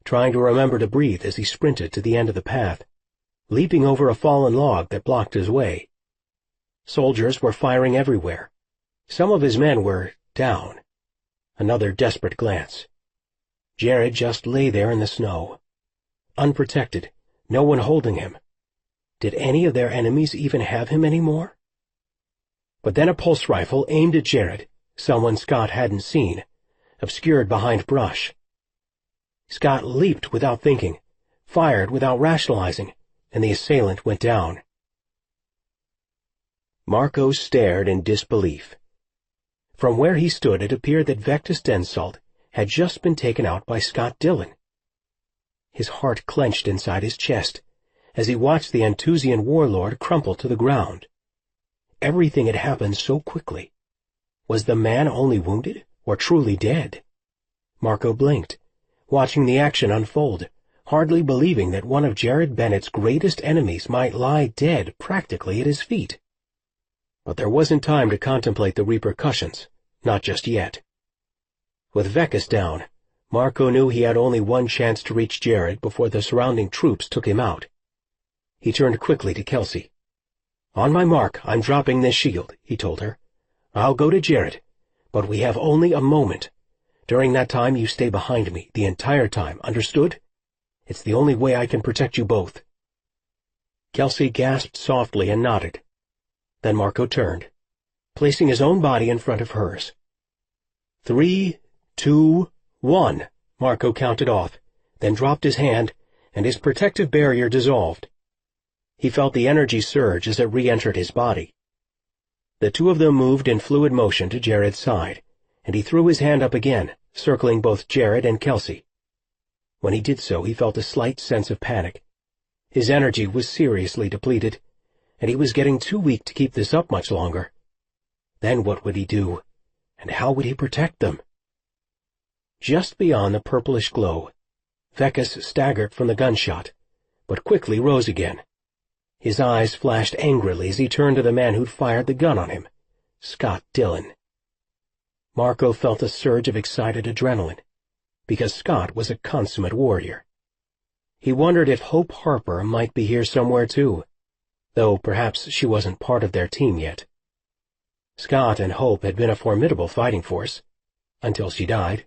trying to remember to breathe as he sprinted to the end of the path, leaping over a fallen log that blocked his way. Soldiers were firing everywhere. Some of his men were down. Another desperate glance. Jared just lay there in the snow. Unprotected, no one holding him. Did any of their enemies even have him anymore? But then a pulse rifle aimed at Jared, someone Scott hadn't seen, obscured behind brush. Scott leaped without thinking, fired without rationalizing, and the assailant went down. Marco stared in disbelief. From where he stood it appeared that Vectis Densalt had just been taken out by Scott Dillon. His heart clenched inside his chest as he watched the Antusian warlord crumple to the ground. Everything had happened so quickly. Was the man only wounded, or truly dead? Marco blinked, watching the action unfold, hardly believing that one of Jared Bennett's greatest enemies might lie dead practically at his feet. But there wasn't time to contemplate the repercussions, not just yet. With Vectis down, Marco knew he had only one chance to reach Jared before the surrounding troops took him out. He turned quickly to Kelsey. "On my mark, I'm dropping this shield," he told her. "I'll go to Jared, but we have only a moment. During that time you stay behind me the entire time, understood? It's the only way I can protect you both." Kelsey gasped softly and nodded. Then Marco turned, placing his own body in front of hers. 3, 2, 1, Marco counted off, then dropped his hand, and his protective barrier dissolved. He felt the energy surge as it re-entered his body. The two of them moved in fluid motion to Jared's side, and he threw his hand up again, circling both Jared and Kelsey. When he did so, he felt a slight sense of panic. His energy was seriously depleted, and he was getting too weak to keep this up much longer. Then what would he do, and how would he protect them? Just beyond the purplish glow, Vectis staggered from the gunshot, but quickly rose again. His eyes flashed angrily as he turned to the man who'd fired the gun on him, Scott Dillon. Marco felt a surge of excited adrenaline, because Scott was a consummate warrior. He wondered if Hope Harper might be here somewhere too, though perhaps she wasn't part of their team yet. Scott and Hope had been a formidable fighting force, until she died.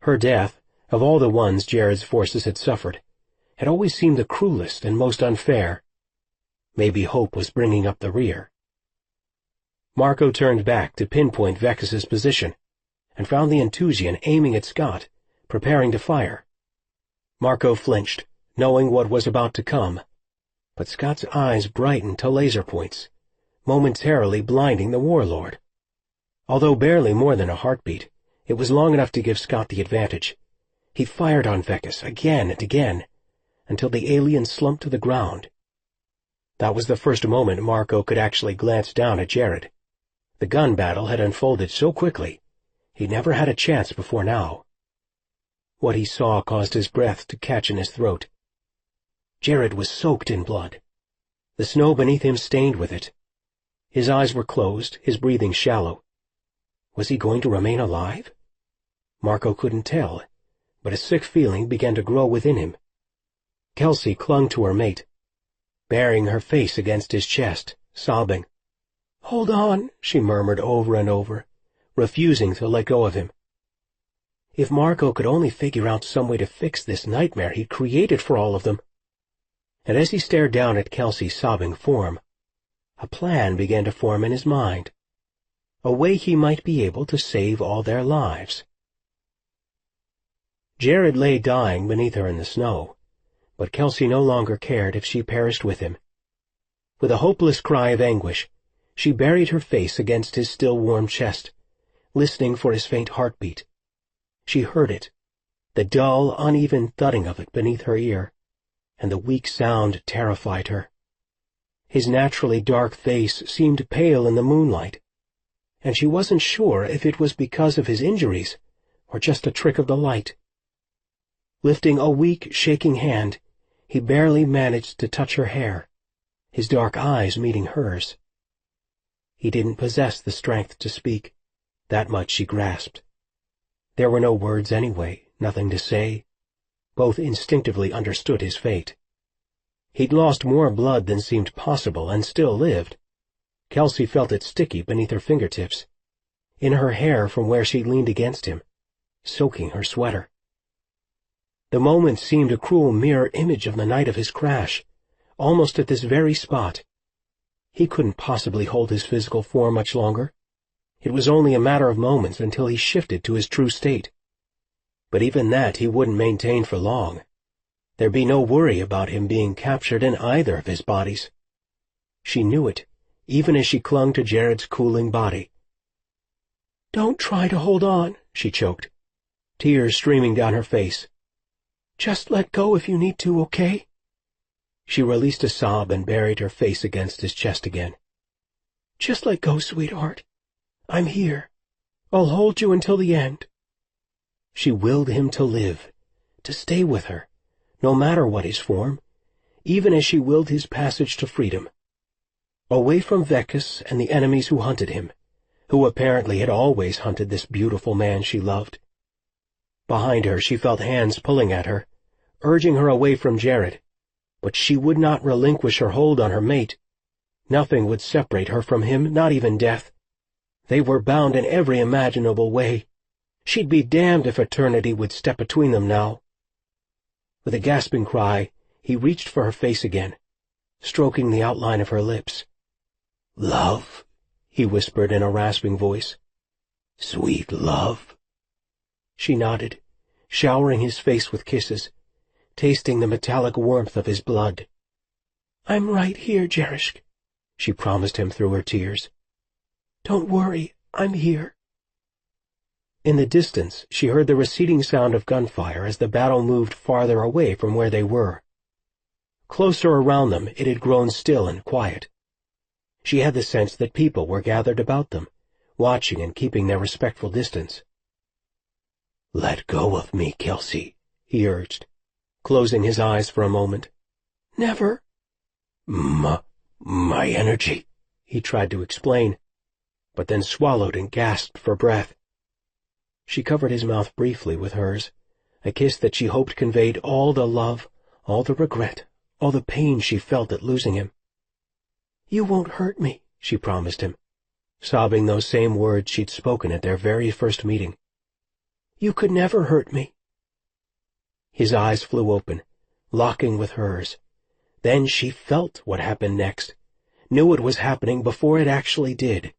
Her death, of all the ones Jared's forces had suffered, had always seemed the cruelest and most unfair. Maybe Hope was bringing up the rear. Marco turned back to pinpoint Vectis's position, and found the Antusian aiming at Scott, preparing to fire. Marco flinched, knowing what was about to come, but Scott's eyes brightened to laser points, momentarily blinding the warlord. Although barely more than a heartbeat, it was long enough to give Scott the advantage. He fired on Vectis again and again, until the alien slumped to the ground. That was the first moment Marco could actually glance down at Jared. The gun battle had unfolded so quickly, he'd never had a chance before now. What he saw caused his breath to catch in his throat. Jared was soaked in blood, the snow beneath him stained with it. His eyes were closed, his breathing shallow. Was he going to remain alive? Marco couldn't tell, but a sick feeling began to grow within him. Kelsey clung to her mate, burying her face against his chest, sobbing. "Hold on," she murmured over and over, refusing to let go of him. If Marco could only figure out some way to fix this nightmare he'd created for all of them. And as he stared down at Kelsey's sobbing form, a plan began to form in his mind. A way he might be able to save all their lives. Jared lay dying beneath her in the snow, but Kelsey no longer cared if she perished with him. With a hopeless cry of anguish, She buried her face against his still warm chest, listening for his faint heartbeat. She heard it, the dull, uneven thudding of it beneath her ear, and the weak sound terrified her. His naturally dark face seemed pale in the moonlight, and she wasn't sure if it was because of his injuries or just a trick of the light. Lifting a weak, shaking hand, he barely managed to touch her hair, his dark eyes meeting hers. He didn't possess the strength to speak. That much she grasped. There were no words anyway, nothing to say. Both instinctively understood his fate. He'd lost more blood than seemed possible and still lived. Kelsey felt it sticky beneath her fingertips, in her hair from where she leaned against him, soaking her sweater. The moment seemed a cruel mirror image of the night of his crash, almost at this very spot. He couldn't possibly hold his physical form much longer. It was only a matter of moments until he shifted to his true state. But even that he wouldn't maintain for long. There'd be no worry about him being captured in either of his bodies. She knew it, even as she clung to Jared's cooling body. "Don't try to hold on," she choked, tears streaming down her face. "Just let go if you need to, okay?" She released a sob and buried her face against his chest again. "Just let go, sweetheart. I'm here. I'll hold you until the end." She willed him to live, to stay with her, no matter what his form, even as she willed his passage to freedom. Away from Vekas and the enemies who hunted him, who apparently had always hunted this beautiful man she loved. Behind her she felt hands pulling at her, urging her away from Jared, but she would not relinquish her hold on her mate. Nothing would separate her from him, not even death. They were bound in every imaginable way. She'd be damned if eternity would step between them now. With a gasping cry, he reached for her face again, stroking the outline of her lips. "Love," he whispered in a rasping voice. "Sweet love." She nodded, showering his face with kisses, tasting the metallic warmth of his blood. "I'm right here, Jerishk," she promised him through her tears. "Don't worry, I'm here." In the distance, she heard the receding sound of gunfire as the battle moved farther away from where they were. Closer around them, it had grown still and quiet. She had the sense that people were gathered about them, watching and keeping their respectful distance. "Let go of me, Kelsey," he urged, closing his eyes for a moment. "Never." My energy," he tried to explain, but then swallowed and gasped for breath. She covered his mouth briefly with hers, a kiss that she hoped conveyed all the love, all the regret, all the pain she felt at losing him. "You won't hurt me," she promised him, sobbing those same words she'd spoken at their very first meeting. "You could never hurt me." His eyes flew open, locking with hers. Then she felt what happened next, knew it was happening before it actually did.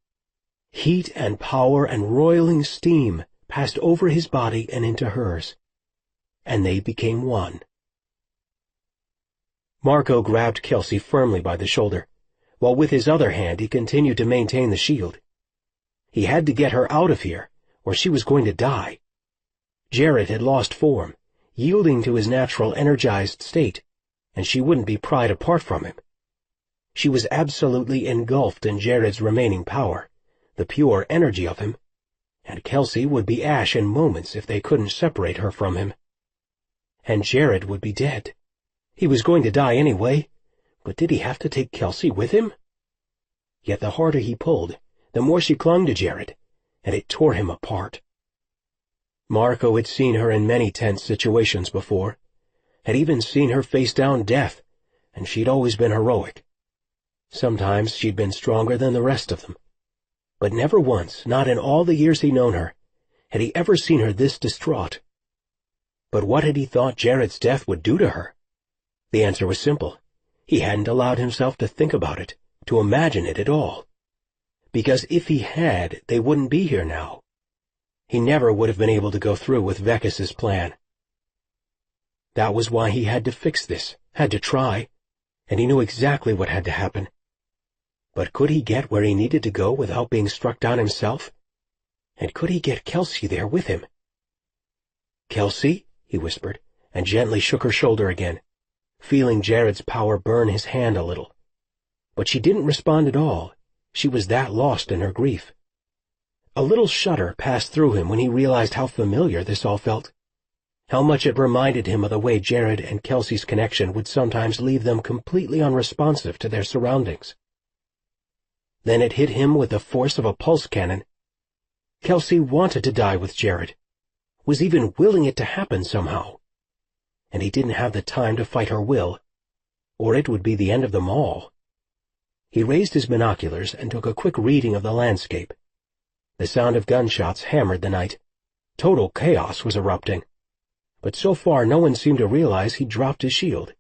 Heat and power and roiling steam passed over his body and into hers, and they became one. Marco grabbed Kelsey firmly by the shoulder, while with his other hand he continued to maintain the shield. He had to get her out of here, or she was going to die. Jared had lost form, yielding to his natural energized state, and she wouldn't be pried apart from him. She was absolutely engulfed in Jared's remaining power, the pure energy of him, and Kelsey would be ash in moments if they couldn't separate her from him. And Jared would be dead. He was going to die anyway, but did he have to take Kelsey with him? Yet the harder he pulled, the more she clung to Jared, and it tore him apart. Marco had seen her in many tense situations before, had even seen her face down death, and she'd always been heroic. Sometimes she'd been stronger than the rest of them, but never once, not in all the years he'd known her, had he ever seen her this distraught. But what had he thought Jared's death would do to her? The answer was simple. He hadn't allowed himself to think about it, to imagine it at all. Because if he had, they wouldn't be here now. He never would have been able to go through with Vekas's plan. That was why he had to fix this, had to try, and he knew exactly what had to happen. But could he get where he needed to go without being struck down himself? And could he get Kelsey there with him? "Kelsey?" he whispered, and gently shook her shoulder again, feeling Jared's power burn his hand a little. But she didn't respond at all. She was that lost in her grief. A little shudder passed through him when he realized how familiar this all felt, how much it reminded him of the way Jared and Kelsey's connection would sometimes leave them completely unresponsive to their surroundings. Then it hit him with the force of a pulse cannon. Kelsey wanted to die with Jared, was even willing it to happen somehow. And he didn't have the time to fight her will, or it would be the end of them all. He raised his binoculars and took a quick reading of the landscape. The sound of gunshots hammered the night. Total chaos was erupting. But so far no one seemed to realize he'd dropped his shield.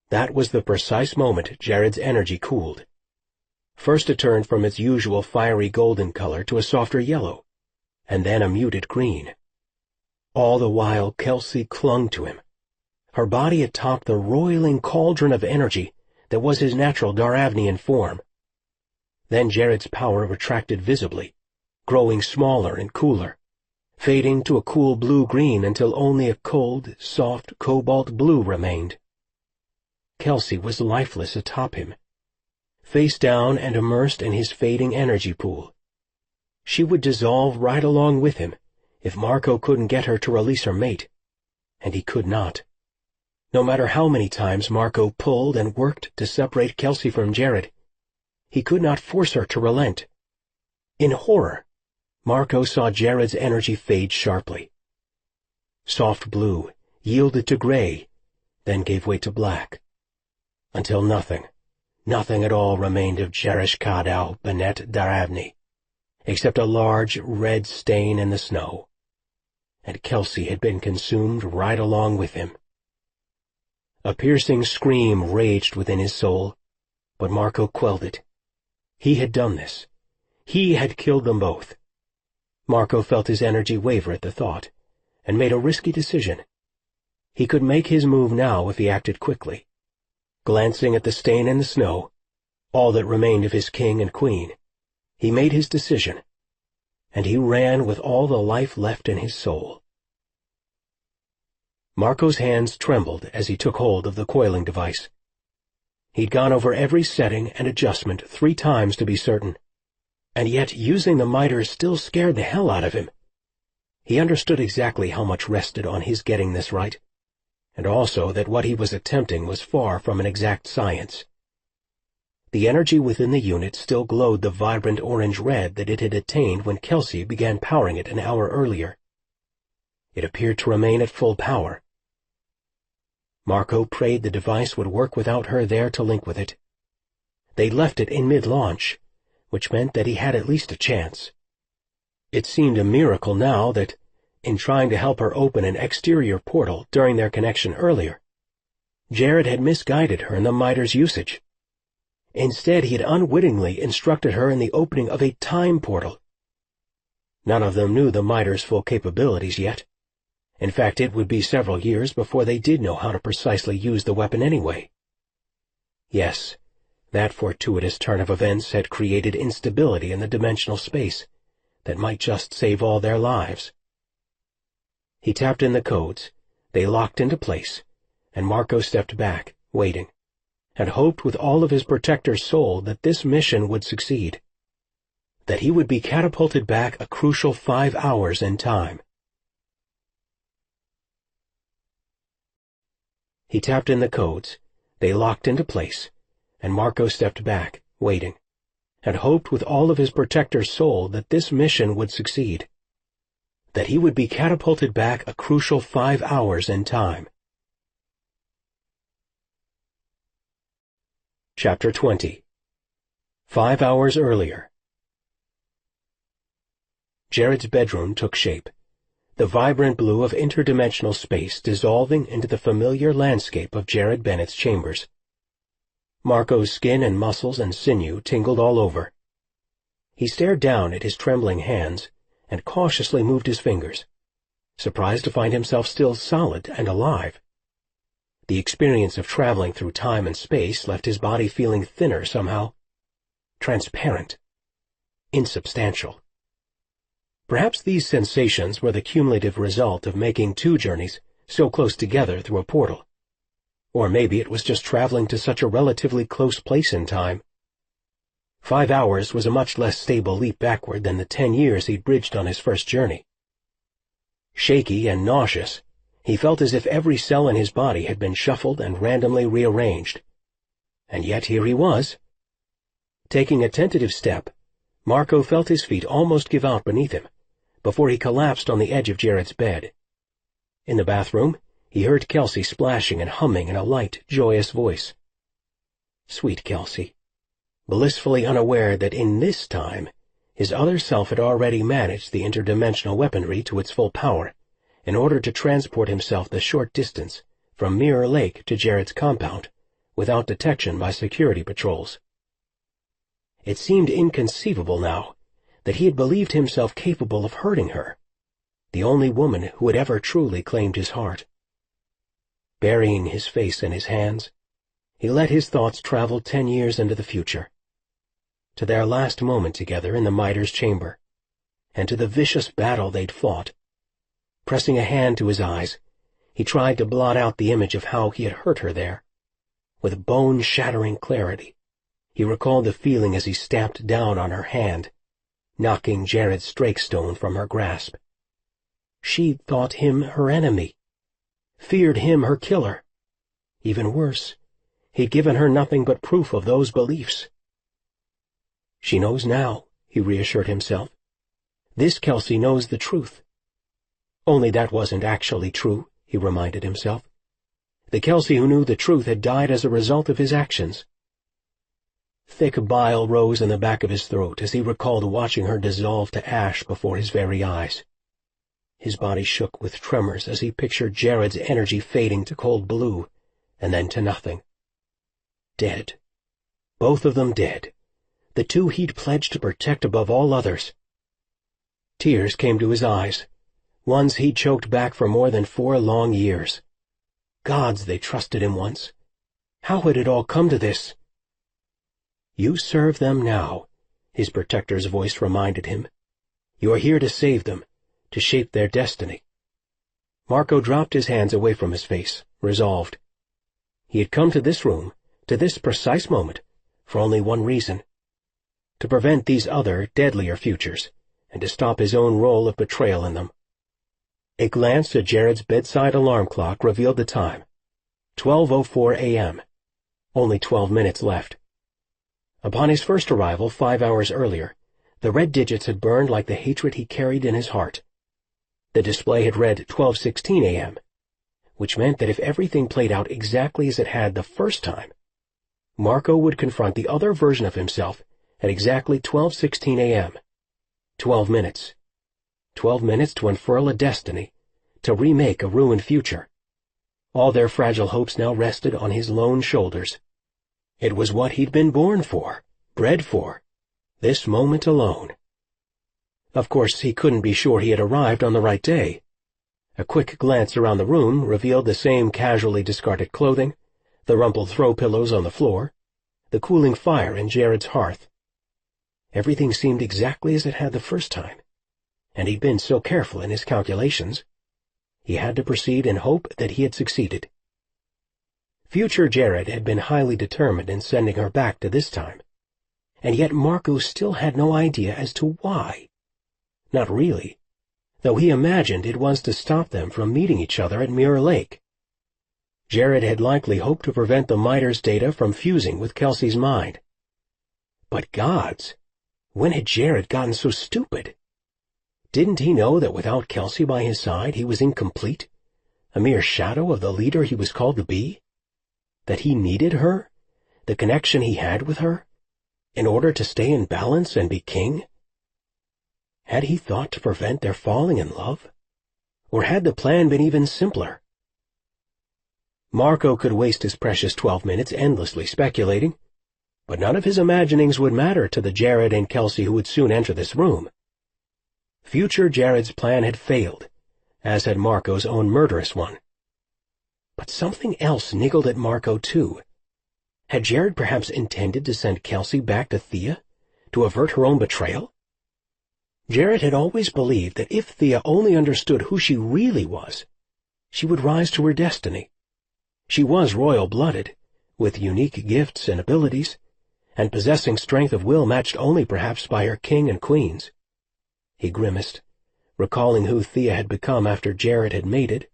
That was the precise moment Jared's energy cooled. First it turned from its usual fiery golden color to a softer yellow, and then a muted green. All the while Kelsey clung to him, her body atop the roiling cauldron of energy that was his natural Daravnian form. Then Jared's power retracted visibly, growing smaller and cooler, fading to a cool blue-green until only a cold, soft cobalt blue remained. Kelsey was lifeless atop him, face down and immersed in his fading energy pool. She would dissolve right along with him if Marco couldn't get her to release her mate, and he could not. No matter how many times Marco pulled and worked to separate Kelsey from Jared, he could not force her to relent. In horror, Marco saw Jared's energy fade sharply. Soft blue yielded to gray, then gave way to black, until nothing at all remained of Jerish Kadau Benet Daravni, except a large red stain in the snow, and Kelsey had been consumed right along with him. A piercing scream raged within his soul, but Marco quelled it. He had done this. He had killed them both. Marco felt his energy waver at the thought, and made a risky decision. He could make his move now if he acted quickly. Glancing at the stain in the snow, all that remained of his king and queen, he made his decision, and he ran with all the life left in his soul. Marco's hands trembled as he took hold of the coiling device. He'd gone over every setting and adjustment 3 times to be certain, and yet using the miter still scared the hell out of him. He understood exactly how much rested on his getting this right, and also that what he was attempting was far from an exact science. The energy within the unit still glowed the vibrant orange-red that it had attained when Kelsey began powering it an hour earlier. It appeared to remain at full power. Marco prayed the device would work without her there to link with it. They'd left it in mid-launch, which meant that he had at least a chance. It seemed a miracle now that, in trying to help her open an exterior portal during their connection earlier, Jared had misguided her in the miter's usage. Instead, he had unwittingly instructed her in the opening of a time portal. None of them knew the miter's full capabilities yet. In fact, it would be several years before they did know how to precisely use the weapon anyway. Yes, that fortuitous turn of events had created instability in the dimensional space that might just save all their lives. He tapped in the codes, they locked into place, and Marco stepped back, waiting, and hoped with all of his protector's soul that this mission would succeed, that he would be catapulted back a crucial 5 hours in time. He tapped in the codes, they locked into place, and Marco stepped back, waiting, and hoped with all of his protector's soul that this mission would succeed, that he would be catapulted back a crucial 5 hours in time. Chapter 20. 5 hours earlier. Jared's bedroom took shape, the vibrant blue of interdimensional space dissolving into the familiar landscape of Jared Bennett's chambers. Marco's skin and muscles and sinew tingled all over. He stared down at his trembling hands and cautiously moved his fingers, surprised to find himself still solid and alive. The experience of traveling through time and space left his body feeling thinner somehow, transparent, insubstantial. Perhaps these sensations were the cumulative result of making 2 journeys so close together through a portal. Or maybe it was just traveling to such a relatively close place in time. 5 hours was a much less stable leap backward than the 10 years he'd bridged on his first journey. Shaky and nauseous, he felt as if every cell in his body had been shuffled and randomly rearranged. And yet here he was. Taking a tentative step, Marco felt his feet almost give out beneath him, before he collapsed on the edge of Jared's bed. In the bathroom, he heard Kelsey splashing and humming in a light, joyous voice. Sweet Kelsey, blissfully unaware that in this time, his other self had already managed the interdimensional weaponry to its full power, in order to transport himself the short distance from Mirror Lake to Jared's compound, without detection by security patrols. It seemed inconceivable now that he had believed himself capable of hurting her, the only woman who had ever truly claimed his heart. Burying his face in his hands, he let his thoughts travel 10 years into the future, to their last moment together in the Mitres chamber, and to the vicious battle they'd fought. Pressing a hand to his eyes, he tried to blot out the image of how he had hurt her there. With bone-shattering clarity, he recalled the feeling as he stamped down on her hand, knocking Jared's Strakestone from her grasp. She'd thought him her enemy, feared him her killer. Even worse, he'd given her nothing but proof of those beliefs. She knows now, he reassured himself. This Kelsey knows the truth. Only that wasn't actually true, he reminded himself. The Kelsey who knew the truth had died as a result of his actions. Thick bile rose in the back of his throat as he recalled watching her dissolve to ash before his very eyes. His body shook with tremors as he pictured Jared's energy fading to cold blue, and then to nothing. Dead. Both of them dead. The 2 he'd pledged to protect above all others. Tears came to his eyes, ones he'd choked back for more than 4 long years. Gods, they trusted him once. How had it all come to this? You serve them now, his protector's voice reminded him. You are here to save them, to shape their destiny. Marco dropped his hands away from his face, resolved. He had come to this room, to this precise moment, for only one reason: to prevent these other, deadlier futures, and to stop his own role of betrayal in them. A glance at Jared's bedside alarm clock revealed the time: 12:04 a.m. Only 12 minutes left. Upon his first arrival 5 hours earlier, the red digits had burned like the hatred he carried in his heart. The display had read 12:16 a.m., which meant that if everything played out exactly as it had the first time, Marco would confront the other version of himself at exactly 12:16 a.m. 12 minutes. 12 minutes to unfurl a destiny, to remake a ruined future. All their fragile hopes now rested on his lone shoulders. It was what he'd been born for, bred for, this moment alone. Of course, he couldn't be sure he had arrived on the right day. A quick glance around the room revealed the same casually discarded clothing, the rumpled throw pillows on the floor, the cooling fire in Jared's hearth. Everything seemed exactly as it had the first time, and he'd been so careful in his calculations. He had to proceed in hope that he had succeeded. Future Jared had been highly determined in sending her back to this time, and yet Marco still had no idea as to why. Not really, though he imagined it was to stop them from meeting each other at Mirror Lake. Jared had likely hoped to prevent the Mitres data from fusing with Kelsey's mind. But gods, when had Jared gotten so stupid? Didn't he know that without Kelsey by his side he was incomplete, a mere shadow of the leader he was called to be? That he needed her, the connection he had with her, in order to stay in balance and be king? Had he thought to prevent their falling in love? Or had the plan been even simpler? Marco could waste his precious 12 minutes endlessly speculating, but none of his imaginings would matter to the Jared and Kelsey who would soon enter this room. Future Jared's plan had failed, as had Marco's own murderous one. But something else niggled at Marco, too. Had Jared perhaps intended to send Kelsey back to Thea, to avert her own betrayal? Jared had always believed that if Thea only understood who she really was, she would rise to her destiny. She was royal-blooded, with unique gifts and abilities, and possessing strength of will matched only perhaps by her king and queens. He grimaced, recalling who Thea had become after Jared had mated,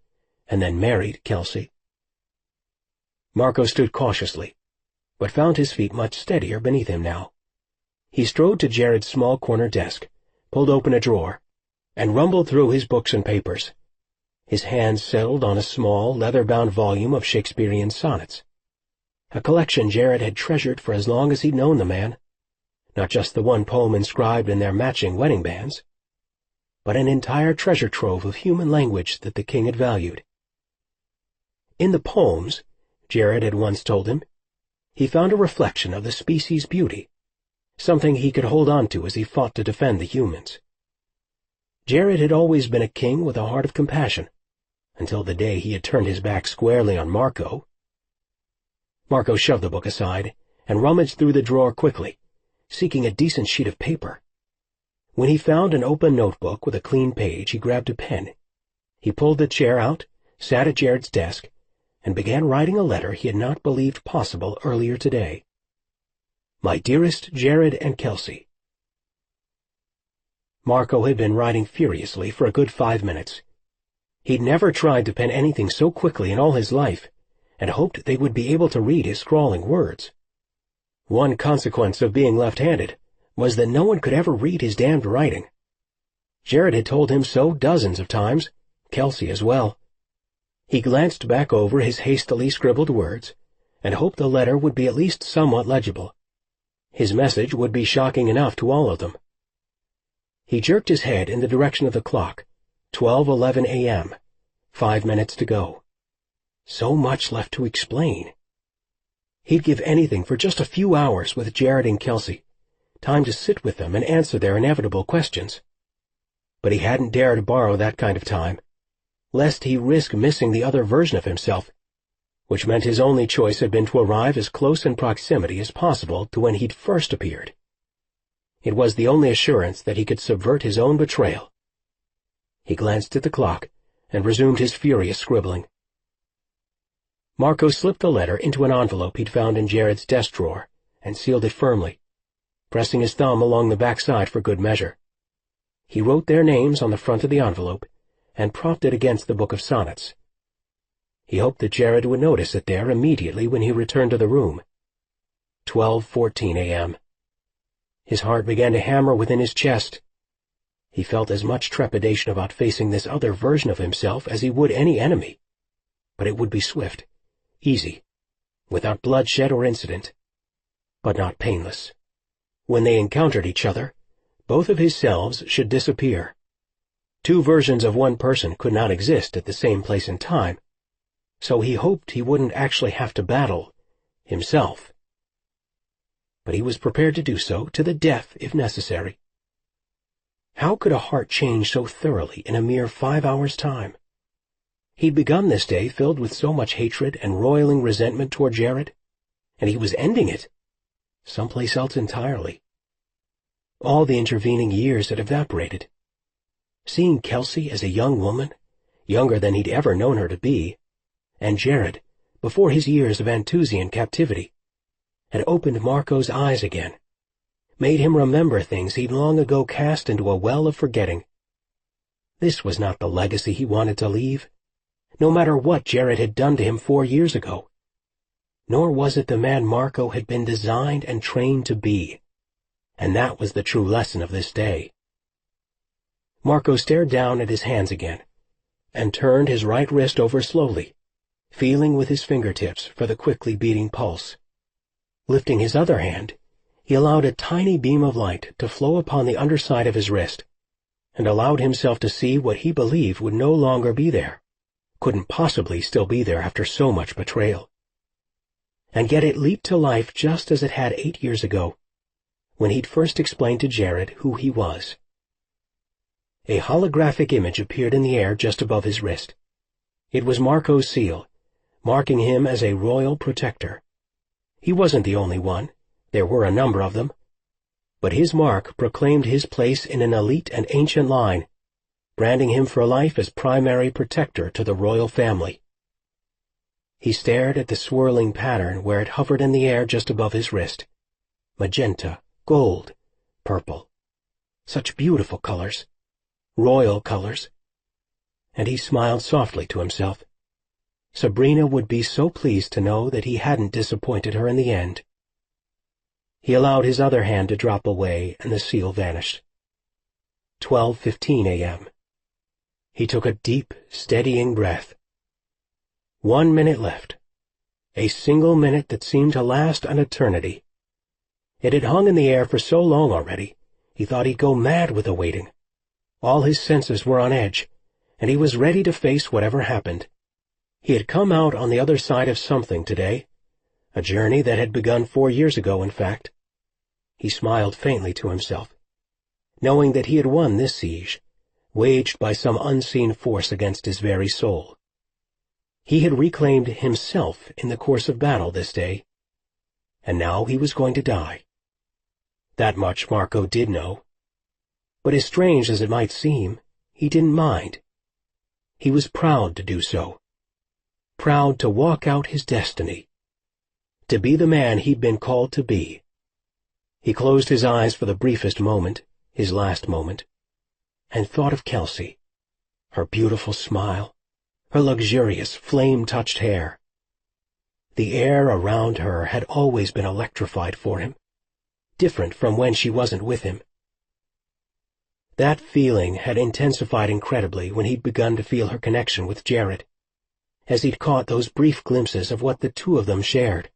and then married Kelsey. Marco stood cautiously, but found his feet much steadier beneath him now. He strode to Jared's small corner desk, pulled open a drawer, and rumbled through his books and papers. His hands settled on a small, leather-bound volume of Shakespearean sonnets, a collection Jared had treasured for as long as he'd known the man, not just the one poem inscribed in their matching wedding bands, but an entire treasure trove of human language that the king had valued. In the poems, Jared had once told him, he found a reflection of the species' beauty, something he could hold on to as he fought to defend the humans. Jared had always been a king with a heart of compassion, until the day he had turned his back squarely on Marco. Marco shoved the book aside and rummaged through the drawer quickly, seeking a decent sheet of paper. When he found an open notebook with a clean page, he grabbed a pen. He pulled the chair out, sat at Jared's desk, and began writing a letter he had not believed possible earlier today. My dearest Jared and Kelsey. Marco had been writing furiously for a good 5 minutes. He'd never tried to pen anything so quickly in all his life, and hoped they would be able to read his scrawling words. One consequence of being left-handed was that no one could ever read his damned writing. Jared had told him so dozens of times, Kelsey as well. He glanced back over his hastily scribbled words and hoped the letter would be at least somewhat legible. His message would be shocking enough to all of them. He jerked his head in the direction of the clock. 12:11 a.m. 5 minutes to go. So much left to explain. He'd give anything for just a few hours with Jared and Kelsey, time to sit with them and answer their inevitable questions. But he hadn't dared borrow that kind of time, lest he risk missing the other version of himself, which meant his only choice had been to arrive as close in proximity as possible to when he'd first appeared. It was the only assurance that he could subvert his own betrayal. He glanced at the clock and resumed his furious scribbling. Marco slipped the letter into an envelope he'd found in Jared's desk drawer and sealed it firmly, pressing his thumb along the backside for good measure. He wrote their names on the front of the envelope and propped it against the book of sonnets. He hoped that Jared would notice it there immediately when he returned to the room. 12:14 a.m. His heart began to hammer within his chest. He felt as much trepidation about facing this other version of himself as he would any enemy. But it would be swift, easy, without bloodshed or incident, but not painless. When they encountered each other, both of his selves should disappear. Two versions of one person could not exist at the same place and time, so he hoped he wouldn't actually have to battle himself. But he was prepared to do so to the death if necessary. How could a heart change so thoroughly in a mere 5 hours' time? He'd begun this day filled with so much hatred and roiling resentment toward Jared, and he was ending it someplace else entirely. All the intervening years had evaporated. Seeing Kelsey as a young woman, younger than he'd ever known her to be, and Jared, before his years of Anthusian captivity, had opened Marco's eyes again, made him remember things he'd long ago cast into a well of forgetting. This was not the legacy he wanted to leave, no matter what Jared had done to him 4 years ago. Nor was it the man Marco had been designed and trained to be, and that was the true lesson of this day. Marco stared down at his hands again, and turned his right wrist over slowly, feeling with his fingertips for the quickly beating pulse. Lifting his other hand, he allowed a tiny beam of light to flow upon the underside of his wrist, and allowed himself to see what he believed would no longer be there, couldn't possibly still be there after so much betrayal. And yet it leaped to life just as it had 8 years ago, when he'd first explained to Jared who he was. A holographic image appeared in the air just above his wrist. It was Marco's seal, marking him as a royal protector. He wasn't the only one. There were a number of them. but his mark proclaimed his place in an elite and ancient line, branding him for life as primary protector to the royal family. He stared at the swirling pattern where it hovered in the air just above his wrist. Magenta, gold, purple. Such beautiful colors. Royal colors. And he smiled softly to himself. Sabrina would be so pleased to know that he hadn't disappointed her in the end. He allowed his other hand to drop away, and the seal vanished. 12:15 a.m. He took a deep, steadying breath. 1 minute left. A single minute that seemed to last an eternity. It had hung in the air for so long already, he thought he'd go mad with the waiting. All his senses were on edge, and he was ready to face whatever happened. He had come out on the other side of something today, a journey that had begun 4 years ago, in fact. He smiled faintly to himself, knowing that he had won this siege, waged by some unseen force against his very soul. He had reclaimed himself in the course of battle this day, and now he was going to die. That much Marco did know. But as strange as it might seem, he didn't mind. He was proud to do so. Proud to walk out his destiny. To be the man he'd been called to be. He closed his eyes for the briefest moment, his last moment, and thought of Kelsey, her beautiful smile, her luxurious, flame-touched hair. The air around her had always been electrified for him, different from when she wasn't with him. That feeling had intensified incredibly when he'd begun to feel her connection with Jared, as he'd caught those brief glimpses of what the two of them shared.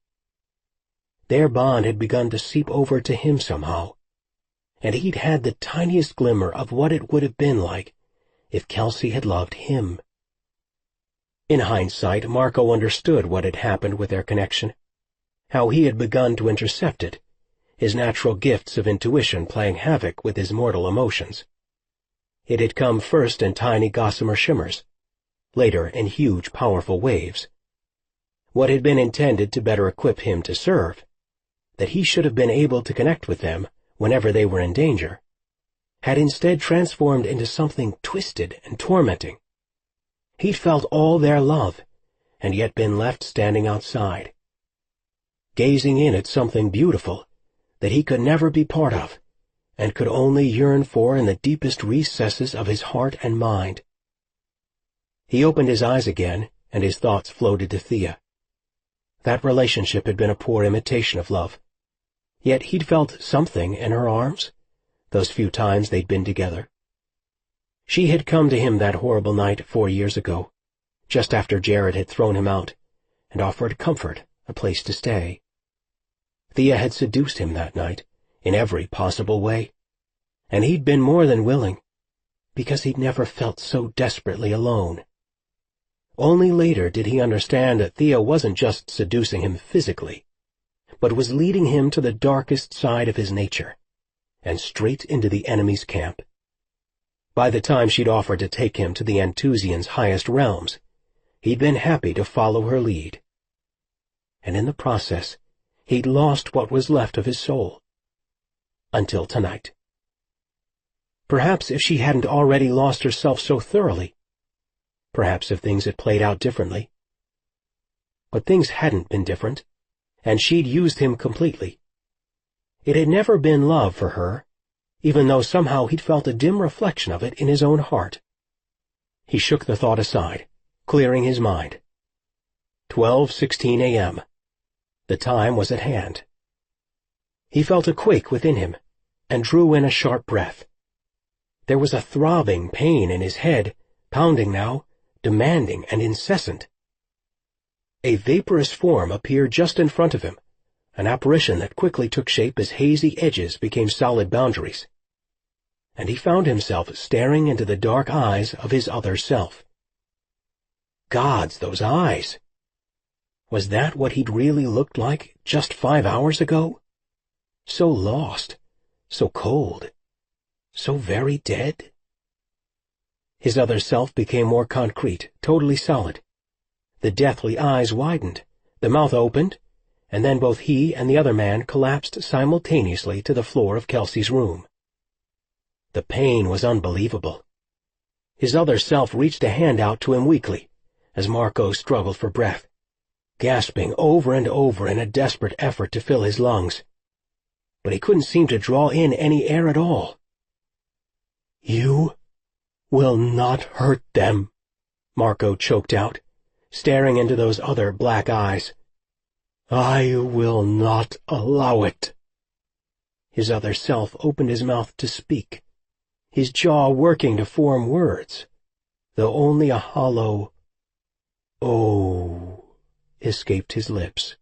Their bond had begun to seep over to him somehow, and he'd had the tiniest glimmer of what it would have been like if Kelsey had loved him. In hindsight, Marco understood what had happened with their connection, how he had begun to intercept it, his natural gifts of intuition playing havoc with his mortal emotions. It had come first in tiny gossamer shimmers, later in huge, powerful waves. What had been intended to better equip him to serve, that he should have been able to connect with them whenever they were in danger, had instead transformed into something twisted and tormenting. He'd felt all their love, and yet been left standing outside, gazing in at something beautiful that he could never be part of, and could only yearn for in the deepest recesses of his heart and mind. He opened his eyes again, and his thoughts floated to Thea. That relationship had been a poor imitation of love, yet he'd felt something in her arms, those few times they'd been together. She had come to him that horrible night 4 years ago, just after Jared had thrown him out, and offered comfort, a place to stay. Thea had seduced him that night, in every possible way, and he'd been more than willing, because he'd never felt so desperately alone. Only later did he understand that Thea wasn't just seducing him physically, but was leading him to the darkest side of his nature, and straight into the enemy's camp. By the time she'd offered to take him to the Antusians' highest realms, he'd been happy to follow her lead. And in the process, he'd lost what was left of his soul. Until tonight. Perhaps if she hadn't already lost herself so thoroughly. Perhaps if things had played out differently. But things hadn't been different, and she'd used him completely. It had never been love for her, even though somehow he'd felt a dim reflection of it in his own heart. He shook the thought aside, clearing his mind. 12:16 a.m. The time was at hand. He felt a quake within him, and drew in a sharp breath. There was a throbbing pain in his head, pounding now, demanding and incessant. A vaporous form appeared just in front of him, an apparition that quickly took shape as hazy edges became solid boundaries. And he found himself staring into the dark eyes of his other self. Gods, those eyes! Was that what he'd really looked like just 5 hours ago? So lost, so cold, so very dead? His other self became more concrete, totally solid. The deathly eyes widened, the mouth opened, and then both he and the other man collapsed simultaneously to the floor of Kelsey's room. The pain was unbelievable. His other self reached a hand out to him weakly, as Marco struggled for breath, gasping over and over in a desperate effort to fill his lungs. But he couldn't seem to draw in any air at all. "You will not hurt them," Marco choked out, staring into those other black eyes. "I will not allow it." His other self opened his mouth to speak, his jaw working to form words, though only a hollow "oh" escaped his lips.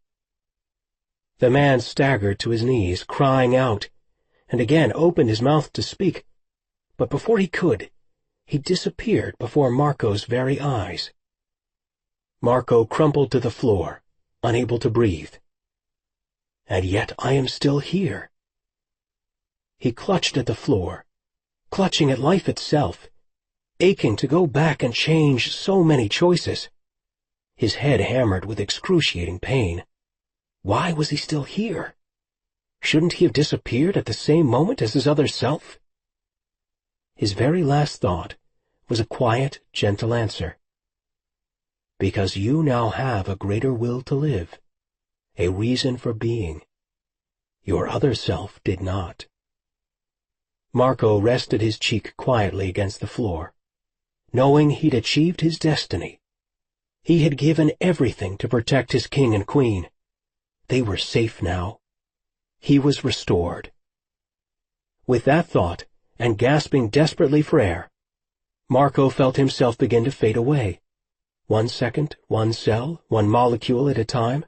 The man staggered to his knees, crying out, and again opened his mouth to speak, but before he could, he disappeared before Marco's very eyes. Marco crumpled to the floor, unable to breathe. And yet I am still here. He clutched at the floor, clutching at life itself, aching to go back and change so many choices. His head hammered with excruciating pain. Why was he still here? Shouldn't he have disappeared at the same moment as his other self? His very last thought was a quiet, gentle answer. Because you now have a greater will to live, a reason for being. Your other self did not. Marco rested his cheek quietly against the floor, knowing he'd achieved his destiny. He had given everything to protect his king and queen. They were safe now. He was restored. With that thought, and gasping desperately for air, Marco felt himself begin to fade away, 1 second, 1 cell, 1 molecule at a time,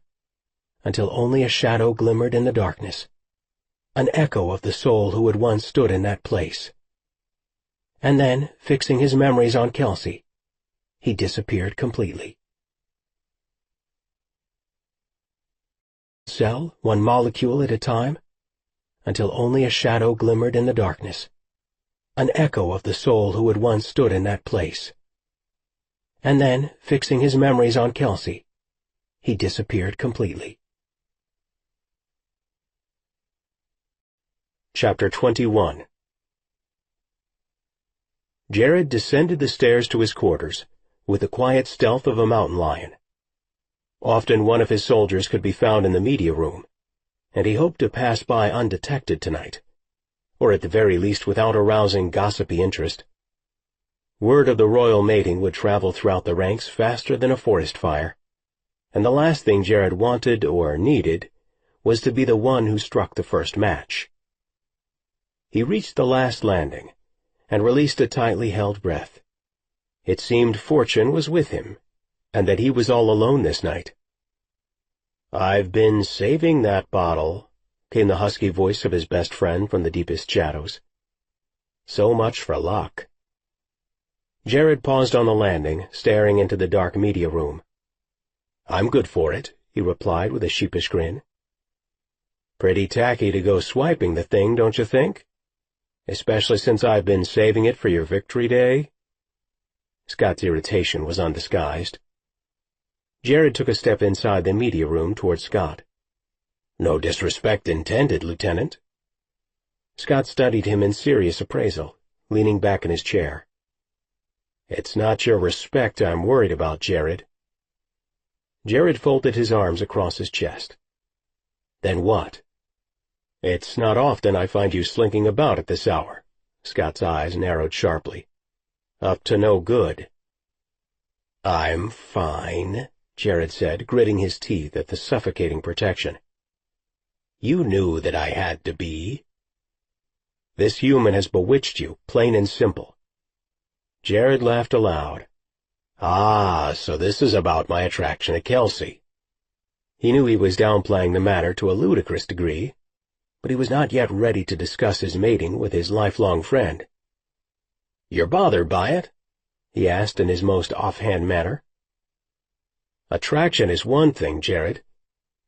until only a shadow glimmered in the darkness, an echo of the soul who had once stood in that place. And then, fixing his memories on Kelsey, he disappeared completely. Cell, 1 molecule at a time, until only a shadow glimmered in the darkness, an echo of the soul who had once stood in that place. And then, fixing his memories on Kelsey, he disappeared completely. Chapter 21. Jared descended the stairs to his quarters with the quiet stealth of a mountain lion. Often one of his soldiers could be found in the media room, and he hoped to pass by undetected tonight, or at the very least without arousing gossipy interest. Word of the royal mating would travel throughout the ranks faster than a forest fire, and the last thing Jared wanted or needed was to be the one who struck the first match. He reached the last landing, and released a tightly held breath. It seemed fortune was with him, and that he was all alone this night. "I've been saving that bottle," came the husky voice of his best friend from the deepest shadows. "So much for luck." Jared paused on the landing, staring into the dark media room. "I'm good for it," he replied with a sheepish grin. "Pretty tacky to go swiping the thing, don't you think? Especially since I've been saving it for your victory day?" Scott's irritation was undisguised. Jared took a step inside the media room toward Scott. "No disrespect intended, Lieutenant." Scott studied him in serious appraisal, leaning back in his chair. "It's not your respect I'm worried about, Jared." Jared folded his arms across his chest. "Then what?" "It's not often I find you slinking about at this hour." Scott's eyes narrowed sharply. "Up to no good." "I'm fine," Jared said, gritting his teeth at the suffocating protection. "You knew that I had to be." "This human has bewitched you, plain and simple." Jared laughed aloud. "Ah, so this is about my attraction to Kelsey." He knew he was downplaying the matter to a ludicrous degree, but he was not yet ready to discuss his mating with his lifelong friend. "You're bothered by it?" he asked in his most offhand manner. "Attraction is one thing, Jared,"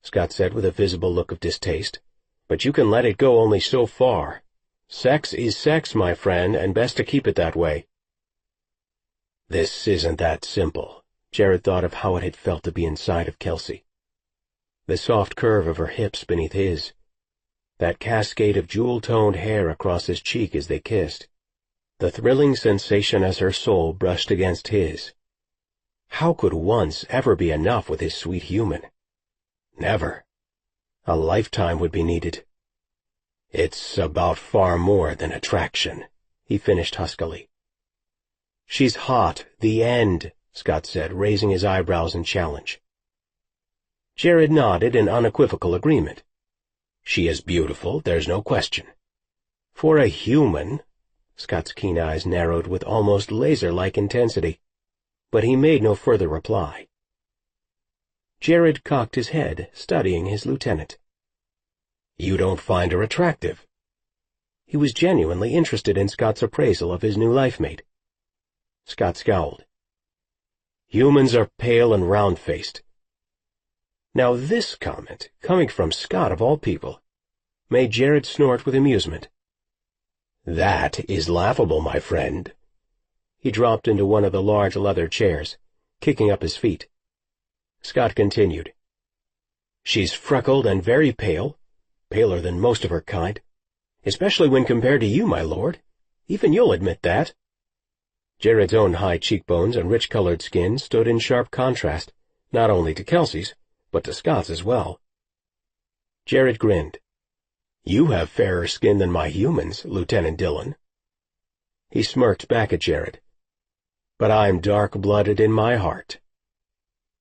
Scott said with a visible look of distaste, "but you can let it go only so far. Sex is sex, my friend, and best to keep it that way." This isn't that simple. Jared thought of how it had felt to be inside of Kelsey. the soft curve of her hips beneath his, that cascade of jewel-toned hair across his cheek as they kissed, the thrilling sensation as her soul brushed against his. How could once ever be enough with his sweet human? Never. A lifetime would be needed. It's about far more than attraction, he finished huskily. She's hot, the end, Scott said, raising his eyebrows in challenge. Jared nodded in unequivocal agreement. She is beautiful, there's no question. For a human, Scott's keen eyes narrowed with almost laser-like intensity, but he made no further reply. Jared cocked his head, studying his lieutenant. You don't find her attractive? He was genuinely interested in Scott's appraisal of his new life-mate. Scott scowled. Humans are pale and round-faced. Now this comment, coming from Scott of all people, made Jared snort with amusement. That is laughable, my friend. He dropped into one of the large leather chairs, kicking up his feet. Scott continued. She's freckled and very pale, paler than most of her kind, especially when compared to you, my lord. Even you'll admit that. Jared's own high cheekbones and rich-colored skin stood in sharp contrast, not only to Kelsey's, but to Scott's as well. Jared grinned. You have fairer skin than my humans, Lieutenant Dillon. He smirked back at Jared. But I'm dark-blooded in my heart.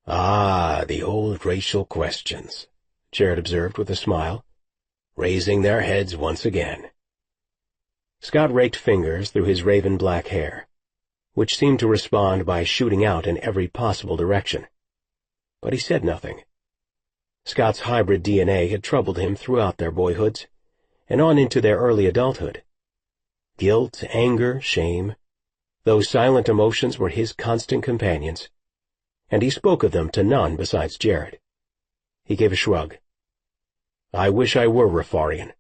Ah, the old racial questions, Jared observed with a smile, raising their heads once again. Scott raked fingers through his raven-black hair, which seemed to respond by shooting out in every possible direction. But he said nothing. Scott's hybrid DNA had troubled him throughout their boyhoods, and on into their early adulthood. Guilt, anger, shame, those silent emotions were his constant companions, and he spoke of them to none besides Jared. He gave a shrug. I wish I were Rifarian.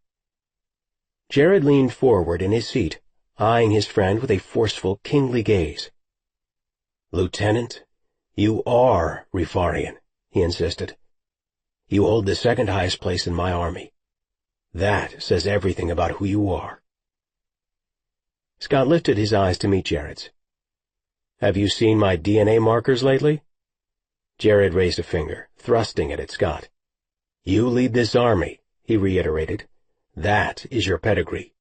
Jared leaned forward in his seat, eyeing his friend with a forceful, kingly gaze. Lieutenant, you are Rifarian, he insisted. You hold the second highest place in my army. That says everything about who you are. Scott lifted his eyes to meet Jared's. Have you seen my DNA markers lately? Jared raised a finger, thrusting it at Scott. You lead this army, he reiterated. That is your pedigree.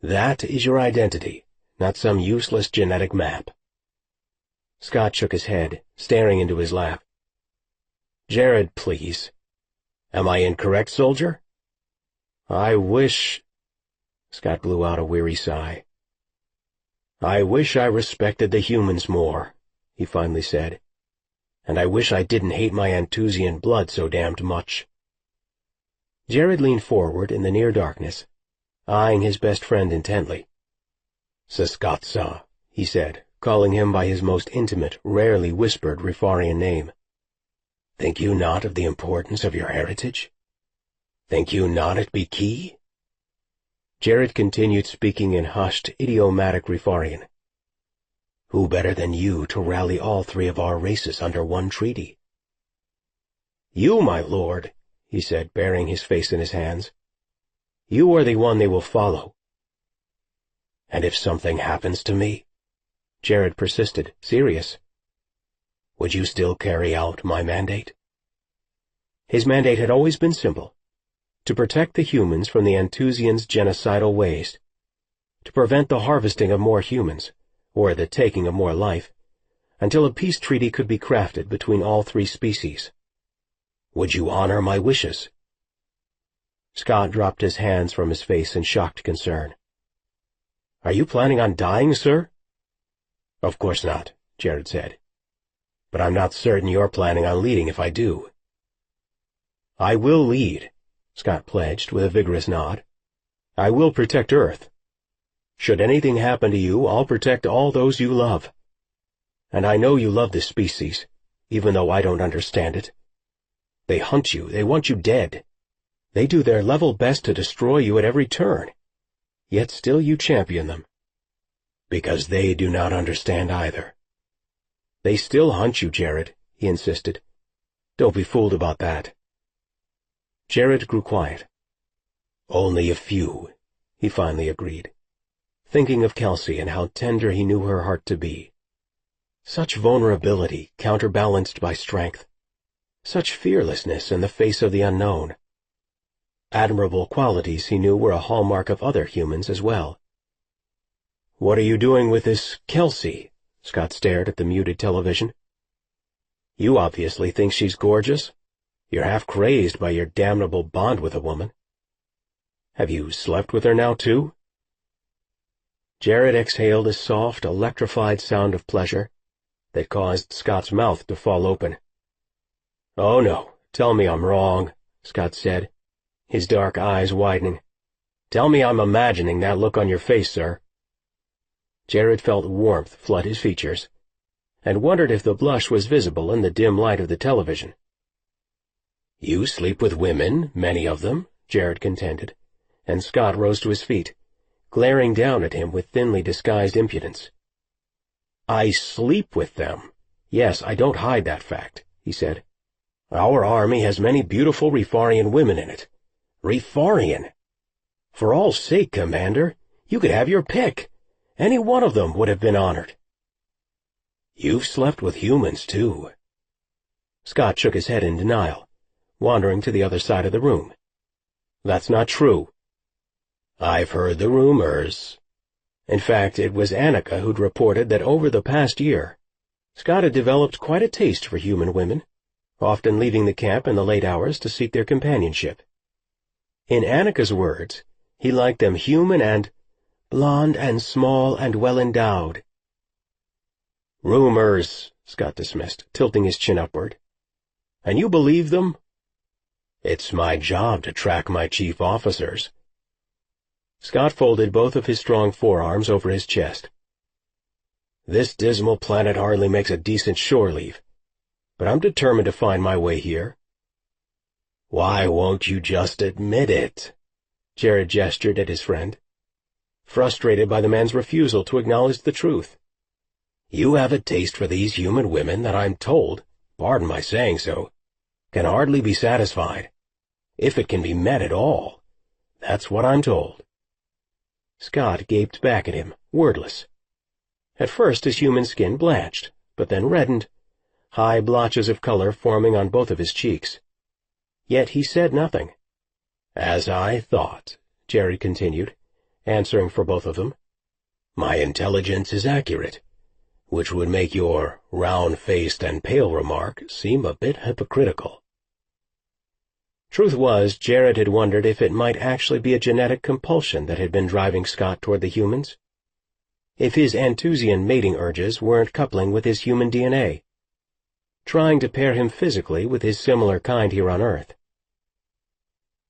That is your identity, not some useless genetic map. Scott shook his head, staring into his lap. Jared, please. Am I incorrect, soldier? I wish... Scott blew out a weary sigh. I wish I respected the humans more, he finally said. And I wish I didn't hate my Anthusian blood so damned much. Jared leaned forward in the near darkness, eyeing his best friend intently. Saskatsa, he said, calling him by his most intimate, rarely whispered Rifarian name. Think you not of the importance of your heritage? Think you not it be key? Jared continued speaking in hushed, idiomatic Rifarian. Who better than you to rally all three of our races under one treaty? You, my lord, he said, burying his face in his hands. You are the one they will follow. And if something happens to me? Jared persisted, serious. Would you still carry out my mandate? His mandate had always been simple. To protect the humans from the Anthusians' genocidal ways, to prevent the harvesting of more humans, or the taking of more life, until a peace treaty could be crafted between all three species. Would you honor my wishes? Scott dropped his hands from his face in shocked concern. Are you planning on dying, sir? Of course not, Jared said. But I'm not certain you're planning on leading if I do. I will lead, Scott pledged with a vigorous nod. I will protect Earth. Should anything happen to you, I'll protect all those you love. And I know you love this species, even though I don't understand it. They hunt you, they want you dead. They do their level best to destroy you at every turn. Yet still you champion them. Because they do not understand either. They still hunt you, Jared, he insisted. Don't be fooled about that. Jared grew quiet. "Only a few," he finally agreed, thinking of Kelsey and how tender he knew her heart to be. Such vulnerability counterbalanced by strength. Such fearlessness in the face of the unknown. Admirable qualities he knew were a hallmark of other humans as well. "What are you doing with this Kelsey?" Scott stared at the muted television. "You obviously think she's gorgeous. You're half crazed by your damnable bond with a woman. Have you slept with her now, too?" Jared exhaled a soft, electrified sound of pleasure that caused Scott's mouth to fall open. "Oh, no, tell me I'm wrong," Scott said, his dark eyes widening. "Tell me I'm imagining that look on your face, sir." Jared felt warmth flood his features, and wondered if the blush was visible in the dim light of the television. "You sleep with women, many of them," Jared contended, and Scott rose to his feet, glaring down at him with thinly disguised impudence. "I sleep with them. Yes, I don't hide that fact," he said. "Our army has many beautiful Refarian women in it." "Refarian? For all sake, Commander, you could have your pick. Any one of them would have been honored." "You've slept with humans, too." Scott shook his head in denial, wandering to the other side of the room. "That's not true." "I've heard the rumors." In fact, it was Annika who'd reported that over the past year, Scott had developed quite a taste for human women, often leaving the camp in the late hours to seek their companionship. In Annika's words, he liked them human and blonde and small and well-endowed. "Rumors," Scott dismissed, tilting his chin upward. "And you believe them?" "It's my job to track my chief officers." Scott folded both of his strong forearms over his chest. "This dismal planet hardly makes a decent shore leave, but I'm determined to find my way here." "Why won't you just admit it?" Jared gestured at his friend, frustrated by the man's refusal to acknowledge the truth. "You have a taste for these human women that I'm told, pardon my saying so, can hardly be satisfied, if it can be met at all. That's what I'm told." Scott gaped back at him, wordless. At first his human skin blanched, but then reddened, high blotches of color forming on both of his cheeks. Yet he said nothing. "As I thought," Jared continued, answering for both of them. "My intelligence is accurate, which would make your round-faced and pale remark seem a bit hypocritical." Truth was, Jared had wondered if it might actually be a genetic compulsion that had been driving Scott toward the humans. If his Anthusian mating urges weren't coupling with his human DNA, trying to pair him physically with his similar kind here on Earth.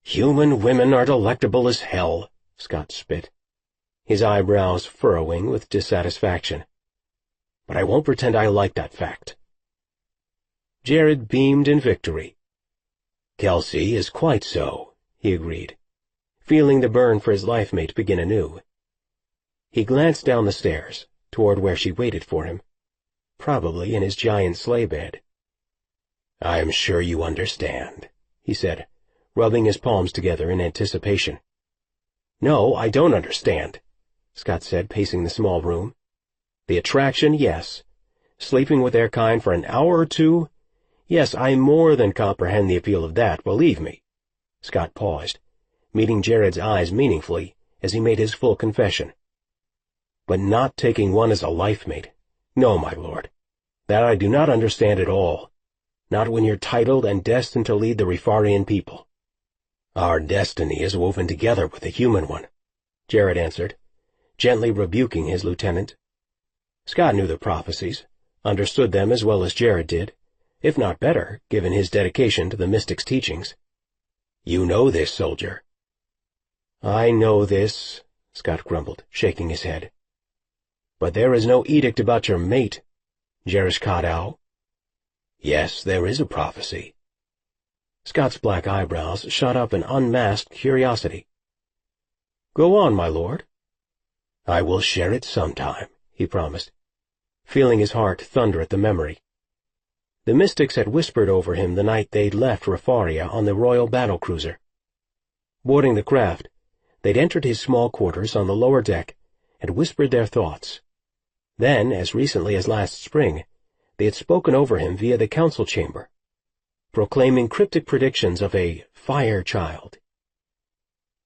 "Human women are delectable as hell," Scott spit, his eyebrows furrowing with dissatisfaction. "But I won't pretend I like that fact." Jared beamed in victory. "Kelsey is quite so," he agreed, feeling the burn for his life-mate begin anew. He glanced down the stairs, toward where she waited for him, probably in his giant sleigh bed. "I'm sure you understand," he said, rubbing his palms together in anticipation. "No, I don't understand," Scott said, pacing the small room. "The attraction, yes. Sleeping with their kind for an hour or two? Yes, I more than comprehend the appeal of that, believe me." Scott paused, meeting Jared's eyes meaningfully as he made his full confession. "But not taking one as a life-mate. No, my lord. That I do not understand at all. Not when you're titled and destined to lead the Refarian people." "Our destiny is woven together with the human one," Jared answered, gently rebuking his lieutenant. Scott knew the prophecies, understood them as well as Jared did, if not better, given his dedication to the mystic's teachings. "You know this, soldier." "I know this," Scott grumbled, shaking his head. "But there is no edict about your mate, Jerishkadau." "Yes, there is a prophecy." Scott's black eyebrows shot up in unmasked curiosity. "Go on, my lord." "I will share it sometime," he promised, feeling his heart thunder at the memory. The mystics had whispered over him the night they'd left Refaria on the royal battlecruiser. Boarding the craft, they'd entered his small quarters on the lower deck and whispered their thoughts. Then, as recently as last spring, they had spoken over him via the council chamber, proclaiming cryptic predictions of a fire child.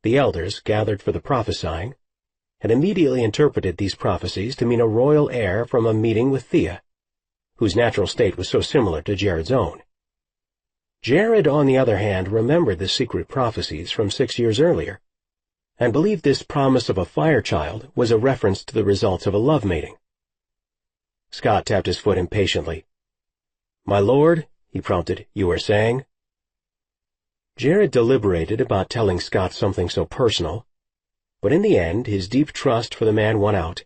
The elders, gathered for the prophesying, had immediately interpreted these prophecies to mean a royal heir from a meeting with Thea, whose natural state was so similar to Jared's own. Jared, on the other hand, remembered the secret prophecies from 6 years earlier, and believed this promise of a fire child was a reference to the results of a love mating. Scott tapped his foot impatiently. "My lord," he prompted, "you were saying?" Jared deliberated about telling Scott something so personal, but in the end his deep trust for the man won out.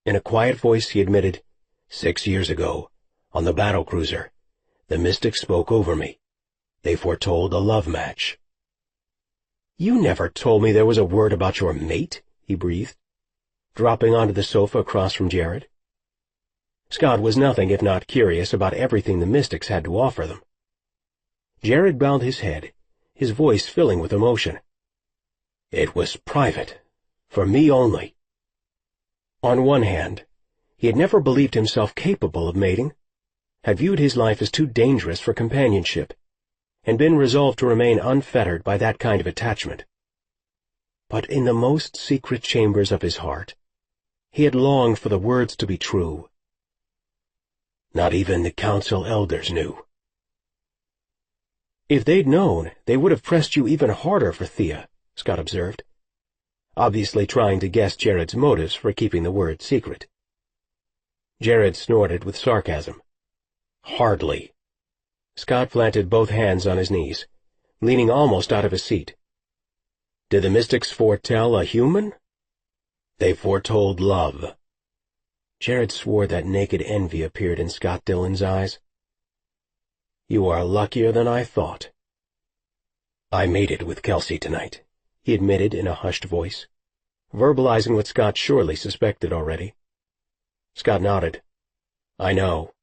In a quiet voice he admitted, 6 years ago, on the battlecruiser, the mystics spoke over me. They foretold a love match." "You never told me there was a word about your mate," he breathed, dropping onto the sofa across from Jared. Scott was nothing if not curious about everything the mystics had to offer them. Jared bowed his head, his voice filling with emotion. "It was private, for me only." On one hand, he had never believed himself capable of mating, had viewed his life as too dangerous for companionship, and been resolved to remain unfettered by that kind of attachment. But in the most secret chambers of his heart, he had longed for the words to be true. Not even the council elders knew. "If they'd known, they would have pressed you even harder for Thea," Scott observed, obviously trying to guess Jared's motives for keeping the word secret. Jared snorted with sarcasm. "Hardly." Scott planted both hands on his knees, leaning almost out of his seat. "Did the mystics foretell a human?" "They foretold love." Jared swore that naked envy appeared in Scott Dillon's eyes. "You are luckier than I thought." "I mated with Kelsey tonight," he admitted in a hushed voice, verbalizing what Scott surely suspected already. Scott nodded. "I know."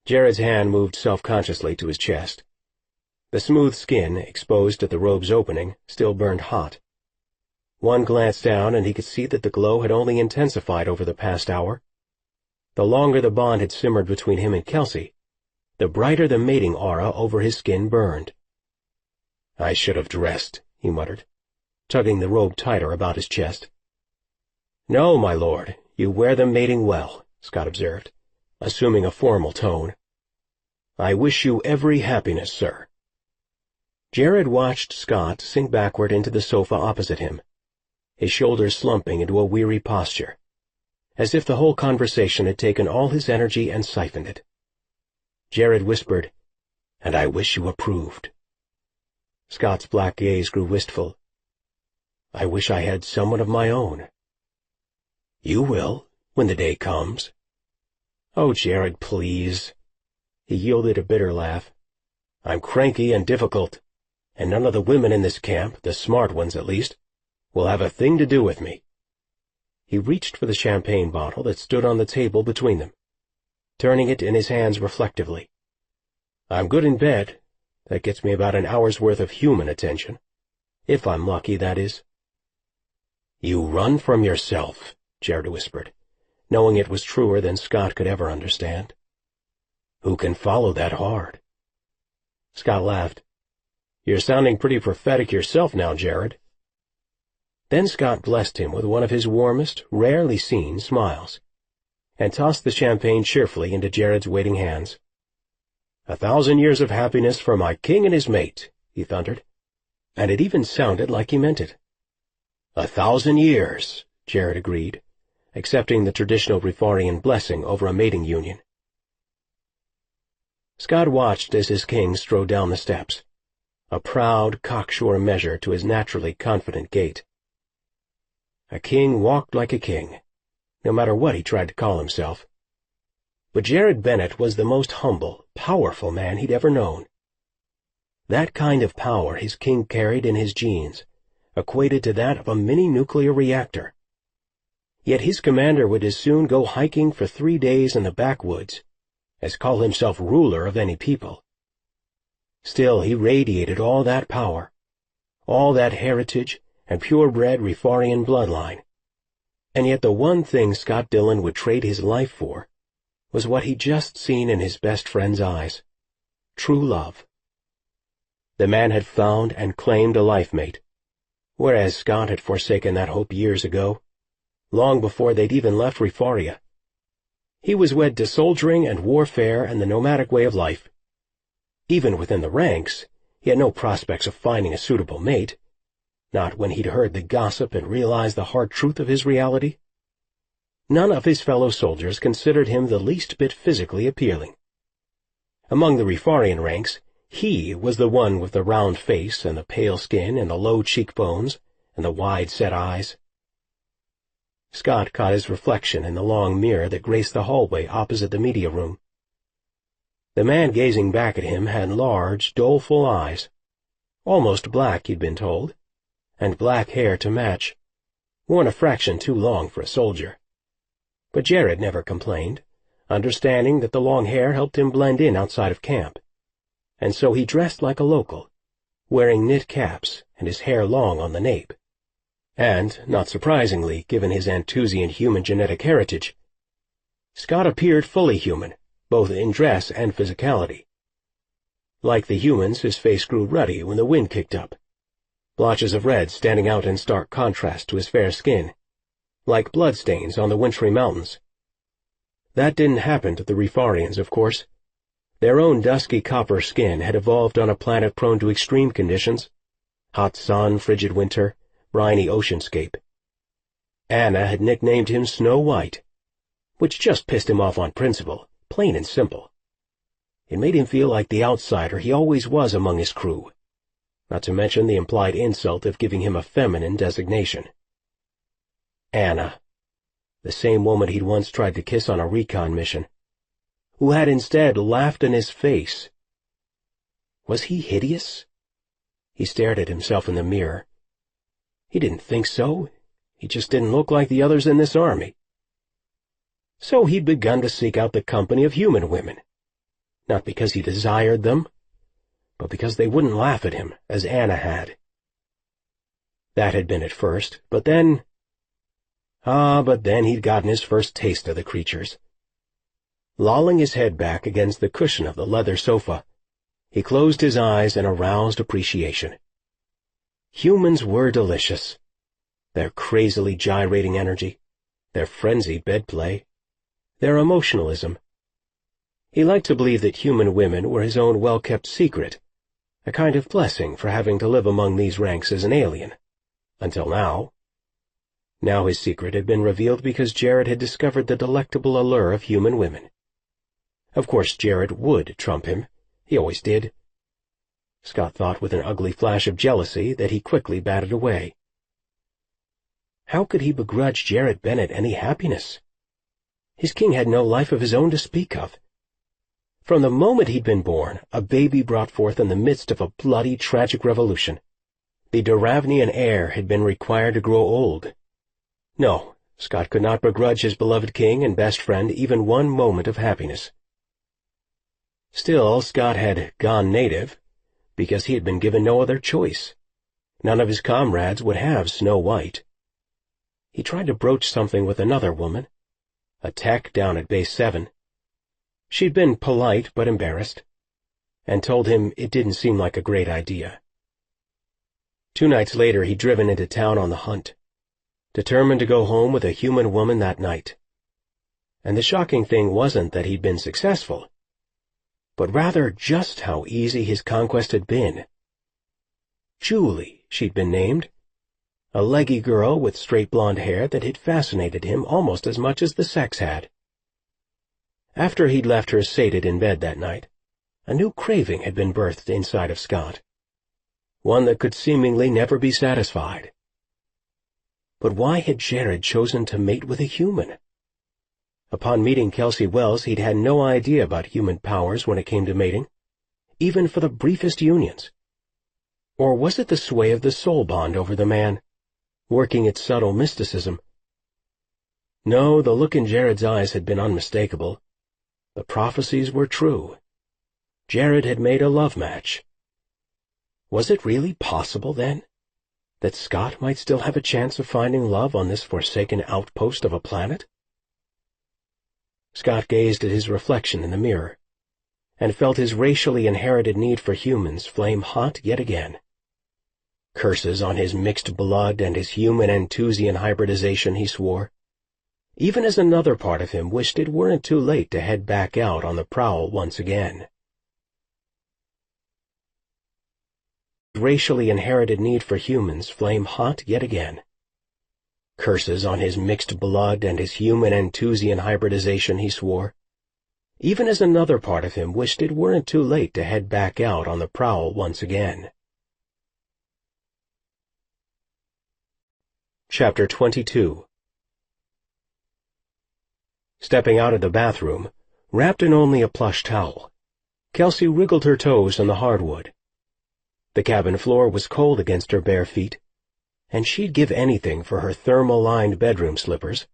Jared's hand moved self-consciously to his chest. The smooth skin, exposed at the robe's opening, still burned hot. One glance down and he could see that the glow had only intensified over the past hour. The longer the bond had simmered between him and Kelsey, the brighter the mating aura over his skin burned. "I should have dressed," he muttered, tugging the robe tighter about his chest. "No, my lord, you wear them mating well," Scott observed, assuming a formal tone. "I wish you every happiness, sir." Jared watched Scott sink backward into the sofa opposite him, his shoulders slumping into a weary posture, as if the whole conversation had taken all his energy and siphoned it. Jared whispered, "And I wish you approved." Scott's black gaze grew wistful. "I wish I had someone of my own." "You will, when the day comes." "Oh, Jared, please." He yielded a bitter laugh. "I'm cranky and difficult, and none of the women in this camp, the smart ones at least, will have a thing to do with me." He reached for the champagne bottle that stood on the table between them, turning it in his hands reflectively. "I'm good in bed. That gets me about an hour's worth of human attention. If I'm lucky, that is." "You run from yourself," Jared whispered, knowing it was truer than Scott could ever understand. "Who can follow that hard?" Scott laughed. "You're sounding pretty prophetic yourself now, Jared." Then Scott blessed him with one of his warmest, rarely seen smiles, and tossed the champagne cheerfully into Jared's waiting hands. "1,000 years of happiness for my king and his mate," he thundered, and it even sounded like he meant it. 1,000 years, Jared agreed, accepting the traditional Refarian blessing over a mating union. Scott watched as his king strode down the steps, a proud, cocksure measure to his naturally confident gait. A king walked like a king, no matter what he tried to call himself. But Jared Bennett was the most humble, powerful man he'd ever known. That kind of power his king carried in his genes equated to that of a mini-nuclear reactor. Yet his commander would as soon go hiking for 3 days in the backwoods as call himself ruler of any people. Still, he radiated all that power, all that heritage and purebred Rifarian bloodline. And yet the one thing Scott Dillon would trade his life for was what he'd just seen in his best friend's eyes: true love. The man had found and claimed a life mate, whereas Scott had forsaken that hope years ago, long before they'd even left Rifaria. He was wed to soldiering and warfare and the nomadic way of life. Even within the ranks, he had no prospects of finding a suitable mate, not when he'd heard the gossip and realized the hard truth of his reality. None of his fellow soldiers considered him the least bit physically appealing. Among the Rifarian ranks, he was the one with the round face and the pale skin and the low cheekbones and the wide-set eyes. Scott caught his reflection in the long mirror that graced the hallway opposite the media room. The man gazing back at him had large, doleful eyes, almost black, he'd been told, and black hair to match, worn a fraction too long for a soldier. But Jared never complained, understanding that the long hair helped him blend in outside of camp, and so he dressed like a local, wearing knit caps and his hair long on the nape. And, not surprisingly, given his Anthusian human genetic heritage, Scott appeared fully human, both in dress and physicality. Like the humans, his face grew ruddy when the wind kicked up, blotches of red standing out in stark contrast to his fair skin, like bloodstains on the wintry mountains. That didn't happen to the Rifarians, of course. Their own dusky copper skin had evolved on a planet prone to extreme conditions: hot sun, frigid winter, briny oceanscape. Anna had nicknamed him Snow White, which just pissed him off on principle, plain and simple. It made him feel like the outsider he always was among his crew, not to mention the implied insult of giving him a feminine designation. Anna, the same woman he'd once tried to kiss on a recon mission, who had instead laughed in his face. Was he hideous? He stared at himself in the mirror. He didn't think so. He just didn't look like the others in this army. So he'd begun to seek out the company of human women, not because he desired them, but because they wouldn't laugh at him, as Anna had. That had been at first, but then he'd gotten his first taste of the creatures. Lolling his head back against the cushion of the leather sofa, he closed his eyes in aroused appreciation. Humans were delicious. Their crazily gyrating energy, their frenzied bedplay, their emotionalism. He liked to believe that human women were his own well-kept secret, a kind of blessing for having to live among these ranks as an alien. Until now. Now his secret had been revealed because Jared had discovered the delectable allure of human women. Of course Jared would trump him. He always did. Scott thought with an ugly flash of jealousy that he quickly batted away. How could he begrudge Jared Bennett any happiness? His king had no life of his own to speak of. From the moment he'd been born, a baby brought forth in the midst of a bloody, tragic revolution, the Duravnian heir had been required to grow old. No, Scott could not begrudge his beloved king and best friend even one moment of happiness. Still, Scott had gone native, because he had been given no other choice. None of his comrades would have Snow White. He tried to broach something with another woman, a tech down at Base 7. She'd been polite but embarrassed, and told him it didn't seem like a great idea. 2 nights later he'd driven into town on the hunt, determined to go home with a human woman that night. And the shocking thing wasn't that he'd been successful, but rather just how easy his conquest had been. Julie, she'd been named, a leggy girl with straight blonde hair that had fascinated him almost as much as the sex had. After he'd left her sated in bed that night, a new craving had been birthed inside of Scott, one that could seemingly never be satisfied. But why had Jared chosen to mate with a human? Upon meeting Kelsey Wells, he'd had no idea about human powers when it came to mating, even for the briefest unions. Or was it the sway of the soul bond over the man, working its subtle mysticism? No, the look in Jared's eyes had been unmistakable. The prophecies were true. Jared had made a love match. Was it really possible, then, that Scott might still have a chance of finding love on this forsaken outpost of a planet? Scott gazed at his reflection in the mirror, and felt his racially inherited need for humans flame hot yet again. Curses on his mixed blood and his human Enthusian hybridization, he swore, even as another part of him wished it weren't too late to head back out on the prowl once again. Racially inherited need for humans flame hot yet again. Curses on his mixed blood and his human Enthusian hybridization, he swore, even as another part of him wished it weren't too late to head back out on the prowl once again. Chapter 22. Stepping out of the bathroom, wrapped in only a plush towel, Kelsey wriggled her toes on the hardwood. The cabin floor was cold against her bare feet, and she'd give anything for her thermal-lined bedroom slippers.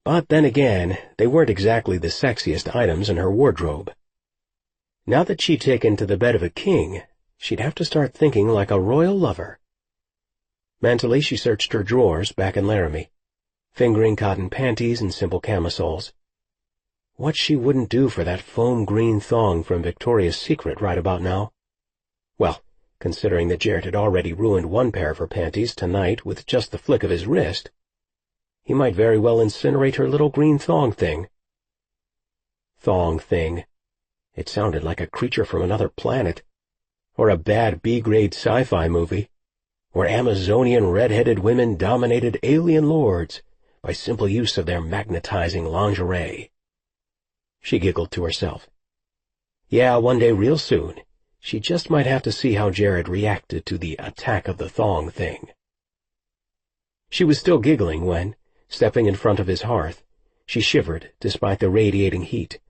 But then again, they weren't exactly the sexiest items in her wardrobe. Now that she'd taken to the bed of a king, she'd have to start thinking like a royal lover. Mentally, she searched her drawers back in Laramie, fingering cotton panties and simple camisoles. What she wouldn't do for that foam green thong from Victoria's Secret right about now? Well, considering that Jared had already ruined one pair of her panties tonight with just the flick of his wrist, he might very well incinerate her little green thong thing. Thong thing. It sounded like a creature from another planet, or a bad B-grade sci-fi movie, where Amazonian red-headed women dominated alien lords by simple use of their magnetizing lingerie. She giggled to herself. Yeah, one day real soon, she just might have to see how Jared reacted to the attack of the thong thing. She was still giggling when, stepping in front of his hearth, she shivered despite the radiating heat.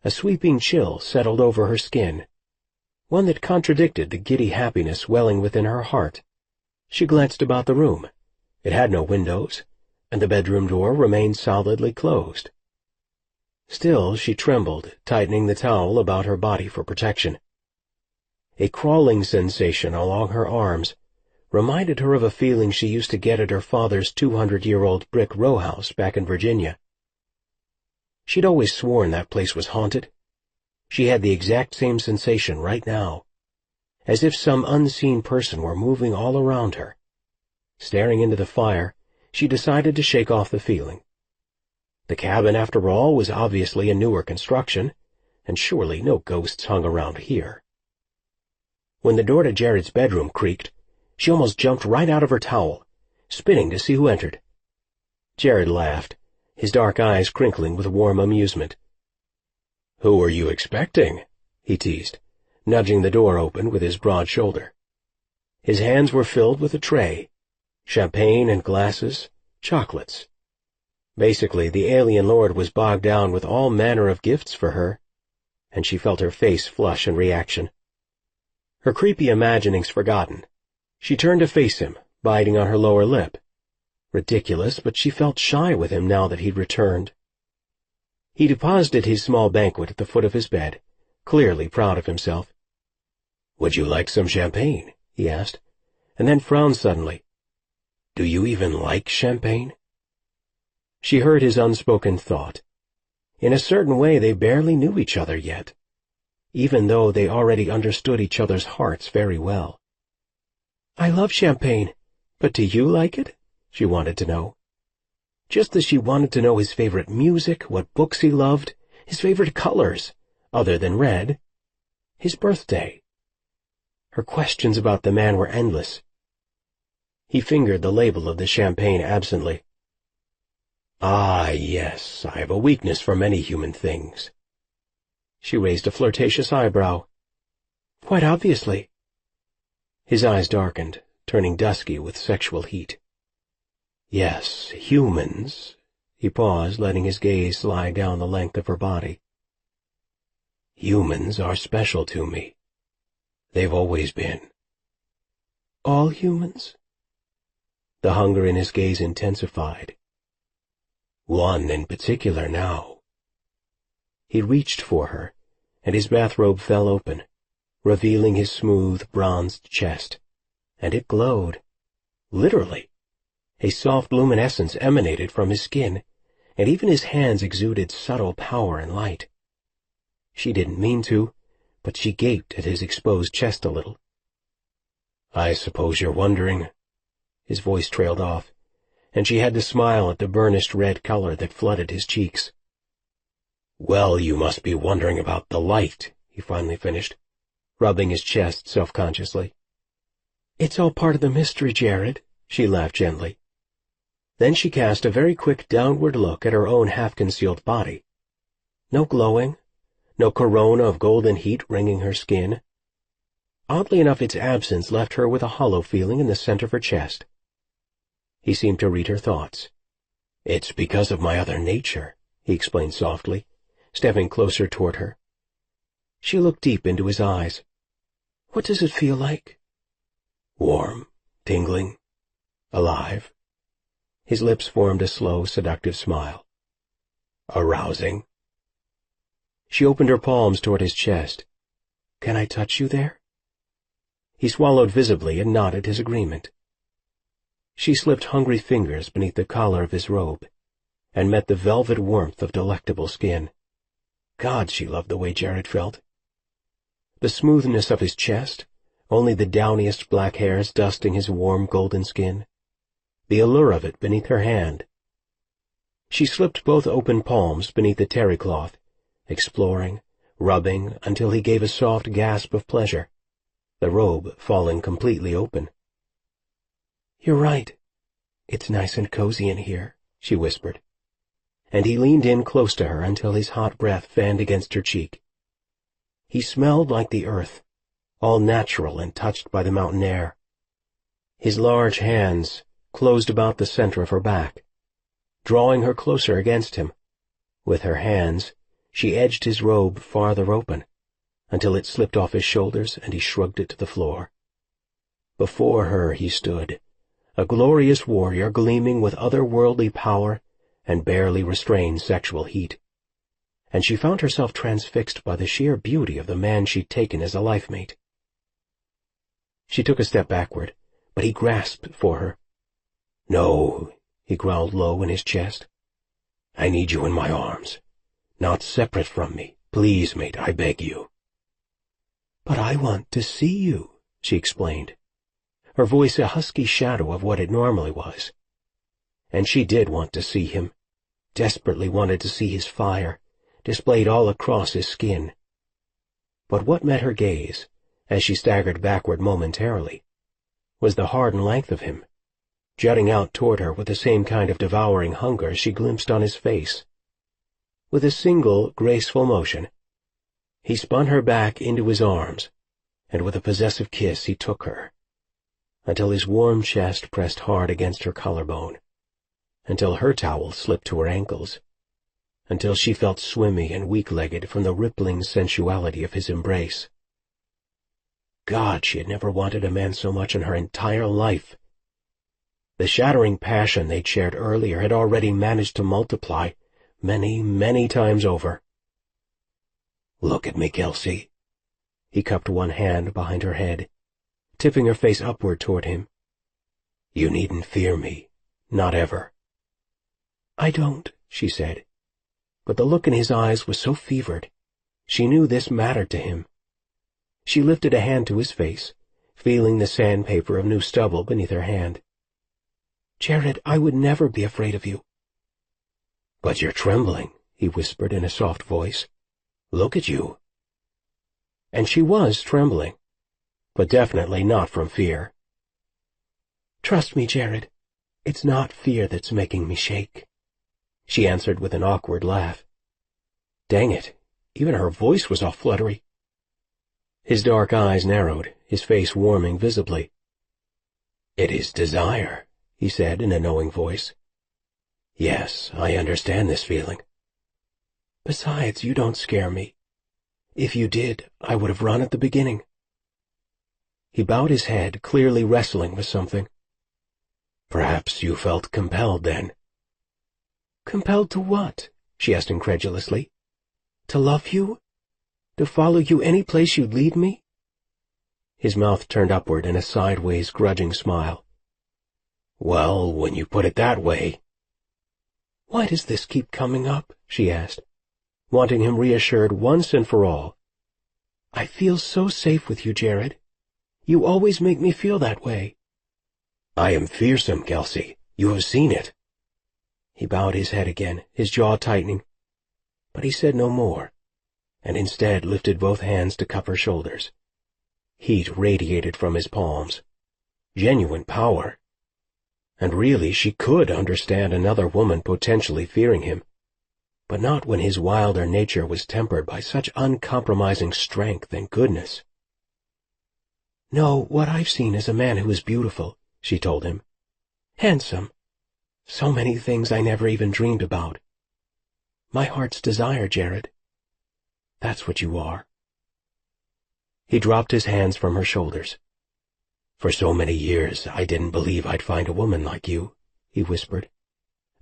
A sweeping chill settled over her skin, one that contradicted the giddy happiness welling within her heart. She glanced about the room. It had no windows, and the bedroom door remained solidly closed. Still, she trembled, tightening the towel about her body for protection. A crawling sensation along her arms reminded her of a feeling she used to get at her father's 200-year-old brick row house back in Virginia. She'd always sworn that place was haunted. She had the exact same sensation right now, as if some unseen person were moving all around her. Staring into the fire, she decided to shake off the feeling. The cabin, after all, was obviously a newer construction, and surely no ghosts hung around here. When the door to Jared's bedroom creaked, she almost jumped right out of her towel, spinning to see who entered. Jared laughed, his dark eyes crinkling with warm amusement. "Who were you expecting?" he teased, nudging the door open with his broad shoulder. His hands were filled with a tray, champagne and glasses, chocolates. Basically, the alien lord was bogged down with all manner of gifts for her, and she felt her face flush in reaction. Her creepy imaginings forgotten, she turned to face him, biting on her lower lip. Ridiculous, but she felt shy with him now that he'd returned. He deposited his small banquet at the foot of his bed, clearly proud of himself. "Would you like some champagne?" he asked, and then frowned suddenly. "Do you even like champagne?" She heard his unspoken thought. In a certain way, they barely knew each other yet, even though they already understood each other's hearts very well. "I love champagne, but do you like it?" she wanted to know. Just as she wanted to know his favorite music, what books he loved, his favorite colors, other than red, his birthday. Her questions about the man were endless. He fingered the label of the champagne absently. "Ah, yes, I have a weakness for many human things." She raised a flirtatious eyebrow. "Quite obviously." His eyes darkened, turning dusky with sexual heat. "Yes, humans." He paused, letting his gaze slide down the length of her body. "Humans are special to me. They've always been." "All humans?" The hunger in his gaze intensified. "One in particular now." He reached for her, and his bathrobe fell open, revealing his smooth, bronzed chest. And it glowed. Literally. A soft luminescence emanated from his skin, and even his hands exuded subtle power and light. She didn't mean to, but she gaped at his exposed chest a little. "I suppose you're wondering." His voice trailed off, and she had to smile at the burnished red color that flooded his cheeks. "Well, you must be wondering about the light," he finally finished, rubbing his chest self-consciously. "It's all part of the mystery, Jared," she laughed gently. Then she cast a very quick downward look at her own half-concealed body. No glowing, no corona of golden heat ringing her skin. Oddly enough, its absence left her with a hollow feeling in the center of her chest. He seemed to read her thoughts. "It's because of my other nature," he explained softly, stepping closer toward her. She looked deep into his eyes. "What does it feel like?" "Warm, tingling, alive." His lips formed a slow, seductive smile. "Arousing." She opened her palms toward his chest. "Can I touch you there?" He swallowed visibly and nodded his agreement. She slipped hungry fingers beneath the collar of his robe, and met the velvet warmth of delectable skin. God, she loved the way Jared felt. The smoothness of his chest, only the downiest black hairs dusting his warm golden skin. The allure of it beneath her hand. She slipped both open palms beneath the terry cloth, exploring, rubbing, until he gave a soft gasp of pleasure, the robe falling completely open. "You're right. It's nice and cozy in here," she whispered. And he leaned in close to her until his hot breath fanned against her cheek. He smelled like the earth, all natural and touched by the mountain air. His large hands closed about the center of her back, drawing her closer against him. With her hands, she edged his robe farther open, until it slipped off his shoulders and he shrugged it to the floor. Before her he stood, a glorious warrior gleaming with otherworldly power and barely restrained sexual heat, and she found herself transfixed by the sheer beauty of the man she'd taken as a life-mate. She took a step backward, but he grasped for her. "No," he growled low in his chest. "I need you in my arms, not separate from me. Please, mate, I beg you." "But I want to see you," she explained, her voice a husky shadow of what it normally was. And she did want to see him, desperately wanted to see his fire, displayed all across his skin. But what met her gaze, as she staggered backward momentarily, was the hardened length of him, jutting out toward her with the same kind of devouring hunger she glimpsed on his face. With a single, graceful motion, he spun her back into his arms, and with a possessive kiss he took her, until his warm chest pressed hard against her collarbone, until her towel slipped to her ankles, until she felt swimmy and weak-legged from the rippling sensuality of his embrace. God, she had never wanted a man so much in her entire life. The shattering passion they'd shared earlier had already managed to multiply many, many times over. "Look at me, Kelsey." He cupped one hand behind her head, tipping her face upward toward him. "You needn't fear me, not ever." "I don't," she said, but the look in his eyes was so fevered. She knew this mattered to him. She lifted a hand to his face, feeling the sandpaper of new stubble beneath her hand. "Jared, I would never be afraid of you." "But you're trembling," he whispered in a soft voice. "Look at you." And she was trembling, but definitely not from fear. "Trust me, Jared. It's not fear that's making me shake," she answered with an awkward laugh. Dang it, even her voice was all fluttery. His dark eyes narrowed, his face warming visibly. "It is desire," he said in a knowing voice. "Yes, I understand this feeling." "Besides, you don't scare me. If you did, I would have run at the beginning." He bowed his head, clearly wrestling with something. "Perhaps you felt compelled then." "Compelled to what?" she asked incredulously. To love you? To follow you any place you'd lead me? His mouth turned upward in a sideways, grudging smile. Well, when you put it that way. Why does this keep coming up? She asked, wanting him reassured once and for all. I feel so safe with you, Jared. You always make me feel that way. I am fearsome, Kelsey. You have seen it. He bowed his head again, his jaw tightening. But he said no more, and instead lifted both hands to cup her shoulders. Heat radiated from his palms. Genuine power. And really she could understand another woman potentially fearing him, but not when his wilder nature was tempered by such uncompromising strength and goodness. No, what I've seen is a man who is beautiful, she told him. Handsome. So many things I never even dreamed about. My heart's desire, Jared. That's what you are. He dropped his hands from her shoulders. For so many years I didn't believe I'd find a woman like you, he whispered,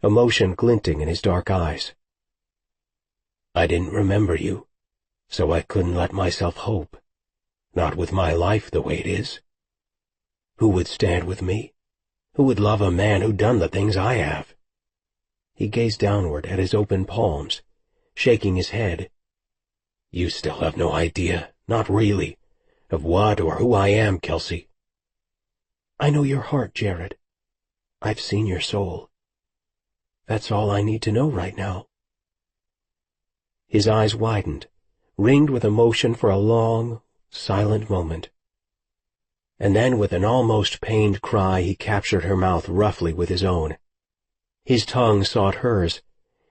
emotion glinting in his dark eyes. I didn't remember you, so I couldn't let myself hope, not with my life the way it is. Who would stand with me? Who would love a man who'd done the things I have? He gazed downward at his open palms, shaking his head. You still have no idea, not really, of what or who I am, Kelsey. I know your heart, Jared. I've seen your soul. That's all I need to know right now. His eyes widened, ringed with emotion for a long, silent moment. And then with an almost pained cry he captured her mouth roughly with his own. His tongue sought hers,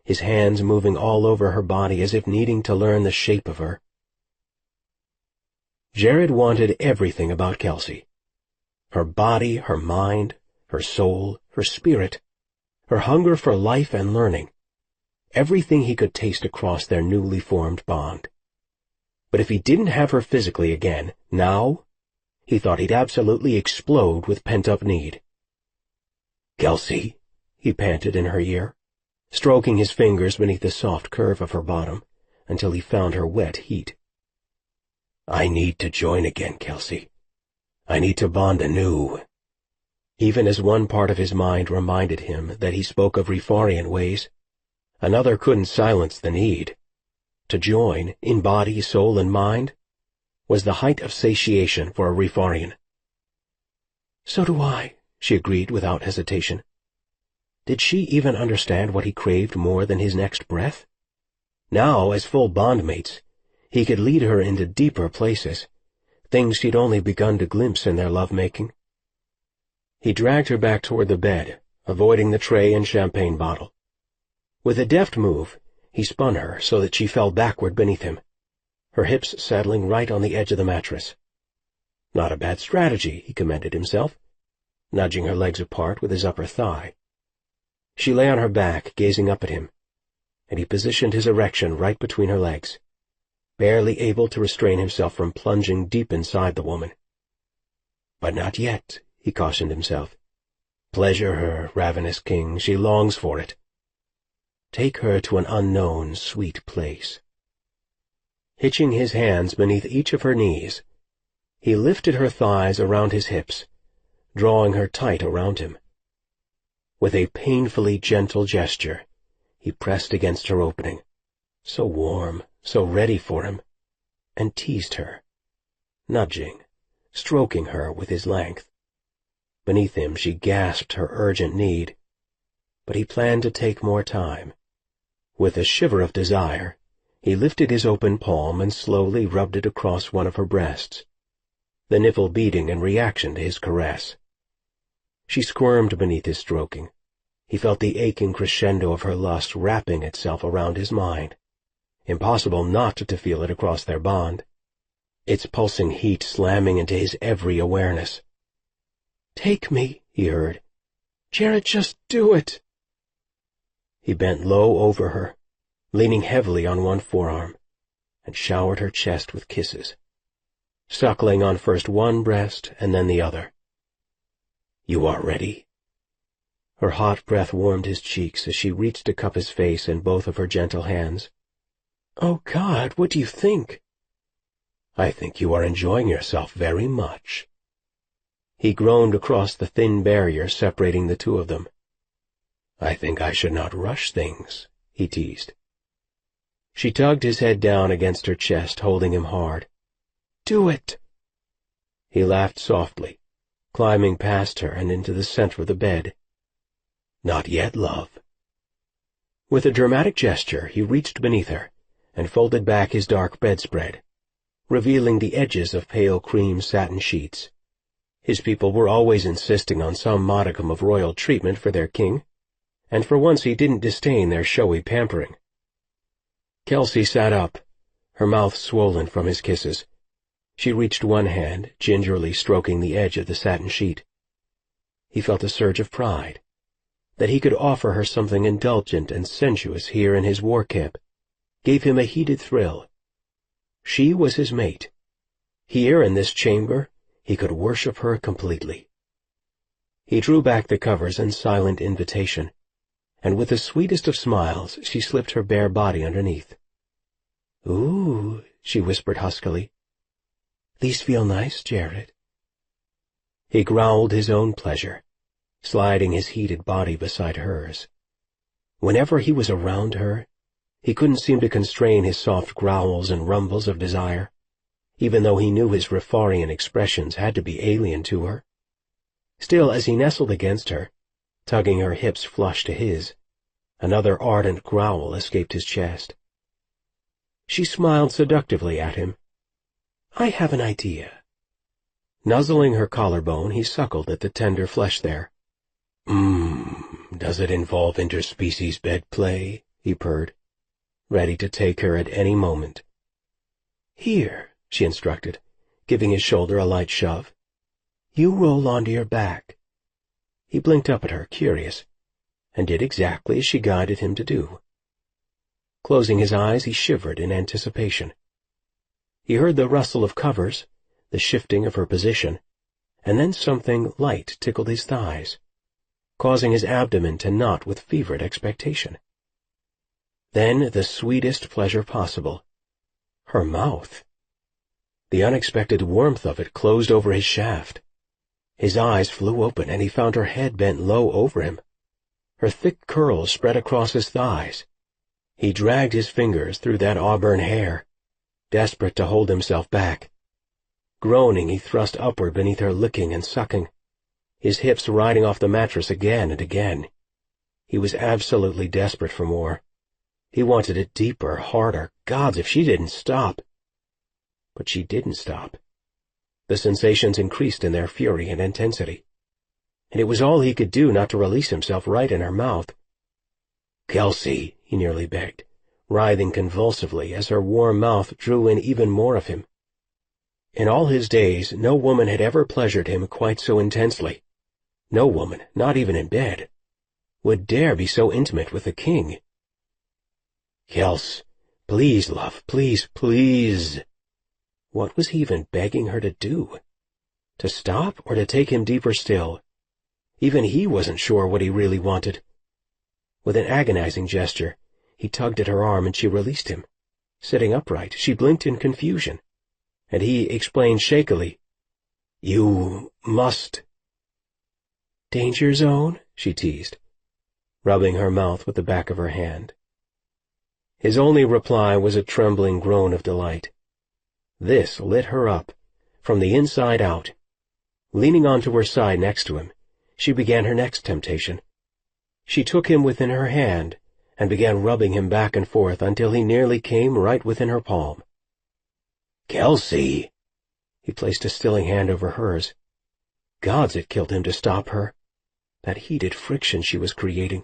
his hands moving all over her body as if needing to learn the shape of her. Jared wanted everything about Kelsey. Her body, her mind, her soul, her spirit, her hunger for life and learning, everything he could taste across their newly formed bond. But if he didn't have her physically again, now, he thought he'd absolutely explode with pent-up need. Kelsey, he panted in her ear, stroking his fingers beneath the soft curve of her bottom until he found her wet heat. I need to join again, Kelsey. I need to bond anew. Even as one part of his mind reminded him that he spoke of Refarian ways, another couldn't silence the need. To join, in body, soul, and mind, was the height of satiation for a Refarian. So do I, she agreed without hesitation. Did she even understand what he craved more than his next breath? Now, as full bondmates, he could lead her into deeper places, things she'd only begun to glimpse in their love-making. He dragged her back toward the bed, avoiding the tray and champagne bottle. With a deft move, he spun her so that she fell backward beneath him, her hips saddling right on the edge of the mattress. Not a bad strategy, he commended himself, nudging her legs apart with his upper thigh. She lay on her back, gazing up at him, and he positioned his erection right between her legs, barely able to restrain himself from plunging deep inside the woman. But not yet, he cautioned himself. Pleasure her, ravenous king, she longs for it. Take her to an unknown, sweet place. Hitching his hands beneath each of her knees, he lifted her thighs around his hips, drawing her tight around him. With a painfully gentle gesture, he pressed against her opening, so warm, so ready for him, and teased her, nudging, stroking her with his length. Beneath him she gasped her urgent need, but he planned to take more time. With a shiver of desire, he lifted his open palm and slowly rubbed it across one of her breasts, the nipple beating in reaction to his caress. She squirmed beneath his stroking. He felt the aching crescendo of her lust wrapping itself around his mind. Impossible not to feel it across their bond, its pulsing heat slamming into his every awareness. "Take me," he heard. "Jared, just do it." He bent low over her, leaning heavily on one forearm, and showered her chest with kisses, suckling on first one breast and then the other. "You are ready?" Her hot breath warmed his cheeks as she reached to cup his face in both of her gentle hands. "Oh, God, what do you think?" "I think you are enjoying yourself very much." He groaned across the thin barrier separating the two of them. "I think I should not rush things," he teased. She tugged his head down against her chest, holding him hard. "Do it." He laughed softly, climbing past her and into the center of the bed. "Not yet, love." With a dramatic gesture, he reached beneath her and folded back his dark bedspread, revealing the edges of pale cream satin sheets. His people were always insisting on some modicum of royal treatment for their king, and for once he didn't disdain their showy pampering. Kelsey sat up, her mouth swollen from his kisses. She reached one hand, gingerly stroking the edge of the satin sheet. He felt a surge of pride, that he could offer her something indulgent and sensuous here in his war camp, gave him a heated thrill. She was his mate. Here in this chamber, he could worship her completely. He drew back the covers in silent invitation, and with the sweetest of smiles she slipped her bare body underneath. "Ooh," she whispered huskily. "These feel nice, Jared." He growled his own pleasure, sliding his heated body beside hers. Whenever he was around her, he couldn't seem to constrain his soft growls and rumbles of desire, even though he knew his Rifarian expressions had to be alien to her. Still, as he nestled against her, tugging her hips flush to his, another ardent growl escaped his chest. She smiled seductively at him. "I have an idea." Nuzzling her collarbone, he suckled at the tender flesh there. Does it involve interspecies bed play?" he purred, ready to take her at any moment. "Here," she instructed, giving his shoulder a light shove. "You roll onto your back." He blinked up at her, curious, and did exactly as she guided him to do. Closing his eyes, he shivered in anticipation. He heard the rustle of covers, the shifting of her position, and then something light tickled his thighs, causing his abdomen to knot with fevered expectation. Then the sweetest pleasure possible. Her mouth. The unexpected warmth of it closed over his shaft. His eyes flew open, and he found her head bent low over him. Her thick curls spread across his thighs. He dragged his fingers through that auburn hair, desperate to hold himself back. Groaning, he thrust upward beneath her, licking and sucking, his hips riding off the mattress again and again. He was absolutely desperate for more. He wanted it deeper, harder. Gods, if she didn't stop. But she didn't stop. The sensations increased in their fury and intensity, and it was all he could do not to release himself right in her mouth. "Kelsey," he nearly begged, writhing convulsively as her warm mouth drew in even more of him. In all his days, no woman had ever pleasured him quite so intensely. No woman, not even in bed, would dare be so intimate with the king. "Kels, please, love, please, please." What was he even begging her to do? To stop or to take him deeper still? Even he wasn't sure what he really wanted. With an agonizing gesture, he tugged at her arm and she released him. Sitting upright, she blinked in confusion, and he explained shakily, "You must." "Danger zone?" she teased, rubbing her mouth with the back of her hand. His only reply was a trembling groan of delight. This lit her up, from the inside out. Leaning onto her side next to him, she began her next temptation. She took him within her hand and began rubbing him back and forth until he nearly came right within her palm. "Kelsey!" He placed a stilling hand over hers. Gods, it killed him to stop her. That heated friction she was creating.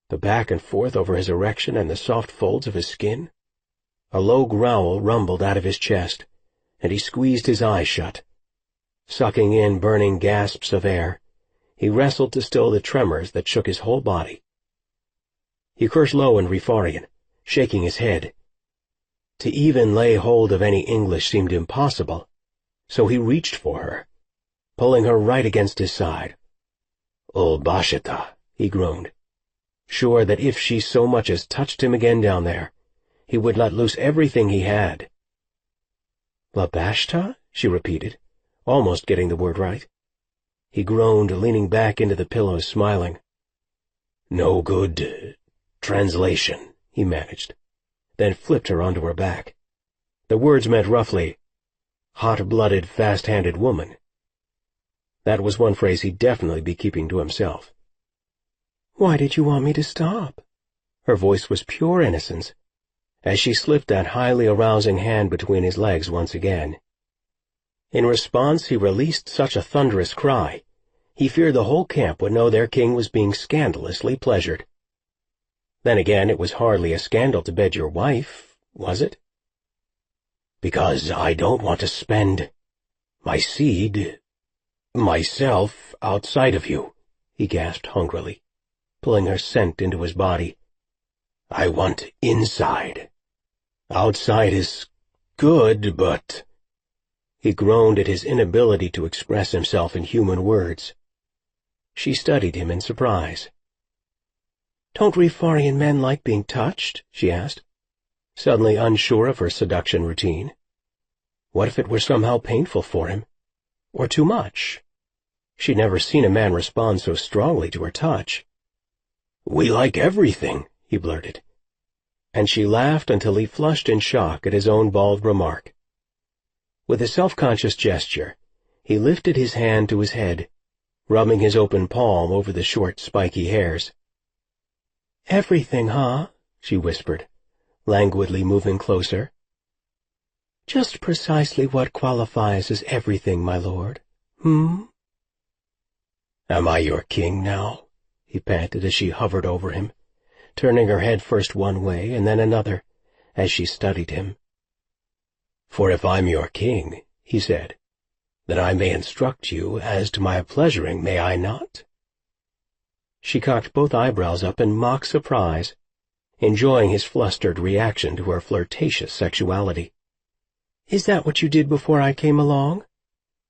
The back and forth over his erection and the soft folds of his skin. A low growl rumbled out of his chest, and he squeezed his eyes shut. Sucking in burning gasps of air, he wrestled to still the tremors that shook his whole body. He cursed low in Rifarian, shaking his head. To even lay hold of any English seemed impossible, so he reached for her, pulling her right against his side. "Ol Bashita," he groaned, sure that if she so much as touched him again down there, He would let loose everything he had. Labashta? She repeated, almost getting the word right. He groaned, leaning back into the pillows, smiling. No good translation, he managed, then flipped her onto her back. The words meant roughly, hot-blooded, fast-handed woman. That was one phrase he'd definitely be keeping to himself. Why did you want me to stop? Her voice was pure innocence, as she slipped that highly arousing hand between his legs once again. In response, he released such a thunderous cry, he feared the whole camp would know their king was being scandalously pleasured. Then again, it was hardly a scandal to bed your wife, was it? Because I don't want to spend my seed, myself, outside of you, he gasped hungrily, pulling her scent into his body. I want inside. Outside is good, but... He groaned at his inability to express himself in human words. She studied him in surprise. Don't Rifarian men like being touched? She asked, suddenly unsure of her seduction routine. What if it were somehow painful for him? Or too much? She'd never seen a man respond so strongly to her touch. We like everything, he blurted. And she laughed until he flushed in shock at his own bald remark. With a self-conscious gesture, he lifted his hand to his head, rubbing his open palm over the short, spiky hairs. Everything, huh? She whispered, languidly moving closer. Just precisely what qualifies as everything, my lord? Am I your king now? He panted as she hovered over him, turning her head first one way and then another, as she studied him. For if I'm your king, he said, then I may instruct you as to my pleasuring, may I not? She cocked both eyebrows up in mock surprise, enjoying his flustered reaction to her flirtatious sexuality. Is that what you did before I came along?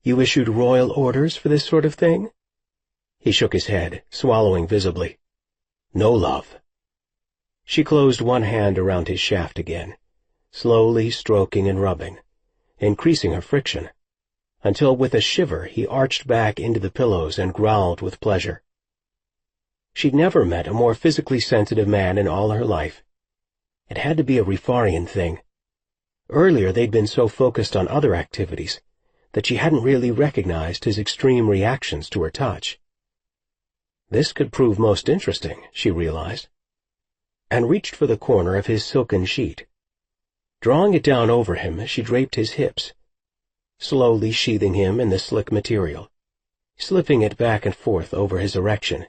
You issued royal orders for this sort of thing? He shook his head, swallowing visibly. No, love. She closed one hand around his shaft again, slowly stroking and rubbing, increasing her friction, until with a shiver he arched back into the pillows and growled with pleasure. She'd never met a more physically sensitive man in all her life. It had to be a Rifarian thing. Earlier they'd been so focused on other activities that she hadn't really recognized his extreme reactions to her touch. This could prove most interesting, she realized, and reached for the corner of his silken sheet. Drawing it down over him, she draped his hips, slowly sheathing him in the slick material, slipping it back and forth over his erection.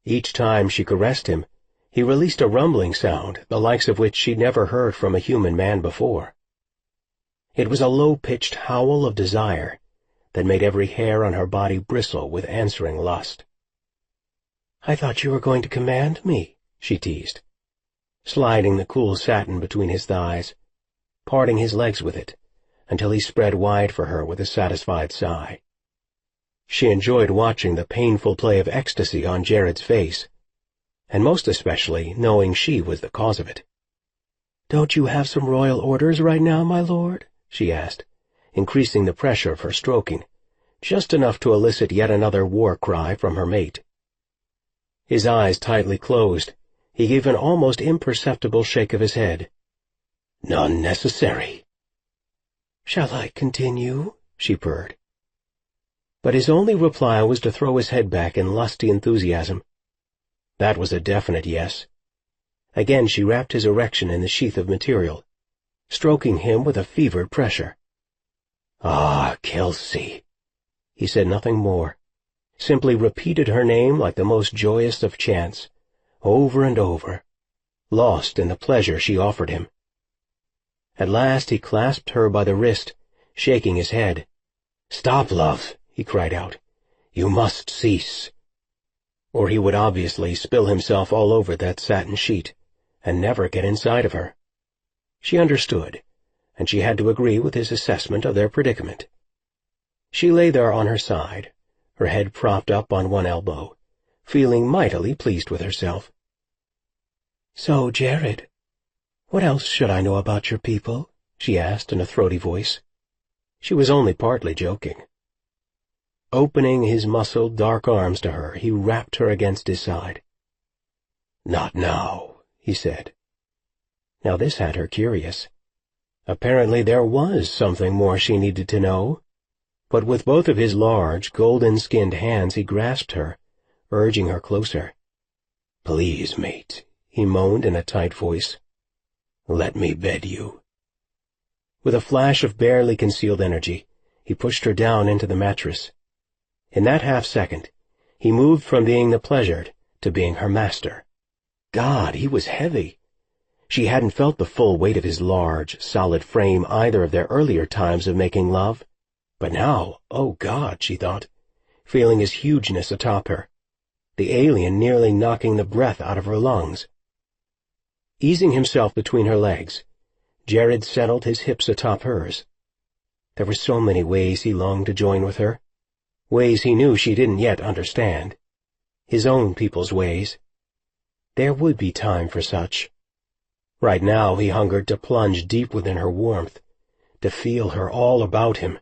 Each time she caressed him, he released a rumbling sound, the likes of which she'd never heard from a human man before. It was a low-pitched howl of desire that made every hair on her body bristle with answering lust. I thought you were going to command me, she teased, sliding the cool satin between his thighs, parting his legs with it, until he spread wide for her with a satisfied sigh. She enjoyed watching the painful play of ecstasy on Jared's face, and most especially knowing she was the cause of it. Don't you have some royal orders right now, my lord? She asked, increasing the pressure of her stroking, just enough to elicit yet another war cry from her mate. His eyes tightly closed, he gave an almost imperceptible shake of his head. None necessary. Shall I continue? She purred. But his only reply was to throw his head back in lusty enthusiasm. That was a definite yes. Again she wrapped his erection in the sheath of material, stroking him with a fevered pressure. Ah, Kelsey. He said nothing more, simply repeated her name like the most joyous of chants, over and over, lost in the pleasure she offered him. At last he clasped her by the wrist, shaking his head. Stop, love, he cried out. You must cease. Or he would obviously spill himself all over that satin sheet, and never get inside of her. She understood, and she had to agree with his assessment of their predicament. She lay there on her side, her head propped up on one elbow, feeling mightily pleased with herself. So, Jared, "What else should I know about your people?" she asked in a throaty voice. She was only partly joking. Opening his muscled, dark arms to her, he wrapped her against his side. "Not now," he said. Now this had her curious. Apparently there was something more she needed to know, but with both of his large, golden-skinned hands he grasped her, urging her closer. "Please, mate," he moaned in a tight voice. "Let me bed you." With a flash of barely concealed energy, he pushed her down into the mattress. In that half-second, he moved from being the pleasured to being her master. God, he was heavy. She hadn't felt the full weight of his large, solid frame either of their earlier times of making love. But now, oh God, she thought, feeling his hugeness atop her, the alien nearly knocking the breath out of her lungs. Easing himself between her legs, Jared settled his hips atop hers. There were so many ways he longed to join with her, ways he knew she didn't yet understand, his own people's ways. There would be time for such. Right now he hungered to plunge deep within her warmth, to feel her all about him.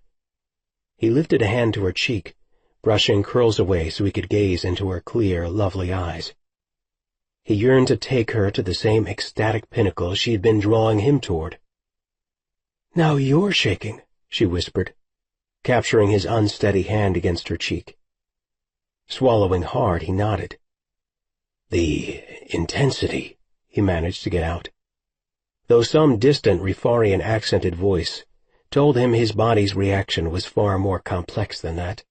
He lifted a hand to her cheek, brushing curls away so he could gaze into her clear, lovely eyes. He yearned to take her to the same ecstatic pinnacle she had been drawing him toward. "Now you're shaking," she whispered, capturing his unsteady hand against her cheek. Swallowing hard, he nodded. "The intensity," he managed to get out, though some distant Rifarian-accented voice told him his body's reaction was far more complex than that.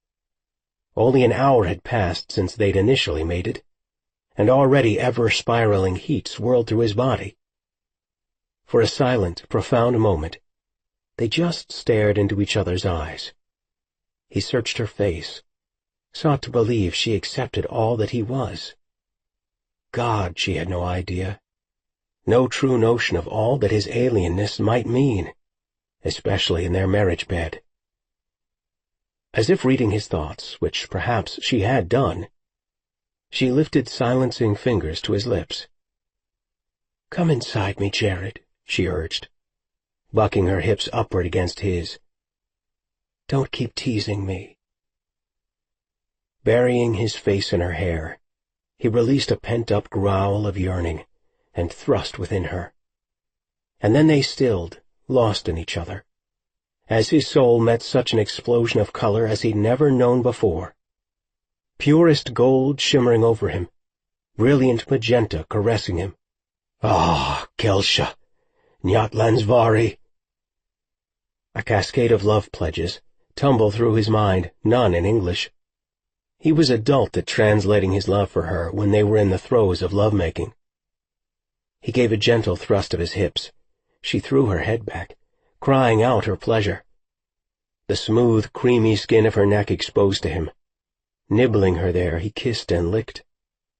Only an hour had passed since they'd initially mated, and already ever-spiraling heat swirled through his body. For a silent, profound moment, they just stared into each other's eyes. He searched her face, sought to believe she accepted all that he was. God, she had no idea, no true notion of all that his alienness might mean, especially in their marriage bed. As if reading his thoughts, which perhaps she had done, she lifted silencing fingers to his lips. "Come inside me, Jared," she urged, bucking her hips upward against his. "Don't keep teasing me." Burying his face in her hair, he released a pent-up growl of yearning and thrust within her. And then they stilled, lost in each other, as his soul met such an explosion of color as he'd never known before. Purest gold shimmering over him, brilliant magenta caressing him. "Ah, Kelsha, Nyatlansvari." A cascade of love pledges tumbled through his mind, none in English. He was adult at translating his love for her when they were in the throes of love-making. He gave a gentle thrust of his hips. She threw her head back, crying out her pleasure. The smooth, creamy skin of her neck exposed to him. Nibbling her there, he kissed and licked,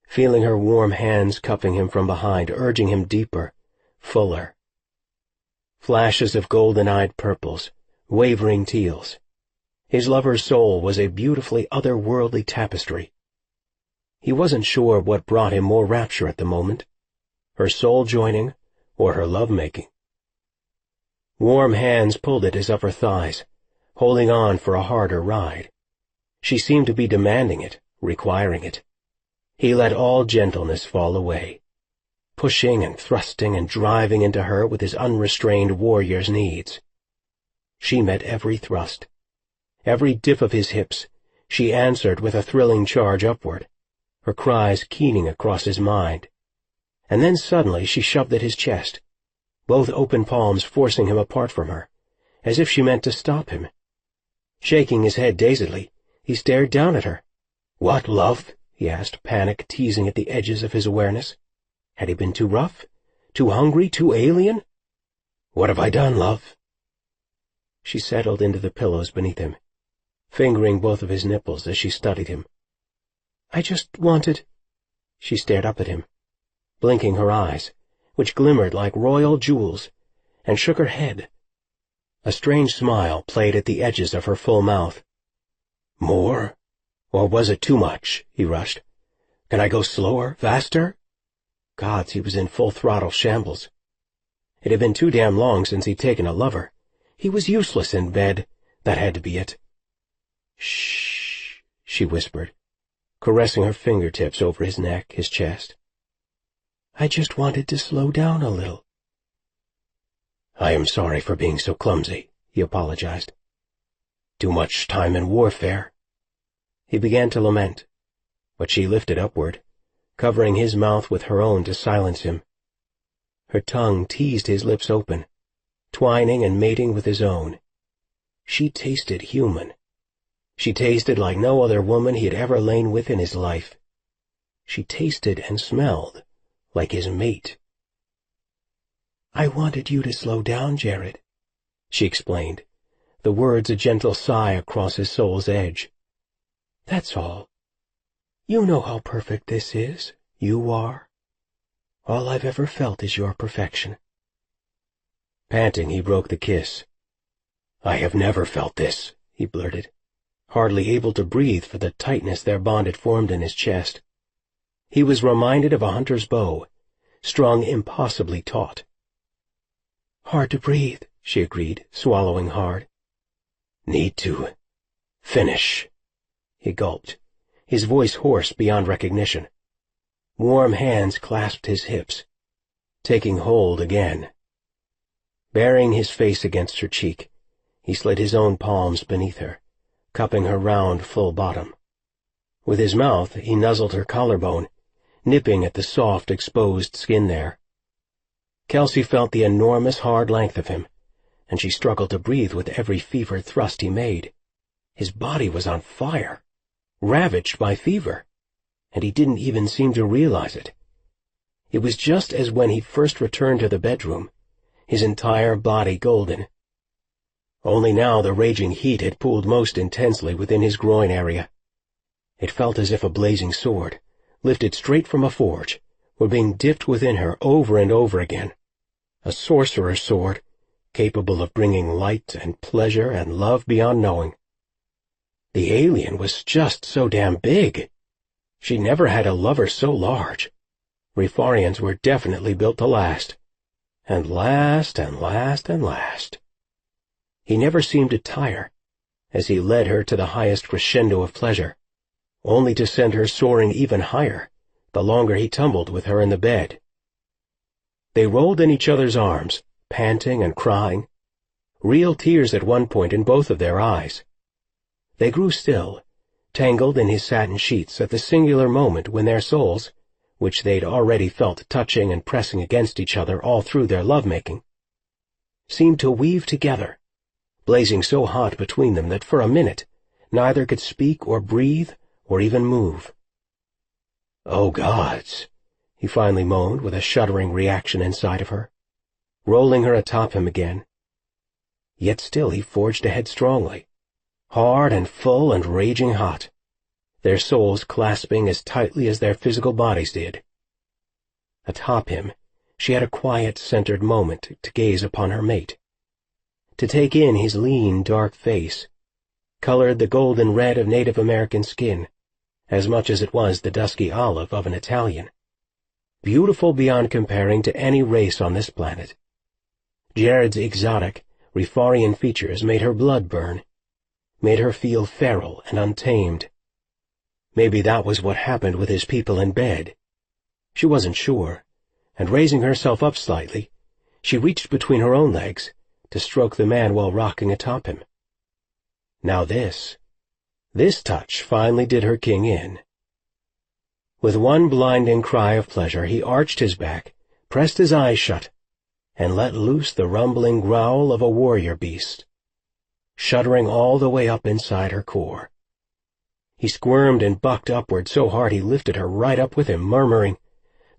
feeling her warm hands cupping him from behind, urging him deeper, fuller. Flashes of golden-eyed purples, wavering teals. His lover's soul was a beautifully otherworldly tapestry. He wasn't sure what brought him more rapture at the moment, her soul joining or her love-making. Warm hands pulled at his upper thighs, holding on for a harder ride. She seemed to be demanding it, requiring it. He let all gentleness fall away, pushing and thrusting and driving into her with his unrestrained warrior's needs. She met every thrust. Every dip of his hips, she answered with a thrilling charge upward, her cries keening across his mind. And then suddenly she shoved at his chest, both open palms forcing him apart from her, as if she meant to stop him. Shaking his head dazedly, he stared down at her. "What, love?" he asked, panic teasing at the edges of his awareness. Had he been too rough? Too hungry? Too alien? "What have I done, love?" She settled into the pillows beneath him, fingering both of his nipples as she studied him. "I just wanted—" She stared up at him, blinking her eyes, which glimmered like royal jewels, and shook her head. A strange smile played at the edges of her full mouth. "More? Or was it too much?" he rushed. "Can I go slower, faster?" Gods, he was in full-throttle shambles. It had been too damn long since he'd taken a lover. He was useless in bed. That had to be it. "Shh," she whispered, caressing her fingertips over his neck, his chest. "I just wanted to slow down a little." "I am sorry for being so clumsy," he apologized. "Too much time in warfare." He began to lament, but she lifted upward, covering his mouth with her own to silence him. Her tongue teased his lips open, twining and mating with his own. She tasted human. She tasted like no other woman he had ever lain with in his life. She tasted and smelled like his mate. "I wanted you to slow down, Jared," she explained, the words a gentle sigh across his soul's edge. "That's all. You know how perfect this is. You are. All I've ever felt is your perfection." Panting, he broke the kiss. "I have never felt this," he blurted, hardly able to breathe for the tightness their bond had formed in his chest. He was reminded of a hunter's bow, strung impossibly taut. "Hard to breathe," she agreed, swallowing hard. "Need to finish," he gulped, his voice hoarse beyond recognition. Warm hands clasped his hips, taking hold again. Burying his face against her cheek, he slid his own palms beneath her, cupping her round, full bottom. With his mouth, he nuzzled her collarbone, nipping at the soft, exposed skin there. Kelsey felt the enormous hard length of him, and she struggled to breathe with every fevered thrust he made. His body was on fire, ravaged by fever, and he didn't even seem to realize it. It was just as when he first returned to the bedroom, his entire body golden. Only now the raging heat had pooled most intensely within his groin area. It felt as if a blazing sword, lifted straight from a forge, were being dipped within her over and over again. A sorcerer's sword, capable of bringing light and pleasure and love beyond knowing. The alien was just so damn big. She never had a lover so large. Rifarians were definitely built to last. And last and last and last. He never seemed to tire, as he led her to the highest crescendo of pleasure, only to send her soaring even higher, the longer he tumbled with her in the bed. They rolled in each other's arms, panting and crying, real tears at one point in both of their eyes. They grew still, tangled in his satin sheets at the singular moment when their souls, which they'd already felt touching and pressing against each other all through their love-making, seemed to weave together, blazing so hot between them that for a minute neither could speak or breathe or even move. "Oh, gods," he finally moaned with a shuddering reaction inside of her, rolling her atop him again. Yet still he forged ahead strongly, hard and full and raging hot, their souls clasping as tightly as their physical bodies did. Atop him, she had a quiet, centered moment to gaze upon her mate, to take in his lean, dark face, colored the golden red of Native American skin, as much as it was the dusky olive of an Italian. Beautiful beyond comparing to any race on this planet. Jared's exotic, Rifarian features made her blood burn, made her feel feral and untamed. Maybe that was what happened with his people in bed. She wasn't sure, and raising herself up slightly, she reached between her own legs to stroke the man while rocking atop him. Now this touch finally did her king in. With one blinding cry of pleasure, he arched his back, pressed his eyes shut, and let loose the rumbling growl of a warrior beast, shuddering all the way up inside her core. He squirmed and bucked upward so hard he lifted her right up with him, murmuring,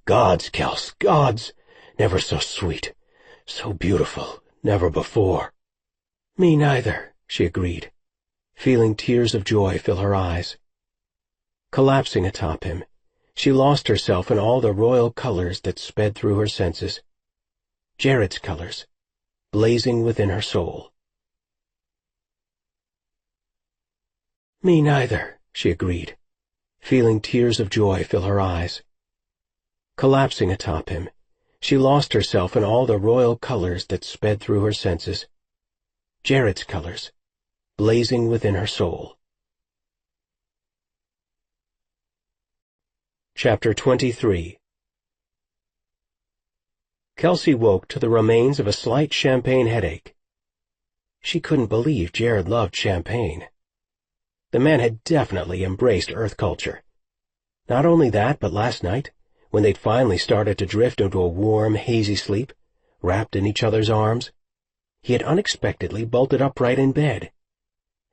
"Gods, Kels, gods! Never so sweet, so beautiful, never before." "Me neither," she agreed, feeling tears of joy fill her eyes. Collapsing atop him, she lost herself in all the royal colors that sped through her senses. Jared's colors, blazing within her soul. "Me neither," she agreed, feeling tears of joy fill her eyes. Collapsing atop him, She lost herself in all the royal colors that sped through her senses. Jared's colors, blazing within her soul. Chapter 23. Kelsey woke to the remains of a slight champagne headache. She couldn't believe Jared loved champagne. The man had definitely embraced Earth culture. Not only that, but last night, when they'd finally started to drift into a warm, hazy sleep, wrapped in each other's arms, he had unexpectedly bolted upright in bed.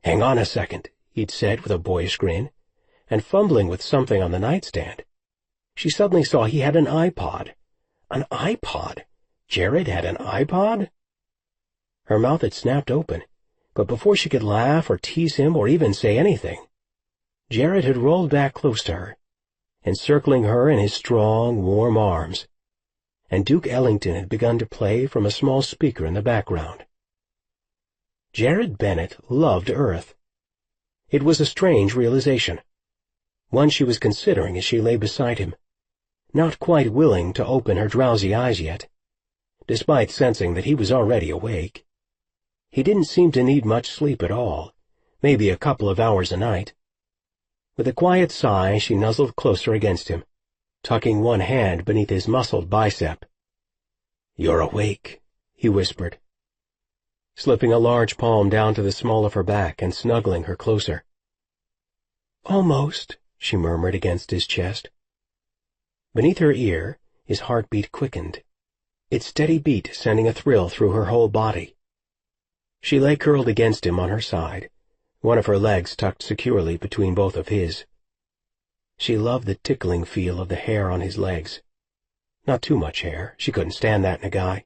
"Hang on a second," he'd said with a boyish grin, and fumbling with something on the nightstand, she suddenly saw he had an iPod. An iPod? Jared had an iPod? Her mouth had snapped open, but before she could laugh or tease him or even say anything, Jared had rolled back close to her, encircling her in his strong, warm arms, and Duke Ellington had begun to play from a small speaker in the background. Jared Bennett loved Earth. It was a strange realization, one she was considering as she lay beside him, not quite willing to open her drowsy eyes yet, despite sensing that he was already awake. He didn't seem to need much sleep at all, maybe a couple of hours a night. With a quiet sigh, she nuzzled closer against him, tucking one hand beneath his muscled bicep. "You're awake," he whispered, slipping a large palm down to the small of her back and snuggling her closer. "Almost," she murmured against his chest. Beneath her ear, his heartbeat quickened, its steady beat sending a thrill through her whole body. She lay curled against him on her side, one of her legs tucked securely between both of his. She loved the tickling feel of the hair on his legs. Not too much hair, she couldn't stand that in a guy,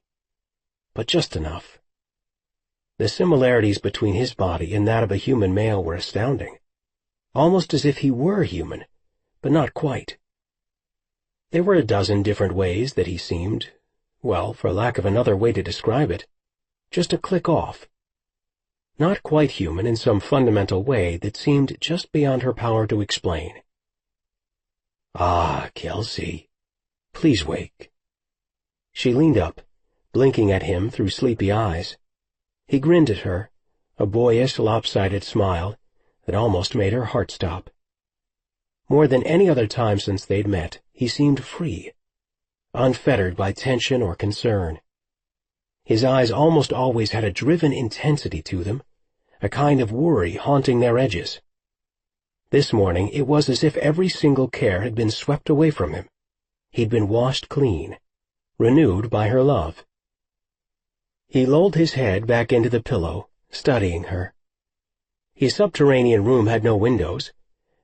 but just enough. The similarities between his body and that of a human male were astounding, almost as if he were human, but not quite. There were a dozen different ways that he seemed, well, for lack of another way to describe it, just a click off. Not quite human in some fundamental way that seemed just beyond her power to explain. "Ah, Kelsey, please wake." She leaned up, blinking at him through sleepy eyes. He grinned at her, a boyish, lopsided smile that almost made her heart stop. More than any other time since they'd met, he seemed free, unfettered by tension or concern. His eyes almost always had a driven intensity to them, a kind of worry haunting their edges. This morning it was as if every single care had been swept away from him. He'd been washed clean, renewed by her love. He lolled his head back into the pillow, studying her. His subterranean room had no windows,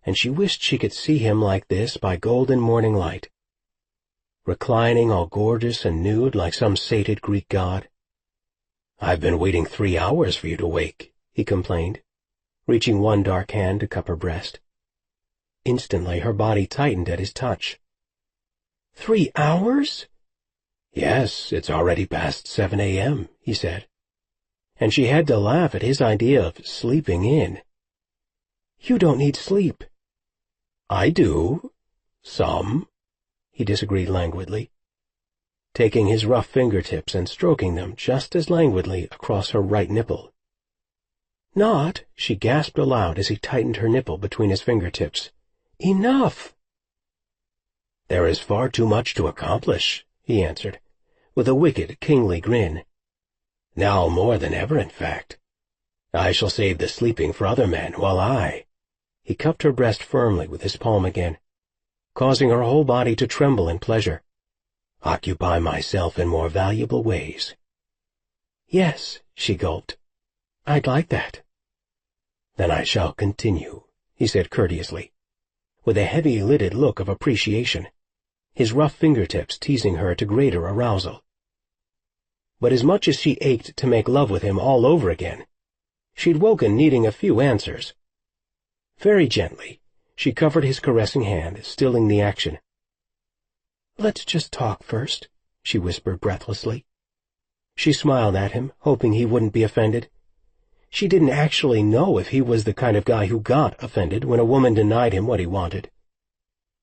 and she wished she could see him like this by golden morning light, reclining all gorgeous and nude like some sated Greek god. "I've been waiting 3 hours for you to wake," he complained, reaching one dark hand to cup her breast. Instantly her body tightened at his touch. 3 hours? "Yes, it's already past 7 a.m., he said, and she had to laugh at his idea of sleeping in. "You don't need sleep." "I do. Some," he disagreed languidly, taking his rough fingertips and stroking them just as languidly across her right nipple. "Not," she gasped aloud as he tightened her nipple between his fingertips. "Enough." "There is far too much to accomplish," he answered, with a wicked, kingly grin. "Now more than ever, in fact. I shall save the sleeping for other men while He cupped her breast firmly with his palm again, causing her whole body to tremble in pleasure. "Occupy myself in more valuable ways." "Yes," she gulped. "I'd like that." "Then I shall continue," he said courteously, with a heavy-lidded look of appreciation, his rough fingertips teasing her to greater arousal. But as much as she ached to make love with him all over again, she'd woken needing a few answers. Very gently, she covered his caressing hand, stilling the action. "Let's just talk first," she whispered breathlessly. She smiled at him, hoping he wouldn't be offended. She didn't actually know if he was the kind of guy who got offended when a woman denied him what he wanted,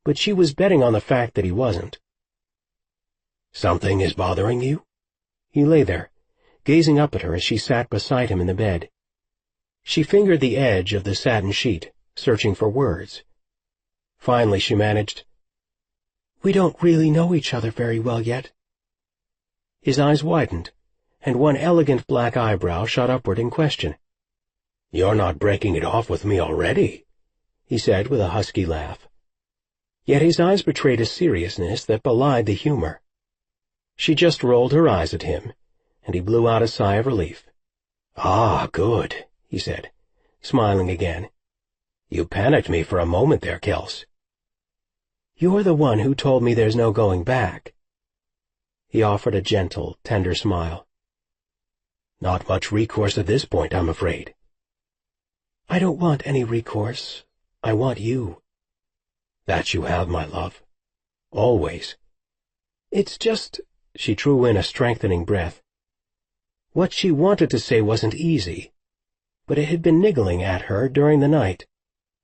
but she was betting on the fact that he wasn't. Something is bothering you? He lay there, gazing up at her as she sat beside him in the bed. She fingered the edge of the satin sheet, searching for words. Finally she managed, "We don't really know each other very well yet." His eyes widened, and one elegant black eyebrow shot upward in question. "You're not breaking it off with me already?" he said with a husky laugh. Yet his eyes betrayed a seriousness that belied the humor. She just rolled her eyes at him, and he blew out a sigh of relief. "Ah, good," he said, smiling again. "You panicked me for a moment there, Kels." "You're the one who told me there's no going back." He offered a gentle, tender smile. "Not much recourse at this point, I'm afraid." "I don't want any recourse. I want you." "That you have, my love. Always." "It's just—" she drew in a strengthening breath. What she wanted to say wasn't easy, but it had been niggling at her during the night,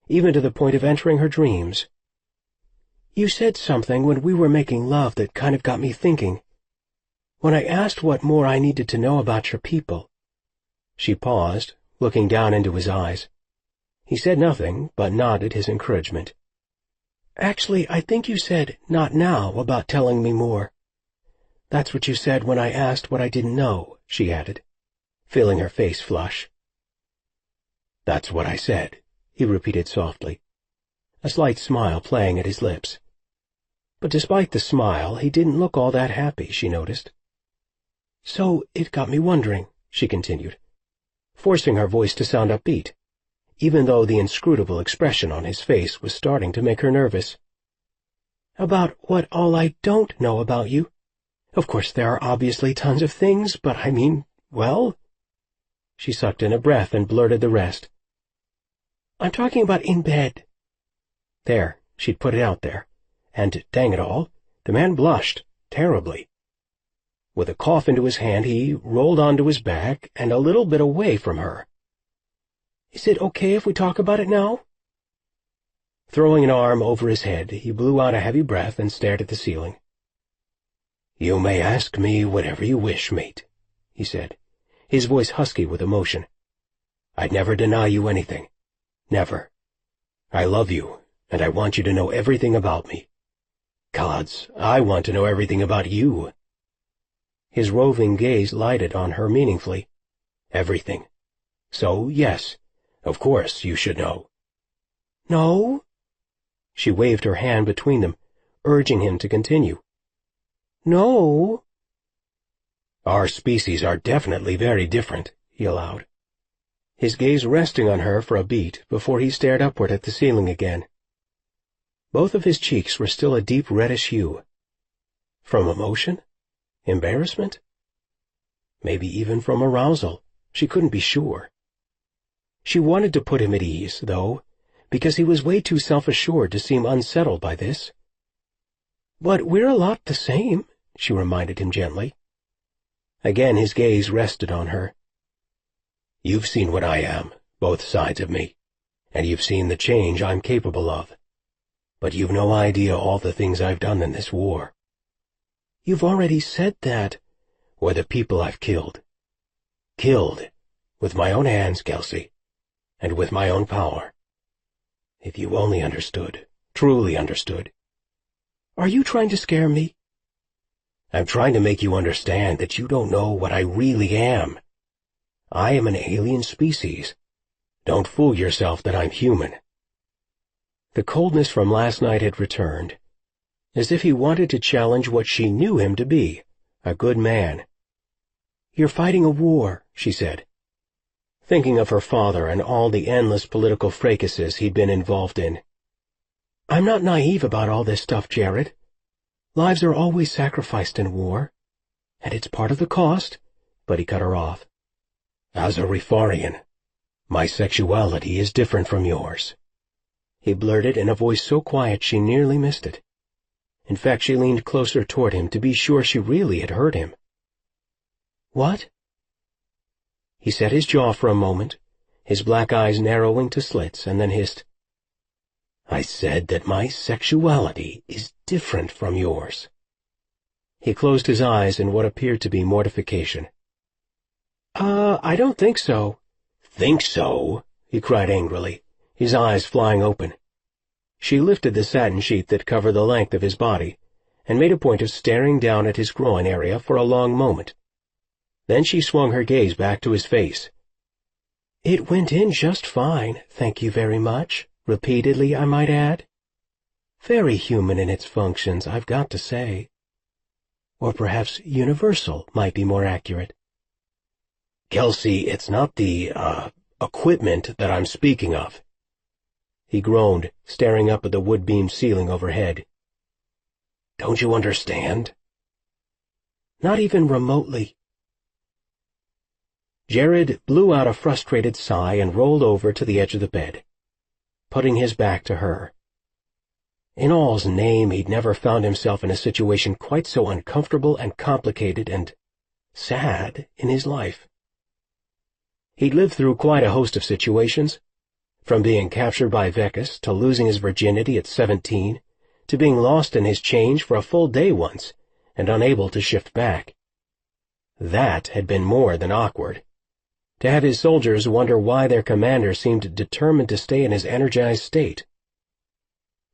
even to the point of entering her dreams. "You said something when we were making love that kind of got me thinking. When I asked what more I needed to know about your people." She paused, looking down into his eyes. He said nothing, but nodded his encouragement. "Actually, I think you said, 'not now,' about telling me more. That's what you said when I asked what I didn't know," she added, feeling her face flush. "That's what I said," he repeated softly, a slight smile playing at his lips. But despite the smile, he didn't look all that happy, she noticed. "So it got me wondering," she continued, forcing her voice to sound upbeat, even though the inscrutable expression on his face was starting to make her nervous. "About what all I don't know about you. Of course, there are obviously tons of things, but I mean, well—" She sucked in a breath and blurted the rest. "I'm talking about in bed." There, she'd put it out there, and, dang it all, the man blushed, terribly. With a cough into his hand, he rolled onto his back and a little bit away from her. "Is it okay if we talk about it now?" Throwing an arm over his head, he blew out a heavy breath and stared at the ceiling. "You may ask me whatever you wish, mate," he said, his voice husky with emotion. "I'd never deny you anything. Never. I love you, and I want you to know everything about me. Gods, I want to know everything about you." His roving gaze lighted on her meaningfully. "Everything. So, yes, of course you should know." "No?" She waved her hand between them, urging him to continue. "No?" "Our species are definitely very different," he allowed, his gaze resting on her for a beat before he stared upward at the ceiling again. Both of his cheeks were still a deep reddish hue. From emotion? Embarrassment? Maybe even from arousal. She couldn't be sure. She wanted to put him at ease, though, because he was way too self-assured to seem unsettled by this. "But we're a lot the same," she reminded him gently. Again his gaze rested on her. "You've seen what I am, both sides of me, and you've seen the change I'm capable of. But you've no idea all the things I've done in this war." "You've already said that." "Or the people I've killed. Killed, with my own hands, Kelsey, and with my own power. If you only understood, truly understood." "Are you trying to scare me?" "I'm trying to make you understand that you don't know what I really am. I am an alien species. Don't fool yourself that I'm human." The coldness from last night had returned, as if he wanted to challenge what she knew him to be, a good man. "You're fighting a war," she said, thinking of her father and all the endless political fracases he'd been involved in. "I'm not naive about all this stuff, Jared. Lives are always sacrificed in war, and it's part of the cost," but he cut her off. "As a Rifarian, my sexuality is different from yours," he blurted in a voice so quiet she nearly missed it. In fact, she leaned closer toward him to be sure she really had heard him. "What?" He set his jaw for a moment, his black eyes narrowing to slits, and then hissed, "I said that my sexuality is different from yours." He closed his eyes in what appeared to be mortification. I don't think so." "Think so?" he cried angrily, his eyes flying open. She lifted the satin sheet that covered the length of his body, and made a point of staring down at his groin area for a long moment. Then she swung her gaze back to his face. "It went in just fine, thank you very much, repeatedly, I might add. Very human in its functions, I've got to say. Or perhaps universal might be more accurate." "Kelsey, it's not the, equipment that I'm speaking of." He groaned, staring up at the wood-beamed ceiling overhead. "Don't you understand?" "Not even remotely." Jared blew out a frustrated sigh and rolled over to the edge of the bed, putting his back to her. In all's name, he'd never found himself in a situation quite so uncomfortable and complicated and sad in his life. He'd lived through quite a host of situations, from being captured by Vekas to losing his virginity at 17, to being lost in his change for a full day once and unable to shift back. That had been more than awkward. To have his soldiers wonder why their commander seemed determined to stay in his energized state.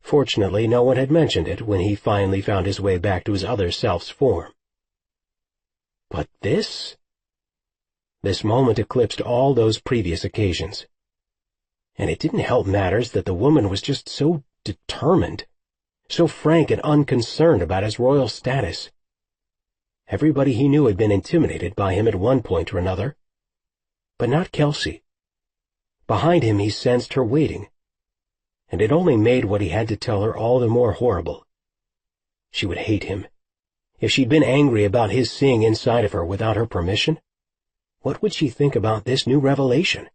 Fortunately, no one had mentioned it when he finally found his way back to his other self's form. But this moment eclipsed all those previous occasions. And it didn't help matters that the woman was just so determined, so frank and unconcerned about his royal status. Everybody he knew had been intimidated by him at one point or another. But not Kelsey. Behind him he sensed her waiting, and it only made what he had to tell her all the more horrible. She would hate him. If she'd been angry about his seeing inside of her without her permission, what would she think about this new revelation?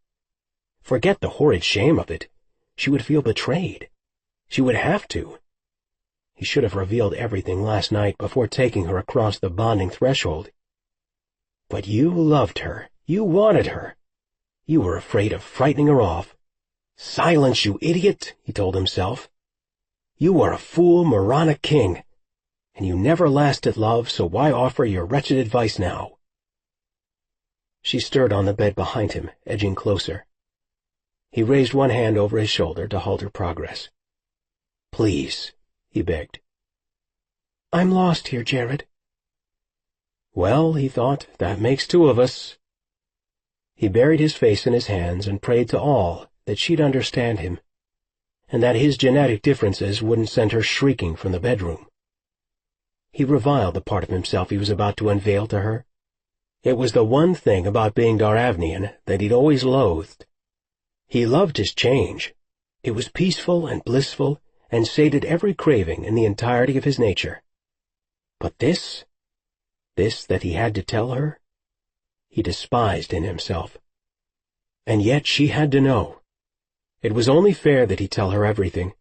Forget the horrid shame of it. She would feel betrayed. She would have to. He should have revealed everything last night before taking her across the bonding threshold. But you loved her. You wanted her. You were afraid of frightening her off. Silence, you idiot, he told himself. You are a fool Marana king, and you never lasted love, so why offer your wretched advice now? She stirred on the bed behind him, edging closer. He raised one hand over his shoulder to halt her progress. "Please," he begged. "I'm lost here, Jared." Well, he thought, that makes two of us. He buried his face in his hands and prayed to all that she'd understand him, and that his genetic differences wouldn't send her shrieking from the bedroom. He reviled the part of himself he was about to unveil to her. It was the one thing about being Daravnian that he'd always loathed. He loved his change. It was peaceful and blissful and sated every craving in the entirety of his nature. But this that he had to tell her, he despised in himself. And yet she had to know. It was only fair that he tell her everything.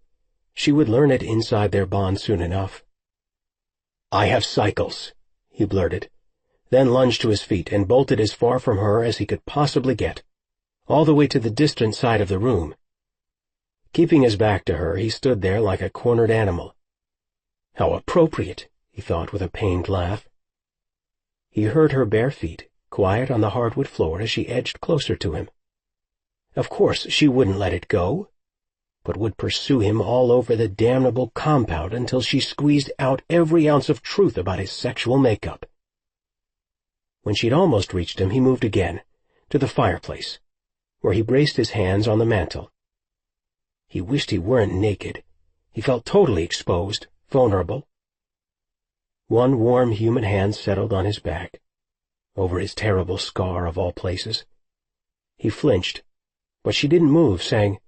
She would learn it inside their bond soon enough. "I have cycles," he blurted, then lunged to his feet and bolted as far from her as he could possibly get, all the way to the distant side of the room. Keeping his back to her, he stood there like a cornered animal. How appropriate, he thought with a pained laugh. He heard her bare feet, quiet on the hardwood floor as she edged closer to him. Of course she wouldn't let it go, but would pursue him all over the damnable compound until she squeezed out every ounce of truth about his sexual makeup. When she'd almost reached him, he moved again, to the fireplace, where he braced his hands on the mantel. He wished he weren't naked. He felt totally exposed, vulnerable. One warm human hand settled on his back, over his terrible scar of all places. He flinched, but she didn't move, saying,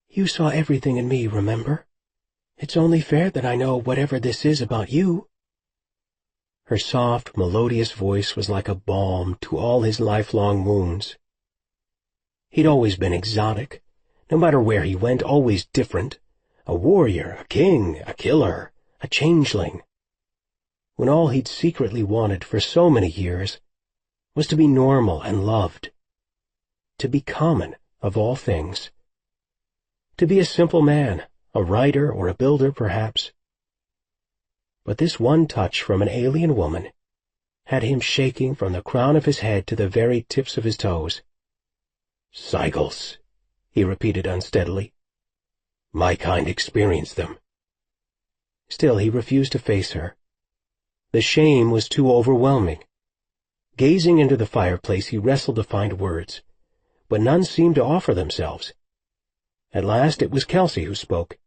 "You saw everything in me, remember? It's only fair that I know whatever this is about you." Her soft, melodious voice was like a balm to all his lifelong wounds. He'd always been exotic, no matter where he went, always different, a warrior, a king, a killer, a changeling. When all he'd secretly wanted for so many years was to be normal and loved, to be common of all things, to be a simple man, a writer or a builder perhaps. But this one touch from an alien woman had him shaking from the crown of his head to the very tips of his toes. "Cycles," he repeated unsteadily. "My kind experience them." Still he refused to face her. The shame was too overwhelming. Gazing into the fireplace, he wrestled to find words, but none seemed to offer themselves. At last it was Kelsey who spoke.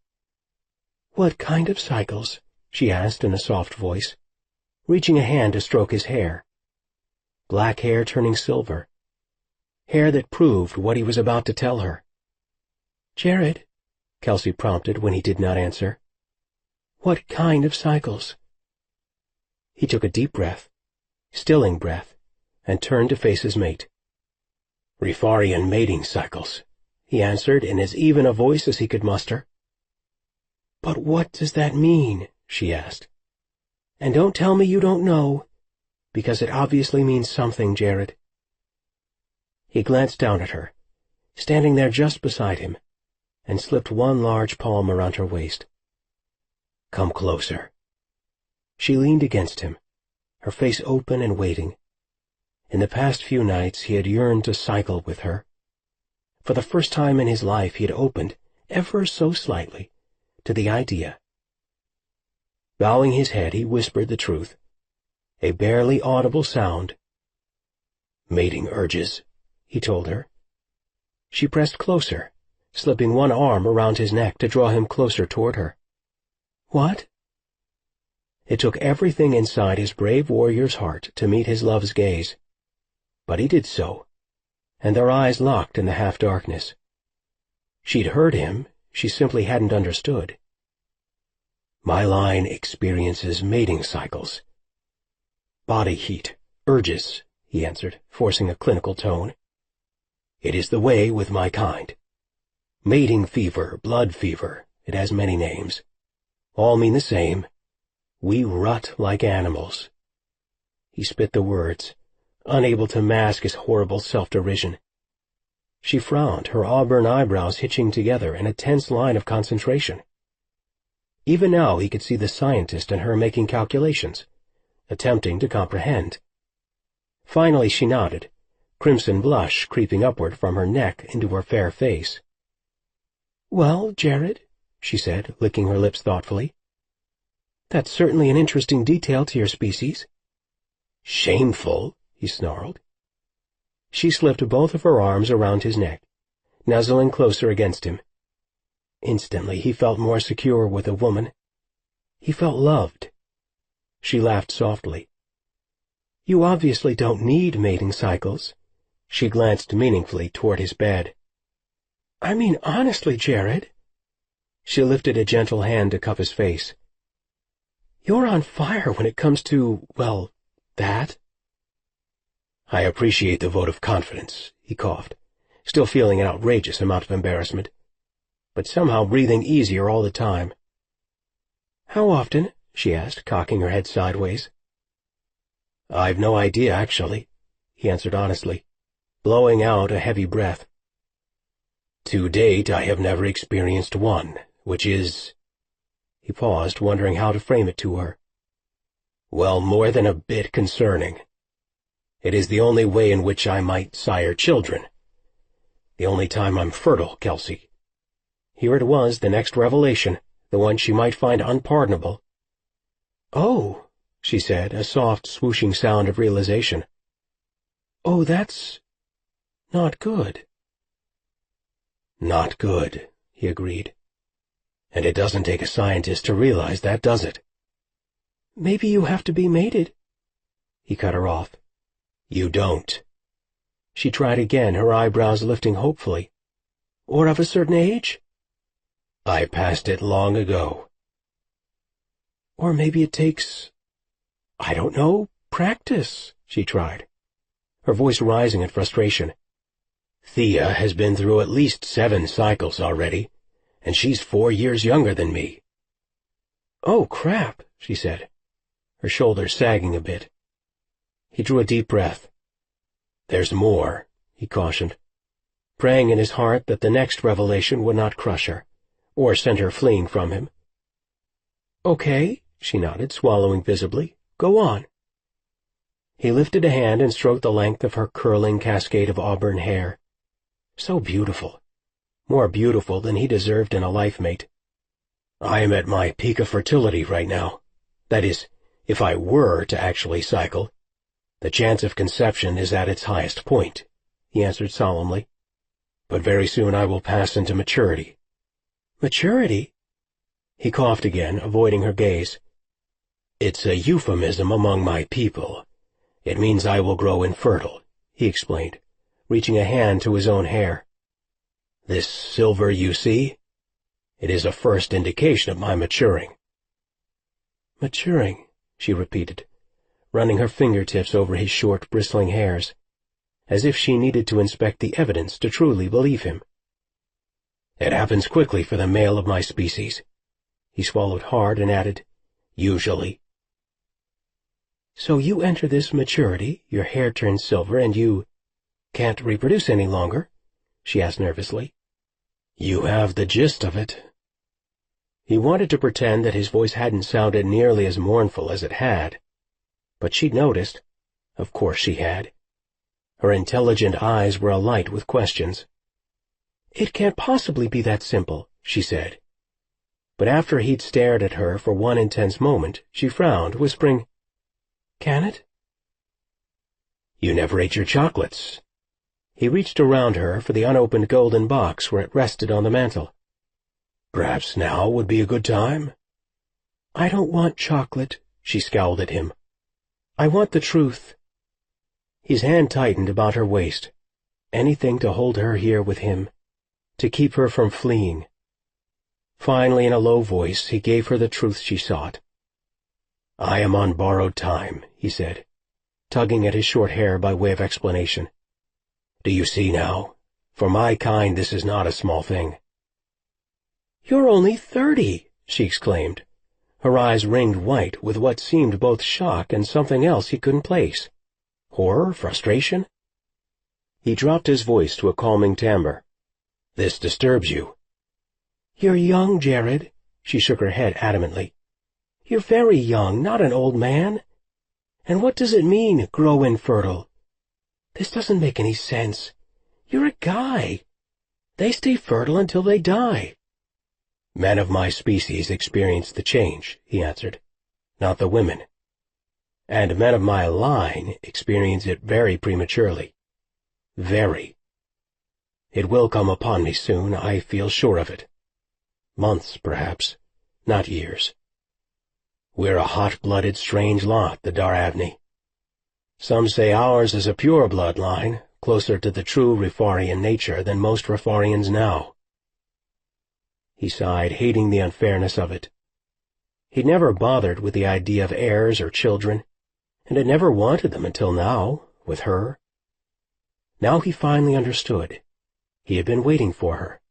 "What kind of cycles?" she asked in a soft voice, reaching a hand to stroke his hair. Black hair turning silver. Hair that proved what he was about to tell her. "Jared," Kelsey prompted when he did not answer. "What kind of cycles?" He took a deep breath, stilling breath, and turned to face his mate. "Rifarian mating cycles," he answered in as even a voice as he could muster. "But what does that mean?" she asked. "And don't tell me you don't know, because it obviously means something, Jared." He glanced down at her, standing there just beside him, and slipped one large palm around her waist. "Come closer." She leaned against him, her face open and waiting. In the past few nights he had yearned to cycle with her. For the first time in his life he had opened, ever so slightly, to the idea. Bowing his head, he whispered the truth, a barely audible sound. "Mating urges," he told her. She pressed closer, slipping one arm around his neck to draw him closer toward her. "What?" It took everything inside his brave warrior's heart to meet his love's gaze. But he did so, and their eyes locked in the half-darkness. She'd heard him, she simply hadn't understood. "My line experiences mating cycles." "Body heat, urges," he answered, forcing a clinical tone. "It is the way with my kind. Mating fever, blood fever, it has many names. All mean the same. We rut like animals." He spit the words, unable to mask his horrible self-derision. She frowned, her auburn eyebrows hitching together in a tense line of concentration. Even now he could see the scientist in her making calculations, attempting to comprehend. Finally she nodded, crimson blush creeping upward from her neck into her fair face. "Well, Jared," she said, licking her lips thoughtfully, "that's certainly an interesting detail to your species." "Shameful," he snarled. She slipped both of her arms around his neck, nuzzling closer against him. Instantly he felt more secure with a woman. He felt loved. She laughed softly. "You obviously don't need mating cycles." She glanced meaningfully toward his bed. "I mean honestly, Jared." She lifted a gentle hand to cup his face. "You're on fire when it comes to, well, that." "I appreciate the vote of confidence," he coughed, still feeling an outrageous amount of embarrassment, but somehow breathing easier all the time. "How often?" she asked, cocking her head sideways. "I've no idea, actually," he answered honestly, blowing out a heavy breath. "To date, I have never experienced one, which is—" He paused, wondering how to frame it to her. "Well, more than a bit concerning. It is the only way in which I might sire children. The only time I'm fertile, Kelsey." Here it was, the next revelation, the one she might find unpardonable. "Oh," she said, a soft, swooshing sound of realization. "Oh, that's not good." "Not good," he agreed. "And it doesn't take a scientist to realize that, does it?" "Maybe you have to be mated." He cut her off. "You don't." She tried again, her eyebrows lifting hopefully. "Or of a certain age?" "I passed it long ago." "Or maybe it takes, I don't know, practice," she tried, her voice rising in frustration. "Thea has been through at least 7 cycles already, and she's 4 years younger than me." "Oh, crap," she said, her shoulders sagging a bit. He drew a deep breath. "There's more," he cautioned, praying in his heart that the next revelation would not crush her, or send her fleeing from him. "Okay," she nodded, swallowing visibly. "Go on." He lifted a hand and stroked the length of her curling cascade of auburn hair. So beautiful. More beautiful than he deserved in a life mate. "I am at my peak of fertility right now. That is, if I were to actually cycle. The chance of conception is at its highest point," he answered solemnly. "But very soon I will pass into maturity." "Maturity?" He coughed again, avoiding her gaze. "It's a euphemism among my people. It means I will grow infertile," he explained, reaching a hand to his own hair. "This silver you see? It is a first indication of my maturing." "Maturing," she repeated, running her fingertips over his short, bristling hairs, as if she needed to inspect the evidence to truly believe him. "It happens quickly for the male of my species." He swallowed hard and added, "Usually." "So you enter this maturity, your hair turns silver, and you can't reproduce any longer?" she asked nervously. "You have the gist of it." He wanted to pretend that his voice hadn't sounded nearly as mournful as it had, but she'd noticed. Of course she had. Her intelligent eyes were alight with questions. "It can't possibly be that simple," she said. But after he'd stared at her for one intense moment, she frowned, whispering, "Can it?" "You never ate your chocolates." He reached around her for the unopened golden box where it rested on the mantel. "Perhaps now would be a good time." "I don't want chocolate," she scowled at him. "I want the truth." His hand tightened about her waist. Anything to hold her here with him, to keep her from fleeing. Finally, in a low voice, he gave her the truth she sought. "I am on borrowed time," he said, tugging at his short hair by way of explanation. "Do you see now? For my kind, this is not a small thing." "You're only 30, she exclaimed. Her eyes ringed white with what seemed both shock and something else he couldn't place. Horror? Frustration? He dropped his voice to a calming timbre. "This disturbs you." "You're young, Jared," she shook her head adamantly. "You're very young, not an old man. And what does it mean, grow infertile? This doesn't make any sense. You're a guy. They stay fertile until they die." "Men of my species experience the change," he answered, "not the women. And men of my line experience it very prematurely. Very. It will come upon me soon, I feel sure of it. Months, perhaps, not years. We're a hot-blooded, strange lot, the Daravni. Some say ours is a pure bloodline, closer to the true Rifarian nature than most Rifarians now." He sighed, hating the unfairness of it. He'd never bothered with the idea of heirs or children, and had never wanted them until now, with her. Now he finally understood. He had been waiting for her.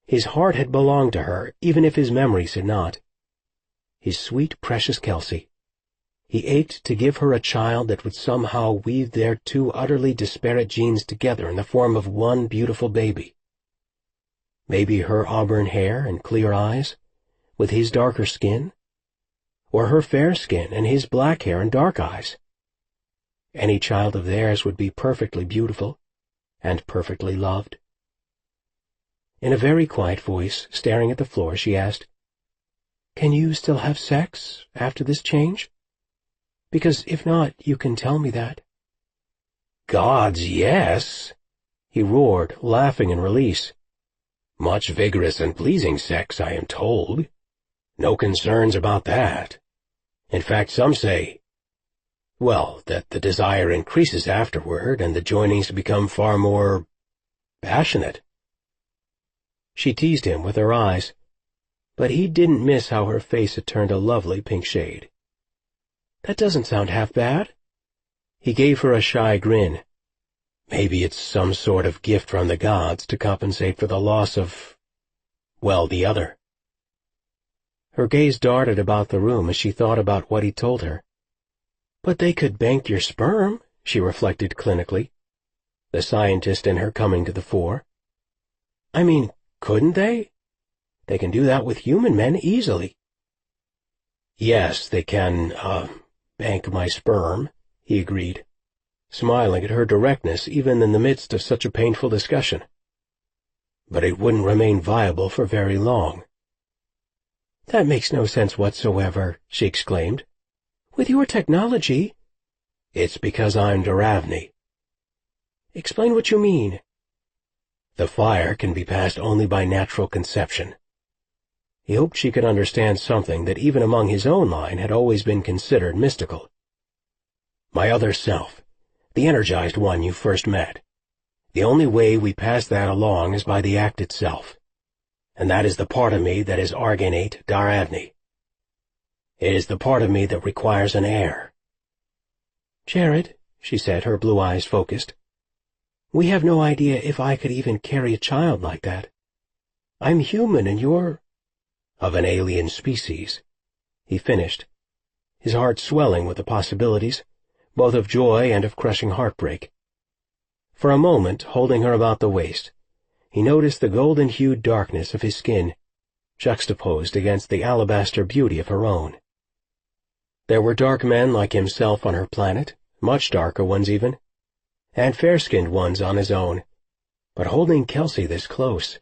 His heart had belonged to her, even if his memories had not. His sweet, precious Kelsey. He ached to give her a child that would somehow weave their two utterly disparate genes together in the form of one beautiful baby. Maybe her auburn hair and clear eyes, with his darker skin, or her fair skin and his black hair and dark eyes. Any child of theirs would be perfectly beautiful and perfectly loved. In a very quiet voice, staring at the floor, she asked, "Can you still have sex after this change? Because if not, you can tell me that." "Gods, yes!" he roared, laughing in release. "Much vigorous and pleasing sex, I am told. No concerns about that. In fact, some say, well, that the desire increases afterward and the joinings become far more passionate." She teased him with her eyes, but he didn't miss how her face had turned a lovely pink shade. "That doesn't sound half bad." He gave her a shy grin. "Maybe it's some sort of gift from the gods to compensate for the loss of, well, the other." Her gaze darted about the room as she thought about what he told her. "But they could bank your sperm," she reflected clinically, the scientist in her coming to the fore. "I mean, couldn't they? They can do that with human men easily." Yes, they can, bank my sperm, he agreed, smiling at her directness even in the midst of such a painful discussion. But it wouldn't remain viable for very long. That makes no sense whatsoever, she exclaimed. With your technology— It's because I'm Duravni. Explain what you mean. The fire can be passed only by natural conception. He hoped she could understand something that even among his own line had always been considered mystical. My other self, the energized one you first met. The only way we pass that along is by the act itself, and that is the part of me that is Arganate Duravni. It is the part of me that requires an heir. Jared, she said, her blue eyes focused, we have no idea if I could even carry a child like that. I'm human and you're— Of an alien species, he finished, his heart swelling with the possibilities, both of joy and of crushing heartbreak. For a moment, holding her about the waist, he noticed the golden-hued darkness of his skin, juxtaposed against the alabaster beauty of her own. There were dark men like himself on her planet, much darker ones even, and fair-skinned ones on his own, but holding Kelsey this close,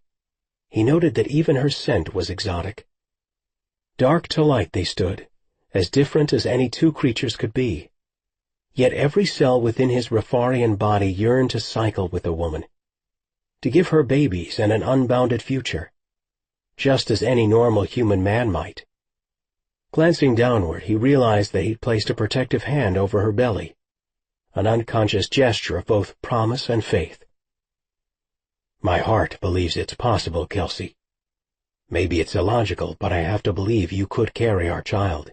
he noted that even her scent was exotic. Dark to light they stood, as different as any two creatures could be. Yet every cell within his Rafarian body yearned to cycle with the woman, to give her babies and an unbounded future, just as any normal human man might. Glancing downward, he realized that he'd placed a protective hand over her belly, an unconscious gesture of both promise and faith. My heart believes it's possible, Kelsey. Maybe it's illogical, but I have to believe you could carry our child.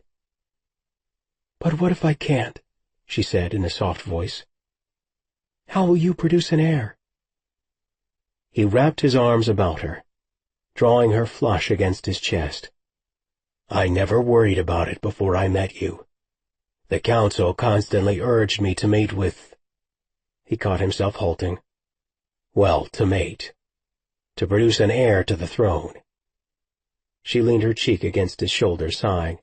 But what if I can't? She said in a soft voice. How will you produce an heir? He wrapped his arms about her, drawing her flush against his chest. I never worried about it before I met you. The council constantly urged me to mate with— He caught himself halting. Well, to mate. To produce an heir to the throne. She leaned her cheek against his shoulder, sighing.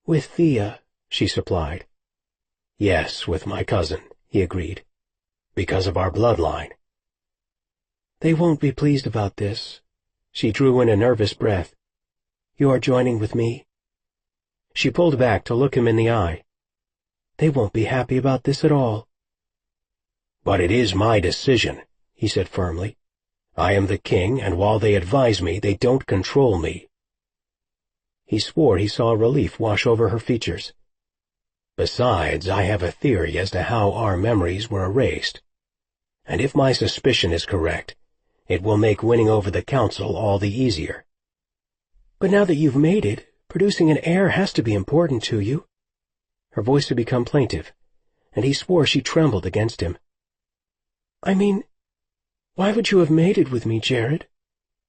With Thea, she supplied. Yes, with my cousin, he agreed. Because of our bloodline. They won't be pleased about this. She drew in a nervous breath. You are joining with me? She pulled back to look him in the eye. They won't be happy about this at all. But it is my decision, he said firmly. I am the king, and while they advise me, they don't control me. He swore he saw relief wash over her features. Besides, I have a theory as to how our memories were erased. And if my suspicion is correct, it will make winning over the council all the easier. But now that you've made it, producing an heir has to be important to you. Her voice had become plaintive, and he swore she trembled against him. I mean, why would you have mated with me, Jared,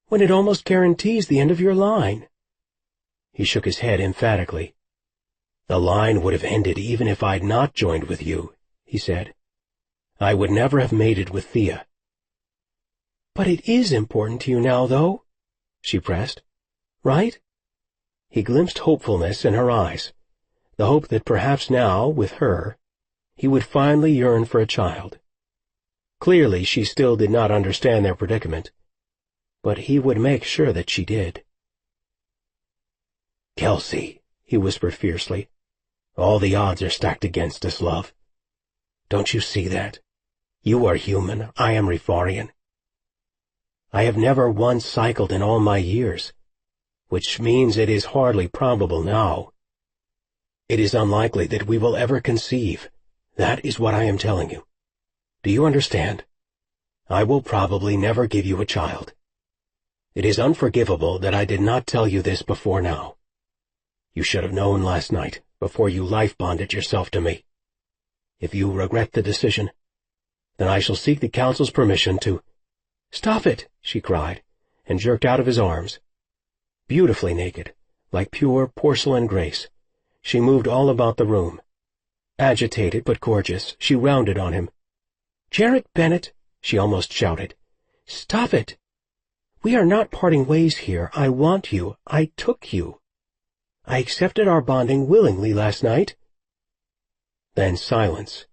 when it almost guarantees the end of your line? He shook his head emphatically. The line would have ended even if I'd not joined with you, he said. I would never have mated with Thea. But it is important to you now, though, she pressed. Right? He glimpsed hopefulness in her eyes, the hope that perhaps now, with her, he would finally yearn for a child. Clearly she still did not understand their predicament, but he would make sure that she did. Kelsey, he whispered fiercely, all the odds are stacked against us, love. Don't you see that? You are human, I am Rifarian. I have never once cycled in all my years, which means it is hardly probable now. It is unlikely that we will ever conceive. That is what I am telling you. Do you understand? I will probably never give you a child. It is unforgivable that I did not tell you this before now. You should have known last night, before you life-bonded yourself to me. If you regret the decision, then I shall seek the council's permission to— Stop it, she cried, and jerked out of his arms. Beautifully naked, like pure porcelain grace, she moved all about the room. Agitated but gorgeous, she rounded on him. Jared Bennett, she almost shouted. Stop it! We are not parting ways here. I want you. I took you. I accepted our bonding willingly last night." Then silence.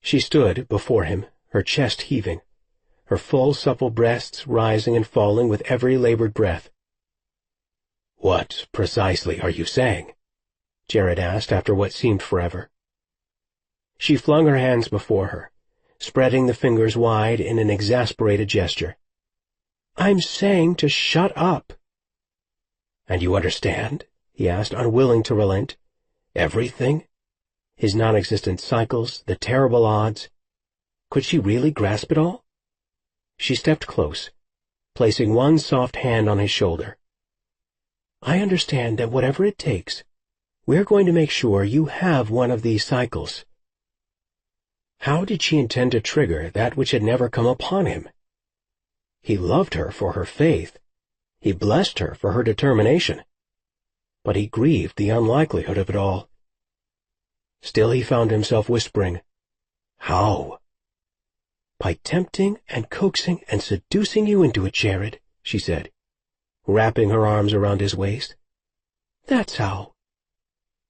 She stood before him, her chest heaving, her full, supple breasts rising and falling with every labored breath. "What, precisely, are you saying?" Jared asked after what seemed forever. She flung her hands before her, spreading the fingers wide in an exasperated gesture. "I'm saying to shut up." "And you understand?" he asked, unwilling to relent. "Everything? His non-existent cycles, the terrible odds. Could she really grasp it all?" She stepped close, placing one soft hand on his shoulder. "I understand that whatever it takes, we're going to make sure you have one of these cycles." How did she intend to trigger that which had never come upon him? He loved her for her faith. He blessed her for her determination. But he grieved the unlikelihood of it all. Still he found himself whispering, "How?" "By tempting and coaxing and seducing you into it, Jared," she said, wrapping her arms around his waist. "That's how.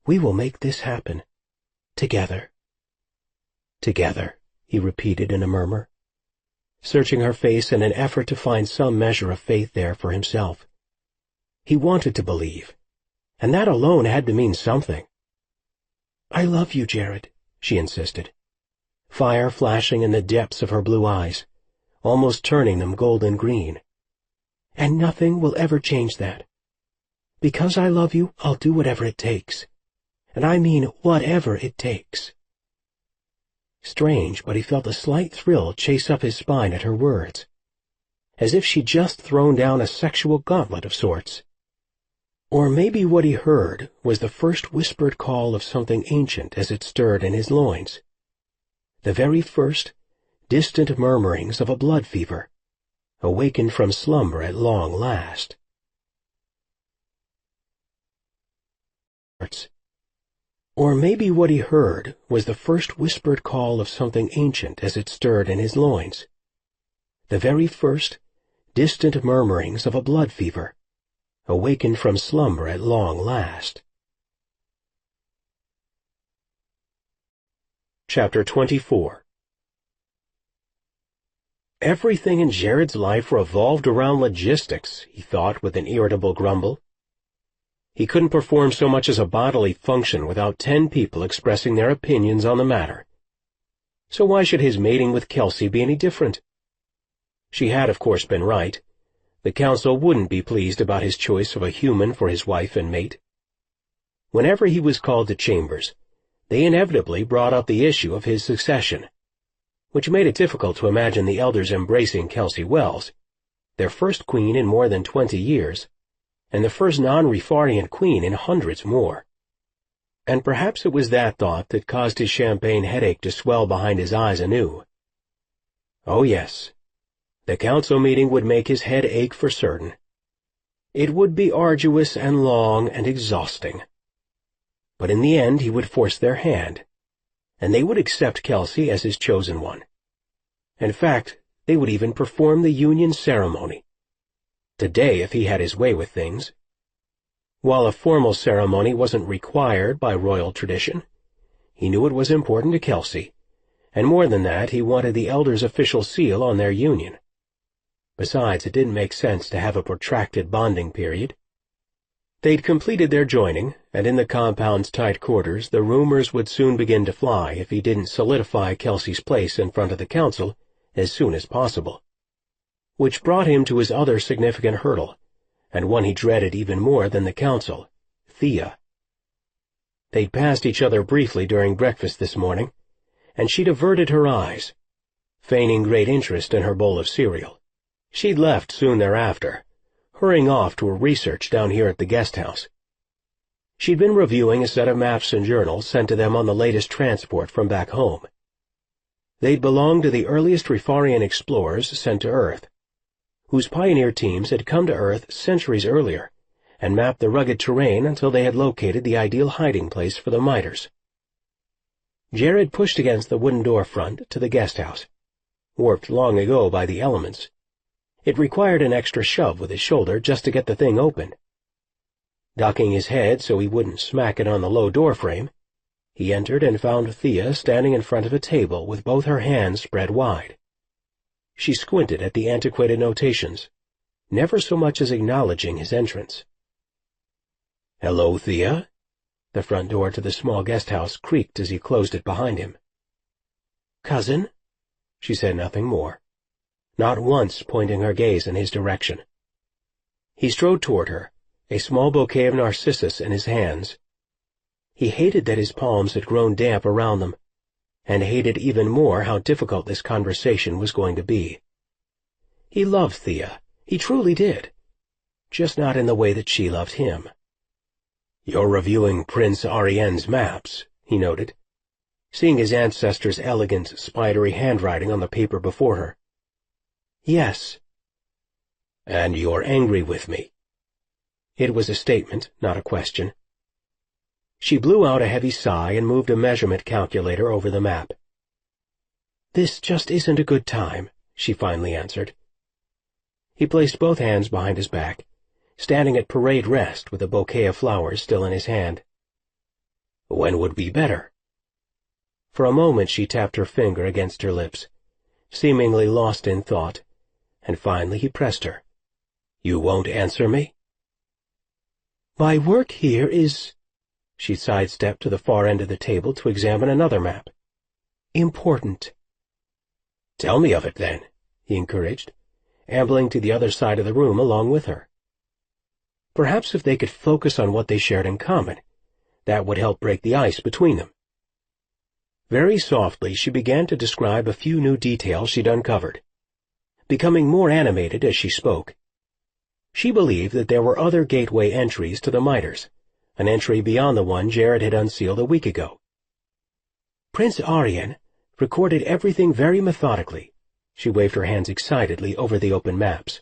We will make this happen. Together." "Together," he repeated in a murmur, searching her face in an effort to find some measure of faith there for himself. He wanted to believe, and that alone had to mean something. "I love you, Jared," she insisted, fire flashing in the depths of her blue eyes, almost turning them golden green. "And nothing will ever change that. Because I love you, I'll do whatever it takes. And I mean whatever it takes." Strange, but he felt a slight thrill chase up his spine at her words, as if she'd just thrown down a sexual gauntlet of sorts. Or maybe what he heard was the first whispered call of something ancient as it stirred in his loins. The very first, distant murmurings of a blood fever, awakened from slumber at long last. Or maybe what he heard was the first whispered call of something ancient as it stirred in his loins. The very first, distant murmurings of a blood fever, awakened from slumber at long last. Chapter 24. Everything in Jared's life revolved around logistics, he thought with an irritable grumble. He couldn't perform so much as a bodily function without 10 people expressing their opinions on the matter. So why should his mating with Kelsey be any different? She had, of course, been right. The council wouldn't be pleased about his choice of a human for his wife and mate. Whenever he was called to chambers, they inevitably brought up the issue of his succession, which made it difficult to imagine the elders embracing Kelsey Wells, their first queen in more than 20 years, and the first non-Refarian queen in hundreds more. And perhaps it was that thought that caused his champagne headache to swell behind his eyes anew. Oh yes, the council meeting would make his head ache for certain. It would be arduous and long and exhausting. But in the end he would force their hand, and they would accept Kelsey as his chosen one. In fact, they would even perform the union ceremony. Today, if he had his way with things. While a formal ceremony wasn't required by royal tradition, he knew it was important to Kelsey, and more than that, he wanted the elders' official seal on their union. Besides, it didn't make sense to have a protracted bonding period. They'd completed their joining, and in the compound's tight quarters, the rumors would soon begin to fly if he didn't solidify Kelsey's place in front of the council as soon as possible. Which brought him to his other significant hurdle, and one he dreaded even more than the council, Thea. They'd passed each other briefly during breakfast this morning, and she'd averted her eyes, feigning great interest in her bowl of cereal. She'd left soon thereafter, hurrying off to her research down here at the guest house. She'd been reviewing a set of maps and journals sent to them on the latest transport from back home. They'd belonged to the earliest Refarian explorers sent to Earth, whose pioneer teams had come to Earth centuries earlier and mapped the rugged terrain until they had located the ideal hiding place for the miters. Jared pushed against the wooden door front to the guest house, warped long ago by the elements. It required an extra shove with his shoulder just to get the thing open. Ducking his head so he wouldn't smack it on the low doorframe, he entered and found Thea standing in front of a table with both her hands spread wide. She squinted at the antiquated notations, never so much as acknowledging his entrance. "Hello, Thea." The front door to the small guest house creaked as he closed it behind him. "Cousin?" She said nothing more, not once pointing her gaze in his direction. He strode toward her, a small bouquet of narcissus in his hands. He hated that his palms had grown damp around them, and hated even more how difficult this conversation was going to be. He loved Thea, he truly did, just not in the way that she loved him. "You're reviewing Prince Arienne's maps," he noted, seeing his ancestor's elegant, spidery handwriting on the paper before her. "Yes." "And you're angry with me?" It was a statement, not a question. She blew out a heavy sigh and moved a measurement calculator over the map. "This just isn't a good time," she finally answered. He placed both hands behind his back, standing at parade rest with a bouquet of flowers still in his hand. "When would be better?" For a moment she tapped her finger against her lips, seemingly lost in thought, and finally he pressed her. "You won't answer me?" "My work here is—" She sidestepped to the far end of the table to examine another map. "Important." "Tell me of it, then," he encouraged, ambling to the other side of the room along with her. Perhaps if they could focus on what they shared in common, that would help break the ice between them. Very softly she began to describe a few new details she'd uncovered, becoming more animated as she spoke. She believed that there were other gateway entries to the miters, an entry beyond the one Jared had unsealed a week ago. "Prince Arienne recorded everything very methodically." She waved her hands excitedly over the open maps.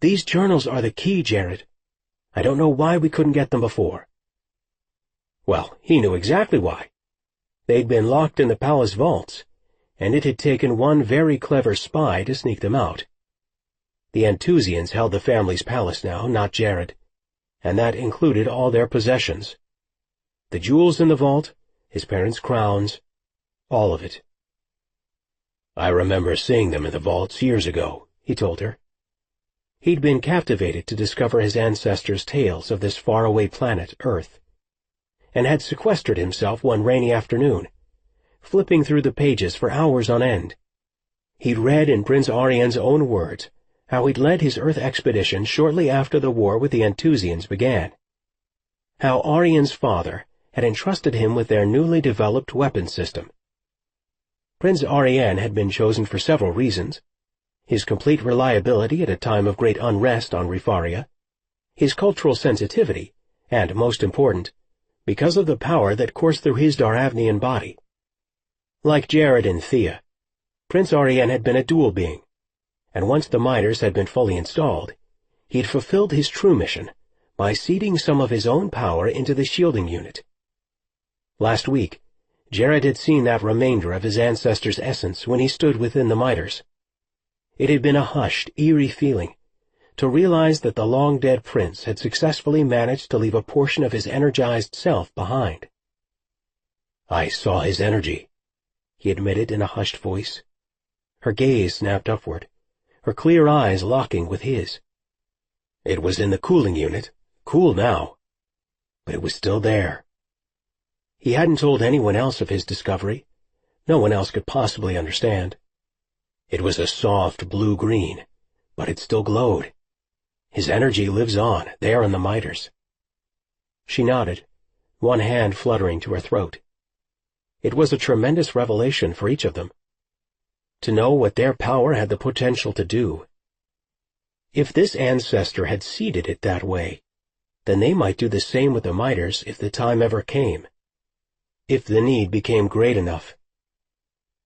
"These journals are the key, Jared. I don't know why we couldn't get them before." Well, he knew exactly why. They'd been locked in the palace vaults, and it had taken one very clever spy to sneak them out. The Antusians held the family's palace now, not Jared, and that included all their possessions. The jewels in the vault, his parents' crowns, all of it. "I remember seeing them in the vaults years ago," he told her. He'd been captivated to discover his ancestors' tales of this faraway planet, Earth, and had sequestered himself one rainy afternoon, flipping through the pages for hours on end. He'd read in Prince Arienne's own words how he'd led his Earth expedition shortly after the war with the Antusians began, how Arienne's father had entrusted him with their newly developed weapon system. Prince Arienne had been chosen for several reasons: his complete reliability at a time of great unrest on Rifaria, his cultural sensitivity, and, most important, because of the power that coursed through his Daravnian body. Like Jared and Thea, Prince Arienne had been a dual being, and once the miters had been fully installed, he had fulfilled his true mission by seeding some of his own power into the shielding unit. Last week, Jared had seen that remainder of his ancestor's essence when he stood within the miters. It had been a hushed, eerie feeling to realize that the long-dead prince had successfully managed to leave a portion of his energized self behind. "I saw his energy," he admitted in a hushed voice. Her gaze snapped upward, her clear eyes locking with his. "It was in the cooling unit, cool now, but it was still there." He hadn't told anyone else of his discovery. No one else could possibly understand. It was a soft blue-green, but it still glowed. His energy lives on, there in the miters. She nodded, one hand fluttering to her throat. It was a tremendous revelation for each of them, to know what their power had the potential to do. If this ancestor had seeded it that way, then they might do the same with the miters if the time ever came. If the need became great enough.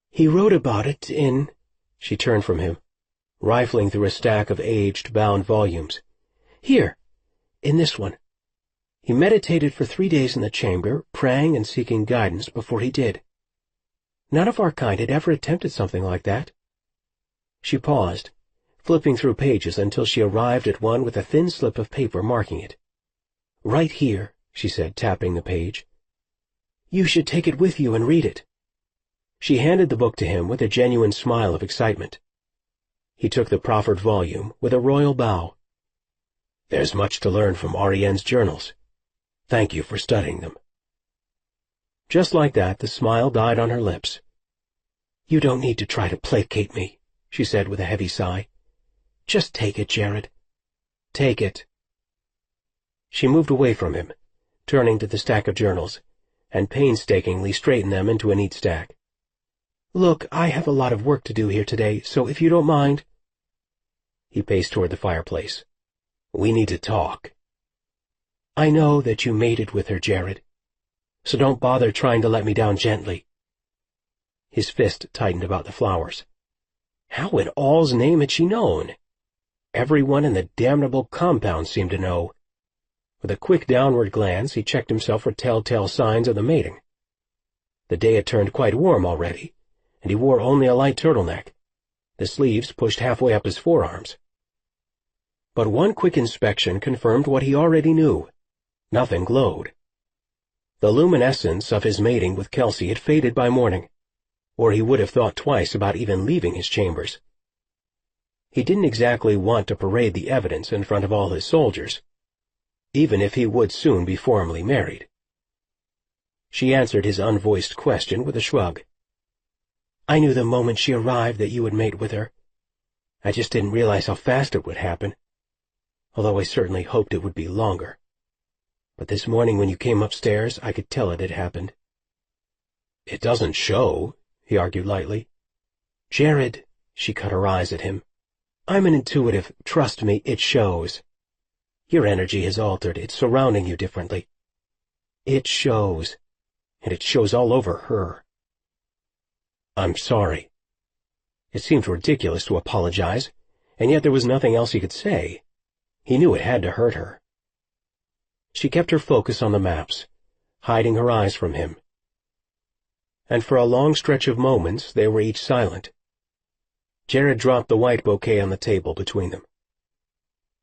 "He wrote about it in—" She turned from him, rifling through a stack of aged, bound volumes. "Here, in this one. He meditated for 3 days in the chamber, praying and seeking guidance before he did. None of our kind had ever attempted something like that." She paused, flipping through pages until she arrived at one with a thin slip of paper marking it. Right here, she said, tapping the page. You should take it with you and read it. She handed the book to him with a genuine smile of excitement. He took the proffered volume with a royal bow. There's much to learn from Ariane's journals. Thank you for studying them. Just like that, the smile died on her lips. You don't need to try to placate me, she said with a heavy sigh. Just take it, Jared. Take it. She moved away from him, turning to the stack of journals, and painstakingly straightened them into a neat stack. Look, I have a lot of work to do here today, so if you don't mind. He paced toward the fireplace. We need to talk. I know that you mated with her, Jared, so don't bother trying to let me down gently. His fist tightened about the flowers. How in all's name had she known? Everyone in the damnable compound seemed to know. With a quick downward glance, he checked himself for telltale signs of the mating. The day had turned quite warm already, and he wore only a light turtleneck, the sleeves pushed halfway up his forearms. But one quick inspection confirmed what he already knew. Nothing glowed. The luminescence of his mating with Kelsey had faded by morning, or he would have thought twice about even leaving his chambers. He didn't exactly want to parade the evidence in front of all his soldiers, even if he would soon be formally married. She answered his unvoiced question with a shrug. I knew the moment she arrived that you would mate with her. I just didn't realize how fast it would happen, although I certainly hoped it would be longer. But this morning when you came upstairs, I could tell it had happened. It doesn't show, he argued lightly. Jared, she cut her eyes at him. I'm an intuitive. Trust me, it shows. Your energy has altered. It's surrounding you differently. It shows. And it shows all over her. I'm sorry. It seemed ridiculous to apologize, and yet there was nothing else he could say. He knew it had to hurt her. She kept her focus on the maps, hiding her eyes from him. And for a long stretch of moments they were each silent. Jared dropped the white bouquet on the table between them.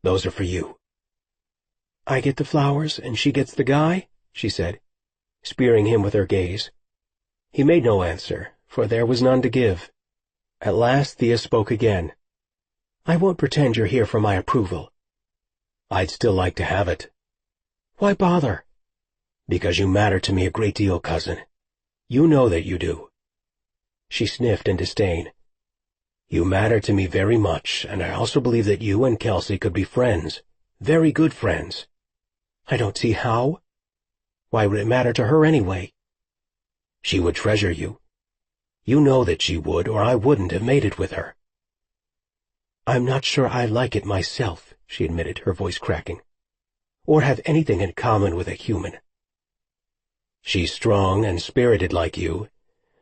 Those are for you. I get the flowers and she gets the guy, she said, spearing him with her gaze. He made no answer, for there was none to give. At last Thea spoke again. I won't pretend you're here for my approval. I'd still like to have it. Why bother? Because you matter to me a great deal, cousin. You know that you do. She sniffed in disdain. You matter to me very much, and I also believe that you and Kelsey could be friends, very good friends. I don't see how. Why would it matter to her anyway? She would treasure you. You know that she would, or I wouldn't have mated with her. I'm not sure I like it myself, she admitted, her voice cracking, or have anything in common with a human. She's strong and spirited like you,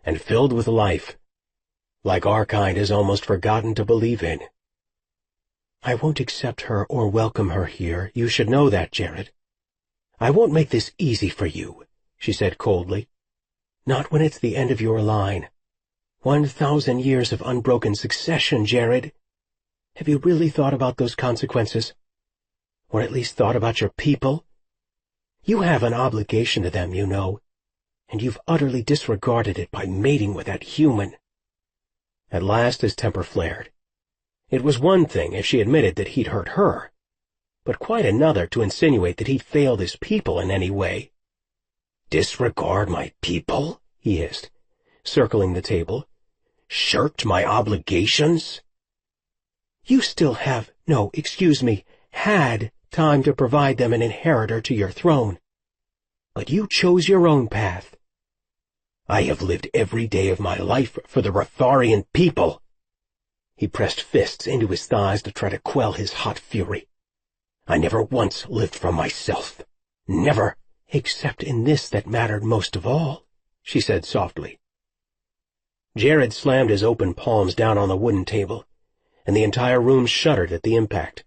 and filled with life, like our kind is almost forgotten to believe in. I won't accept her or welcome her here, you should know that, Jared. I won't make this easy for you, she said coldly. Not when it's the end of your line. 1,000 years of unbroken succession, Jared. Have you really thought about those consequences? Or at least thought about your people? You have an obligation to them, you know, and you've utterly disregarded it by mating with that human. At last his temper flared. It was one thing if she admitted that he'd hurt her, but quite another to insinuate that he'd failed his people in any way. Disregard my people? He hissed, circling the table. Shirked my obligations? You still have, no, excuse me, had time to provide them an inheritor to your throne. But you chose your own path. I have lived every day of my life for the Rotharian people. He pressed fists into his thighs to try to quell his hot fury. I never once lived for myself. Never, except in this that mattered most of all, she said softly. Jared slammed his open palms down on the wooden table, and the entire room shuddered at the impact.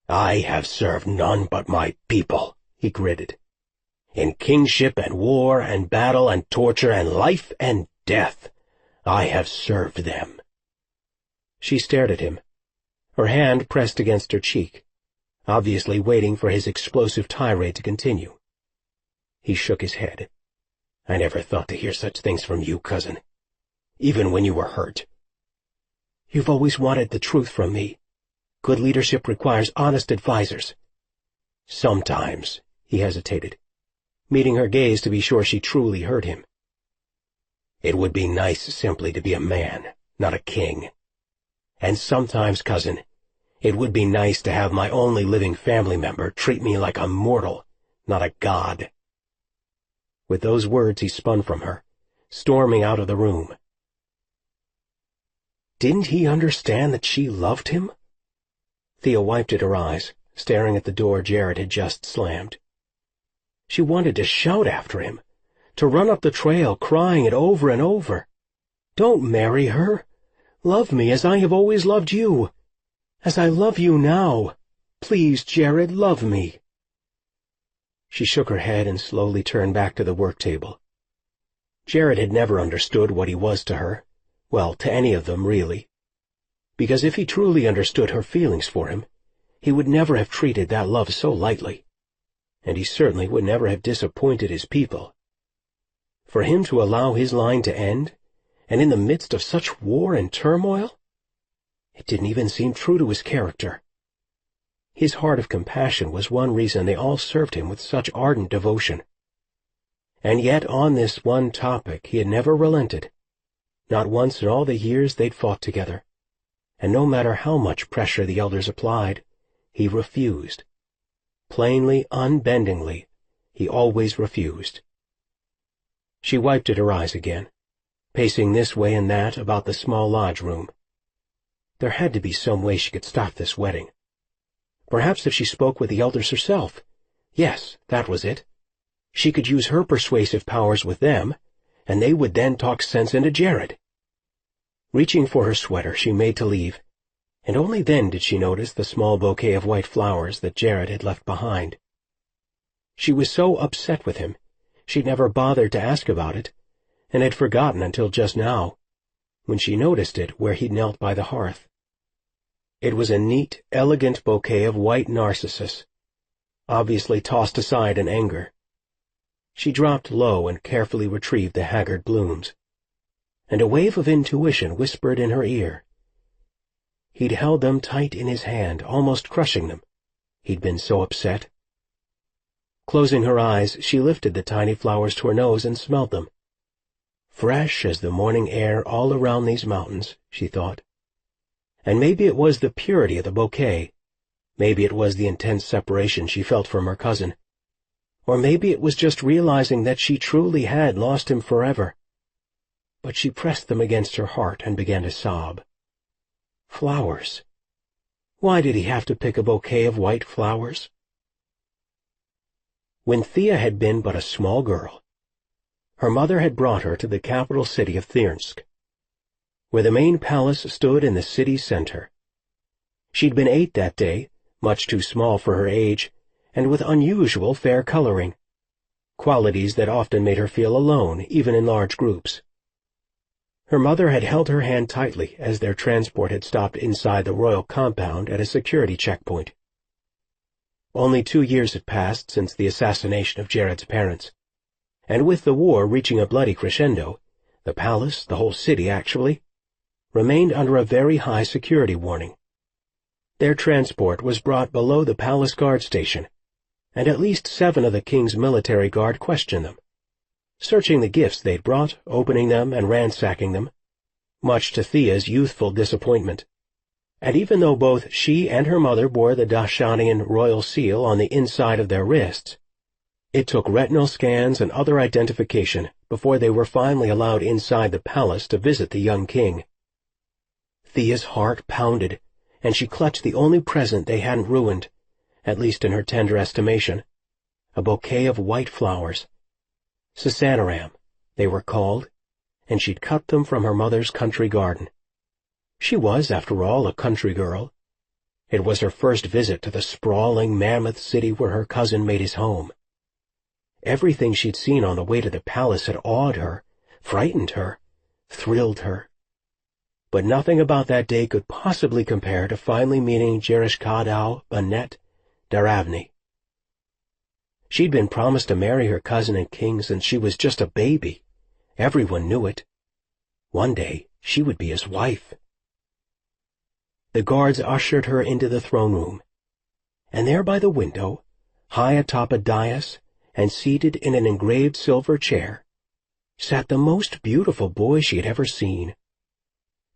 I have served none but my people, he gritted. In kingship and war and battle and torture and life and death, I have served them. She stared at him, her hand pressed against her cheek, obviously waiting for his explosive tirade to continue. He shook his head. "I never thought to hear such things from you, cousin. Even when you were hurt." "You've always wanted the truth from me. Good leadership requires honest advisers." "Sometimes," he hesitated, meeting her gaze to be sure she truly heard him. "It would be nice simply to be a man, not a king. And sometimes, cousin, it would be nice to have my only living family member treat me like a mortal, not a god." With those words he spun from her, storming out of the room. Didn't he understand that she loved him? Thea wiped at her eyes, staring at the door Jared had just slammed. She wanted to shout after him, to run up the trail crying it over and over. "Don't marry her. Love me as I have always loved you. As I love you now. Please, Jared, love me." She shook her head and slowly turned back to the work table. Jared had never understood what he was to her, well, to any of them, really. Because if he truly understood her feelings for him, he would never have treated that love so lightly. And he certainly would never have disappointed his people. For him to allow his line to end, and in the midst of such war and turmoil? It didn't even seem true to his character. His heart of compassion was one reason they all served him with such ardent devotion. And yet on this one topic he had never relented, not once in all the years they'd fought together, and no matter how much pressure the elders applied, he refused. Plainly, unbendingly, he always refused. She wiped at her eyes again, pacing this way and that about the small lodge room. There had to be some way she could stop this wedding. Perhaps if she spoke with the elders herself. Yes, that was it. She could use her persuasive powers with them, and they would then talk sense into Jared. Reaching for her sweater, she made to leave, and only then did she notice the small bouquet of white flowers that Jared had left behind. She was so upset with him, she'd never bothered to ask about it, and had forgotten until just now, when she noticed it where he'd knelt by the hearth. It was a neat, elegant bouquet of white narcissus, obviously tossed aside in anger. She dropped low and carefully retrieved the haggard blooms, and a wave of intuition whispered in her ear. He'd held them tight in his hand, almost crushing them. He'd been so upset. Closing her eyes, she lifted the tiny flowers to her nose and smelled them. Fresh as the morning air all around these mountains, she thought. And maybe it was the purity of the bouquet, maybe it was the intense separation she felt from her cousin, or maybe it was just realizing that she truly had lost him forever. But she pressed them against her heart and began to sob. Flowers. Why did he have to pick a bouquet of white flowers? When Thea had been but a small girl, her mother had brought her to the capital city of Thirnsk, where the main palace stood in the city center. She'd been 8 that day, much too small for her age, and with unusual fair coloring, qualities that often made her feel alone, even in large groups. Her mother had held her hand tightly as their transport had stopped inside the royal compound at a security checkpoint. Only 2 years had passed since the assassination of Jared's parents, and with the war reaching a bloody crescendo, the palace, the whole city actually, remained under a very high security warning. Their transport was brought below the palace guard station, and at least 7 of the king's military guard questioned them, searching the gifts they'd brought, opening them and ransacking them, much to Thea's youthful disappointment. And even though both she and her mother bore the Dachshundian royal seal on the inside of their wrists, it took retinal scans and other identification before they were finally allowed inside the palace to visit the young king. Thea's heart pounded, and she clutched the only present they hadn't ruined, at least in her tender estimation, a bouquet of white flowers. Sasanaram, they were called, and she'd cut them from her mother's country garden. She was, after all, a country girl. It was her first visit to the sprawling mammoth city where her cousin made his home. Everything she'd seen on the way to the palace had awed her, frightened her, thrilled her. But nothing about that day could possibly compare to finally meeting Jerishkadau, Annette, Daravni. She'd been promised to marry her cousin and king since she was just a baby. Everyone knew it. One day, she would be his wife. The guards ushered her into the throne room, and there by the window, high atop a dais and seated in an engraved silver chair, sat the most beautiful boy she had ever seen.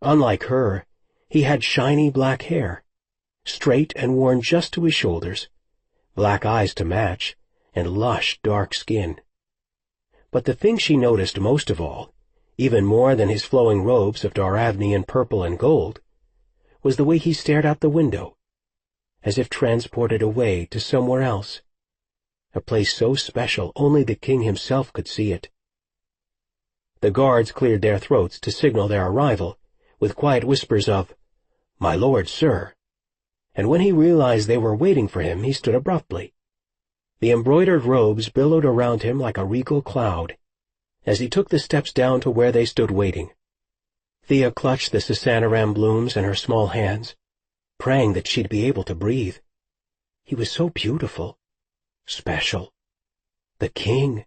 Unlike her, he had shiny black hair, straight and worn just to his shoulders, black eyes to match, and lush dark skin. But the thing she noticed most of all, even more than his flowing robes of Daravnian purple and gold, was the way he stared out the window, as if transported away to somewhere else, a place so special only the king himself could see it. The guards cleared their throats to signal their arrival, with quiet whispers of, "My lord, sir," and when he realized they were waiting for him, he stood abruptly. The embroidered robes billowed around him like a regal cloud, as he took the steps down to where they stood waiting. Thea clutched the Sasanaram blooms in her small hands, praying that she'd be able to breathe. He was so beautiful, special. The king.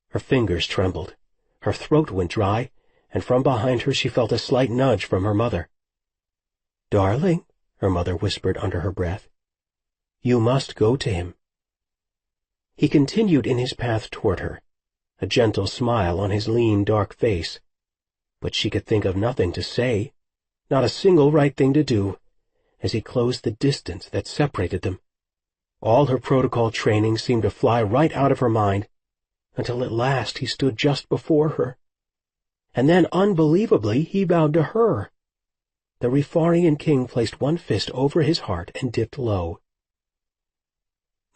Her fingers trembled, her throat went dry, and from behind her she felt a slight nudge from her mother. "Darling," her mother whispered under her breath, "you must go to him." He continued in his path toward her, a gentle smile on his lean, dark face. But she could think of nothing to say, not a single right thing to do, as he closed the distance that separated them. All her protocol training seemed to fly right out of her mind, until at last he stood just before her. And then, unbelievably, he bowed to her. The Rifarian king placed one fist over his heart and dipped low.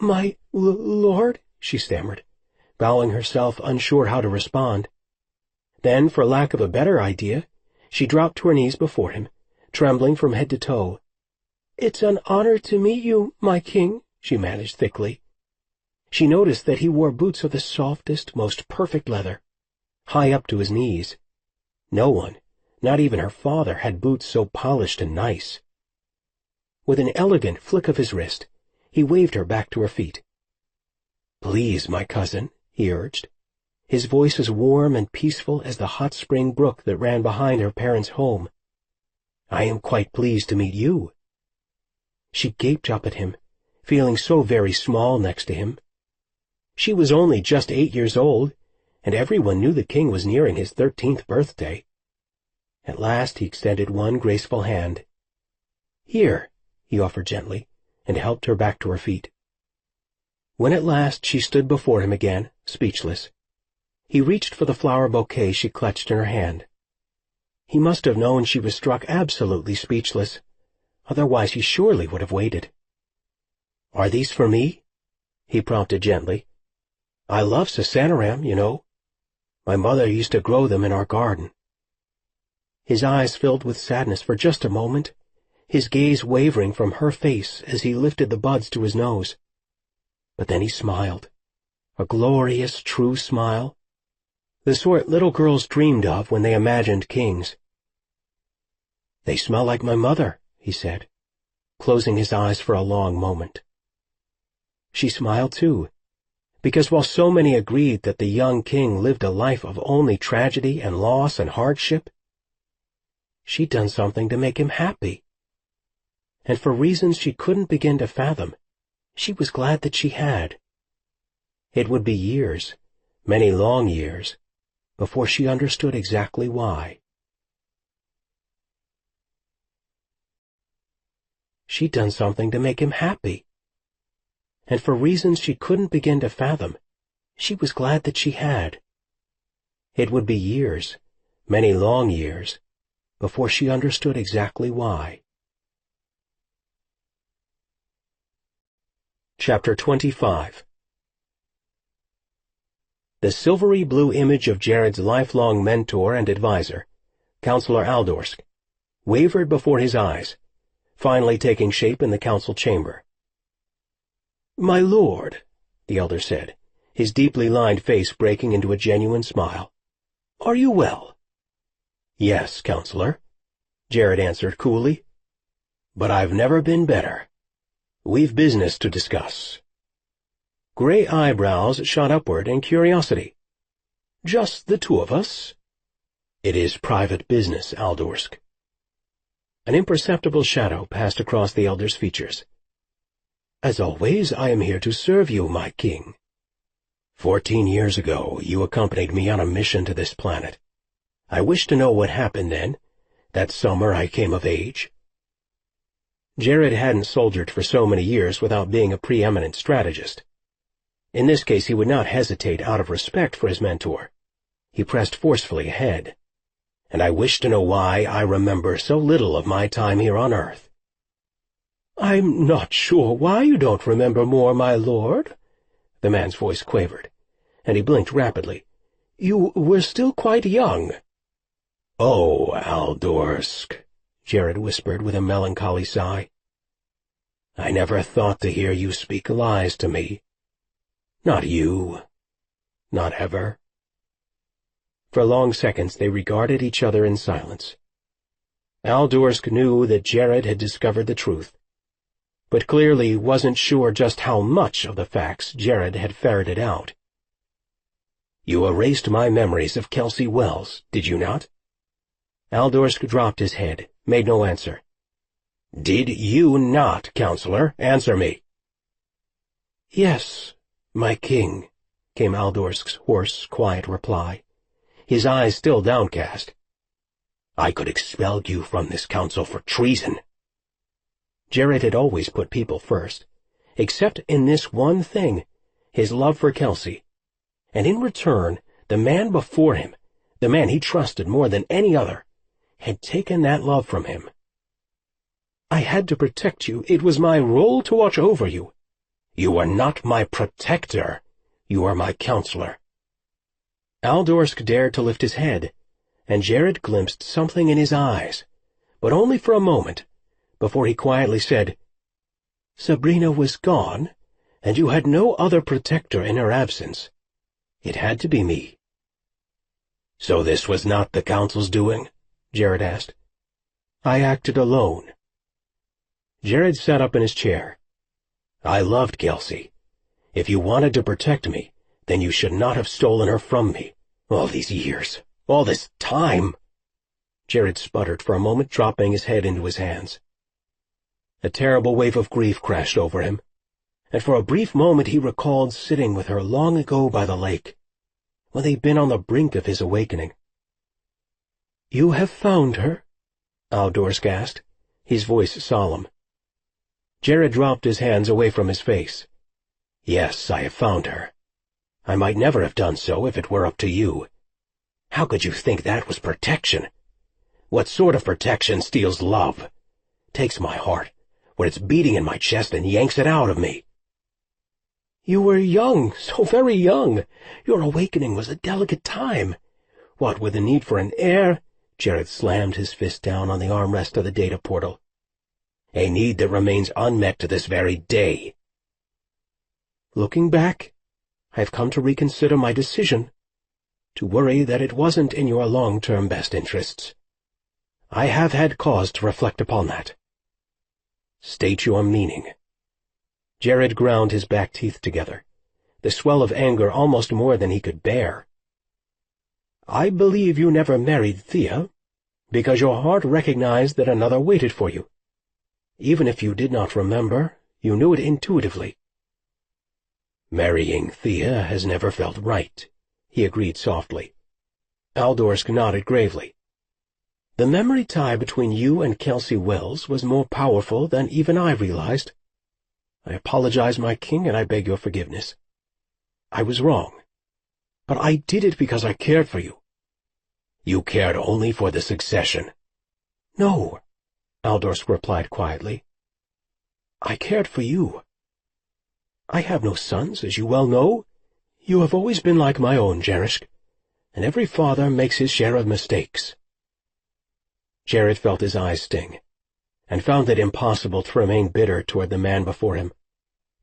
"My lord," she stammered, bowing herself, unsure how to respond. Then, for lack of a better idea, she dropped to her knees before him, trembling from head to toe. "It's an honor to meet you, my king," she managed thickly. She noticed that he wore boots of the softest, most perfect leather, high up to his knees. No one, not even her father, had boots so polished and nice. With an elegant flick of his wrist, he waved her back to her feet. "Please, my cousin," he urged. His voice as warm and peaceful as the hot spring brook that ran behind her parents' home. "I am quite pleased to meet you." She gaped up at him, feeling so very small next to him. She was only just 8 years old, and everyone knew the king was nearing his 13th birthday. At last he extended one graceful hand. "Here," he offered gently, and helped her back to her feet. When at last she stood before him again, speechless, he reached for the flower bouquet she clutched in her hand. He must have known she was struck absolutely speechless, otherwise he surely would have waited. "Are these for me?" he prompted gently. "I love Sasanaram, you know. My mother used to grow them in our garden." His eyes filled with sadness for just a moment, his gaze wavering from her face as he lifted the buds to his nose. But then he smiled, a glorious, true smile, the sort little girls dreamed of when they imagined kings. "They smell like my mother," he said, closing his eyes for a long moment. She smiled too, because while so many agreed that the young king lived a life of only tragedy and loss and hardship, she'd done something to make him happy. And for reasons she couldn't begin to fathom, she was glad that she had. It would be years, many long years, before she understood exactly why. She'd done something to make him happy. And for reasons she couldn't begin to fathom, she was glad that she had. It would be years, many long years, before she understood exactly why. Chapter 25. The silvery blue image of Jared's lifelong mentor and advisor, Counselor Aldorsk, wavered before his eyes, finally taking shape in the council chamber. "My lord," the elder said, his deeply lined face breaking into a genuine smile, "are you well?" "Yes, Counselor," Jared answered coolly, "but I've never been better. We've business to discuss." Gray eyebrows shot upward in curiosity. "Just the two of us?" "It is private business, Aldorsk." An imperceptible shadow passed across the elder's features. "As always, I am here to serve you, my king. 14 years ago, you accompanied me on a mission to this planet. I wish to know what happened then, that summer I came of age." Jared hadn't soldiered for so many years without being a preeminent strategist. In this case, he would not hesitate out of respect for his mentor. He pressed forcefully ahead. "And I wish to know why I remember so little of my time here on Earth." "I'm not sure why you don't remember more, my lord," the man's voice quavered, and he blinked rapidly. "You were still quite young." "Oh, Aldorsk," Jared whispered with a melancholy sigh. "I never thought to hear you speak lies to me. Not you. Not ever." For long seconds they regarded each other in silence. Aldorsk knew that Jared had discovered the truth, but clearly wasn't sure just how much of the facts Jared had ferreted out. "You erased my memories of Kelsey Wells, did you not?" Aldorsk dropped his head, made no answer. "Did you not, counselor? Answer me." "Yes, my king," came Aldorsk's hoarse, quiet reply, his eyes still downcast. "I could expel you from this council for treason." Jared had always put people first, except in this one thing, his love for Kelsey. And in return, the man before him, the man he trusted more than any other, had taken that love from him. "I had to protect you. It was my role to watch over you." "You are not my protector. You are my counselor." Aldorsk dared to lift his head, and Jared glimpsed something in his eyes, but only for a moment, before he quietly said, "Sabrina was gone, and you had no other protector in her absence. It had to be me." "So this was not the council's doing?" Jared asked. "I acted alone." Jared sat up in his chair. "I loved Kelsey. If you wanted to protect me, then you should not have stolen her from me. All these years, all this time." Jared sputtered for a moment, dropping his head into his hands. A terrible wave of grief crashed over him, and for a brief moment he recalled sitting with her long ago by the lake, when they'd been on the brink of his awakening. "You have found her?" Aldorsk asked, his voice solemn. Jared dropped his hands away from his face. "Yes, I have found her. I might never have done so if it were up to you. How could you think that was protection? What sort of protection steals love? Takes my heart, when it's beating in my chest, and yanks it out of me." "You were young, so very young. Your awakening was a delicate time. What with the need for an heir—" Jared slammed his fist down on the armrest of the data portal. "A need that remains unmet to this very day." "Looking back, I have come to reconsider my decision, to worry that it wasn't in your long-term best interests. I have had cause to reflect upon that." "State your meaning." Jared ground his back teeth together, the swell of anger almost more than he could bear. "I believe you never married Thea, because your heart recognized that another waited for you. Even if you did not remember, you knew it intuitively." "Marrying Thea has never felt right," he agreed softly. Aldorsk nodded gravely. "The memory tie between you and Kelsey Wells was more powerful than even I realized. I apologize, my king, and I beg your forgiveness. I was wrong, but I did it because I cared for you." "You cared only for the succession." "No," Aldorsk replied quietly. "I cared for you. I have no sons, as you well know. You have always been like my own, Jerishk, and every father makes his share of mistakes." Jared felt his eyes sting, and found it impossible to remain bitter toward the man before him.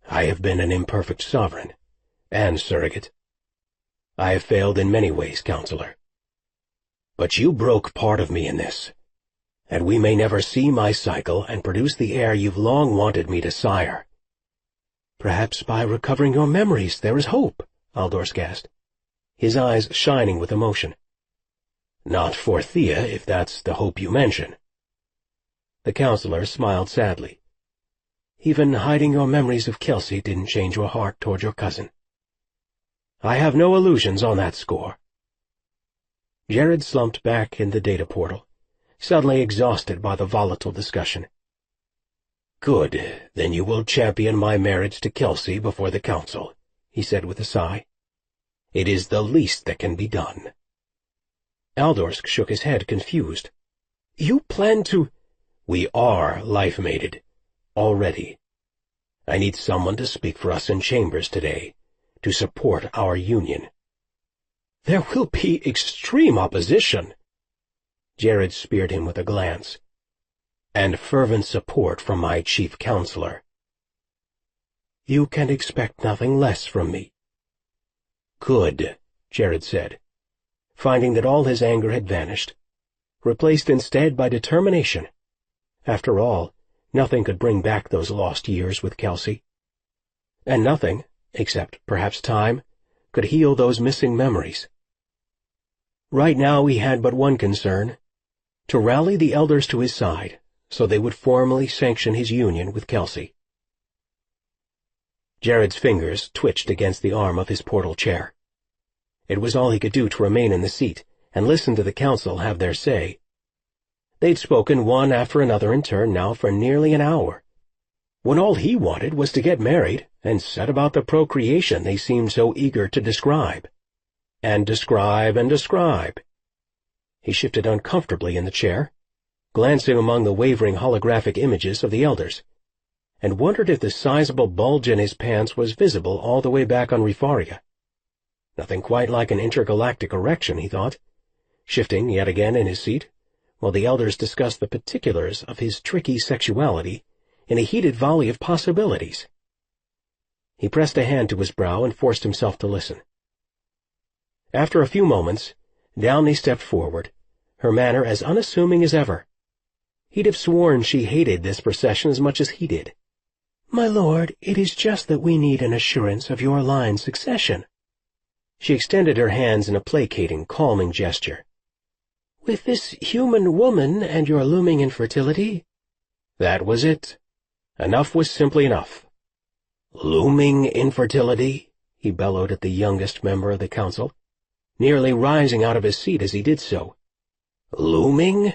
"I have been an imperfect sovereign, and surrogate. I have failed in many ways, counselor. But you broke part of me in this, and we may never see my cycle and produce the heir you've long wanted me to sire. Perhaps by recovering your memories there is hope, Aldorsk asked, his eyes shining with emotion. Not for Thea, if that's the hope you mention. The counselor smiled sadly. Even hiding your memories of Kelsey didn't change your heart toward your cousin. I have no illusions on that score. Jared slumped back in the data portal, suddenly exhausted by the volatile discussion. Good, then you will champion my marriage to Kelsey before the council, he said with a sigh. It is the least that can be done. Aldorsk shook his head, confused. You plan to— We are life-mated. Already. I need someone to speak for us in chambers today, to support our union. There will be extreme opposition. Jared speared him with a glance. And fervent support from my chief counselor. You can expect nothing less from me. Good, Jared said, finding that all his anger had vanished, replaced instead by determination. After all, nothing could bring back those lost years with Kelsey. And nothing, except perhaps time, could heal those missing memories. Right now he had but one concern, to rally the elders to his side so they would formally sanction his union with Kelsey. Jared's fingers twitched against the arm of his portal chair. It was all he could do to remain in the seat and listen to the council have their say. They'd spoken one after another in turn now for nearly an hour, when all he wanted was to get married and set about the procreation they seemed so eager to describe. And describe and describe. He shifted uncomfortably in the chair, glancing among the wavering holographic images of the elders, and wondered if the sizable bulge in his pants was visible all the way back on Refaria. Nothing quite like an intergalactic erection, he thought, shifting yet again in his seat, while the elders discussed the particulars of his tricky sexuality in a heated volley of possibilities. He pressed a hand to his brow and forced himself to listen. After a few moments, Downey stepped forward, her manner as unassuming as ever. He'd have sworn she hated this procession as much as he did. "My lord, it is just that we need an assurance of your line's succession." She extended her hands in a placating, calming gesture. "With this human woman and your looming infertility—" That was it. Enough was simply enough. "Looming infertility?" he bellowed at the youngest member of the council, nearly rising out of his seat as he did so. "Looming?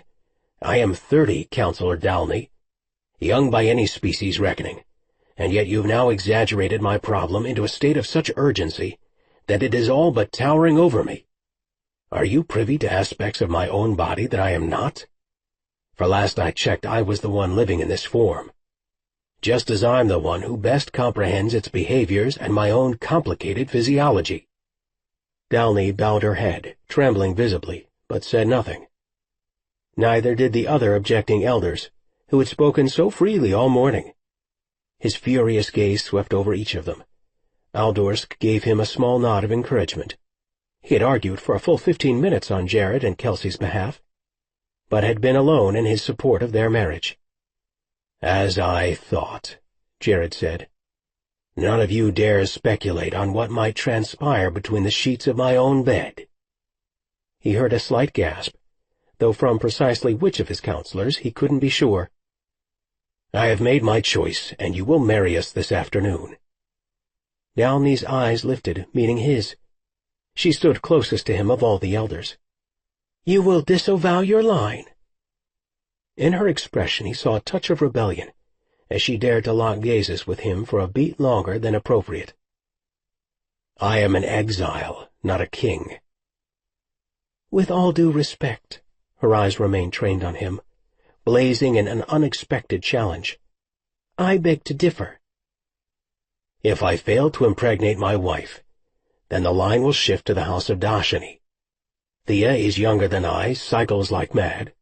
I am 30, Counselor Downey, young by any species reckoning, and yet you've now exaggerated my problem into a state of such urgency that it is all but towering over me. Are you privy to aspects of my own body that I am not? For last I checked, I was the one living in this form, just as I'm the one who best comprehends its behaviors and my own complicated physiology." Downey bowed her head, trembling visibly, but said nothing. Neither did the other objecting elders, who had spoken so freely all morning. His furious gaze swept over each of them. Aldorsk gave him a small nod of encouragement. He had argued for a full 15 minutes on Jared and Kelsey's behalf, but had been alone in his support of their marriage. "As I thought," Jared said. "None of you dares speculate on what might transpire between the sheets of my own bed." He heard a slight gasp, though from precisely which of his counselors he couldn't be sure. "I have made my choice, and you will marry us this afternoon." Downey's eyes lifted, meeting his. She stood closest to him of all the elders. "You will disavow your line?" In her expression he saw a touch of rebellion, as she dared to lock gazes with him for a beat longer than appropriate. "I am an exile, not a king." "With all due respect," her eyes remained trained on him, blazing in an unexpected challenge, "I beg to differ." "If I fail to impregnate my wife, then the line will shift to the house of Dashani. Thea is younger than I, cycles like mad,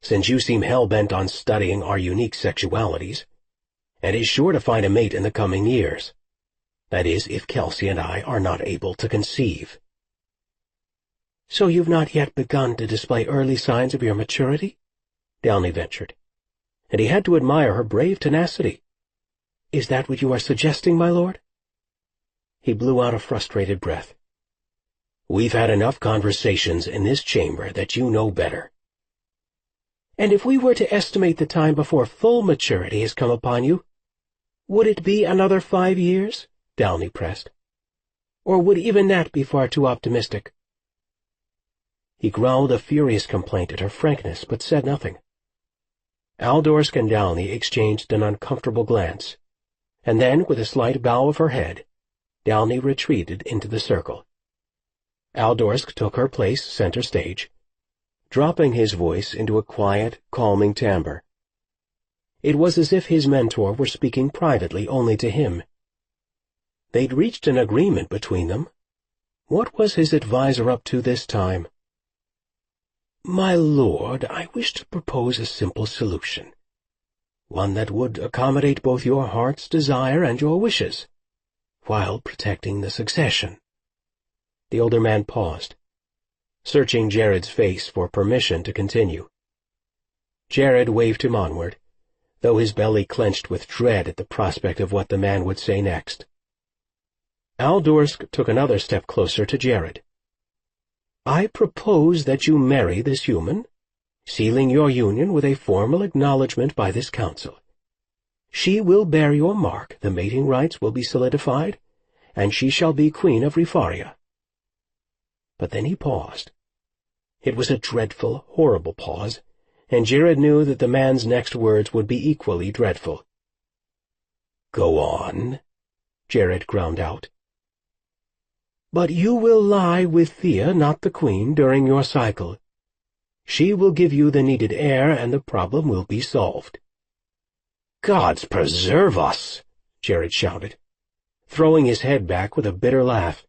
since you seem hell-bent on studying our unique sexualities, and is sure to find a mate in the coming years. That is, if Kelsey and I are not able to conceive." "So you've not yet begun to display early signs of your maturity?" Downey ventured, and he had to admire her brave tenacity. Is that what you are suggesting, my lord?" He blew out a frustrated breath. "We've had enough conversations in this chamber that you know better." "And if we were to estimate the time before full maturity has come upon you, would it be another 5 years?" Downey pressed. "Or would even that be far too optimistic?" He growled a furious complaint at her frankness, but said nothing. Aldorsk and Downey exchanged an uncomfortable glance, and then, with a slight bow of her head, Downey retreated into the circle. Aldorsk took her place center stage, dropping his voice into a quiet, calming timbre. It was as if his mentor were speaking privately only to him. They'd reached an agreement between them. What was his advisor up to this time? "My lord, I wish to propose a simple solution, one that would accommodate both your heart's desire and your wishes, while protecting the succession." The older man paused, searching Jared's face for permission to continue. Jared waved him onward, though his belly clenched with dread at the prospect of what the man would say next. Aldorsk took another step closer to Jared. "I propose that you marry this human, sealing your union with a formal acknowledgment by this council. She will bear your mark, the mating rights will be solidified, and she shall be queen of Rifaria." But then he paused. It was a dreadful, horrible pause, and Jared knew that the man's next words would be equally dreadful. "Go on," Jared ground out. "But you will lie with Thea, not the queen, during your cycle. She will give you the needed heir, and the problem will be solved." "Gods preserve us!" Jared shouted, throwing his head back with a bitter laugh.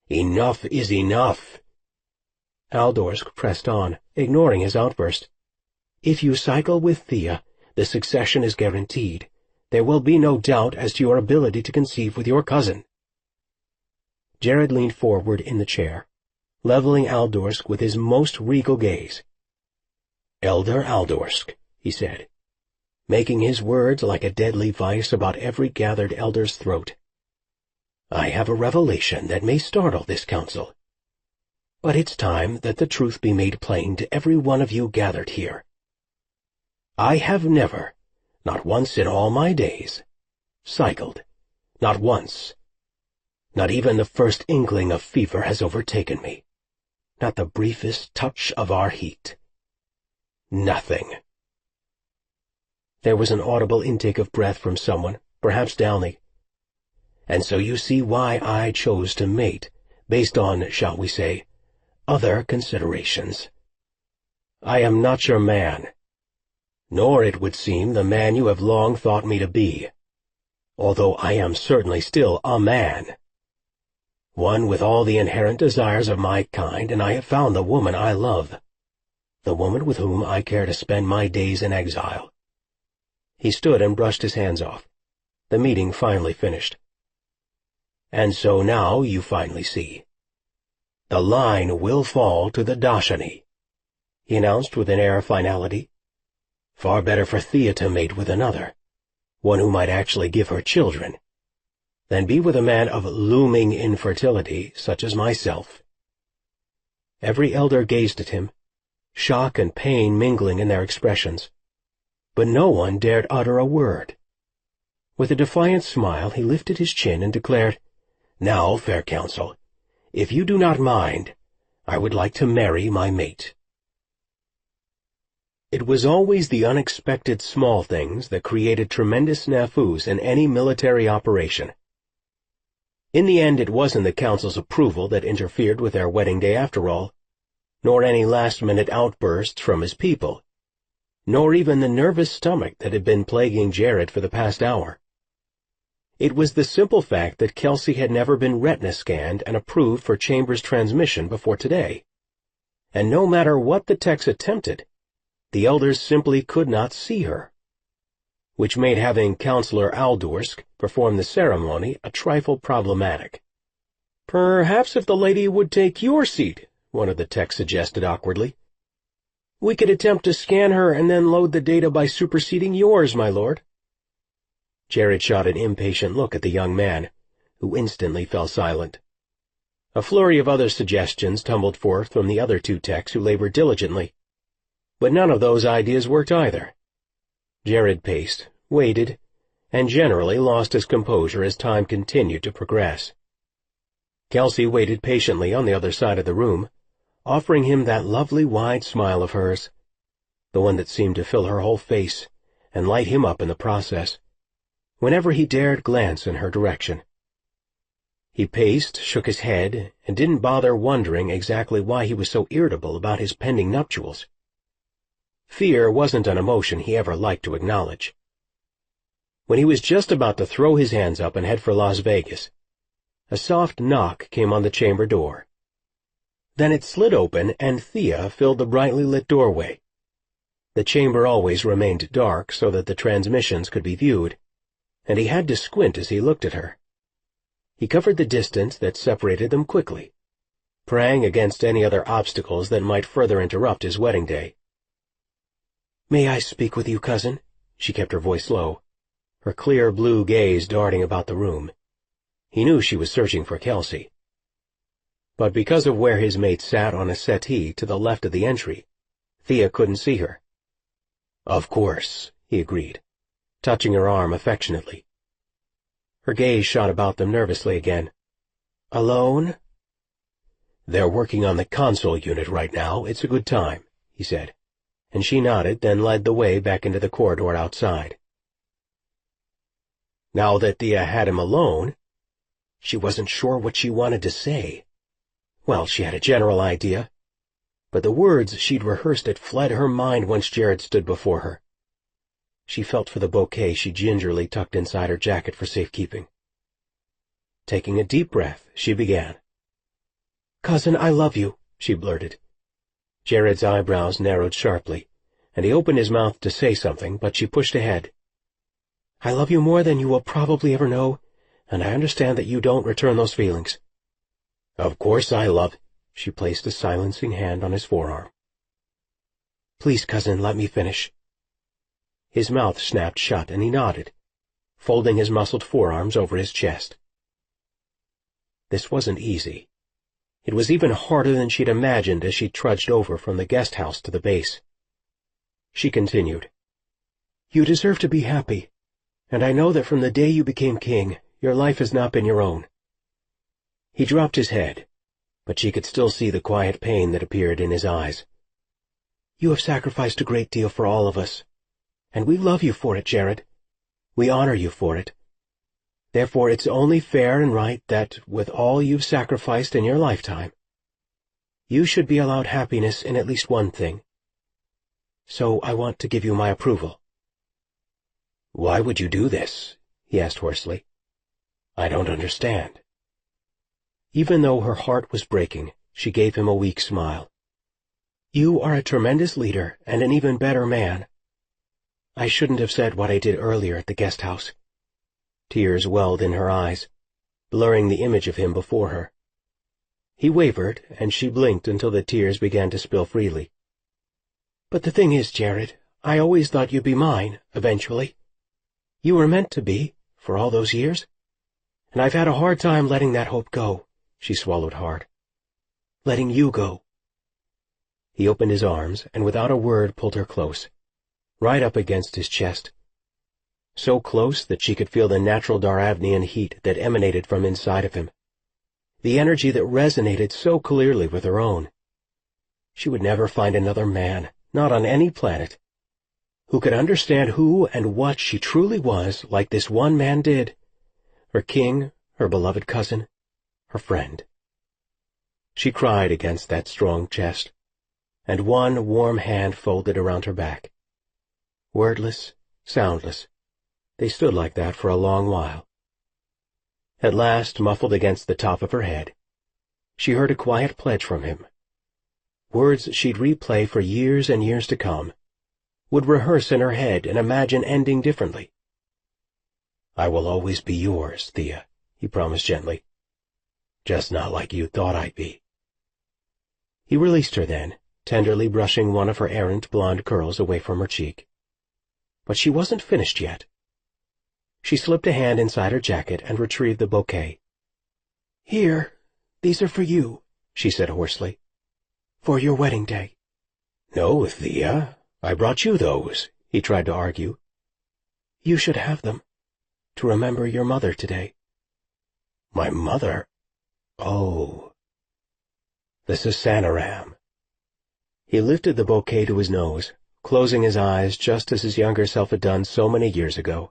"Enough is enough." Aldorsk pressed on, ignoring his outburst. "If you cycle with Thea, the succession is guaranteed. There will be no doubt as to your ability to conceive with your cousin." Jared leaned forward in the chair, leveling Aldorsk with his most regal gaze. "Elder Aldorsk," he said, making his words like a deadly vice about every gathered elder's throat. "I have a revelation that may startle this council. But it's time that the truth be made plain to every one of you gathered here. I have never, not once in all my days, cycled, not once. Not even the first inkling of fever has overtaken me. Not the briefest touch of our heat. Nothing." There was an audible intake of breath from someone, perhaps Downey. "And so you see why I chose to mate, based on, shall we say, other considerations. I am not your man, nor, it would seem, the man you have long thought me to be, although I am certainly still a man. One with all the inherent desires of my kind, and I have found the woman I love, the woman with whom I care to spend my days in exile." He stood and brushed his hands off. The meeting finally finished. "And so now you finally see. The line will fall to the Dashani," he announced with an air of finality. "Far better for Thea to mate with another, one who might actually give her children, than be with a man of looming infertility such as myself." Every elder gazed at him, shock and pain mingling in their expressions, but no one dared utter a word. With a defiant smile he lifted his chin and declared, "Now, fair council, if you do not mind, I would like to marry my mate." It was always the unexpected small things that created tremendous snafus in any military operation. In the end, it wasn't the council's approval that interfered with their wedding day after all, nor any last-minute outbursts from his people, nor even the nervous stomach that had been plaguing Jared for the past hour. It was the simple fact that Kelsey had never been retina scanned and approved for Chambers transmission before today, and no matter what the techs attempted, the elders simply could not see her, which made having Counselor Aldorsk perform the ceremony a trifle problematic. "Perhaps if the lady would take your seat," one of the techs suggested awkwardly. "We could attempt to scan her and then load the data by superseding yours, my lord." Jared shot an impatient look at the young man, who instantly fell silent. A flurry of other suggestions tumbled forth from the other two techs who labored diligently, but none of those ideas worked either. Jared paced, waited, and generally lost his composure as time continued to progress. Kelsey waited patiently on the other side of the room, offering him that lovely wide smile of hers, the one that seemed to fill her whole face and light him up in the process, whenever he dared glance in her direction. He paced, shook his head, and didn't bother wondering exactly why he was so irritable about his pending nuptials. Fear wasn't an emotion he ever liked to acknowledge. When he was just about to throw his hands up and head for Las Vegas, a soft knock came on the chamber door. Then it slid open, and Thea filled the brightly lit doorway. The chamber always remained dark so that the transmissions could be viewed, and he had to squint as he looked at her. He covered the distance that separated them quickly, praying against any other obstacles that might further interrupt his wedding day. "May I speak with you, cousin?" She kept her voice low, her clear blue gaze darting about the room. He knew she was searching for Kelsey. But because of where his mate sat on a settee to the left of the entry, Thea couldn't see her. "Of course," he agreed, touching her arm affectionately. Her gaze shot about them nervously again. "Alone?" "They're working on the console unit right now. It's a good time," he said, and she nodded, then led the way back into the corridor outside. Now that Thea had him alone, she wasn't sure what she wanted to say. Well, she had a general idea, but the words she'd rehearsed had fled her mind once Jared stood before her. She felt for the bouquet she gingerly tucked inside her jacket for safekeeping. Taking a deep breath, she began. "Cousin, I love you," she blurted. Jared's eyebrows narrowed sharply, and he opened his mouth to say something, but she pushed ahead. "I love you more than you will probably ever know, and I understand that you don't return those feelings." "Of course I love—" She placed a silencing hand on his forearm. "Please, cousin, let me finish." His mouth snapped shut, and he nodded, folding his muscled forearms over his chest. This wasn't easy. It was even harder than she'd imagined as she trudged over from the guest house to the base. She continued, "You deserve to be happy, and I know that from the day you became king, your life has not been your own." He dropped his head, but she could still see the quiet pain that appeared in his eyes. "You have sacrificed a great deal for all of us, and we love you for it, Jared. We honor you for it. Therefore it's only fair and right that, with all you've sacrificed in your lifetime, you should be allowed happiness in at least one thing. So I want to give you my approval." "Why would you do this?" he asked hoarsely. "I don't understand." Even though her heart was breaking, she gave him a weak smile. "You are a tremendous leader and an even better man. I shouldn't have said what I did earlier at the guest house." Tears welled in her eyes, blurring the image of him before her. He wavered, and she blinked until the tears began to spill freely. "But the thing is, Jared, I always thought you'd be mine, eventually. You were meant to be, for all those years. And I've had a hard time letting that hope go," she swallowed hard. "Letting you go." He opened his arms, and without a word pulled her close, right up against his chest. So close that she could feel the natural Daravnian heat that emanated from inside of him, the energy that resonated so clearly with her own. She would never find another man, not on any planet, who could understand who and what she truly was like this one man did, her king, her beloved cousin, her friend. She cried against that strong chest, and one warm hand folded around her back. Wordless, soundless, they stood like that for a long while. At last, muffled against the top of her head, she heard a quiet pledge from him. Words she'd replay for years and years to come, would rehearse in her head and imagine ending differently. "I will always be yours, Thea," he promised gently. "Just not like you thought I'd be." He released her then, tenderly brushing one of her errant blonde curls away from her cheek. But she wasn't finished yet. She slipped a hand inside her jacket and retrieved the bouquet. "Here, these are for you," she said hoarsely. "For your wedding day." "No, Thea, I brought you those," he tried to argue. "You should have them, to remember your mother today." "My mother? Oh. This is Sanaram." He lifted the bouquet to his nose, closing his eyes just as his younger self had done so many years ago.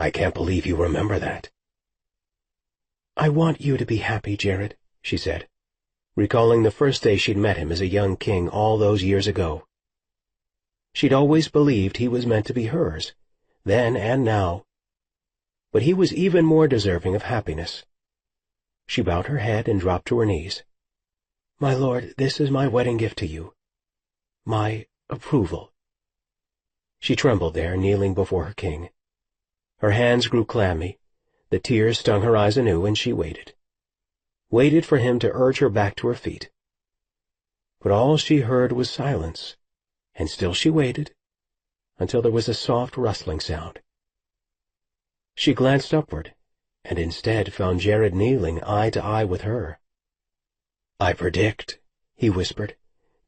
"I can't believe you remember that." "I want you to be happy, Jared," she said, recalling the first day she'd met him as a young king all those years ago. She'd always believed he was meant to be hers, then and now. But he was even more deserving of happiness. She bowed her head and dropped to her knees. "My lord, this is my wedding gift to you. My approval." She trembled there, kneeling before her king. Her hands grew clammy, the tears stung her eyes anew, and she waited. Waited for him to urge her back to her feet. But all she heard was silence, and still she waited, until there was a soft rustling sound. She glanced upward, and instead found Jared kneeling eye to eye with her. "I predict," he whispered,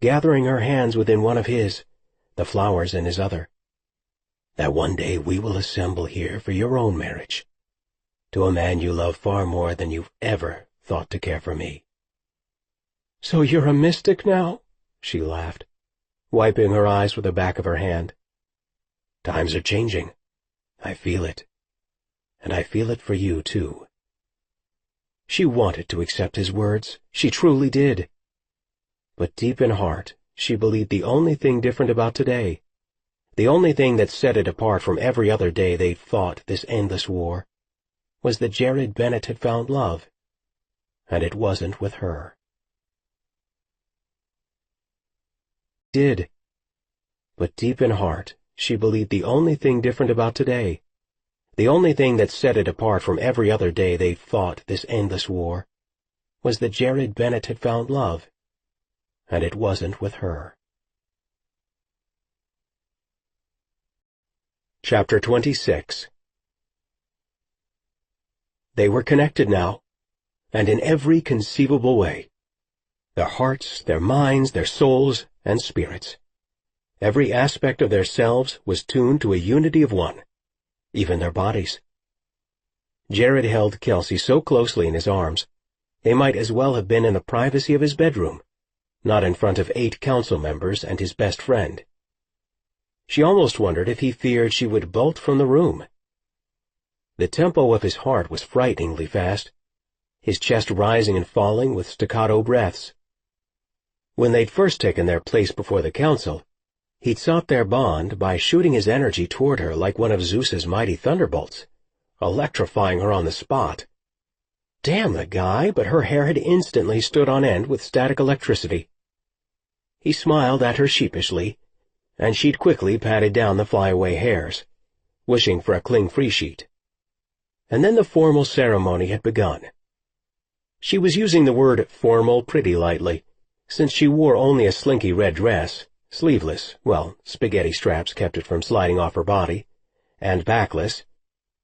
gathering her hands within one of his, the flowers in his other, "that one day we will assemble here for your own marriage, to a man you love far more than you've ever thought to care for me." "So you're a mystic now?" she laughed, wiping her eyes with the back of her hand. "Times are changing. I feel it. And I feel it for you, too." She wanted to accept his words. She truly did. But deep in heart, she believed the only thing different about today, the only thing that set it apart from every other day they'd fought this endless war, was that Jared Bennett had found love, and it wasn't with her. Did. But deep in heart, she believed the only thing different about today, the only thing that set it apart from every other day they'd fought this endless war, was that Jared Bennett had found love, and it wasn't with her. Chapter 26. They were connected now, and in every conceivable way. Their hearts, their minds, their souls, and spirits. Every aspect of their selves was tuned to a unity of one, even their bodies. Jared held Kelsey so closely in his arms, they might as well have been in the privacy of his bedroom, not in front of 8 council members and his best friend. She almost wondered if he feared she would bolt from the room. The tempo of his heart was frighteningly fast, his chest rising and falling with staccato breaths. When they'd first taken their place before the council, he'd sought their bond by shooting his energy toward her like one of Zeus's mighty thunderbolts, electrifying her on the spot. Damn the guy, but her hair had instantly stood on end with static electricity. He smiled at her sheepishly, and she'd quickly patted down the flyaway hairs, wishing for a cling-free sheet. And then the formal ceremony had begun. She was using the word formal pretty lightly, since she wore only a slinky red dress, sleeveless, well, spaghetti straps kept it from sliding off her body, and backless.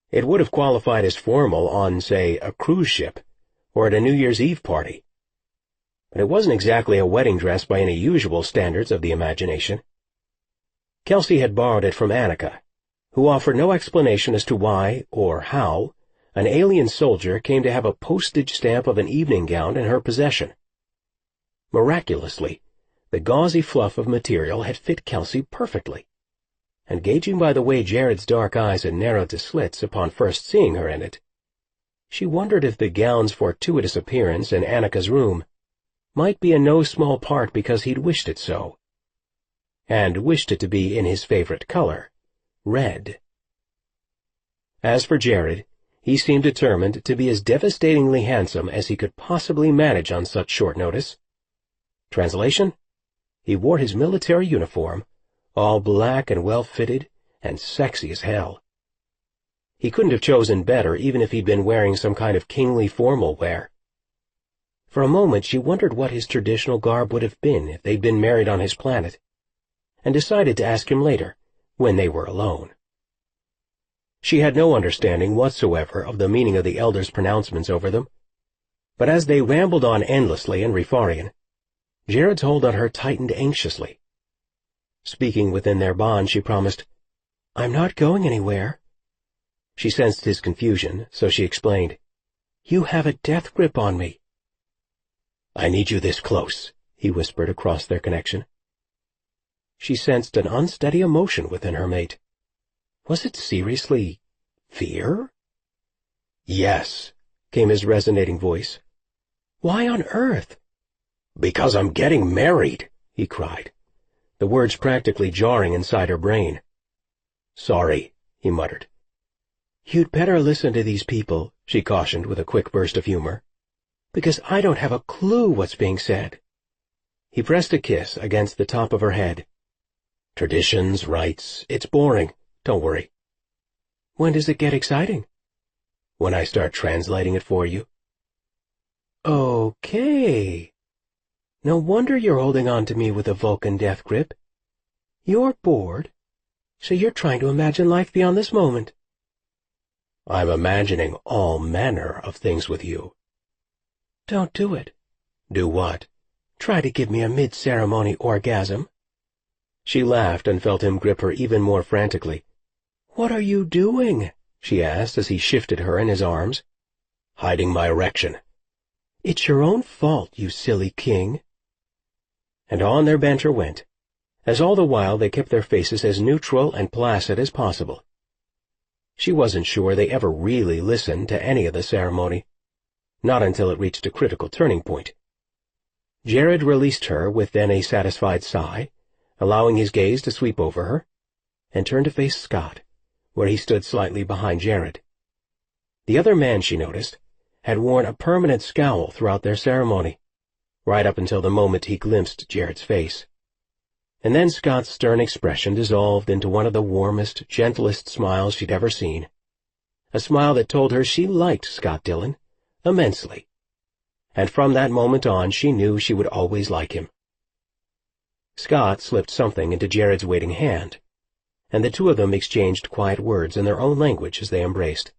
It would have qualified as formal on, say, a cruise ship, or at a New Year's Eve party. But it wasn't exactly a wedding dress by any usual standards of the imagination. Kelsey had borrowed it from Annika, who offered no explanation as to why, or how, an alien soldier came to have a postage stamp of an evening gown in her possession. Miraculously, the gauzy fluff of material had fit Kelsey perfectly, and gauging by the way Jared's dark eyes had narrowed to slits upon first seeing her in it, she wondered if the gown's fortuitous appearance in Annika's room might be in no small part because he'd wished it so, and wished it to be in his favorite color, red. As for Jared, he seemed determined to be as devastatingly handsome as he could possibly manage on such short notice. Translation? He wore his military uniform, all black and well-fitted, and sexy as hell. He couldn't have chosen better even if he'd been wearing some kind of kingly formal wear. For a moment she wondered what his traditional garb would have been if they'd been married on his planet, and decided to ask him later, when they were alone. She had no understanding whatsoever of the meaning of the elders' pronouncements over them, but as they rambled on endlessly in Rifarian, Jared's hold on her tightened anxiously. Speaking within their bond, she promised, "I'm not going anywhere." She sensed his confusion, so she explained, "You have a death grip on me." "I need you this close," he whispered across their connection. She sensed an unsteady emotion within her mate. Was it seriously fear? "Yes," came his resonating voice. "Why on earth?" "Because I'm getting married," he cried, the words practically jarring inside her brain. "Sorry," he muttered. "You'd better listen to these people," she cautioned with a quick burst of humor, "because I don't have a clue what's being said." He pressed a kiss against the top of her head. "Traditions, rites, it's boring. Don't worry." "When does it get exciting?" "When I start translating it for you." "Okay. No wonder you're holding on to me with a Vulcan death grip. You're bored, so you're trying to imagine life beyond this moment." "I'm imagining all manner of things with you." "Don't do it." "Do what?" "Try to give me a mid-ceremony orgasm." She laughed and felt him grip her even more frantically. "What are you doing?" she asked as he shifted her in his arms. "Hiding my erection." "It's your own fault, you silly king." And on their banter went, as all the while they kept their faces as neutral and placid as possible. She wasn't sure they ever really listened to any of the ceremony, not until it reached a critical turning point. Jared released her with then a satisfied sigh, allowing his gaze to sweep over her, and turned to face Scott, where he stood slightly behind Jared. The other man, she noticed, had worn a permanent scowl throughout their ceremony, right up until the moment he glimpsed Jared's face. And then Scott's stern expression dissolved into one of the warmest, gentlest smiles she'd ever seen, a smile that told her she liked Scott Dillon immensely, and from that moment on she knew she would always like him. Scott slipped something into Jared's waiting hand, and the two of them exchanged quiet words in their own language as they embraced.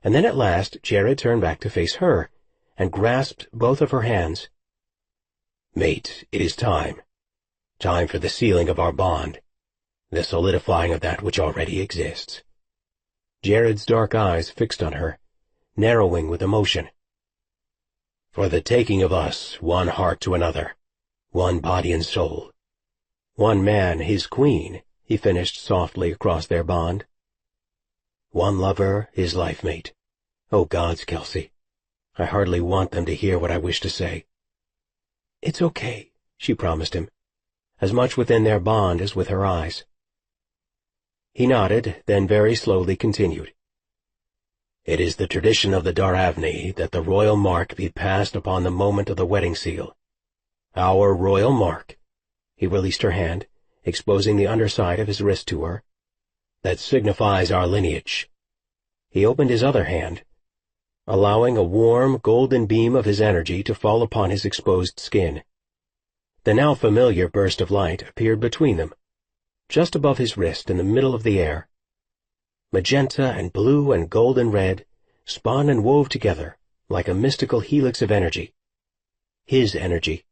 And then at last Jared turned back to face her, and grasped both of her hands. "Mate, it is time. Time for the sealing of our bond, the solidifying of that which already exists." Jared's dark eyes fixed on her, narrowing with emotion. "For the taking of us, one heart to another, one body and soul. One man, his queen," he finished softly across their bond. "One lover, his life mate. Oh gods, Kelsey, I hardly want them to hear what I wish to say." "It's okay," she promised him, as much within their bond as with her eyes. He nodded, then very slowly continued. "It is the tradition of the Daravni that the royal mark be passed upon the moment of the wedding seal. Our royal mark," he released her hand, exposing the underside of his wrist to her, "that signifies our lineage." He opened his other hand, allowing a warm, golden beam of his energy to fall upon his exposed skin. The now familiar burst of light appeared between them, just above his wrist in the middle of the air. Magenta and blue and gold and red spun and wove together like a mystical helix of energy. His energy,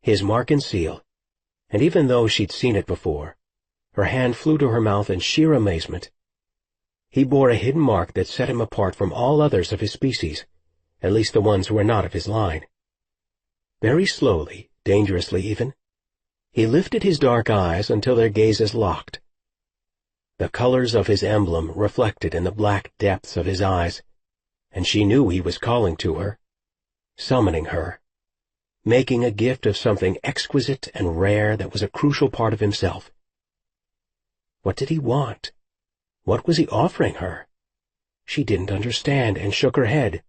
his mark and seal, and even though she'd seen it before, her hand flew to her mouth in sheer amazement. He bore a hidden mark that set him apart from all others of his species, at least the ones who were not of his line. Very slowly, dangerously even, he lifted his dark eyes until their gazes locked. The colors of his emblem reflected in the black depths of his eyes, and she knew he was calling to her, summoning her, making a gift of something exquisite and rare that was a crucial part of himself. What did he want? What was he offering her? She didn't understand and shook her head.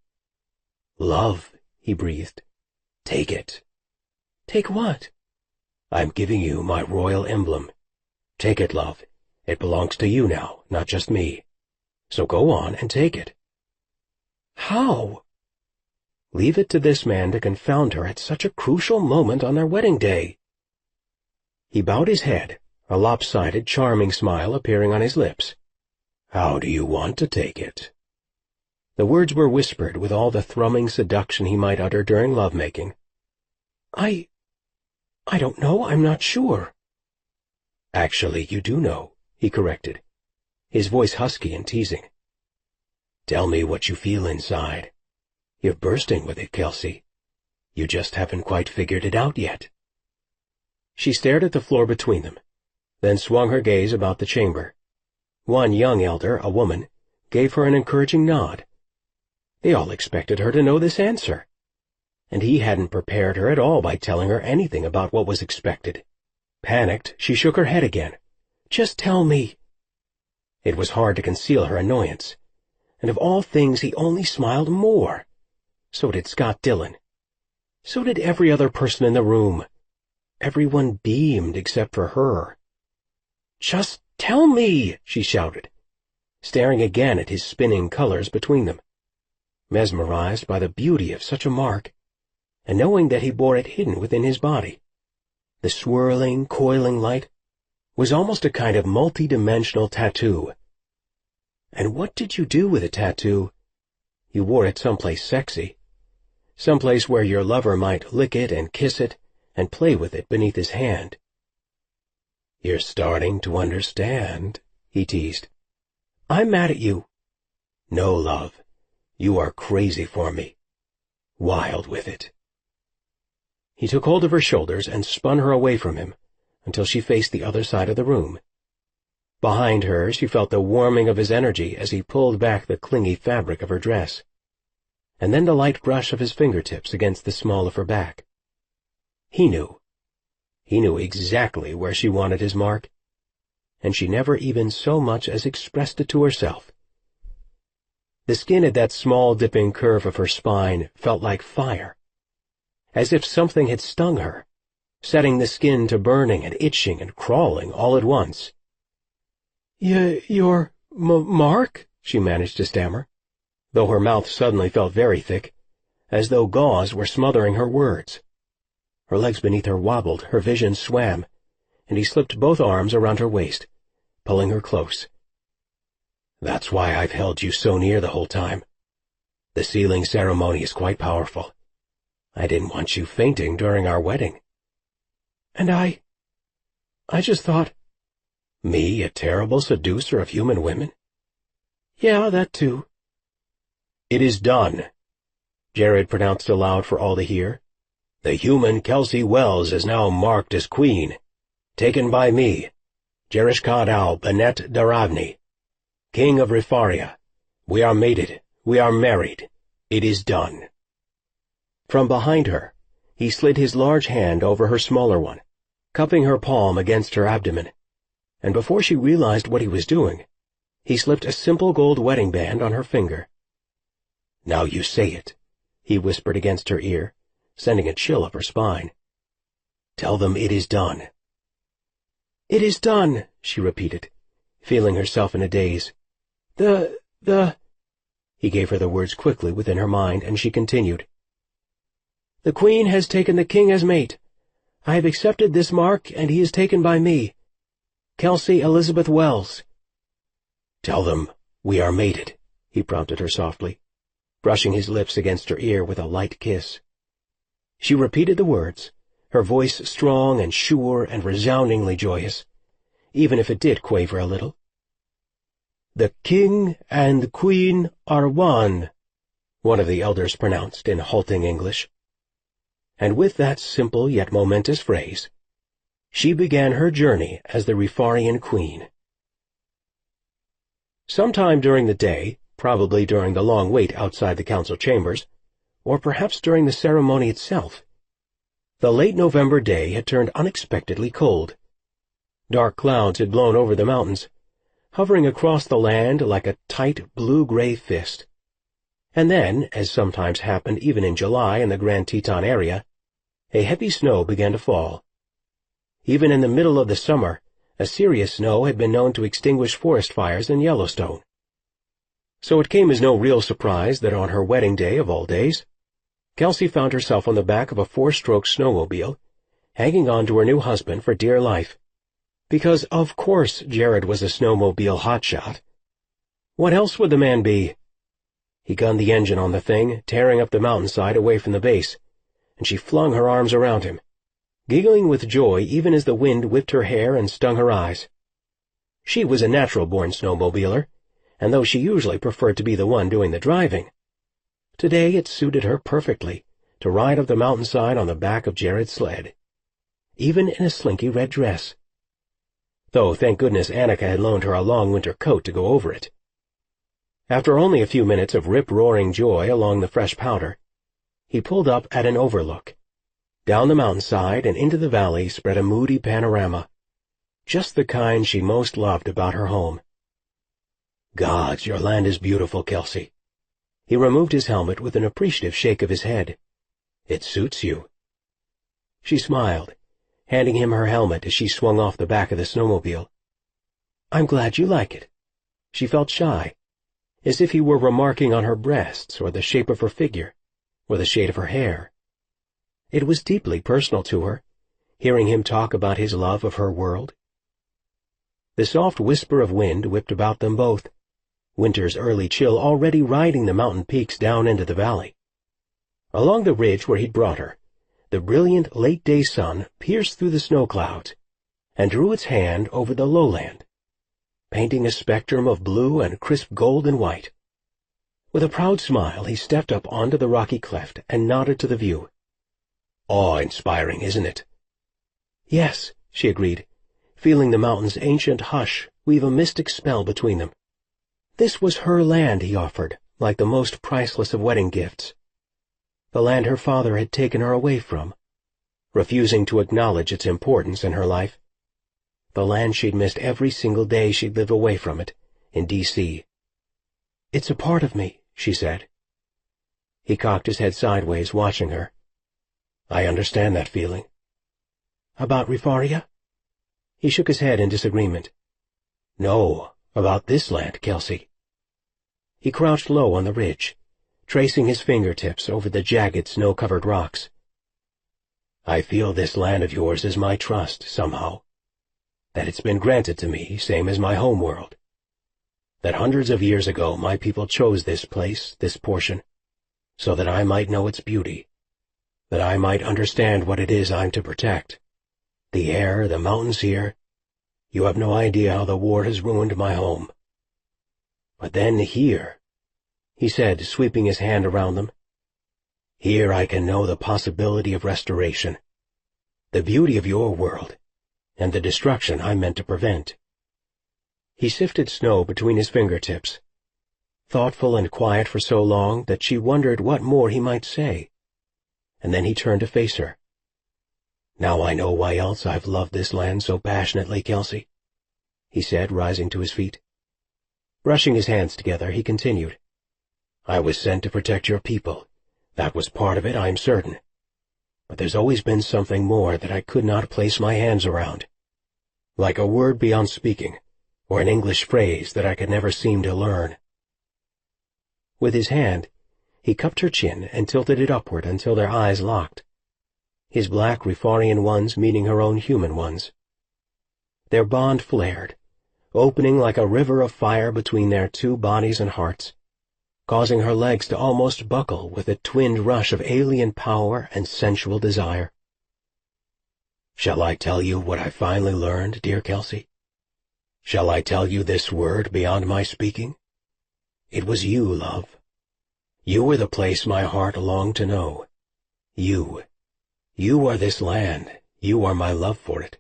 "Love," he breathed. "Take it." "Take what?" "I'm giving you my royal emblem. Take it, love. It belongs to you now, not just me. So go on and take it." "How?" Leave it to this man to confound her at such a crucial moment on their wedding day. He bowed his head, a lopsided, charming smile appearing on his lips. How do you want to take it? The words were whispered with all the thrumming seduction he might utter during lovemaking. I don't know, I'm not sure. Actually, you do know, he corrected, his voice husky and teasing. Tell me what you feel inside. You're bursting with it, Kelsey. You just haven't quite figured it out yet. She stared at the floor between them, then swung her gaze about the chamber. One young elder, a woman, gave her an encouraging nod. They all expected her to know this answer, and he hadn't prepared her at all by telling her anything about what was expected. Panicked, she shook her head again. Just tell me. It was hard to conceal her annoyance, and of all things he only smiled more. So did Scott Dillon. So did every other person in the room. Everyone beamed except for her. Just tell me, she shouted, staring again at his spinning colors between them, mesmerized by the beauty of such a mark, and knowing that he bore it hidden within his body. The swirling, coiling light was almost a kind of multi-dimensional tattoo. And what did you do with a tattoo? You wore it someplace sexy, someplace where your lover might lick it and kiss it and play with it beneath his hand. You're starting to understand, he teased. I'm mad at you. No, love. You are crazy for me. Wild with it. He took hold of her shoulders and spun her away from him until she faced the other side of the room. Behind her, she felt the warming of his energy as he pulled back the clingy fabric of her dress, and then the light brush of his fingertips against the small of her back. He knew. He knew exactly where she wanted his mark, and she never even so much as expressed it to herself. The skin at that small dipping curve of her spine felt like fire, as if something had stung her, setting the skin to burning and itching and crawling all at once. Your mark? She managed to stammer, though her mouth suddenly felt very thick, as though gauze were smothering her words. Her legs beneath her wobbled, her vision swam, and he slipped both arms around her waist, pulling her close. That's why I've held you so near the whole time. The sealing ceremony is quite powerful. I didn't want you fainting during our wedding. And I just thought... Me, a terrible seducer of human women? Yeah, that too. It is done, Jared pronounced aloud for all to hear. The human Kelsey Wells is now marked as queen, taken by me, Jerishkad al-Benet Daravni, king of Rifaria. We are mated, we are married. It is done. From behind her, he slid his large hand over her smaller one, cupping her palm against her abdomen, and before she realized what he was doing, he slipped a simple gold wedding band on her finger. Now you say it, he whispered against her ear, sending a chill up her spine. Tell them it is done. It is done, she repeated, feeling herself in a daze. He gave her the words quickly within her mind, and she continued. The Queen has taken the King as mate. I have accepted this mark, and he is taken by me. Kelsey Elizabeth Wells. Tell them we are mated, he prompted her softly, brushing his lips against her ear with a light kiss. She repeated the words, her voice strong and sure and resoundingly joyous, even if it did quaver a little. The King and Queen are one, one of the elders pronounced in halting English. And with that simple yet momentous phrase, she began her journey as the Rifarian queen. Sometime during the day, probably during the long wait outside the council chambers, or perhaps during the ceremony itself, the late November day had turned unexpectedly cold. Dark clouds had blown over the mountains, hovering across the land like a tight blue-gray fist. And then, as sometimes happened even in July in the Grand Teton area, a heavy snow began to fall. Even in the middle of the summer, a serious snow had been known to extinguish forest fires in Yellowstone. So it came as no real surprise that on her wedding day of all days, Kelsey found herself on the back of a 4-stroke snowmobile, hanging on to her new husband for dear life, because of course Jared was a snowmobile hotshot, What else would the man be? He gunned the engine on the thing, tearing up the mountainside away from the base, and she flung her arms around him, giggling with joy even as the wind whipped her hair and stung her eyes. She was a natural-born snowmobiler, and though she usually preferred to be the one doing the driving, today it suited her perfectly to ride up the mountainside on the back of Jared's sled, even in a slinky red dress. Though, thank goodness, Annika had loaned her a long winter coat to go over it. After only a few minutes of rip-roaring joy along the fresh powder, he pulled up at an overlook. Down the mountainside and into the valley spread a moody panorama, just the kind she most loved about her home. "Gods, your land is beautiful, Kelsey." He removed his helmet with an appreciative shake of his head. "It suits you." She smiled, handing him her helmet as she swung off the back of the snowmobile. "I'm glad you like it." She felt shy, as if he were remarking on her breasts or the shape of her figure or the shade of her hair. It was deeply personal to her, hearing him talk about his love of her world. The soft whisper of wind whipped about them both, winter's early chill already riding the mountain peaks down into the valley. Along the ridge where he'd brought her, the brilliant late-day sun pierced through the snow clouds and drew its hand over the lowland, painting a spectrum of blue and crisp gold and white. With a proud smile, he stepped up onto the rocky cleft and nodded to the view. "Awe-inspiring, isn't it?" "Yes," she agreed, feeling the mountain's ancient hush weave a mystic spell between them. This was her land, he offered, like the most priceless of wedding gifts. The land her father had taken her away from, refusing to acknowledge its importance in her life. The land she'd missed every single day she'd lived away from it, in D.C. "It's a part of me," she said. He cocked his head sideways, watching her. "I understand that feeling." "About Rifaria?" He shook his head in disagreement. "No, about this land, Kelsey." He crouched low on the ridge, tracing his fingertips over the jagged snow-covered rocks. "I feel this land of yours is my trust, somehow. That it's been granted to me, same as my home world. That hundreds of years ago my people chose this place, this portion, so that I might know its beauty, that I might understand what it is I'm to protect. The air, the mountains here, you have no idea how the war has ruined my home. But then here," he said, sweeping his hand around them, "here I can know the possibility of restoration, the beauty of your world, and the destruction I meant to prevent." He sifted snow between his fingertips, thoughtful and quiet for so long that she wondered what more he might say, and then he turned to face her. "Now I know why else I've loved this land so passionately, Kelsey," he said, rising to his feet. Brushing his hands together, he continued, "I was sent to protect your people. That was part of it, I'm certain. But there's always been something more that I could not place my hands around. Like a word beyond speaking, or an English phrase that I could never seem to learn." With his hand, he cupped her chin and tilted it upward until their eyes locked, his black Rifarian ones meeting her own human ones. Their bond flared, opening like a river of fire between their two bodies and hearts, causing her legs to almost buckle with a twinned rush of alien power and sensual desire. "Shall I tell you what I finally learned, dear Kelsey? Shall I tell you this word beyond my speaking? It was you, love. You were the place my heart longed to know. You. You are this land. You are my love for it.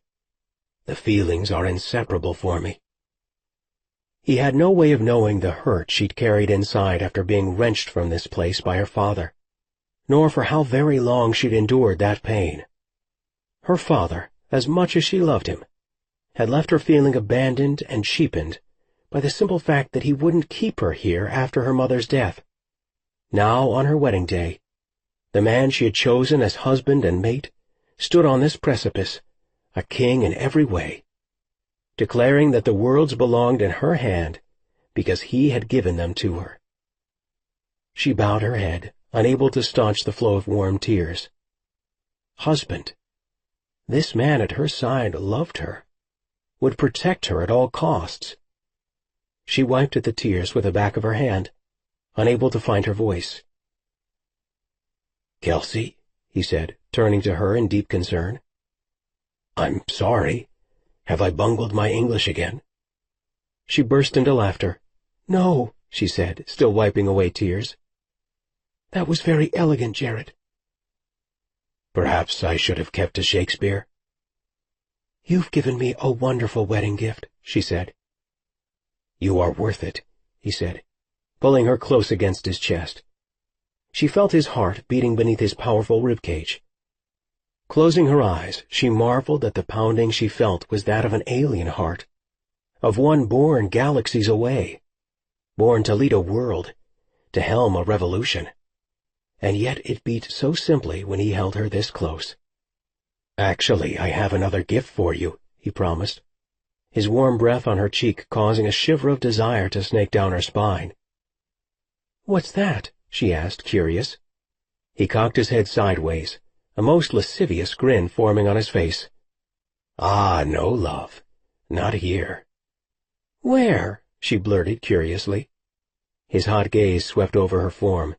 The feelings are inseparable for me." He had no way of knowing the hurt she'd carried inside after being wrenched from this place by her father, nor for how very long she'd endured that pain. Her father, as much as she loved him, had left her feeling abandoned and cheapened by the simple fact that he wouldn't keep her here after her mother's death. Now, on her wedding day, the man she had chosen as husband and mate stood on this precipice, a king in every way, declaring that the worlds belonged in her hand because he had given them to her. She bowed her head, unable to staunch the flow of warm tears. Husband. This man at her side loved her, would protect her at all costs. She wiped at the tears with the back of her hand, unable to find her voice. "Kelsey," he said, turning to her in deep concern. "I'm sorry. Have I bungled my English again?" She burst into laughter. "No," she said, still wiping away tears. "That was very elegant, Jared." "Perhaps I should have kept to Shakespeare." "You've given me a wonderful wedding gift," she said. "You are worth it," he said, pulling her close against his chest. She felt his heart beating beneath his powerful ribcage. Closing her eyes, she marveled that the pounding she felt was that of an alien heart, of one born galaxies away, born to lead a world, to helm a revolution. And yet it beat so simply when he held her this close. "Actually, I have another gift for you," he promised, his warm breath on her cheek causing a shiver of desire to snake down her spine. "What's that?" she asked, curious. He cocked his head sideways, a most lascivious grin forming on his face. "Ah, no, love. Not here." "Where?" she blurted curiously. His hot gaze swept over her form.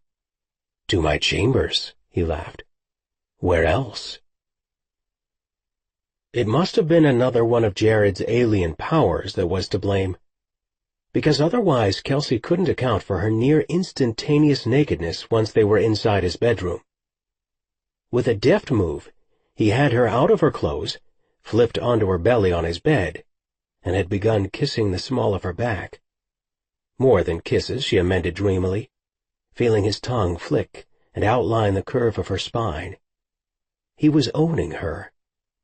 "To my chambers," he laughed. "Where else?" It must have been another one of Jared's alien powers that was to blame, because otherwise Kelsey couldn't account for her near instantaneous nakedness once they were inside his bedroom. With a deft move, he had her out of her clothes, flipped onto her belly on his bed, and had begun kissing the small of her back. More than kisses, she amended dreamily, feeling his tongue flick and outline the curve of her spine. He was owning her,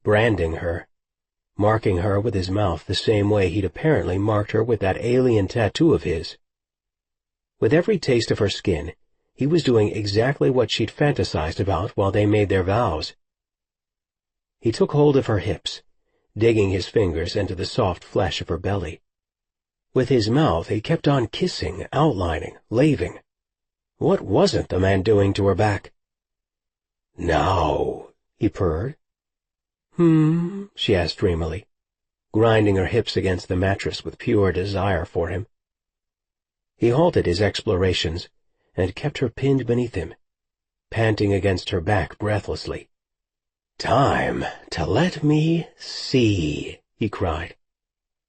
branding her, marking her with his mouth the same way he'd apparently marked her with that alien tattoo of his. With every taste of her skin, he was doing exactly what she'd fantasized about while they made their vows. He took hold of her hips, digging his fingers into the soft flesh of her belly. With his mouth he kept on kissing, outlining, laving. What wasn't the man doing to her back? "Now," he purred. She asked dreamily, grinding her hips against the mattress with pure desire for him. He halted his explorations and kept her pinned beneath him, panting against her back breathlessly. "Time to let me see," he cried,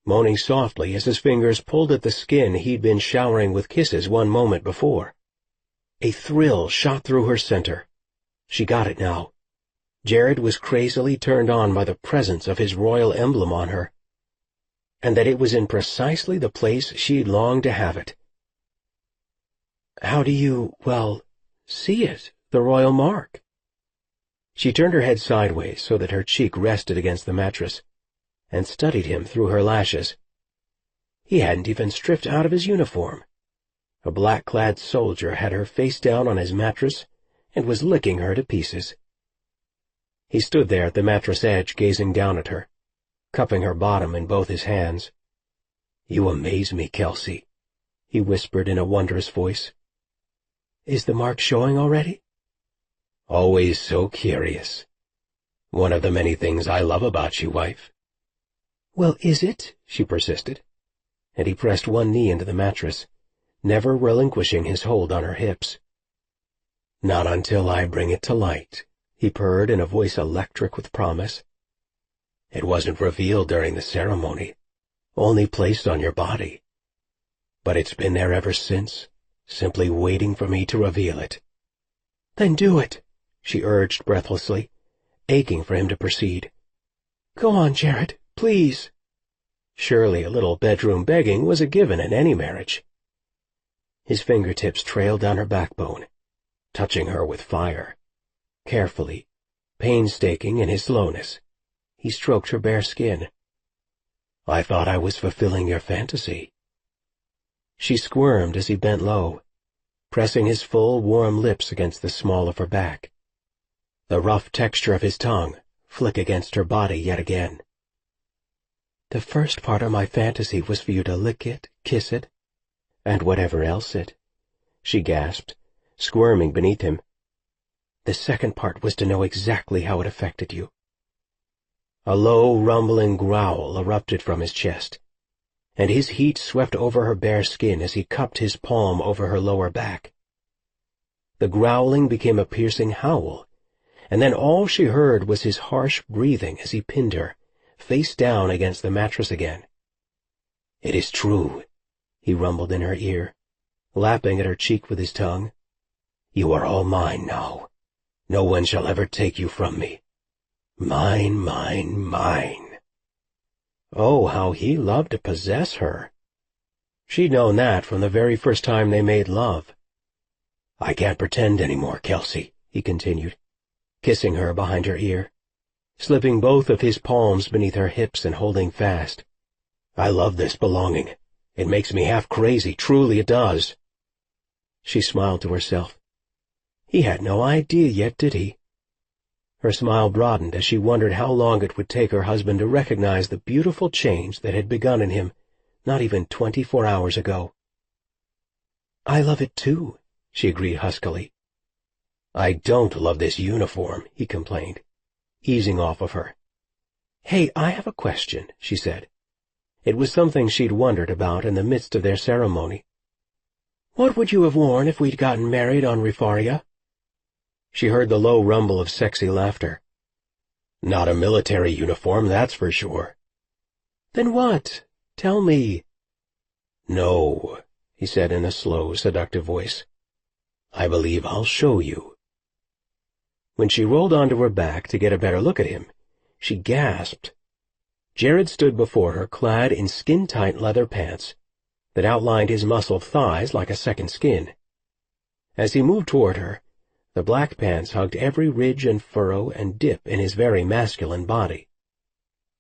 moaning softly as his fingers pulled at the skin he'd been showering with kisses one moment before. A thrill shot through her center. She got it now. Jared was crazily turned on by the presence of his royal emblem on her, and that it was in precisely the place she'd longed to have it. "How do you, see it, the royal mark?" She turned her head sideways so that her cheek rested against the mattress, and studied him through her lashes. He hadn't even stripped out of his uniform. A black-clad soldier had her face down on his mattress and was licking her to pieces. He stood there at the mattress edge gazing down at her, cupping her bottom in both his hands. "You amaze me, Kelsey," he whispered in a wondrous voice. "Is the mark showing already?" "Always so curious. One of the many things I love about you, wife." "Well, is it?" she persisted, and he pressed one knee into the mattress, never relinquishing his hold on her hips. "Not until I bring it to light," he purred in a voice electric with promise. "It wasn't revealed during the ceremony, only placed on your body. But it's been there ever since, simply waiting for me to reveal it." "Then do it," she urged breathlessly, aching for him to proceed. "Go on, Jared, please." Surely a little bedroom begging was a given in any marriage. His fingertips trailed down her backbone, touching her with fire. Carefully, painstaking in his slowness, he stroked her bare skin. "I thought I was fulfilling your fantasy." She squirmed as he bent low, pressing his full, warm lips against the small of her back. The rough texture of his tongue flick against her body yet again. "The first part of my fantasy was for you to lick it, kiss it, and whatever else it," she gasped, squirming beneath him. "The second part was to know exactly how it affected you." A low, rumbling growl erupted from his chest, and his heat swept over her bare skin as he cupped his palm over her lower back. The growling became a piercing howl, and then all she heard was his harsh breathing as he pinned her, face down against the mattress again. "It is true," he rumbled in her ear, lapping at her cheek with his tongue. "You are all mine now. No one shall ever take you from me. Mine, mine, mine." Oh, how he loved to possess her. She'd known that from the very first time they made love. "I can't pretend any more, Kelsey," he continued, kissing her behind her ear, slipping both of his palms beneath her hips and holding fast. "I love this belonging. It makes me half crazy, truly it does." She smiled to herself. He had no idea yet, did he? Her smile broadened as she wondered how long it would take her husband to recognize the beautiful change that had begun in him not even 24 hours ago. "I love it too," she agreed huskily. "I don't love this uniform," he complained, easing off of her. "Hey, I have a question," she said. It was something she'd wondered about in the midst of their ceremony. "What would you have worn if we'd gotten married on Rifaria?" She heard the low rumble of sexy laughter. "Not a military uniform, that's for sure." "Then what? Tell me." "No," he said in a slow, seductive voice. "I believe I'll show you." When she rolled onto her back to get a better look at him, she gasped. Jared stood before her clad in skin-tight leather pants that outlined his muscled thighs like a second skin. As he moved toward her, the black pants hugged every ridge and furrow and dip in his very masculine body.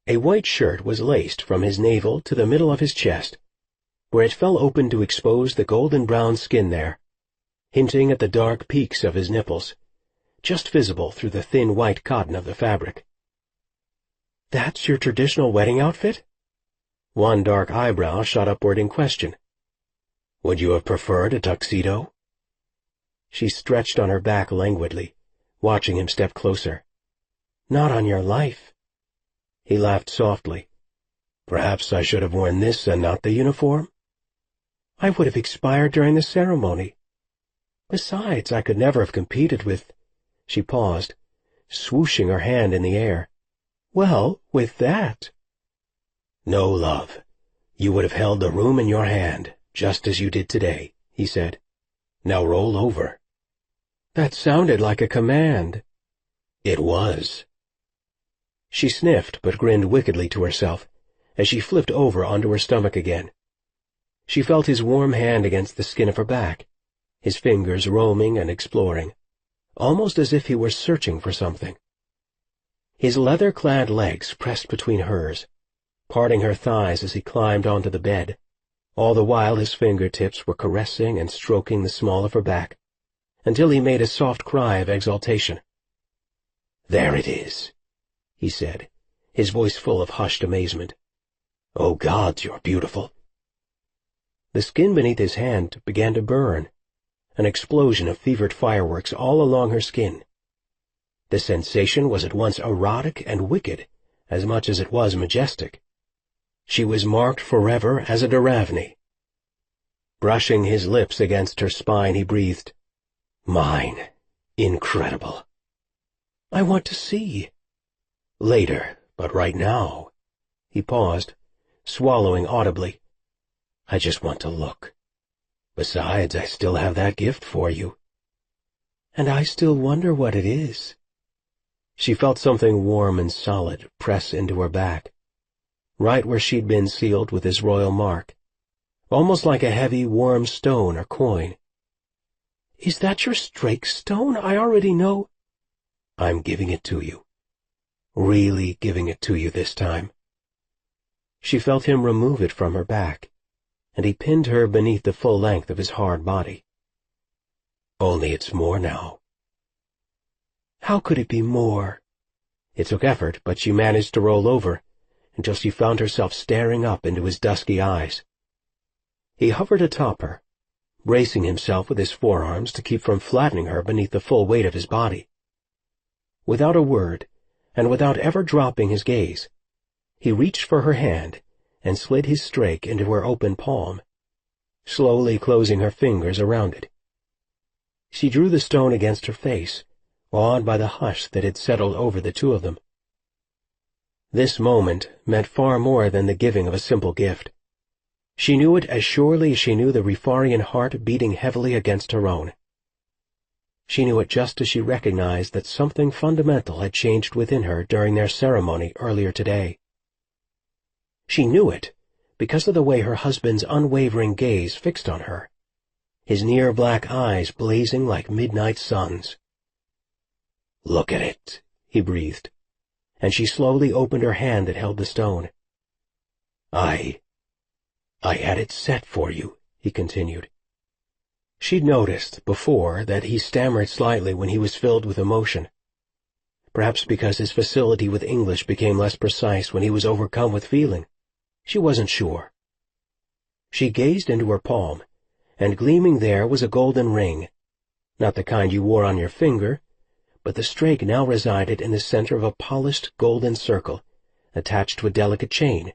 A white shirt was laced from his navel to the middle of his chest, where it fell open to expose the golden-brown skin there, hinting at the dark peaks of his nipples, just visible through the thin white cotton of the fabric. "That's your traditional wedding outfit?" One dark eyebrow shot upward in question. "Would you have preferred a tuxedo?" She stretched on her back languidly, watching him step closer. "Not on your life." He laughed softly. "Perhaps I should have worn this and not the uniform?" "I would have expired during the ceremony. Besides, I could never have competed with—" She paused, swooshing her hand in the air. "Well, with that." "No, love. You would have held the room in your hand, just as you did today," he said. "Now roll over." That sounded like a command. It was. She sniffed but grinned wickedly to herself as she flipped over onto her stomach again. She felt his warm hand against the skin of her back, his fingers roaming and exploring, almost as if he were searching for something. His leather-clad legs pressed between hers, parting her thighs as he climbed onto the bed, all the while his fingertips were caressing and stroking the small of her back, until he made a soft cry of exultation. "There it is," he said, his voice full of hushed amazement. "Oh, gods, you're beautiful." The skin beneath his hand began to burn, an explosion of fevered fireworks all along her skin. The sensation was at once erotic and wicked, as much as it was majestic. She was marked forever as a Duravney. Brushing his lips against her spine, he breathed, "Mine. Incredible." "I want to see." "Later, but right now." He paused, swallowing audibly. "I just want to look. Besides, I still have that gift for you." "And I still wonder what it is." She felt something warm and solid press into her back, right where she'd been sealed with his royal mark, almost like a heavy, warm stone or coin. "Is that your Strake stone? I already know." "I'm giving it to you. Really giving it to you this time." She felt him remove it from her back, and he pinned her beneath the full length of his hard body. "Only it's more now." How could it be more? It took effort, but she managed to roll over, until she found herself staring up into his dusky eyes. He hovered atop her, bracing himself with his forearms to keep from flattening her beneath the full weight of his body. Without a word, and without ever dropping his gaze, he reached for her hand and slid his strake into her open palm, slowly closing her fingers around it. She drew the stone against her face, awed by the hush that had settled over the two of them. This moment meant far more than the giving of a simple gift. She knew it as surely as she knew the Rifarian heart beating heavily against her own. She knew it just as she recognized that something fundamental had changed within her during their ceremony earlier today. She knew it because of the way her husband's unwavering gaze fixed on her, his near black eyes blazing like midnight suns. "Look at it," he breathed, and she slowly opened her hand that held the stone. I had it set for you," he continued. She'd noticed, before, that he stammered slightly when he was filled with emotion, perhaps because his facility with English became less precise when he was overcome with feeling. She wasn't sure. She gazed into her palm, and gleaming there was a golden ring, not the kind you wore on your finger, but the strake now resided in the center of a polished golden circle, attached to a delicate chain,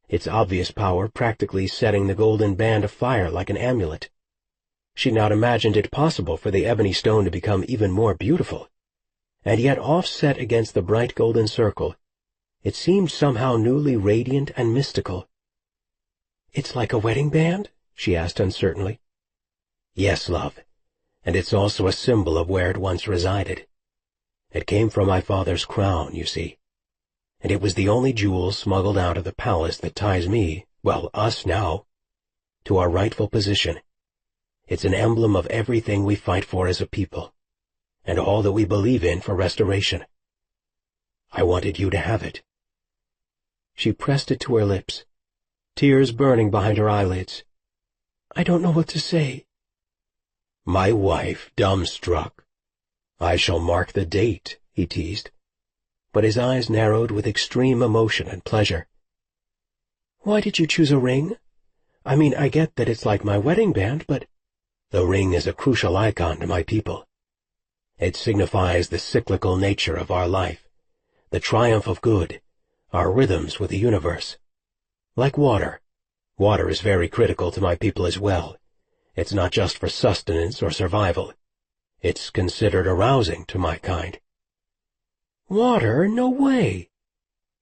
its obvious power practically setting the golden band afire like an amulet. She'd not imagined it possible for the ebony stone to become even more beautiful, and yet offset against the bright golden circle, it seemed somehow newly radiant and mystical. "It's like a wedding band?" she asked uncertainly. "Yes, love, and it's also a symbol of where it once resided. It came from my father's crown, you see, and it was the only jewel smuggled out of the palace that ties me, well, us now, to our rightful position. It's an emblem of everything we fight for as a people, and all that we believe in for restoration. I wanted you to have it." She pressed it to her lips, tears burning behind her eyelids. "I don't know what to say." "My wife, dumbstruck. I shall mark the date," he teased, but his eyes narrowed with extreme emotion and pleasure. "Why did you choose a ring? I mean, I get that it's like my wedding band, but—" "The ring is a crucial icon to my people. It signifies the cyclical nature of our life, the triumph of good, our rhythms with the universe. Like water. Water is very critical to my people as well. It's not just for sustenance or survival. It's considered arousing to my kind." "Water? No way!"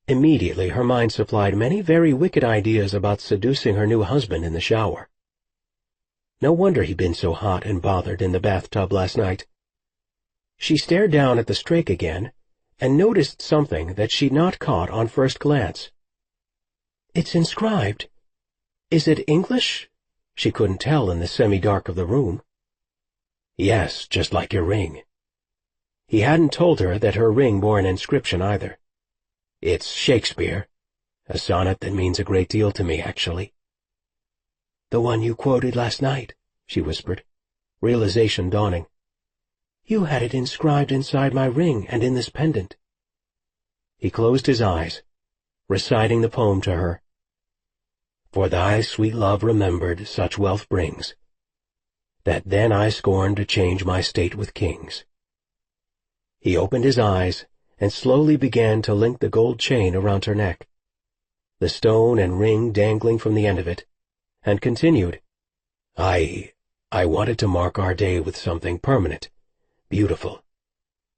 Immediately her mind supplied many very wicked ideas about seducing her new husband in the shower. No wonder he'd been so hot and bothered in the bathtub last night. She stared down at the strake again, and noticed something that she'd not caught on first glance. "It's inscribed. Is it English?" She couldn't tell in the semi-dark of the room. "Yes, just like your ring." He hadn't told her that her ring bore an inscription either. "It's Shakespeare, a sonnet that means a great deal to me, actually." "The one you quoted last night," she whispered, realization dawning. "You had it inscribed inside my ring and in this pendant." He closed his eyes, reciting the poem to her. "For thy sweet love remembered such wealth brings, that then I scorned to change my state with kings." He opened his eyes and slowly began to link the gold chain around her neck, the stone and ring dangling from the end of it, and continued, I wanted to mark our day with something permanent, beautiful,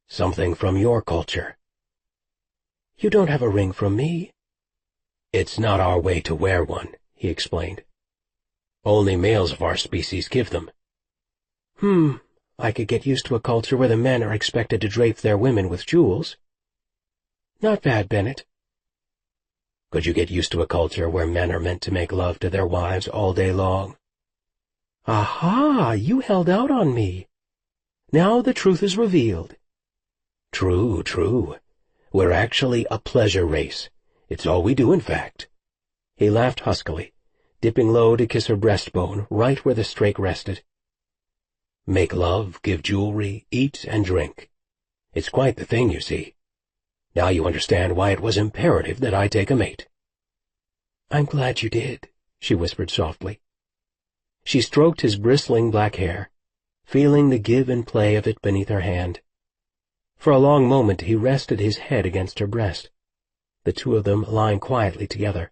something from your culture." "You don't have a ring from me." "It's not our way to wear one," he explained. "Only males of our species give them." I could get used to a culture where the men are expected to drape their women with jewels." "Not bad, Bennett." "Could you get used to a culture where men are meant to make love to their wives all day long?" "Aha! You held out on me. Now the truth is revealed." "True, true. We're actually a pleasure race. It's all we do, in fact." He laughed huskily, dipping low to kiss her breastbone right where the strake rested. "Make love, give jewelry, eat and drink. It's quite the thing, you see. Now you understand why it was imperative that I take a mate." "I'm glad you did," she whispered softly. She stroked his bristling black hair, feeling the give and play of it beneath her hand. For a long moment he rested his head against her breast, the two of them lying quietly together.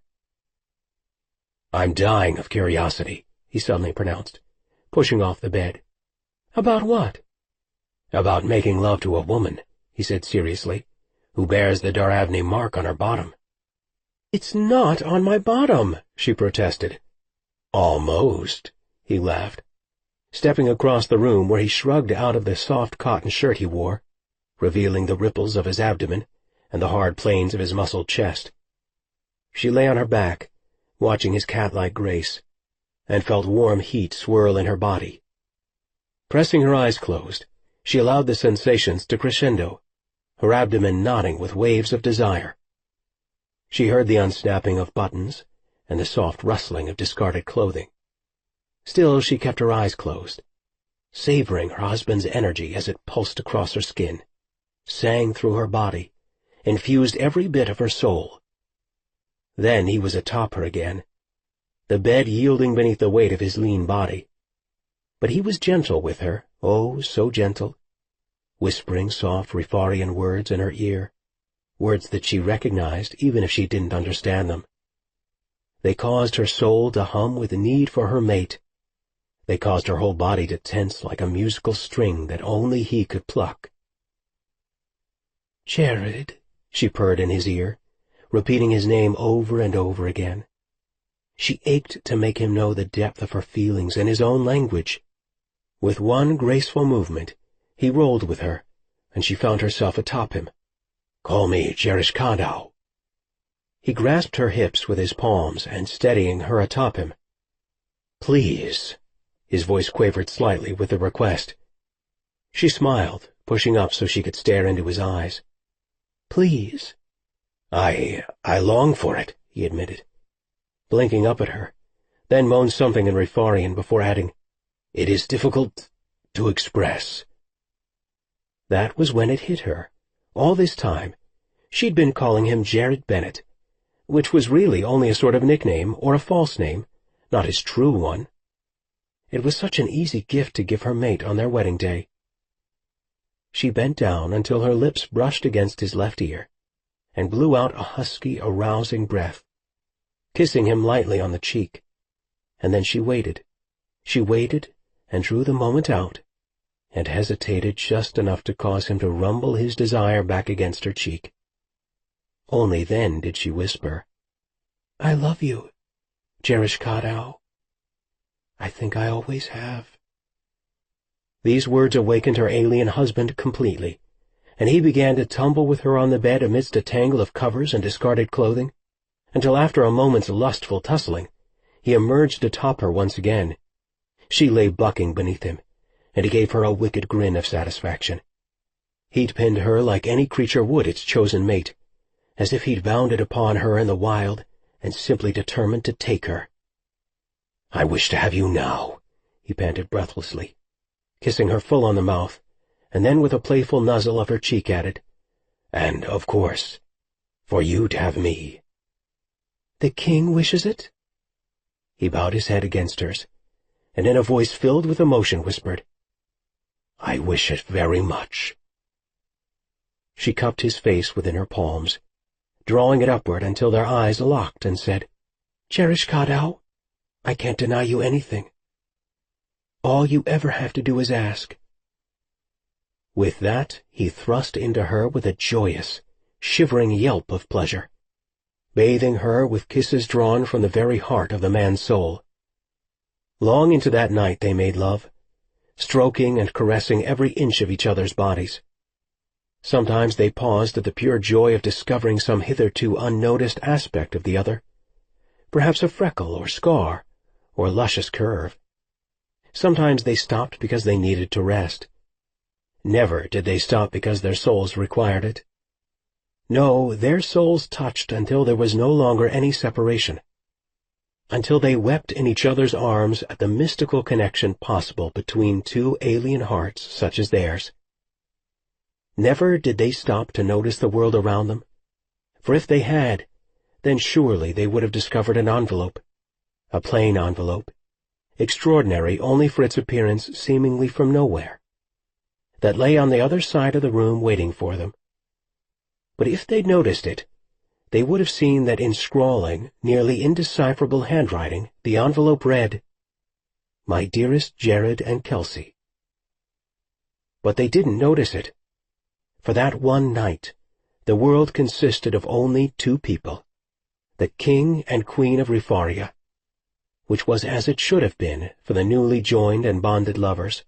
"I'm dying of curiosity," he suddenly pronounced, pushing off the bed. "About what?" "About making love to a woman," he said seriously, "who bears the Daravni mark on her bottom." "It's not on my bottom," she protested. "Almost," he laughed, stepping across the room where he shrugged out of the soft cotton shirt he wore, revealing the ripples of his abdomen and the hard planes of his muscled chest. She lay on her back, watching his cat-like grace, and felt warm heat swirl in her body. Pressing her eyes closed, she allowed the sensations to crescendo, her abdomen nodding with waves of desire. She heard the unsnapping of buttons and the soft rustling of discarded clothing. Still she kept her eyes closed, savoring her husband's energy as it pulsed across her skin, sang through her body, infused every bit of her soul. Then he was atop her again, the bed yielding beneath the weight of his lean body. But he was gentle with her, oh, so gentle, whispering soft Rifarian words in her ear, words that she recognized even if she didn't understand them. They caused her soul to hum with need for her mate. They caused her whole body to tense like a musical string that only he could pluck. "Jared," she purred in his ear, repeating his name over and over again. She ached to make him know the depth of her feelings in his own language. With one graceful movement, he rolled with her, and she found herself atop him. "Call me Jerishkadau." He grasped her hips with his palms and steadying her atop him. "Please," his voice quavered slightly with the request. She smiled, pushing up so she could stare into his eyes. "Please." I long for it," he admitted, blinking up at her, then moaned something in Rifarian before adding, "It is difficult to express." That was when it hit her. All this time, she'd been calling him Jared Bennett, which was really only a sort of nickname or a false name, not his true one. It was such an easy gift to give her mate on their wedding day. She bent down until her lips brushed against his left ear, and blew out a husky, arousing breath, kissing him lightly on the cheek. And then she waited and drew the moment out, and hesitated just enough to cause him to rumble his desire back against her cheek. Only then did she whisper, "I love you, Jerishkadau. I think I always have." These words awakened her alien husband completely, and he began to tumble with her on the bed amidst a tangle of covers and discarded clothing, until after a moment's lustful tussling, he emerged atop her once again. She lay bucking beneath him, and he gave her a wicked grin of satisfaction. He'd pinned her like any creature would its chosen mate, as if he'd bounded upon her in the wild and simply determined to take her. "I wish to have you now," he panted breathlessly, kissing her full on the mouth, and then with a playful nuzzle of her cheek added, "And, of course, for you to have me." "The king wishes it?" He bowed his head against hers, and in a voice filled with emotion whispered, "I wish it very much." She cupped his face within her palms, drawing it upward until their eyes locked, and said, "Jerishkadau, I can't deny you anything. All you ever have to do is ask." With that, he thrust into her with a joyous, shivering yelp of pleasure, bathing her with kisses drawn from the very heart of the man's soul. Long into that night they made love, stroking and caressing every inch of each other's bodies. Sometimes they paused at the pure joy of discovering some hitherto unnoticed aspect of the other, perhaps a freckle or scar or luscious curve. Sometimes they stopped because they needed to rest. Never did they stop because their souls required it. No, their souls touched until there was no longer any separation, until they wept in each other's arms at the mystical connection possible between two alien hearts such as theirs. Never did they stop to notice the world around them, for if they had, then surely they would have discovered an envelope, a plain envelope, extraordinary only for its appearance seemingly from nowhere, that lay on the other side of the room waiting for them. But if they'd noticed it, they would have seen that in scrawling, nearly indecipherable handwriting, the envelope read, "My dearest Jared and Kelsey." But they didn't notice it. For that one night, the world consisted of only two people, the King and Queen of Rifaria, which was as it should have been for the newly joined and bonded lovers,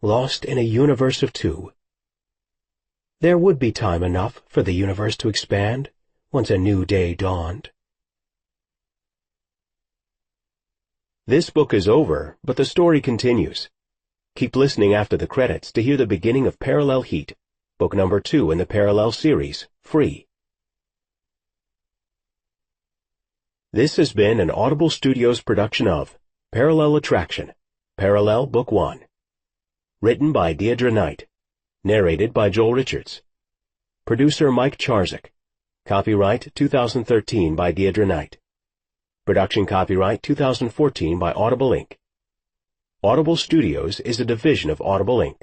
lost in a universe of two. There would be time enough for the universe to expand once a new day dawned. This book is over, but the story continues. Keep listening after the credits to hear the beginning of Parallel Heat, book number 2 in the Parallel series, free. This has been an Audible Studios production of Parallel Attraction, Parallel Book 1. Written by Deidre Knight. Narrated by Joel Richards. Producer Mike Charzik. Copyright 2013 by Deidre Knight. Production copyright 2014 by Audible Inc. Audible Studios is a division of Audible Inc.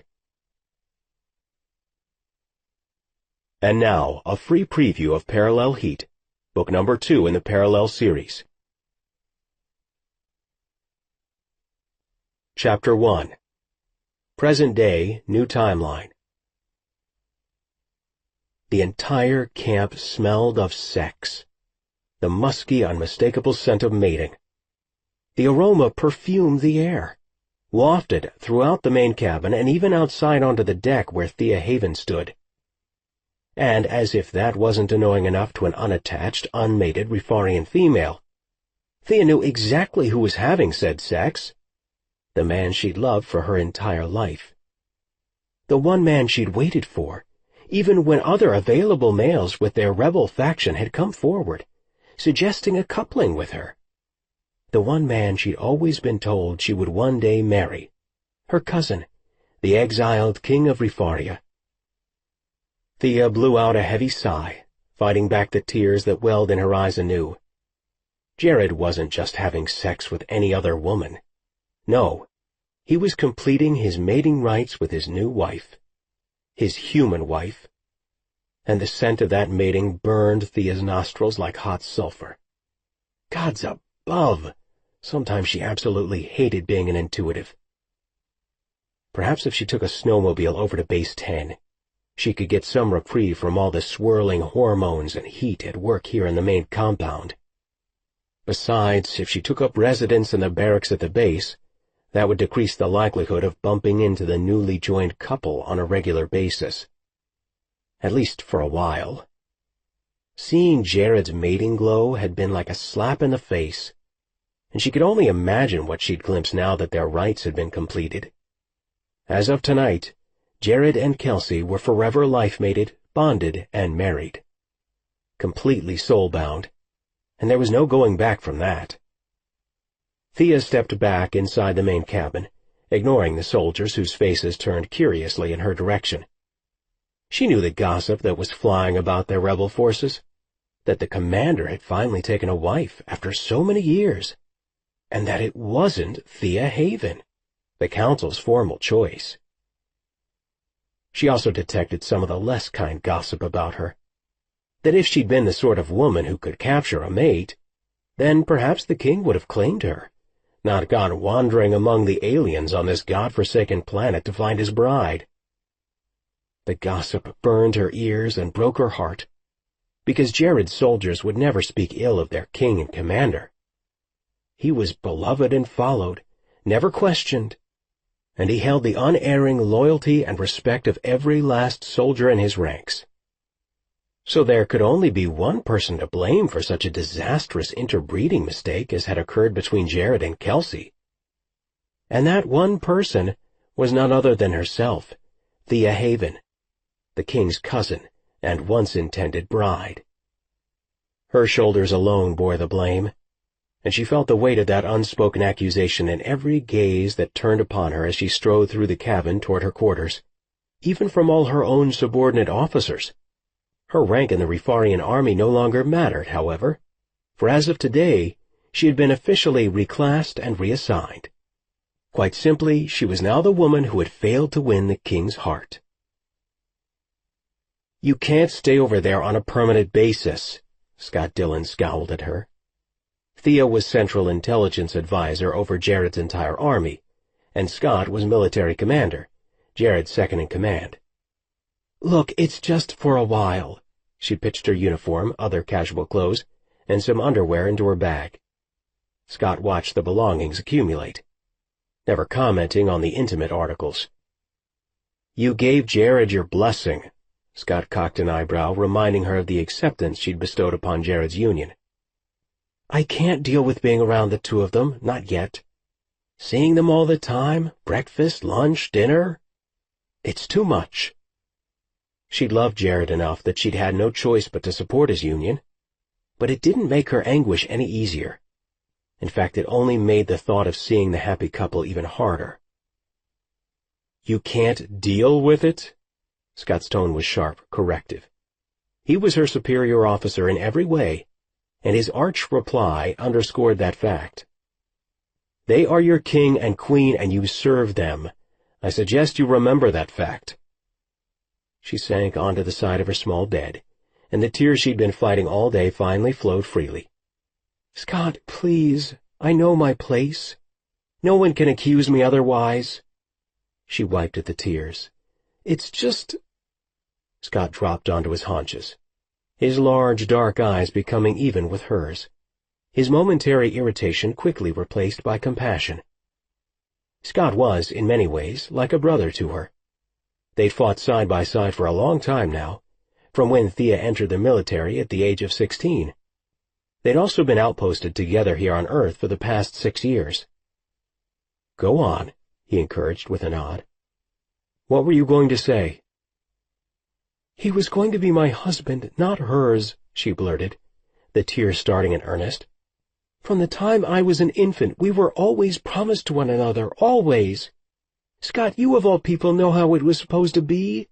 And now, a free preview of Parallel Heat, book number 2 in the Parallel series. Chapter 1. Present Day, New Timeline. The entire camp smelled of sex. The musky, unmistakable scent of mating. The aroma perfumed the air, wafted throughout the main cabin and even outside onto the deck where Thea Haven stood. And as if that wasn't annoying enough to an unattached, unmated Rifarian female, Thea knew exactly who was having said sex. The man she'd loved for her entire life. The one man she'd waited for, even when other available males with their rebel faction had come forward, suggesting a coupling with her. The one man she'd always been told she would one day marry, her cousin, the exiled king of Rifaria. Thea blew out a heavy sigh, fighting back the tears that welled in her eyes anew. Jared wasn't just having sex with any other woman. No, he was completing his mating rites with his new wife. His human wife, and the scent of that mating burned Thea's nostrils like hot sulfur. Gods above! Sometimes she absolutely hated being an intuitive. Perhaps if she took a snowmobile over to Base 10, she could get some reprieve from all the swirling hormones and heat at work here in the main compound. Besides, if she took up residence in the barracks at the base, that would decrease the likelihood of bumping into the newly joined couple on a regular basis. At least for a while. Seeing Jared's mating glow had been like a slap in the face, and she could only imagine what she'd glimpse now that their rites had been completed. As of tonight, Jared and Kelsey were forever life-mated, bonded, and married. Completely soul-bound, and there was no going back from that. Thea stepped back inside the main cabin, ignoring the soldiers whose faces turned curiously in her direction. She knew the gossip that was flying about their rebel forces, that the commander had finally taken a wife after so many years, and that it wasn't Thea Haven, the council's formal choice. She also detected some of the less kind gossip about her, that if she'd been the sort of woman who could capture a mate, then perhaps the king would have claimed her, not gone wandering among the aliens on this godforsaken planet to find his bride. The gossip burned her ears and broke her heart, because Jared's soldiers would never speak ill of their king and commander. He was beloved and followed, never questioned, and he held the unerring loyalty and respect of every last soldier in his ranks. So there could only be one person to blame for such a disastrous interbreeding mistake as had occurred between Jared and Kelsey. And that one person was none other than herself, Thea Haven, the king's cousin and once intended bride. Her shoulders alone bore the blame, and she felt the weight of that unspoken accusation in every gaze that turned upon her as she strode through the cabin toward her quarters, even from all her own subordinate officers. Her rank in the Rifarian army no longer mattered, however, for as of today, she had been officially reclassed and reassigned. Quite simply, she was now the woman who had failed to win the king's heart. "You can't stay over there on a permanent basis," Scott Dillon scowled at her. Thea was Central Intelligence Advisor over Jared's entire army, and Scott was military commander, Jared's second-in-command. "Look, it's just for a while." She pitched her uniform, other casual clothes, and some underwear into her bag. Scott watched the belongings accumulate, never commenting on the intimate articles. "You gave Jared your blessing." Scott cocked an eyebrow, reminding her of the acceptance she'd bestowed upon Jared's union. "I can't deal with being around the two of them, not yet. Seeing them all the time, breakfast, lunch, dinner. It's too much." She'd loved Jared enough that she'd had no choice but to support his union, but it didn't make her anguish any easier. In fact, it only made the thought of seeing the happy couple even harder. "You can't deal with it?" Scott's tone was sharp, corrective. He was her superior officer in every way, and his arch reply underscored that fact. "They are your king and queen, and you serve them. I suggest you remember that fact." She sank onto the side of her small bed, and the tears she'd been fighting all day finally flowed freely. "Scott, please, I know my place. No one can accuse me otherwise." She wiped at the tears. "It's just—" Scott dropped onto his haunches, his large dark eyes becoming even with hers, his momentary irritation quickly replaced by compassion. Scott was, in many ways, like a brother to her. They'd fought side by side for a long time now, from when Thea entered the military at the age of 16. They'd also been outposted together here on Earth for the past 6 years. "Go on," he encouraged with a nod. "What were you going to say?" "He was going to be my husband, not hers," she blurted, the tears starting in earnest. "From the time I was an infant, we were always promised to one another, always. Scott, you of all people know how it was supposed to be."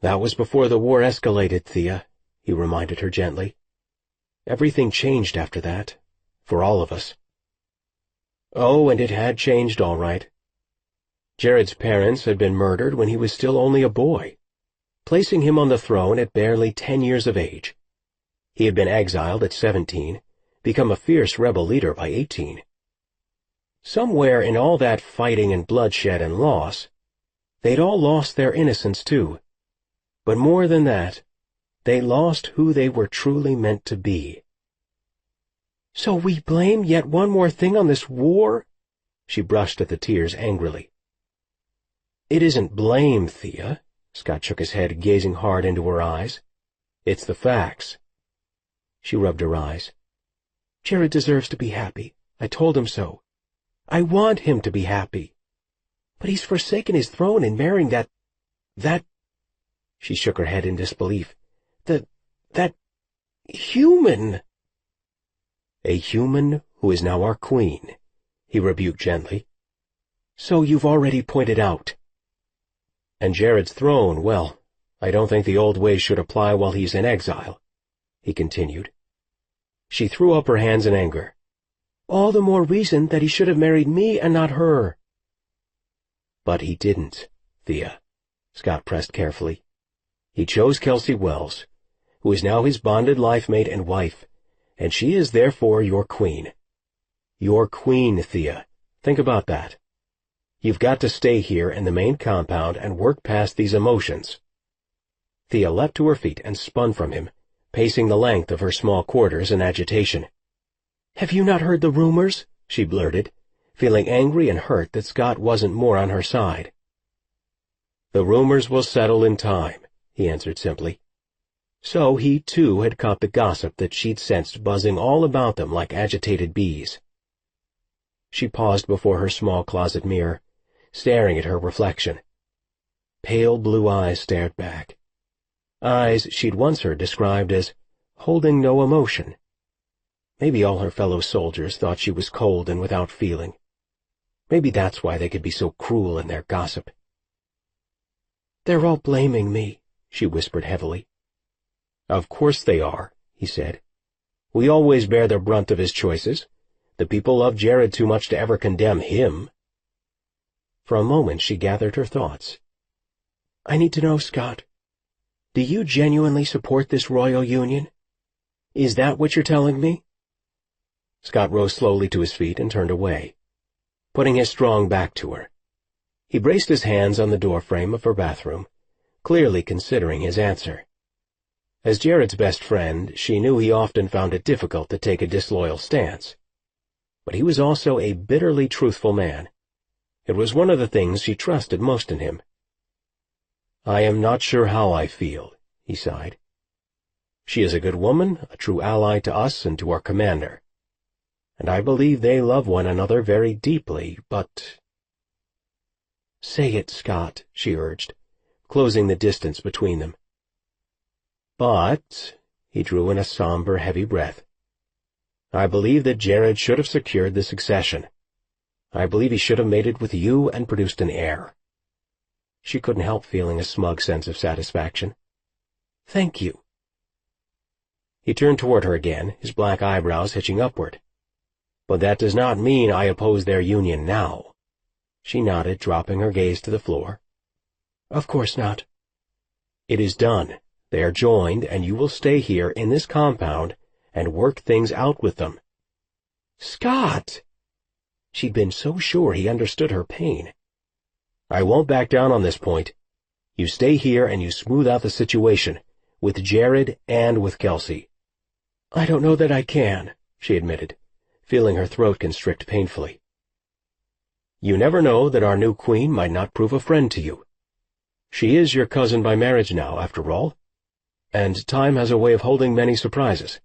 "That was before the war escalated, Thea," he reminded her gently. "Everything changed after that, for all of us." Oh, and it had changed all right. Jared's parents had been murdered when he was still only a boy, placing him on the throne at barely 10 years of age. He had been exiled at 17, become a fierce rebel leader by 18. Somewhere in all that fighting and bloodshed and loss, they'd all lost their innocence too. But more than that, they lost who they were truly meant to be. "So we blame yet one more thing on this war?" She brushed at the tears angrily. "It isn't blame, Thea." Scott shook his head, gazing hard into her eyes. "It's the facts." She rubbed her eyes. "Jared deserves to be happy. I told him so. I want him to be happy. But he's forsaken his throne and marrying that— She shook her head in disbelief. That human." "A human who is now our queen," he rebuked gently. "So you've already pointed out." "And Jared's throne, well, I don't think the old ways should apply while he's in exile," he continued. She threw up her hands in anger. "All the more reason that he should have married me and not her." "But he didn't, Thea," Scott pressed carefully. "He chose Kelsey Wells, who is now his bonded life-mate and wife, and she is therefore your queen. Your queen, Thea. Think about that. You've got to stay here in the main compound and work past these emotions." Thea leapt to her feet and spun from him, pacing the length of her small quarters in agitation. "Have you not heard the rumors?" she blurted, feeling angry and hurt that Scott wasn't more on her side. "The rumors will settle in time," he answered simply. So he, too, had caught the gossip that she'd sensed buzzing all about them like agitated bees. She paused before her small closet mirror, staring at her reflection. Pale blue eyes stared back. Eyes she'd once heard described as holding no emotion. Maybe all her fellow soldiers thought she was cold and without feeling. Maybe that's why they could be so cruel in their gossip. "They're all blaming me," she whispered heavily. "Of course they are," he said. "We always bear the brunt of his choices. The people love Jared too much to ever condemn him." For a moment she gathered her thoughts. "I need to know, Scott. Do you genuinely support this royal union?" Is that what you're telling me?" Scott rose slowly to his feet and turned away, putting his strong back to her. He braced his hands on the doorframe of her bathroom, clearly considering his answer. As Jared's best friend, she knew he often found it difficult to take a disloyal stance. But he was also a bitterly truthful man. It was one of the things she trusted most in him. "I am not sure how I feel," he sighed. "She is a good woman, a true ally to us and to our commander. And I believe they love one another very deeply, but—" "Say it, Scott," she urged, closing the distance between them. "But," he drew in a somber, heavy breath, "I believe that Jared should have secured the succession. I believe he should have mated with you and produced an heir." She couldn't help feeling a smug sense of satisfaction. "Thank you." He turned toward her again, his black eyebrows hitching upward. "But that does not mean I oppose their union now." She nodded, dropping her gaze to the floor. "Of course not." "It is done. They are joined, and you will stay here in this compound and work things out with them." "Scott!" She'd been so sure he understood her pain. "I won't back down on this point. You stay here and you smooth out the situation, with Jared and with Kelsey." "I don't know that I can," she admitted, feeling her throat constrict painfully. "You never know that our new queen might not prove a friend to you. She is your cousin by marriage now, after all. And time has a way of holding many surprises.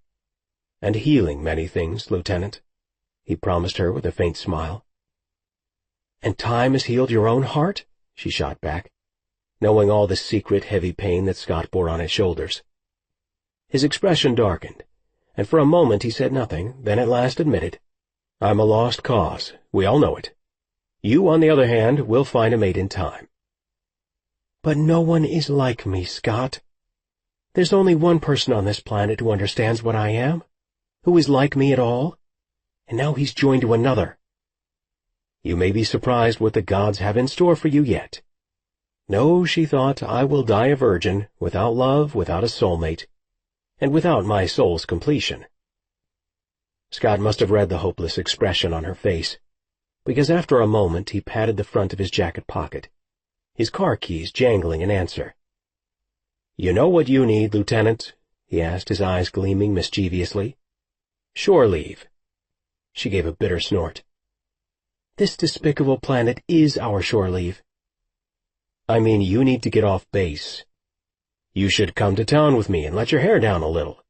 And healing many things, Lieutenant," he promised her with a faint smile. "And time has healed your own heart?" she shot back, knowing all the secret, heavy pain that Scott bore on his shoulders. His expression darkened, and for a moment he said nothing, then at last admitted, "I'm a lost cause. We all know it. You, on the other hand, will find a mate in time." "But no one is like me, Scott. There's only one person on this planet who understands what I am, who is like me at all, and now he's joined to another." "You may be surprised what the gods have in store for you yet. No," she thought, "I will die a virgin, without love, without a soulmate, and without my soul's completion." Scott must have read the hopeless expression on her face, because after a moment he patted the front of his jacket pocket, his car keys jangling in answer. "You know what you need, Lieutenant?" he asked, his eyes gleaming mischievously. "Shore leave." She gave a bitter snort. "This despicable planet is our shore leave." "I mean, you need to get off base. You should come to town with me and let your hair down a little."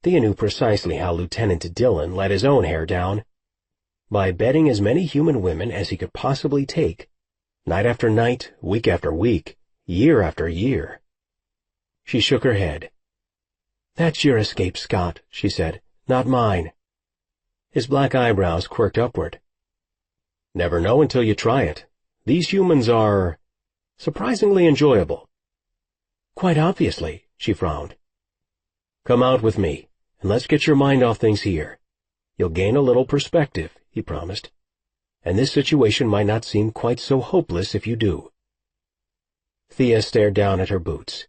Thea knew precisely how Lieutenant Dillon let his own hair down, by bedding as many human women as he could possibly take, night after night, week after week, year after year. She shook her head. "That's your escape, Scott," she said, "not mine." His black eyebrows quirked upward. "Never know until you try it. These humans are surprisingly enjoyable." "Quite obviously," she frowned. "Come out with me, and let's get your mind off things here. You'll gain a little perspective," he promised, "and this situation might not seem quite so hopeless if you do." Thea stared down at her boots,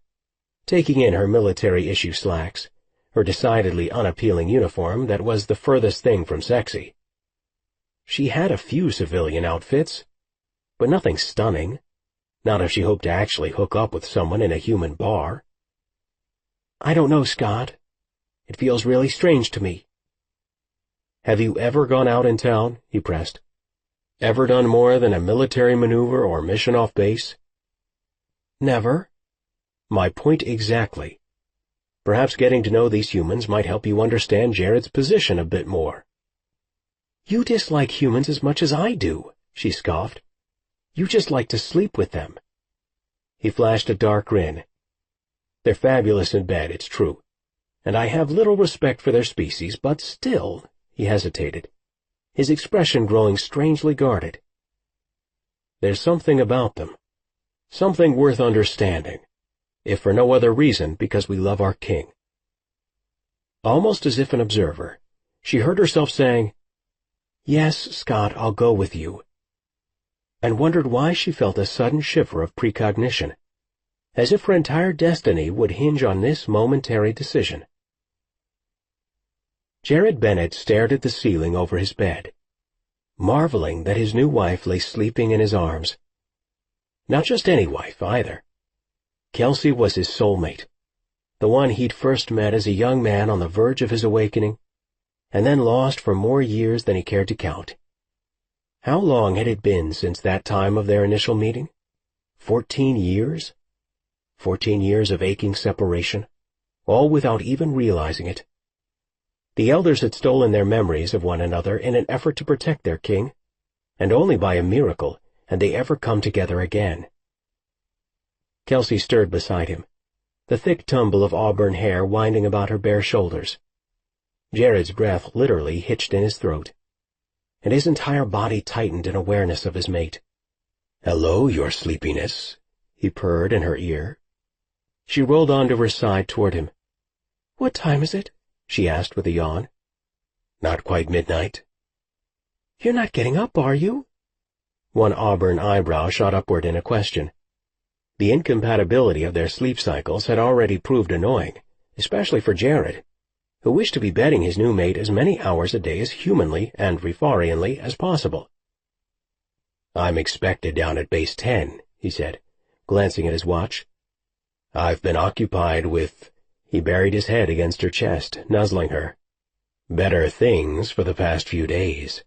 taking in her military-issue slacks, her decidedly unappealing uniform that was the furthest thing from sexy. She had a few civilian outfits, but nothing stunning, not if she hoped to actually hook up with someone in a human bar. "I don't know, Scott. It feels really strange to me." "Have you ever gone out in town?" he pressed. "Ever done more than a military maneuver or mission off base?" "Never." "My point exactly. Perhaps getting to know these humans might help you understand Jared's position a bit more." "You dislike humans as much as I do," she scoffed. "You just like to sleep with them." He flashed a dark grin. "They're fabulous in bed, it's true, and I have little respect for their species, but still—" he hesitated, his expression growing strangely guarded. "There's something about them, something worth understanding, if for no other reason because we love our king." Almost as if an observer, she heard herself saying, "Yes, Scott, I'll go with you," and wondered why she felt a sudden shiver of precognition, as if her entire destiny would hinge on this momentary decision. Jared Bennett stared at the ceiling over his bed, marveling that his new wife lay sleeping in his arms. Not just any wife, either. Kelsey was his soulmate, the one he'd first met as a young man on the verge of his awakening, and then lost for more years than he cared to count. How long had it been since that time of their initial meeting? 14 years? 14 years of aching separation, all without even realizing it. The elders had stolen their memories of one another in an effort to protect their king, and only by a miracle had they ever come together again. Kelsey stirred beside him, the thick tumble of auburn hair winding about her bare shoulders. Jared's breath literally hitched in his throat, and his entire body tightened in awareness of his mate. "Hello, your sleepiness," he purred in her ear. She rolled onto her side toward him. "What time is it?" she asked with a yawn. "Not quite midnight." "You're not getting up, are you?" One auburn eyebrow shot upward in a question. The incompatibility of their sleep cycles had already proved annoying, especially for Jared, who wished to be bedding his new mate as many hours a day as humanly and Rifarianly as possible. "I'm expected down at base 10, he said, glancing at his watch. "I've been occupied with—" He buried his head against her chest, nuzzling her. "Better things for the past few days.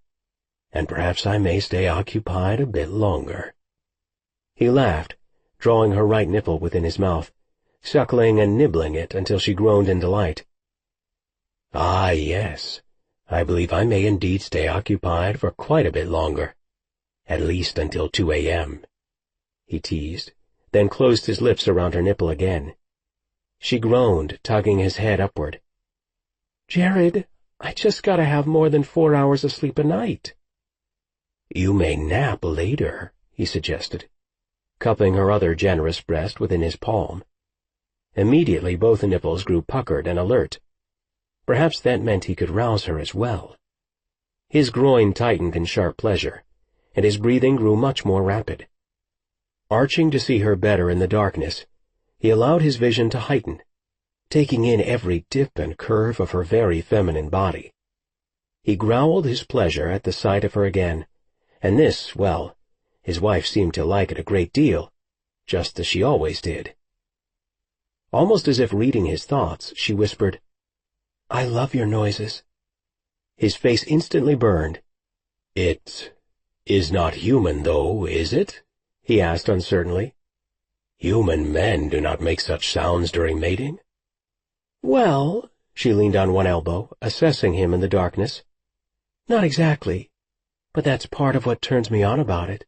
And perhaps I may stay occupied a bit longer." He laughed, drawing her right nipple within his mouth, suckling and nibbling it until she groaned in delight. "Ah, yes, I believe I may indeed stay occupied for quite a bit longer. At least until 2 a.m., he teased, then closed his lips around her nipple again. She groaned, tugging his head upward. "Jared, I just gotta have more than 4 hours of sleep a night." "You may nap later," he suggested, cupping her other generous breast within his palm. Immediately both nipples grew puckered and alert. Perhaps that meant he could rouse her as well. His groin tightened in sharp pleasure, and his breathing grew much more rapid. Arching to see her better in the darkness, he allowed his vision to heighten, taking in every dip and curve of her very feminine body. He growled his pleasure at the sight of her again, and this, well, his wife seemed to like it a great deal, just as she always did. Almost as if reading his thoughts, she whispered, "I love your noises." His face instantly burned. "It is not human, though, is it?" he asked uncertainly. "Human men do not make such sounds during mating." "Well," she leaned on one elbow, assessing him in the darkness. "Not exactly, but that's part of what turns me on about it."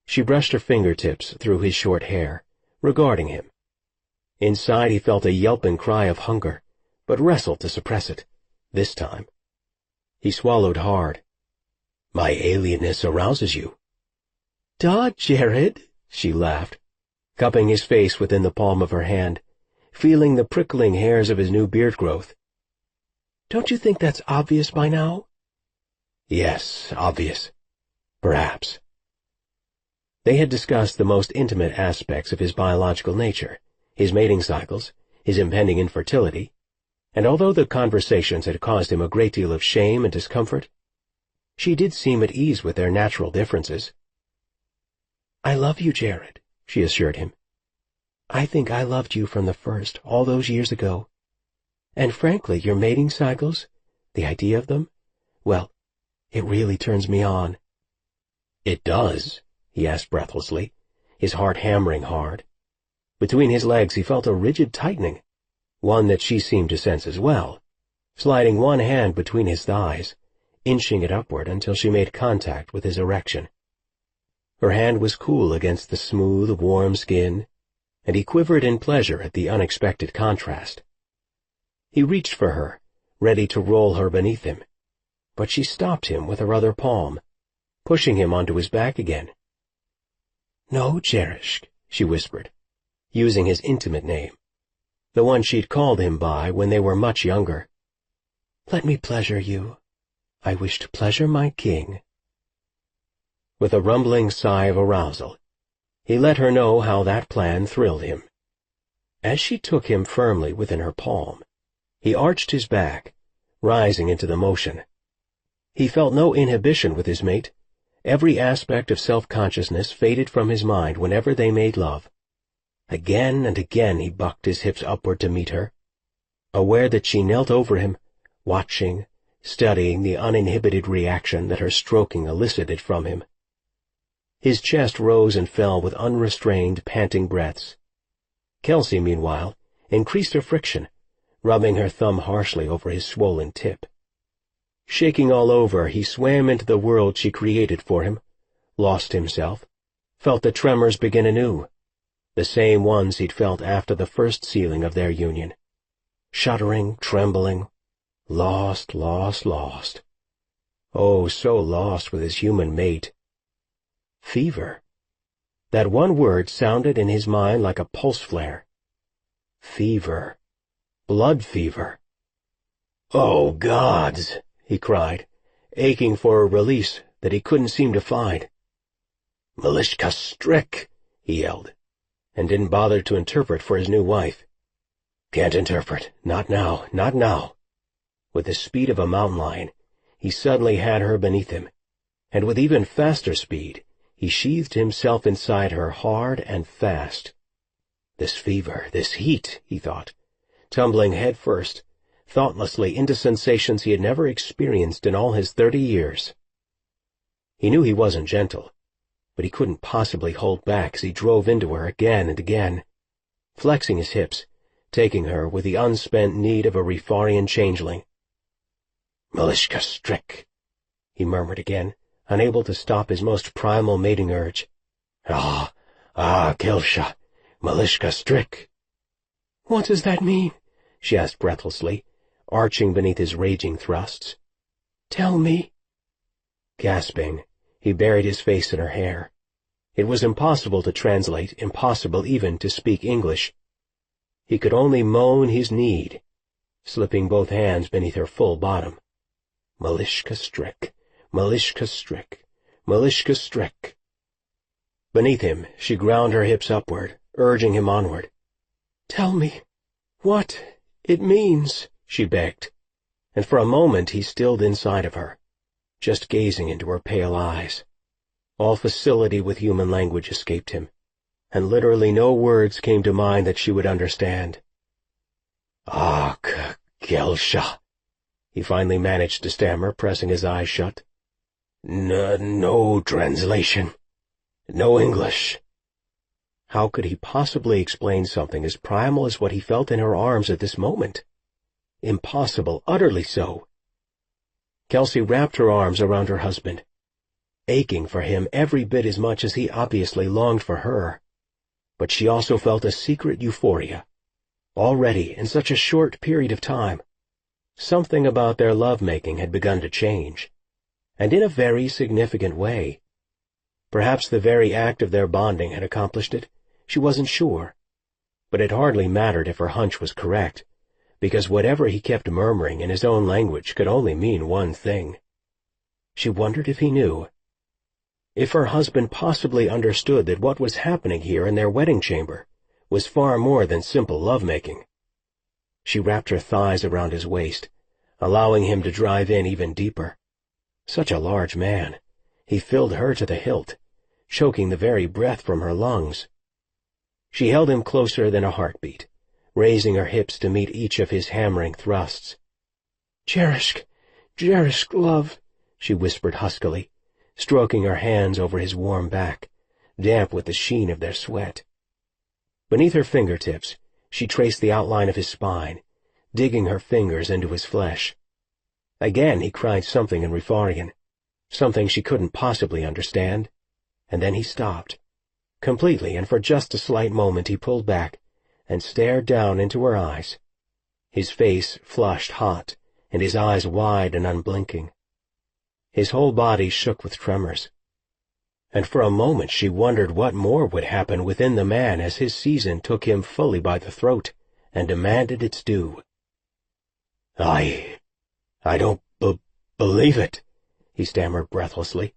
She brushed her fingertips through his short hair, regarding him. Inside he felt a yelping cry of hunger, but wrestled to suppress it, this time. He swallowed hard. "My alienness arouses you." "Duh, Jared," she laughed, cupping his face within the palm of her hand, feeling the prickling hairs of his new beard growth. "Don't you think that's obvious by now?" "Yes, obvious. Perhaps." They had discussed the most intimate aspects of his biological nature, his mating cycles, his impending infertility, and although the conversations had caused him a great deal of shame and discomfort, she did seem at ease with their natural differences. "I love you, Jared," she assured him. "I think I loved you from the first, all those years ago. And frankly, your mating cycles, the idea of them, well, it really turns me on." "It does?" he asked breathlessly, his heart hammering hard. Between his legs he felt a rigid tightening, one that she seemed to sense as well, sliding one hand between his thighs, inching it upward until she made contact with his erection. Her hand was cool against the smooth, warm skin, and he quivered in pleasure at the unexpected contrast. He reached for her, ready to roll her beneath him, but she stopped him with her other palm, pushing him onto his back again. "No, Jerishk," she whispered, using his intimate name, the one she'd called him by when they were much younger. "Let me pleasure you. I wish to pleasure my king." With a rumbling sigh of arousal, he let her know how that plan thrilled him. As she took him firmly within her palm, he arched his back, rising into the motion. He felt no inhibition with his mate. Every aspect of self-consciousness faded from his mind whenever they made love. Again and again he bucked his hips upward to meet her, aware that she knelt over him, watching, studying the uninhibited reaction that her stroking elicited from him. His chest rose and fell with unrestrained, panting breaths. Kelsey, meanwhile, increased her friction, rubbing her thumb harshly over his swollen tip. Shaking all over, he swam into the world she created for him, lost himself, felt the tremors begin anew, the same ones he'd felt after the first sealing of their union. Shuddering, trembling, lost, lost, lost. Oh, so lost with his human mate. Fever. That one word sounded in his mind like a pulse flare. Fever. Blood fever. "Oh, gods!" he cried, aching for a release that he couldn't seem to find. "Malishka Strick," he yelled, and didn't bother to interpret for his new wife. "Can't interpret. Not now. Not now." With the speed of a mountain lion, he suddenly had her beneath him, and with even faster speed, he sheathed himself inside her hard and fast. This fever, this heat, he thought, tumbling head first, thoughtlessly into sensations he had never experienced in all his 30 years. He knew he wasn't gentle, but he couldn't possibly hold back as he drove into her again and again, flexing his hips, taking her with the unspent need of a Refarian changeling. "Malishka Strick," he murmured again, unable to stop his most primal mating urge. "Ah, Kelsha, Malishka Strick." "What does that mean?" she asked breathlessly, arching beneath his raging thrusts. "Tell me." Gasping, he buried his face in her hair. It was impossible to translate, impossible even to speak English. He could only moan his need, slipping both hands beneath her full bottom. Malishka Strick, Malishka Strick, Malishka Strick. Beneath him, she ground her hips upward, urging him onward. "Tell me what it means," she begged, and for a moment he stilled inside of her, just gazing into her pale eyes. All facility with human language escaped him, and literally no words came to mind that she would understand. "Ah, Kelsha," he finally managed to stammer, pressing his eyes shut. No translation. No English." How could he possibly explain something as primal as what he felt in her arms at this moment? Impossible, utterly so. Kelsey wrapped her arms around her husband, aching for him every bit as much as he obviously longed for her. But she also felt a secret euphoria. Already, in such a short period of time, something about their love-making had begun to change, and in a very significant way. Perhaps the very act of their bonding had accomplished it. She wasn't sure. But it hardly mattered if her hunch was correct, because whatever he kept murmuring in his own language could only mean one thing. She wondered if he knew. If her husband possibly understood that what was happening here in their wedding chamber was far more than simple lovemaking. She wrapped her thighs around his waist, allowing him to drive in even deeper. Such a large man. He filled her to the hilt, choking the very breath from her lungs. She held him closer than a heartbeat, raising her hips to meet each of his hammering thrusts. Jerishk, love," she whispered huskily, stroking her hands over his warm back, damp with the sheen of their sweat. Beneath her fingertips, she traced the outline of his spine, digging her fingers into his flesh. Again he cried something in Refarian, something she couldn't possibly understand, and then he stopped. Completely, and for just a slight moment he pulled back and stared down into her eyes, his face flushed hot and his eyes wide and unblinking. His whole body shook with tremors, and for a moment she wondered what more would happen within the man as his season took him fully by the throat and demanded its due. I don't believe it," he stammered breathlessly,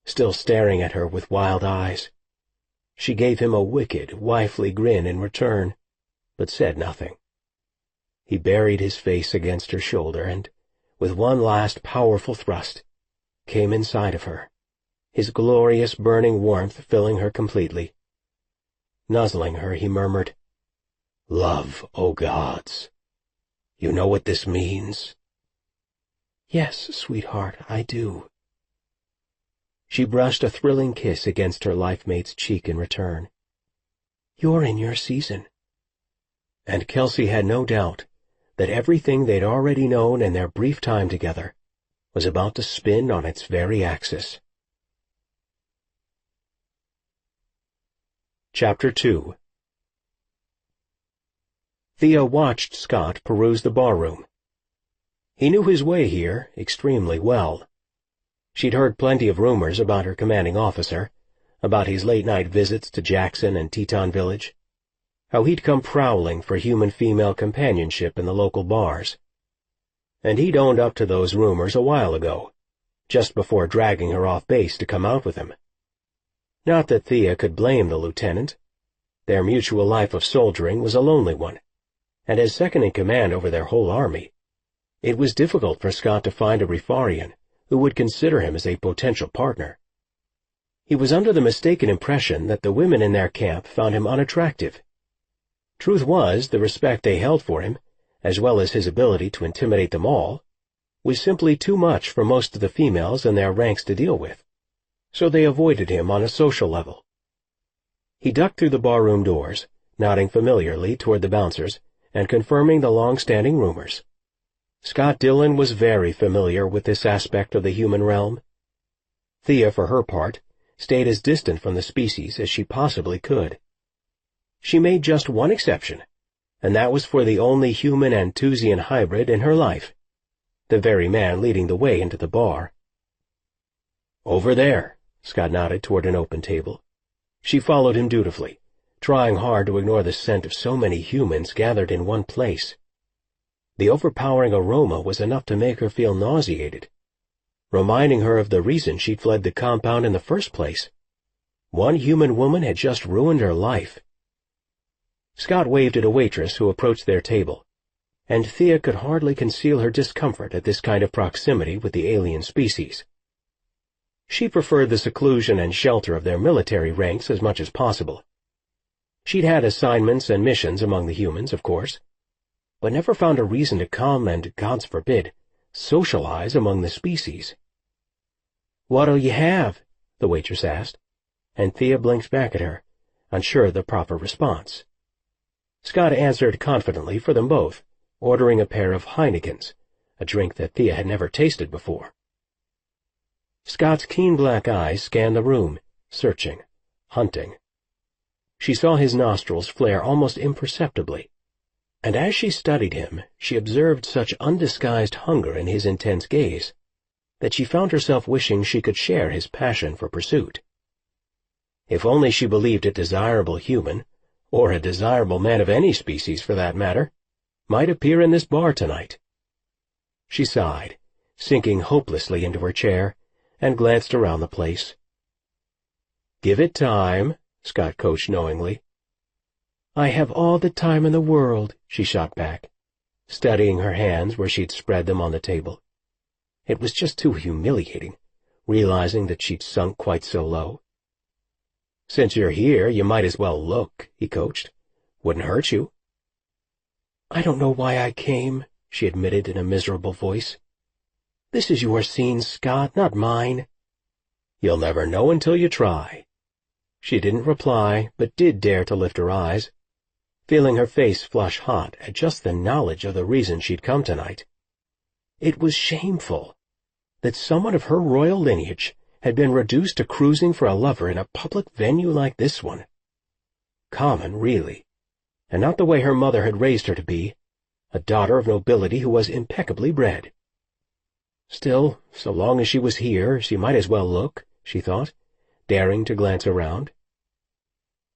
still staring at her with wild eyes. She gave him a wicked, wifely grin in return, but said nothing. He buried his face against her shoulder and with one last powerful thrust, came inside of her, his glorious burning warmth filling her completely. Nuzzling her, he murmured, "Love, O gods! You know what this means?" "Yes, sweetheart, I do." She brushed a thrilling kiss against her life-mate's cheek in return. "You're in your season." And Kelsey had no doubt that everything they'd already known in their brief time together was about to spin on its very axis. Chapter 2. Thea watched Scott peruse the barroom. He knew his way here extremely well. She'd heard plenty of rumors about her commanding officer, about his late-night visits to Jackson and Teton Village, how he'd come prowling for human-female companionship in the local bars. And he'd owned up to those rumors a while ago, just before dragging her off base to come out with him. Not that Thea could blame the lieutenant. Their mutual life of soldiering was a lonely one, and as second-in-command over their whole army, it was difficult for Scott to find a Rifarian who would consider him as a potential partner. He was under the mistaken impression that the women in their camp found him unattractive. Truth was, the respect they held for him, as well as his ability to intimidate them all, was simply too much for most of the females in their ranks to deal with, so they avoided him on a social level. He ducked through the barroom doors, nodding familiarly toward the bouncers and confirming the long-standing rumors. Scott Dillon was very familiar with this aspect of the human realm. Thea, for her part, stayed as distant from the species as she possibly could. She made just one exception, and that was for the only human Anthusian hybrid in her life, the very man leading the way into the bar. "Over there," Scott nodded toward an open table. She followed him dutifully, trying hard to ignore the scent of so many humans gathered in one place. The overpowering aroma was enough to make her feel nauseated, reminding her of the reason she'd fled the compound in the first place. One human woman had just ruined her life. Scott waved at a waitress who approached their table, and Thea could hardly conceal her discomfort at this kind of proximity with the alien species. She preferred the seclusion and shelter of their military ranks as much as possible. She'd had assignments and missions among the humans, of course, but never found a reason to come and, gods forbid, socialize among the species. "What'll you have?" the waitress asked, and Thea blinked back at her, unsure of the proper response. Scott answered confidently for them both, ordering a pair of Heinekens, a drink that Thea had never tasted before. Scott's keen black eyes scanned the room, searching, hunting. She saw his nostrils flare almost imperceptibly, and as she studied him, she observed such undisguised hunger in his intense gaze that she found herself wishing she could share his passion for pursuit. If only she believed a desirable human, or a desirable man of any species for that matter, might appear in this bar tonight. She sighed, sinking hopelessly into her chair, and glanced around the place. "Give it time," Scott coached knowingly. "I have all the time in the world," she shot back, studying her hands where she'd spread them on the table. It was just too humiliating, realizing that she'd sunk quite so low. "Since you're here, you might as well look," he coached. "Wouldn't hurt you." "I don't know why I came," she admitted in a miserable voice. "This is your scene, Scott, not mine." "You'll never know until you try." She didn't reply, but did dare to lift her eyes, feeling her face flush hot at just the knowledge of the reason she'd come tonight. It was shameful that someone of her royal lineage had been reduced to cruising for a lover in a public venue like this one. Common, really, and not the way her mother had raised her to be, a daughter of nobility who was impeccably bred. Still, so long as she was here, she might as well look, she thought, daring to glance around.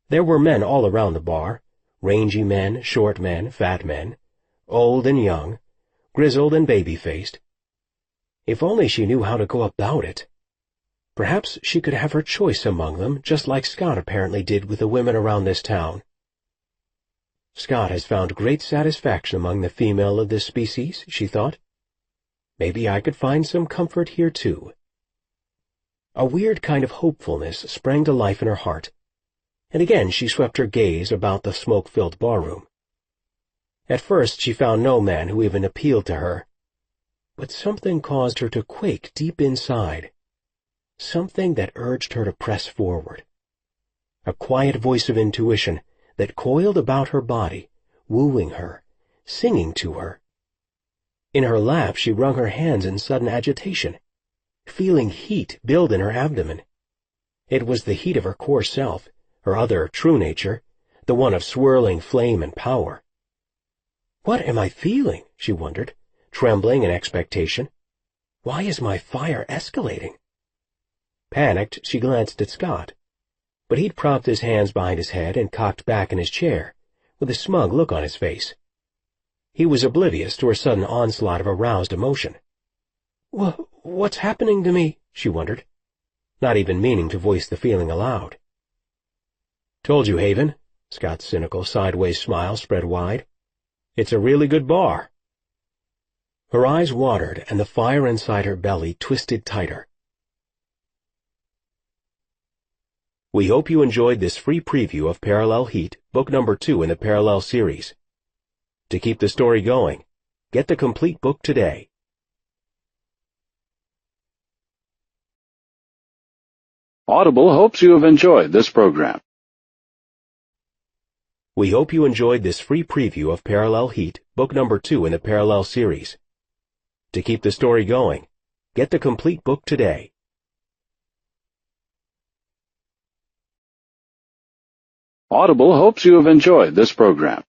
There were men all around the bar, rangy men, short men, fat men, old and young, grizzled and baby-faced. If only she knew how to go about it. Perhaps she could have her choice among them, just like Scott apparently did with the women around this town. Scott has found great satisfaction among the female of this species, she thought. Maybe I could find some comfort here too. A weird kind of hopefulness sprang to life in her heart, and again she swept her gaze about the smoke-filled barroom. At first she found no man who even appealed to her, but something caused her to quake deep inside, something that urged her to press forward. A quiet voice of intuition that coiled about her body, wooing her, singing to her. In her lap she wrung her hands in sudden agitation, feeling heat build in her abdomen. It was the heat of her core self, her other true nature, the one of swirling flame and power. What am I feeling? She wondered, trembling in expectation. Why is my fire escalating? Panicked, she glanced at Scott, but he'd propped his hands behind his head and cocked back in his chair, with a smug look on his face. He was oblivious to her sudden onslaught of aroused emotion. What's happening to me? She wondered, not even meaning to voice the feeling aloud. Told you, Haven. Scott's cynical sideways smile spread wide. It's a really good bar. Her eyes watered and the fire inside her belly twisted tighter. We hope you enjoyed this free preview of Parallel Heat, book number 2 in the Parallel series. To keep the story going, get the complete book today. Audible hopes you have enjoyed this program. We hope you enjoyed this free preview of Parallel Heat, book number 2 in the Parallel series. To keep the story going, get the complete book today. Audible hopes you have enjoyed this program.